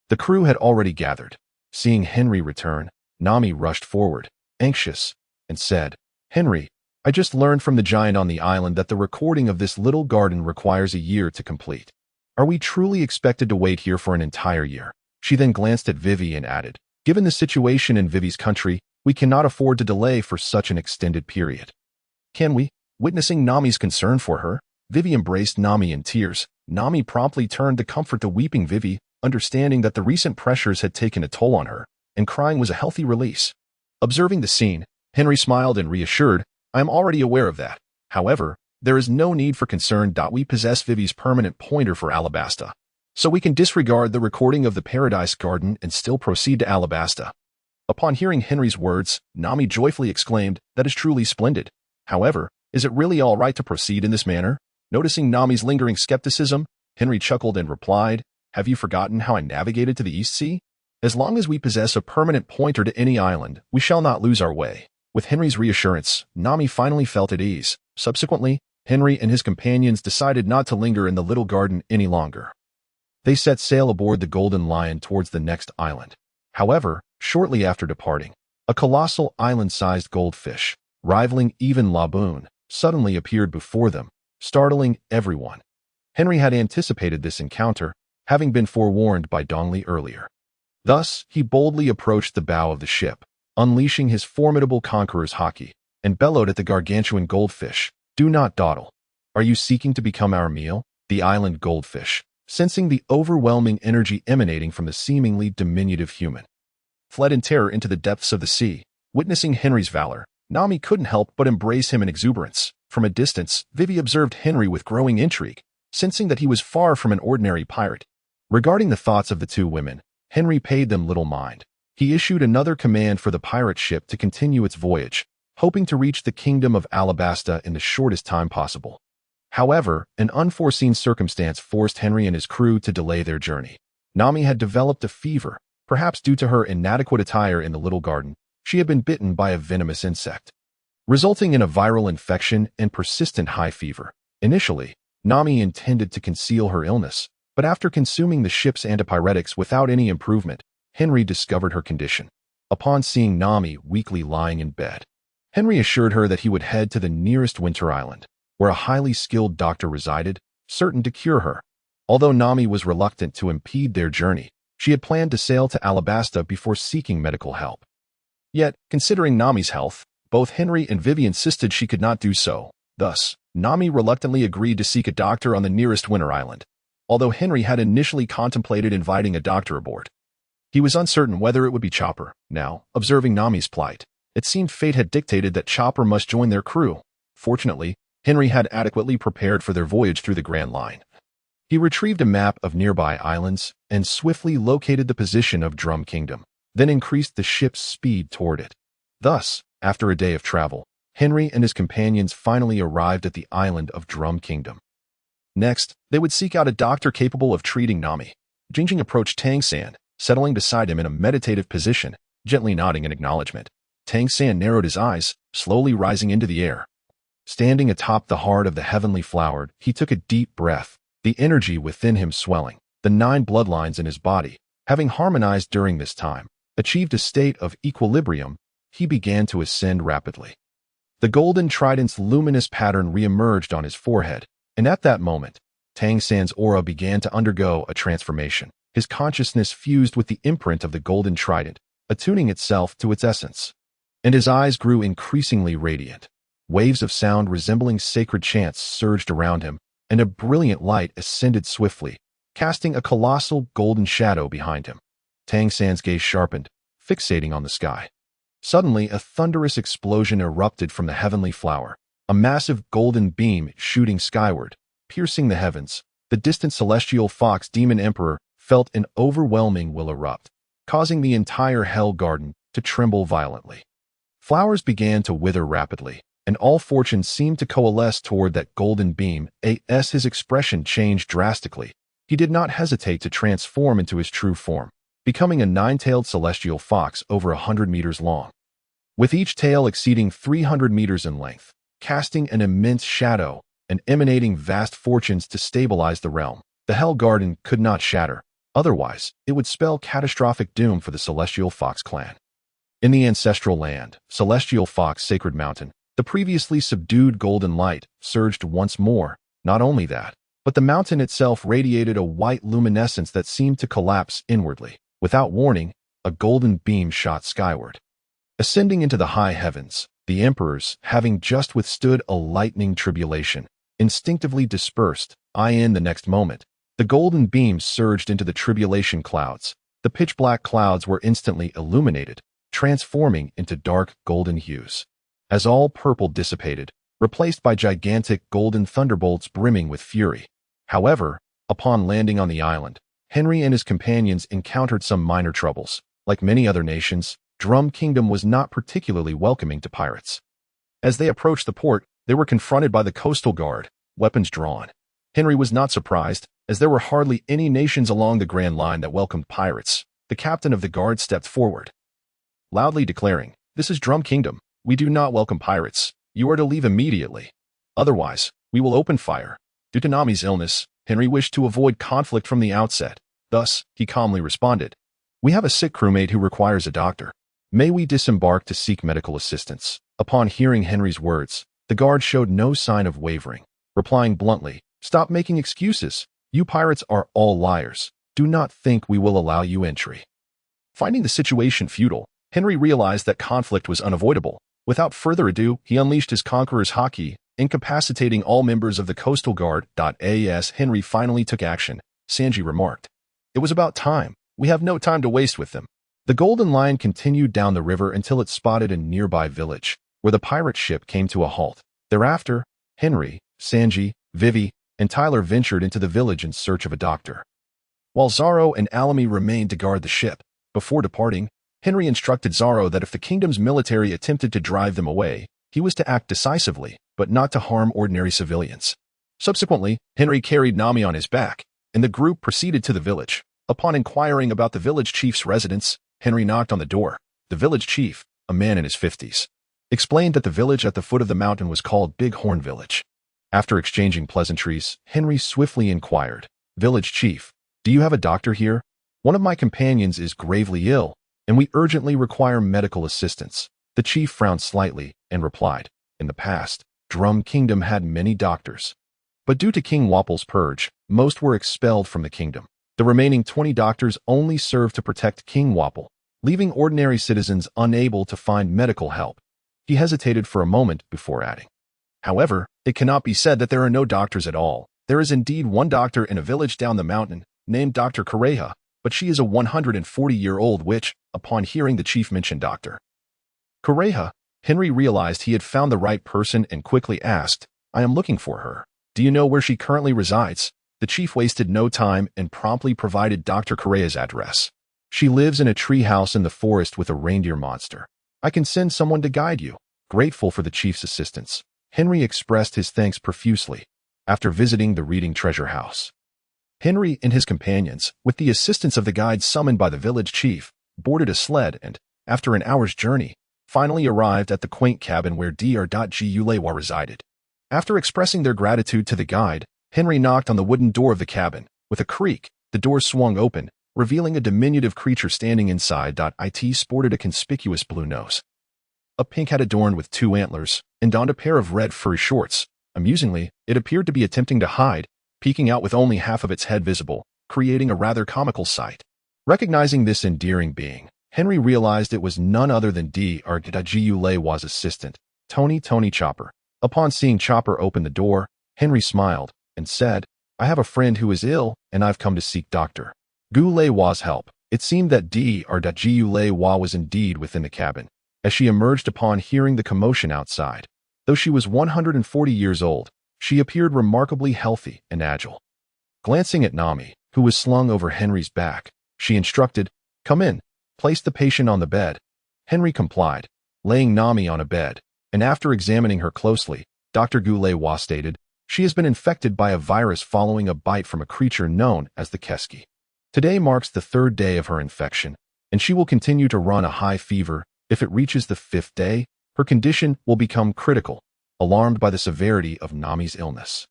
the crew had already gathered. Seeing Henry return, Nami rushed forward, anxious, and said, "Henry, I just learned from the giant on the island that the recording of this little garden requires a year to complete. Are we truly expected to wait here for an entire year?" She then glanced at Vivi and added, "Given the situation in Vivi's country, we cannot afford to delay for such an extended period." "Can we?" Witnessing Nami's concern for her, Vivi embraced Nami in tears. Nami promptly turned to comfort the weeping Vivi, understanding that the recent pressures had taken a toll on her, and crying was a healthy release. Observing the scene, Henry smiled and reassured, "I am already aware of that. However, there is no need for concern. We possess Vivi's permanent pointer for Alabasta, so we can disregard the recording of the Paradise Garden and still proceed to Alabasta." Upon hearing Henry's words, Nami joyfully exclaimed, "That is truly splendid. However, is it really all right to proceed in this manner?" Noticing Nami's lingering skepticism, Henry chuckled and replied, "Have you forgotten how I navigated to the East Sea? As long as we possess a permanent pointer to any island, we shall not lose our way." With Henry's reassurance, Nami finally felt at ease. Subsequently, Henry and his companions decided not to linger in the little garden any longer. They set sail aboard the Golden Lion towards the next island. However, shortly after departing, a colossal island-sized goldfish, rivaling even Laboon, suddenly appeared before them, startling everyone. Henry had anticipated this encounter, having been forewarned by Dongli earlier. Thus, he boldly approached the bow of the ship, unleashing his formidable conqueror's haki, and bellowed at the gargantuan goldfish, "Do not dawdle. Are you seeking to become our meal?" The island goldfish, sensing the overwhelming energy emanating from the seemingly diminutive human. Fled in terror into the depths of the sea. Witnessing Henry's valor, Nami couldn't help but embrace him in exuberance. From a distance, Vivi observed Henry with growing intrigue, sensing that he was far from an ordinary pirate. Regarding the thoughts of the two women, Henry paid them little mind. He issued another command for the pirate ship to continue its voyage, hoping to reach the kingdom of Alabasta in the shortest time possible. However, an unforeseen circumstance forced Henry and his crew to delay their journey. Nami had developed a fever, perhaps due to her inadequate attire in the little garden. She had been bitten by a venomous insect, resulting in a viral infection and persistent high fever. Initially, Nami intended to conceal her illness, but after consuming the ship's antipyretics without any improvement, Henry discovered her condition. Upon seeing Nami weakly lying in bed, Henry assured her that he would head to the nearest winter island, where a highly skilled doctor resided, certain to cure her. Although Nami was reluctant to impede their journey, she had planned to sail to Alabasta before seeking medical help. Yet, considering Nami's health, both Henry and Vivi insisted she could not do so. Thus, Nami reluctantly agreed to seek a doctor on the nearest winter island, although Henry had initially contemplated inviting a doctor aboard. He was uncertain whether it would be Chopper. Now, observing Nami's plight, it seemed fate had dictated that Chopper must join their crew. Fortunately, Henry had adequately prepared for their voyage through the Grand Line. He retrieved a map of nearby islands and swiftly located the position of Drum Kingdom, then increased the ship's speed toward it. Thus, after a day of travel, Henry and his companions finally arrived at the island of Drum Kingdom. Next, they would seek out a doctor capable of treating Nami. Jingjing approached Tang San, settling beside him in a meditative position, gently nodding in acknowledgement. Tang San narrowed his eyes, slowly rising into the air. Standing atop the heart of the heavenly flower, he took a deep breath, the energy within him swelling. The 9 bloodlines in his body, having harmonized during this time, achieved a state of equilibrium. He began to ascend rapidly. The golden trident's luminous pattern re-emerged on his forehead, and at that moment, Tang San's aura began to undergo a transformation. His consciousness fused with the imprint of the golden trident, attuning itself to its essence. And his eyes grew increasingly radiant. Waves of sound resembling sacred chants surged around him, and a brilliant light ascended swiftly, casting a colossal golden shadow behind him. Tang San's gaze sharpened, fixating on the sky. Suddenly, a thunderous explosion erupted from the heavenly flower, a massive golden beam shooting skyward, piercing the heavens. The distant celestial fox demon emperor felt an overwhelming will erupt, causing the entire hell garden to tremble violently. Flowers began to wither rapidly, and all fortune seemed to coalesce toward that golden beam. As his expression changed drastically, he did not hesitate to transform into his true form, becoming a 9-tailed celestial fox over 100 meters long, with each tail exceeding 300 meters in length, casting an immense shadow and emanating vast fortunes to stabilize the realm. The Hell Garden could not shatter, otherwise it would spell catastrophic doom for the Celestial Fox clan. In the ancestral land, Celestial Fox Sacred Mountain, the previously subdued golden light surged once more. Not only that, but the mountain itself radiated a white luminescence that seemed to collapse inwardly. Without warning, a golden beam shot skyward. Ascending into the high heavens, the emperors, having just withstood a lightning tribulation, instinctively dispersed. In the next moment, the golden beam surged into the tribulation clouds. The pitch-black clouds were instantly illuminated, transforming into dark golden hues. As all purple dissipated, replaced by gigantic golden thunderbolts brimming with fury. However, upon landing on the island, Henry and his companions encountered some minor troubles. Like many other nations, Drum Kingdom was not particularly welcoming to pirates. As they approached the port, they were confronted by the coastal guard, weapons drawn. Henry was not surprised, as there were hardly any nations along the Grand Line that welcomed pirates. The captain of the guard stepped forward, loudly declaring, "This is Drum Kingdom. We do not welcome pirates. You are to leave immediately. Otherwise, we will open fire." Due to Nami's illness, Henry wished to avoid conflict from the outset. Thus, he calmly responded, "We have a sick crewmate who requires a doctor. May we disembark to seek medical assistance?" Upon hearing Henry's words, the guard showed no sign of wavering, replying bluntly, "Stop making excuses. You pirates are all liars. Do not think we will allow you entry." Finding the situation futile, Henry realized that conflict was unavoidable. Without further ado, he unleashed his Conqueror's Haki, incapacitating all members of the Coastal Guard. As Henry finally took action, Sanji remarked. It was about time. We have no time to waste with them. The Golden Lion continued down the river until it spotted a nearby village, where the pirate ship came to a halt. Thereafter, Henry, Sanji, Vivi, and Tyler ventured into the village in search of a doctor, while Zoro and Alamy remained to guard the ship. Before departing, Henry instructed Zoro that if the kingdom's military attempted to drive them away, he was to act decisively, but not to harm ordinary civilians. Subsequently, Henry carried Nami on his back, and the group proceeded to the village. Upon inquiring about the village chief's residence, Henry knocked on the door. The village chief, a man in his 50s, explained that the village at the foot of the mountain was called Big Horn Village. After exchanging pleasantries, Henry swiftly inquired, "Village chief, do you have a doctor here? One of my companions is gravely ill, and we urgently require medical assistance." The chief frowned slightly and replied, "In the past, Drum Kingdom had many doctors, but due to King Wapple's purge, most were expelled from the kingdom. The remaining 20 doctors only serve to protect King Wapple, leaving ordinary citizens unable to find medical help." He hesitated for a moment before adding, "However, it cannot be said that there are no doctors at all. There is indeed one doctor in a village down the mountain, named Dr. Kureha, but she is a 140-year-old witch." Upon hearing the chief mention Dr. Kureha, Henry realized he had found the right person and quickly asked, "I am looking for her. Do you know where she currently resides?" The chief wasted no time and promptly provided Dr. Kureha's address. "She lives in a tree house in the forest with a reindeer monster. I can send someone to guide you." Grateful for the chief's assistance, Henry expressed his thanks profusely. After visiting the Reading Treasure House, Henry and his companions, with the assistance of the guide summoned by the village chief, boarded a sled and, after an hour's journey, finally arrived at the quaint cabin where Dr. resided. After expressing their gratitude to the guide, Henry knocked on the wooden door of the cabin. With a creak, the door swung open, revealing a diminutive creature standing inside. It sported a conspicuous blue nose, a pink hat adorned with 2 antlers, and donned a pair of red furry shorts. Amusingly, it appeared to be attempting to hide, peeking out with only half of its head visible, creating a rather comical sight. Recognizing this endearing being, Henry realized it was none other than Dr. assistant, Tony Chopper. Upon seeing Chopper open the door, Henry smiled and said, "I have a friend who is ill, and I've come to seek Dr. Gulewa's help." It seemed that Dr. was indeed within the cabin, as she emerged upon hearing the commotion outside. Though she was 140 years old, she appeared remarkably healthy and agile. Glancing at Nami, who was slung over Henry's back, she instructed, "Come in, place the patient on the bed." Henry complied, laying Nami on a bed, and after examining her closely, Dr. Gulewa stated, "She has been infected by a virus following a bite from a creature known as the Keski. Today marks the 3rd day of her infection, and she will continue to run a high fever. If it reaches the 5th day, her condition will become critical." Alarmed by the severity of Nami's illness,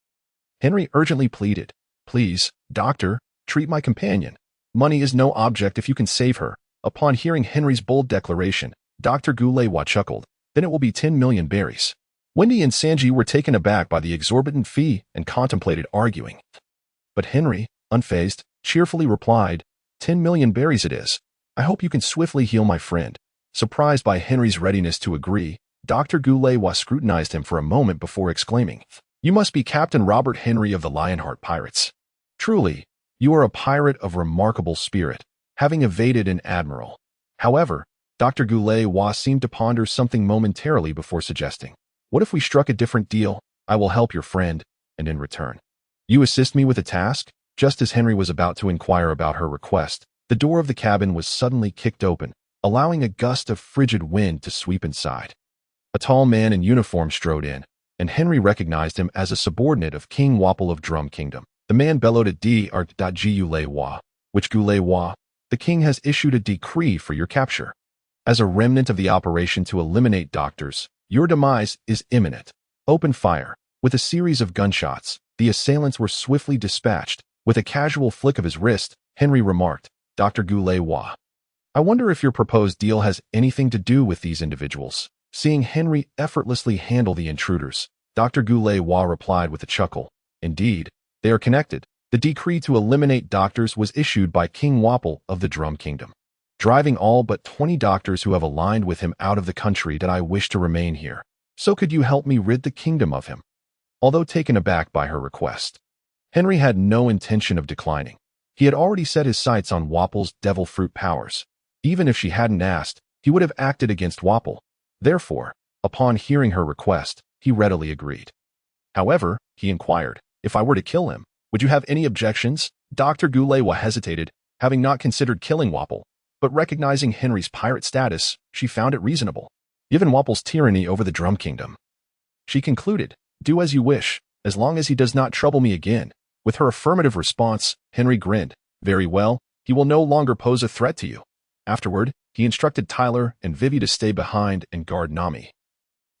Henry urgently pleaded, "Please, doctor, treat my companion. Money is no object if you can save her." Upon hearing Henry's bold declaration, Dr. Gulewa chuckled, "Then it will be 10 million berries." Wendy and Sanji were taken aback by the exorbitant fee and contemplated arguing. But Henry, unfazed, cheerfully replied, 10 million berries it is. I hope you can swiftly heal my friend." Surprised by Henry's readiness to agree, Dr. Gulewa scrutinized him for a moment before exclaiming, "You must be Captain Robert Henry of the Lionheart Pirates. Truly, you are a pirate of remarkable spirit, having evaded an admiral." However, Dr. Gulewa seemed to ponder something momentarily before suggesting, "What if we struck a different deal? I will help your friend, and in return, you assist me with a task?" Just as Henry was about to inquire about her request, the door of the cabin was suddenly kicked open, allowing a gust of frigid wind to sweep inside. A tall man in uniform strode in, and Henry recognized him as a subordinate of King Wapple of Drum Kingdom. The man bellowed at Dr. Gulewa, "Which Gulewa? The king has issued a decree for your capture. As a remnant of the operation to eliminate doctors, your demise is imminent. Open fire." With a series of gunshots, the assailants were swiftly dispatched. With a casual flick of his wrist, Henry remarked, "Dr. Gulewa, I wonder if your proposed deal has anything to do with these individuals." Seeing Henry effortlessly handle the intruders, Dr. Gulewa replied with a chuckle, "Indeed, they are connected. The decree to eliminate doctors was issued by King Wapple of the Drum Kingdom, driving all but 20 doctors who have aligned with him out of the country. That I wish to remain here. So could you help me rid the kingdom of him?" Although taken aback by her request, Henry had no intention of declining. He had already set his sights on Wapple's devil fruit powers. Even if she hadn't asked, he would have acted against Wapple. Therefore, upon hearing her request, he readily agreed. However, he inquired, if I were to kill him, would you have any objections? Dr. Gulewa hesitated, having not considered killing Wapple, but recognizing Henry's pirate status, she found it reasonable, given Wapple's tyranny over the Drum Kingdom. She concluded, do as you wish, as long as he does not trouble me again. With her affirmative response, Henry grinned. Very well, he will no longer pose a threat to you. Afterward, he instructed Tyler and Vivi to stay behind and guard Nami,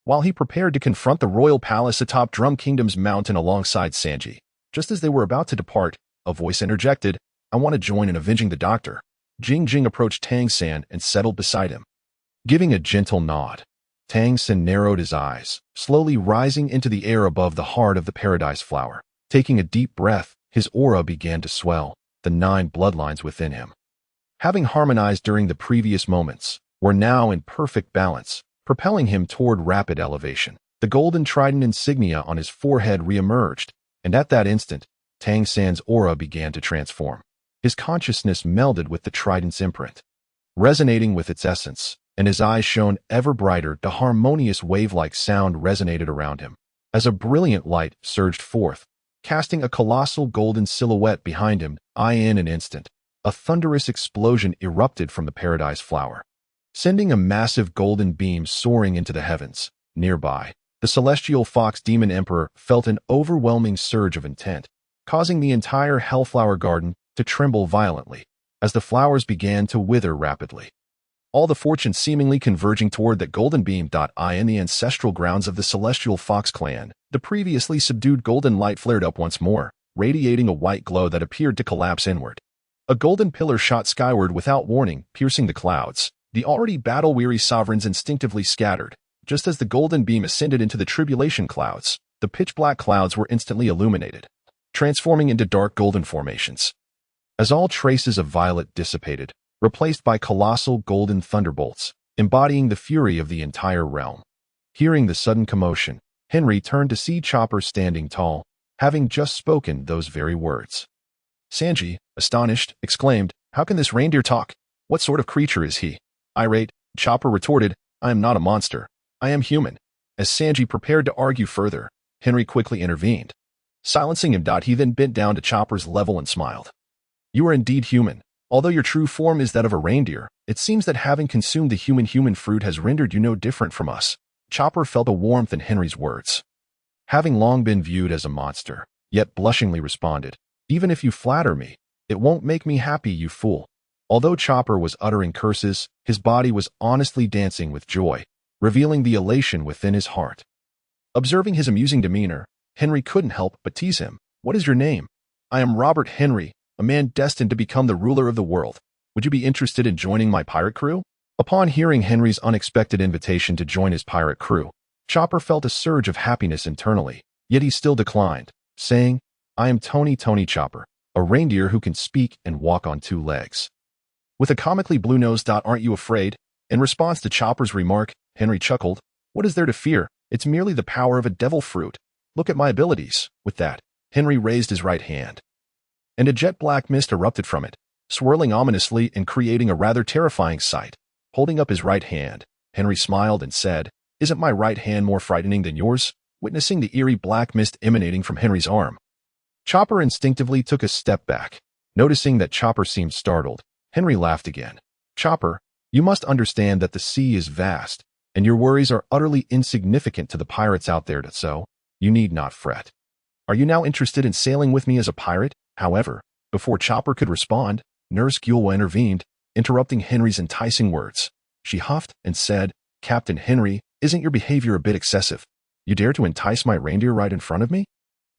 while he prepared to confront the royal palace atop Drum Kingdom's mountain alongside Sanji. Just as they were about to depart, a voice interjected, I want to join in avenging the doctor. Jing Jing approached Tang San and settled beside him. Giving a gentle nod, Tang San narrowed his eyes, slowly rising into the air above the heart of the paradise flower. Taking a deep breath, his aura began to swell, the 9 bloodlines within him, having harmonized during the previous moments, were now in perfect balance, propelling him toward rapid elevation. The golden trident insignia on his forehead reemerged, and at that instant, Tang San's aura began to transform. His consciousness melded with the trident's imprint, resonating with its essence, and his eyes shone ever brighter. The harmonious wave-like sound resonated around him, as a brilliant light surged forth, casting a colossal golden silhouette behind him. In an instant, a thunderous explosion erupted from the paradise flower, sending a massive golden beam soaring into the heavens. Nearby, the celestial fox demon emperor felt an overwhelming surge of intent, causing the entire Hellflower Garden to tremble violently as the flowers began to wither rapidly. All the fortune seemingly converging toward that golden beam. In the ancestral grounds of the Celestial Fox clan, the previously subdued golden light flared up once more, radiating a white glow that appeared to collapse inward. A golden pillar shot skyward without warning, piercing the clouds. The already battle-weary sovereigns instinctively scattered. Just as the golden beam ascended into the tribulation clouds, the pitch-black clouds were instantly illuminated, transforming into dark golden formations. As all traces of violet dissipated, replaced by colossal golden thunderbolts, embodying the fury of the entire realm. Hearing the sudden commotion, Henry turned to see Chopper standing tall, having just spoken those very words. Sanji, astonished, exclaimed, how can this reindeer talk? What sort of creature is he? Irate, Chopper retorted, I am not a monster. I am human. As Sanji prepared to argue further, Henry quickly intervened, silencing him. He then bent down to Chopper's level and smiled. You are indeed human. Although your true form is that of a reindeer, it seems that having consumed the human fruit has rendered you no different from us. Chopper felt a warmth in Henry's words. Having long been viewed as a monster, yet blushingly responded, even if you flatter me, it won't make me happy, you fool. Although Chopper was uttering curses, his body was honestly dancing with joy, revealing the elation within his heart. Observing his amusing demeanor, Henry couldn't help but tease him. What is your name? I am Robert Henry, a man destined to become the ruler of the world. Would you be interested in joining my pirate crew? Upon hearing Henry's unexpected invitation to join his pirate crew, Chopper felt a surge of happiness internally, yet he still declined, saying, I am Tony Chopper, a reindeer who can speak and walk on 2 legs. With a comically blue nose. Aren't you afraid? In response to Chopper's remark, Henry chuckled, what is there to fear? It's merely the power of a devil fruit. Look at my abilities. With that, Henry raised his right hand, and a jet black mist erupted from it, swirling ominously and creating a rather terrifying sight. Holding up his right hand, Henry smiled and said, isn't my right hand more frightening than yours? Witnessing the eerie black mist emanating from Henry's arm, Chopper instinctively took a step back. Noticing that Chopper seemed startled, Henry laughed again. Chopper, you must understand that the sea is vast, and your worries are utterly insignificant to the pirates out there, so you need not fret. Are you now interested in sailing with me as a pirate? However, before Chopper could respond, Nurse Gulwa intervened, interrupting Henry's enticing words. She huffed and said, Captain Henry, isn't your behavior a bit excessive? You dare to entice my reindeer right in front of me?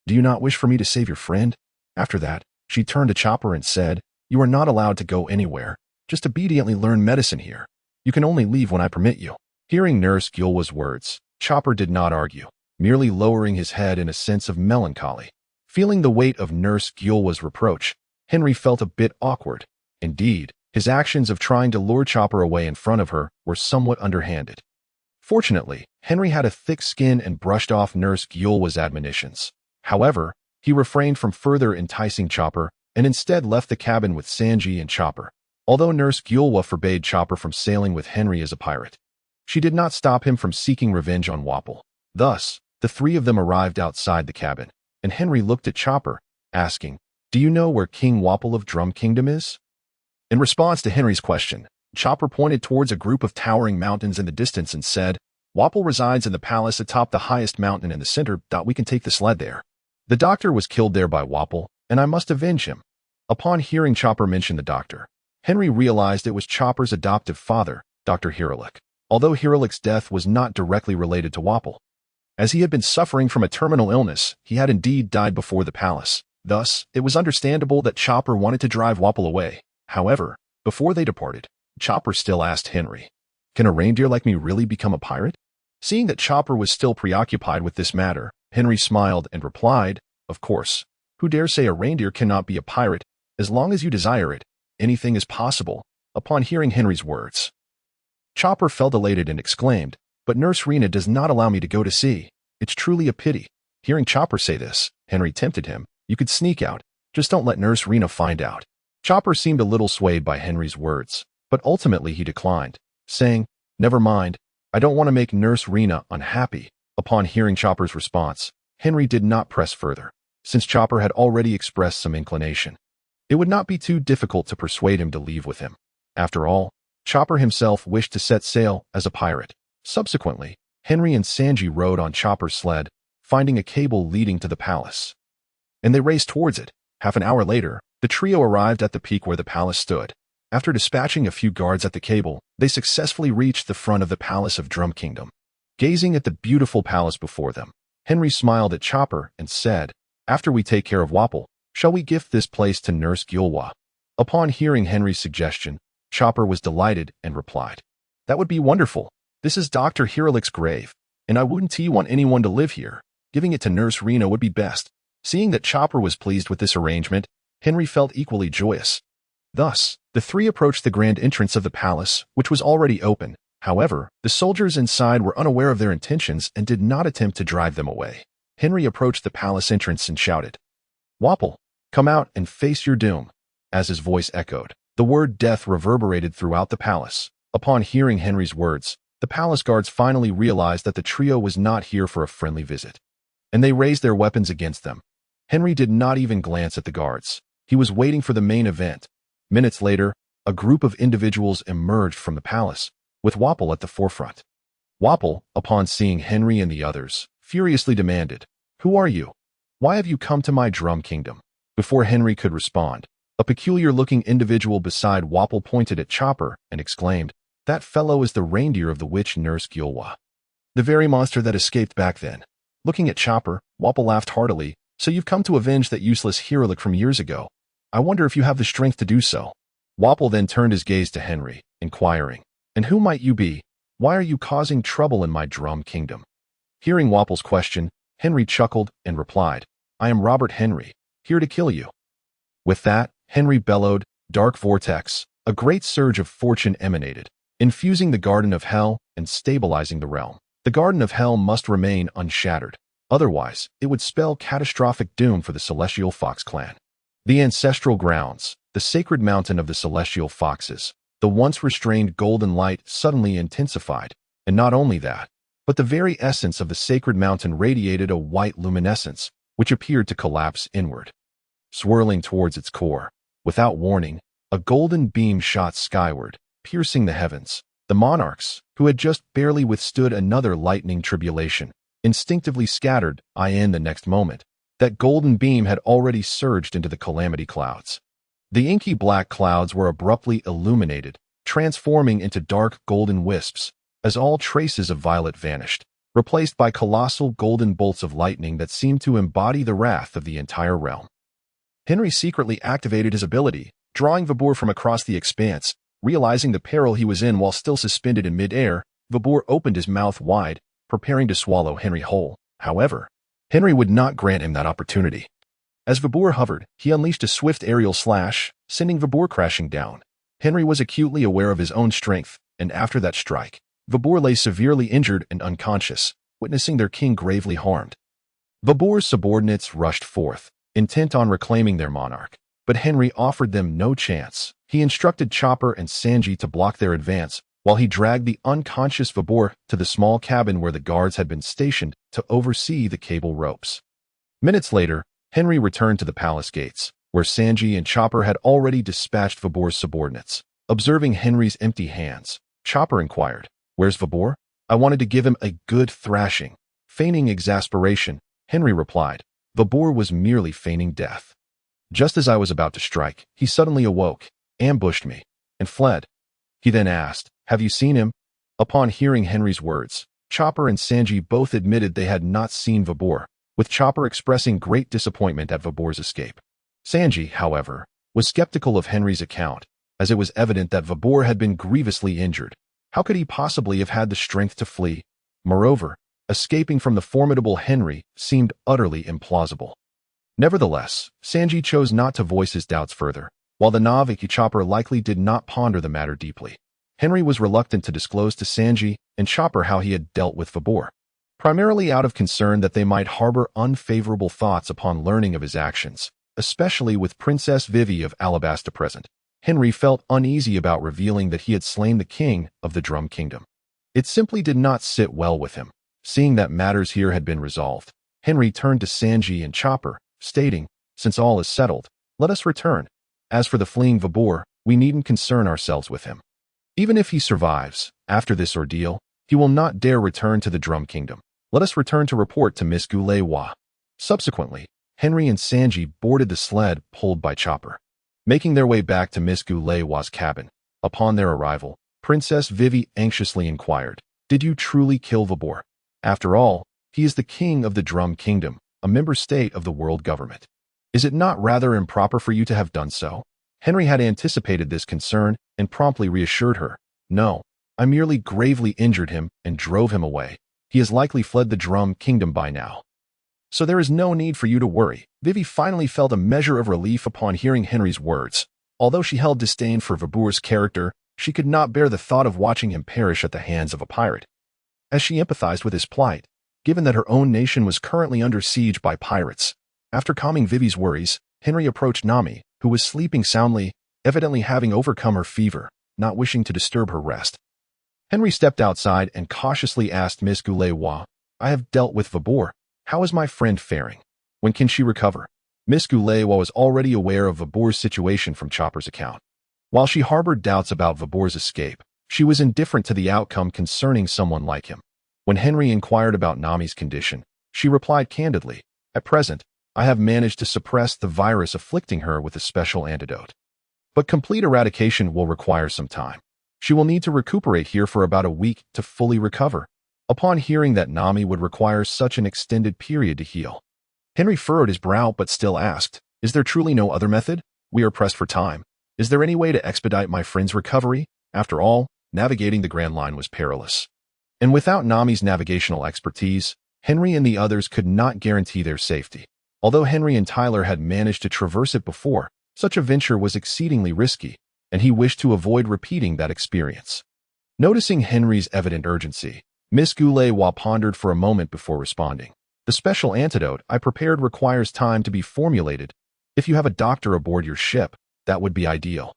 Do you not wish for me to save your friend? After that, she turned to Chopper and said, you are not allowed to go anywhere. Just obediently learn medicine here. You can only leave when I permit you. Hearing Nurse Gulwa's words, Chopper did not argue, merely lowering his head in a sense of melancholy. Feeling the weight of Nurse Gulwa's reproach, Henry felt a bit awkward. Indeed, his actions of trying to lure Chopper away in front of her were somewhat underhanded. Fortunately, Henry had a thick skin and brushed off Nurse Gulwa's admonitions. However, he refrained from further enticing Chopper and instead left the cabin with Sanji and Chopper. Although Nurse Gyulwa forbade Chopper from sailing with Henry as a pirate, she did not stop him from seeking revenge on Wapol. Thus, the three of them arrived outside the cabin, and Henry looked at Chopper, asking, "Do you know where King Wapol of Drum Kingdom is?" In response to Henry's question, Chopper pointed towards a group of towering mountains in the distance and said, "Wapol resides in the palace atop the highest mountain in the center. We can take the sled there. The doctor was killed there by Wapol, and I must avenge him." Upon hearing Chopper mention the doctor, Henry realized it was Chopper's adoptive father, Dr. Hiralik. Although Hiralik's death was not directly related to Wapol, as he had been suffering from a terminal illness, he had indeed died before the palace. Thus, it was understandable that Chopper wanted to drive Wapol away. However, before they departed, Chopper still asked Henry, "Can a reindeer like me really become a pirate?" Seeing that Chopper was still preoccupied with this matter, Henry smiled and replied, "Of course. Who dare say a reindeer cannot be a pirate? As long as you desire it, anything is possible." Upon hearing Henry's words, Chopper felt elated and exclaimed, "But Nurse Rena does not allow me to go to sea. It's truly a pity." Hearing Chopper say this, Henry tempted him, "You could sneak out. Just don't let Nurse Rena find out." Chopper seemed a little swayed by Henry's words, but ultimately he declined, saying, "Never mind. I don't want to make Nurse Rena unhappy." Upon hearing Chopper's response, Henry did not press further, since Chopper had already expressed some inclination. It would not be too difficult to persuade him to leave with him. After all, Chopper himself wished to set sail as a pirate. Subsequently, Henry and Sanji rode on Chopper's sled, finding a cable leading to the palace, and they raced towards it. Half an hour later, the trio arrived at the peak where the palace stood. After dispatching a few guards at the cable, they successfully reached the front of the Palace of Drum Kingdom. Gazing at the beautiful palace before them, Henry smiled at Chopper and said, "After we take care of Wapol, shall we gift this place to Nurse Gyulwa?" Upon hearing Henry's suggestion, Chopper was delighted and replied, "That would be wonderful. This is Dr. Hiralik's grave, and I wouldn't want anyone to live here. Giving it to Nurse Rena would be best." Seeing that Chopper was pleased with this arrangement, Henry felt equally joyous. Thus, the three approached the grand entrance of the palace, which was already open. However, the soldiers inside were unaware of their intentions and did not attempt to drive them away. Henry approached the palace entrance and shouted, "Wapol, come out and face your doom." As his voice echoed, the word death reverberated throughout the palace. Upon hearing Henry's words, the palace guards finally realized that the trio was not here for a friendly visit, and they raised their weapons against them. Henry did not even glance at the guards. He was waiting for the main event. Minutes later, a group of individuals emerged from the palace, with Wapol at the forefront. Wapol, upon seeing Henry and the others, furiously demanded, "Who are you? Why have you come to my Drum Kingdom?" Before Henry could respond, a peculiar-looking individual beside Wapol pointed at Chopper and exclaimed, "That fellow is the reindeer of the witch Nurse Gyulwa, the very monster that escaped back then." Looking at Chopper, Wapol laughed heartily, "So you've come to avenge that useless Hiralik from years ago. I wonder if you have the strength to do so." Wapol then turned his gaze to Henry, inquiring, "And who might you be? Why are you causing trouble in my Drum Kingdom?" Hearing Wapol's question, Henry chuckled and replied, "I am Robert Henry, here to kill you." With that, Henry bellowed, "Dark vortex." A great surge of fortune emanated, infusing the Garden of Hell and stabilizing the realm. The Garden of Hell must remain unshattered. Otherwise, it would spell catastrophic doom for the Celestial Fox clan. The ancestral grounds, the sacred mountain of the Celestial Foxes, the once restrained golden light suddenly intensified, and not only that, but the very essence of the sacred mountain radiated a white luminescence, which appeared to collapse inward. Swirling towards its core, without warning, a golden beam shot skyward, piercing the heavens. The monarchs, who had just barely withstood another lightning tribulation, instinctively scattered. In the next moment, that golden beam had already surged into the calamity clouds. The inky black clouds were abruptly illuminated, transforming into dark golden wisps, as all traces of violet vanished, replaced by colossal golden bolts of lightning that seemed to embody the wrath of the entire realm. Henry secretly activated his ability, drawing Vabur from across the expanse. Realizing the peril he was in while still suspended in mid-air, Vabur opened his mouth wide, preparing to swallow Henry whole. However, Henry would not grant him that opportunity. As Vabur hovered, he unleashed a swift aerial slash, sending Vabur crashing down. Henry was acutely aware of his own strength, and after that strike, Vabur lay severely injured and unconscious, witnessing their king gravely harmed. Vabur's subordinates rushed forth, intent on reclaiming their monarch, But Henry offered them no chance. He instructed Chopper and Sanji to block their advance, while he dragged the unconscious Vabur to the small cabin where the guards had been stationed to oversee the cable ropes. Minutes later, Henry returned to the palace gates, where Sanji and Chopper had already dispatched Vabur's subordinates. Observing Henry's empty hands, Chopper inquired, "Where's Vabur? I wanted to give him a good thrashing." Feigning exasperation, Henry replied, "Vabur was merely feigning death. Just as I was about to strike, he suddenly awoke, ambushed me, and fled." He then asked, "Have you seen him?" Upon hearing Henry's words, Chopper and Sanji both admitted they had not seen Vabur, with Chopper expressing great disappointment at Vabur's escape. Sanji, however, was skeptical of Henry's account, as it was evident that Vabur had been grievously injured. How could he possibly have had the strength to flee? Moreover, escaping from the formidable Henry seemed utterly implausible. Nevertheless, Sanji chose not to voice his doubts further, while the Naviki Chopper likely did not ponder the matter deeply. Henry was reluctant to disclose to Sanji and Chopper how he had dealt with Vabur, primarily out of concern that they might harbor unfavorable thoughts upon learning of his actions, especially with Princess Vivi of Alabasta present. Henry felt uneasy about revealing that he had slain the king of the Drum Kingdom. It simply did not sit well with him. Seeing that matters here had been resolved, Henry turned to Sanji and Chopper, stating, "Since all is settled, let us return. As for the fleeing Vabur, we needn't concern ourselves with him. Even if he survives, after this ordeal, he will not dare return to the Drum Kingdom. Let us return to report to Miss Gulewa." Subsequently, Henry and Sanji boarded the sled pulled by Chopper, making their way back to Miss Gulewa's cabin. Upon their arrival, Princess Vivi anxiously inquired, "Did you truly kill Vabur? After all, he is the king of the Drum Kingdom, a member state of the world government. Is it not rather improper for you to have done so?" Henry had anticipated this concern and promptly reassured her, "No, I merely gravely injured him and drove him away. He has likely fled the Drum Kingdom by now. So there is no need for you to worry." Vivi finally felt a measure of relief upon hearing Henry's words. Although she held disdain for Vabur's character, she could not bear the thought of watching him perish at the hands of a pirate. As she empathized with his plight, given that her own nation was currently under siege by pirates. After calming Vivi's worries, Henry approached Nami, who was sleeping soundly, evidently having overcome her fever, not wishing to disturb her rest. Henry stepped outside and cautiously asked Miss Gulewa, "I have dealt with Vabur. How is my friend faring? When can she recover?" Miss Gulewa was already aware of Vabur's situation from Chopper's account. While she harbored doubts about Vabur's escape, she was indifferent to the outcome concerning someone like him. When Henry inquired about Nami's condition, she replied candidly, "At present, I have managed to suppress the virus afflicting her with a special antidote. But complete eradication will require some time. She will need to recuperate here for about a week to fully recover." Upon hearing that Nami would require such an extended period to heal, Henry furrowed his brow but still asked, "Is there truly no other method? We are pressed for time. Is there any way to expedite my friend's recovery? After all, navigating the Grand Line was perilous. And without Nami's navigational expertise, Henry and the others could not guarantee their safety. Although Henry and Tyler had managed to traverse it before, such a venture was exceedingly risky, and he wished to avoid repeating that experience. Noticing Henry's evident urgency, Miss Gulewa pondered for a moment before responding. "The special antidote I prepared requires time to be formulated. If you have a doctor aboard your ship, that would be ideal.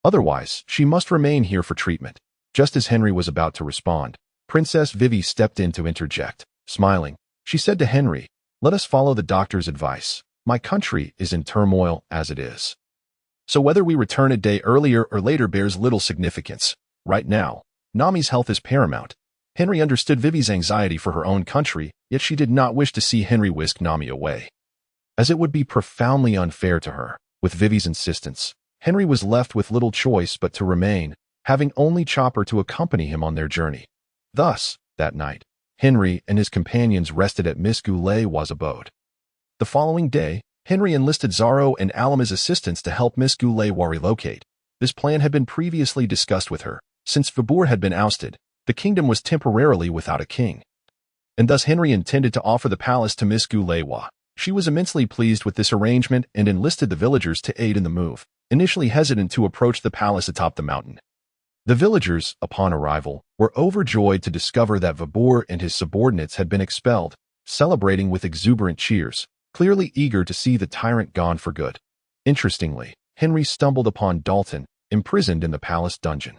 Otherwise, she must remain here for treatment." Just as Henry was about to respond, Princess Vivi stepped in to interject. Smiling, she said to Henry, "Let us follow the doctor's advice. My country is in turmoil as it is. So whether we return a day earlier or later bears little significance. Right now, Nami's health is paramount." Henry understood Vivi's anxiety for her own country, yet she did not wish to see Henry whisk Nami away, as it would be profoundly unfair to her. With Vivi's insistence, Henry was left with little choice but to remain, having only Chopper to accompany him on their journey. Thus, that night, Henry and his companions rested at Miss Gulewa's abode. The following day, Henry enlisted Zaro and Alam as assistants to help Miss Gulewa relocate. This plan had been previously discussed with her. Since Vabur had been ousted, the kingdom was temporarily without a king, and thus Henry intended to offer the palace to Miss Gulewa. She was immensely pleased with this arrangement and enlisted the villagers to aid in the move, initially hesitant to approach the palace atop the mountain. The villagers, upon arrival, were overjoyed to discover that Vabur and his subordinates had been expelled, celebrating with exuberant cheers, clearly eager to see the tyrant gone for good. Interestingly, Henry stumbled upon Dalton, imprisoned in the palace dungeon.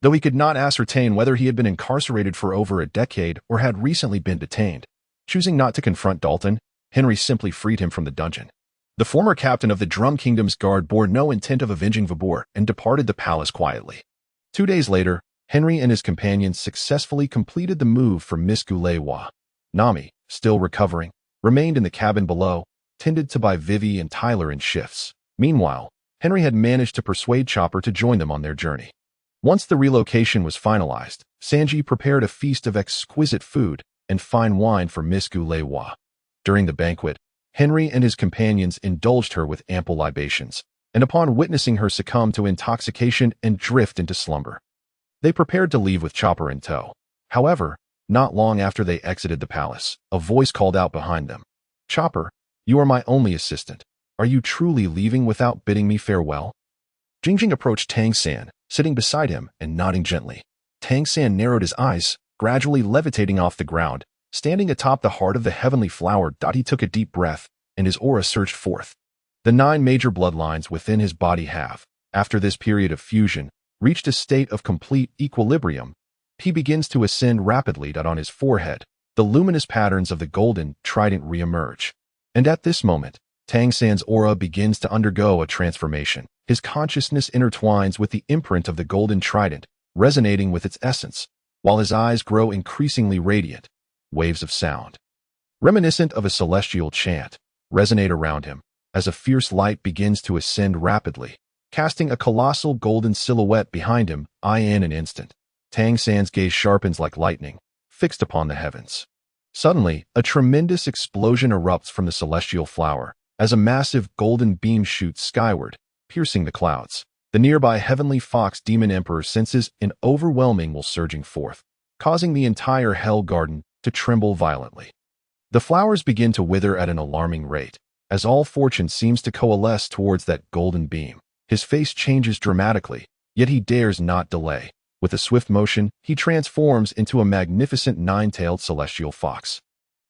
Though he could not ascertain whether he had been incarcerated for over a decade or had recently been detained, choosing not to confront Dalton, Henry simply freed him from the dungeon. The former captain of the Drum Kingdom's guard bore no intent of avenging Vibor and departed the palace quietly. 2 days later, Henry and his companions successfully completed the move for Miss Goulewa. Nami, still recovering, remained in the cabin below, tended to by Vivi and Tyler in shifts. Meanwhile, Henry had managed to persuade Chopper to join them on their journey. Once the relocation was finalized, Sanji prepared a feast of exquisite food and fine wine for Miss Goulewa. During the banquet, Henry and his companions indulged her with ample libations, and upon witnessing her succumb to intoxication and drift into slumber, they prepared to leave with Chopper in tow. However, not long after they exited the palace, a voice called out behind them, "Chopper, you are my only assistant. Are you truly leaving without bidding me farewell?" Jingjing approached Tang San, sitting beside him and nodding gently. Tang San narrowed his eyes, gradually levitating off the ground. Standing atop the heart of the heavenly flower, he took a deep breath, and his aura surged forth. The 9 major bloodlines within his body have, after this period of fusion, reached a state of complete equilibrium. He begins to ascend rapidly. On his forehead, the luminous patterns of the golden trident re-emerge. And at this moment, Tang San's aura begins to undergo a transformation. His consciousness intertwines with the imprint of the golden trident, resonating with its essence, while his eyes grow increasingly radiant. Waves of sound, reminiscent of a celestial chant, resonate around him as a fierce light begins to ascend rapidly, casting a colossal golden silhouette behind him. In an instant, Tang San's gaze sharpens like lightning, fixed upon the heavens. Suddenly, a tremendous explosion erupts from the celestial flower as a massive golden beam shoots skyward, piercing the clouds. The nearby heavenly fox demon emperor senses an overwhelming will surging forth, causing the entire hell garden to tremble violently. The flowers begin to wither at an alarming rate, as all fortune seems to coalesce towards that golden beam. His face changes dramatically, yet he dares not delay. With a swift motion, he transforms into a magnificent 9-tailed celestial fox.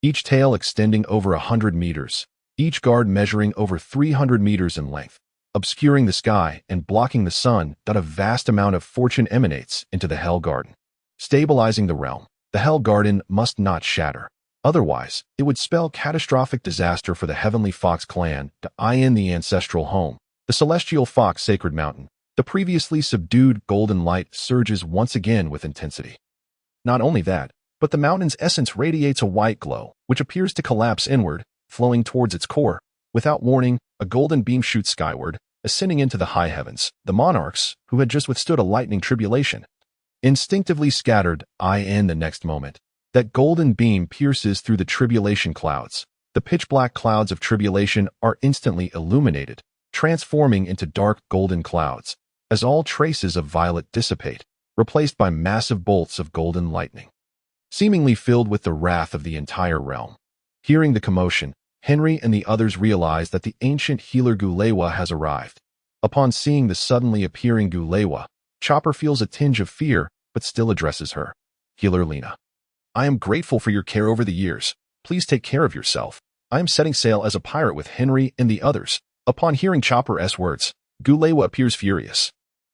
Each tail extending over 100 meters, each guard measuring over 300 meters in length, obscuring the sky and blocking the sun. A vast amount of fortune emanates into the Hell Garden, stabilizing the realm. The Hell Garden must not shatter. Otherwise, it would spell catastrophic disaster for the Heavenly Fox clan. In the ancestral home, the Celestial Fox Sacred Mountain, the previously subdued golden light surges once again with intensity. Not only that, but the mountain's essence radiates a white glow, which appears to collapse inward, flowing towards its core. Without warning, a golden beam shoots skyward, ascending into the high heavens. The monarchs, who had just withstood a lightning tribulation, instinctively scattered. In the next moment, that golden beam pierces through the tribulation clouds. The pitch-black clouds of tribulation are instantly illuminated, transforming into dark golden clouds, as all traces of violet dissipate, replaced by massive bolts of golden lightning, seemingly filled with the wrath of the entire realm. Hearing the commotion, Henry and the others realize that the ancient healer Goulewa has arrived. Upon seeing the suddenly appearing Goulewa, Chopper feels a tinge of fear, but still addresses her. "Healer Lena, I am grateful for your care over the years. Please take care of yourself. I am setting sail as a pirate with Henry and the others." Upon hearing Chopper's words, Goulewa appears furious.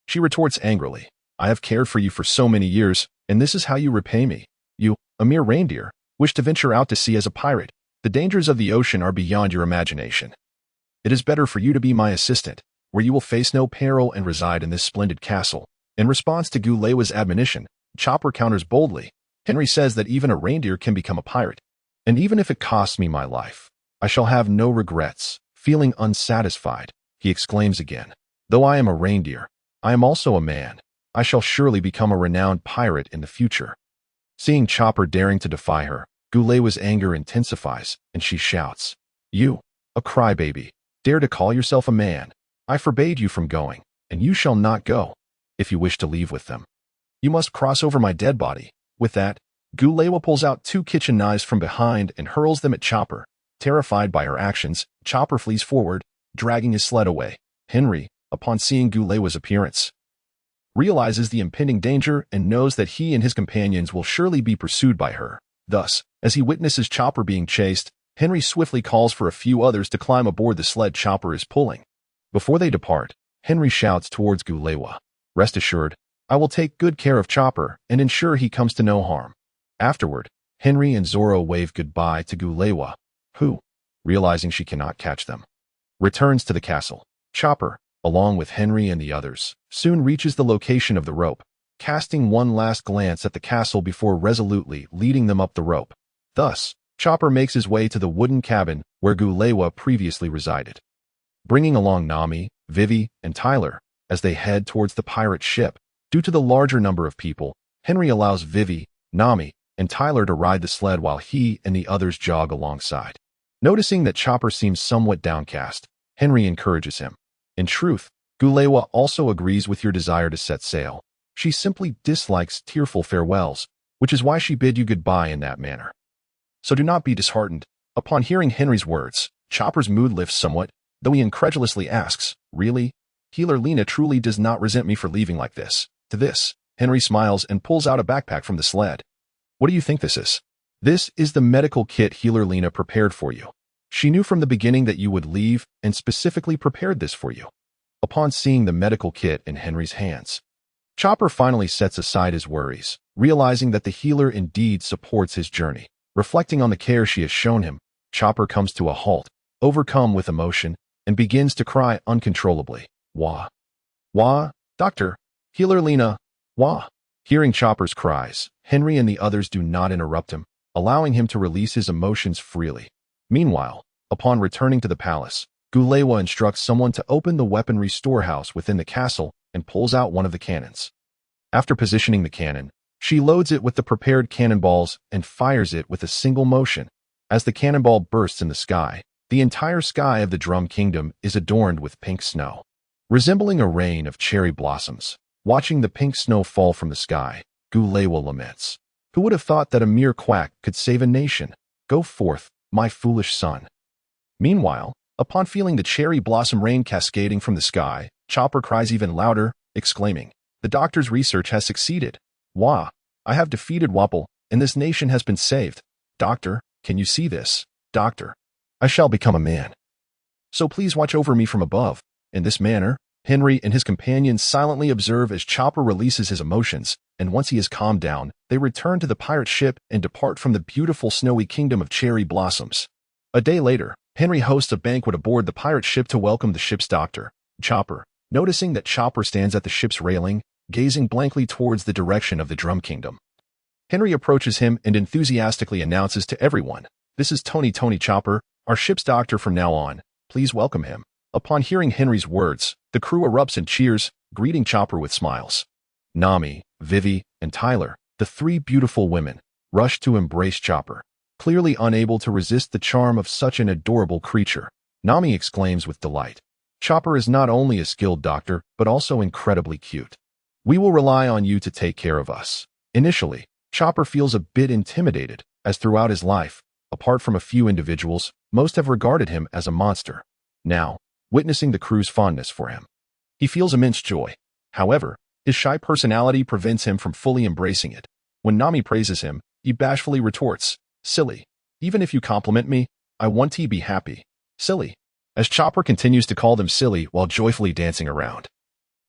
She retorts angrily, "I have cared for you for so many years, and this is how you repay me? You, a mere reindeer, wish to venture out to sea as a pirate. The dangers of the ocean are beyond your imagination. It is better for you to be my assistant, where you will face no peril and reside in this splendid castle." In response to Goulewa's admonition, Chopper counters boldly. "Henry says that even a reindeer can become a pirate. And even if it costs me my life, I shall have no regrets." Feeling unsatisfied, he exclaims again, "Though I am a reindeer, I am also a man. I shall surely become a renowned pirate in the future." Seeing Chopper daring to defy her, Goulewa's anger intensifies, and she shouts, "You, a crybaby, dare to call yourself a man? I forbade you from going, and you shall not go. If you wish to leave with them, you must cross over my dead body." With that, Goulewa pulls out 2 kitchen knives from behind and hurls them at Chopper. Terrified by her actions, Chopper flees forward, dragging his sled away. Henry, upon seeing Goulewa's appearance, realizes the impending danger and knows that he and his companions will surely be pursued by her. Thus, as he witnesses Chopper being chased, Henry swiftly calls for a few others to climb aboard the sled Chopper is pulling. Before they depart, Henry shouts towards Gulewa, "Rest assured, I will take good care of Chopper and ensure he comes to no harm." Afterward, Henry and Zoro wave goodbye to Gulewa, who, realizing she cannot catch them, returns to the castle. Chopper, along with Henry and the others, soon reaches the location of the rope, casting one last glance at the castle before resolutely leading them up the rope. Thus, Chopper makes his way to the wooden cabin where Gulewa previously resided. Bringing along Nami, Vivi, and Tyler, as they head towards the pirate ship, due to the larger number of people, Henry allows Vivi, Nami, and Tyler to ride the sled while he and the others jog alongside. Noticing that Chopper seems somewhat downcast, Henry encourages him. In truth, Gulewa also agrees with your desire to set sail. She simply dislikes tearful farewells, which is why she bid you goodbye in that manner. So do not be disheartened. Upon hearing Henry's words, Chopper's mood lifts somewhat, though he incredulously asks, "Really? Healer Lena truly does not resent me for leaving like this?" To this, Henry smiles and pulls out a backpack from the sled. "What do you think this is?" "This is the medical kit Healer Lena prepared for you. She knew from the beginning that you would leave and specifically prepared this for you." Upon seeing the medical kit in Henry's hands, Chopper finally sets aside his worries, realizing that the healer indeed supports his journey. Reflecting on the care she has shown him, Chopper comes to a halt, overcome with emotion, and begins to cry uncontrollably. "Wah! Wah! Doctor! Healer Lena! Wah!" Hearing Chopper's cries, Henry and the others do not interrupt him, allowing him to release his emotions freely. Meanwhile, upon returning to the palace, Gulewa instructs someone to open the weaponry storehouse within the castle and pulls out one of the cannons. After positioning the cannon, she loads it with the prepared cannonballs and fires it with a single motion. As the cannonball bursts in the sky, the entire sky of the Drum Kingdom is adorned with pink snow, resembling a rain of cherry blossoms. Watching the pink snow fall from the sky, Gulewa laments. "Who would have thought that a mere quack could save a nation? Go forth, my foolish son." Meanwhile, upon feeling the cherry blossom rain cascading from the sky, Chopper cries even louder, exclaiming, "The doctor's research has succeeded. Wah! I have defeated Wapple, and this nation has been saved. Doctor, can you see this? Doctor, I shall become a man. So please watch over me from above." In this manner, Henry and his companions silently observe as Chopper releases his emotions, and once he is calmed down, they return to the pirate ship and depart from the beautiful snowy kingdom of cherry blossoms. A day later, Henry hosts a banquet aboard the pirate ship to welcome the ship's doctor, Chopper. Noticing that Chopper stands at the ship's railing, gazing blankly towards the direction of the Drum Kingdom, Henry approaches him and enthusiastically announces to everyone, "This is Tony Chopper, our ship's doctor from now on. Please welcome him." Upon hearing Henry's words, the crew erupts in cheers, greeting Chopper with smiles. Nami, Vivi, and Tyler, the three beautiful women, rush to embrace Chopper, clearly unable to resist the charm of such an adorable creature. Nami exclaims with delight, "Chopper is not only a skilled doctor, but also incredibly cute. We will rely on you to take care of us." Initially, Chopper feels a bit intimidated, as throughout his life, apart from a few individuals, most have regarded him as a monster. Now, witnessing the crew's fondness for him, he feels immense joy. However, his shy personality prevents him from fully embracing it. When Nami praises him, he bashfully retorts, "Silly. Even if you compliment me, I want to be happy. Silly." As Chopper continues to call them silly while joyfully dancing around.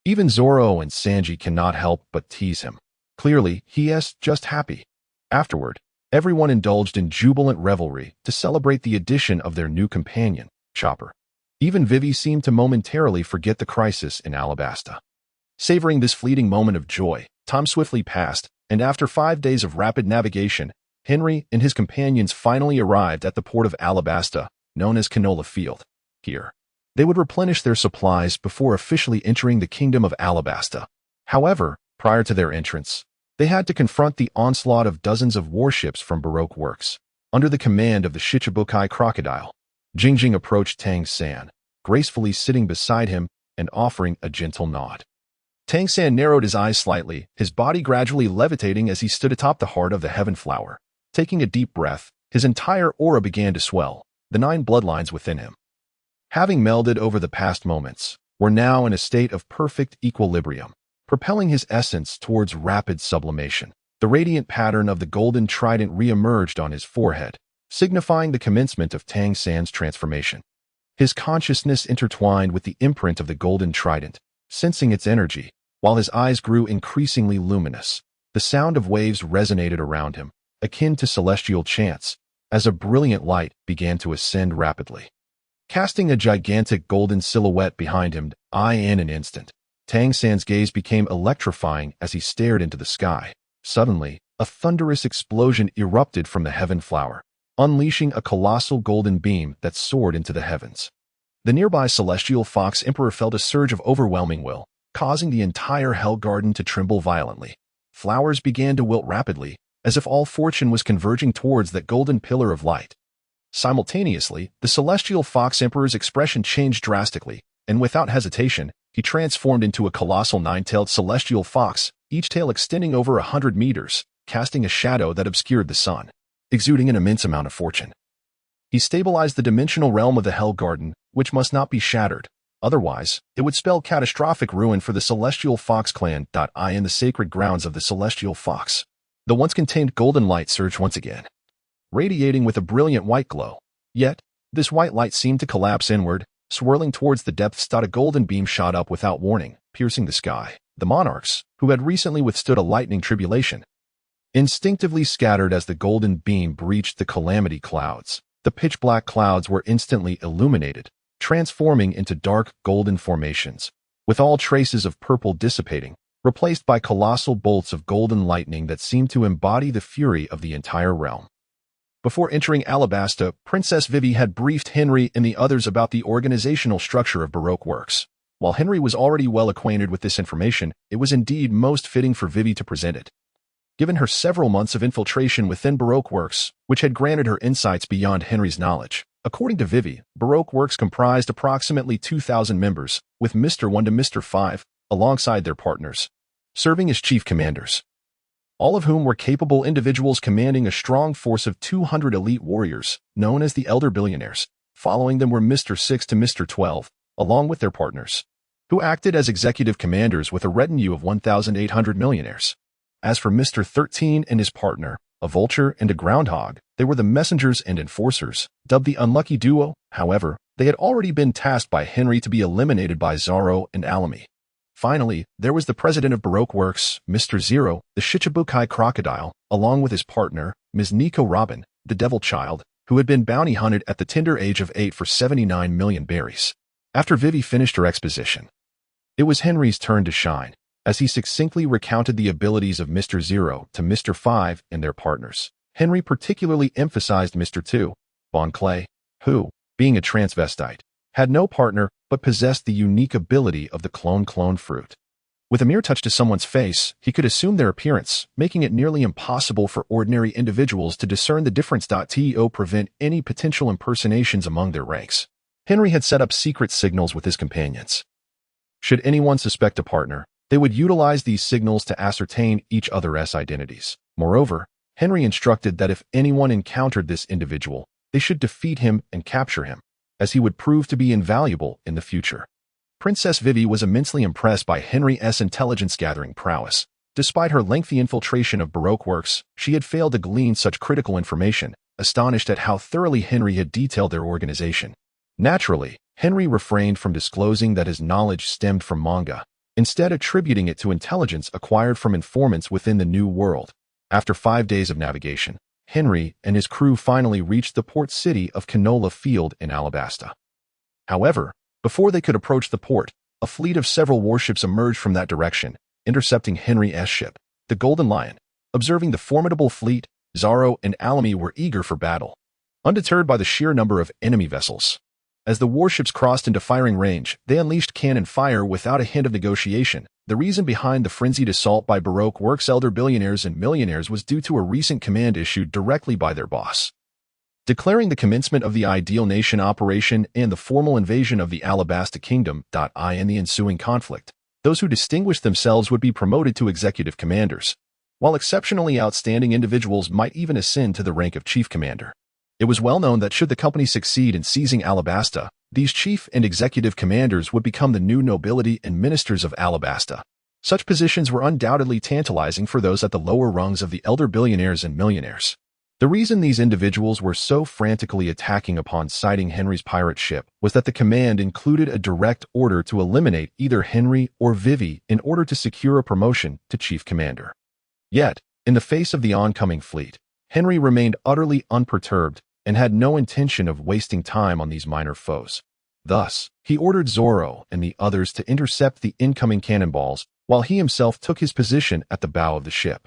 Even Zoro and Sanji cannot help but tease him. Clearly, he is just happy. Afterward, everyone indulged in jubilant revelry to celebrate the addition of their new companion, Chopper. Even Vivi seemed to momentarily forget the crisis in Alabasta. Savoring this fleeting moment of joy, time swiftly passed, and after 5 days of rapid navigation, Henry and his companions finally arrived at the port of Alabasta, known as Canola Field. Here, they would replenish their supplies before officially entering the Kingdom of Alabasta. However, prior to their entrance, they had to confront the onslaught of dozens of warships from Baroque works, under the command of the Shichibukai crocodile. Jingjing approached Tang San, gracefully sitting beside him and offering a gentle nod. Tang San narrowed his eyes slightly, his body gradually levitating as he stood atop the heart of the Heaven Flower. Taking a deep breath, his entire aura began to swell, the 9 bloodlines within him, having melded over the past moments, were now in a state of perfect equilibrium, propelling his essence towards rapid sublimation. The radiant pattern of the golden trident re-emerged on his forehead, signifying the commencement of Tang San's transformation. his consciousness intertwined with the imprint of the golden trident, sensing its energy, while his eyes grew increasingly luminous. The sound of waves resonated around him, akin to celestial chants, as a brilliant light began to ascend rapidly, casting a gigantic golden silhouette behind him. In an instant, Tang San's gaze became electrifying as he stared into the sky. Suddenly, a thunderous explosion erupted from the heaven flower, unleashing a colossal golden beam that soared into the heavens. The nearby celestial fox emperor felt a surge of overwhelming will, causing the entire hell garden to tremble violently. Flowers began to wilt rapidly, as if all fortune was converging towards that golden pillar of light. Simultaneously, the celestial fox emperor's expression changed drastically, and without hesitation, he transformed into a colossal nine-tailed celestial fox, each tail extending over 100 meters, casting a shadow that obscured the sun, exuding an immense amount of fortune. He stabilized the dimensional realm of the Hell Garden, which must not be shattered. Otherwise, it would spell catastrophic ruin for the Celestial Fox clan. In the sacred grounds of the Celestial Fox, the once contained golden light surged once again, radiating with a brilliant white glow. Yet, this white light seemed to collapse inward, swirling towards the depths. A golden beam shot up without warning, piercing the sky. The monarchs, who had recently withstood a lightning tribulation, instinctively scattered as the golden beam breached the calamity clouds. The pitch-black clouds were instantly illuminated, transforming into dark golden formations, with all traces of purple dissipating, replaced by colossal bolts of golden lightning that seemed to embody the fury of the entire realm. Before entering Alabasta, Princess Vivi had briefed Henry and the others about the organizational structure of Baroque Works. While Henry was already well acquainted with this information, it was indeed most fitting for Vivi to present it. Given her several months of infiltration within Baroque Works, which had granted her insights beyond Henry's knowledge, according to Vivi, Baroque Works comprised approximately 2,000 members, with Mr. 1 to Mr. 5, alongside their partners, serving as chief commanders, all of whom were capable individuals commanding a strong force of 200 elite warriors, known as the Elder Billionaires. Following them were Mr. 6 to Mr. 12, along with their partners, who acted as executive commanders with a retinue of 1,800 millionaires. As for Mr. 13 and his partner, a vulture and a groundhog, they were the messengers and enforcers, dubbed the Unlucky Duo. However, they had already been tasked by Henry to be eliminated by Zaro and Alamy. Finally, there was the president of Baroque Works, Mr. Zero, the Shichibukai crocodile, along with his partner, Ms. Nico Robin, the devil child, who had been bounty hunted at the tender age of 8 for 79 million berries. After Vivi finished her exposition, it was Henry's turn to shine, as he succinctly recounted the abilities of Mr. Zero to Mr. 5 and their partners. Henry particularly emphasized Mr. 2, Bon Clay, who, being a transvestite, had no partner but possessed the unique ability of the clone fruit. With a mere touch to someone's face, he could assume their appearance, making it nearly impossible for ordinary individuals to discern the difference. To prevent any potential impersonations among their ranks, Henry had set up secret signals with his companions. Should anyone suspect a partner, they would utilize these signals to ascertain each other's identities. Moreover, Henry instructed that if anyone encountered this individual, they should defeat him and capture him, as he would prove to be invaluable in the future. Princess Vivi was immensely impressed by Henry's intelligence-gathering prowess. Despite her lengthy infiltration of Baroque Works, she had failed to glean such critical information, astonished at how thoroughly Henry had detailed their organization. Naturally, Henry refrained from disclosing that his knowledge stemmed from manga, instead attributing it to intelligence acquired from informants within the New World. After 5 days of navigation, Henry and his crew finally reached the port city of Canola Field in Alabasta. However, before they could approach the port, a fleet of several warships emerged from that direction, intercepting Henry's ship, the Golden Lion. Observing the formidable fleet, Zaro and Alamy were eager for battle, undeterred by the sheer number of enemy vessels. As the warships crossed into firing range, they unleashed cannon fire without a hint of negotiation. The reason behind the frenzied assault by Baroque Works' elder billionaires and millionaires was due to a recent command issued directly by their boss, declaring the commencement of the Ideal Nation operation and the formal invasion of the Alabasta Kingdom. In the ensuing conflict, those who distinguished themselves would be promoted to executive commanders, while exceptionally outstanding individuals might even ascend to the rank of chief commander. It was well known that should the company succeed in seizing Alabasta, these chief and executive commanders would become the new nobility and ministers of Alabasta. Such positions were undoubtedly tantalizing for those at the lower rungs of the elder billionaires and millionaires. The reason these individuals were so frantically attacking upon sighting Henry's pirate ship was that the command included a direct order to eliminate either Henry or Vivi in order to secure a promotion to chief commander. Yet, in the face of the oncoming fleet, Henry remained utterly unperturbed and had no intention of wasting time on these minor foes. Thus, he ordered Zorro and the others to intercept the incoming cannonballs while he himself took his position at the bow of the ship.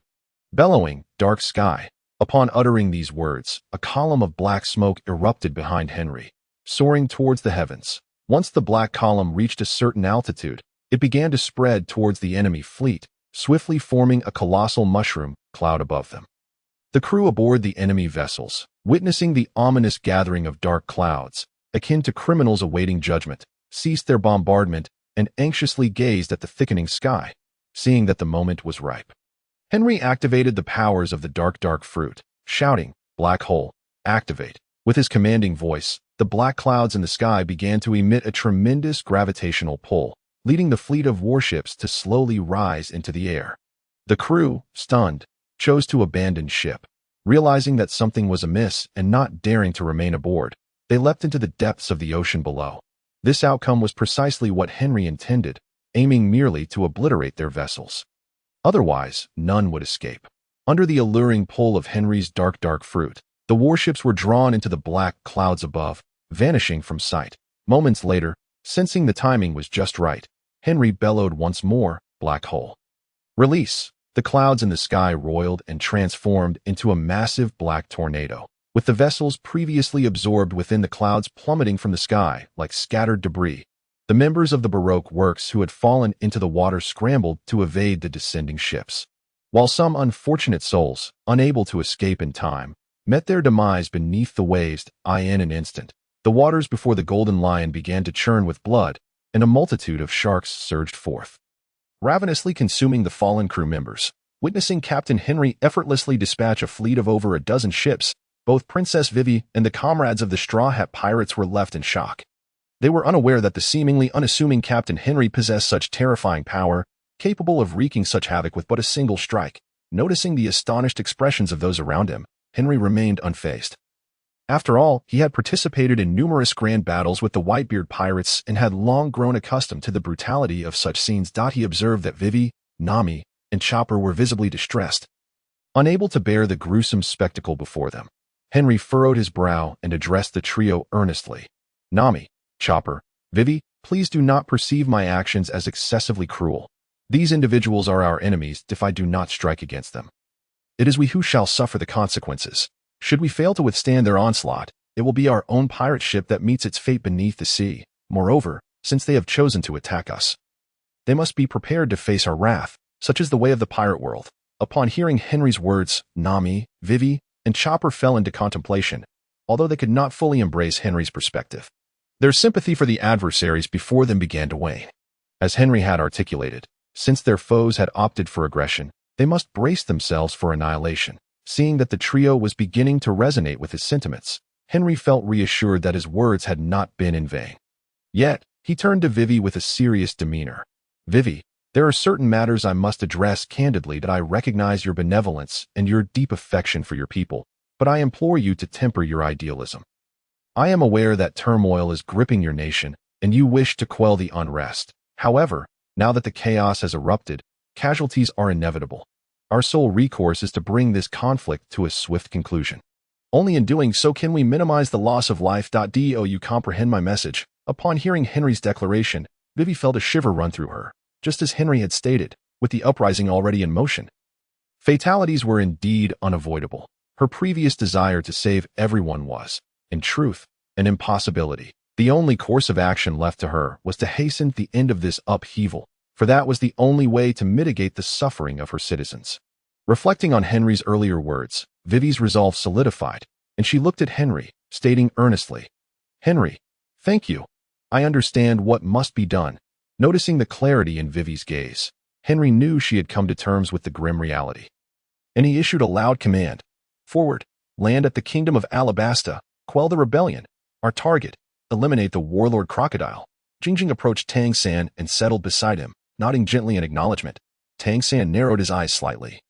Bellowing, dark sky. Upon uttering these words, a column of black smoke erupted behind Henry, soaring towards the heavens. Once the black column reached a certain altitude, it began to spread towards the enemy fleet, swiftly forming a colossal mushroom cloud above them. The crew aboard the enemy vessels, witnessing the ominous gathering of dark clouds, akin to criminals awaiting judgment, ceased their bombardment and anxiously gazed at the thickening sky, seeing that the moment was ripe. Henry activated the powers of the dark fruit, shouting, "Black hole, activate." With his commanding voice, the black clouds in the sky began to emit a tremendous gravitational pull, leading the fleet of warships to slowly rise into the air. The crew, stunned, chose to abandon ship. Realizing that something was amiss and not daring to remain aboard, they leapt into the depths of the ocean below. This outcome was precisely what Henry intended, aiming merely to obliterate their vessels. Otherwise, none would escape. Under the alluring pull of Henry's dark fruit, the warships were drawn into the black clouds above, vanishing from sight. Moments later, sensing the timing was just right, Henry bellowed once more, "Black hole. Release." The clouds in the sky roiled and transformed into a massive black tornado, with the vessels previously absorbed within the clouds plummeting from the sky like scattered debris. The members of the Baroque works who had fallen into the water scrambled to evade the descending ships, while some unfortunate souls, unable to escape in time, met their demise beneath the waves. In an instant, the waters before the Golden Lion began to churn with blood, and a multitude of sharks surged forth, ravenously consuming the fallen crew members. Witnessing Captain Henry effortlessly dispatch a fleet of over a dozen ships, both Princess Vivi and the comrades of the Straw Hat Pirates were left in shock. They were unaware that the seemingly unassuming Captain Henry possessed such terrifying power, capable of wreaking such havoc with but a single strike. Noticing the astonished expressions of those around him, Henry remained unfazed. After all, he had participated in numerous grand battles with the Whitebeard pirates and had long grown accustomed to the brutality of such scenes. He observed that Vivi, Nami, and Chopper were visibly distressed, unable to bear the gruesome spectacle before them. Henry furrowed his brow and addressed the trio earnestly. "Nami, Chopper, Vivi, please do not perceive my actions as excessively cruel. These individuals are our enemies if I do not strike against them. It is we who shall suffer the consequences. Should we fail to withstand their onslaught, it will be our own pirate ship that meets its fate beneath the sea. Moreover, since they have chosen to attack us, they must be prepared to face our wrath. Such is the way of the pirate world." Upon hearing Henry's words, Nami, Vivi, and Chopper fell into contemplation, although they could not fully embrace Henry's perspective. Their sympathy for the adversaries before them began to wane. As Henry had articulated, since their foes had opted for aggression, they must brace themselves for annihilation. Seeing that the trio was beginning to resonate with his sentiments, Henry felt reassured that his words had not been in vain. Yet, he turned to Vivi with a serious demeanor. "Vivi, there are certain matters I must address candidly. That I recognize your benevolence and your deep affection for your people, but I implore you to temper your idealism. I am aware that turmoil is gripping your nation, and you wish to quell the unrest. However, now that the chaos has erupted, casualties are inevitable. Our sole recourse is to bring this conflict to a swift conclusion. Only in doing so can we minimize the loss of life. Do you comprehend my message?" Upon hearing Henry's declaration, Vivi felt a shiver run through her, just as Henry had stated, with the uprising already in motion. Fatalities were indeed unavoidable. Her previous desire to save everyone was, in truth, an impossibility. The only course of action left to her was to hasten the end of this upheaval, for that was the only way to mitigate the suffering of her citizens. Reflecting on Henry's earlier words, Vivi's resolve solidified, and she looked at Henry, stating earnestly, "Henry, thank you. I understand what must be done." Noticing the clarity in Vivi's gaze, Henry knew she had come to terms with the grim reality. And he issued a loud command. "Forward, land at the Kingdom of Alabasta, quell the rebellion. Our target, eliminate the warlord Crocodile." Jingjing approached Tang San and settled beside him, nodding gently in acknowledgement. Tang San narrowed his eyes slightly,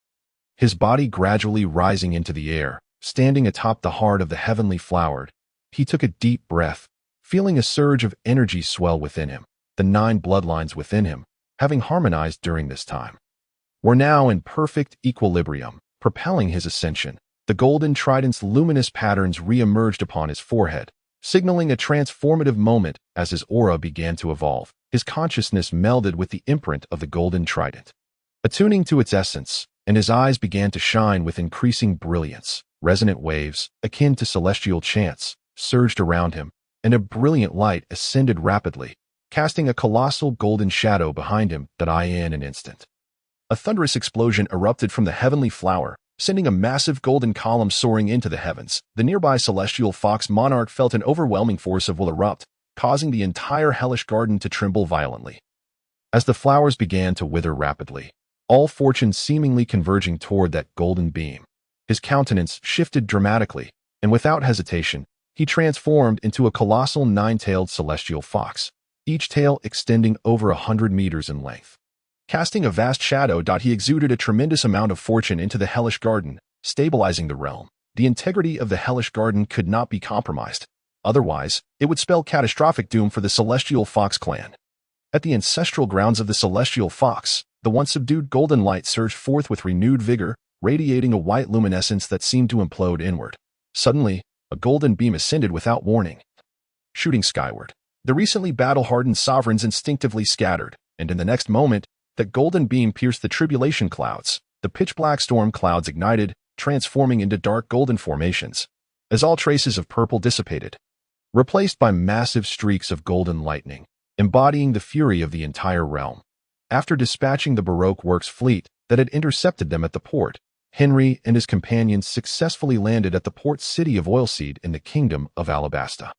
his body gradually rising into the air, standing atop the heart of the heavenly flower, he took a deep breath, feeling a surge of energy swell within him. The 9 bloodlines within him, having harmonized during this time, were now in perfect equilibrium, propelling his ascension. The golden trident's luminous patterns re-emerged upon his forehead, signaling a transformative moment as his aura began to evolve. His consciousness melded with the imprint of the golden trident, attuning to its essence, and his eyes began to shine with increasing brilliance. Resonant waves, akin to celestial chants, surged around him, and a brilliant light ascended rapidly, casting a colossal golden shadow behind him that in an instant. A thunderous explosion erupted from the heavenly flower, sending a massive golden column soaring into the heavens. The nearby celestial fox monarch felt an overwhelming force of will erupt, causing the entire hellish garden to tremble violently. As the flowers began to wither rapidly, all fortune seemingly converging toward that golden beam, his countenance shifted dramatically, and without hesitation, he transformed into a colossal 9-tailed celestial fox, each tail extending over 100 meters in length. Casting a vast shadow, he exuded a tremendous amount of fortune into the hellish garden, stabilizing the realm. The integrity of the hellish garden could not be compromised. Otherwise, it would spell catastrophic doom for the Celestial Fox clan. At the ancestral grounds of the Celestial Fox, the once subdued golden light surged forth with renewed vigor, radiating a white luminescence that seemed to implode inward. Suddenly, a golden beam ascended without warning, shooting skyward. The recently battle-hardened sovereigns instinctively scattered, and in the next moment, that golden beam pierced the tribulation clouds. The pitch-black storm clouds ignited, transforming into dark golden formations, as all traces of purple dissipated, replaced by massive streaks of golden lightning, embodying the fury of the entire realm. After dispatching the Baroque works fleet that had intercepted them at the port, Henry and his companions successfully landed at the port city of Oilseed in the Kingdom of Alabasta.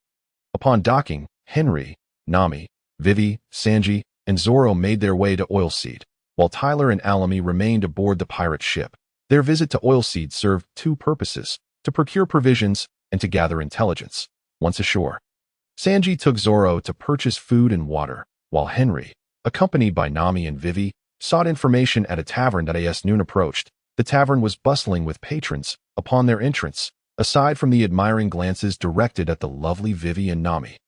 Upon docking, Henry, Nami, Vivi, Sanji, and Zoro made their way to Oilseed, while Tyler and Alamy remained aboard the pirate ship. Their visit to Oilseed served 2 purposes: to procure provisions and to gather intelligence. Once ashore, Sanji took Zoro to purchase food and water, while Henry, accompanied by Nami and Vivi, sought information at a tavern that as noon approached. The tavern was bustling with patrons. Upon their entrance, aside from the admiring glances directed at the lovely Vivi and Nami,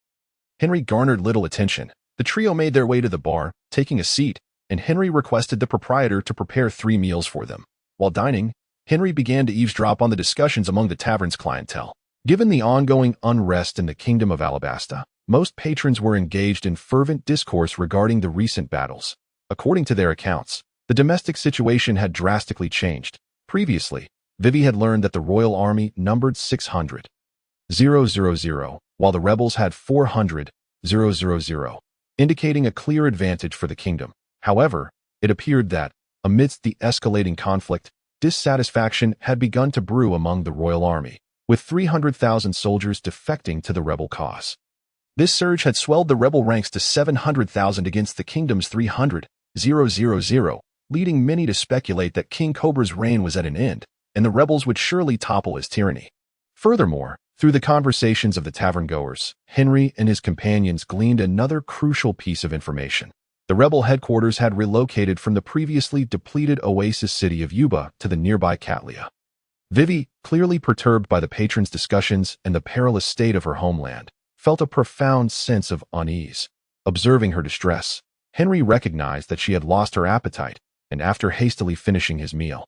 Henry garnered little attention. The trio made their way to the bar, taking a seat, and Henry requested the proprietor to prepare 3 meals for them. While dining, Henry began to eavesdrop on the discussions among the tavern's clientele. Given the ongoing unrest in the Kingdom of Alabasta, most patrons were engaged in fervent discourse regarding the recent battles. According to their accounts, the domestic situation had drastically changed. Previously, Vivi had learned that the royal army numbered 600,000, while the rebels had 400,000, indicating a clear advantage for the kingdom. However, it appeared that, amidst the escalating conflict, dissatisfaction had begun to brew among the royal army, with 300,000 soldiers defecting to the rebel cause. This surge had swelled the rebel ranks to 700,000 against the kingdom's 300,000, leading many to speculate that King Cobra's reign was at an end, and the rebels would surely topple his tyranny. Furthermore, through the conversations of the tavern-goers, Henry and his companions gleaned another crucial piece of information. The rebel headquarters had relocated from the previously depleted oasis city of Yuba to the nearby Katlia. Vivi, clearly perturbed by the patrons' discussions and the perilous state of her homeland, felt a profound sense of unease. Observing her distress, Henry recognized that she had lost her appetite, and after hastily finishing his meal,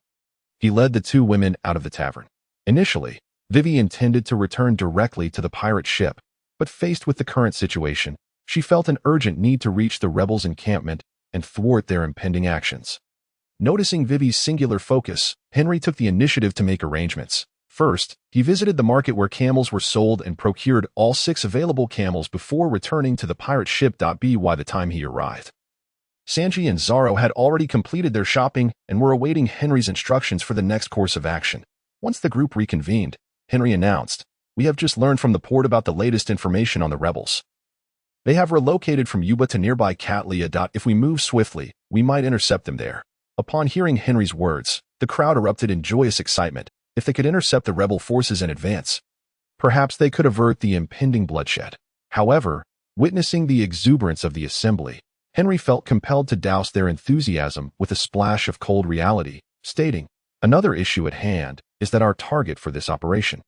he led the 2 women out of the tavern. Initially, Vivi intended to return directly to the pirate ship, but faced with the current situation, she felt an urgent need to reach the rebels' encampment and thwart their impending actions. Noticing Vivi's singular focus, Henry took the initiative to make arrangements. First, he visited the market where camels were sold and procured all 6 available camels before returning to the pirate ship. By the time he arrived, Sanji and Zoro had already completed their shopping and were awaiting Henry's instructions for the next course of action. Once the group reconvened, Henry announced, "We have just learned from the port about the latest information on the rebels. They have relocated from Yuba to nearby Katlia. If we move swiftly, we might intercept them there." Upon hearing Henry's words, the crowd erupted in joyous excitement. If they could intercept the rebel forces in advance, perhaps they could avert the impending bloodshed. However, witnessing the exuberance of the assembly, Henry felt compelled to douse their enthusiasm with a splash of cold reality, stating, Another issue at hand is that our target for this operation,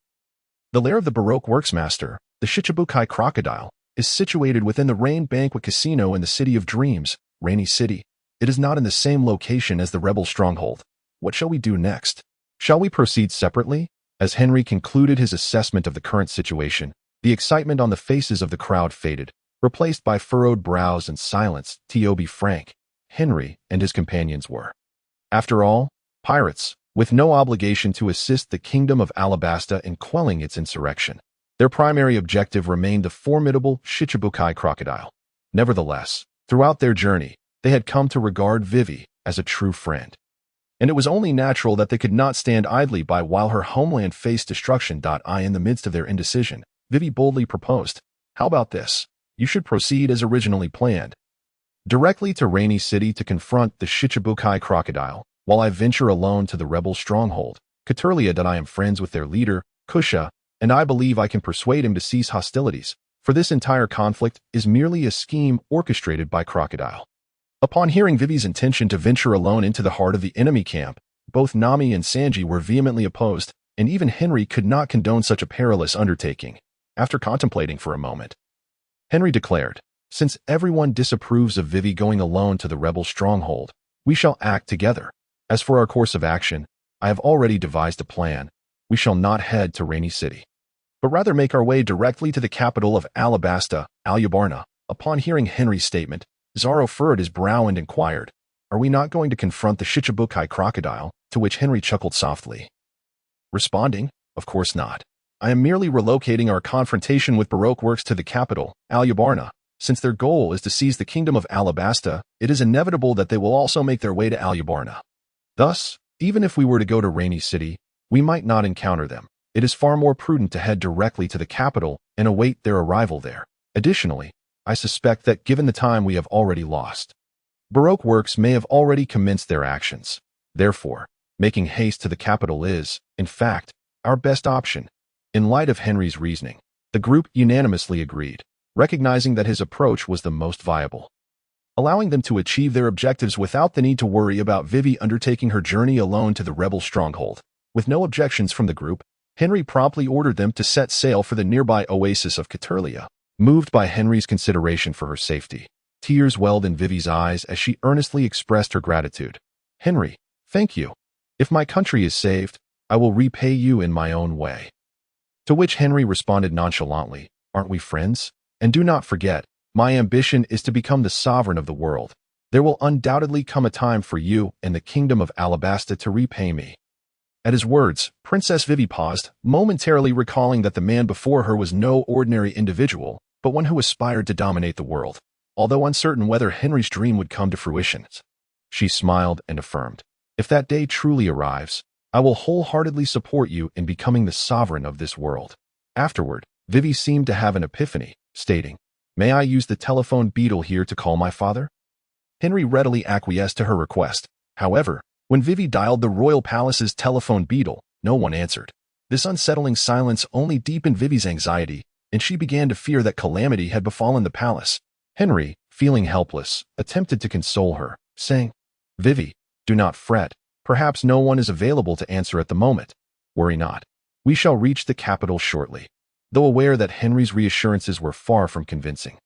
the lair of the Baroque worksmaster, the Shichibukai crocodile, is situated within the Rain Banquet Casino in the City of Dreams, Rainy City. It is not in the same location as the rebel stronghold. What shall we do next? Shall we proceed separately? As Henry concluded his assessment of the current situation, the excitement on the faces of the crowd faded, replaced by furrowed brows and silence. To be frank, Henry and his companions were, after all, pirates, with no obligation to assist the Kingdom of Alabasta in quelling its insurrection. Their primary objective remained the formidable Shichibukai crocodile. Nevertheless, throughout their journey, they had come to regard Vivi as a true friend. And it was only natural that they could not stand idly by while her homeland faced destruction. In the midst of their indecision, Vivi boldly proposed, "How about this? You should proceed as originally planned, directly to Rainy City to confront the Shichibukai crocodile, while I venture alone to the rebel stronghold, Caturlia. I am friends with their leader, Kusha, and I believe I can persuade him to cease hostilities, for this entire conflict is merely a scheme orchestrated by Crocodile." Upon hearing Vivi's intention to venture alone into the heart of the enemy camp, both Nami and Sanji were vehemently opposed, and even Henry could not condone such a perilous undertaking. After contemplating for a moment, Henry declared, "Since everyone disapproves of Vivi going alone to the rebel stronghold, we shall act together. As for our course of action, I have already devised a plan. We shall not head to Rainy City, but rather make our way directly to the capital of Alabasta, Alubarna." Upon hearing Henry's statement, Zoro furrowed his brow and inquired, "Are we not going to confront the Shichibukai crocodile?" To which Henry chuckled softly, responding, "Of course not. I am merely relocating our confrontation with Baroque works to the capital, Alubarna. Since their goal is to seize the kingdom of Alabasta, it is inevitable that they will also make their way to Alubarna. Thus, even if we were to go to Rainy City, we might not encounter them. It is far more prudent to head directly to the capital and await their arrival there. Additionally, I suspect that given the time we have already lost, Baroque works may have already commenced their actions. Therefore, making haste to the capital is, in fact, our best option." In light of Henry's reasoning, the group unanimously agreed, recognizing that his approach was the most viable, allowing them to achieve their objectives without the need to worry about Vivi undertaking her journey alone to the rebel stronghold. With no objections from the group, Henry promptly ordered them to set sail for the nearby oasis of Caturlia. Moved by Henry's consideration for her safety, tears welled in Vivi's eyes as she earnestly expressed her gratitude. "Henry, thank you. If my country is saved, I will repay you in my own way." To which Henry responded nonchalantly, "Aren't we friends? And do not forget, my ambition is to become the sovereign of the world. There will undoubtedly come a time for you and the kingdom of Alabasta to repay me." At his words, Princess Vivi paused, momentarily recalling that the man before her was no ordinary individual, but one who aspired to dominate the world. Although uncertain whether Henry's dream would come to fruition, she smiled and affirmed, "If that day truly arrives, I will wholeheartedly support you in becoming the sovereign of this world." Afterward, Vivi seemed to have an epiphany, stating, "May I use the telephone beetle here to call my father?" Henry readily acquiesced to her request. However, when Vivi dialed the royal palace's telephone beetle, no one answered. This unsettling silence only deepened Vivi's anxiety, and she began to fear that calamity had befallen the palace. Henry, feeling helpless, attempted to console her, saying, "Vivi, do not fret. Perhaps no one is available to answer at the moment. Worry not. We shall reach the capital shortly." Though aware that Henry's reassurances were far from convincing,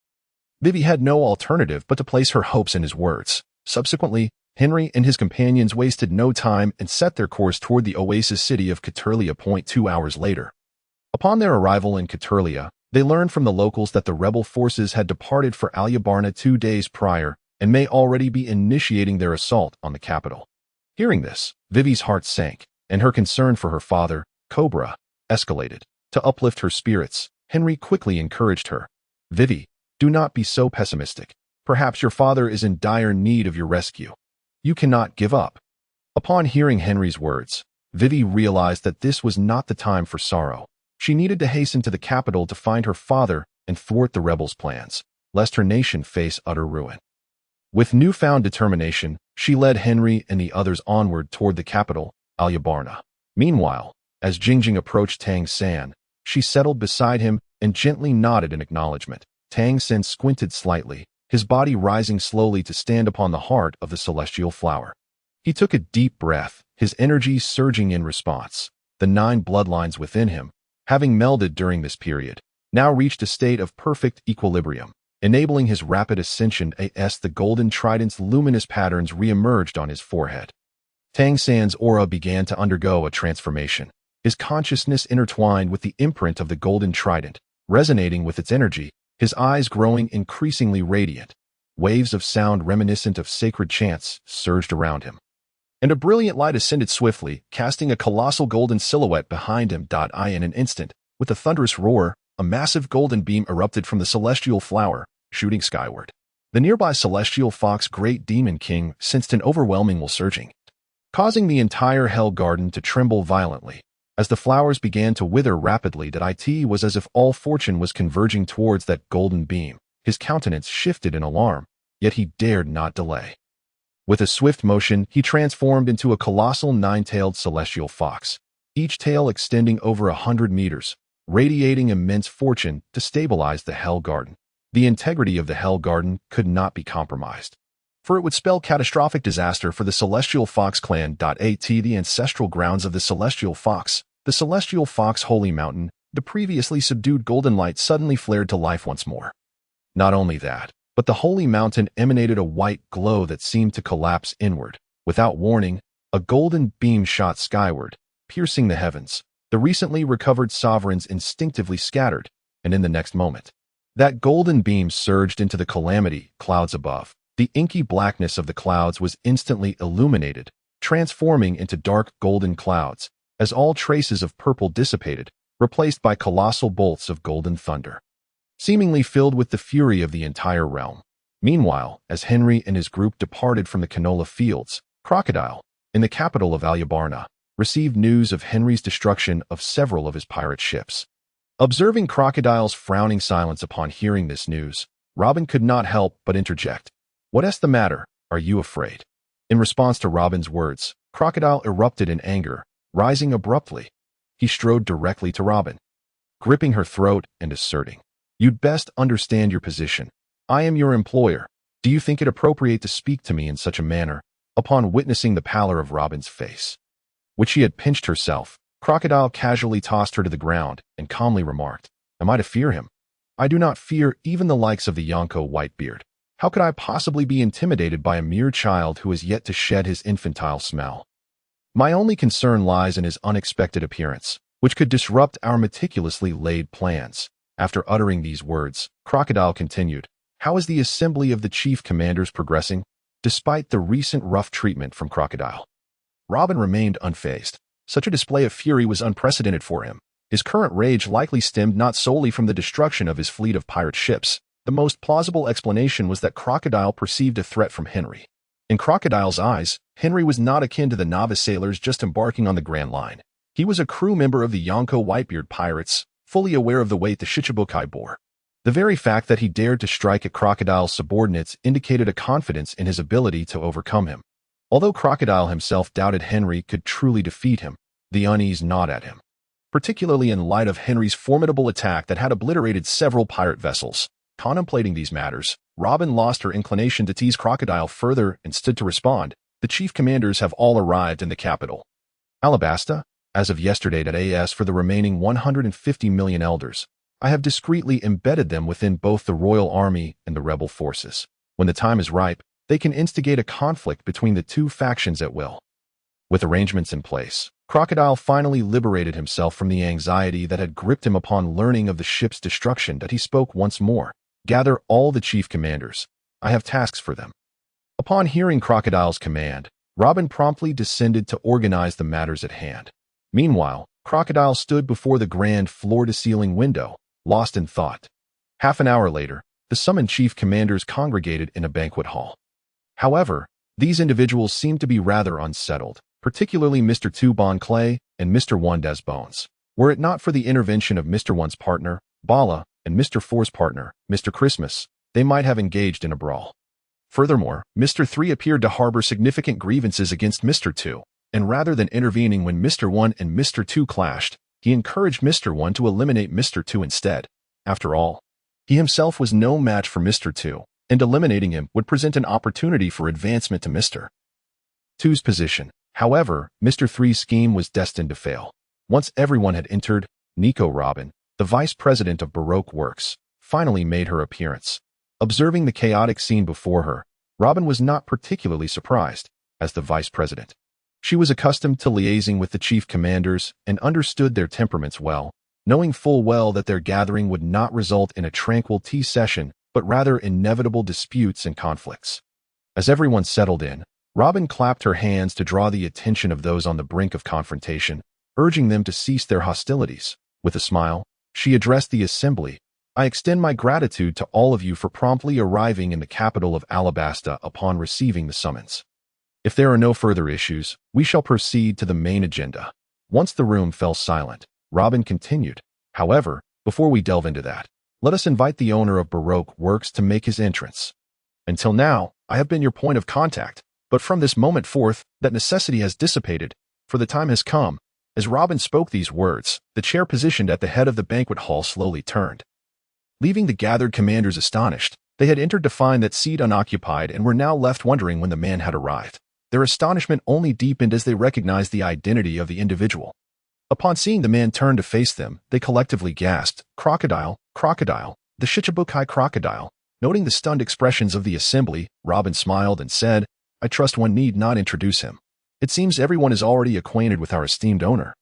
Vivi had no alternative but to place her hopes in his words. Subsequently, Henry and his companions wasted no time and set their course toward the oasis city of Caturlia. 2 hours later, upon their arrival in Caturlia, they learned from the locals that the rebel forces had departed for Alubarna 2 days prior and may already be initiating their assault on the capital. Hearing this, Vivi's heart sank, and her concern for her father, Cobra, escalated. To uplift her spirits, Henry quickly encouraged her. "Vivi, do not be so pessimistic. Perhaps your father is in dire need of your rescue. You cannot give up." Upon hearing Henry's words, Vivi realized that this was not the time for sorrow. She needed to hasten to the capital to find her father and thwart the rebels' plans, lest her nation face utter ruin. With newfound determination, she led Henry and the others onward toward the capital, Alubarna. Meanwhile, as Jingjing approached Tang San, she settled beside him and gently nodded in acknowledgement. Tang San squinted slightly, his body rising slowly to stand upon the heart of the celestial flower. He took a deep breath, his energy surging in response. The 9 bloodlines within him, having melded during this period, now reached a state of perfect equilibrium, enabling his rapid ascension as the golden trident's luminous patterns re-emerged on his forehead. Tang San's aura began to undergo a transformation, his consciousness intertwined with the imprint of the golden trident, resonating with its energy, his eyes growing increasingly radiant. Waves of sound reminiscent of sacred chants surged around him, and a brilliant light ascended swiftly, casting a colossal golden silhouette behind him. In an instant, with a thunderous roar, a massive golden beam erupted from the celestial flower, shooting skyward. The nearby celestial fox Great Demon King sensed an overwhelming surging, causing the entire Hell Garden to tremble violently. As the flowers began to wither rapidly, it was as if all fortune was converging towards that golden beam. His countenance shifted in alarm, yet he dared not delay. With a swift motion, he transformed into a colossal 9-tailed celestial fox, each tail extending over 100 meters, radiating immense fortune to stabilize the Hell Garden. The integrity of the Hell Garden could not be compromised, for it would spell catastrophic disaster for the Celestial Fox clan. The ancestral grounds of the Celestial Fox, the Celestial Fox Holy Mountain, the previously subdued golden light suddenly flared to life once more. Not only that, but the Holy Mountain emanated a white glow that seemed to collapse inward. Without warning, a golden beam shot skyward, piercing the heavens. The recently recovered sovereigns instinctively scattered, and in the next moment, that golden beam surged into the calamity clouds above. The inky blackness of the clouds was instantly illuminated, transforming into dark golden clouds, as all traces of purple dissipated, replaced by colossal bolts of golden thunder, seemingly filled with the fury of the entire realm. Meanwhile, as Henry and his group departed from the canola fields, Crocodile, in the capital of Alyabarna, received news of Henry's destruction of several of his pirate ships. Observing Crocodile's frowning silence upon hearing this news, Robin could not help but interject. "What's the matter? Are you afraid?" In response to Robin's words, Crocodile erupted in anger, rising abruptly. He strode directly to Robin, gripping her throat and asserting, "You'd best understand your position. I am your employer. Do you think it appropriate to speak to me in such a manner?" Upon witnessing the pallor of Robin's face, which she had pinched herself, Crocodile casually tossed her to the ground and calmly remarked, "Am I to fear him? I do not fear even the likes of the Yonko Whitebeard. How could I possibly be intimidated by a mere child who has yet to shed his infantile smell? My only concern lies in his unexpected appearance, which could disrupt our meticulously laid plans." After uttering these words, Crocodile continued, "How is the assembly of the chief commanders progressing?" Despite the recent rough treatment from Crocodile, Robin remained unfazed. Such a display of fury was unprecedented for him. His current rage likely stemmed not solely from the destruction of his fleet of pirate ships. The most plausible explanation was that Crocodile perceived a threat from Henry. In Crocodile's eyes, Henry was not akin to the novice sailors just embarking on the Grand Line. He was a crew member of the Yonko Whitebeard pirates, fully aware of the weight the Shichibukai bore. The very fact that he dared to strike at Crocodile's subordinates indicated a confidence in his ability to overcome him. Although Crocodile himself doubted Henry could truly defeat him, the unease gnawed at him, particularly in light of Henry's formidable attack that had obliterated several pirate vessels. Contemplating these matters, Robin lost her inclination to tease Crocodile further and stood to respond. "The chief commanders have all arrived in the capital, Alabasta, as of yesterday. As for the remaining 150 million elders, I have discreetly embedded them within both the royal army and the rebel forces. When the time is ripe, they can instigate a conflict between the two factions at will." With arrangements in place, Crocodile finally liberated himself from the anxiety that had gripped him upon learning of the ship's destruction. He spoke once more. "Gather all the chief commanders. I have tasks for them." Upon hearing Crocodile's command, Robin promptly descended to organize the matters at hand. Meanwhile, Crocodile stood before the grand floor-to-ceiling window, lost in thought. Half an hour later, the summoned chief commanders congregated in a banquet hall. However, these individuals seemed to be rather unsettled, particularly Mr. 2 Bon Clay and Mr. 1 Des Bones. Were it not for the intervention of Mr. 1's partner, Bala, and Mr. 4's partner, Mr. Christmas, they might have engaged in a brawl. Furthermore, Mr. 3 appeared to harbor significant grievances against Mr. 2, and rather than intervening when Mr. 1 and Mr. 2 clashed, he encouraged Mr. 1 to eliminate Mr. 2 instead. After all, he himself was no match for Mr. 2, and eliminating him would present an opportunity for advancement to Mr. Two's position. However, Mr. Three's scheme was destined to fail. Once everyone had entered, Nico Robin, the vice president of Baroque Works, finally made her appearance. Observing the chaotic scene before her, Robin was not particularly surprised. As the vice president, she was accustomed to liaising with the chief commanders and understood their temperaments well, knowing full well that their gathering would not result in a tranquil tea session, but rather inevitable disputes and conflicts. As everyone settled in, Robin clapped her hands to draw the attention of those on the brink of confrontation, urging them to cease their hostilities. With a smile, she addressed the assembly. I extend my gratitude to all of you for promptly arriving in the capital of Alabasta upon receiving the summons. If there are no further issues, we shall proceed to the main agenda. Once the room fell silent, Robin continued. However, before we delve into that, let us invite the owner of Baroque Works to make his entrance. Until now, I have been your point of contact, but from this moment forth, that necessity has dissipated, for the time has come. As Robin spoke these words, the chair positioned at the head of the banquet hall slowly turned. Leaving the gathered commanders astonished, they had entered to find that seat unoccupied and were now left wondering when the man had arrived. Their astonishment only deepened as they recognized the identity of the individual. Upon seeing the man turn to face them, they collectively gasped, "Crocodile, crocodile, the Shichibukai crocodile." Noting the stunned expressions of the assembly, Robin smiled and said, "I trust one need not introduce him. It seems everyone is already acquainted with our esteemed owner."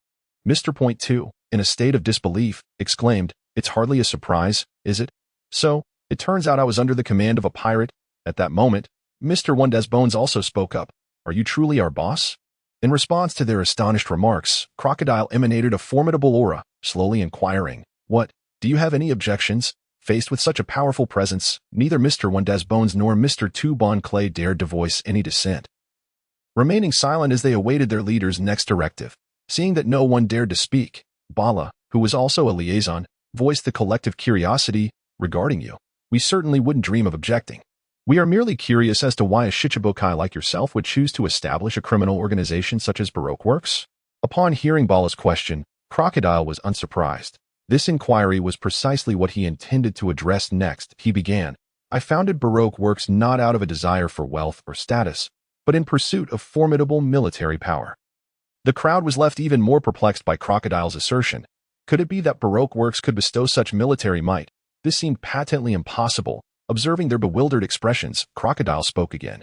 Mr. Point 2, in a state of disbelief, exclaimed, "It's hardly a surprise, is it? So, it turns out I was under the command of a pirate." At that moment, Mr. Bones also spoke up. "Are you truly our boss?" In response to their astonished remarks, Crocodile emanated a formidable aura, slowly inquiring, "What, do you have any objections?" Faced with such a powerful presence, neither Mr. Bones nor Mr. Two Bon Clay dared to voice any dissent. Remaining silent as they awaited their leader's next directive, seeing that no one dared to speak, Bala, who was also a liaison, voiced the collective curiosity, "Regarding you, we certainly wouldn't dream of objecting. We are merely curious as to why a Shichibukai like yourself would choose to establish a criminal organization such as Baroque Works." Upon hearing Bala's question, Crocodile was unsurprised. This inquiry was precisely what he intended to address next. He began, "I founded Baroque Works not out of a desire for wealth or status, but in pursuit of formidable military power." The crowd was left even more perplexed by Crocodile's assertion. Could it be that Baroque Works could bestow such military might? This seemed patently impossible. Observing their bewildered expressions, Crocodile spoke again.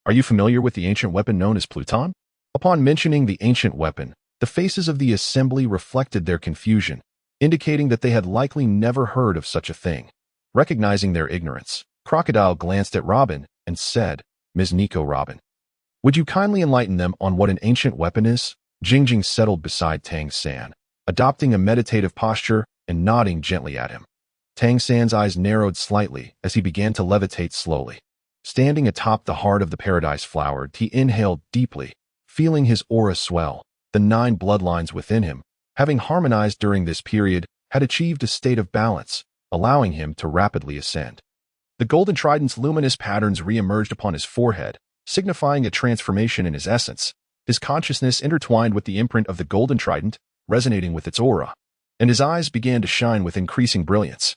"Are you familiar with the ancient weapon known as Pluton?" Upon mentioning the ancient weapon, the faces of the assembly reflected their confusion, indicating that they had likely never heard of such a thing. Recognizing their ignorance, Crocodile glanced at Robin and said, "Ms. Nico Robin, would you kindly enlighten them on what an ancient weapon is?" Jingjing settled beside Tang San, adopting a meditative posture and nodding gently at him. Tang San's eyes narrowed slightly as he began to levitate slowly. Standing atop the heart of the paradise flower, he inhaled deeply, feeling his aura swell. The 9 bloodlines within him, having harmonized during this period, had achieved a state of balance, allowing him to rapidly ascend. The golden trident's luminous patterns re-emerged upon his forehead, signifying a transformation in his essence. His consciousness intertwined with the imprint of the golden trident, resonating with its aura, and his eyes began to shine with increasing brilliance.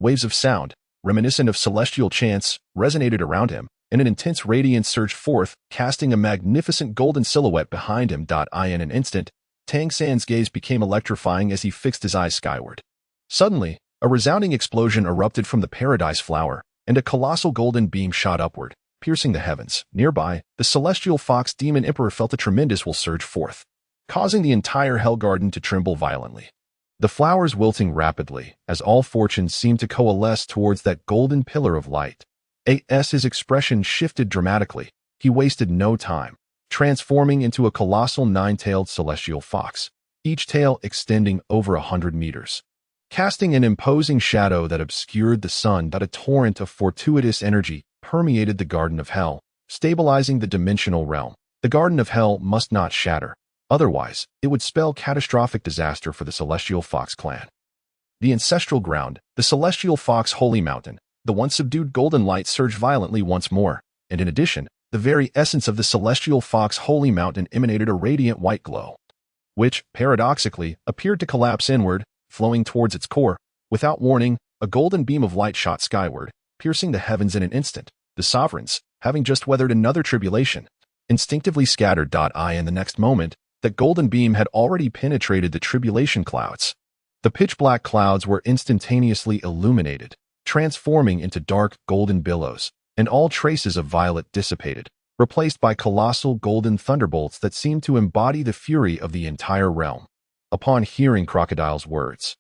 Waves of sound, reminiscent of celestial chants, resonated around him, and an intense radiance surged forth, casting a magnificent golden silhouette behind him. In an instant, Tang San's gaze became electrifying as he fixed his eyes skyward. Suddenly, a resounding explosion erupted from the paradise flower, and a colossal golden beam shot upward, piercing the heavens. Nearby, the celestial fox demon emperor felt a tremendous will surge forth, causing the entire hell garden to tremble violently. The flowers wilting rapidly, as all fortunes seemed to coalesce towards that golden pillar of light. His expression shifted dramatically. He wasted no time, transforming into a colossal 9-tailed celestial fox, each tail extending over 100 meters. Casting an imposing shadow that obscured the sun, a torrent of fortuitous energy permeated the Garden of Hell, stabilizing the dimensional realm. The Garden of Hell must not shatter. Otherwise, it would spell catastrophic disaster for the Celestial Fox clan. The ancestral ground, the Celestial Fox Holy Mountain, the once subdued golden light surged violently once more, and in addition, the very essence of the Celestial Fox Holy Mountain emanated a radiant white glow, which, paradoxically, appeared to collapse inward, flowing towards its core. Without warning, a golden beam of light shot skyward, piercing the heavens in an instant. The sovereigns, having just weathered another tribulation, instinctively scattered. In the next moment, that golden beam had already penetrated the tribulation clouds. The pitch-black clouds were instantaneously illuminated, transforming into dark golden billows, and all traces of violet dissipated, replaced by colossal golden thunderbolts that seemed to embody the fury of the entire realm. Upon hearing Crocodile's words,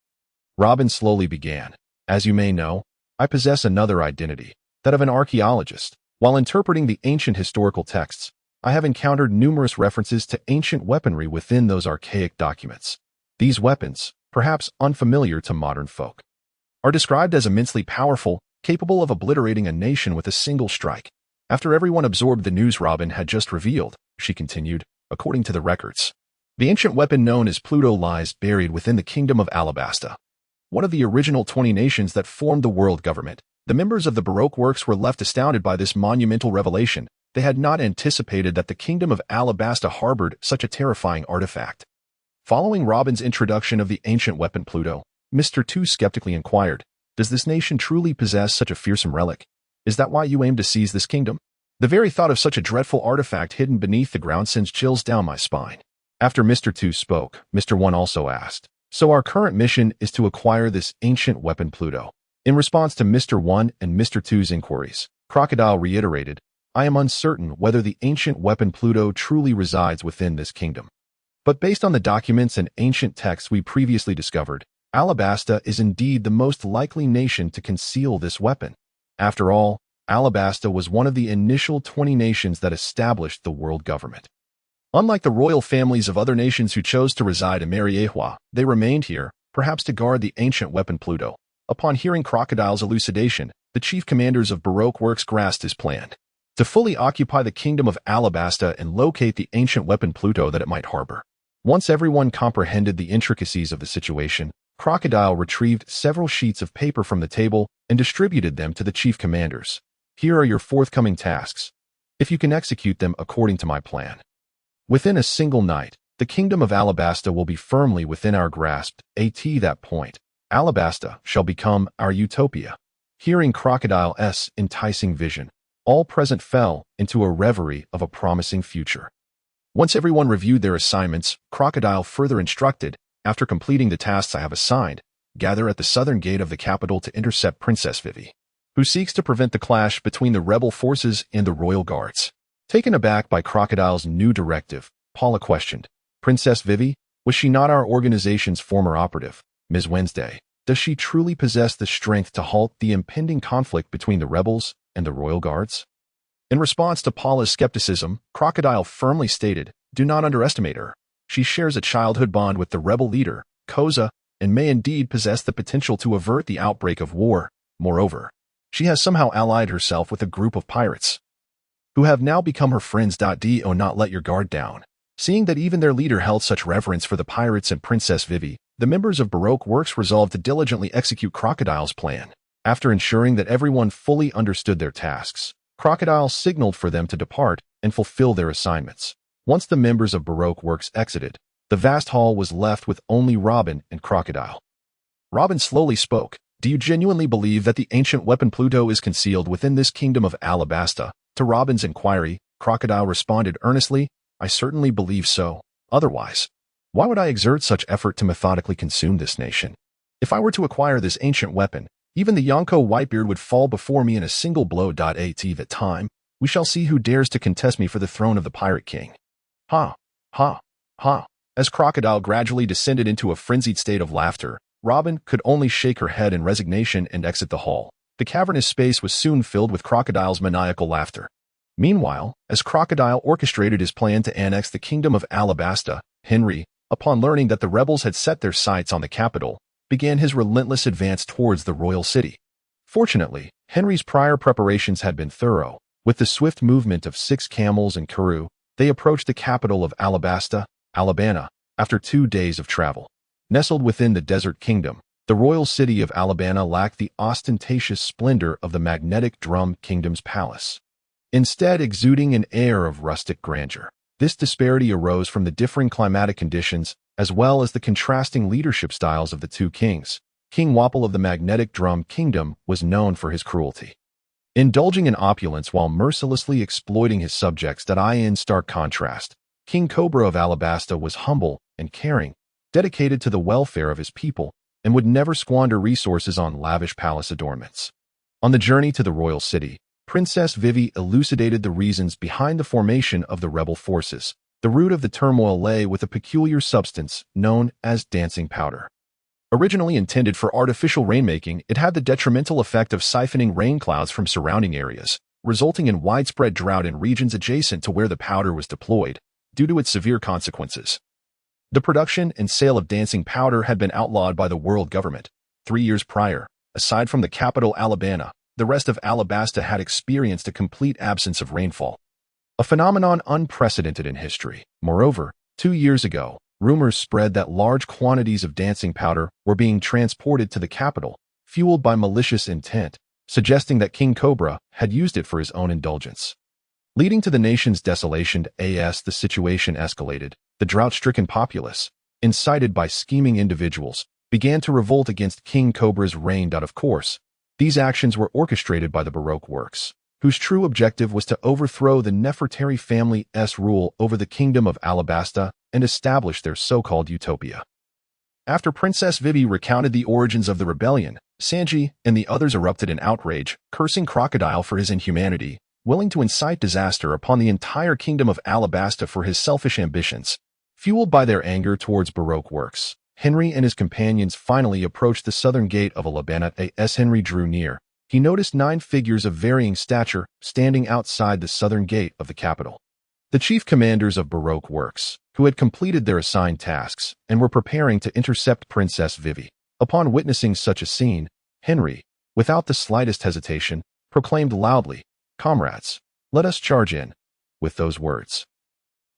Robin slowly began. As you may know, I possess another identity, that of an archaeologist. While interpreting the ancient historical texts, I have encountered numerous references to ancient weaponry within those archaic documents. These weapons, perhaps unfamiliar to modern folk, are described as immensely powerful, capable of obliterating a nation with a single strike. After everyone absorbed the news Robin had just revealed, she continued, according to the records, the ancient weapon known as Pluto lies buried within the kingdom of Alabasta, one of the original 20 nations that formed the world government. The members of the Baroque works were left astounded by this monumental revelation. They had not anticipated that the kingdom of Alabasta harbored such a terrifying artifact. Following Robin's introduction of the ancient weapon Pluto, Mr. Two skeptically inquired, does this nation truly possess such a fearsome relic? Is that why you aim to seize this kingdom? The very thought of such a dreadful artifact hidden beneath the ground sends chills down my spine. After Mr. Two spoke, Mr. One also asked, so our current mission is to acquire this ancient weapon Pluto. In response to Mr. One and Mr. Two's inquiries, Crocodile reiterated, I am uncertain whether the ancient weapon Pluto truly resides within this kingdom. But based on the documents and ancient texts we previously discovered, Alabasta is indeed the most likely nation to conceal this weapon. After all, Alabasta was one of the initial 20 nations that established the world government. Unlike the royal families of other nations who chose to reside in Mariewa, they remained here, perhaps to guard the ancient weapon Pluto. Upon hearing Crocodile's elucidation, the chief commanders of Baroque works grasped his plan to fully occupy the kingdom of Alabasta and locate the ancient weapon Pluto that it might harbor. Once everyone comprehended the intricacies of the situation, Crocodile retrieved several sheets of paper from the table and distributed them to the chief commanders. Here are your forthcoming tasks, if you can execute them according to my plan. Within a single night, the kingdom of Alabasta will be firmly within our grasp. At that point, Alabasta shall become our utopia. Hearing Crocodile's enticing vision, all present fell into a reverie of a promising future. Once everyone reviewed their assignments, Crocodile further instructed, after completing the tasks I have assigned, gather at the southern gate of the capital to intercept Princess Vivi, who seeks to prevent the clash between the rebel forces and the royal guards. Taken aback by Crocodile's new directive, Paula questioned, Princess Vivi, was she not our organization's former operative, Ms. Wednesday? Does she truly possess the strength to halt the impending conflict between the rebels and the royal guards? In response to Paula's skepticism, Crocodile firmly stated, do not underestimate her. She shares a childhood bond with the rebel leader, Koza, and may indeed possess the potential to avert the outbreak of war. Moreover, she has somehow allied herself with a group of pirates, who have now become her friends. Do not let your guard down. Seeing that even their leader held such reverence for the pirates and Princess Vivi, the members of Baroque Works resolved to diligently execute Crocodile's plan. After ensuring that everyone fully understood their tasks, Crocodile signaled for them to depart and fulfill their assignments. Once the members of Baroque Works exited, the vast hall was left with only Robin and Crocodile. Robin slowly spoke, do you genuinely believe that the ancient weapon Pluto is concealed within this kingdom of Alabasta? To Robin's inquiry, Crocodile responded earnestly, I certainly believe so. Otherwise, why would I exert such effort to methodically consume this nation? If I were to acquire this ancient weapon, even the Yonko Whitebeard would fall before me in a single blow. At that time, we shall see who dares to contest me for the throne of the Pirate King. Ha, ha, ha. As Crocodile gradually descended into a frenzied state of laughter, Robin could only shake her head in resignation and exit the hall. The cavernous space was soon filled with Crocodile's maniacal laughter. Meanwhile, as Crocodile orchestrated his plan to annex the kingdom of Alabasta, Henry, upon learning that the rebels had set their sights on the capital, began his relentless advance towards the royal city. Fortunately, Henry's prior preparations had been thorough. With the swift movement of 6 camels and Karoo, they approached the capital of Alabasta, Alabama, after 2 days of travel. Nestled within the desert kingdom, the royal city of Alabama lacked the ostentatious splendor of the magnetic drum kingdom's palace, instead exuding an air of rustic grandeur. This disparity arose from the differing climatic conditions as well as the contrasting leadership styles of the two kings. King Wapple of the magnetic drum kingdom was known for his cruelty, indulging in opulence while mercilessly exploiting his subjects. In stark contrast, King Cobra of Alabasta was humble and caring, dedicated to the welfare of his people, and would never squander resources on lavish palace adornments. On the journey to the royal city, Princess Vivi elucidated the reasons behind the formation of the rebel forces. The root of the turmoil lay with a peculiar substance known as dancing powder. Originally intended for artificial rainmaking, it had the detrimental effect of siphoning rain clouds from surrounding areas, resulting in widespread drought in regions adjacent to where the powder was deployed, due to its severe consequences. The production and sale of dancing powder had been outlawed by the world government 3 years prior. Aside from the capital Alabama, the rest of Alabasta had experienced a complete absence of rainfall, a phenomenon unprecedented in history. Moreover, 2 years ago, rumors spread that large quantities of dancing powder were being transported to the capital, fueled by malicious intent, suggesting that King Cobra had used it for his own indulgence. Leading to the nation's desolation, the situation escalated. The drought-stricken populace, incited by scheming individuals, began to revolt against King Cobra's reign. Of course, these actions were orchestrated by the Baroque works, whose true objective was to overthrow the Nefertari family's rule over the kingdom of Alabasta and establish their so-called utopia. After Princess Vivi recounted the origins of the rebellion, Sanji and the others erupted in outrage, cursing Crocodile for his inhumanity, willing to incite disaster upon the entire kingdom of Alabasta for his selfish ambitions. Fueled by their anger towards Baroque works, Henry and his companions finally approached the southern gate of Alabama. As Henry drew near, he noticed 9 figures of varying stature standing outside the southern gate of the capital. The chief commanders of Baroque works, who had completed their assigned tasks and were preparing to intercept Princess Vivi. Upon witnessing such a scene, Henry, without the slightest hesitation, proclaimed loudly, "Comrades, let us charge in." With those words,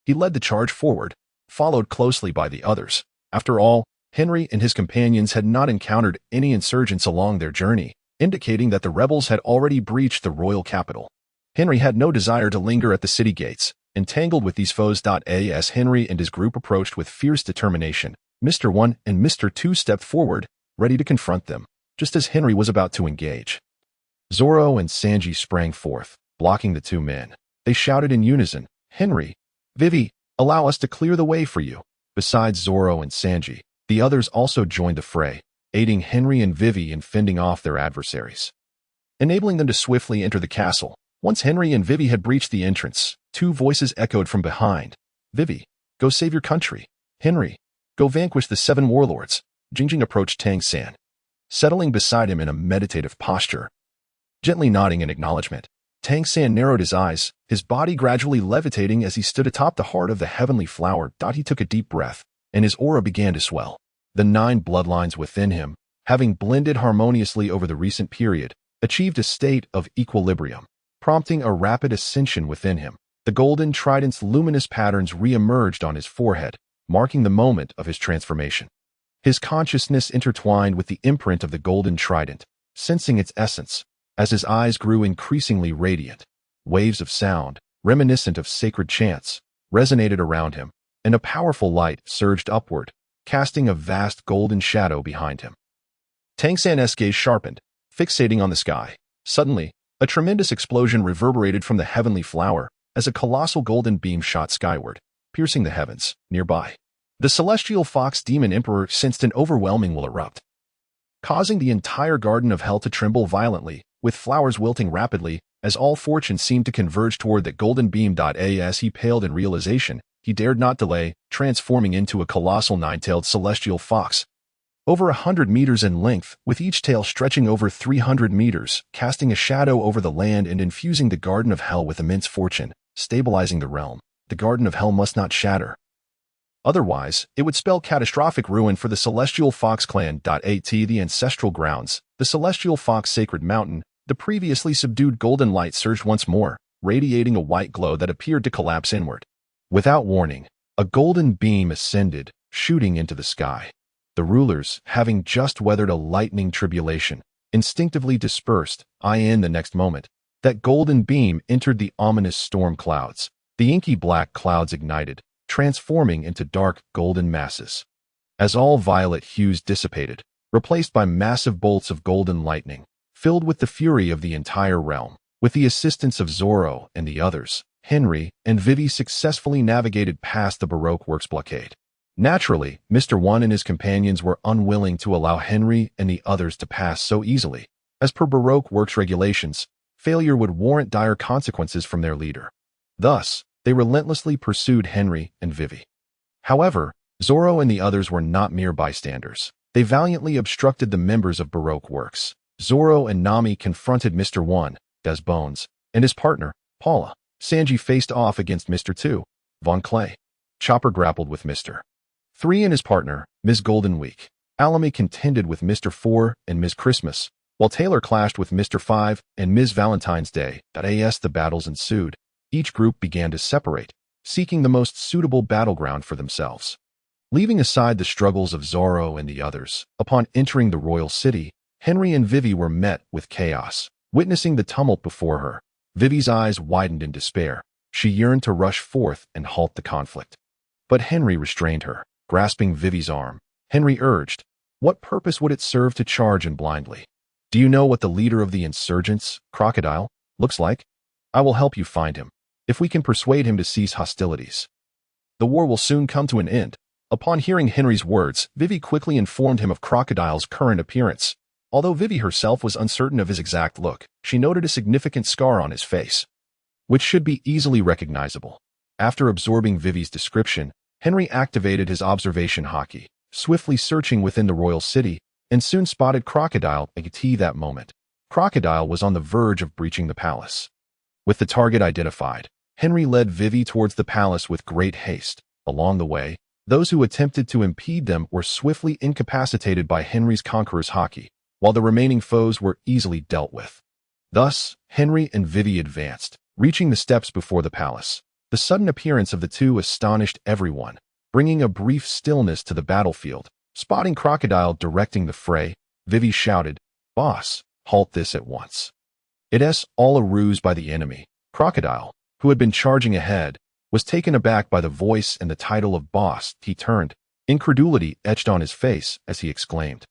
he led the charge forward, followed closely by the others. After all, Henry and his companions had not encountered any insurgents along their journey, indicating that the rebels had already breached the royal capital. Henry had no desire to linger at the city gates, entangled with these foes. As Henry and his group approached with fierce determination, Mr. 1 and Mr. 2 stepped forward, ready to confront them, just as Henry was about to engage. Zoro and Sanji sprang forth, blocking the 2 men. They shouted in unison, "Henry, Vivi, allow us to clear the way for you." Besides Zoro and Sanji, the others also joined the fray, aiding Henry and Vivi in fending off their adversaries, enabling them to swiftly enter the castle. Once Henry and Vivi had breached the entrance, 2 voices echoed from behind. "Vivi, go save your country. Henry, go vanquish the 7 warlords." Jingjing approached Tang San, settling beside him in a meditative posture. Gently nodding in acknowledgement, Tang San narrowed his eyes, his body gradually levitating as he stood atop the heart of the heavenly flower. He took a deep breath, and his aura began to swell. The 9 bloodlines within him, having blended harmoniously over the recent period, achieved a state of equilibrium, prompting a rapid ascension within him. The golden trident's luminous patterns re-emerged on his forehead, marking the moment of his transformation. His consciousness intertwined with the imprint of the golden trident, sensing its essence. As his eyes grew increasingly radiant, waves of sound, reminiscent of sacred chants, resonated around him, and a powerful light surged upward, casting a vast golden shadow behind him. Tang San's gaze sharpened, fixating on the sky. Suddenly, a tremendous explosion reverberated from the heavenly flower as a colossal golden beam shot skyward, piercing the heavens. Nearby, the celestial fox demon emperor sensed an overwhelming will erupt, causing the entire garden of hell to tremble violently, with flowers wilting rapidly as all fortune seemed to converge toward that golden beam. As he paled in realization, he dared not delay, transforming into a colossal 9-tailed celestial fox, over 100 meters in length, with each tail stretching over 300 meters, casting a shadow over the land and infusing the garden of hell with immense fortune, stabilizing the realm. The garden of hell must not shatter. Otherwise, it would spell catastrophic ruin for the Celestial Fox clan. The ancestral grounds, the Celestial Fox Sacred Mountain, the previously subdued golden light surged once more, radiating a white glow that appeared to collapse inward. Without warning, a golden beam ascended, shooting into the sky. The rulers, having just weathered a lightning tribulation, instinctively dispersed. In the next moment, that golden beam entered the ominous storm clouds. The inky black clouds ignited, transforming into dark golden masses. As all violet hues dissipated, replaced by massive bolts of golden lightning, filled with the fury of the entire realm, With the assistance of Zorro and the others, Henry and Vivi successfully navigated past the Baroque works blockade. Naturally, Mr. One and his companions were unwilling to allow Henry and the others to pass so easily. As per Baroque works regulations, failure would warrant dire consequences from their leader. Thus, they relentlessly pursued Henry and Vivi. However, Zorro and the others were not mere bystanders. They valiantly obstructed the members of Baroque works. Zorro and Nami confronted Mr. One, Des Bones, and his partner, Paula. Sanji faced off against Mr. Two, Von Clay. Chopper grappled with Mr. Three and his partner, Ms. Golden Week. Alamy contended with Mr. Four and Ms. Christmas, while Taylor clashed with Mr. Five and Ms. Valentine's Day. As the battles ensued, each group began to separate, seeking the most suitable battleground for themselves. Leaving aside the struggles of Zorro and the others, upon entering the royal city, Henry and Vivi were met with chaos. Witnessing the tumult before her, Vivi's eyes widened in despair. She yearned to rush forth and halt the conflict. But Henry restrained her. Grasping Vivi's arm, Henry urged, "What purpose would it serve to charge in blindly? Do you know what the leader of the insurgents, Crocodile, looks like? I will help you find him. If we can persuade him to cease hostilities, the war will soon come to an end." Upon hearing Henry's words, Vivi quickly informed him of Crocodile's current appearance. Although Vivi herself was uncertain of his exact look, she noted a significant scar on his face, which should be easily recognizable. After absorbing Vivi's description, Henry activated his observation hockey, swiftly searching within the royal city, and soon spotted Crocodile at that moment. Crocodile was on the verge of breaching the palace. With the target identified, Henry led Vivi towards the palace with great haste. Along the way, those who attempted to impede them were swiftly incapacitated by Henry's conqueror's hockey, while the remaining foes were easily dealt with. Thus, Henry and Vivi advanced, reaching the steps before the palace. The sudden appearance of the two astonished everyone, bringing a brief stillness to the battlefield. Spotting Crocodile directing the fray, Vivi shouted, "Boss, halt this at once." It's all a ruse by the enemy. Crocodile, who had been charging ahead, was taken aback by the voice and the title of boss. He turned, incredulity etched on his face as he exclaimed,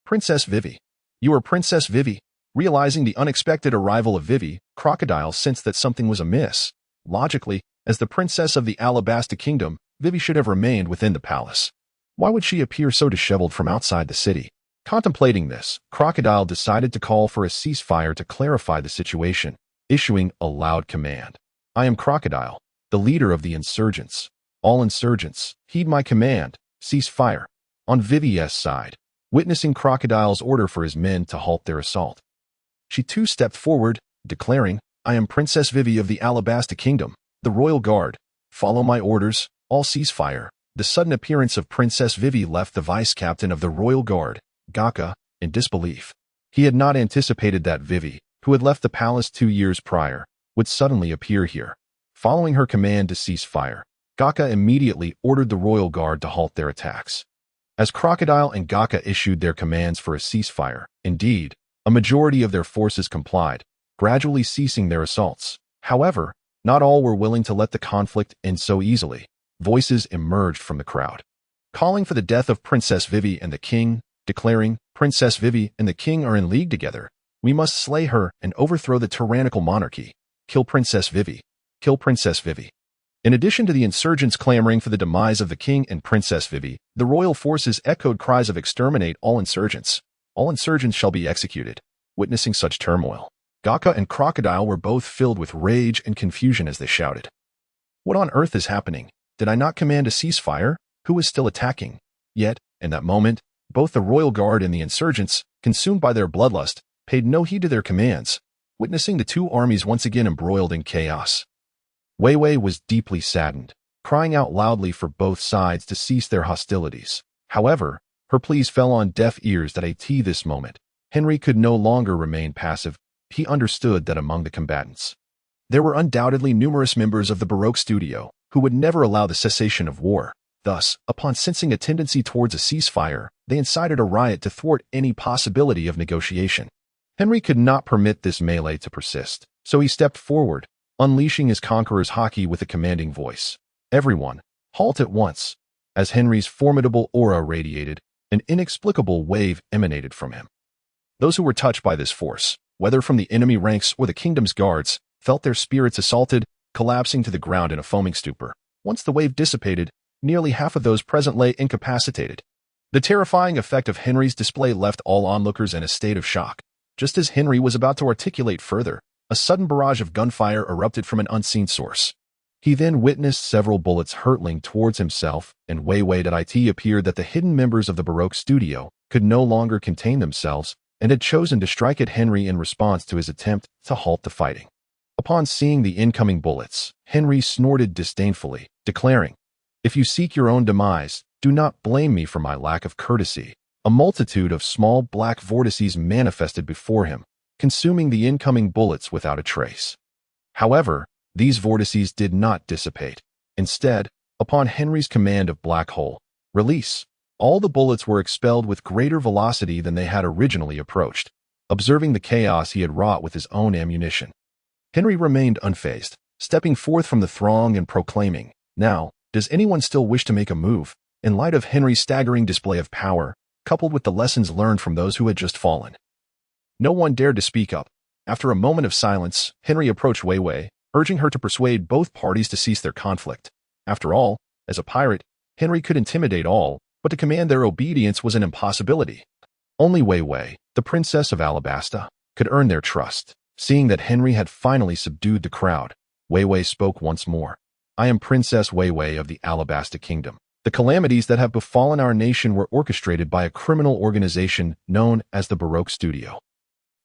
"Princess Vivi. You are Princess Vivi." Realizing the unexpected arrival of Vivi, Crocodile sensed that something was amiss. Logically, as the princess of the Alabasta Kingdom, Vivi should have remained within the palace. Why would she appear so disheveled from outside the city? Contemplating this, Crocodile decided to call for a ceasefire to clarify the situation, issuing a loud command. "I am Crocodile, the leader of the insurgents. All insurgents, heed my command, cease fire." On Vivi's side, witnessing Crocodile's order for his men to halt their assault, she too stepped forward, declaring, "I am Princess Vivi of the Alabasta Kingdom, the Royal Guard. Follow my orders, all ceasefire." The sudden appearance of Princess Vivi left the vice-captain of the Royal Guard, Gaka, in disbelief. He had not anticipated that Vivi, who had left the palace 2 years prior, would suddenly appear here. Following her command to cease fire, Gaka immediately ordered the Royal Guard to halt their attacks. As Crocodile and Gaka issued their commands for a ceasefire, indeed, a majority of their forces complied, gradually ceasing their assaults. However, not all were willing to let the conflict end so easily. Voices emerged from the crowd, calling for the death of Princess Vivi and the king, declaring, "Princess Vivi and the king are in league together. We must slay her and overthrow the tyrannical monarchy. Kill Princess Vivi. Kill Princess Vivi." In addition to the insurgents clamoring for the demise of the king and Princess Vivi, the royal forces echoed cries of "Exterminate all insurgents. All insurgents shall be executed." Witnessing such turmoil, Gaka and Crocodile were both filled with rage and confusion as they shouted, "What on earth is happening? Did I not command a ceasefire? Who is still attacking?" Yet, in that moment, both the Royal Guard and the insurgents, consumed by their bloodlust, paid no heed to their commands, witnessing the two armies once again embroiled in chaos. Wei Wei was deeply saddened, crying out loudly for both sides to cease their hostilities. However, her pleas fell on deaf ears at this moment. Henry could no longer remain passive. He understood that among the combatants, there were undoubtedly numerous members of the Baroque studio who would never allow the cessation of war. Thus, upon sensing a tendency towards a ceasefire, they incited a riot to thwart any possibility of negotiation. Henry could not permit this melee to persist, so he stepped forward, unleashing his conqueror's hockey with a commanding voice. "Everyone, halt at once." As Henry's formidable aura radiated, an inexplicable wave emanated from him. Those who were touched by this force, whether from the enemy ranks or the kingdom's guards, felt their spirits assaulted, collapsing to the ground in a foaming stupor. Once the wave dissipated, nearly half of those present lay incapacitated. The terrifying effect of Henry's display left all onlookers in a state of shock. Just as Henry was about to articulate further, a sudden barrage of gunfire erupted from an unseen source. He then witnessed several bullets hurtling towards himself, and it appeared that the hidden members of the Baroque studio could no longer contain themselves and had chosen to strike at Henry in response to his attempt to halt the fighting. Upon seeing the incoming bullets, Henry snorted disdainfully, declaring, "If you seek your own demise, do not blame me for my lack of courtesy." A multitude of small black vortices manifested before him, consuming the incoming bullets without a trace. However, these vortices did not dissipate. Instead, upon Henry's command of Black Hole, release, all the bullets were expelled with greater velocity than they had originally approached, observing the chaos he had wrought with his own ammunition. Henry remained unfazed, stepping forth from the throng and proclaiming, "Now, does anyone still wish to make a move?" In light of Henry's staggering display of power, coupled with the lessons learned from those who had just fallen, no one dared to speak up. After a moment of silence, Henry approached Wei Wei, urging her to persuade both parties to cease their conflict. After all, as a pirate, Henry could intimidate all, but to command their obedience was an impossibility. Only Wei Wei, the Princess of Alabasta, could earn their trust. Seeing that Henry had finally subdued the crowd, Wei Wei spoke once more. "I am Princess Wei Wei of the Alabasta Kingdom. The calamities that have befallen our nation were orchestrated by a criminal organization known as the Baroque Studio,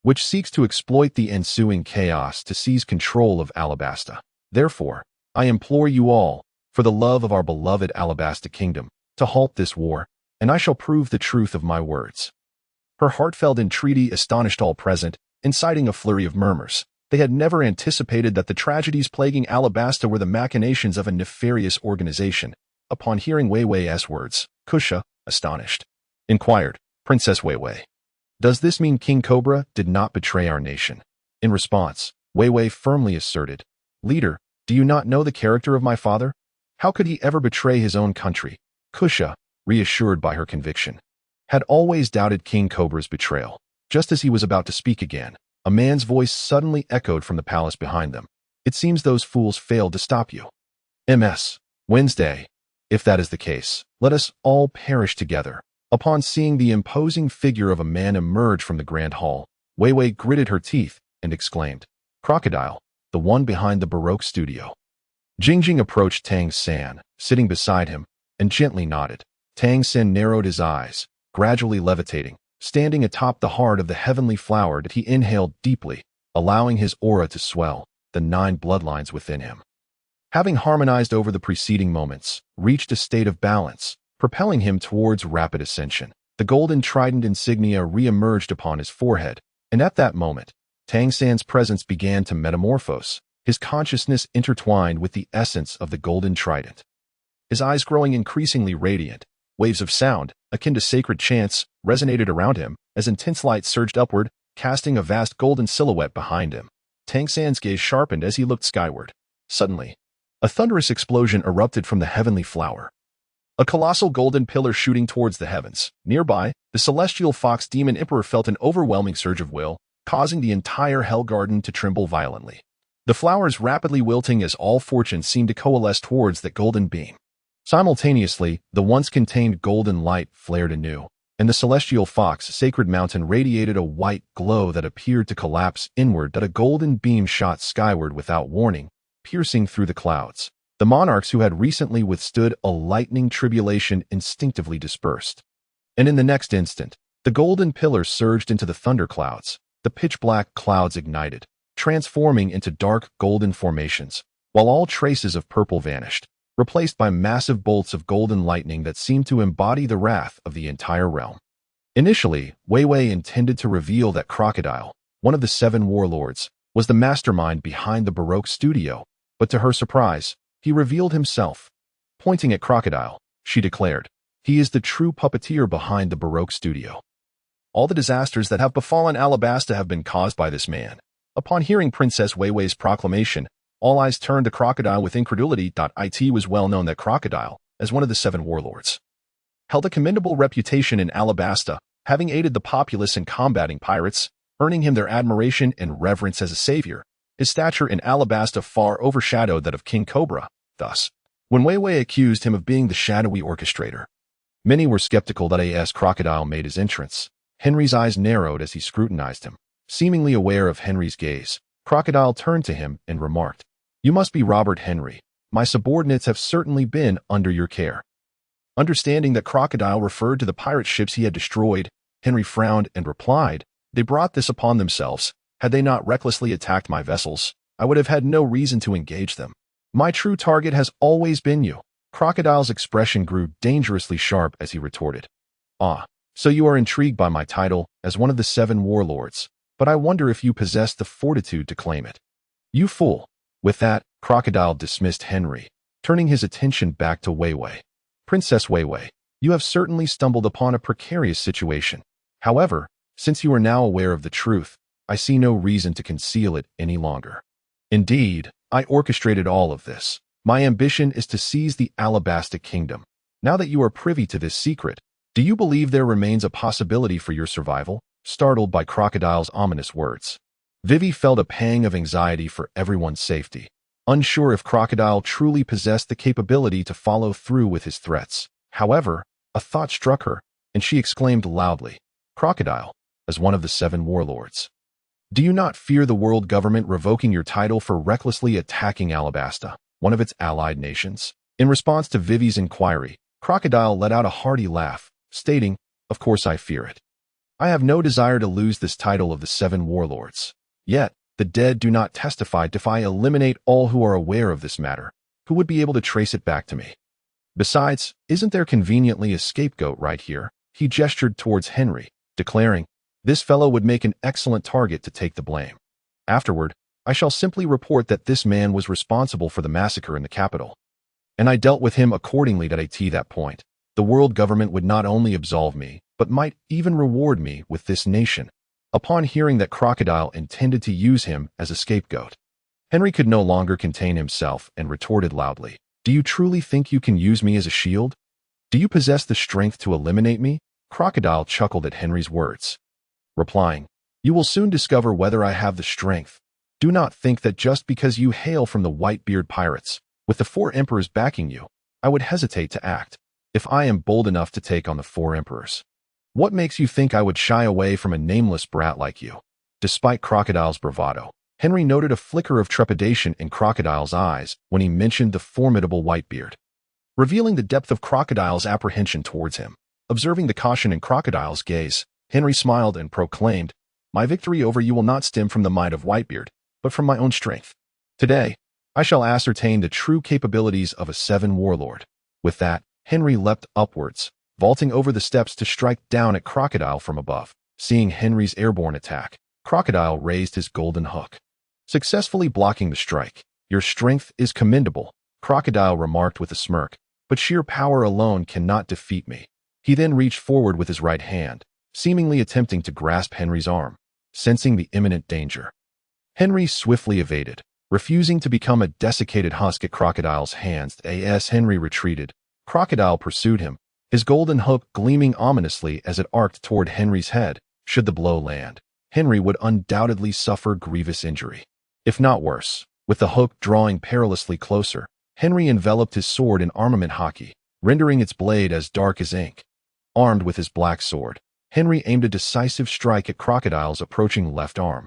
which seeks to exploit the ensuing chaos to seize control of Alabasta. Therefore, I implore you all, for the love of our beloved Alabasta Kingdom, to halt this war, and I shall prove the truth of my words." Her heartfelt entreaty astonished all present, inciting a flurry of murmurs. They had never anticipated that the tragedies plaguing Alabasta were the machinations of a nefarious organization. Upon hearing Wei Wei's words, Kusha, astonished, inquired, "Princess Wei Wei, does this mean King Cobra did not betray our nation?" In response, Wei Wei firmly asserted, "Leader, do you not know the character of my father? How could he ever betray his own country?" Kusha, reassured by her conviction, had always doubted King Cobra's betrayal. Just as he was about to speak again, a man's voice suddenly echoed from the palace behind them. "It seems those fools failed to stop you. Ms. Wednesday. If that is the case, let us all perish together." Upon seeing the imposing figure of a man emerge from the grand hall, Wei Wei gritted her teeth and exclaimed, "Crocodile, the one behind the Baroque studio." Jingjing approached Tang San, sitting beside him, and gently nodded. Tang San narrowed his eyes, gradually levitating, standing atop the heart of the heavenly flower that he inhaled deeply, allowing his aura to swell, the 9 bloodlines within him, having harmonized over the preceding moments, reached a state of balance, propelling him towards rapid ascension. The golden trident insignia re-emerged upon his forehead, and at that moment, Tang San's presence began to metamorphose, his consciousness intertwined with the essence of the golden trident. His eyes growing increasingly radiant, waves of sound, akin to sacred chants, resonated around him as intense light surged upward, casting a vast golden silhouette behind him. Tang San's gaze sharpened as he looked skyward. Suddenly, a thunderous explosion erupted from the heavenly flower, a colossal golden pillar shooting towards the heavens. Nearby, the celestial fox demon emperor felt an overwhelming surge of will, causing the entire hell garden to tremble violently. The flowers rapidly wilting as all fortunes seemed to coalesce towards that golden beam. Simultaneously, the once contained golden light flared anew, and the celestial fox sacred mountain radiated a white glow that appeared to collapse inward. That a golden beam shot skyward without warning, piercing through the clouds. The monarchs who had recently withstood a lightning tribulation instinctively dispersed. And in the next instant, the golden pillar surged into the thunderclouds. The pitch-black clouds ignited, transforming into dark golden formations, while all traces of purple vanished, replaced by massive bolts of golden lightning that seemed to embody the wrath of the entire realm. Initially, Wei Wei intended to reveal that Crocodile, one of the 7 warlords, was the mastermind behind the Baroque studio, but to her surprise, he revealed himself. Pointing at Crocodile, she declared, "He is the true puppeteer behind the Baroque studio. All the disasters that have befallen Alabasta have been caused by this man." Upon hearing Princess Wei Wei's proclamation, all eyes turned to Crocodile with incredulity. It was well known that Crocodile, as one of the 7 warlords, held a commendable reputation in Alabasta, having aided the populace in combating pirates, earning him their admiration and reverence as a savior. His stature in Alabasta far overshadowed that of King Cobra. Thus, when Wei Wei accused him of being the shadowy orchestrator, many were skeptical that A.S. Crocodile made his entrance. Henry's eyes narrowed as he scrutinized him. Seemingly aware of Henry's gaze, Crocodile turned to him and remarked, "You must be Robert Henry. My subordinates have certainly been under your care." Understanding that Crocodile referred to the pirate ships he had destroyed, Henry frowned and replied, "They brought this upon themselves. Had they not recklessly attacked my vessels, I would have had no reason to engage them. My true target has always been you." Crocodile's expression grew dangerously sharp as he retorted, "Ah, so you are intrigued by my title as one of the 7 warlords, but I wonder if you possess the fortitude to claim it. You fool." With that, Crocodile dismissed Henry, turning his attention back to Wei Wei. "Princess Wei Wei, you have certainly stumbled upon a precarious situation. However, since you are now aware of the truth, I see no reason to conceal it any longer. Indeed, I orchestrated all of this. My ambition is to seize the Alabasta Kingdom. Now that you are privy to this secret, do you believe there remains a possibility for your survival?" Startled by Crocodile's ominous words, Vivi felt a pang of anxiety for everyone's safety, unsure if Crocodile truly possessed the capability to follow through with his threats. However, a thought struck her, and she exclaimed loudly, "Crocodile, as one of the 7 warlords, do you not fear the world government revoking your title for recklessly attacking Alabasta, one of its allied nations?" In response to Vivi's inquiry, Crocodile let out a hearty laugh, stating, "Of course I fear it. I have no desire to lose this title of the 7 warlords. Yet, the dead do not testify. If I eliminate all who are aware of this matter, who would be able to trace it back to me? Besides, isn't there conveniently a scapegoat right here?" He gestured towards Henry, declaring, "This fellow would make an excellent target to take the blame. Afterward, I shall simply report that this man was responsible for the massacre in the capital. And I dealt with him accordingly. At that point, the world government would not only absolve me, but might even reward me with this nation." Upon hearing that Crocodile intended to use him as a scapegoat, Henry could no longer contain himself and retorted loudly, "Do you truly think you can use me as a shield? Do you possess the strength to eliminate me?" Crocodile chuckled at Henry's words, replying, "You will soon discover whether I have the strength. Do not think that just because you hail from the Whitebeard pirates, with the 4 emperors backing you, I would hesitate to act, if I am bold enough to take on the 4 emperors. What makes you think I would shy away from a nameless brat like you?" Despite Crocodile's bravado, Henry noted a flicker of trepidation in Crocodile's eyes when he mentioned the formidable Whitebeard, revealing the depth of Crocodile's apprehension towards him. Observing the caution in Crocodile's gaze, Henry smiled and proclaimed, "My victory over you will not stem from the might of Whitebeard, but from my own strength. Today, I shall ascertain the true capabilities of a 7 warlord." With that, Henry leapt upwards, vaulting over the steps to strike down at Crocodile from above. Seeing Henry's airborne attack, Crocodile raised his golden hook, successfully blocking the strike. "Your strength is commendable," Crocodile remarked with a smirk, "but sheer power alone cannot defeat me." He then reached forward with his right hand, seemingly attempting to grasp Henry's arm. Sensing the imminent danger, Henry swiftly evaded, refusing to become a desiccated husk at Crocodile's hands. As Henry retreated, Crocodile pursued him, his golden hook gleaming ominously as it arced toward Henry's head. Should the blow land, Henry would undoubtedly suffer grievous injury, if not worse. With the hook drawing perilously closer, Henry enveloped his sword in armament hockey, rendering its blade as dark as ink. Armed with his black sword, Henry aimed a decisive strike at Crocodile's approaching left arm.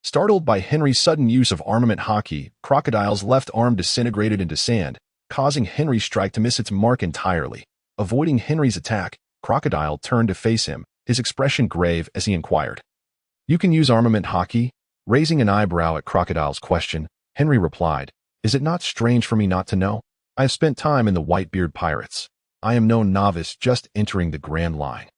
Startled by Henry's sudden use of armament hockey, Crocodile's left arm disintegrated into sand, causing Henry's strike to miss its mark entirely. Avoiding Henry's attack, Crocodile turned to face him, his expression grave as he inquired, "You can use armament hockey?" Raising an eyebrow at Crocodile's question, Henry replied, "Is it not strange for me not to know? I have spent time in the Whitebeard pirates. I am no novice just entering the Grand Line."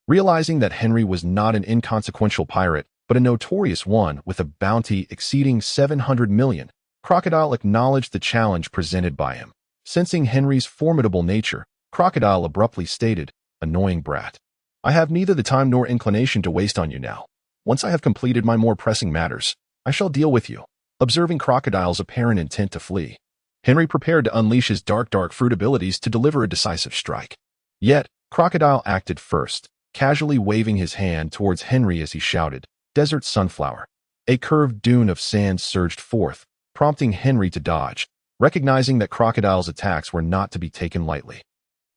Realizing that Henry was not an inconsequential pirate, but a notorious one with a bounty exceeding 700 million, Crocodile acknowledged the challenge presented by him. Sensing Henry's formidable nature, Crocodile abruptly stated, "Annoying brat. I have neither the time nor inclination to waste on you now. Once I have completed my more pressing matters, I shall deal with you." Observing Crocodile's apparent intent to flee, Henry prepared to unleash his dark fruit abilities to deliver a decisive strike. Yet, Crocodile acted first, casually waving his hand towards Henry as he shouted, desert sunflower. A curved dune of sand surged forth, prompting Henry to dodge, recognizing that Crocodile's attacks were not to be taken lightly.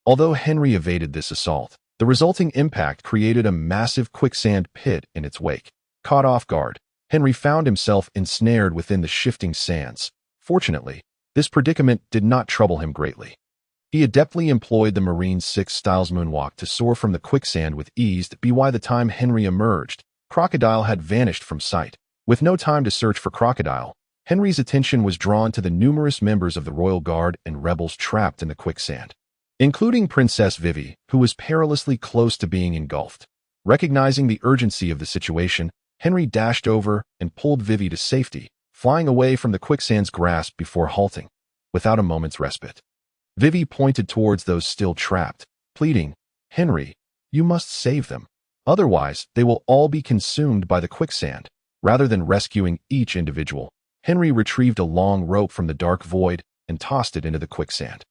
Although Henry evaded this assault, the resulting impact created a massive quicksand pit in its wake. Caught off guard, Henry found himself ensnared within the shifting sands. Fortunately, this predicament did not trouble him greatly. He adeptly employed the Marine 6 Styles moonwalk to soar from the quicksand with ease. By the time Henry emerged, Crocodile had vanished from sight. With no time to search for Crocodile, Henry's attention was drawn to the numerous members of the Royal Guard and rebels trapped in the quicksand, including Princess Vivi, who was perilously close to being engulfed. Recognizing the urgency of the situation, Henry dashed over and pulled Vivi to safety, flying away from the quicksand's grasp before halting, without a moment's respite. Vivi pointed towards those still trapped, pleading, "Henry, you must save them. Otherwise, they will all be consumed by the quicksand." Rather than rescuing each individual, Henry retrieved a long rope from the dark void and tossed it into the quicksand.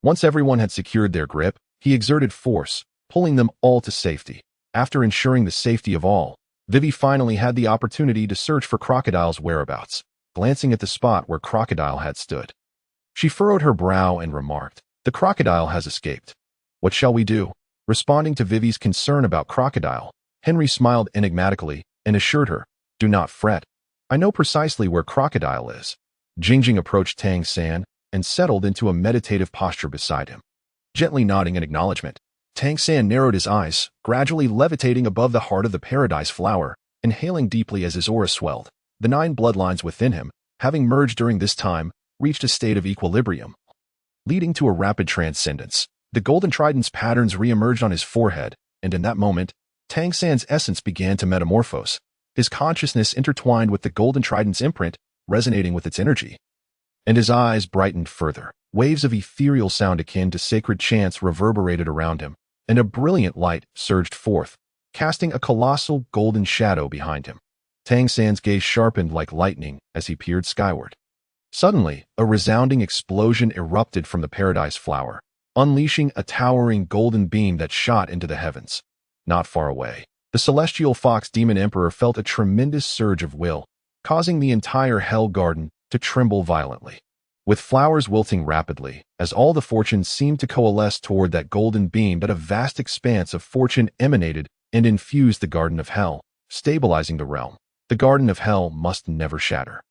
Once everyone had secured their grip, he exerted force, pulling them all to safety. After ensuring the safety of all, Vivi finally had the opportunity to search for Crocodile's whereabouts. Glancing at the spot where Crocodile had stood, she furrowed her brow and remarked, "The crocodile has escaped. What shall we do?" Responding to Vivi's concern about Crocodile, Henry smiled enigmatically and assured her, "Do not fret. I know precisely where Crocodile is." Jingjing approached Tang San and settled into a meditative posture beside him. Gently nodding in acknowledgement, Tang San narrowed his eyes, gradually levitating above the heart of the paradise flower, inhaling deeply as his aura swelled. The 9 bloodlines within him, having merged during this time, reached a state of equilibrium, leading to a rapid transcendence. The golden trident's patterns re-emerged on his forehead, and in that moment, Tang San's essence began to metamorphose. His consciousness intertwined with the golden trident's imprint, resonating with its energy. And his eyes brightened further. Waves of ethereal sound akin to sacred chants reverberated around him, and a brilliant light surged forth, casting a colossal golden shadow behind him. Tang San's gaze sharpened like lightning as he peered skyward. Suddenly, a resounding explosion erupted from the paradise flower, unleashing a towering golden beam that shot into the heavens. Not far away, the celestial fox demon emperor felt a tremendous surge of will, causing the entire hell garden to tremble violently. With flowers wilting rapidly, as all the fortunes seemed to coalesce toward that golden beam, that a vast expanse of fortune emanated and infused the Garden of Hell, stabilizing the realm. The Garden of Hell must never shatter.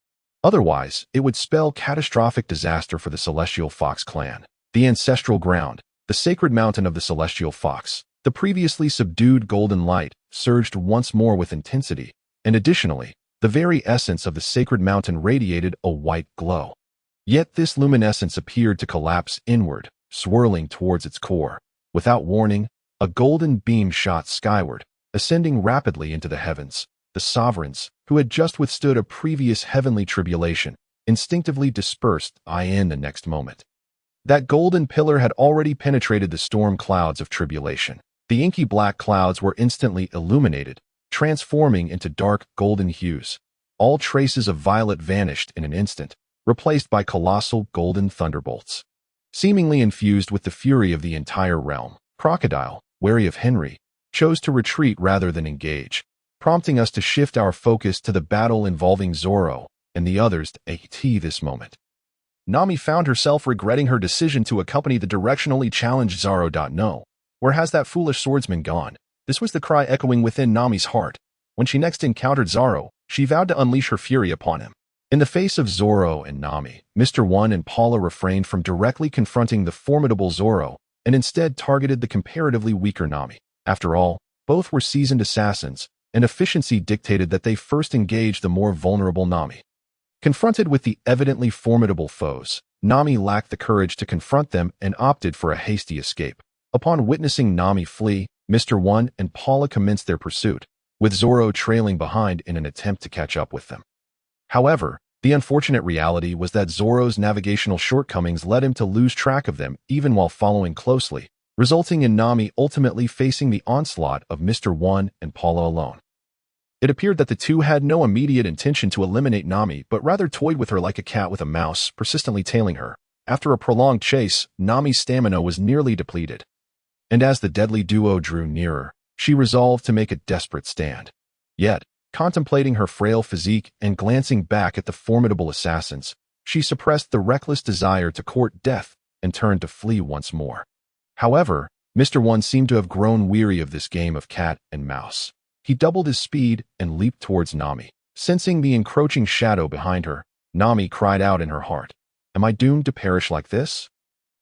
Otherwise, it would spell catastrophic disaster for the Celestial Fox clan. The ancestral ground, the sacred mountain of the Celestial Fox, the previously subdued golden light, surged once more with intensity, and additionally, the very essence of the sacred mountain radiated a white glow. Yet this luminescence appeared to collapse inward, swirling towards its core. Without warning, a golden beam shot skyward, ascending rapidly into the heavens. The sovereigns, who had just withstood a previous heavenly tribulation, instinctively dispersed in the next moment. That golden pillar had already penetrated the storm clouds of tribulation. The inky black clouds were instantly illuminated, transforming into dark golden hues. All traces of violet vanished in an instant, replaced by colossal golden thunderbolts. Seemingly infused with the fury of the entire realm, Crocodile, wary of Henry, chose to retreat rather than engage, prompting us to shift our focus to the battle involving Zoro and the others at this moment. Nami found herself regretting her decision to accompany the directionally challenged Zoro. No, where has that foolish swordsman gone? This was the cry echoing within Nami's heart. When she next encountered Zoro, she vowed to unleash her fury upon him. In the face of Zoro and Nami, Mr. One and Paula refrained from directly confronting the formidable Zoro and instead targeted the comparatively weaker Nami. After all, both were seasoned assassins, and efficiency dictated that they first engage the more vulnerable Nami. Confronted with the evidently formidable foes, Nami lacked the courage to confront them and opted for a hasty escape. Upon witnessing Nami flee, Mr. One and Paula commenced their pursuit, with Zoro trailing behind in an attempt to catch up with them. However, the unfortunate reality was that Zoro's navigational shortcomings led him to lose track of them even while following closely, resulting in Nami ultimately facing the onslaught of Mr. One and Paula alone. It appeared that the two had no immediate intention to eliminate Nami, but rather toyed with her like a cat with a mouse, persistently tailing her. After a prolonged chase, Nami's stamina was nearly depleted. And as the deadly duo drew nearer, she resolved to make a desperate stand. Yet, Contemplating her frail physique and glancing back at the formidable assassins, she suppressed the reckless desire to court death and turned to flee once more. However, Mr. One seemed to have grown weary of this game of cat and mouse. He doubled his speed and leaped towards Nami. Sensing the encroaching shadow behind her, Nami cried out in her heart, "Am I doomed to perish like this?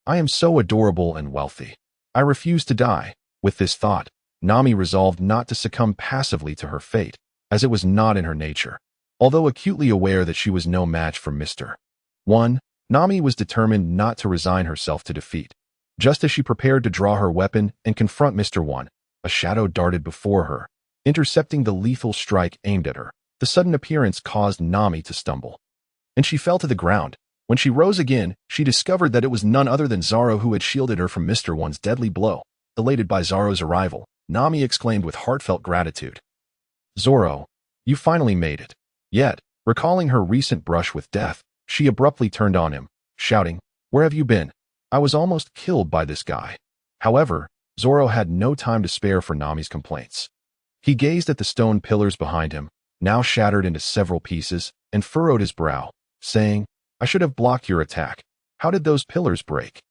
I am so adorable and wealthy. I refuse to die." With this thought, Nami resolved not to succumb passively to her fate, as it was not in her nature. Although acutely aware that she was no match for Mr. One, Nami was determined not to resign herself to defeat. Just as she prepared to draw her weapon and confront Mr. One, a shadow darted before her, intercepting the lethal strike aimed at her. The sudden appearance caused Nami to stumble, and she fell to the ground. When she rose again, she discovered that it was none other than Zoro who had shielded her from Mr. One's deadly blow. Elated by Zoro's arrival, Nami exclaimed with heartfelt gratitude, "Zoro, you finally made it." Yet, recalling her recent brush with death, she abruptly turned on him, shouting, "Where have you been? I was almost killed by this guy." However, Zoro had no time to spare for Nami's complaints. He gazed at the stone pillars behind him, now shattered into several pieces, and furrowed his brow, saying, "I should have blocked your attack. How did those pillars break?"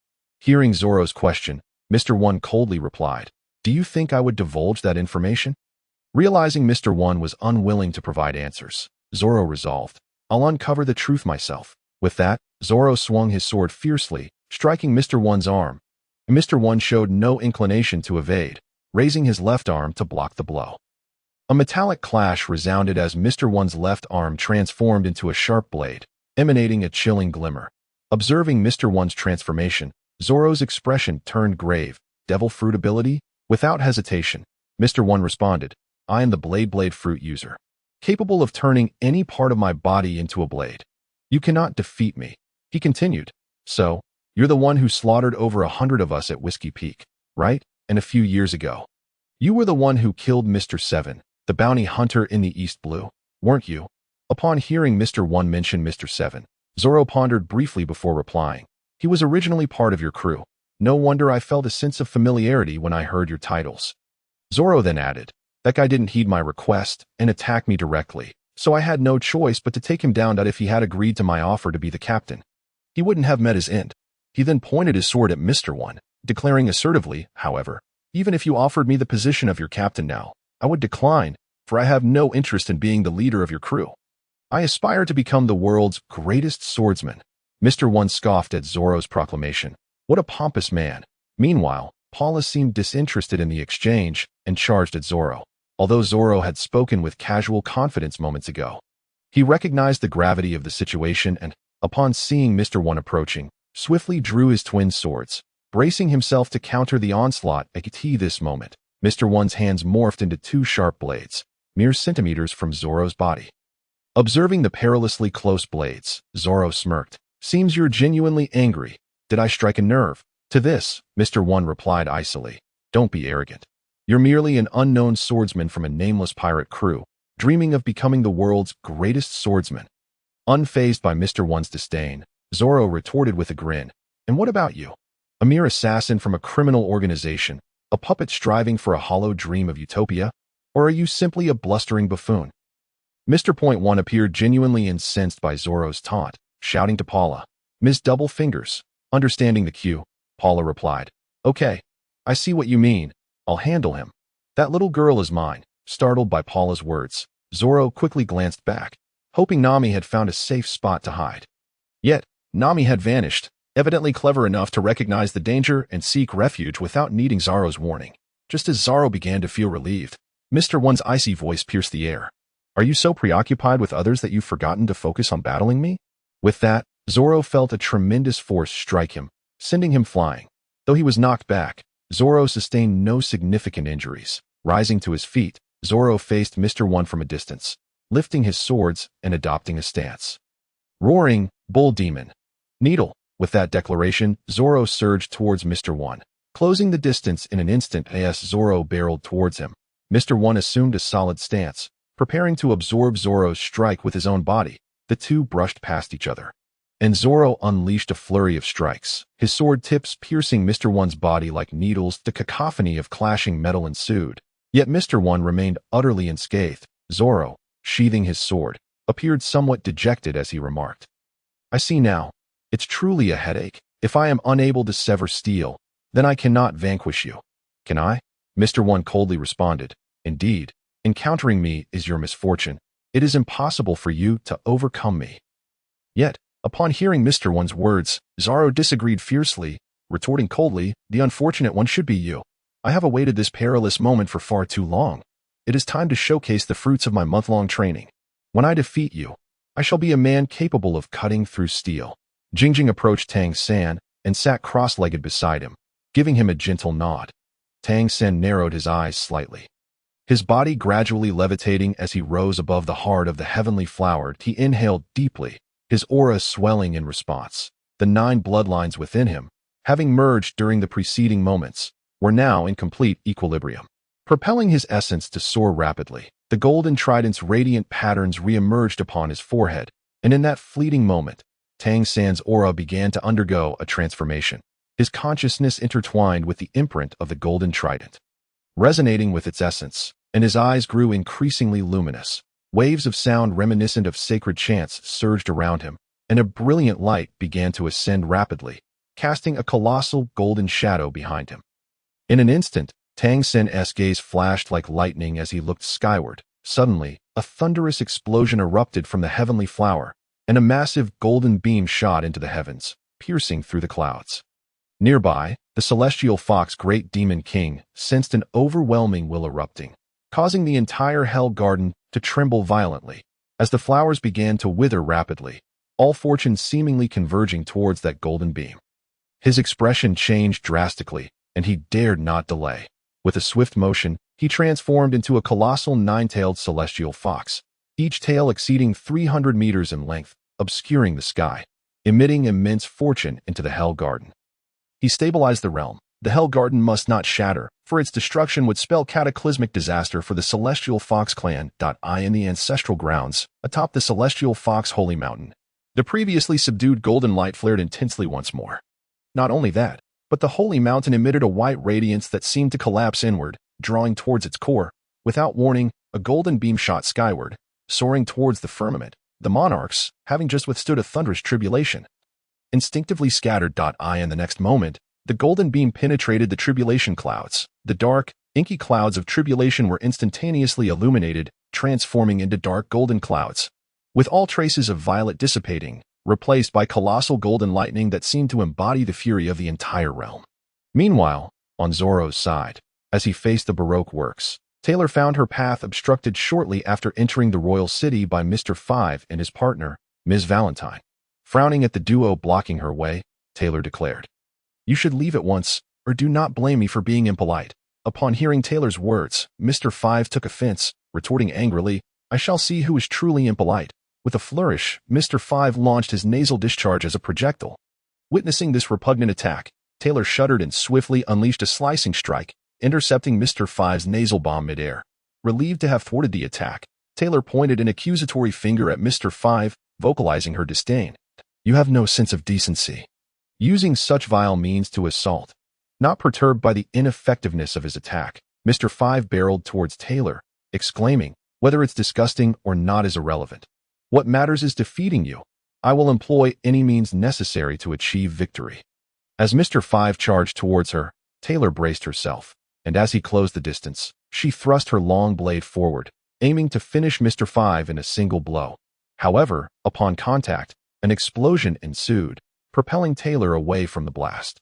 Hearing Zoro's question, Mr. One coldly replied, "Do you think I would divulge that information?" Realizing Mr. One was unwilling to provide answers, Zoro resolved, "I'll uncover the truth myself." With that, Zoro swung his sword fiercely, striking Mr. One's arm. Mr. One showed no inclination to evade, raising his left arm to block the blow. A metallic clash resounded as Mr. One's left arm transformed into a sharp blade, emanating a chilling glimmer. Observing Mr. One's transformation, Zoro's expression turned grave. "Devil fruit ability?" Without hesitation, Mr. One responded, "I am the blade fruit user, capable of turning any part of my body into a blade. You cannot defeat me." He continued, "So, you're the one who slaughtered over 100 of us at Whiskey Peak, right? And a few years ago, you were the one who killed Mr. Seven, the bounty hunter in the East Blue, weren't you?" Upon hearing Mr. One mention Mr. Seven, Zoro pondered briefly before replying, "He was originally part of your crew. No wonder I felt a sense of familiarity when I heard your titles." Zoro then added, "That guy didn't heed my request and attack me directly, so I had no choice but to take him down. If he had agreed to my offer to be the captain, he wouldn't have met his end." He then pointed his sword at Mr. One, declaring assertively, "However, even if you offered me the position of your captain now, I would decline, for I have no interest in being the leader of your crew. I aspire to become the world's greatest swordsman." Mr. One scoffed at Zoro's proclamation. What a pompous man. Meanwhile, Paula seemed disinterested in the exchange and charged at Zoro. Although Zoro had spoken with casual confidence moments ago, he recognized the gravity of the situation and, upon seeing Mr. One approaching, swiftly drew his twin swords, bracing himself to counter the onslaught. At this moment, Mr. One's hands morphed into two sharp blades, mere centimeters from Zoro's body. Observing the perilously close blades, Zoro smirked. "Seems you're genuinely angry. Did I strike a nerve?" To this, Mr. One replied icily, "Don't be arrogant. You're merely an unknown swordsman from a nameless pirate crew, dreaming of becoming the world's greatest swordsman." Unfazed by Mr. One's disdain, Zoro retorted with a grin, "And what about you? A mere assassin from a criminal organization, a puppet striving for a hollow dream of utopia? Or are you simply a blustering buffoon?" Mr. Point One appeared genuinely incensed by Zoro's taunt, shouting to Paula, "Ms. Double Fingers." Understanding the cue, Paula replied, "Okay, I see what you mean. I'll handle him. That little girl is mine." Startled by Paula's words, Zoro quickly glanced back, hoping Nami had found a safe spot to hide. Yet, Nami had vanished, evidently clever enough to recognize the danger and seek refuge without needing Zoro's warning. Just as Zoro began to feel relieved, Mr. One's icy voice pierced the air. "Are you so preoccupied with others that you've forgotten to focus on battling me?" With that, Zoro felt a tremendous force strike him, sending him flying. Though he was knocked back, Zoro sustained no significant injuries. Rising to his feet, Zoro faced Mr. One from a distance, lifting his swords and adopting a stance. Roaring, "Bull Demon! Needle!" With that declaration, Zoro surged towards Mr. One, closing the distance in an instant as Zoro barreled towards him. Mr. One assumed a solid stance, preparing to absorb Zoro's strike with his own body. The two brushed past each other, and Zoro unleashed a flurry of strikes, his sword tips piercing Mr. One's body like needles. The cacophony of clashing metal ensued, yet Mr. One remained utterly unscathed. "Zoro, sheathing his sword, appeared somewhat dejected as he remarked, "I see now. It's truly a headache. If I am unable to sever steel, then I cannot vanquish you. Can I?" Mr. One coldly responded, "Indeed, encountering me is your misfortune. It is impossible for you to overcome me." Yet, upon hearing Mr. One's words, Zoro disagreed fiercely, retorting coldly, "The unfortunate one should be you. I have awaited this perilous moment for far too long. It is time to showcase the fruits of my month-long training. When I defeat you, I shall be a man capable of cutting through steel." Jingjing approached Tang San and sat cross-legged beside him, giving him a gentle nod. Tang San narrowed his eyes slightly. His body gradually levitating as he rose above the heart of the heavenly flower, he inhaled deeply, his aura swelling in response. The 9 bloodlines within him, having merged during the preceding moments, were now in complete equilibrium, propelling his essence to soar rapidly. The golden trident's radiant patterns re-emerged upon his forehead, and in that fleeting moment, Tang San's aura began to undergo a transformation, his consciousness intertwined with the imprint of the golden trident, resonating with its essence, and his eyes grew increasingly luminous. Waves of sound reminiscent of sacred chants surged around him, and a brilliant light began to ascend rapidly, casting a colossal golden shadow behind him. In an instant, Tang Sen's gaze flashed like lightning as he looked skyward. Suddenly, a thunderous explosion erupted from the heavenly flower, and a massive golden beam shot into the heavens, piercing through the clouds. Nearby, the celestial fox Great Demon King sensed an overwhelming will erupting, causing the entire Hell Garden to tremble violently. As the flowers began to wither rapidly, all fortune seemingly converging towards that golden beam. His expression changed drastically, and he dared not delay. With a swift motion, he transformed into a colossal 9-tailed celestial fox, each tail exceeding 300 meters in length, obscuring the sky, emitting immense fortune into the Hell Garden. He stabilized the realm. The Hell Garden must not shatter, for its destruction would spell cataclysmic disaster for the Celestial Fox clan. In the ancestral grounds, atop the Celestial Fox Holy Mountain, the previously subdued golden light flared intensely once more. Not only that, but the holy mountain emitted a white radiance that seemed to collapse inward, drawing towards its core. Without warning, a golden beam shot skyward, soaring towards the firmament. The monarchs, having just withstood a thunderous tribulation, instinctively scattered. In the next moment, the golden beam penetrated the tribulation clouds. The dark, inky clouds of tribulation were instantaneously illuminated, transforming into dark golden clouds, with all traces of violet dissipating, replaced by colossal golden lightning that seemed to embody the fury of the entire realm. Meanwhile, on Zoro's side, as he faced the Baroque works, Taylor found her path obstructed shortly after entering the royal city by Mr. Five and his partner, Ms. Valentine. Frowning at the duo blocking her way, Taylor declared, "You should leave at once, or do not blame me for being impolite." Upon hearing Taylor's words, Mr. Five took offense, retorting angrily, "I shall see who is truly impolite." With a flourish, Mr. Five launched his nasal discharge as a projectile. Witnessing this repugnant attack, Taylor shuddered and swiftly unleashed a slicing strike, intercepting Mr. Five's nasal bomb midair. Relieved to have thwarted the attack, Taylor pointed an accusatory finger at Mr. Five, vocalizing her disdain. "You have no sense of decency. Using such vile means to assault." Not perturbed by the ineffectiveness of his attack, Mr. Five barreled towards Taylor, exclaiming, "Whether it's disgusting or not is irrelevant. What matters is defeating you. I will employ any means necessary to achieve victory." As Mr. Five charged towards her, Taylor braced herself, and as he closed the distance, she thrust her long blade forward, aiming to finish Mr. Five in a single blow. However, upon contact, an explosion ensued, propelling Taylor away from the blast.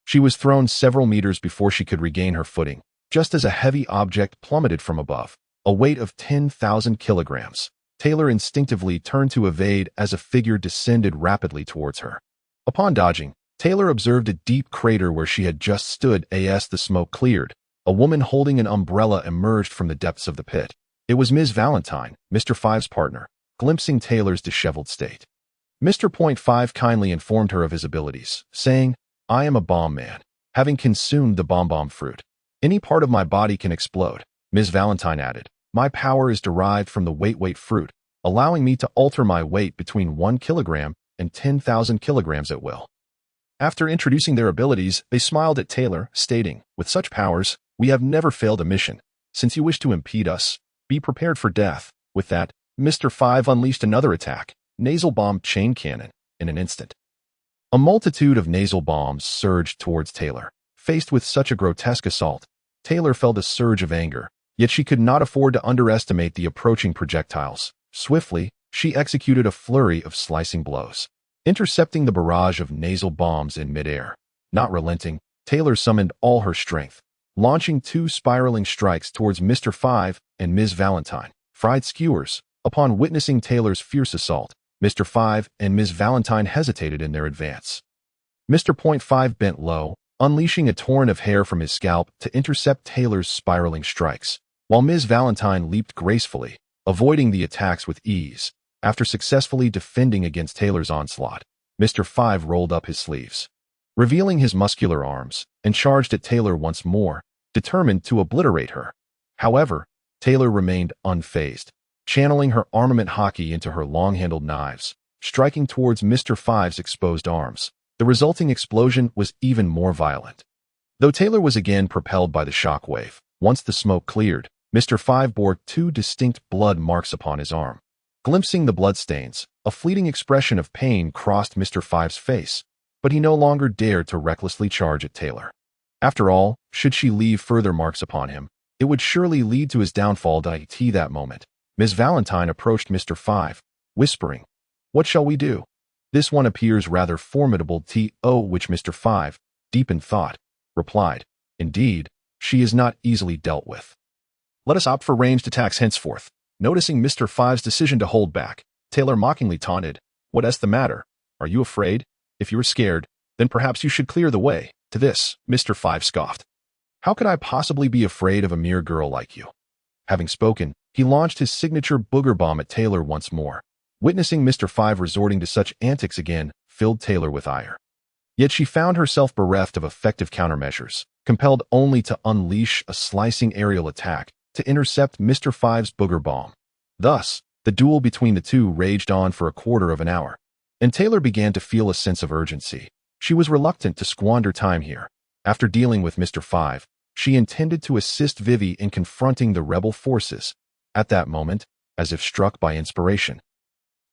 She was thrown several meters before she could regain her footing, just as a heavy object plummeted from above, a weight of 10,000 kilograms. Taylor instinctively turned to evade as a figure descended rapidly towards her. Upon dodging, Taylor observed a deep crater where she had just stood. As the smoke cleared, a woman holding an umbrella emerged from the depths of the pit. It was Ms. Valentine, Mr. Five's partner, glimpsing Taylor's disheveled state. Mr. Point Five kindly informed her of his abilities, saying, "I am a bomb man, having consumed the bomb fruit. Any part of my body can explode." Ms. Valentine added, "My power is derived from the weight fruit, allowing me to alter my weight between 1 kilogram and 10,000 kilograms at will." After introducing their abilities, they smiled at Taylor, stating, "With such powers, we have never failed a mission. Since you wish to impede us, be prepared for death." With that, Mr. Five unleashed another attack, nasal bomb chain cannon, in an instant. A multitude of nasal bombs surged towards Taylor. Faced with such a grotesque assault, Taylor felt a surge of anger, yet she could not afford to underestimate the approaching projectiles. Swiftly, she executed a flurry of slicing blows, intercepting the barrage of nasal bombs in midair. Not relenting, Taylor summoned all her strength, launching two spiraling strikes towards Mr. Five and Ms. Valentine. Fried skewers. Upon witnessing Taylor's fierce assault, Mr. Five and Ms. Valentine hesitated in their advance. Mr. Point Five bent low, unleashing a torrent of hair from his scalp to intercept Taylor's spiraling strikes, while Ms. Valentine leaped gracefully, avoiding the attacks with ease. After successfully defending against Taylor's onslaught, Mr. Five rolled up his sleeves, revealing his muscular arms, and charged at Taylor once more, determined to obliterate her. However, Taylor remained unfazed, channeling her armament hockey into her long-handled knives, striking towards Mr. Five's exposed arms. The resulting explosion was even more violent. Though Taylor was again propelled by the shock wave, once the smoke cleared, Mr. Five bore two distinct blood marks upon his arm. Glimpsing the bloodstains, a fleeting expression of pain crossed Mr. Five's face, but he no longer dared to recklessly charge at Taylor. After all, should she leave further marks upon him, it would surely lead to his downfall. That moment, Ms. Valentine approached Mr. Five, whispering, "What shall we do? This one appears rather formidable." Which Mr. Five, deep in thought, replied, "Indeed, she is not easily dealt with. Let us opt for ranged attacks henceforth." Noticing Mr. Five's decision to hold back, Taylor mockingly taunted, "What's the matter? Are you afraid? If you are scared, then perhaps you should clear the way." To this, Mr. Five scoffed, "How could I possibly be afraid of a mere girl like you?" Having spoken, he launched his signature booger bomb at Taylor once more. Witnessing Mr. Five resorting to such antics again filled Taylor with ire. Yet she found herself bereft of effective countermeasures, compelled only to unleash a slicing aerial attack to intercept Mr. Five's booger bomb. Thus, the duel between the two raged on for a quarter of an hour, and Taylor began to feel a sense of urgency. She was reluctant to squander time here. After dealing with Mr. Five, she intended to assist Vivi in confronting the rebel forces. At that moment, as if struck by inspiration,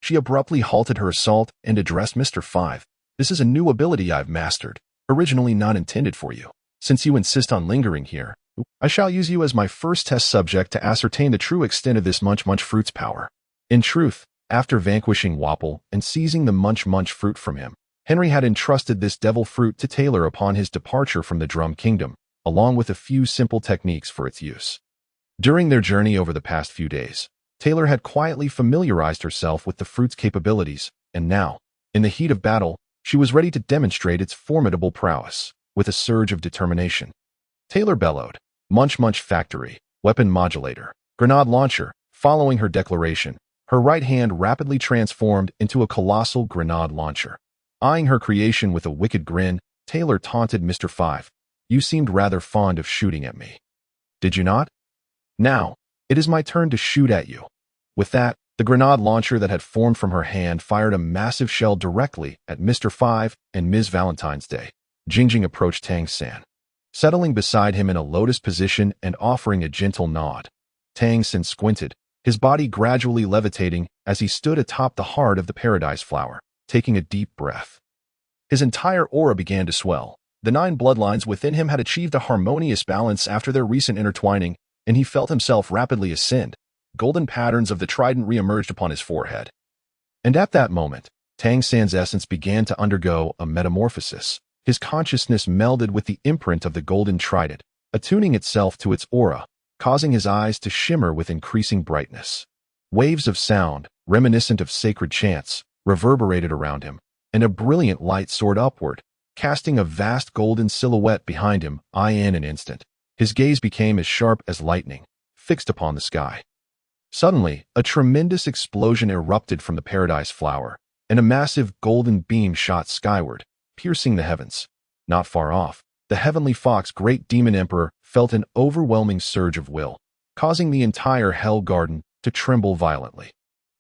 she abruptly halted her assault and addressed Mr. Five. "This is a new ability I've mastered, originally not intended for you. Since you insist on lingering here, I shall use you as my first test subject to ascertain the true extent of this Munch Munch fruit's power." In truth, after vanquishing Wapple and seizing the Munch Munch fruit from him, Henry had entrusted this devil fruit to Taylor upon his departure from the Drum Kingdom, along with a few simple techniques for its use. During their journey over the past few days, Taylor had quietly familiarized herself with the fruit's capabilities, and now, in the heat of battle, she was ready to demonstrate its formidable prowess. With a surge of determination, Taylor bellowed, "Munch Munch Factory, Weapon Modulator, Grenade Launcher." Following her declaration, her right hand rapidly transformed into a colossal grenade launcher. Eyeing her creation with a wicked grin, Taylor taunted Mr. Five, "You seemed rather fond of shooting at me, did you not? Now, it is my turn to shoot at you." With that, the grenade launcher that had formed from her hand fired a massive shell directly at Mr. Five and Ms. Valentine's Day. Jingjing approached Tang San, settling beside him in a lotus position and offering a gentle nod. Tang San squinted, his body gradually levitating as he stood atop the heart of the paradise flower, taking a deep breath. His entire aura began to swell. The 9 bloodlines within him had achieved a harmonious balance after their recent intertwining, and he felt himself rapidly ascend. Golden patterns of the trident re-emerged upon his forehead. And at that moment, Tang San's essence began to undergo a metamorphosis. His consciousness melded with the imprint of the golden trident, attuning itself to its aura, causing his eyes to shimmer with increasing brightness. Waves of sound, reminiscent of sacred chants, reverberated around him, and a brilliant light soared upward, casting a vast golden silhouette behind him. In an instant, his gaze became as sharp as lightning, fixed upon the sky. Suddenly, a tremendous explosion erupted from the paradise flower, and a massive golden beam shot skyward, piercing the heavens. Not far off, the heavenly fox Great Demon Emperor felt an overwhelming surge of will, causing the entire Hell Garden to tremble violently.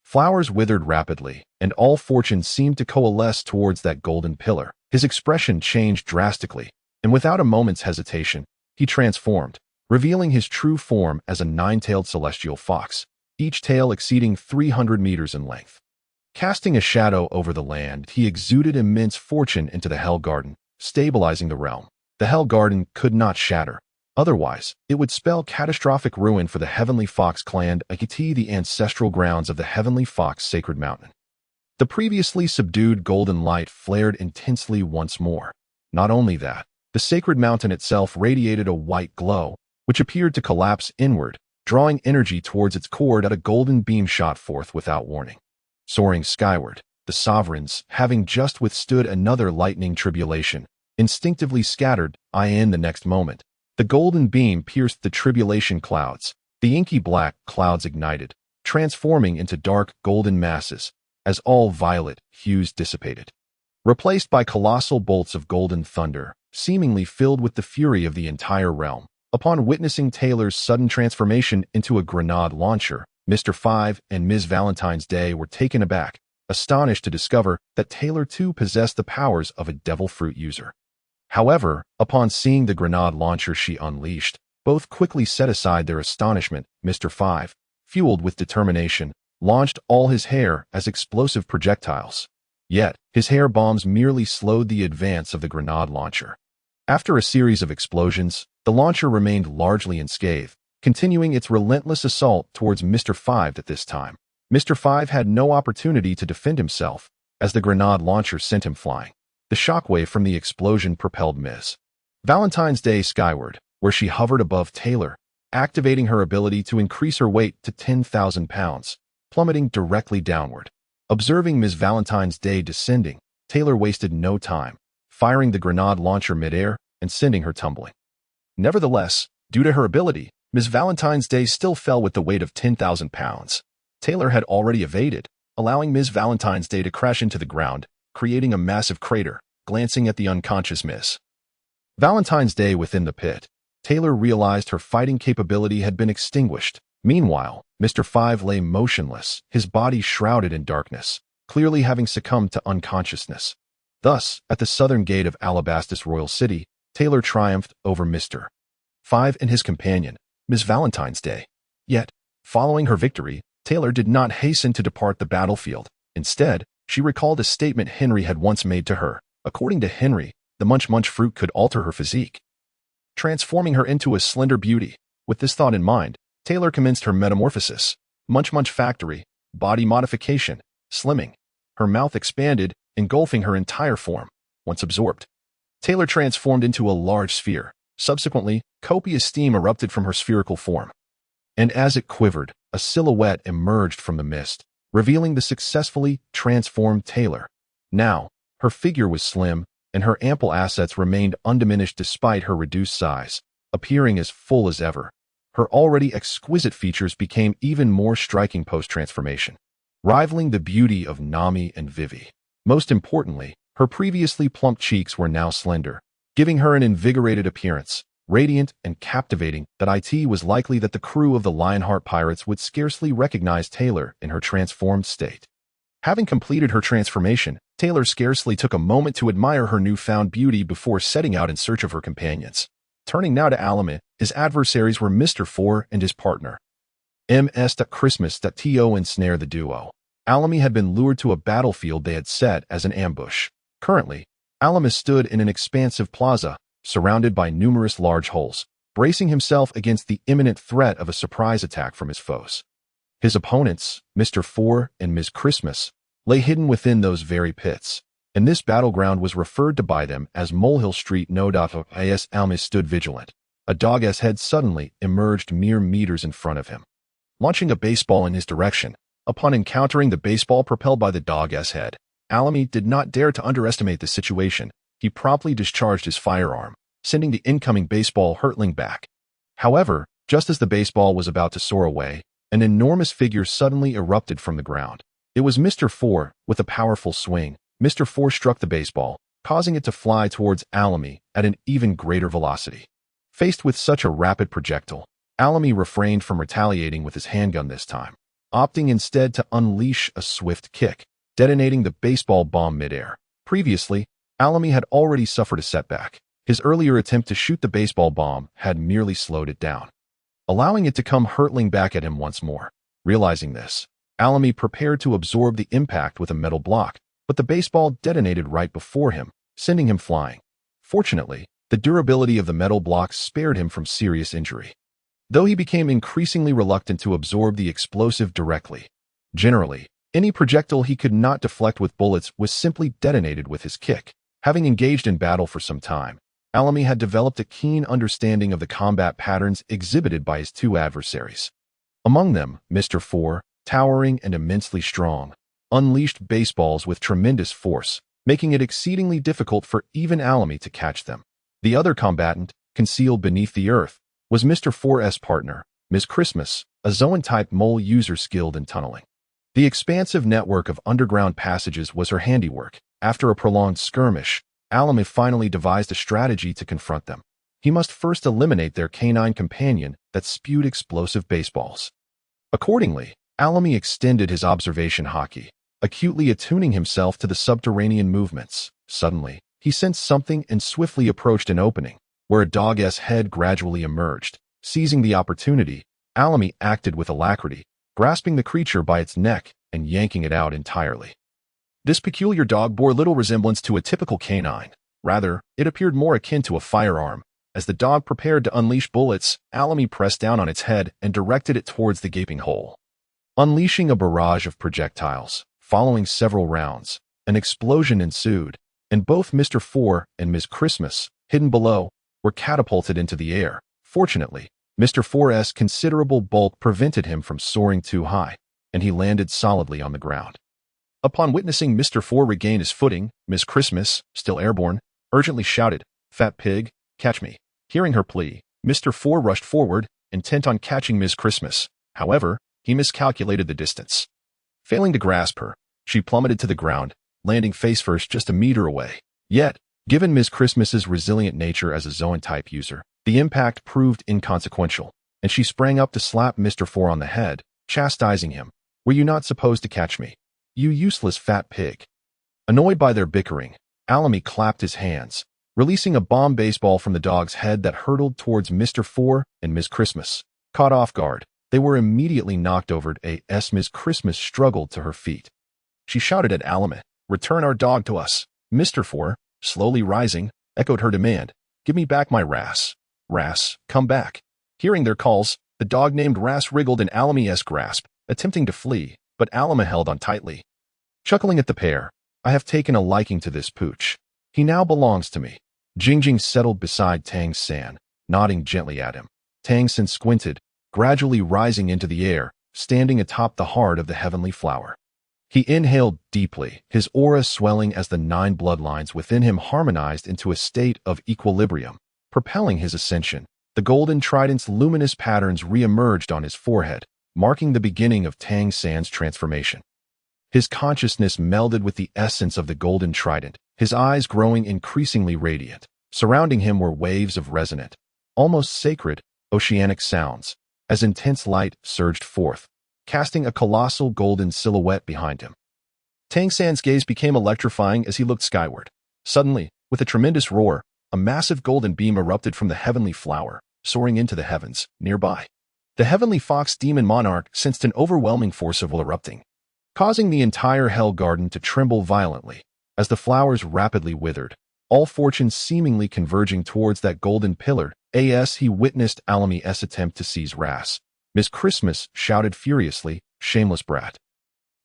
Flowers withered rapidly, and all fortune seemed to coalesce towards that golden pillar. His expression changed drastically, and without a moment's hesitation, he transformed, revealing his true form as a 9-tailed celestial fox. each tail exceeding 300 meters in length. Casting a shadow over the land, he exuded immense fortune into the Hell Garden, stabilizing the realm. The Hell Garden could not shatter. Otherwise, it would spell catastrophic ruin for the Heavenly Fox clan, the ancestral grounds of the Heavenly Fox Sacred Mountain. The previously subdued golden light flared intensely once more. Not only that, the sacred mountain itself radiated a white glow, which appeared to collapse inward, drawing energy towards its core that a golden beam shot forth without warning. Soaring skyward, the sovereigns, having just withstood another lightning tribulation, instinctively scattered. In the next moment, the golden beam pierced the tribulation clouds. The inky black clouds ignited, transforming into dark golden masses, as all violet hues dissipated, replaced by colossal bolts of golden thunder, seemingly filled with the fury of the entire realm. Upon witnessing Taylor's sudden transformation into a grenade launcher, Mr. 5 and Ms. Valentine's Day were taken aback, astonished to discover that Taylor too possessed the powers of a devil fruit user. However, upon seeing the grenade launcher she unleashed, both quickly set aside their astonishment. Mr. 5, fueled with determination, launched all his hair as explosive projectiles. Yet, his hair bombs merely slowed the advance of the grenade launcher. After a series of explosions, the launcher remained largely unscathed, continuing its relentless assault towards Mr. 5 at this time. Mr. 5 had no opportunity to defend himself, as the grenade launcher sent him flying. The shockwave from the explosion propelled Ms. Valentine's Day skyward, where she hovered above Taylor, activating her ability to increase her weight to 10,000 pounds, plummeting directly downward. Observing Ms. Valentine's Day descending, Taylor wasted no time, firing the grenade launcher midair and sending her tumbling. Nevertheless, due to her ability, Ms. Valentine's Day still fell with the weight of 10,000 pounds. Taylor had already evaded, allowing Ms. Valentine's Day to crash into the ground, creating a massive crater. Glancing at the unconscious Ms. Valentine's Day within the pit, Taylor realized her fighting capability had been extinguished. Meanwhile, Mr. 5 lay motionless, his body shrouded in darkness, clearly having succumbed to unconsciousness. Thus, at the southern gate of Alabastus Royal City, Taylor triumphed over Mr. 5 and his companion, Ms. Valentine's Day. Yet, following her victory, Taylor did not hasten to depart the battlefield. Instead, she recalled a statement Henry had once made to her. According to Henry, the munch fruit could alter her physique, transforming her into a slender beauty. With this thought in mind, Taylor commenced her metamorphosis. Munch Factory, body modification, slimming. Her mouth expanded, engulfing her entire form. Once absorbed, Taylor transformed into a large sphere. Subsequently, copious steam erupted from her spherical form. And as it quivered, a silhouette emerged from the mist, revealing the successfully transformed Taylor. Now, her figure was slim, and her ample assets remained undiminished despite her reduced size, appearing as full as ever. Her already exquisite features became even more striking post-transformation, rivaling the beauty of Nami and Vivi. Most importantly, her previously plump cheeks were now slender, giving her an invigorated appearance, radiant and captivating that it was likely that the crew of the Lionheart Pirates would scarcely recognize Taylor in her transformed state. Having completed her transformation, Taylor scarcely took a moment to admire her newfound beauty before setting out in search of her companions. Turning now to Alamy, his adversaries were Mr. 4 and his partner, Ms. Christmas. To ensnare the duo, Alamy had been lured to a battlefield they had set as an ambush. Currently, Alamy stood in an expansive plaza, surrounded by numerous large holes, bracing himself against the imminent threat of a surprise attack from his foes. His opponents, Mr. 4 and Ms. Christmas, lay hidden within those very pits, and this battleground was referred to by them as Molehill Street. No doubt as Alamy stood vigilant, a dog's head suddenly emerged mere meters in front of him, launching a baseball in his direction. Upon encountering the baseball propelled by the dog's head, Alamy did not dare to underestimate the situation. He promptly discharged his firearm, sending the incoming baseball hurtling back. However, just as the baseball was about to soar away, an enormous figure suddenly erupted from the ground. It was Mr. 4. With a powerful swing, Mr. 4 struck the baseball, causing it to fly towards Alamy at an even greater velocity. Faced with such a rapid projectile, Alamy refrained from retaliating with his handgun this time, opting instead to unleash a swift kick, detonating the baseball bomb midair. Previously, Alamy had already suffered a setback. His earlier attempt to shoot the baseball bomb had merely slowed it down, allowing it to come hurtling back at him once more. Realizing this, Alamy prepared to absorb the impact with a metal block, but the baseball detonated right before him, sending him flying. Fortunately, the durability of the metal block spared him from serious injury, though he became increasingly reluctant to absorb the explosive directly. Generally, any projectile he could not deflect with bullets was simply detonated with his kick. Having engaged in battle for some time, Alamy had developed a keen understanding of the combat patterns exhibited by his two adversaries. Among them, Mr. 4, towering and immensely strong, unleashed baseballs with tremendous force, making it exceedingly difficult for even Alamy to catch them. The other combatant, concealed beneath the earth, was Mr. 4's partner, Ms. Christmas, a Zoan-type mole user skilled in tunneling. The expansive network of underground passages was her handiwork. After a prolonged skirmish, Alamy finally devised a strategy to confront them. He must first eliminate their canine companion that spewed explosive baseballs. Accordingly, Alamy extended his observation hockey, acutely attuning himself to the subterranean movements. Suddenly, he sensed something and swiftly approached an opening, where a dog's head gradually emerged. Seizing the opportunity, Alamy acted with alacrity, grasping the creature by its neck and yanking it out entirely. This peculiar dog bore little resemblance to a typical canine. Rather, it appeared more akin to a firearm. As the dog prepared to unleash bullets, Alamy pressed down on its head and directed it towards the gaping hole. Unleashing a barrage of projectiles, following several rounds, an explosion ensued, and both Mr. 4 and Ms. Christmas, hidden below, were catapulted into the air. Fortunately, Mr. 4's considerable bulk prevented him from soaring too high, and he landed solidly on the ground. Upon witnessing Mr. 4 regain his footing, Ms. Christmas, still airborne, urgently shouted, "Fat pig, catch me." Hearing her plea, Mr. 4 rushed forward, intent on catching Ms. Christmas. However, he miscalculated the distance. Failing to grasp her, she plummeted to the ground, landing face-first just a meter away. Yet, given Ms. Christmas's resilient nature as a Zoan-type user, the impact proved inconsequential, and she sprang up to slap Mr. 4 on the head, chastising him. "Were you not supposed to catch me? You useless fat pig." Annoyed by their bickering, Alamy clapped his hands, releasing a bomb baseball from the dog's head that hurtled towards Mr. 4 and Ms. Christmas. Caught off guard, they were immediately knocked over. Ms. Christmas struggled to her feet. She shouted at Alamy, "Return our dog to us." Mr. 4, slowly rising, echoed her demand, "Give me back my Ras. Ras, come back." Hearing their calls, the dog named Ras wriggled in Alamy's grasp, attempting to flee, but Alamy held on tightly. Chuckling at the pair, "I have taken a liking to this pooch. He now belongs to me." Jingjing settled beside Tang San, nodding gently at him. Tang San squinted, gradually rising into the air, standing atop the heart of the heavenly flower. He inhaled deeply, his aura swelling as the 9 bloodlines within him harmonized into a state of equilibrium, propelling his ascension. The golden trident's luminous patterns re-emerged on his forehead, marking the beginning of Tang San's transformation. His consciousness melded with the essence of the golden trident, his eyes growing increasingly radiant. Surrounding him were waves of resonant, almost sacred, oceanic sounds, as intense light surged forth, casting a colossal golden silhouette behind him. Tang San's gaze became electrifying as he looked skyward. Suddenly, with a tremendous roar, a massive golden beam erupted from the heavenly flower, soaring into the heavens, nearby. The heavenly fox demon monarch sensed an overwhelming force of will erupting, causing the entire hell garden to tremble violently. As the flowers rapidly withered, all fortunes seemingly converging towards that golden pillar, as he witnessed Alamy's attempt to seize Ras. Ms. Christmas shouted furiously, "Shameless brat.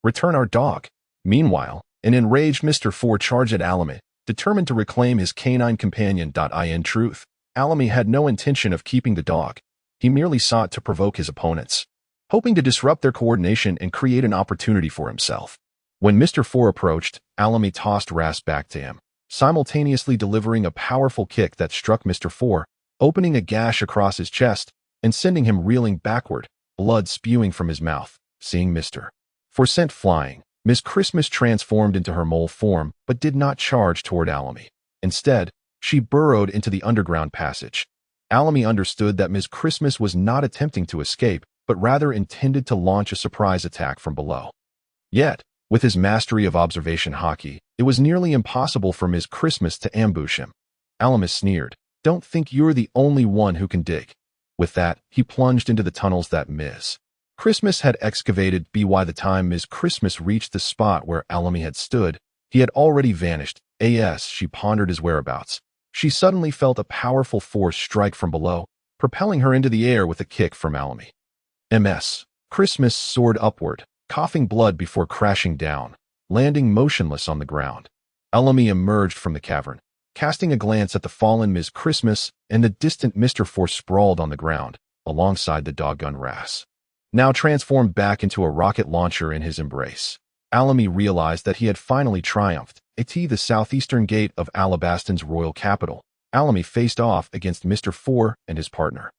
Return our dog." Meanwhile, an enraged Mr. 4 charged at Alamy, determined to reclaim his canine companion. In truth, Alamy had no intention of keeping the dog. He merely sought to provoke his opponents, hoping to disrupt their coordination and create an opportunity for himself. When Mr. 4 approached, Alamy tossed Ras back to him, simultaneously delivering a powerful kick that struck Mr. 4, opening a gash across his chest and sending him reeling backward, blood spewing from his mouth. Seeing Mr. 4 sent flying, Ms. Christmas transformed into her mole form but did not charge toward Alamy. Instead, she burrowed into the underground passage. Alamy understood that Ms. Christmas was not attempting to escape, but rather intended to launch a surprise attack from below. Yet, with his mastery of observation hockey, it was nearly impossible for Ms. Christmas to ambush him. Alamy sneered, "Don't think you're the only one who can dig." With that, he plunged into the tunnels that Ms. Christmas had excavated by the time Ms. Christmas reached the spot where Alamy had stood. He had already vanished. As she pondered his whereabouts, she suddenly felt a powerful force strike from below, propelling her into the air with a kick from Alamy. Christmas soared upward, coughing blood before crashing down, landing motionless on the ground. Alamy emerged from the cavern, casting a glance at the fallen Ms. Christmas and the distant Mr. Force sprawled on the ground, alongside the doggun Ras, now transformed back into a rocket launcher in his embrace. Alamy realized that he had finally triumphed. At the southeastern gate of Alabaston's royal capital, Alamy faced off against Mr. Four and his partner.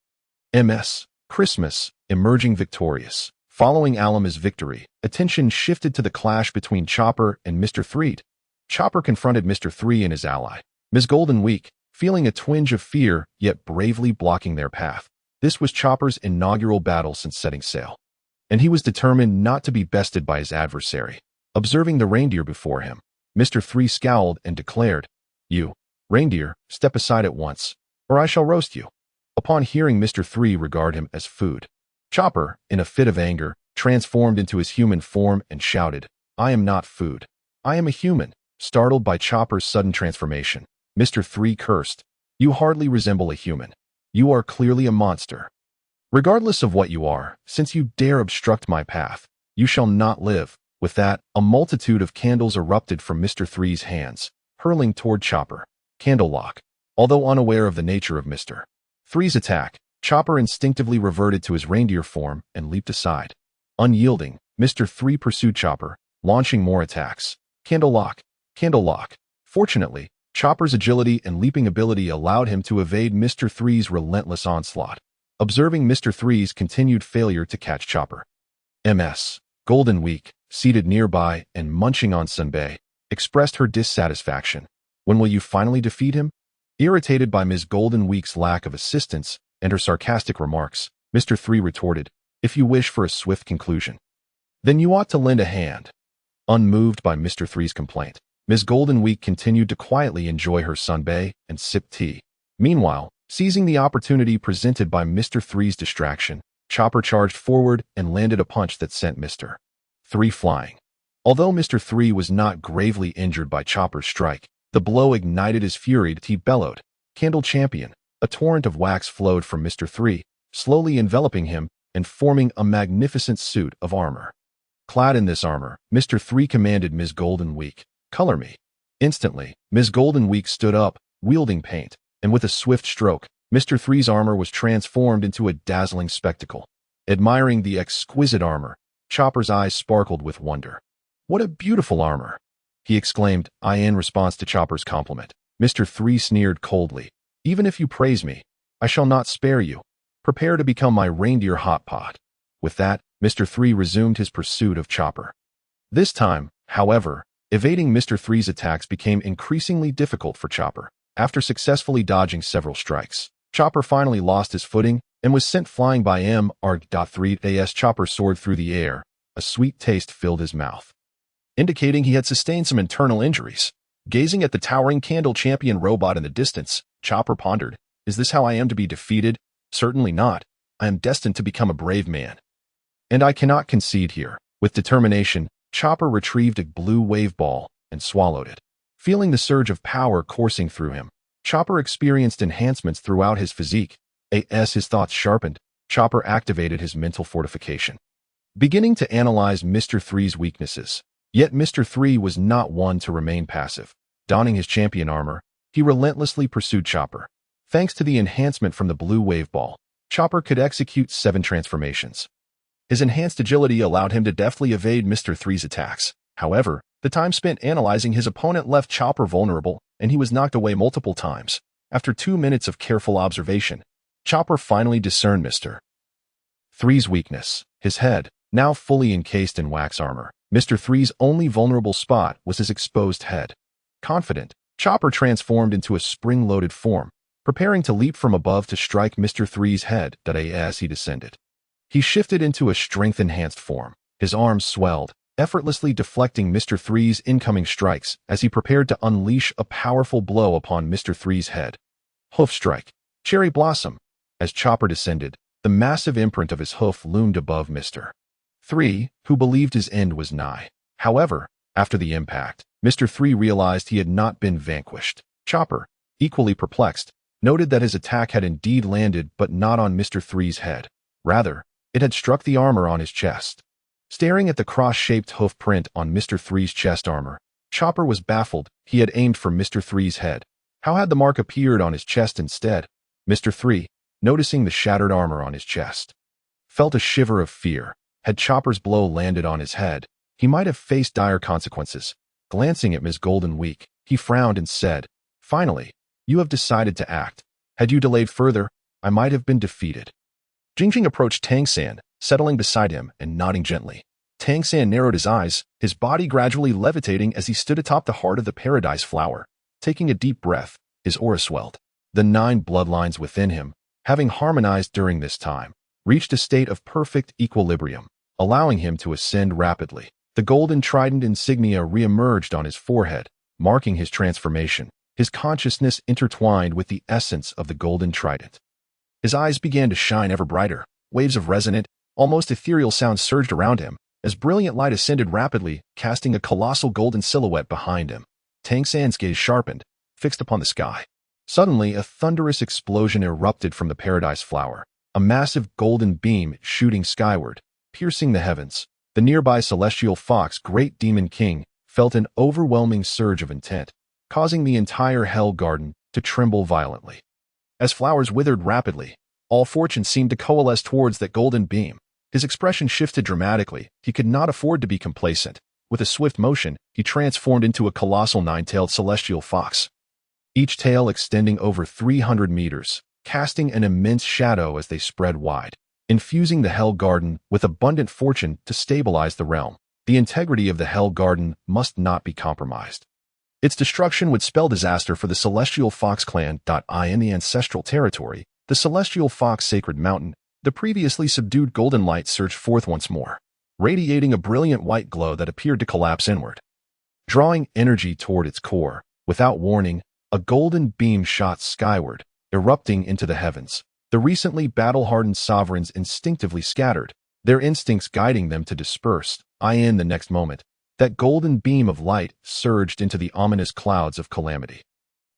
Christmas, emerging victorious. Following Alamy's victory, attention shifted to the clash between Chopper and Mr. Three. Chopper confronted Mr. Three and his ally, Ms. Golden Week, feeling a twinge of fear, yet bravely blocking their path. This was Chopper's inaugural battle since setting sail, and he was determined not to be bested by his adversary. Observing the reindeer before him, Mr. Three scowled and declared, "You, reindeer, step aside at once, or I shall roast you." Upon hearing Mr. Three regard him as food, Chopper, in a fit of anger, transformed into his human form and shouted, "I am not food. I am a human." Startled by Chopper's sudden transformation, Mr. Three cursed, "You hardly resemble a human. You are clearly a monster. Regardless of what you are, since you dare obstruct my path, you shall not live." With that, a multitude of candles erupted from Mr. Three's hands, hurling toward Chopper. Candle lock. Although unaware of the nature of Mr. Three's attack, Chopper instinctively reverted to his reindeer form and leaped aside. Unyielding, Mr. Three pursued Chopper, launching more attacks. Candle lock. Candle lock. Fortunately, Chopper's agility and leaping ability allowed him to evade Mr. Three's relentless onslaught. Observing Mr. Three's continued failure to catch Chopper, Golden Week, seated nearby and munching on sunbae, expressed her dissatisfaction. "When will you finally defeat him?" Irritated by Ms. Golden Week's lack of assistance and her sarcastic remarks, Mr. Three retorted, "If you wish for a swift conclusion, then you ought to lend a hand." Unmoved by Mr. Three's complaint, Ms. Golden Week continued to quietly enjoy her sunbae and sip tea. Meanwhile, seizing the opportunity presented by Mr. Three's distraction, Chopper charged forward and landed a punch that sent Mr. Three flying. Although Mr. Three was not gravely injured by Chopper's strike, the blow ignited his fury. He bellowed, "Candle Champion!" A torrent of wax flowed from Mr. Three, slowly enveloping him and forming a magnificent suit of armor. Clad in this armor, Mr. Three commanded Ms. Golden Week, "Color me." Instantly, Ms. Golden Week stood up, wielding paint, and with a swift stroke, Mr. Three's armor was transformed into a dazzling spectacle. Admiring the exquisite armor, Chopper's eyes sparkled with wonder. "What a beautiful armor!" he exclaimed, in response to Chopper's compliment. Mr. Three sneered coldly, "Even if you praise me, I shall not spare you. Prepare to become my reindeer hot pot." With that, Mr. Three resumed his pursuit of Chopper. This time, however, evading Mr. Three's attacks became increasingly difficult for Chopper. After successfully dodging several strikes, Chopper finally lost his footing and was sent flying by Mr. 3. As Chopper soared through the air, a sweet taste filled his mouth, indicating he had sustained some internal injuries. Gazing at the towering Candle Champion robot in the distance, Chopper pondered, "Is this how I am to be defeated? Certainly not. I am destined to become a brave man, and I cannot concede here." With determination, Chopper retrieved a blue wave ball and swallowed it. Feeling the surge of power coursing through him, Chopper experienced enhancements throughout his physique. As his thoughts sharpened, Chopper activated his mental fortification, beginning to analyze Mr. Three's weaknesses. Yet Mr. Three was not one to remain passive. Donning his champion armor, he relentlessly pursued Chopper. Thanks to the enhancement from the blue wave ball, Chopper could execute 7 transformations. His enhanced agility allowed him to deftly evade Mr. Three's attacks. However, the time spent analyzing his opponent left Chopper vulnerable, and he was knocked away multiple times. After 2 minutes of careful observation, Chopper finally discerned Mr. Three's weakness, his head. Now fully encased in wax armor, Mr. Three's only vulnerable spot was his exposed head. Confident, Chopper transformed into a spring-loaded form, preparing to leap from above to strike Mr. Three's head. As he descended, he shifted into a strength-enhanced form. His arms swelled, effortlessly deflecting Mr. Three's incoming strikes as he prepared to unleash a powerful blow upon Mr. Three's head. Hoof strike. Cherry blossom. As Chopper descended, The massive imprint of his hoof loomed above Mr. 3, who believed his end was nigh. However, after the impact, Mr. 3 realized he had not been vanquished. Chopper, equally perplexed, noted that his attack had indeed landed but not on Mr. 3's head. Rather, it had struck the armor on his chest. Staring at the cross-shaped hoof print on Mr. 3's chest armor, Chopper was baffled. He had aimed for Mr. 3's head. How had the mark appeared on his chest instead? Mr. 3, noticing the shattered armor on his chest, felt a shiver of fear. Had Chopper's blow landed on his head, he might have faced dire consequences. Glancing at Ms. Golden Week, he frowned and said, "Finally, you have decided to act. Had you delayed further, I might have been defeated." Jingjing approached Tang San, settling beside him and nodding gently. Tang San narrowed his eyes, his body gradually levitating as he stood atop the heart of the paradise flower. Taking a deep breath, his aura swelled. The 9 bloodlines within him, having harmonized during this time, reached a state of perfect equilibrium, allowing him to ascend rapidly. The golden trident insignia re-emerged on his forehead, marking his transformation, his consciousness intertwined with the essence of the golden trident. His eyes began to shine ever brighter. Waves of resonant, almost ethereal sounds surged around him, as brilliant light ascended rapidly, casting a colossal golden silhouette behind him. Tang San's gaze sharpened, fixed upon the sky. Suddenly, a thunderous explosion erupted from the paradise flower, a massive golden beam shooting skyward, piercing the heavens. The nearby celestial fox, Great Demon King, felt an overwhelming surge of intent, causing the entire Hell Garden to tremble violently. As flowers withered rapidly, all fortune seemed to coalesce towards that golden beam. His expression shifted dramatically. He could not afford to be complacent. With a swift motion, he transformed into a colossal 9-tailed celestial fox, each tail extending over 300 meters, casting an immense shadow as they spread wide, infusing the Hell Garden with abundant fortune to stabilize the realm. The integrity of the Hell Garden must not be compromised. Its destruction would spell disaster for the Celestial Fox Clan. In the ancestral territory, the Celestial Fox Sacred Mountain, the previously subdued golden light surged forth once more, radiating a brilliant white glow that appeared to collapse inward. Drawing energy toward its core, without warning, a golden beam shot skyward, erupting into the heavens. The recently battle-hardened sovereigns instinctively scattered, their instincts guiding them to disperse. In the next moment, that golden beam of light surged into the ominous clouds of calamity.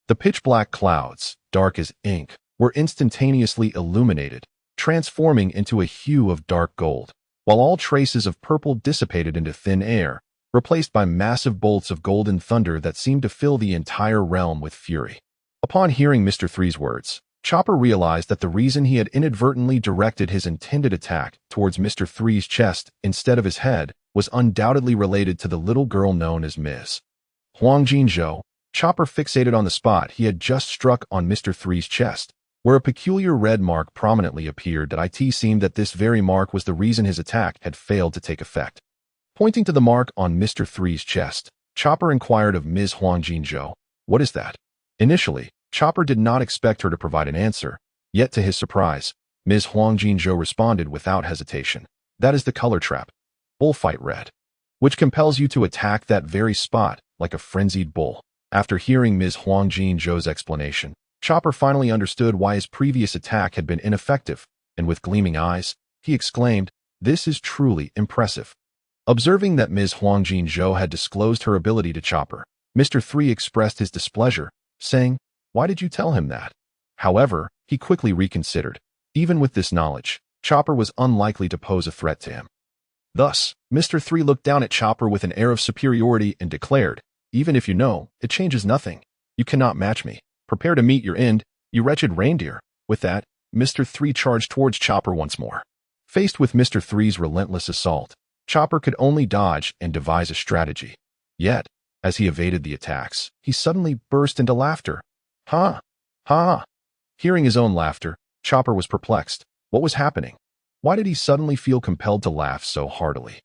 The pitch-black clouds, dark as ink, were instantaneously illuminated, transforming into a hue of dark gold, while all traces of purple dissipated into thin air, replaced by massive bolts of golden thunder that seemed to fill the entire realm with fury. Upon hearing Mr. 3's words, Chopper realized that the reason he had inadvertently directed his intended attack towards Mr. 3's chest instead of his head was undoubtedly related to the little girl known as Ms. Huang Jinzhou. Chopper fixated on the spot he had just struck on Mr. 3's chest, where a peculiar red mark prominently appeared. It seemed that this very mark was the reason his attack had failed to take effect. Pointing to the mark on Mr. 3's chest, Chopper inquired of Ms. Huang Jinzhou, "What is that?" Initially, Chopper did not expect her to provide an answer, yet to his surprise, Ms. Huang Jinzhou responded without hesitation. "That is the color trap, bullfight red, which compels you to attack that very spot like a frenzied bull." After hearing Ms. Huang Jinzhou's explanation, Chopper finally understood why his previous attack had been ineffective, and with gleaming eyes, he exclaimed, "This is truly impressive." Observing that Ms. Huang Jinzhou had disclosed her ability to Chopper, Mr. 3 expressed his displeasure, saying, "Why did you tell him that?" However, he quickly reconsidered. Even with this knowledge, Chopper was unlikely to pose a threat to him. Thus, Mr. 3 looked down at Chopper with an air of superiority and declared, "Even if you know, it changes nothing. You cannot match me. Prepare to meet your end, you wretched reindeer." With that, Mr. 3 charged towards Chopper once more. Faced with Mr. 3's relentless assault, Chopper could only dodge and devise a strategy. Yet, as he evaded the attacks, he suddenly burst into laughter. "Ha! Ha!" Hearing his own laughter, Chopper was perplexed. What was happening? Why did he suddenly feel compelled to laugh so heartily?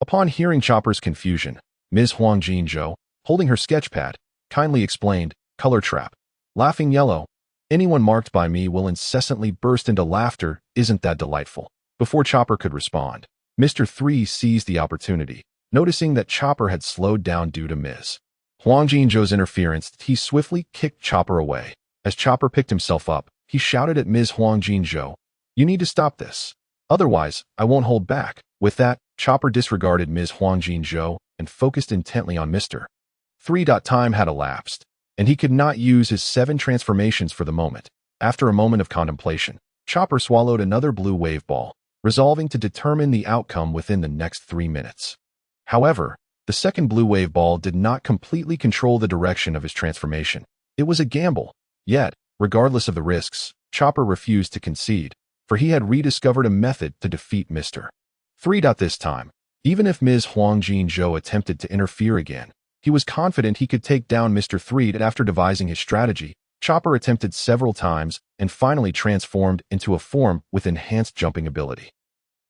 Upon hearing Chopper's confusion, Ms. Huang Jinzhou, holding her sketchpad, kindly explained, "Color trap. Laughing yellow. Anyone marked by me will incessantly burst into laughter. Isn't that delightful?" Before Chopper could respond, Mr. 3 seized the opportunity. Noticing that Chopper had slowed down due to Ms. Huang Jinzhou's interference, he swiftly kicked Chopper away. As Chopper picked himself up, he shouted at Ms. Huang Jinzhou, You need to stop this. Otherwise, I won't hold back. With that, Chopper disregarded Ms. Huang Jinzhou and focused intently on Mr. 3. Time had elapsed, and he could not use his 7 transformations for the moment. After a moment of contemplation, Chopper swallowed another blue wave ball, resolving to determine the outcome within the next 3 minutes. However, the second blue wave ball did not completely control the direction of his transformation. It was a gamble. Yet, regardless of the risks, Chopper refused to concede, for he had rediscovered a method to defeat Mr. 3. This time, even if Ms. Huang Jinzhou attempted to interfere again, he was confident he could take down Mr. 3. After devising his strategy, Chopper attempted several times and finally transformed into a form with enhanced jumping ability.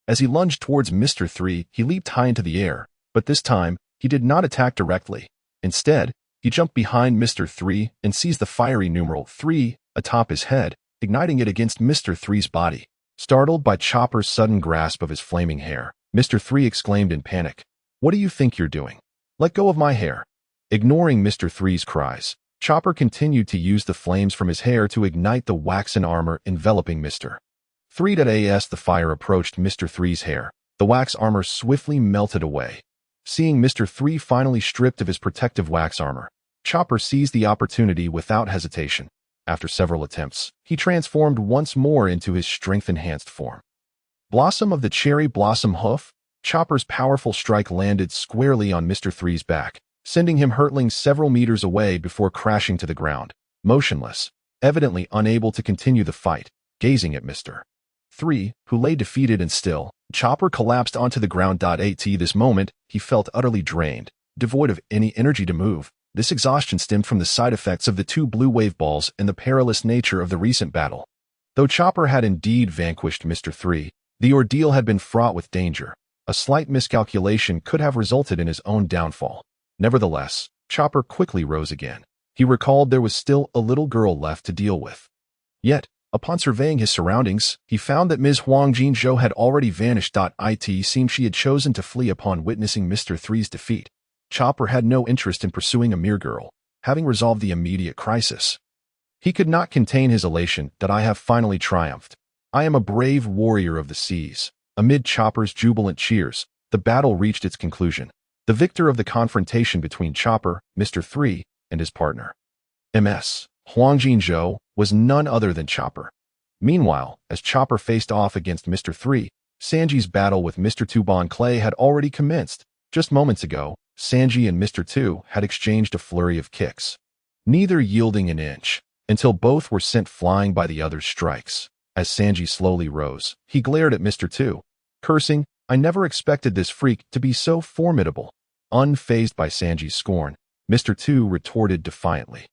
As he lunged towards Mr. 3, he leaped high into the air, but this time, he did not attack directly. Instead, he jumped behind Mr. 3 and seized the fiery numeral 3 atop his head, igniting it against Mr. 3's body. Startled by Chopper's sudden grasp of his flaming hair, Mr. 3 exclaimed in panic, "What do you think you're doing? Let go of my hair." Ignoring Mr. 3's cries, Chopper continued to use the flames from his hair to ignite the waxen armor enveloping Mr. 3. As the fire approached Mr. 3's hair, the wax armor swiftly melted away. Seeing Mr. 3 finally stripped of his protective wax armor, Chopper seized the opportunity without hesitation. After several attempts, he transformed once more into his strength-enhanced form. Blossom of the Cherry Blossom Hoof. Chopper's powerful strike landed squarely on Mr. 3's back, sending him hurtling several meters away before crashing to the ground, motionless, evidently unable to continue the fight. Gazing at Mr. 3, who lay defeated and still, Chopper collapsed onto the ground. At this moment, he felt utterly drained, devoid of any energy to move. This exhaustion stemmed from the side effects of the 2 blue wave balls and the perilous nature of the recent battle. Though Chopper had indeed vanquished Mr. 3, the ordeal had been fraught with danger. A slight miscalculation could have resulted in his own downfall. Nevertheless, Chopper quickly rose again. He recalled there was still a little girl left to deal with. Yet, upon surveying his surroundings, he found that Ms. Huang Jinzhou had already vanished. It seemed she had chosen to flee upon witnessing Mr. 3's defeat. Chopper had no interest in pursuing a mere girl, having resolved the immediate crisis. He could not contain his elation that I have finally triumphed. I am a brave warrior of the seas. Amid Chopper's jubilant cheers, the battle reached its conclusion. The victor of the confrontation between Chopper, Mr. 3, and his partner, Ms. Huang Jinzhou, was none other than Chopper. Meanwhile, as Chopper faced off against Mr. 3, Sanji's battle with Mr. 2 Bon Clay had already commenced. Just moments ago, Sanji and Mr. 2 had exchanged a flurry of kicks, neither yielding an inch, until both were sent flying by the other's strikes. As Sanji slowly rose, he glared at Mr. 2, cursing, "I never expected this freak to be so formidable." Unfazed by Sanji's scorn, Mr. 2 retorted defiantly,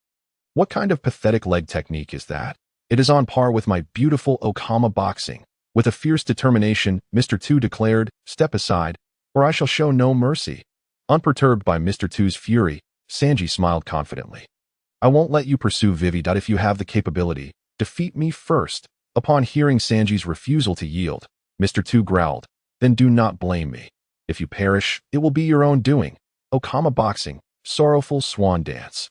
"What kind of pathetic leg technique is that? It is on par with my beautiful Okama boxing." With a fierce determination, Mr. 2 declared, "Step aside, or I shall show no mercy." Unperturbed by Mr. 2's fury, Sanji smiled confidently. "I won't let you pursue Vivi. If you have the capability, defeat me first." Upon hearing Sanji's refusal to yield, Mr. 2 growled, "Then do not blame me. If you perish, it will be your own doing. Okama boxing, sorrowful swan dance."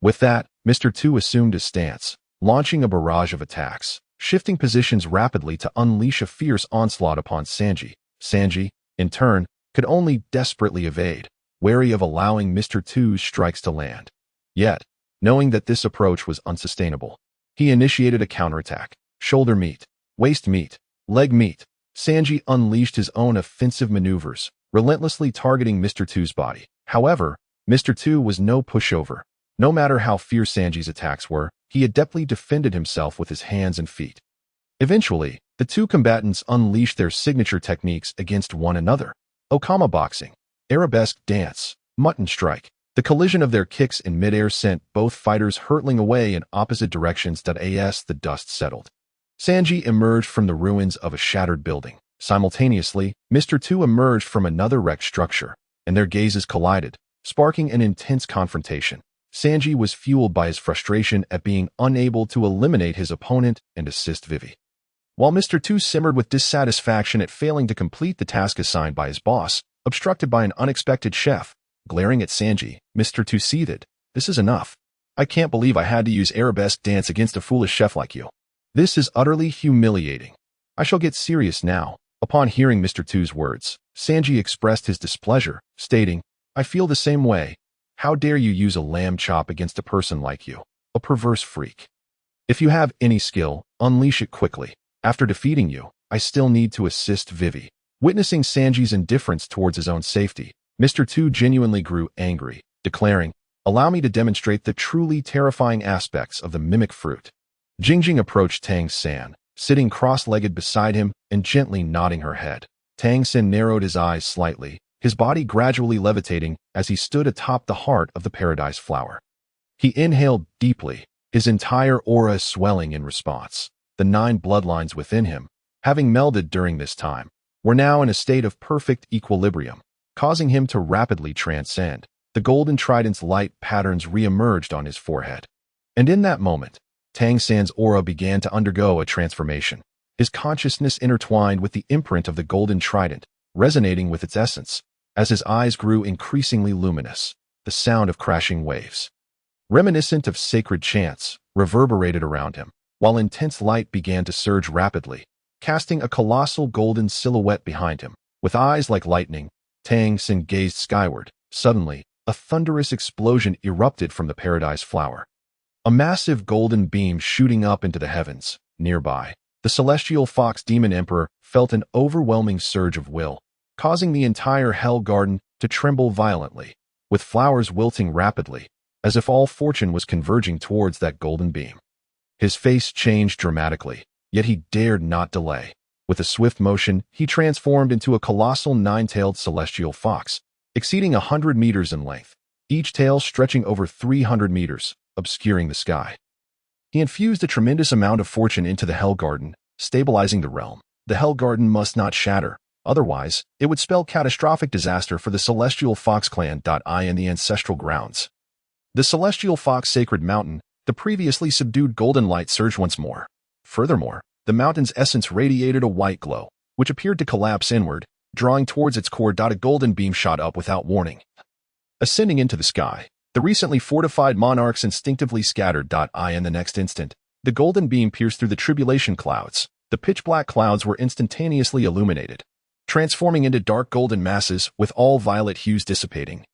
With that, Mr. 2 assumed a stance, launching a barrage of attacks, shifting positions rapidly to unleash a fierce onslaught upon Sanji. Sanji, in turn, could only desperately evade, wary of allowing Mr. 2's strikes to land. Yet, knowing that this approach was unsustainable, he initiated a counterattack. Shoulder meet, waist meet, leg meet. Sanji unleashed his own offensive maneuvers, relentlessly targeting Mr. 2's body. However, Mr. 2 was no pushover. No matter how fierce Sanji's attacks were, he adeptly defended himself with his hands and feet. Eventually, the 2 combatants unleashed their signature techniques against one another. Okama boxing, arabesque dance, mutton strike. The collision of their kicks in midair sent both fighters hurtling away in opposite directions. As the dust settled, Sanji emerged from the ruins of a shattered building. Simultaneously, Mr. 2 emerged from another wrecked structure, and their gazes collided, sparking an intense confrontation. Sanji was fueled by his frustration at being unable to eliminate his opponent and assist Vivi, while Mr. 2 simmered with dissatisfaction at failing to complete the task assigned by his boss, obstructed by an unexpected chef. Glaring at Sanji, Mr. 2 seethed, "This is enough. I can't believe I had to use arabesque dance against a foolish chef like you. This is utterly humiliating." I shall get serious now. Upon hearing Mr. Tu's words, Sanji expressed his displeasure, stating, I feel the same way. How dare you use a lamb chop against a person like you, a perverse freak. If you have any skill, unleash it quickly. After defeating you, I still need to assist Vivi. Witnessing Sanji's indifference towards his own safety, Mr. Tu genuinely grew angry, declaring, allow me to demonstrate the truly terrifying aspects of the mimic fruit. Jingjing approached Tang San, sitting cross-legged beside him and gently nodding her head. Tang San narrowed his eyes slightly, his body gradually levitating as he stood atop the heart of the paradise flower. He inhaled deeply, his entire aura swelling in response. The 9 bloodlines within him, having melded during this time, were now in a state of perfect equilibrium, causing him to rapidly transcend. The golden trident's light patterns re-emerged on his forehead. And in that moment, Tang San's aura began to undergo a transformation, his consciousness intertwined with the imprint of the golden trident, resonating with its essence. As his eyes grew increasingly luminous, the sound of crashing waves, reminiscent of sacred chants, reverberated around him, while intense light began to surge rapidly, casting a colossal golden silhouette behind him. With eyes like lightning, Tang San gazed skyward. Suddenly, a thunderous explosion erupted from the paradise flower. A massive golden beam shooting up into the heavens. Nearby, the celestial fox demon emperor felt an overwhelming surge of will, causing the entire hell garden to tremble violently, with flowers wilting rapidly, as if all fortune was converging towards that golden beam. His face changed dramatically, yet he dared not delay. With a swift motion, he transformed into a colossal 9-tailed celestial fox, exceeding 100 meters in length, each tail stretching over 300 meters, obscuring the sky. He infused a tremendous amount of fortune into the Hell Garden, stabilizing the realm. The Hell Garden must not shatter, otherwise, it would spell catastrophic disaster for the Celestial Fox Clan. And the ancestral grounds. The Celestial Fox Sacred Mountain, the previously subdued golden light surged once more. Furthermore, the mountain's essence radiated a white glow, which appeared to collapse inward, drawing towards its core. A golden beam shot up without warning, ascending into the sky. The recently fortified monarchs instinctively scattered. In the next instant, the golden beam pierced through the tribulation clouds. The pitch-black clouds were instantaneously illuminated, transforming into dark golden masses with all violet hues dissipating,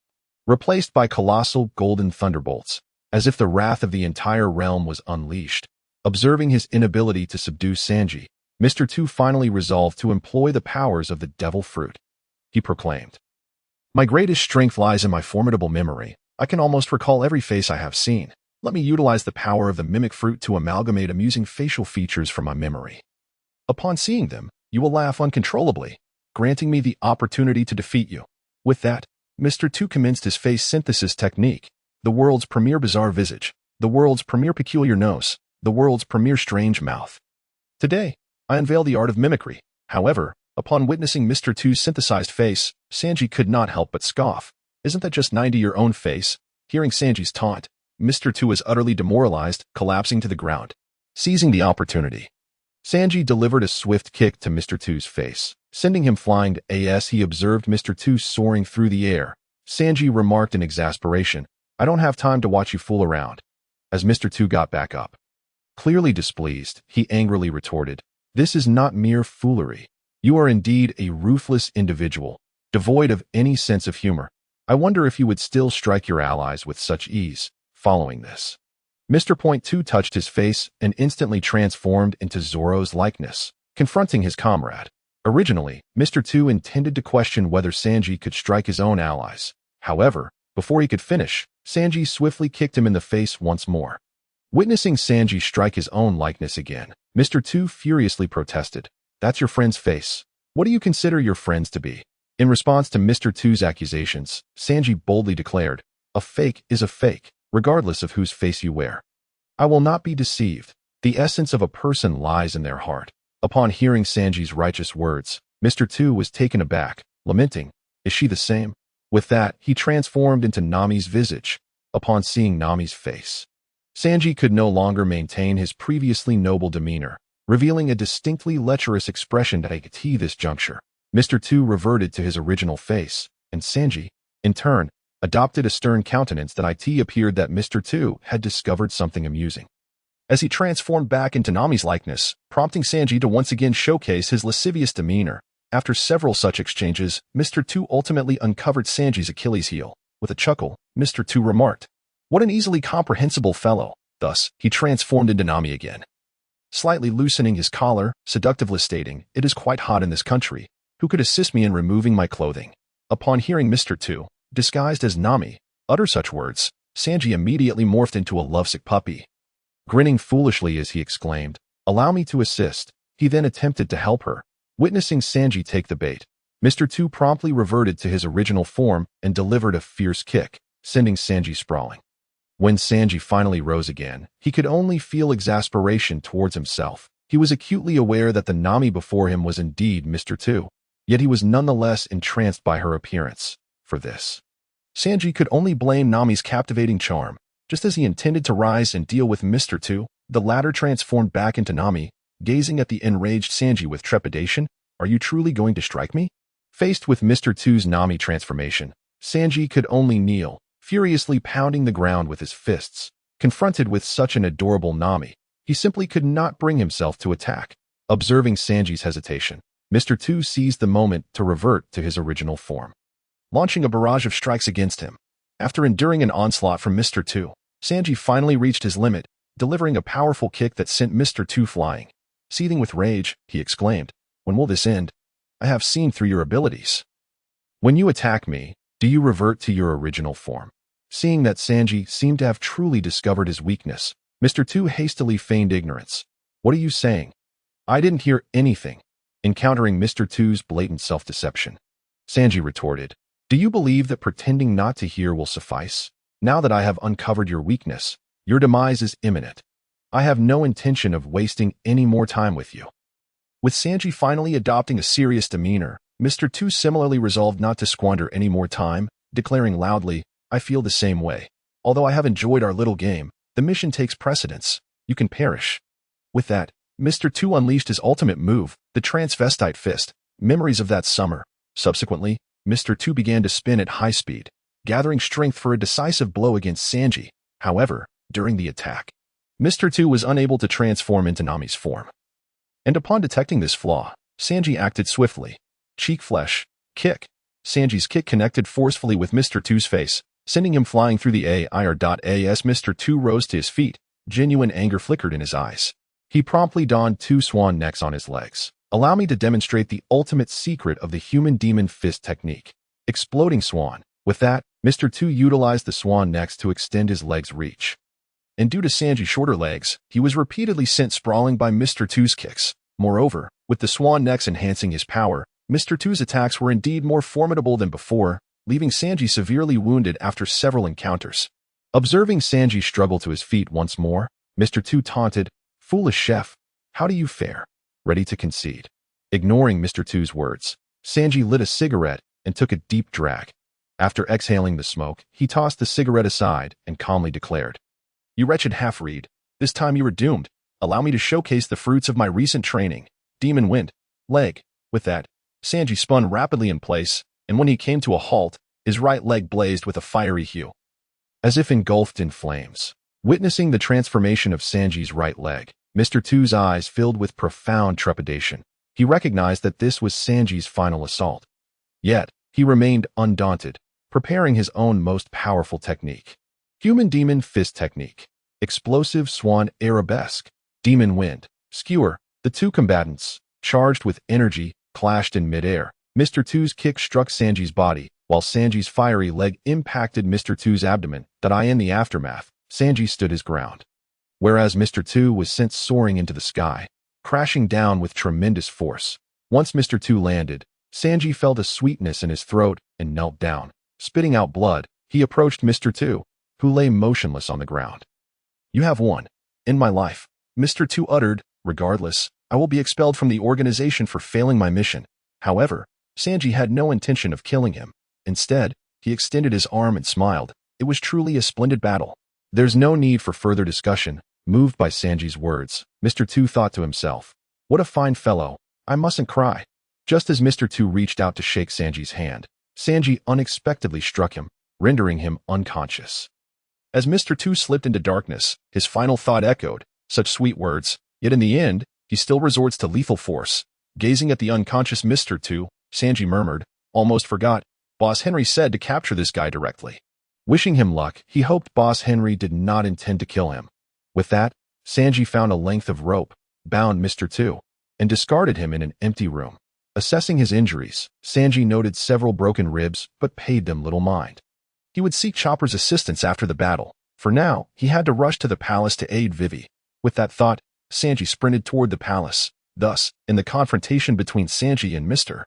replaced by colossal golden thunderbolts, as if the wrath of the entire realm was unleashed. Observing his inability to subdue Sanji, Mr. Tu finally resolved to employ the powers of the devil fruit. He proclaimed, my greatest strength lies in my formidable memory. I can almost recall every face I have seen. Let me utilize the power of the mimic fruit to amalgamate amusing facial features from my memory. Upon seeing them, you will laugh uncontrollably, granting me the opportunity to defeat you. With that, Mr. Tu commenced his face synthesis technique, the world's premier bizarre visage, the world's premier peculiar nose, the world's premier strange mouth. Today, I unveil the art of mimicry. However, upon witnessing Mr. Tu's synthesized face, Sanji could not help but scoff. Isn't that just 90 your own face? Hearing Sanji's taunt, Mr. Tu was utterly demoralized, collapsing to the ground. Seizing the opportunity, Sanji delivered a swift kick to Mr. Tu's face, sending him flying. As he observed Mr. Tu soaring through the air, Sanji remarked in exasperation, I don't have time to watch you fool around. As Mr. Tu got back up, clearly displeased, he angrily retorted, this is not mere foolery. You are indeed a ruthless individual, devoid of any sense of humor. I wonder if you would still strike your allies with such ease. Following this, Mr. Point 2 touched his face and instantly transformed into Zoro's likeness, confronting his comrade. Originally, Mr. 2 intended to question whether Sanji could strike his own allies. However, before he could finish, Sanji swiftly kicked him in the face once more. Witnessing Sanji strike his own likeness again, Mr. 2 furiously protested, that's your friend's face. What do you consider your friends to be? In response to Mr. 2's accusations, Sanji boldly declared, a fake is a fake, regardless of whose face you wear. I will not be deceived. The essence of a person lies in their heart. Upon hearing Sanji's righteous words, Mr. 2 was taken aback, lamenting, is she the same? With that, he transformed into Nami's visage. Upon seeing Nami's face, Sanji could no longer maintain his previously noble demeanor, revealing a distinctly lecherous expression at this juncture. Mr. 2 reverted to his original face, and Sanji, in turn, adopted a stern countenance. Appeared that Mr. 2 had discovered something amusing. as he transformed back into Nami's likeness, prompting Sanji to once again showcase his lascivious demeanor. After several such exchanges, Mr. Two ultimately uncovered Sanji's Achilles heel. With a chuckle, Mr. Two remarked, "What an easily comprehensible fellow." Thus, he transformed into Nami again. Slightly loosening his collar, seductively stating, "It is quite hot in this country. Who could assist me in removing my clothing?" Upon hearing Mr. Two, disguised as Nami, utter such words, Sanji immediately morphed into a lovesick puppy. Grinning foolishly as he exclaimed, "Allow me to assist." He then attempted to help her. Witnessing Sanji take the bait, Mr. Two promptly reverted to his original form and delivered a fierce kick, sending Sanji sprawling. When Sanji finally rose again, he could only feel exasperation towards himself. He was acutely aware that the Nami before him was indeed Mr. Two, yet he was nonetheless entranced by her appearance. For this, Sanji could only blame Nami's captivating charm. Just as he intended to rise and deal with Mr. Two, the latter transformed back into Nami, gazing at the enraged Sanji with trepidation. "Are you truly going to strike me?" Faced with Mr. Two's Nami transformation, Sanji could only kneel, furiously pounding the ground with his fists. Confronted with such an adorable Nami, he simply could not bring himself to attack. Observing Sanji's hesitation, Mr. Two seized the moment to revert to his original form, launching a barrage of strikes against him. After enduring an onslaught from Mr. Two, Sanji finally reached his limit, delivering a powerful kick that sent Mr. Two flying. Seething with rage, he exclaimed, "When will this end? I have seen through your abilities. When you attack me, do you revert to your original form?" Seeing that Sanji seemed to have truly discovered his weakness, Mr. Two hastily feigned ignorance. "What are you saying?" "I didn't hear anything." Encountering Mr. Two's blatant self-deception, Sanji retorted, "Do you believe that pretending not to hear will suffice? Now that I have uncovered your weakness, your demise is imminent. I have no intention of wasting any more time with you." With Sanji finally adopting a serious demeanor, Mr. Two similarly resolved not to squander any more time, declaring loudly, "I feel the same way. Although I have enjoyed our little game, the mission takes precedence. You can perish." With that, Mr. Two unleashed his ultimate move, the transvestite fist. Memories of that summer. Subsequently, Mr. Two began to spin at high speed, gathering strength for a decisive blow against Sanji. However, during the attack, Mr. Two was unable to transform into Nami's form. And upon detecting this flaw, Sanji acted swiftly. Cheek flesh, kick. Sanji's kick connected forcefully with Mr. Two's face, sending him flying through the air. As Mr. Two rose to his feet, genuine anger flickered in his eyes. He promptly donned two swan necks on his legs. "Allow me to demonstrate the ultimate secret of the human demon fist technique." Exploding swan. With that, Mr. Two utilized the swan necks to extend his legs' reach. And due to Sanji's shorter legs, he was repeatedly sent sprawling by Mr. Two's kicks. Moreover, with the swan necks enhancing his power, Mr. Two's attacks were indeed more formidable than before, leaving Sanji severely wounded after several encounters. Observing Sanji struggle to his feet once more, Mr. Two taunted, "Foolish chef, how do you fare? Ready to concede?" Ignoring Mr. Two's words, Sanji lit a cigarette and took a deep drag. After exhaling the smoke, he tossed the cigarette aside and calmly declared, "You wretched half-breed, this time you are doomed. Allow me to showcase the fruits of my recent training. Demon wind, leg." With that, Sanji spun rapidly in place, and when he came to a halt, his right leg blazed with a fiery hue, as if engulfed in flames. Witnessing the transformation of Sanji's right leg, Mr. Two's eyes filled with profound trepidation. He recognized that this was Sanji's final assault. Yet, he remained undaunted, preparing his own most powerful technique. Human Demon Fist Technique. Explosive Swan Arabesque. Demon Wind. Skewer. The two combatants, charged with energy, clashed in midair. Mr. Two's kick struck Sanji's body, while Sanji's fiery leg impacted Mr. Two's abdomen. In the aftermath, Sanji stood his ground, whereas Mr. Two was sent soaring into the sky, crashing down with tremendous force. Once Mr. Two landed, Sanji felt a sweetness in his throat and knelt down. Spitting out blood, he approached Mr. Two, who lay motionless on the ground. "You have won. In my life," Mr. Two uttered. "Regardless, I will be expelled from the organization for failing my mission." However, Sanji had no intention of killing him. Instead, he extended his arm and smiled. It was truly a splendid battle. There's no need for further discussion. Moved by Sanji's words, Mr. Two thought to himself, "What a fine fellow. I mustn't cry." Just as Mr. Two reached out to shake Sanji's hand, Sanji unexpectedly struck him, rendering him unconscious. As Mr. Two slipped into darkness, his final thought echoed, Such sweet words, yet in the end, he still resorts to lethal force. Gazing at the unconscious Mr. 2, Sanji murmured, "Almost forgot. Boss Henry said to capture this guy directly." Wishing him luck, he hoped Boss Henry did not intend to kill him. With that, Sanji found a length of rope, bound Mr. 2, and discarded him in an empty room. Assessing his injuries, Sanji noted several broken ribs but paid them little mind. He would seek Chopper's assistance after the battle. For now, he had to rush to the palace to aid Vivi. With that thought, Sanji sprinted toward the palace. Thus, in the confrontation between Sanji and Mr.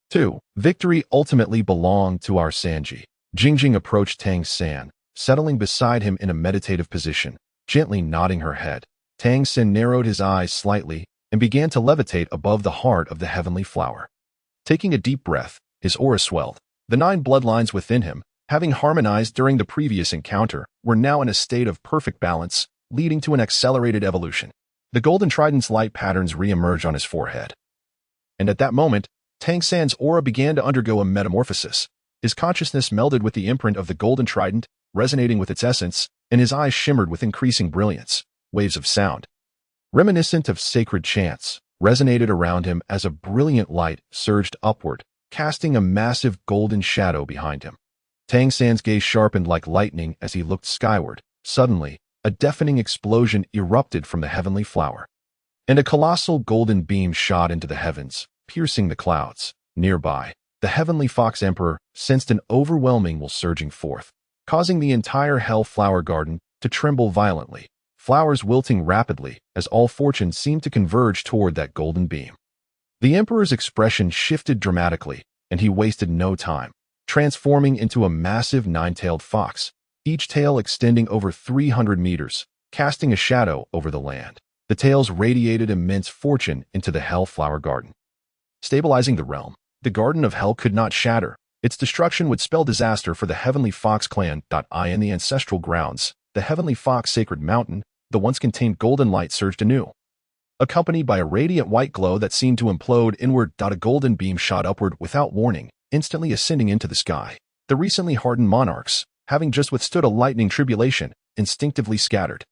2, victory ultimately belonged to our Sanji. Jingjing approached Tang San, settling beside him in a meditative position, gently nodding her head. Tang San narrowed his eyes slightly and began to levitate above the heart of the heavenly flower. Taking a deep breath, his aura swelled. The 9 bloodlines within him, having harmonized during the previous encounter, were now in a state of perfect balance, leading to an accelerated evolution. The golden trident's light patterns re-emerged on his forehead. And at that moment, Tang San's aura began to undergo a metamorphosis. His consciousness melded with the imprint of the golden trident, resonating with its essence, and his eyes shimmered with increasing brilliance. Waves of sound, reminiscent of sacred chants, resonated around him as a brilliant light surged upward, casting a massive golden shadow behind him. Tang San's gaze sharpened like lightning as he looked skyward. Suddenly, a deafening explosion erupted from the heavenly flower, and a colossal golden beam shot into the heavens, piercing the clouds. Nearby, the heavenly fox emperor sensed an overwhelming will surging forth, causing the entire hell flower garden to tremble violently, flowers wilting rapidly as all fortune seemed to converge toward that golden beam. The emperor's expression shifted dramatically, and he wasted no time, transforming into a massive 9-tailed fox, each tail extending over 300 meters, casting a shadow over the land. The tails radiated immense fortune into the hell flower garden, stabilizing the realm. The Garden of Hell could not shatter. Its destruction would spell disaster for the Heavenly Fox clan. In the ancestral grounds, the Heavenly Fox sacred mountain, the once contained golden light surged anew, accompanied by a radiant white glow that seemed to implode inward. A golden beam shot upward without warning, instantly ascending into the sky. The recently hardened monarchs, having just withstood a lightning tribulation, instinctively scattered.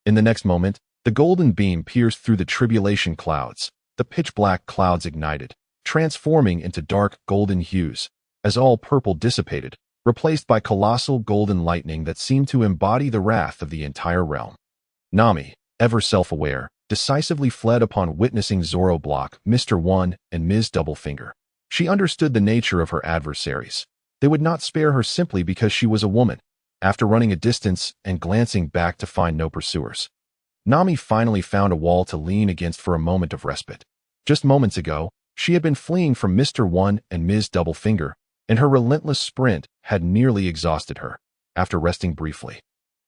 In the next moment, the golden beam pierced through the tribulation clouds. The pitch-black clouds ignited, transforming into dark golden hues, as all purple dissipated, replaced by colossal golden lightning that seemed to embody the wrath of the entire realm. Nami, ever self-aware, decisively fled upon witnessing Zoro block Mr. 1 and Ms. Doublefinger. She understood the nature of her adversaries. They would not spare her simply because she was a woman. After running a distance and glancing back to find no pursuers, Nami finally found a wall to lean against for a moment of respite. Just moments ago, she had been fleeing from Mr. 1 and Ms. Doublefinger, and her relentless sprint had nearly exhausted her. After resting briefly,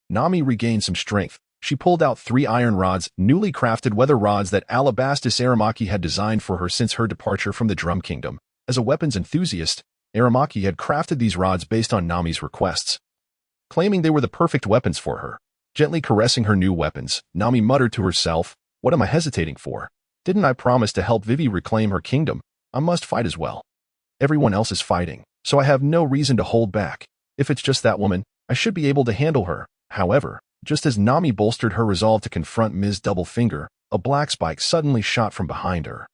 Nami regained some strength. She pulled out 3 iron rods, newly crafted weather rods that Alabastis Aramaki had designed for her since her departure from the Drum Kingdom. As a weapons enthusiast, Aramaki had crafted these rods based on Nami's requests, claiming they were the perfect weapons for her. Gently caressing her new weapons, Nami muttered to herself, "What am I hesitating for? Didn't I promise to help Vivi reclaim her kingdom? I must fight as well. Everyone else is fighting, so I have no reason to hold back. If it's just that woman, I should be able to handle her." However, just as Nami bolstered her resolve to confront Ms. Doublefinger, a black spike suddenly shot from behind her,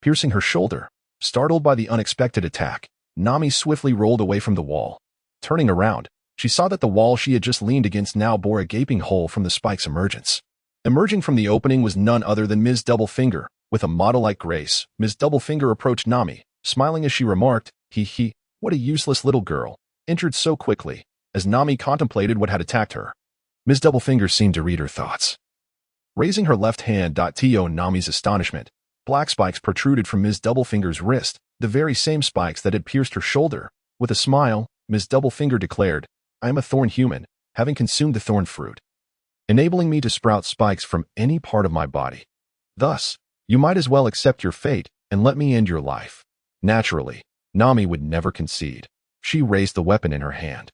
piercing her shoulder. Startled by the unexpected attack, Nami swiftly rolled away from the wall. Turning around, she saw that the wall she had just leaned against now bore a gaping hole from the spike's emergence. Emerging from the opening was none other than Ms. Doublefinger. With a model-like grace, Ms. Doublefinger approached Nami, smiling as she remarked, "Hee, what a useless little girl, injured so quickly," as Nami contemplated what had attacked her. Ms. Doublefinger seemed to read her thoughts. Raising her left hand, to Nami's astonishment, black spikes protruded from Ms. Doublefinger's wrist, the very same spikes that had pierced her shoulder. With a smile, Ms. Doublefinger declared, "I am a thorn human, having consumed the thorn fruit, enabling me to sprout spikes from any part of my body. Thus, you might as well accept your fate and let me end your life." Naturally, Nami would never concede. She raised the weapon in her hand,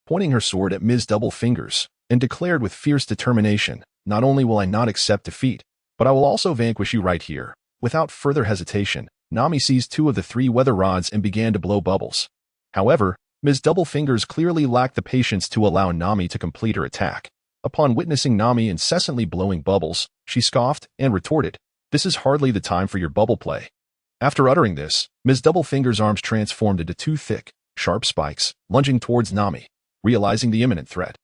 pointing her sword at Ms. Doublefinger's, and declared with fierce determination, "Not only will I not accept defeat, but I will also vanquish you right here." Without further hesitation, Nami seized 2 of the 3 weather rods and began to blow bubbles. However, Ms. Doublefingers clearly lacked the patience to allow Nami to complete her attack. Upon witnessing Nami incessantly blowing bubbles, she scoffed and retorted, "This is hardly the time for your bubble play." After uttering this, Ms. Doublefinger's arms transformed into two thick, sharp spikes, lunging towards Nami. Realizing the imminent threat,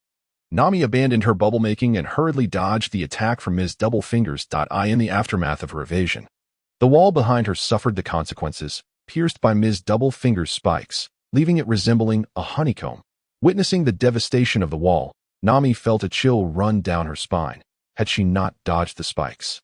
Nami abandoned her bubble making and hurriedly dodged the attack from Ms. Doublefinger's. In the aftermath of her evasion, the wall behind her suffered the consequences, pierced by Ms. Doublefinger's spikes, leaving it resembling a honeycomb. Witnessing the devastation of the wall, Nami felt a chill run down her spine. Had she not dodged the spikes,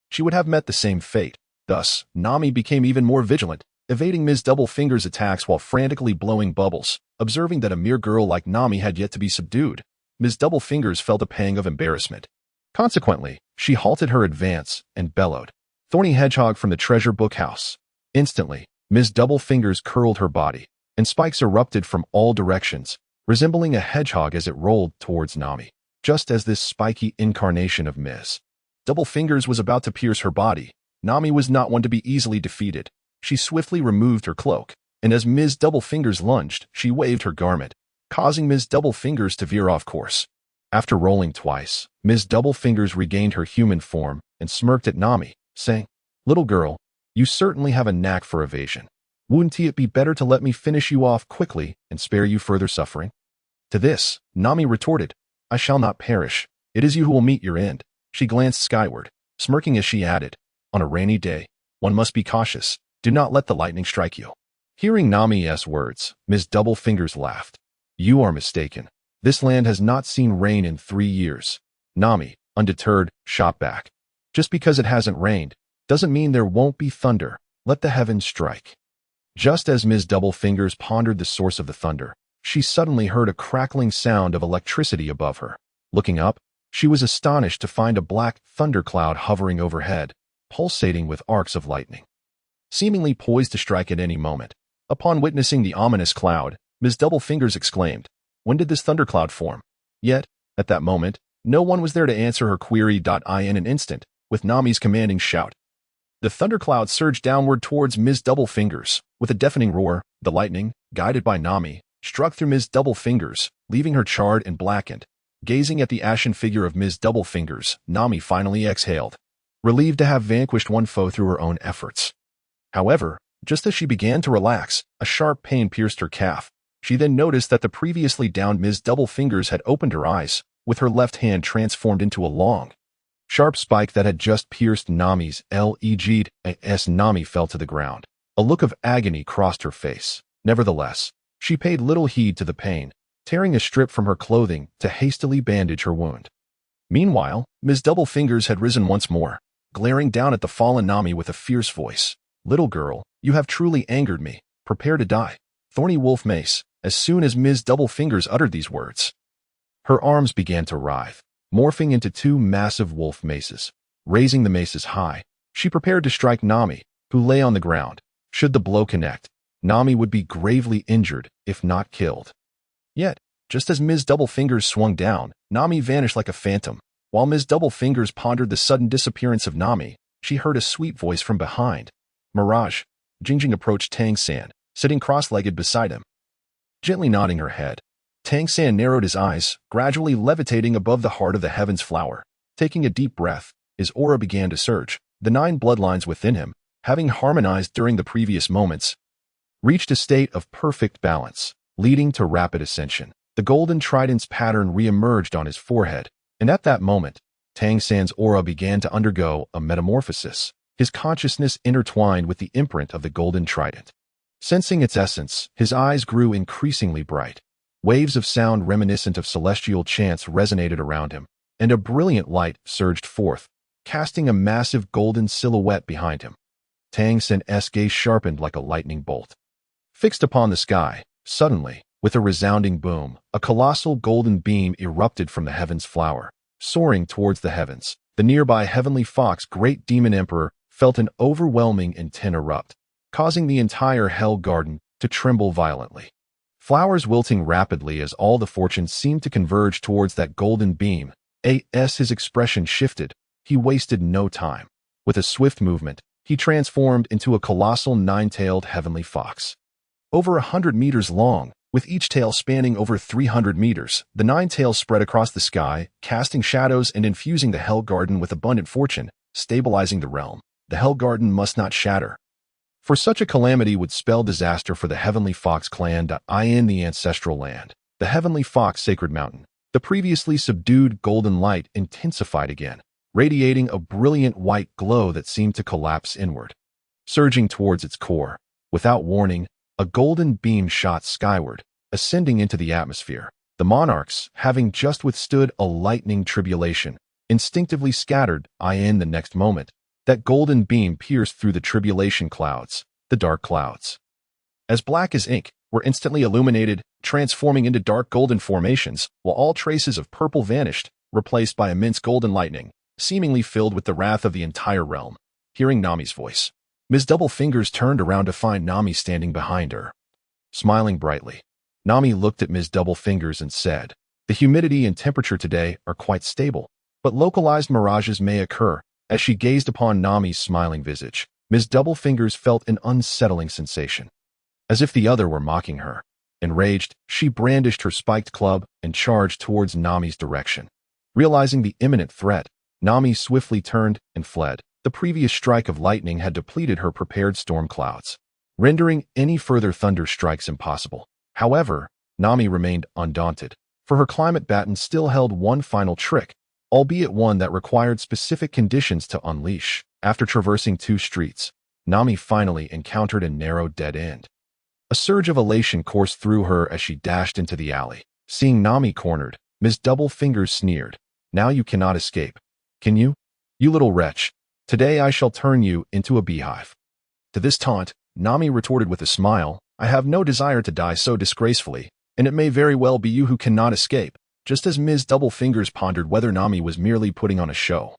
she would have met the same fate. Thus, Nami became even more vigilant, evading Ms. Doublefinger's attacks while frantically blowing bubbles. Observing that a mere girl like Nami had yet to be subdued, Ms. Doublefingers felt a pang of embarrassment. Consequently, she halted her advance and bellowed, "Thorny hedgehog from the treasure book house." Instantly, Ms. Doublefingers curled her body, and spikes erupted from all directions, resembling a hedgehog as it rolled towards Nami. Just as this spiky incarnation of Ms. Doublefingers was about to pierce her body, Nami was not one to be easily defeated. She swiftly removed her cloak, and as Ms. Doublefingers lunged, she waved her garment, causing Ms. Doublefingers to veer off course. After rolling twice, Ms. Doublefingers regained her human form and smirked at Nami, saying, "Little girl, you certainly have a knack for evasion. Wouldn't it be better to let me finish you off quickly and spare you further suffering?" To this, Nami retorted, "I shall not perish. It is you who will meet your end." She glanced skyward, smirking as she added, "On a rainy day, one must be cautious. Do not let the lightning strike you." Hearing Nami's words, Ms. Doublefingers laughed. "You are mistaken. This land has not seen rain in 3 years." Nami, undeterred, shot back, "Just because it hasn't rained, doesn't mean there won't be thunder. Let the heavens strike." Just as Ms. Doublefingers pondered the source of the thunder, she suddenly heard a crackling sound of electricity above her. Looking up, she was astonished to find a black thundercloud hovering overhead, pulsating with arcs of lightning, seemingly poised to strike at any moment. Upon witnessing the ominous cloud, Ms. Doublefingers exclaimed, "When did this thundercloud form?" Yet, at that moment, no one was there to answer her query. In an instant, with Nami's commanding shout, the thundercloud surged downward towards Ms. Doublefingers. With a deafening roar, the lightning, guided by Nami, struck through Ms. Doublefingers, leaving her charred and blackened. Gazing at the ashen figure of Ms. Doublefingers, Nami finally exhaled, relieved to have vanquished one foe through her own efforts. However, just as she began to relax, a sharp pain pierced her calf. She then noticed that the previously downed Ms. Doublefingers had opened her eyes, with her left hand transformed into a long, sharp spike that had just pierced Nami's leg. As Nami fell to the ground, a look of agony crossed her face. Nevertheless, she paid little heed to the pain, tearing a strip from her clothing to hastily bandage her wound. Meanwhile, Ms. Doublefingers had risen once more, glaring down at the fallen Nami with a fierce voice. "Little girl, you have truly angered me. Prepare to die." Thorny wolf mace. As soon as Ms. Doublefingers uttered these words, her arms began to writhe, morphing into 2 massive wolf maces. Raising the maces high, she prepared to strike Nami, who lay on the ground. Should the blow connect, Nami would be gravely injured, if not killed. Yet, just as Ms. Doublefingers swung down, Nami vanished like a phantom. While Ms. Doublefingers pondered the sudden disappearance of Nami, she heard a sweet voice from behind. "Mirage." Jingjing approached Tang San, sitting cross-legged beside him. Gently nodding her head, Tang San narrowed his eyes, gradually levitating above the heart of the heavens flower. Taking a deep breath, his aura began to surge. The 9 bloodlines within him, having harmonized during the previous moments, reached a state of perfect balance, leading to rapid ascension. The golden trident's pattern re-emerged on his forehead, and at that moment, Tang San's aura began to undergo a metamorphosis. His consciousness intertwined with the imprint of the golden trident. Sensing its essence, his eyes grew increasingly bright. Waves of sound reminiscent of celestial chants resonated around him, and a brilliant light surged forth, casting a massive golden silhouette behind him. Tang San's gaze sharpened like a lightning bolt. Fixed upon the sky, suddenly, with a resounding boom, a colossal golden beam erupted from the heavens flower. Soaring towards the heavens, the nearby heavenly fox great demon emperor felt an overwhelming intent erupt, causing the entire hell garden to tremble violently. Flowers wilting rapidly as all the fortunes seemed to converge towards that golden beam. As his expression shifted, he wasted no time. With a swift movement, he transformed into a colossal 9-tailed heavenly fox. Over 100 meters long, With each tail spanning over 300 meters, the 9 tails spread across the sky, casting shadows and infusing the Hell Garden with abundant fortune, stabilizing the realm. The Hell Garden must not shatter, for such a calamity would spell disaster for the Heavenly Fox clan. In the ancestral land, the Heavenly Fox Sacred Mountain, the previously subdued golden light intensified again, radiating a brilliant white glow that seemed to collapse inward. Surging towards its core, without warning, a golden beam shot skyward, ascending into the atmosphere. The monarchs, having just withstood a lightning tribulation, instinctively scattered. In the next moment, that golden beam pierced through the tribulation clouds, the dark clouds. As black as ink, were instantly illuminated, transforming into dark golden formations, while all traces of purple vanished, replaced by immense golden lightning, seemingly filled with the wrath of the entire realm. Hearing Nami's voice, Ms. Double Fingers turned around to find Nami standing behind her. Smiling brightly, Nami looked at Ms. Double Fingers and said, "The humidity and temperature today are quite stable, but localized mirages may occur." As she gazed upon Nami's smiling visage, Ms. Double Fingers felt an unsettling sensation, as if the other were mocking her. Enraged, she brandished her spiked club and charged towards Nami's direction. Realizing the imminent threat, Nami swiftly turned and fled. The previous strike of lightning had depleted her prepared storm clouds, rendering any further thunder strikes impossible. However, Nami remained undaunted, for her climate baton still held one final trick, albeit one that required specific conditions to unleash. After traversing 2 streets, Nami finally encountered a narrow dead end. A surge of elation coursed through her as she dashed into the alley. Seeing Nami cornered, Ms. Double Fingers sneered, "Now you cannot escape, can you? You little wretch. Today I shall turn you into a beehive." To this taunt, Nami retorted with a smile, "I have no desire to die so disgracefully, and it may very well be you who cannot escape." Just as Ms. Double Fingers pondered whether Nami was merely putting on a show,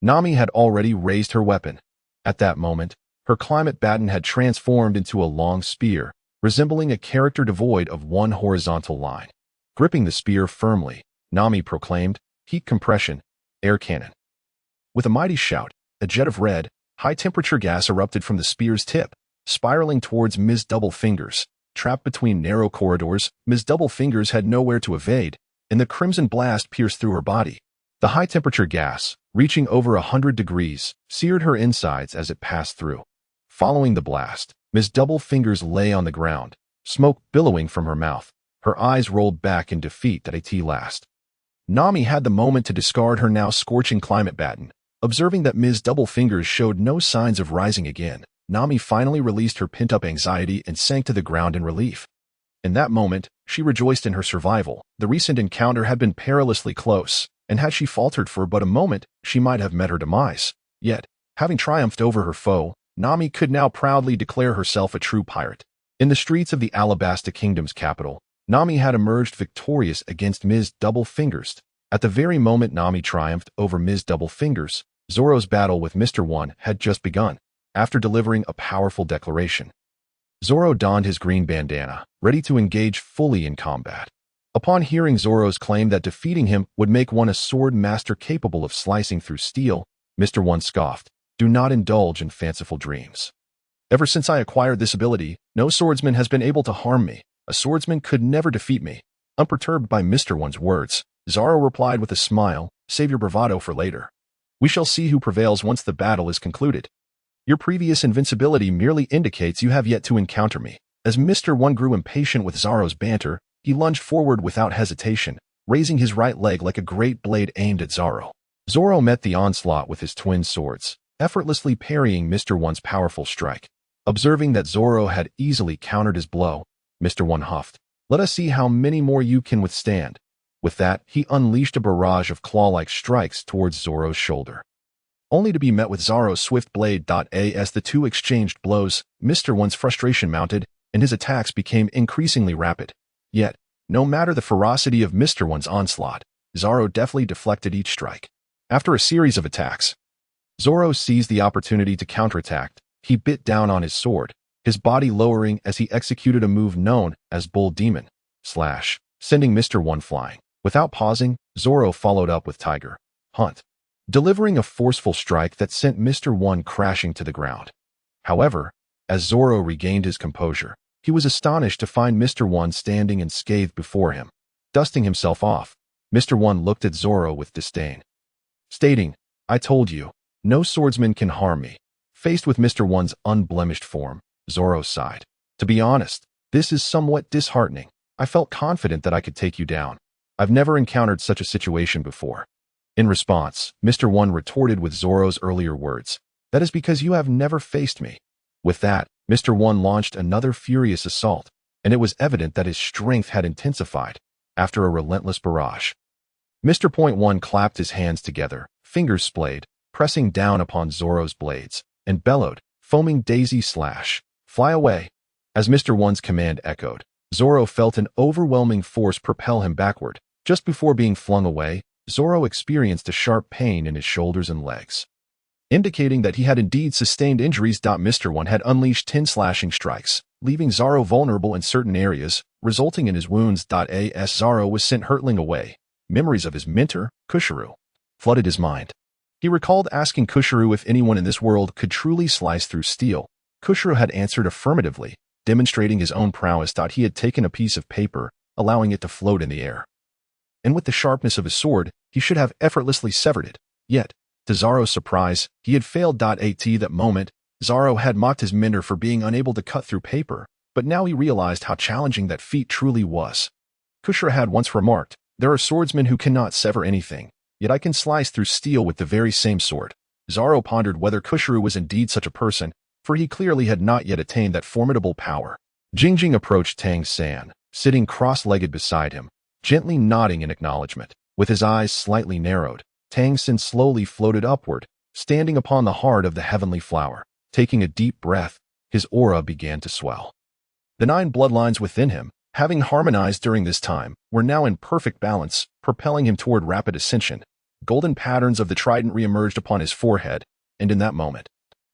Nami had already raised her weapon. At that moment, her climate baton had transformed into a long spear, resembling a character devoid of one horizontal line. Gripping the spear firmly, Nami proclaimed, "Heat compression, air cannon." With a mighty shout, a jet of red, high-temperature gas erupted from the spear's tip, spiraling towards Ms. Double Fingers. Trapped between narrow corridors, Ms. Double Fingers had nowhere to evade, and the crimson blast pierced through her body. The high-temperature gas, reaching over 100 degrees, seared her insides as it passed through. Following the blast, Ms. Double Fingers lay on the ground, smoke billowing from her mouth, her eyes rolled back in defeat at last. Nami had the moment to discard her now scorching climate baton. Observing that Ms. Double Fingers showed no signs of rising again, Nami finally released her pent-up anxiety and sank to the ground in relief. In that moment, she rejoiced in her survival. The recent encounter had been perilously close, and had she faltered for but a moment, she might have met her demise. Yet, having triumphed over her foe, Nami could now proudly declare herself a true pirate. In the streets of the Alabasta Kingdom's capital, Nami had emerged victorious against Ms. Double Fingers. At the very moment Nami triumphed over Ms. Double Fingers, Zoro's battle with Mr. One had just begun. After delivering a powerful declaration, Zoro donned his green bandana, ready to engage fully in combat. Upon hearing Zoro's claim that defeating him would make one a sword master capable of slicing through steel, Mr. One scoffed, "Do not indulge in fanciful dreams. Ever since I acquired this ability, no swordsman has been able to harm me. A swordsman could never defeat me." Unperturbed by Mr. One's words, Zoro replied with a smile, "Save your bravado for later. We shall see who prevails once the battle is concluded. Your previous invincibility merely indicates you have yet to encounter me." As Mr. One grew impatient with Zoro's banter, he lunged forward without hesitation, raising his right leg like a great blade aimed at Zoro. Zoro met the onslaught with his twin swords, effortlessly parrying Mr. One's powerful strike. Observing that Zoro had easily countered his blow, Mr. One huffed, "Let us see how many more you can withstand." With that, he unleashed a barrage of claw-like strikes towards Zoro's shoulder, only to be met with Zoro's swift blade. As the two exchanged blows, Mr. One's frustration mounted, and his attacks became increasingly rapid. Yet, no matter the ferocity of Mr. One's onslaught, Zoro deftly deflected each strike. After a series of attacks, Zoro seized the opportunity to counterattack. He bit down on his sword, his body lowering as he executed a move known as Bull Demon Slash, sending Mr. One flying. Without pausing, Zoro followed up with Tiger Hunt, delivering a forceful strike that sent Mr. One crashing to the ground. However, as Zoro regained his composure, He was astonished to find Mr. One standing unscathed before him. Dusting himself off, Mr. One looked at Zoro with disdain, stating, "I told you, no swordsman can harm me." Faced with Mr. One's unblemished form, Zoro sighed. "To be honest, this is somewhat disheartening. I felt confident that I could take you down. I've never encountered such a situation before." In response, Mr. One retorted with Zoro's earlier words, "That is because you have never faced me." With that, Mr. One launched another furious assault, and it was evident that his strength had intensified after a relentless barrage. Mr. One clapped his hands together, fingers splayed, pressing down upon Zoro's blades, and bellowed, foaming daisy slash, "Fly away." As Mr. One's command echoed, Zoro felt an overwhelming force propel him backward. Just before being flung away, Zoro experienced a sharp pain in his shoulders and legs, indicating that he had indeed sustained injuries. Mr. One had unleashed 10 slashing strikes, leaving Zoro vulnerable in certain areas, resulting in his wounds. As Zoro was sent hurtling away, memories of his mentor, Kushiro, flooded his mind. He recalled asking Kushiro if anyone in this world could truly slice through steel. Kushiro had answered affirmatively, demonstrating his own prowess. He had taken a piece of paper, allowing it to float in the air, and with the sharpness of his sword, he should have effortlessly severed it. Yet, to Zoro's surprise, he had failed. At that moment, Zoro had mocked his mentor for being unable to cut through paper, but now he realized how challenging that feat truly was. Kushiro had once remarked, "There are swordsmen who cannot sever anything, yet I can slice through steel with the very same sword." Zoro pondered whether Kushiro was indeed such a person, for he clearly had not yet attained that formidable power. Jingjing approached Tang San, sitting cross-legged beside him, gently nodding in acknowledgement. With his eyes slightly narrowed, Tang San slowly floated upward, standing upon the heart of the heavenly flower. Taking a deep breath, his aura began to swell. The 9 bloodlines within him, having harmonized during this time, were now in perfect balance, propelling him toward rapid ascension. Golden patterns of the trident re-emerged upon his forehead, and in that moment,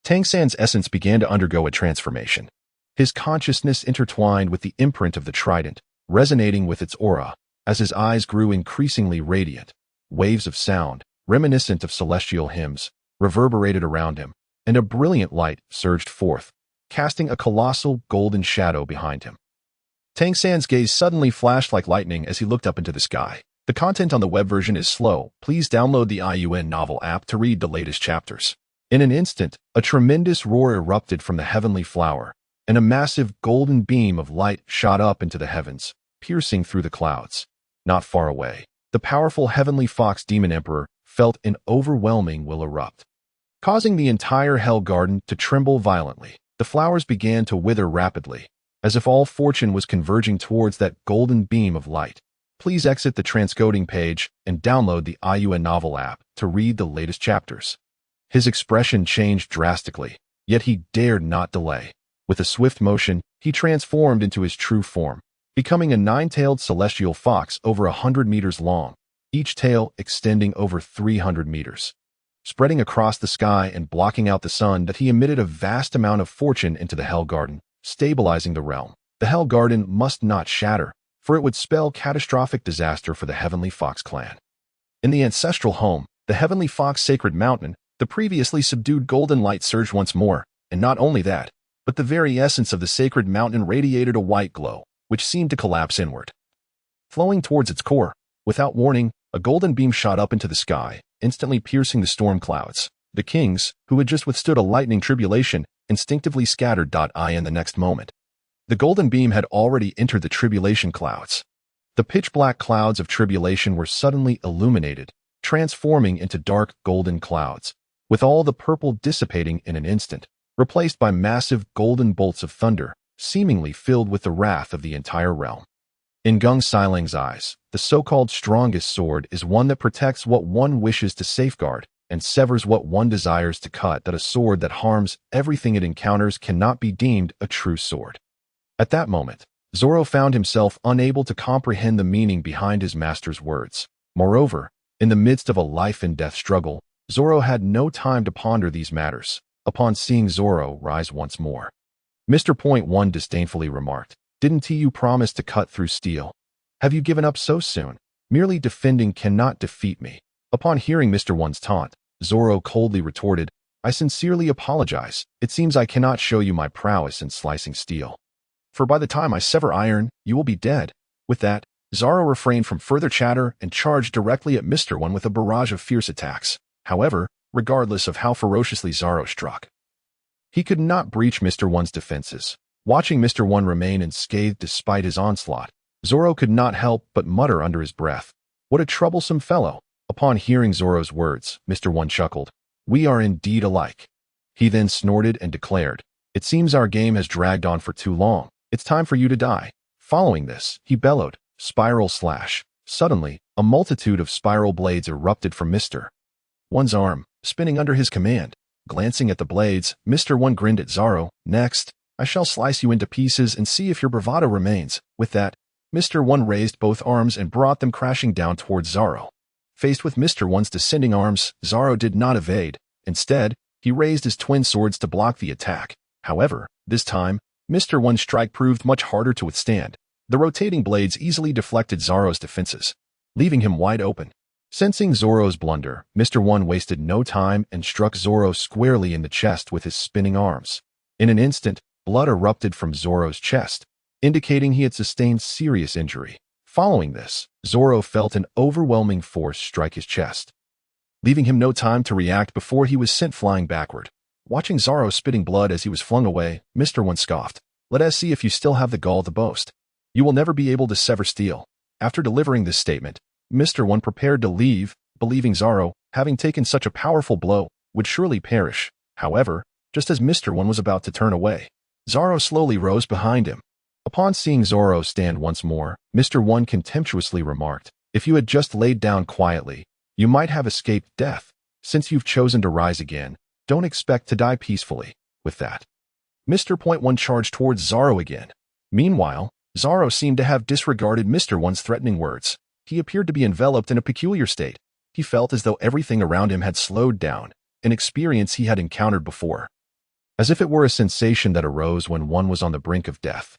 Tang San's essence began to undergo a transformation. His consciousness intertwined with the imprint of the trident, resonating with its aura. As his eyes grew increasingly radiant, waves of sound, reminiscent of celestial hymns, reverberated around him, and a brilliant light surged forth, casting a colossal golden shadow behind him. Tang San's gaze suddenly flashed like lightning as he looked up into the sky. The content on the web version is slow. Please download the IUN novel app to read the latest chapters. In an instant, a tremendous roar erupted from the heavenly flower, and a massive golden beam of light shot up into the heavens, piercing through the clouds. Not far away, the powerful heavenly fox demon emperor felt an overwhelming will erupt, causing the entire hell garden to tremble violently. The flowers began to wither rapidly, as if all fortune was converging towards that golden beam of light. Please exit the transcoding page and download the IUN novel app to read the latest chapters. His expression changed drastically, yet he dared not delay. With a swift motion, he transformed into his true form, becoming a 9-tailed celestial fox over 100 meters long, each tail extending over 300 meters. Spreading across the sky and blocking out the sun, that he emitted a vast amount of fortune into the Hell Garden, stabilizing the realm. The Hell Garden must not shatter, for it would spell catastrophic disaster for the Heavenly Fox clan. In the ancestral home, the Heavenly Fox Sacred Mountain, the previously subdued golden light surged once more, and not only that, but the very essence of the sacred mountain radiated a white glow, which seemed to collapse inward. Flowing towards its core, without warning, a golden beam shot up into the sky, instantly piercing the storm clouds. The kings, who had just withstood a lightning tribulation, instinctively scattered. In the next moment, the golden beam had already entered the tribulation clouds. The pitch-black clouds of tribulation were suddenly illuminated, transforming into dark golden clouds, with all the purple dissipating in an instant, replaced by massive golden bolts of thunder, seemingly filled with the wrath of the entire realm. In Gung Silang's eyes, the so-called strongest sword is one that protects what one wishes to safeguard and severs what one desires to cut. That a sword that harms everything it encounters cannot be deemed a true sword. At that moment, Zoro found himself unable to comprehend the meaning behind his master's words. Moreover, in the midst of a life-and-death struggle, Zoro had no time to ponder these matters. Upon seeing Zoro rise once more, Mr. One disdainfully remarked, "Didn't you promise to cut through steel? Have you given up so soon? Merely defending cannot defeat me." Upon hearing Mr. One's taunt, Zoro coldly retorted, "I sincerely apologize. It seems I cannot show you my prowess in slicing steel." for by the time I sever iron, you will be dead." With that, Zoro refrained from further chatter and charged directly at Mr. One with a barrage of fierce attacks. However, regardless of how ferociously Zoro struck, he could not breach Mr. One's defenses. Watching Mr. One remain unscathed despite his onslaught, Zoro could not help but mutter under his breath, "What a troublesome fellow." Upon hearing Zoro's words, Mr. One chuckled. "We are indeed alike." He then snorted and declared, "It seems our game has dragged on for too long. It's time for you to die." Following this, he bellowed, "Spiral slash." Suddenly, a multitude of spiral blades erupted from Mr. One's arm, spinning under his command. Glancing at the blades, Mr. One grinned at Zoro. "Next, I shall slice you into pieces and see if your bravado remains." With that, Mr. One raised both arms and brought them crashing down towards Zoro. Faced with Mr. One's descending arms, Zoro did not evade. Instead, he raised his twin swords to block the attack. However, this time, Mr. One's strike proved much harder to withstand. The rotating blades easily deflected Zoro's defenses, leaving him wide open. Sensing Zoro's blunder, Mr. One wasted no time and struck Zoro squarely in the chest with his spinning arms. In an instant, blood erupted from Zoro's chest, indicating he had sustained serious injury. Following this, Zoro felt an overwhelming force strike his chest, leaving him no time to react before he was sent flying backward. Watching Zoro spitting blood as he was flung away, Mr. One scoffed, "Let us see if you still have the gall to boast. You will never be able to sever steel." After delivering this statement, Mr. One prepared to leave, believing Zoro, having taken such a powerful blow, would surely perish. However, just as Mr. One was about to turn away, Zoro slowly rose behind him. Upon seeing Zoro stand once more, Mr. One contemptuously remarked, "If you had just laid down quietly, you might have escaped death. Since you've chosen to rise again, don't expect to die peacefully." With that, Mr. One charged towards Zoro again. Meanwhile, Zoro seemed to have disregarded Mr. One's threatening words. He appeared to be enveloped in a peculiar state. He felt as though everything around him had slowed down, an experience he had encountered before, as if it were a sensation that arose when one was on the brink of death.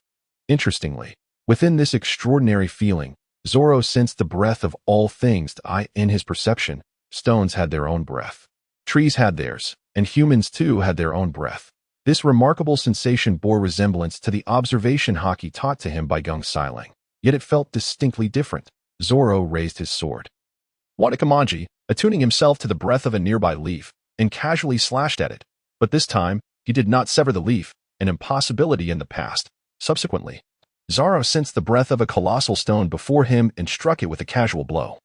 Interestingly, within this extraordinary feeling, Zoro sensed the breath of all things. In his perception, stones had their own breath, trees had theirs, and humans too had their own breath. This remarkable sensation bore resemblance to the observation haki taught to him by Gung Silang, yet it felt distinctly different. Zoro raised his sword, Watakamanji, attuning himself to the breath of a nearby leaf, and casually slashed at it. But this time, he did not sever the leaf, an impossibility in the past. Subsequently, Zoro sensed the breath of a colossal stone before him and struck it with a casual blow,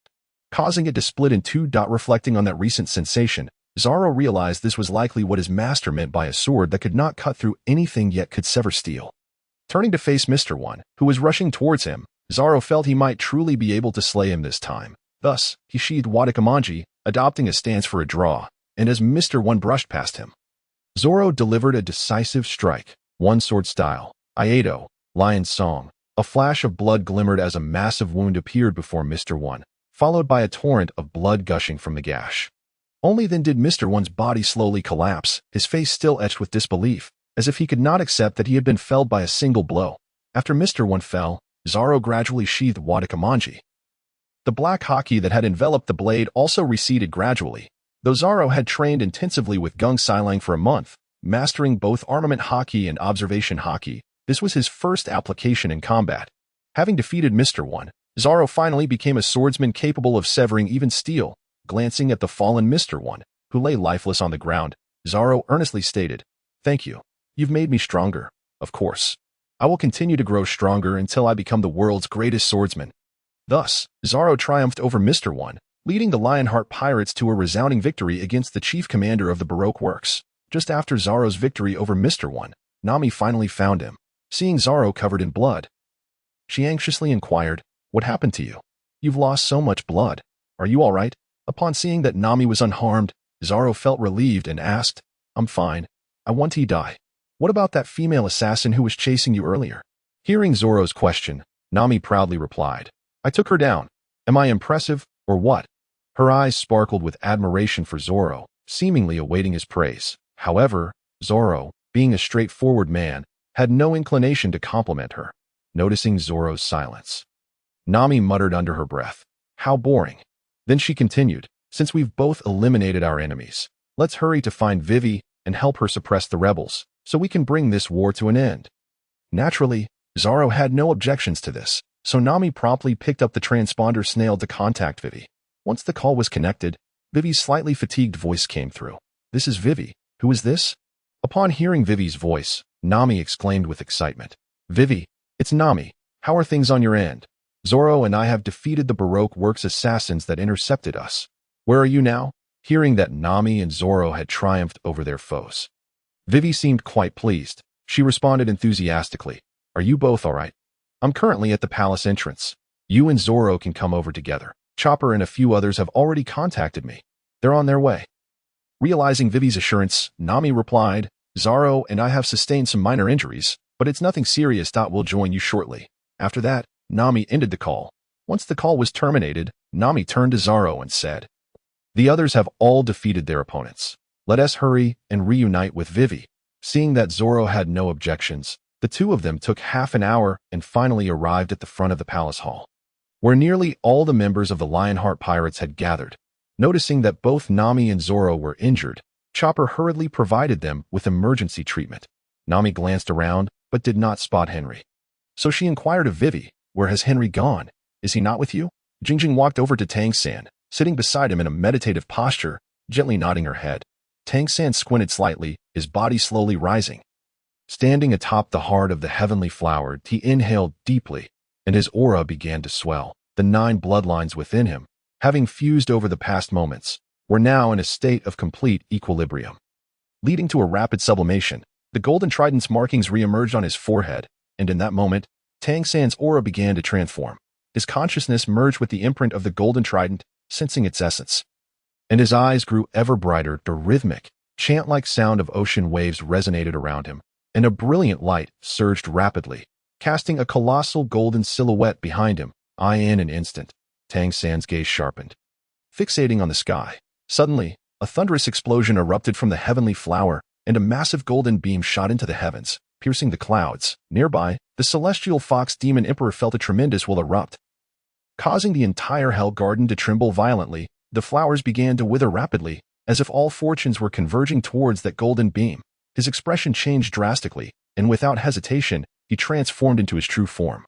causing it to split in two. Reflecting on that recent sensation, Zoro realized this was likely what his master meant by a sword that could not cut through anything yet could sever steel. Turning to face Mr. One, who was rushing towards him, Zoro felt he might truly be able to slay him this time. Thus, he sheathed Watakamanji, adopting a stance for a draw, and as Mr. One brushed past him, Zoro delivered a decisive strike, one sword style, Iato, Lion's Song. A flash of blood glimmered as a massive wound appeared before Mr. One, followed by a torrent of blood gushing from the gash. Only then did Mr. One's body slowly collapse, his face still etched with disbelief, as if he could not accept that he had been felled by a single blow. After Mr. One fell, Zoro gradually sheathed Watakamanji. The black haki that had enveloped the blade also receded gradually. Though Zoro had trained intensively with Gung Silang for a month, mastering both armament haki and observation haki, this was his first application in combat. Having defeated Mr. One, Zoro finally became a swordsman capable of severing even steel. Glancing at the fallen Mr. One, who lay lifeless on the ground, Zoro earnestly stated, "Thank you. You've made me stronger. Of course, I will continue to grow stronger until I become the world's greatest swordsman." Thus, Zoro triumphed over Mr. One, leading the Lionheart Pirates to a resounding victory against the chief commander of the Baroque Works. Just after Zoro's victory over Mr. One, Nami finally found him. Seeing Zoro covered in blood, she anxiously inquired, "What happened to you? You've lost so much blood. Are you all right?" Upon seeing that Nami was unharmed, Zoro felt relieved and asked, "I'm fine. I want to die. What about that female assassin who was chasing you earlier?" Hearing Zoro's question, Nami proudly replied, "I took her down. Am I impressive, or what?" Her eyes sparkled with admiration for Zoro, seemingly awaiting his praise. However, Zoro, being a straightforward man, had no inclination to compliment her. Noticing Zoro's silence, Nami muttered under her breath, "How boring." Then she continued, "Since we've both eliminated our enemies, let's hurry to find Vivi and help her suppress the rebels, so we can bring this war to an end." Naturally, Zoro had no objections to this, so Nami promptly picked up the transponder snail to contact Vivi. Once the call was connected, Vivi's slightly fatigued voice came through. "This is Vivi. Who is this?" Upon hearing Vivi's voice, Nami exclaimed with excitement. "Vivi, it's Nami. How are things on your end? Zoro and I have defeated the Baroque Works assassins that intercepted us. Where are you now?" Hearing that Nami and Zoro had triumphed over their foes, Vivi seemed quite pleased. She responded enthusiastically. "Are you both all right? I'm currently at the palace entrance. You and Zoro can come over together. Chopper and a few others have already contacted me. They're on their way." Realizing Vivi's assurance, Nami replied, "Zoro and I have sustained some minor injuries, but it's nothing serious. We'll join you shortly." After that, Nami ended the call. Once the call was terminated, Nami turned to Zoro and said, "The others have all defeated their opponents. Let us hurry and reunite with Vivi." Seeing that Zoro had no objections, the two of them took half an hour and finally arrived at the front of the palace hall, where nearly all the members of the Lionheart Pirates had gathered. Noticing that both Nami and Zoro were injured, Chopper hurriedly provided them with emergency treatment. Nami glanced around, but did not spot Henry. So she inquired of Vivi, "Where has Henry gone? Is he not with you?" Jingjing walked over to Tang San, sitting beside him in a meditative posture, gently nodding her head. Tang San squinted slightly, his body slowly rising. Standing atop the heart of the heavenly flower, he inhaled deeply, and his aura began to swell. The 9 bloodlines within him, having fused over the past moments, were now in a state of complete equilibrium. Leading to a rapid sublimation, the golden trident's markings re-emerged on his forehead, and in that moment, Tang San's aura began to transform. His consciousness merged with the imprint of the golden trident, sensing its essence. And his eyes grew ever brighter. The rhythmic, chant-like sound of ocean waves resonated around him, and a brilliant light surged rapidly, casting a colossal golden silhouette behind him. In an instant, Tang San's gaze sharpened, fixating on the sky. Suddenly, a thunderous explosion erupted from the heavenly flower, and a massive golden beam shot into the heavens, piercing the clouds. Nearby, the celestial fox demon emperor felt a tremendous will erupt, causing the entire hell garden to tremble violently. The flowers began to wither rapidly, as if all fortunes were converging towards that golden beam. His expression changed drastically, and without hesitation, he transformed into his true form,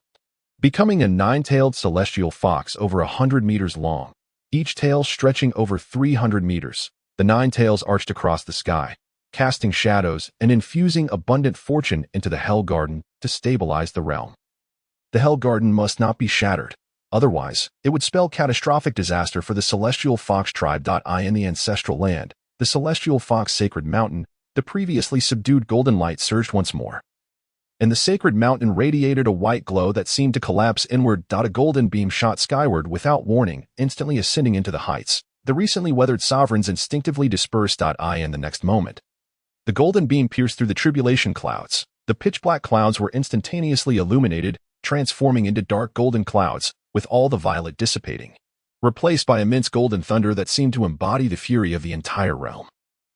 becoming a 9-tailed celestial fox over 100 meters long, each tail stretching over 300 meters. The 9 tails arched across the sky, casting shadows and infusing abundant fortune into the Hell Garden to stabilize the realm. The Hell Garden must not be shattered, otherwise, it would spell catastrophic disaster for the Celestial Fox tribe. In the ancestral land, the Celestial Fox Sacred Mountain, the previously subdued golden light surged once more, and the sacred mountain radiated a white glow that seemed to collapse inward. A golden beam shot skyward without warning, instantly ascending into the heights. The recently weathered sovereigns instinctively dispersed. In the next moment, the golden beam pierced through the tribulation clouds. The pitch-black clouds were instantaneously illuminated, transforming into dark golden clouds, with all the violet dissipating, replaced by immense golden thunder that seemed to embody the fury of the entire realm.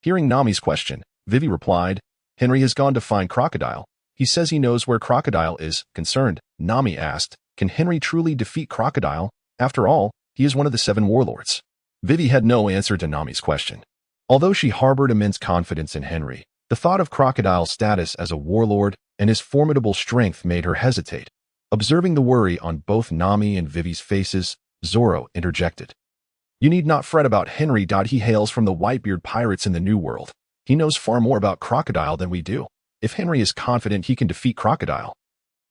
Hearing Nami's question, Vivi replied, "Henry has gone to find Crocodile. He says he knows where Crocodile is." Concerned, Nami asked, "Can Henry truly defeat Crocodile? After all, he is one of the 7 warlords." Vivi had no answer to Nami's question. Although she harbored immense confidence in Henry, the thought of Crocodile's status as a warlord and his formidable strength made her hesitate. Observing the worry on both Nami and Vivi's faces, Zoro interjected, "You need not fret about Henry. He hails from the Whitebeard pirates in the New World. He knows far more about Crocodile than we do. If Henry is confident he can defeat Crocodile,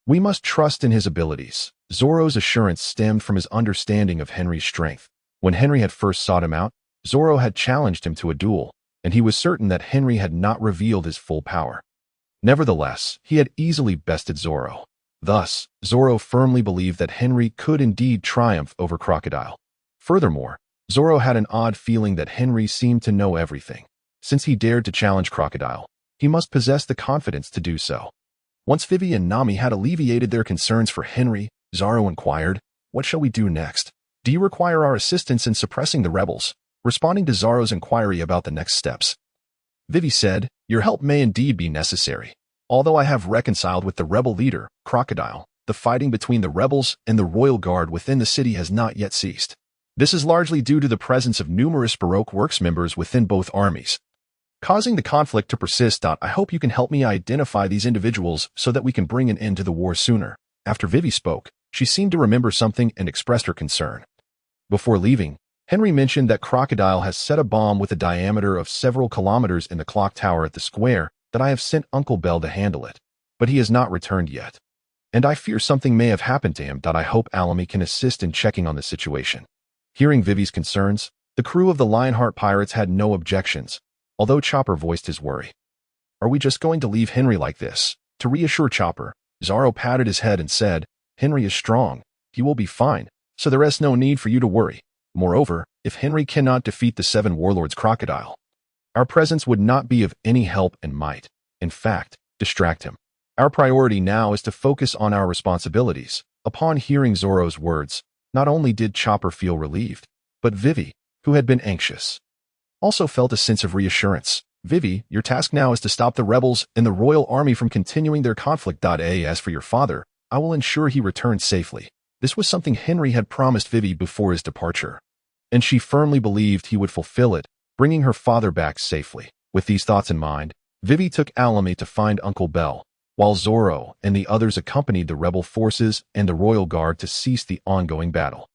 we must trust in his abilities." Zoro's assurance stemmed from his understanding of Henry's strength. When Henry had first sought him out, Zoro had challenged him to a duel, and he was certain that Henry had not revealed his full power. Nevertheless, he had easily bested Zoro. Thus, Zoro firmly believed that Henry could indeed triumph over Crocodile. Furthermore, Zoro had an odd feeling that Henry seemed to know everything. Since he dared to challenge Crocodile, he must possess the confidence to do so. Once Vivi and Nami had alleviated their concerns for Henry, Zoro inquired, "What shall we do next? Do you require our assistance in suppressing the rebels?" Responding to Zoro's inquiry about the next steps, Vivi said, "Your help may indeed be necessary. Although I have reconciled with the rebel leader, Crocodile, the fighting between the rebels and the royal guard within the city has not yet ceased. This is largely due to the presence of numerous Baroque Works members within both armies. causing the conflict to persist. I hope you can help me identify these individuals so that we can bring an end to the war sooner. After Vivi spoke, she seemed to remember something and expressed her concern. Before leaving, Henry mentioned that Crocodile has set a bomb with a diameter of several kilometers in the clock tower at the square, that I have sent Uncle Bell to handle it, but he has not returned yet. And I fear something may have happened to him. I hope Alamy can assist in checking on the situation. Hearing Vivi's concerns, the crew of the Lionheart Pirates had no objections, although Chopper voiced his worry. Are we just going to leave Henry like this? To reassure Chopper, Zorro patted his head and said, Henry is strong. He will be fine, so there is no need for you to worry. Moreover, if Henry cannot defeat the 7 warlords Crocodile, our presence would not be of any help and might, in fact, distract him. Our priority now is to focus on our responsibilities. Upon hearing Zorro's words, not only did Chopper feel relieved, but Vivi, who had been anxious, also felt a sense of reassurance. Vivi, your task now is to stop the rebels and the royal army from continuing their conflict. As for your father, I will ensure he returns safely. This was something Henry had promised Vivi before his departure, and she firmly believed he would fulfill it, bringing her father back safely. With these thoughts in mind, Vivi took Alamy to find Uncle Bell, while Zorro and the others accompanied the rebel forces and the royal guard to cease the ongoing battle.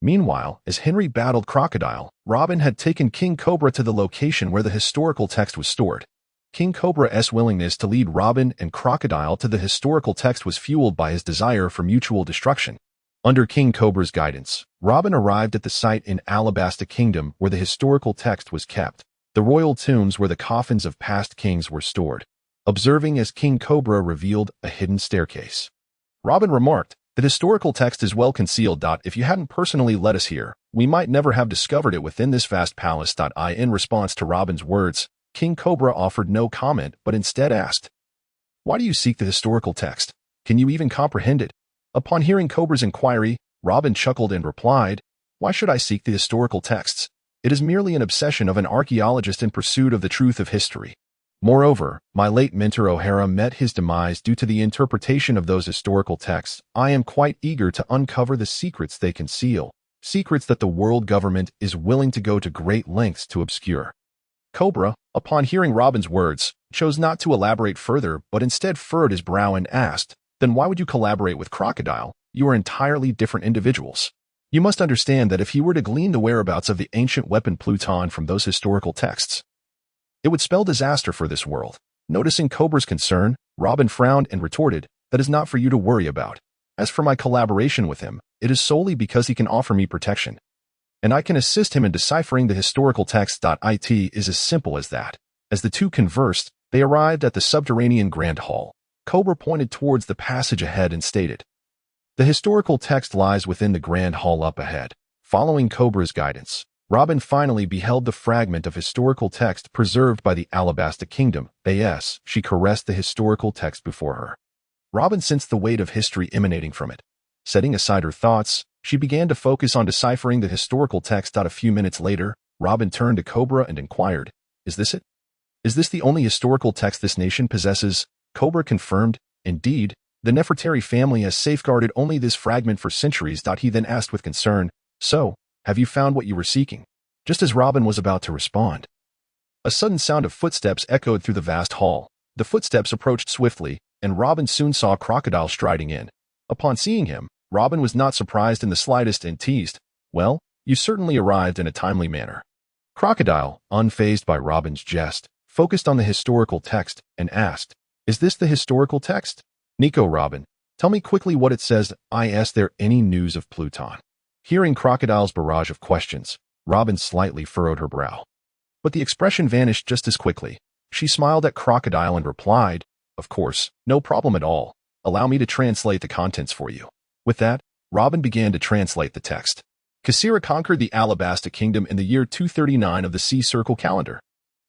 Meanwhile, as Henry battled Crocodile, Robin had taken King Cobra to the location where the historical text was stored. King Cobra's willingness to lead Robin and Crocodile to the historical text was fueled by his desire for mutual destruction. Under King Cobra's guidance, Robin arrived at the site in Alabasta Kingdom where the historical text was kept, the royal tombs where the coffins of past kings were stored, observing as King Cobra revealed a hidden staircase. Robin remarked, the historical text is well concealed. If you hadn't personally led us here, we might never have discovered it within this vast palace. In response to Robin's words, King Cobra offered no comment but instead asked, why do you seek the historical text? Can you even comprehend it? Upon hearing Cobra's inquiry, Robin chuckled and replied, why should I seek the historical texts? It is merely an obsession of an archaeologist in pursuit of the truth of history. Moreover, my late mentor O'Hara met his demise due to the interpretation of those historical texts. I am quite eager to uncover the secrets they conceal, secrets that the world government is willing to go to great lengths to obscure. Cobra, upon hearing Robin's words, chose not to elaborate further but instead furrowed his brow and asked, then why would you collaborate with Crocodile? You are entirely different individuals. You must understand that if he were to glean the whereabouts of the ancient weapon Pluton from those historical texts, it would spell disaster for this world. Noticing Cobra's concern, Robin frowned and retorted, that is not for you to worry about. As for my collaboration with him, it is solely because he can offer me protection, and I can assist him in deciphering the historical text. It is as simple as that. As the two conversed, they arrived at the subterranean Grand Hall. Cobra pointed towards the passage ahead and stated, the historical text lies within the Grand Hall up ahead. Following Cobra's guidance, Robin finally beheld the fragment of historical text preserved by the Alabasta Kingdom. She caressed the historical text before her. Robin sensed the weight of history emanating from it. Setting aside her thoughts, she began to focus on deciphering the historical text. A few minutes later, Robin turned to Cobra and inquired, is this it? Is this the only historical text this nation possesses? Cobra confirmed, indeed, the Nefertari family has safeguarded only this fragment for centuries. He then asked with concern, so, have you found what you were seeking? Just as Robin was about to respond, a sudden sound of footsteps echoed through the vast hall. The footsteps approached swiftly, and Robin soon saw Crocodile striding in. Upon seeing him, Robin was not surprised in the slightest and teased, well, you certainly arrived in a timely manner. Crocodile, unfazed by Robin's jest, focused on the historical text and asked, is this the historical text? Nico, Robin, tell me quickly what it says. Is there any news of Pluton? Hearing Crocodile's barrage of questions, Robin slightly furrowed her brow. But the expression vanished just as quickly. She smiled at Crocodile and replied, of course, no problem at all. Allow me to translate the contents for you. With that, Robin began to translate the text. Kasira conquered the Alabasta Kingdom in the year 239 of the Sea Circle calendar.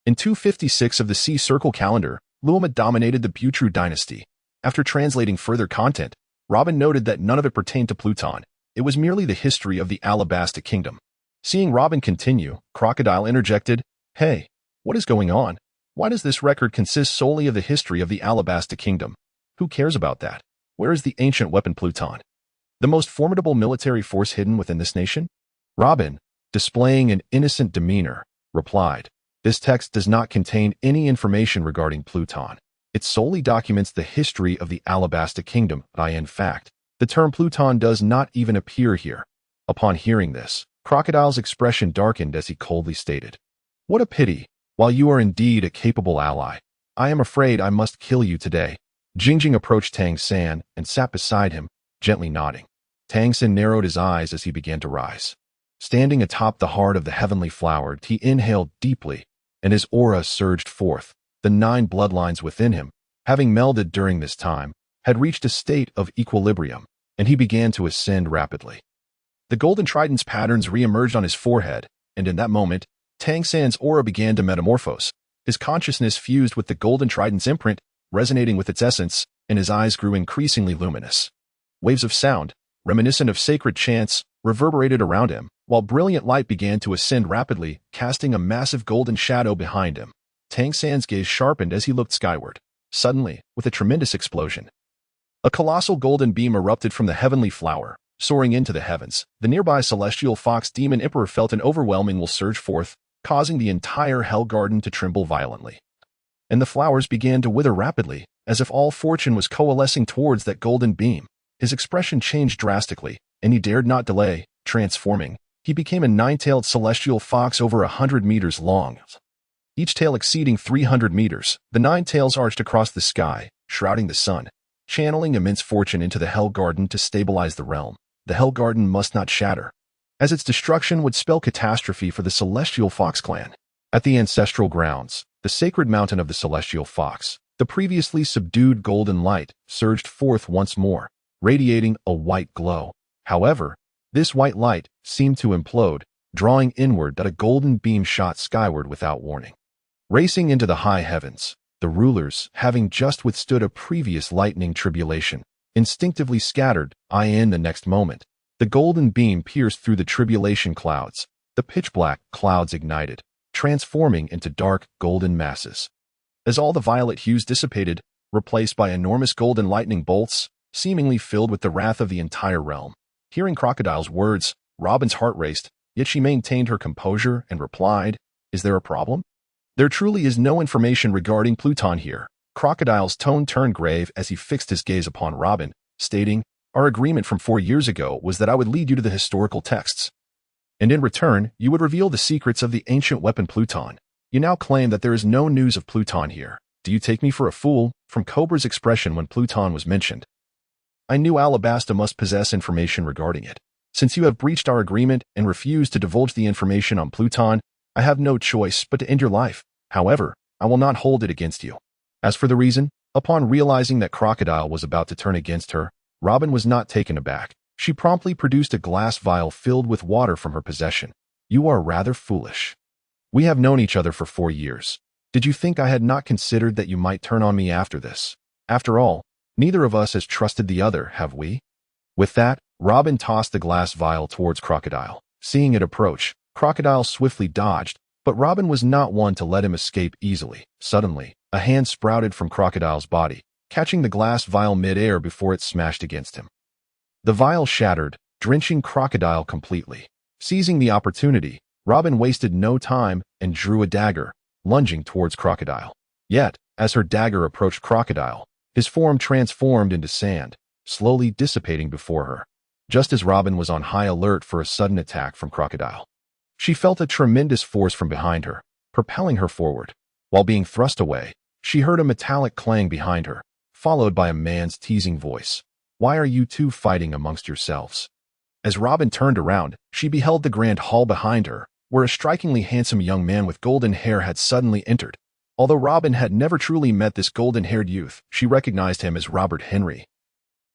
In 256 of the Sea Circle calendar, Luama dominated the Butru dynasty. After translating further content, Robin noted that none of it pertained to Pluton. It was merely the history of the Alabasta Kingdom. Seeing Robin continue, Crocodile interjected, hey, what is going on? Why does this record consist solely of the history of the Alabasta Kingdom? Who cares about that? Where is the ancient weapon Pluton? The most formidable military force hidden within this nation? Robin, displaying an innocent demeanor, replied, This text does not contain any information regarding Pluton. It solely documents the history of the Alabasta Kingdom. In fact, the term Pluton does not even appear here. Upon hearing this, Crocodile's expression darkened as he coldly stated, "What a pity. While you are indeed a capable ally, I am afraid I must kill you today." Jingjing approached Tang San and sat beside him, gently nodding. Tang San narrowed his eyes as he began to rise. Standing atop the heart of the heavenly flower, he inhaled deeply, and his aura surged forth. The 9 bloodlines within him, having melded during this time, had reached a state of equilibrium, and he began to ascend rapidly. The golden trident's patterns re-emerged on his forehead, and in that moment, Tang San's aura began to metamorphose. His consciousness fused with the golden trident's imprint, resonating with its essence, and his eyes grew increasingly luminous. Waves of sound, reminiscent of sacred chants, reverberated around him, while brilliant light began to ascend rapidly, casting a massive golden shadow behind him. Tang San's gaze sharpened as he looked skyward. Suddenly, with a tremendous explosion, a colossal golden beam erupted from the heavenly flower, soaring into the heavens. The nearby celestial fox demon emperor felt an overwhelming will surge forth, causing the entire hell garden to tremble violently. And the flowers began to wither rapidly, as if all fortune was coalescing towards that golden beam. His expression changed drastically, and he dared not delay. Transforming, he became a 9-tailed celestial fox over 100 meters long. Each tail exceeding 300 meters, the 9 tails arched across the sky, shrouding the sun, channeling immense fortune into the Hell Garden to stabilize the realm. The Hell Garden must not shatter, as its destruction would spell catastrophe for the Celestial Fox clan. At the ancestral grounds, the sacred mountain of the Celestial Fox, the previously subdued golden light surged forth once more, radiating a white glow. However, this white light seemed to implode, drawing inward that a golden beam shot skyward without warning. Racing into the high heavens, the rulers, having just withstood a previous lightning tribulation, instinctively scattered. In the next moment, the golden beam pierced through the tribulation clouds. The pitch-black clouds ignited, transforming into dark golden masses. As all the violet hues dissipated, replaced by enormous golden lightning bolts, seemingly filled with the wrath of the entire realm. Hearing Crocodile's words, Robin's heart raced, yet she maintained her composure and replied, "Is there a problem? There truly is no information regarding Pluton here." Crocodile's tone turned grave as he fixed his gaze upon Robin, stating, "Our agreement from 4 years ago was that I would lead you to the historical texts, and in return, you would reveal the secrets of the ancient weapon Pluton. You now claim that there is no news of Pluton here. Do you take me for a fool?" From Cobra's expression when Pluton was mentioned, "I knew Alabasta must possess information regarding it. Since you have breached our agreement and refused to divulge the information on Pluton, I have no choice but to end your life. However, I will not hold it against you." As for the reason, upon realizing that Crocodile was about to turn against her, Robin was not taken aback. She promptly produced a glass vial filled with water from her possession. "You are rather foolish. We have known each other for 4 years. Did you think I had not considered that you might turn on me after this? After all, neither of us has trusted the other, have we?" With that, Robin tossed the glass vial towards Crocodile. Seeing it approach, Crocodile swiftly dodged, but Robin was not one to let him escape easily. Suddenly, a hand sprouted from Crocodile's body, catching the glass vial mid-air before it smashed against him. The vial shattered, drenching Crocodile completely. Seizing the opportunity, Robin wasted no time and drew a dagger, lunging towards Crocodile. Yet, as her dagger approached Crocodile, his form transformed into sand, slowly dissipating before her, just as Robin was on high alert for a sudden attack from Crocodile. She felt a tremendous force from behind her, propelling her forward. While being thrust away, she heard a metallic clang behind her, followed by a man's teasing voice. "Why are you two fighting amongst yourselves?" As Robin turned around, she beheld the grand hall behind her, where a strikingly handsome young man with golden hair had suddenly entered. Although Robin had never truly met this golden-haired youth, she recognized him as Robert Henry,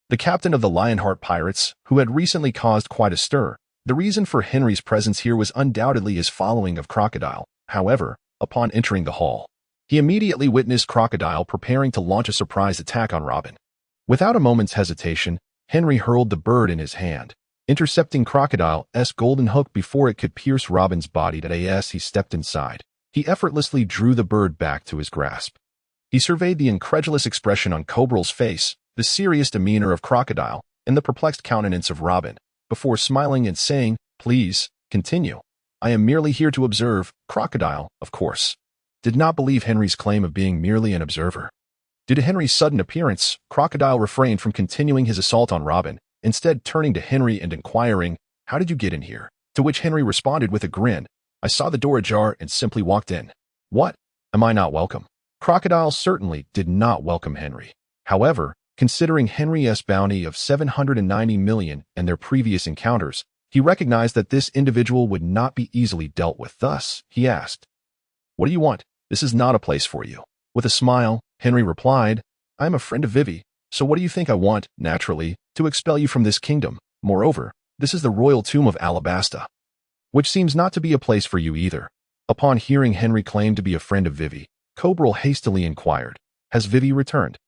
the captain of the Lionheart Pirates, who had recently caused quite a stir. The reason for Henry's presence here was undoubtedly his following of Crocodile. However, upon entering the hall, he immediately witnessed Crocodile preparing to launch a surprise attack on Robin. Without a moment's hesitation, Henry hurled the bird in his hand, intercepting Crocodile's golden hook before it could pierce Robin's body. As he stepped inside, he effortlessly drew the bird back to his grasp. He surveyed the incredulous expression on Cobral's face, the serious demeanor of Crocodile, and the perplexed countenance of Robin, before smiling and saying, "Please, continue. I am merely here to observe, Crocodile, of course." did not believe Henry's claim of being merely an observer. Due to Henry's sudden appearance, Crocodile refrained from continuing his assault on Robin, instead turning to Henry and inquiring, "How did you get in here?" To which Henry responded with a grin, "I saw the door ajar and simply walked in." "What? Am I not welcome?" Crocodile certainly did not welcome Henry. However, considering Henry's bounty of 790 million and their previous encounters, he recognized that this individual would not be easily dealt with. Thus, he asked, "What do you want? This is not a place for you." With a smile, Henry replied, "I am a friend of Vivi, so what do you think I want? Naturally, to expel you from this kingdom. Moreover, this is the royal tomb of Alabasta, which seems not to be a place for you either." Upon hearing Henry claim to be a friend of Vivi, Cobrel hastily inquired, "Has Vivi returned?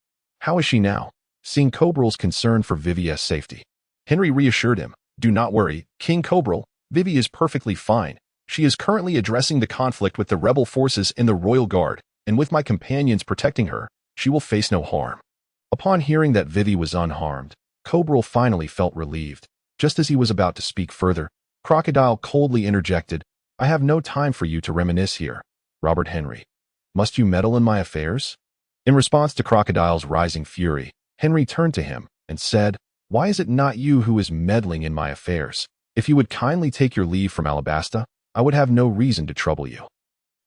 How is she now?" Seeing Cobrel's concern for Vivi's safety, Henry reassured him, "Do not worry, King Cobrel, Vivi is perfectly fine. She is currently addressing the conflict with the rebel forces in the Royal Guard, and with my companions protecting her, she will face no harm." Upon hearing that Vivi was unharmed, Cobrel finally felt relieved. Just as he was about to speak further, Crocodile coldly interjected, "I have no time for you to reminisce here, Robert Henry. Must you meddle in my affairs?" In response to Crocodile's rising fury, Henry turned to him and said, "Why is it not you who is meddling in my affairs? If you would kindly take your leave from Alabasta, I would have no reason to trouble you."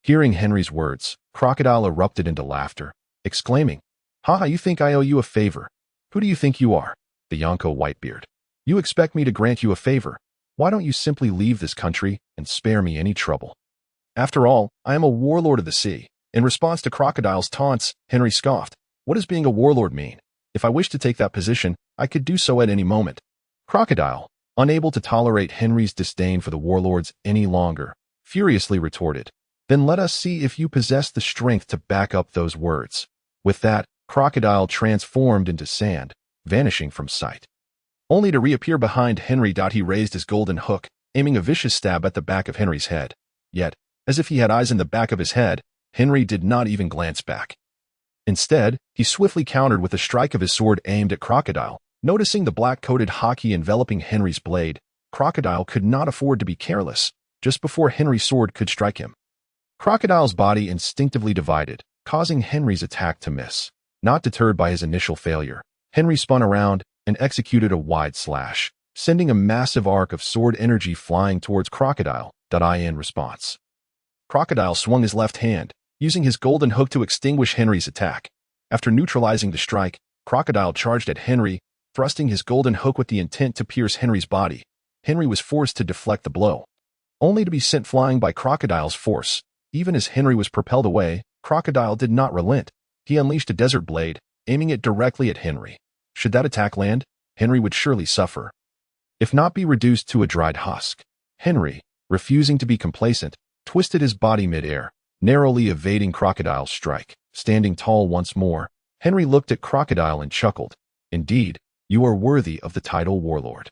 Hearing Henry's words, Crocodile erupted into laughter, exclaiming, "Ha, you think I owe you a favor? Who do you think you are? The Yonko Whitebeard. You expect me to grant you a favor? Why don't you simply leave this country and spare me any trouble? After all, I am a warlord of the sea." In response to Crocodile's taunts, Henry scoffed, "What does being a warlord mean? If I wish to take that position, I could do so at any moment." Crocodile, unable to tolerate Henry's disdain for the warlords any longer, furiously retorted, "Then let us see if you possess the strength to back up those words." With that, Crocodile transformed into sand, vanishing from sight. Only to reappear behind Henry. He raised his golden hook, aiming a vicious stab at the back of Henry's head. Yet, as if he had eyes in the back of his head, Henry did not even glance back. Instead, he swiftly countered with a strike of his sword aimed at Crocodile. Noticing the black-coated hockey enveloping Henry's blade, Crocodile could not afford to be careless. Just before Henry's sword could strike him, Crocodile's body instinctively divided, causing Henry's attack to miss. Not deterred by his initial failure, Henry spun around and executed a wide slash, sending a massive arc of sword energy flying towards Crocodile. In response, Crocodile swung his left hand, using his golden hook to extinguish Henry's attack. After neutralizing the strike, Crocodile charged at Henry, thrusting his golden hook with the intent to pierce Henry's body. Henry was forced to deflect the blow, only to be sent flying by Crocodile's force. Even as Henry was propelled away, Crocodile did not relent. He unleashed a desert blade, aiming it directly at Henry. Should that attack land, Henry would surely suffer, if not be reduced to a dried husk. Henry, refusing to be complacent, twisted his body mid-air, narrowly evading Crocodile's strike. Standing tall once more, Henry looked at Crocodile and chuckled. "Indeed, you are worthy of the title Warlord.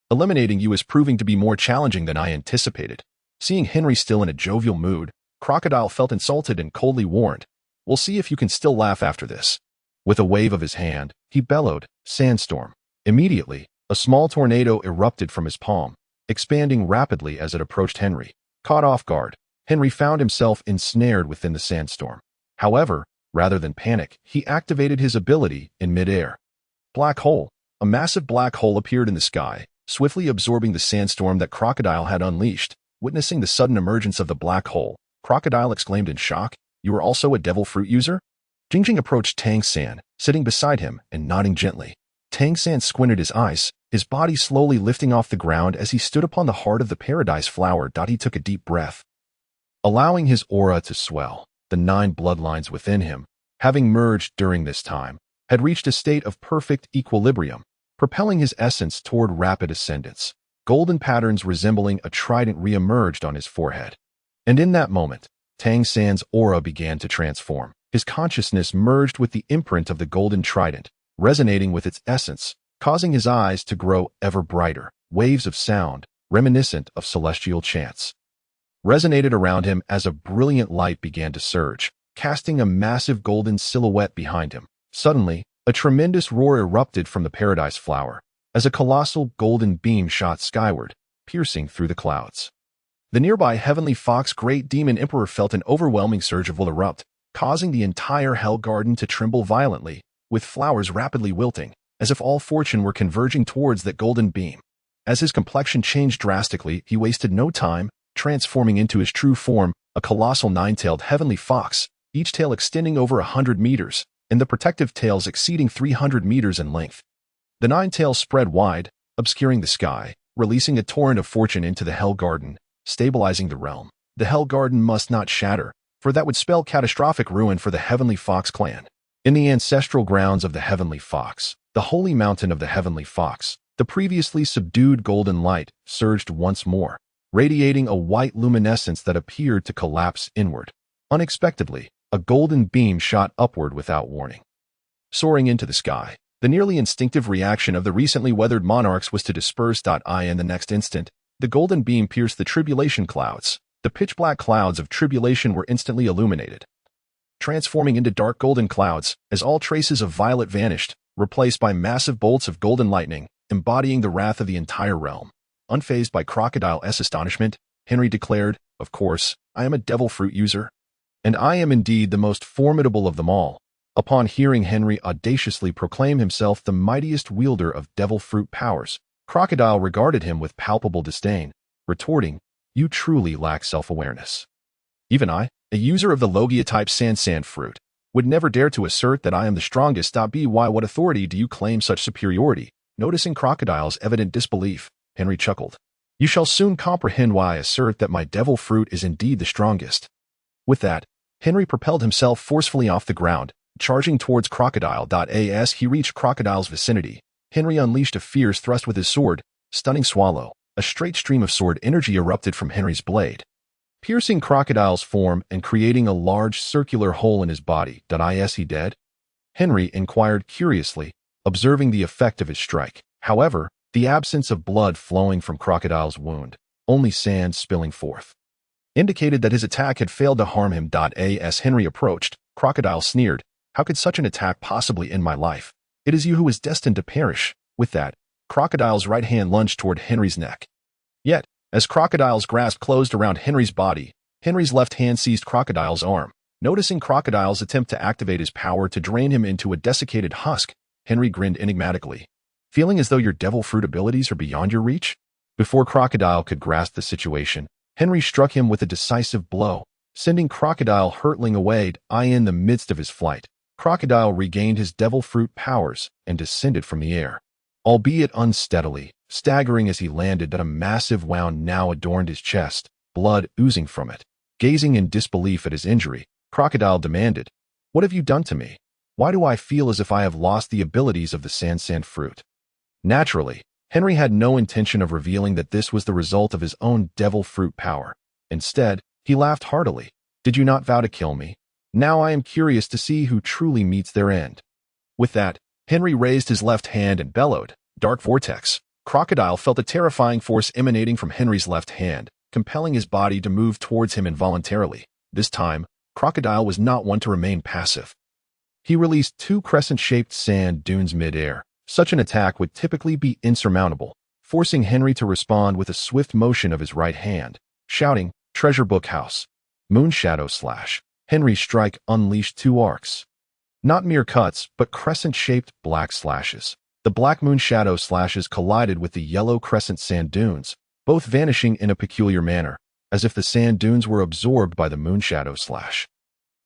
Eliminating you is proving to be more challenging than I anticipated." Seeing Henry still in a jovial mood, Crocodile felt insulted and coldly warned, "We'll see if you can still laugh after this." With a wave of his hand, he bellowed, "Sandstorm." Immediately, a small tornado erupted from his palm, expanding rapidly as it approached Henry. Caught off guard, Henry found himself ensnared within the sandstorm. However, rather than panic, he activated his ability in midair. Black hole. A massive black hole appeared in the sky, swiftly absorbing the sandstorm that Crocodile had unleashed. Witnessing the sudden emergence of the black hole, Crocodile exclaimed in shock, "You are also a devil fruit user?" Jingjing approached Tang San, sitting beside him and nodding gently. Tang San squinted his eyes, his body slowly lifting off the ground as he stood upon the heart of the paradise flower. He took a deep breath, allowing his aura to swell. The 9 bloodlines within him, having merged during this time, had reached a state of perfect equilibrium, propelling his essence toward rapid ascendance. Golden patterns resembling a trident re-emerged on his forehead. And in that moment, Tang San's aura began to transform. His consciousness merged with the imprint of the golden trident, resonating with its essence, causing his eyes to grow ever brighter. Waves of sound, reminiscent of celestial chants, resonated around him as a brilliant light began to surge, casting a massive golden silhouette behind him. Suddenly, a tremendous roar erupted from the paradise flower, as a colossal golden beam shot skyward, piercing through the clouds. The nearby heavenly fox great demon emperor felt an overwhelming surge of will erupt, causing the entire hell garden to tremble violently, with flowers rapidly wilting, as if all fortune were converging towards that golden beam. As his complexion changed drastically, he wasted no time, transforming into his true form, a colossal nine-tailed heavenly fox, each tail extending over 100 meters, and the protective tails exceeding 300 meters in length. The nine tails spread wide, obscuring the sky, releasing a torrent of fortune into the Hell Garden, stabilizing the realm. The Hell Garden must not shatter, for that would spell catastrophic ruin for the Heavenly Fox clan. In the ancestral grounds of the Heavenly Fox, the holy mountain of the Heavenly Fox, the previously subdued golden light surged once more, radiating a white luminescence that appeared to collapse inward. Unexpectedly, a golden beam shot upward without warning. Soaring into the sky, the nearly instinctive reaction of the recently weathered monarchs was to disperse. In the next instant, the golden beam pierced the tribulation clouds. The pitch-black clouds of tribulation were instantly illuminated, transforming into dark golden clouds as all traces of violet vanished, replaced by massive bolts of golden lightning, embodying the wrath of the entire realm. Unfazed by Crocodile's astonishment, Henry declared, "Of course, I am a devil fruit user. And I am indeed the most formidable of them all." Upon hearing Henry audaciously proclaim himself the mightiest wielder of devil fruit powers, Crocodile regarded him with palpable disdain, retorting, "You truly lack self-awareness. Even I, a user of the Logia-type sand fruit, would never dare to assert that I am the strongest. By what authority do you claim such superiority?" Noticing Crocodile's evident disbelief, Henry chuckled. "You shall soon comprehend why I assert that my devil fruit is indeed the strongest." With that, Henry propelled himself forcefully off the ground, charging towards Crocodile. As he reached Crocodile's vicinity, Henry unleashed a fierce thrust with his sword, stunning Swallow. A straight stream of sword energy erupted from Henry's blade, piercing Crocodile's form and creating a large circular hole in his body. Is he dead? Henry inquired curiously, observing the effect of his strike. However, the absence of blood flowing from Crocodile's wound, only sand spilling forth, indicated that his attack had failed to harm him. As Henry approached, Crocodile sneered, "How could such an attack possibly end my life? It is you who is destined to perish." With that, Crocodile's right hand lunged toward Henry's neck. Yet, as Crocodile's grasp closed around Henry's body, Henry's left hand seized Crocodile's arm. Noticing Crocodile's attempt to activate his power to drain him into a desiccated husk, Henry grinned enigmatically. "Feeling as though your devil fruit abilities are beyond your reach?" Before Crocodile could grasp the situation, Henry struck him with a decisive blow, sending Crocodile hurtling away. In the midst of his flight, Crocodile regained his devil fruit powers and descended from the air, albeit unsteadily, staggering as he landed. A massive wound now adorned his chest, blood oozing from it. Gazing in disbelief at his injury, Crocodile demanded, "What have you done to me? Why do I feel as if I have lost the abilities of the sand fruit?" Naturally, Henry had no intention of revealing that this was the result of his own devil fruit power. Instead, he laughed heartily. "Did you not vow to kill me? Now I am curious to see who truly meets their end." With that, Henry raised his left hand and bellowed, "Dark Vortex." Crocodile felt a terrifying force emanating from Henry's left hand, compelling his body to move towards him involuntarily. This time, Crocodile was not one to remain passive. He released two crescent-shaped sand dunes mid-air. Such an attack would typically be insurmountable, forcing Henry to respond with a swift motion of his right hand, shouting, "Treasure Book House." Moonshadow Slash. Henry's strike unleashed two arcs. Not mere cuts, but crescent-shaped black slashes. The black moonshadow slashes collided with the yellow crescent sand dunes, both vanishing in a peculiar manner, as if the sand dunes were absorbed by the moonshadow slash.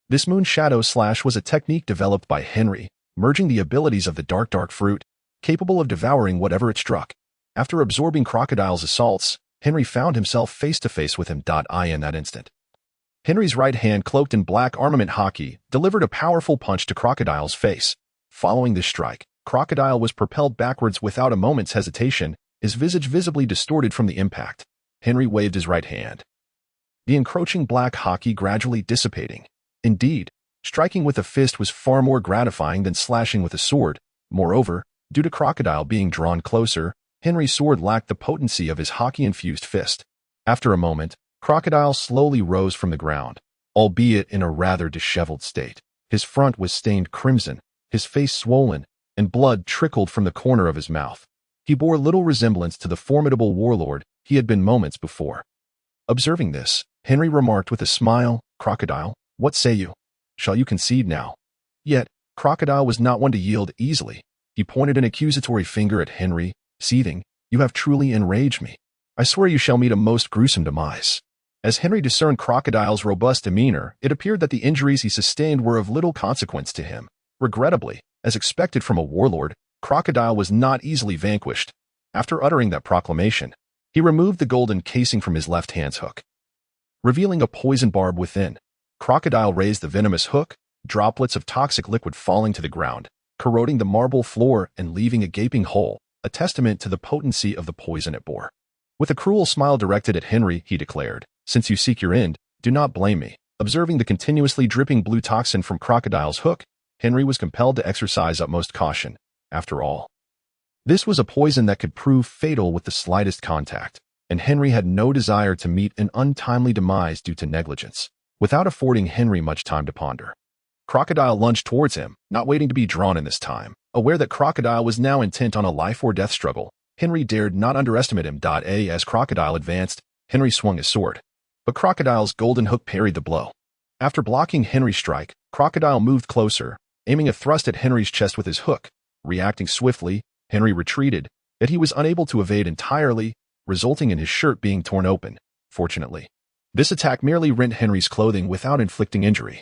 This moonshadow slash was a technique developed by Henry, merging the abilities of the dark fruit, capable of devouring whatever it struck. After absorbing Crocodile's assaults, Henry found himself face-to-face with him. In that instant, Henry's right hand, cloaked in black armament hockey, delivered a powerful punch to Crocodile's face. Following this strike, Crocodile was propelled backwards without a moment's hesitation, his visage visibly distorted from the impact. Henry waved his right hand, the encroaching black hockey gradually dissipating. Indeed, striking with a fist was far more gratifying than slashing with a sword. Moreover, due to Crocodile being drawn closer, Henry's sword lacked the potency of his hockey-infused fist. After a moment, Crocodile slowly rose from the ground, albeit in a rather disheveled state. His front was stained crimson, his face swollen, and blood trickled from the corner of his mouth. He bore little resemblance to the formidable warlord he had been moments before. Observing this, Henry remarked with a smile, "Crocodile, what say you? Shall you concede now?" Yet, Crocodile was not one to yield easily. He pointed an accusatory finger at Henry, seething, "You have truly enraged me. I swear you shall meet a most gruesome demise." As Henry discerned Crocodile's robust demeanor, it appeared that the injuries he sustained were of little consequence to him. Regrettably, as expected from a warlord, Crocodile was not easily vanquished. After uttering that proclamation, he removed the golden casing from his left hand's hook, revealing a poison barb within. Crocodile raised the venomous hook, droplets of toxic liquid falling to the ground, corroding the marble floor and leaving a gaping hole, a testament to the potency of the poison it bore. With a cruel smile directed at Henry, he declared, "Since you seek your end, do not blame me." Observing the continuously dripping blue toxin from Crocodile's hook, Henry was compelled to exercise utmost caution. After all, this was a poison that could prove fatal with the slightest contact, and Henry had no desire to meet an untimely demise due to negligence. Without affording Henry much time to ponder, Crocodile lunged towards him, not waiting to be drawn in this time. Aware that Crocodile was now intent on a life-or-death struggle, Henry dared not underestimate him. As Crocodile advanced, Henry swung his sword, but Crocodile's golden hook parried the blow. After blocking Henry's strike, Crocodile moved closer, aiming a thrust at Henry's chest with his hook. Reacting swiftly, Henry retreated, yet he was unable to evade entirely, resulting in his shirt being torn open. Fortunately, this attack merely rent Henry's clothing without inflicting injury,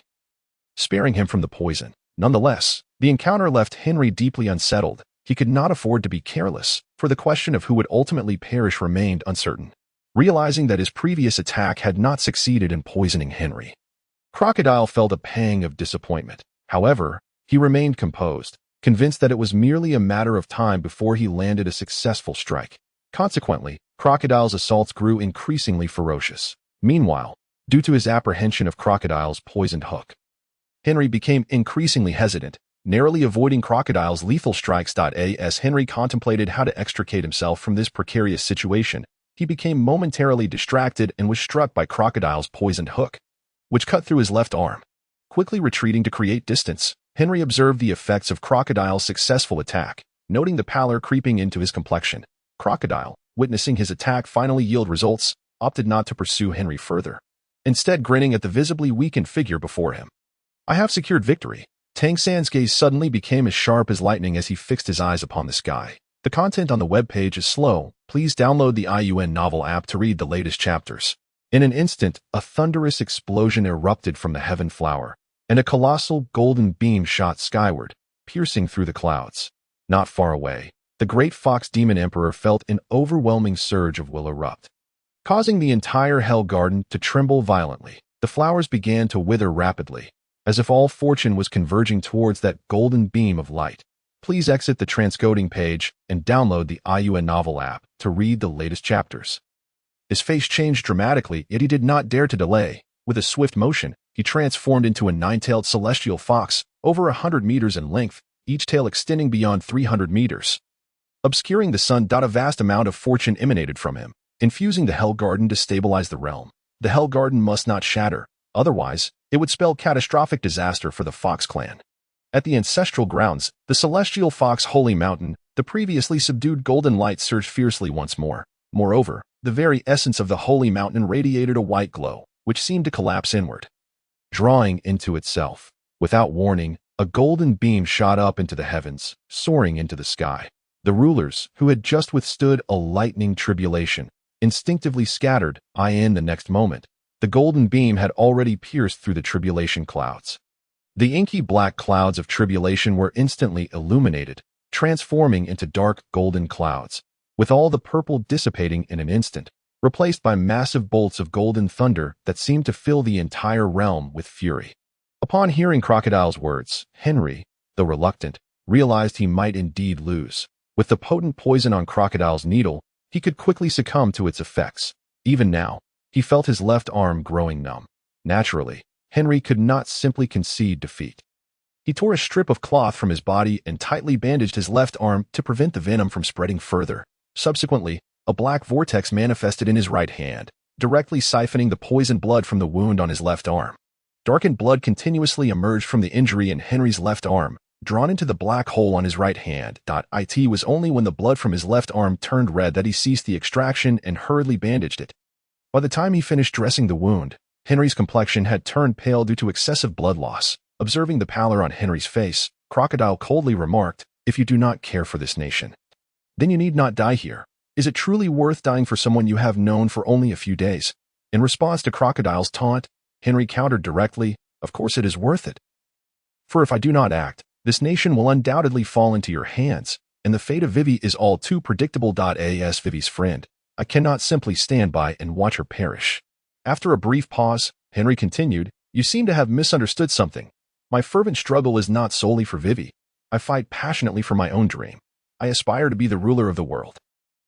sparing him from the poison. Nonetheless, the encounter left Henry deeply unsettled. He could not afford to be careless, for the question of who would ultimately perish remained uncertain. Realizing that his previous attack had not succeeded in poisoning Henry, Crocodile felt a pang of disappointment. However, he remained composed, convinced that it was merely a matter of time before he landed a successful strike. Consequently, Crocodile's assaults grew increasingly ferocious. Meanwhile, due to his apprehension of Crocodile's poisoned hook, Henry became increasingly hesitant, narrowly avoiding Crocodile's lethal strikes. As Henry contemplated how to extricate himself from this precarious situation, he became momentarily distracted and was struck by Crocodile's poisoned hook, which cut through his left arm. Quickly retreating to create distance, Henry observed the effects of Crocodile's successful attack, noting the pallor creeping into his complexion. Crocodile, witnessing his attack finally yield results, opted not to pursue Henry further, instead grinning at the visibly weakened figure before him. "I have secured victory." Tang San's gaze suddenly became as sharp as lightning as he fixed his eyes upon the sky. The content on the webpage is slow. Please download the IUN Novel app to read the latest chapters. In an instant, a thunderous explosion erupted from the heaven flower, and a colossal golden beam shot skyward, piercing through the clouds. Not far away, the great fox demon emperor felt an overwhelming surge of will erupt, causing the entire hell garden to tremble violently. The flowers began to wither rapidly, as if all fortune was converging towards that golden beam of light. Please exit the transcoding page and download the IUN Novel app to read the latest chapters. His face changed dramatically, yet he did not dare to delay. With a swift motion, he transformed into a nine-tailed celestial fox, over 100 meters in length, each tail extending beyond 300 meters. Obscuring the sun. A vast amount of fortune emanated from him, infusing the Hell Garden to stabilize the realm. The Hell Garden must not shatter, otherwise, it would spell catastrophic disaster for the Fox clan. At the ancestral grounds, the celestial Fox Holy Mountain, the previously subdued golden light surged fiercely once more. Moreover, the very essence of the Holy Mountain radiated a white glow, which seemed to collapse inward, drawing into itself. Without warning, a golden beam shot up into the heavens, soaring into the sky. The rulers, who had just withstood a lightning tribulation, instinctively scattered. In the next moment, the golden beam had already pierced through the tribulation clouds. The inky black clouds of tribulation were instantly illuminated, transforming into dark golden clouds, with all the purple dissipating in an instant, replaced by massive bolts of golden thunder that seemed to fill the entire realm with fury. Upon hearing Crocodile's words, Henry, though reluctant, realized he might indeed lose. With the potent poison on Crocodile's needle, he could quickly succumb to its effects. Even now, he felt his left arm growing numb. Naturally, Henry could not simply concede defeat. He tore a strip of cloth from his body and tightly bandaged his left arm to prevent the venom from spreading further. Subsequently, a black vortex manifested in his right hand, directly siphoning the poisoned blood from the wound on his left arm. Darkened blood continuously emerged from the injury in Henry's left arm, drawn into the black hole on his right hand. It was only when the blood from his left arm turned red that he ceased the extraction and hurriedly bandaged it. By the time he finished dressing the wound, Henry's complexion had turned pale due to excessive blood loss. Observing the pallor on Henry's face, Crocodile coldly remarked, "If you do not care for this nation, then you need not die here. Is it truly worth dying for someone you have known for only a few days?" In response to Crocodile's taunt, Henry countered directly, "Of course it is worth it. For if I do not act, this nation will undoubtedly fall into your hands, and the fate of Vivi is all too predictable. As Vivi's friend, I cannot simply stand by and watch her perish." After a brief pause, Henry continued, "You seem to have misunderstood something. My fervent struggle is not solely for Vivi. I fight passionately for my own dream. I aspire to be the ruler of the world.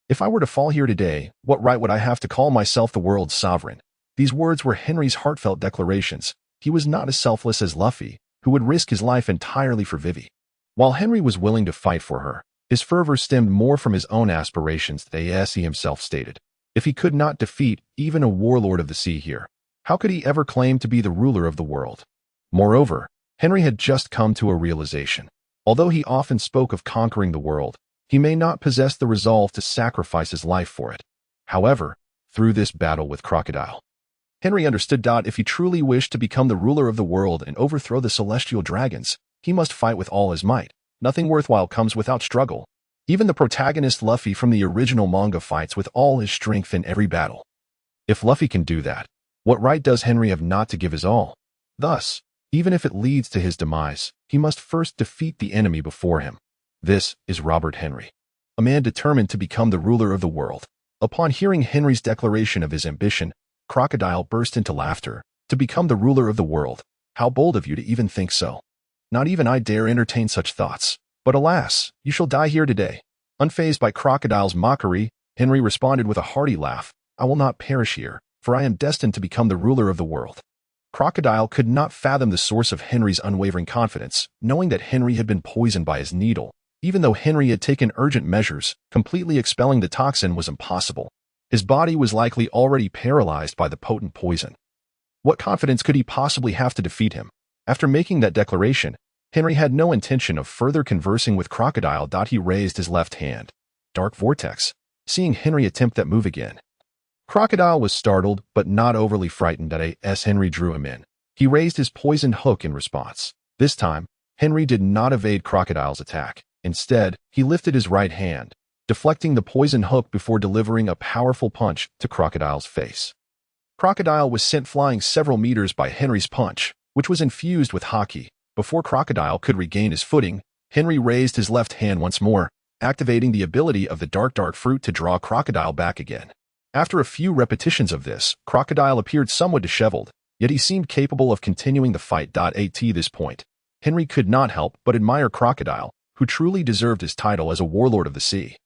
If I were to fall here today, what right would I have to call myself the world's sovereign?" These words were Henry's heartfelt declarations. He was not as selfless as Luffy, who would risk his life entirely for Vivi. While Henry was willing to fight for her, his fervor stemmed more from his own aspirations, as he himself stated. If he could not defeat even a warlord of the sea here, how could he ever claim to be the ruler of the world? Moreover, Henry had just come to a realization. Although he often spoke of conquering the world, he may not possess the resolve to sacrifice his life for it. However, through this battle with Crocodile, Henry understood if he truly wished to become the ruler of the world and overthrow the celestial dragons, he must fight with all his might. Nothing worthwhile comes without struggle. Even the protagonist Luffy from the original manga fights with all his strength in every battle. If Luffy can do that, what right does Henry have not to give his all? Thus, even if it leads to his demise, he must first defeat the enemy before him. This is Robert Henry, a man determined to become the ruler of the world. Upon hearing Henry's declaration of his ambition, Crocodile burst into laughter. "To become the ruler of the world? How bold of you to even think so. Not even I dare entertain such thoughts. But alas, you shall die here today." Unfazed by Crocodile's mockery, Henry responded with a hearty laugh, "I will not perish here, for I am destined to become the ruler of the world." Crocodile could not fathom the source of Henry's unwavering confidence, knowing that Henry had been poisoned by his needle. Even though Henry had taken urgent measures, completely expelling the toxin was impossible. His body was likely already paralyzed by the potent poison. What confidence could he possibly have to defeat him? After making that declaration, Henry had no intention of further conversing with Crocodile. He raised his left hand. Dark Vortex. Seeing Henry attempt that move again, Crocodile was startled but not overly frightened as Henry drew him in. He raised his poisoned hook in response. This time, Henry did not evade Crocodile's attack. Instead, he lifted his right hand, deflecting the poison hook before delivering a powerful punch to Crocodile's face. Crocodile was sent flying several meters by Henry's punch, which was infused with haki. Before Crocodile could regain his footing, Henry raised his left hand once more, activating the ability of the dark fruit to draw Crocodile back again. After a few repetitions of this, Crocodile appeared somewhat disheveled, yet he seemed capable of continuing the fight. At this point, Henry could not help but admire Crocodile, who truly deserved his title as a warlord of the sea,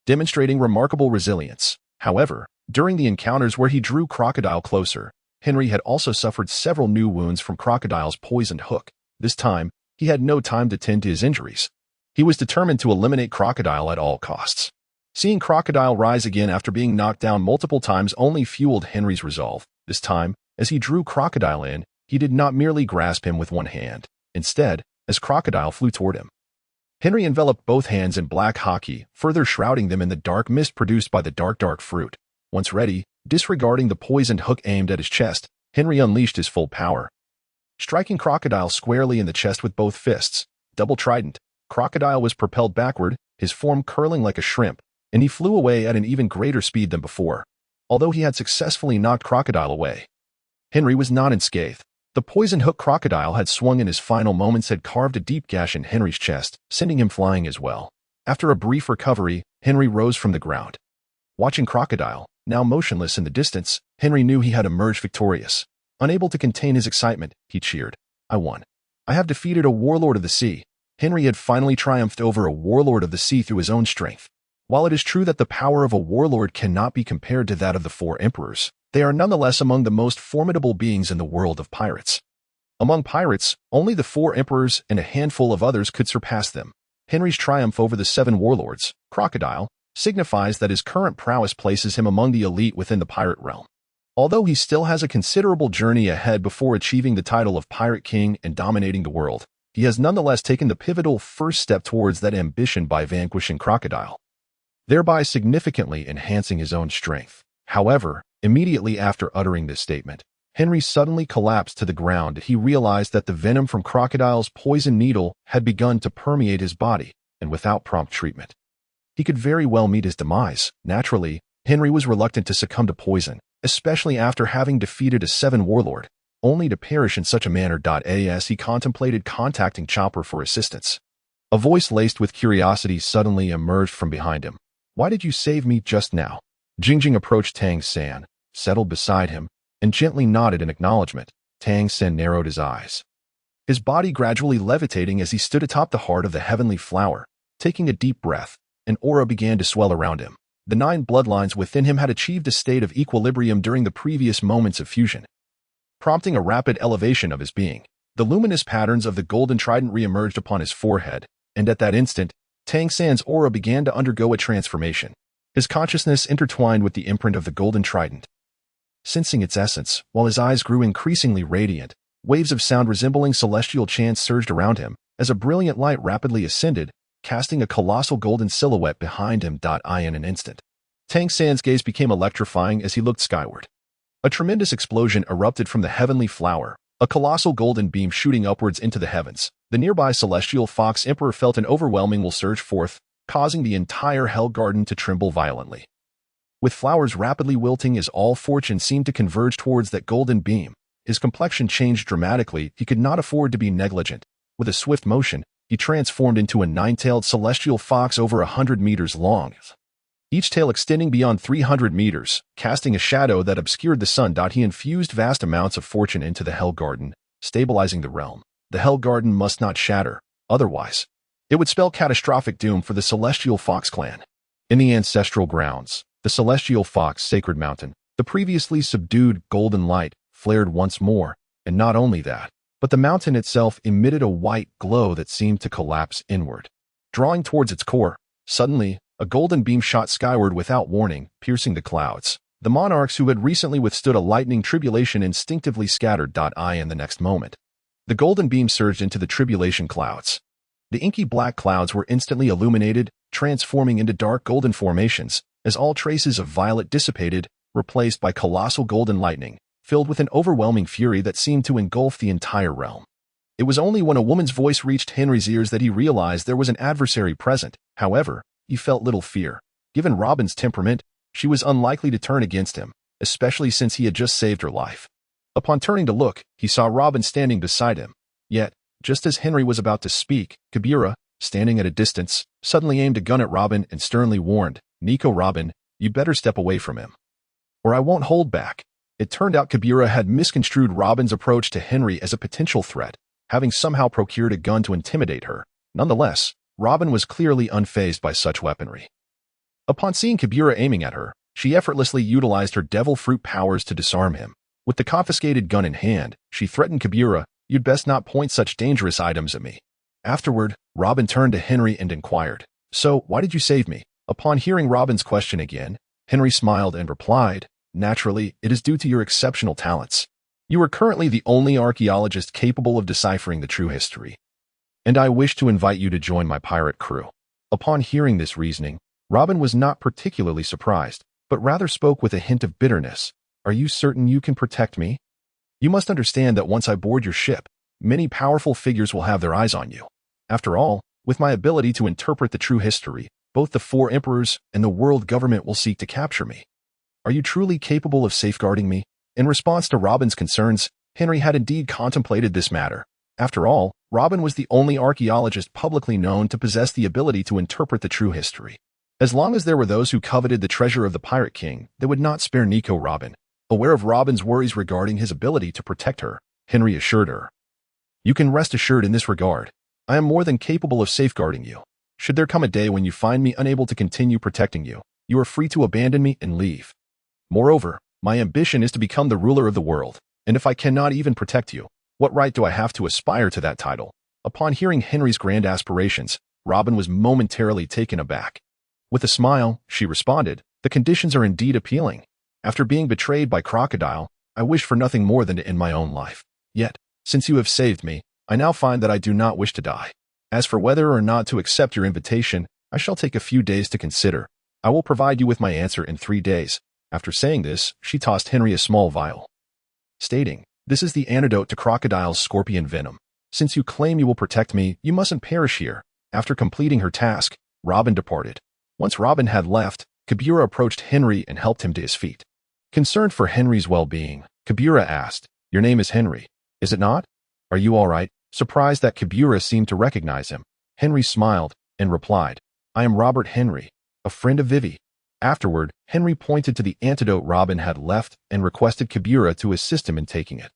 demonstrating remarkable resilience. However, during the encounters where he drew Crocodile closer, Henry had also suffered several new wounds from Crocodile's poisoned hook. This time, he had no time to tend to his injuries. He was determined to eliminate Crocodile at all costs. Seeing Crocodile rise again after being knocked down multiple times only fueled Henry's resolve. This time, as he drew Crocodile in, he did not merely grasp him with one hand. Instead, as Crocodile flew toward him, Henry enveloped both hands in black haki, further shrouding them in the dark mist produced by the dark fruit. Once ready, disregarding the poisoned hook aimed at his chest, Henry unleashed his full power, striking Crocodile squarely in the chest with both fists. Double trident, Crocodile was propelled backward, his form curling like a shrimp, and he flew away at an even greater speed than before. Although he had successfully knocked Crocodile away, Henry was not unscathed. The poison hook Crocodile had swung in his final moments had carved a deep gash in Henry's chest, sending him flying as well. After a brief recovery, Henry rose from the ground. Watching Crocodile, now motionless in the distance, Henry knew he had emerged victorious. Unable to contain his excitement, he cheered. "I won. I have defeated a warlord of the sea." Henry had finally triumphed over a warlord of the sea through his own strength. While it is true that the power of a warlord cannot be compared to that of the four emperors, they are nonetheless among the most formidable beings in the world of pirates. Among pirates, only the four emperors and a handful of others could surpass them. Henry's triumph over the seven warlords, Crocodile, signifies that his current prowess places him among the elite within the pirate realm. Although he still has a considerable journey ahead before achieving the title of Pirate King and dominating the world, he has nonetheless taken the pivotal first step towards that ambition by vanquishing Crocodile, thereby significantly enhancing his own strength. However, Immediately after uttering this statement, Henry suddenly collapsed to the ground. He realized that the venom from Crocodile's poison needle had begun to permeate his body, and without prompt treatment, he could very well meet his demise. Naturally, Henry was reluctant to succumb to poison, especially after having defeated a 7 warlord, only to perish in such a manner. As he contemplated contacting Chopper for assistance, a voice laced with curiosity suddenly emerged from behind him. "Why did you save me just now?" Jingjing approached Tang San, settled beside him, and gently nodded in acknowledgement. Tang San narrowed his eyes, his body gradually levitating as he stood atop the heart of the heavenly flower. Taking a deep breath, an aura began to swell around him. The 9 bloodlines within him had achieved a state of equilibrium during the previous moments of fusion, prompting a rapid elevation of his being. The luminous patterns of the golden trident re-emerged upon his forehead, and at that instant, Tang San's aura began to undergo a transformation. His consciousness intertwined with the imprint of the golden trident. Sensing its essence, while his eyes grew increasingly radiant, waves of sound resembling celestial chants surged around him, as a brilliant light rapidly ascended, casting a colossal golden silhouette behind him. In an instant, Tang San's gaze became electrifying as he looked skyward. A tremendous explosion erupted from the heavenly flower, a colossal golden beam shooting upwards into the heavens. The nearby celestial fox emperor felt an overwhelming will surge forth, causing the entire Hell Garden to tremble violently. With flowers rapidly wilting as all fortune seemed to converge towards that golden beam, his complexion changed dramatically. He could not afford to be negligent. With a swift motion, he transformed into a 9-tailed celestial fox over 100 meters long, each tail extending beyond 300 meters, casting a shadow that obscured the sun. He infused vast amounts of fortune into the Hell Garden, stabilizing the realm. The Hell Garden must not shatter, otherwise it would spell catastrophic doom for the Celestial Fox clan. In the ancestral grounds, the Celestial Fox Sacred Mountain, the previously subdued golden light flared once more, and not only that, but the mountain itself emitted a white glow that seemed to collapse inward. Drawing towards its core, suddenly, a golden beam shot skyward without warning, piercing the clouds. The monarchs who had recently withstood a lightning tribulation instinctively scattered. In the next moment, the golden beam surged into the tribulation clouds. The inky black clouds were instantly illuminated, transforming into dark golden formations, as all traces of violet dissipated, replaced by colossal golden lightning, filled with an overwhelming fury that seemed to engulf the entire realm. It was only when a woman's voice reached Henry's ears that he realized there was an adversary present. However, he felt little fear. Given Robin's temperament, she was unlikely to turn against him, especially since he had just saved her life. Upon turning to look, he saw Robin standing beside him. Yet, just as Henry was about to speak, Kabira, standing at a distance, suddenly aimed a gun at Robin and sternly warned, "Nico, Robin, you better step away from him, or I won't hold back." It turned out Kabira had misconstrued Robin's approach to Henry as a potential threat, having somehow procured a gun to intimidate her. Nonetheless, Robin was clearly unfazed by such weaponry. Upon seeing Kabira aiming at her, she effortlessly utilized her devil fruit powers to disarm him. With the confiscated gun in hand, she threatened Kabira, "You'd best not point such dangerous items at me." Afterward, Robin turned to Henry and inquired, "So, why did you save me?" Upon hearing Robin's question again, Henry smiled and replied, "Naturally, it is due to your exceptional talents. You are currently the only archaeologist capable of deciphering the true history, and I wish to invite you to join my pirate crew." Upon hearing this reasoning, Robin was not particularly surprised, but rather spoke with a hint of bitterness. "Are you certain you can protect me? You must understand that once I board your ship, many powerful figures will have their eyes on you. After all, with my ability to interpret the true history, both the 4 emperors and the world government will seek to capture me. Are you truly capable of safeguarding me?" In response to Robin's concerns, Henry had indeed contemplated this matter. After all, Robin was the only archaeologist publicly known to possess the ability to interpret the true history. As long as there were those who coveted the treasure of the Pirate King, they would not spare Nico Robin. Aware of Robin's worries regarding his ability to protect her, Henry assured her, "You can rest assured in this regard. I am more than capable of safeguarding you. Should there come a day when you find me unable to continue protecting you, you are free to abandon me and leave. Moreover, my ambition is to become the ruler of the world, and if I cannot even protect you, what right do I have to aspire to that title?" Upon hearing Henry's grand aspirations, Robin was momentarily taken aback. With a smile, she responded, "The conditions are indeed appealing. After being betrayed by Crocodile, I wish for nothing more than to end my own life. Yet, since you have saved me, I now find that I do not wish to die. As for whether or not to accept your invitation, I shall take a few days to consider. I will provide you with my answer in 3 days. After saying this, she tossed Henry a small vial, stating, "This is the antidote to crocodile's scorpion venom. Since you claim you will protect me, you mustn't perish here." After completing her task, Robin departed. Once Robin had left, Kabira approached Henry and helped him to his feet. Concerned for Henry's well-being, Kabira asked, "Your name is Henry, is it not? Are you all right?" Surprised that Kabira seemed to recognize him, Henry smiled and replied, "I am Robert Henry, a friend of Vivi." Afterward, Henry pointed to the antidote Robin had left and requested Kabira to assist him in taking it.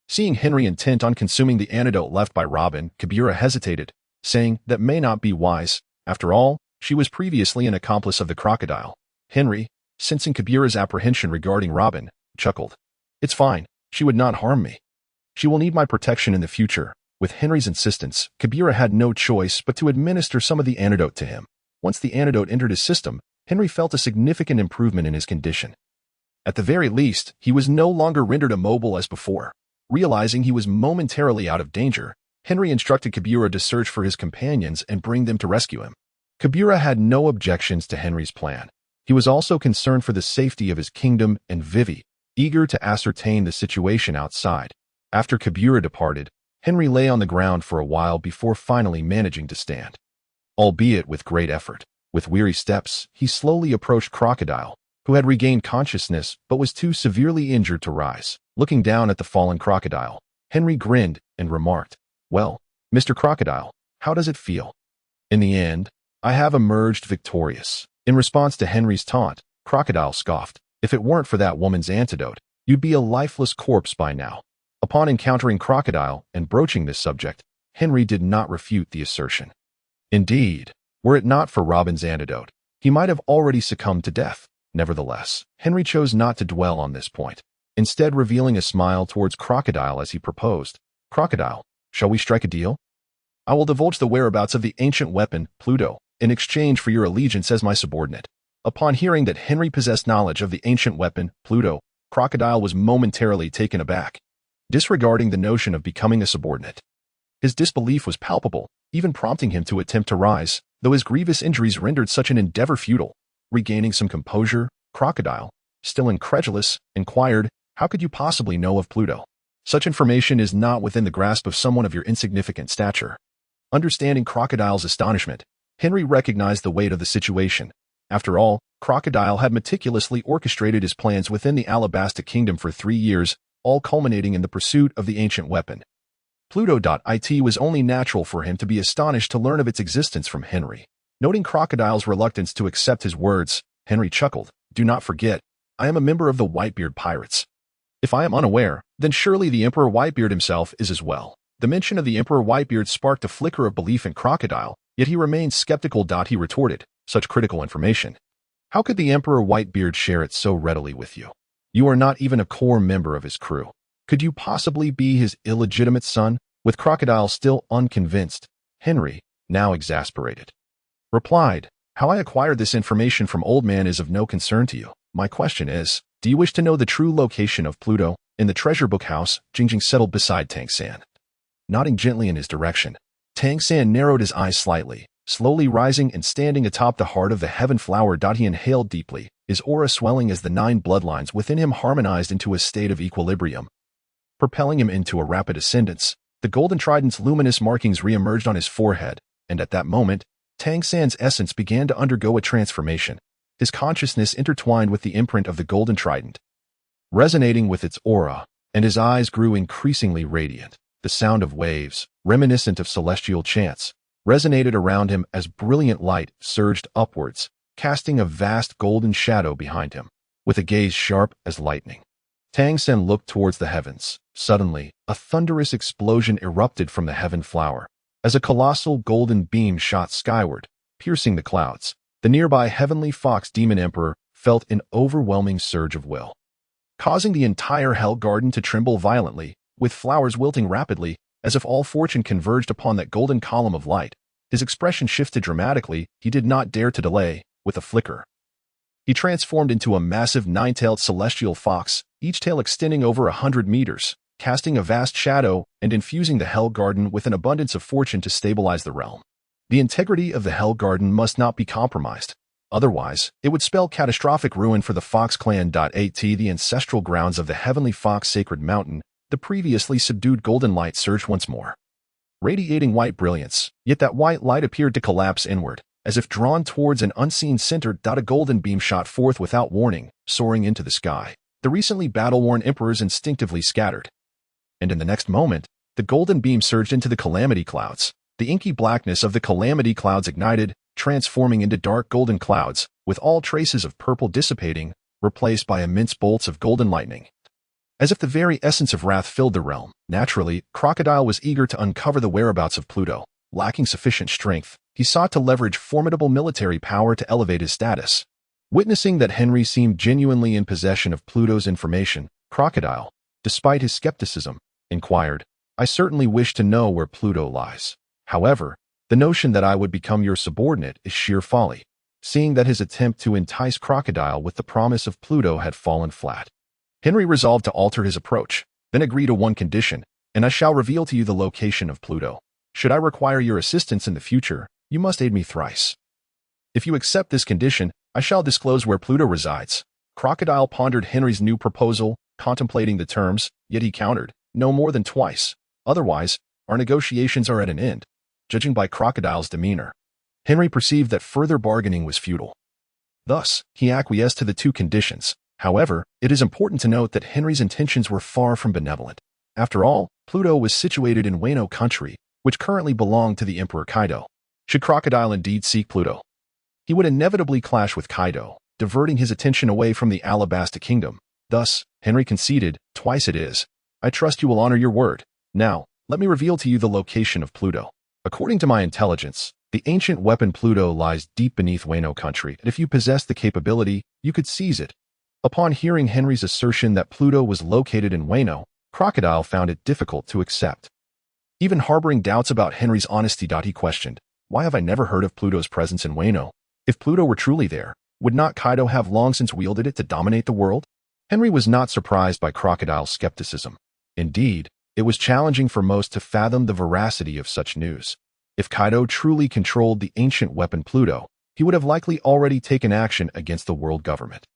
Seeing Henry intent on consuming the antidote left by Robin, Kabira hesitated, saying that may not be wise. After all, she was previously an accomplice of the crocodile. Henry, sensing Kabira's apprehension regarding Robin, chuckled. "It's fine, she would not harm me. She will need my protection in the future." With Henry's insistence, Kabira had no choice but to administer some of the antidote to him. Once the antidote entered his system, Henry felt a significant improvement in his condition. At the very least, he was no longer rendered immobile as before. Realizing he was momentarily out of danger, Henry instructed Kabira to search for his companions and bring them to rescue him. Kabira had no objections to Henry's plan. He was also concerned for the safety of his kingdom and Vivi, eager to ascertain the situation outside. After Kabira departed, Henry lay on the ground for a while before finally managing to stand. Albeit with great effort, with weary steps, he slowly approached Crocodile, who had regained consciousness but was too severely injured to rise. Looking down at the fallen crocodile, Henry grinned and remarked, "Well, Mr. Crocodile, how does it feel?" "In the end, I have emerged victorious." In response to Henry's taunt, Crocodile scoffed, "If it weren't for that woman's antidote, you'd be a lifeless corpse by now." Upon encountering Crocodile and broaching this subject, Henry did not refute the assertion. Indeed, were it not for Robin's antidote, he might have already succumbed to death. Nevertheless, Henry chose not to dwell on this point, instead revealing a smile towards Crocodile as he proposed, "Crocodile, shall we strike a deal? I will divulge the whereabouts of the ancient weapon, Pluto, in exchange for your allegiance as my subordinate." Upon hearing that Henry possessed knowledge of the ancient weapon, Pluto, Crocodile was momentarily taken aback, disregarding the notion of becoming a subordinate. His disbelief was palpable, even prompting him to attempt to rise, though his grievous injuries rendered such an endeavor futile. Regaining some composure, Crocodile, still incredulous, inquired, "How could you possibly know of Pluto? Such information is not within the grasp of someone of your insignificant stature." Understanding Crocodile's astonishment, Henry recognized the weight of the situation. After all, Crocodile had meticulously orchestrated his plans within the Alabasta Kingdom for 3 years, all culminating in the pursuit of the ancient weapon. Pluto.it was only natural for him to be astonished to learn of its existence from Henry. Noting Crocodile's reluctance to accept his words, Henry chuckled, "Do not forget, I am a member of the Whitebeard Pirates. If I am unaware, then surely the Emperor Whitebeard himself is as well." The mention of the Emperor Whitebeard sparked a flicker of belief in Crocodile, yet he remained skeptical. He retorted, "Such critical information. How could the Emperor Whitebeard share it so readily with you? You are not even a core member of his crew. Could you possibly be his illegitimate son?" With Crocodile still unconvinced, Henry, now exasperated, replied, "How I acquired this information from Old Man is of no concern to you. My question is, do you wish to know the true location of Pluto? In the treasure book house, Jingjing settled beside Tang San." Nodding gently in his direction, Tang San narrowed his eyes slightly, slowly rising and standing atop the heart of the heaven flower. He inhaled deeply, his aura swelling as the 9 bloodlines within him harmonized into a state of equilibrium, propelling him into a rapid ascendance. The golden trident's luminous markings re-emerged on his forehead, and at that moment, Tang San's essence began to undergo a transformation. His consciousness intertwined with the imprint of the golden trident, resonating with its aura, and his eyes grew increasingly radiant. The sound of waves, reminiscent of celestial chants, resonated around him as brilliant light surged upwards, casting a vast golden shadow behind him. With a gaze sharp as lightning, Tang Sen looked towards the heavens. Suddenly, a thunderous explosion erupted from the heaven flower, as a colossal golden beam shot skyward, piercing the clouds. The nearby heavenly fox demon emperor felt an overwhelming surge of will, causing the entire hell garden to tremble violently, with flowers wilting rapidly, as if all fortune converged upon that golden column of light. His expression shifted dramatically. He did not dare to delay. With a flicker, he transformed into a massive 9-tailed celestial fox, each tail extending over 100 meters, casting a vast shadow and infusing the Hell Garden with an abundance of fortune to stabilize the realm. The integrity of the Hell Garden must not be compromised. Otherwise, it would spell catastrophic ruin for the Fox clan. The ancestral grounds of the heavenly Fox sacred mountain, the previously subdued golden light surged once more, radiating white brilliance, yet that white light appeared to collapse inward, as if drawn towards an unseen center. A golden beam shot forth without warning, soaring into the sky. The recently battle-worn emperors instinctively scattered. And in the next moment, the golden beam surged into the calamity clouds. The inky blackness of the calamity clouds ignited, transforming into dark golden clouds, with all traces of purple dissipating, replaced by immense bolts of golden lightning. As if the very essence of wrath filled the realm, naturally, Crocodile was eager to uncover the whereabouts of Pluto. Lacking sufficient strength, he sought to leverage formidable military power to elevate his status. Witnessing that Henry seemed genuinely in possession of Pluto's information, Crocodile, despite his skepticism, inquired, "I certainly wish to know where Pluto lies. However, the notion that I would become your subordinate is sheer folly." Seeing that his attempt to entice Crocodile with the promise of Pluto had fallen flat, Henry resolved to alter his approach, then agree to one condition, "And I shall reveal to you the location of Pluto. Should I require your assistance in the future, you must aid me thrice. If you accept this condition, I shall disclose where Pluto resides." Crocodile pondered Henry's new proposal, contemplating the terms, yet he countered, "No more than twice. Otherwise, our negotiations are at an end." Judging by Crocodile's demeanor, Henry perceived that further bargaining was futile. Thus, he acquiesced to the two conditions. However, it is important to note that Henry's intentions were far from benevolent. After all, Pluto was situated in Wano country, which currently belonged to the Emperor Kaido. Should Crocodile indeed seek Pluto, he would inevitably clash with Kaido, diverting his attention away from the Alabasta kingdom. Thus, Henry conceded, "Twice it is. I trust you will honor your word. Now, let me reveal to you the location of Pluto. According to my intelligence, the ancient weapon Pluto lies deep beneath Wano country, and if you possess the capability, you could seize it." Upon hearing Henry's assertion that Pluto was located in Wano, Crocodile found it difficult to accept. Even harboring doubts about Henry's honesty, he questioned, "Why have I never heard of Pluto's presence in Wano? If Pluto were truly there, would not Kaido have long since wielded it to dominate the world?" Henry was not surprised by Crocodile's skepticism. Indeed, it was challenging for most to fathom the veracity of such news. If Kaido truly controlled the ancient weapon Pluto, he would have likely already taken action against the world government.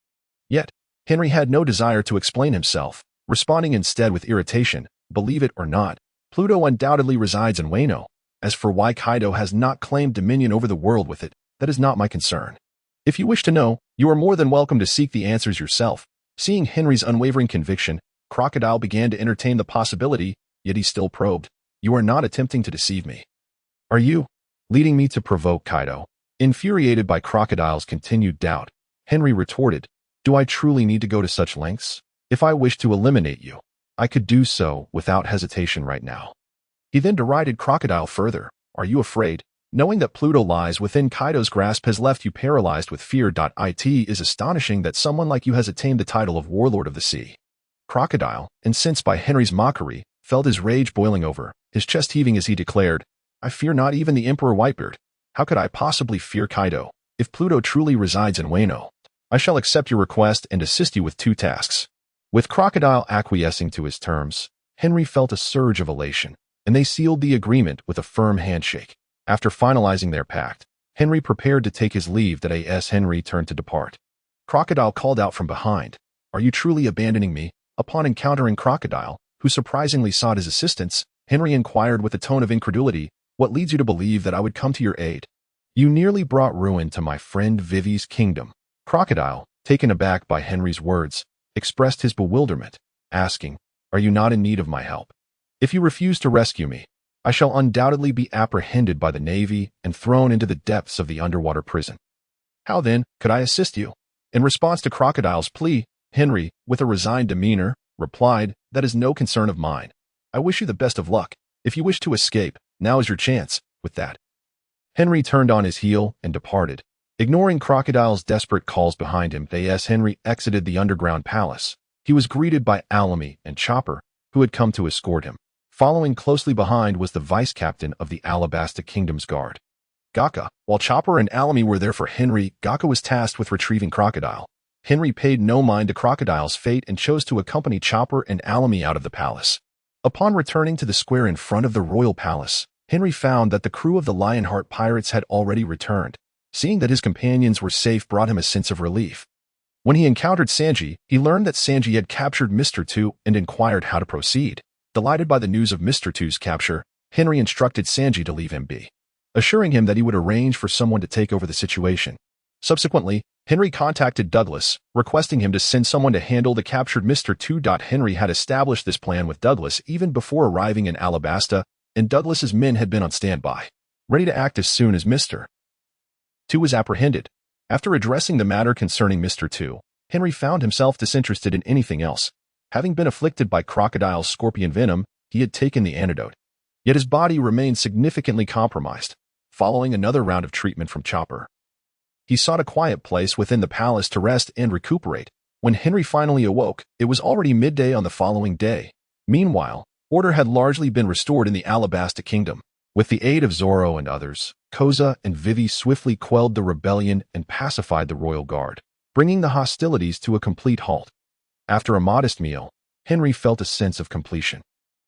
Yet, Henry had no desire to explain himself, responding instead with irritation, "Believe it or not, Pluto undoubtedly resides in Wano. As for why Kaido has not claimed dominion over the world with it, that is not my concern. If you wish to know, you are more than welcome to seek the answers yourself." Seeing Henry's unwavering conviction, Crocodile began to entertain the possibility, yet he still probed, "You are not attempting to deceive me, are you? Leading me to provoke Kaido?" Infuriated by Crocodile's continued doubt, Henry retorted, "Do I truly need to go to such lengths? If I wish to eliminate you, I could do so without hesitation right now." He then derided Crocodile further, "Are you afraid? Knowing that Pluto lies within Kaido's grasp has left you paralyzed with fear. It is astonishing that someone like you has attained the title of Warlord of the Sea." Crocodile, incensed by Henry's mockery, felt his rage boiling over, his chest heaving as he declared, "I fear not even the Emperor Whitebeard. How could I possibly fear Kaido? If Pluto truly resides in Wano, I shall accept your request and assist you with two tasks." With Crocodile acquiescing to his terms, Henry felt a surge of elation, and they sealed the agreement with a firm handshake. After finalizing their pact, Henry prepared to take his leave. As Henry turned to depart, Crocodile called out from behind, "Are you truly abandoning me?" Upon encountering Crocodile, who surprisingly sought his assistance, Henry inquired with a tone of incredulity, "What leads you to believe that I would come to your aid? You nearly brought ruin to my friend Vivi's kingdom." Crocodile, taken aback by Henry's words, expressed his bewilderment, asking, "Are you not in need of my help? If you refuse to rescue me, I shall undoubtedly be apprehended by the Navy and thrown into the depths of the underwater prison. How then could I assist you?" In response to Crocodile's plea, Henry, with a resigned demeanor, replied, "That is no concern of mine. I wish you the best of luck. If you wish to escape, now is your chance." With that, Henry turned on his heel and departed, ignoring Crocodile's desperate calls behind him. As Henry exited the underground palace, he was greeted by Alamy and Chopper, who had come to escort him. Following closely behind was the vice-captain of the Alabasta Kingdom's guard, Gaka. While Chopper and Alamy were there for Henry, Gaka was tasked with retrieving Crocodile. Henry paid no mind to Crocodile's fate and chose to accompany Chopper and Alamy out of the palace. Upon returning to the square in front of the royal palace, Henry found that the crew of the Lionheart pirates had already returned. Seeing that his companions were safe brought him a sense of relief. When he encountered Sanji, he learned that Sanji had captured Mr. Two and inquired how to proceed. Delighted by the news of Mr. Two's capture, Henry instructed Sanji to leave him be, assuring him that he would arrange for someone to take over the situation. Subsequently, Henry contacted Douglas, requesting him to send someone to handle the captured Mr. Two. Henry had established this plan with Douglas even before arriving in Alabasta, and Douglas's men had been on standby, ready to act as soon as Mr. Two was apprehended. After addressing the matter concerning Mr. Two, Henry found himself disinterested in anything else. Having been afflicted by crocodile scorpion venom, he had taken the antidote. Yet his body remained significantly compromised. Following another round of treatment from Chopper, he sought a quiet place within the palace to rest and recuperate. When Henry finally awoke, it was already midday on the following day. Meanwhile, order had largely been restored in the Alabasta kingdom. With the aid of Zoro and others, Koza and Vivi swiftly quelled the rebellion and pacified the royal guard, bringing the hostilities to a complete halt. After a modest meal, Henry felt a sense of completion.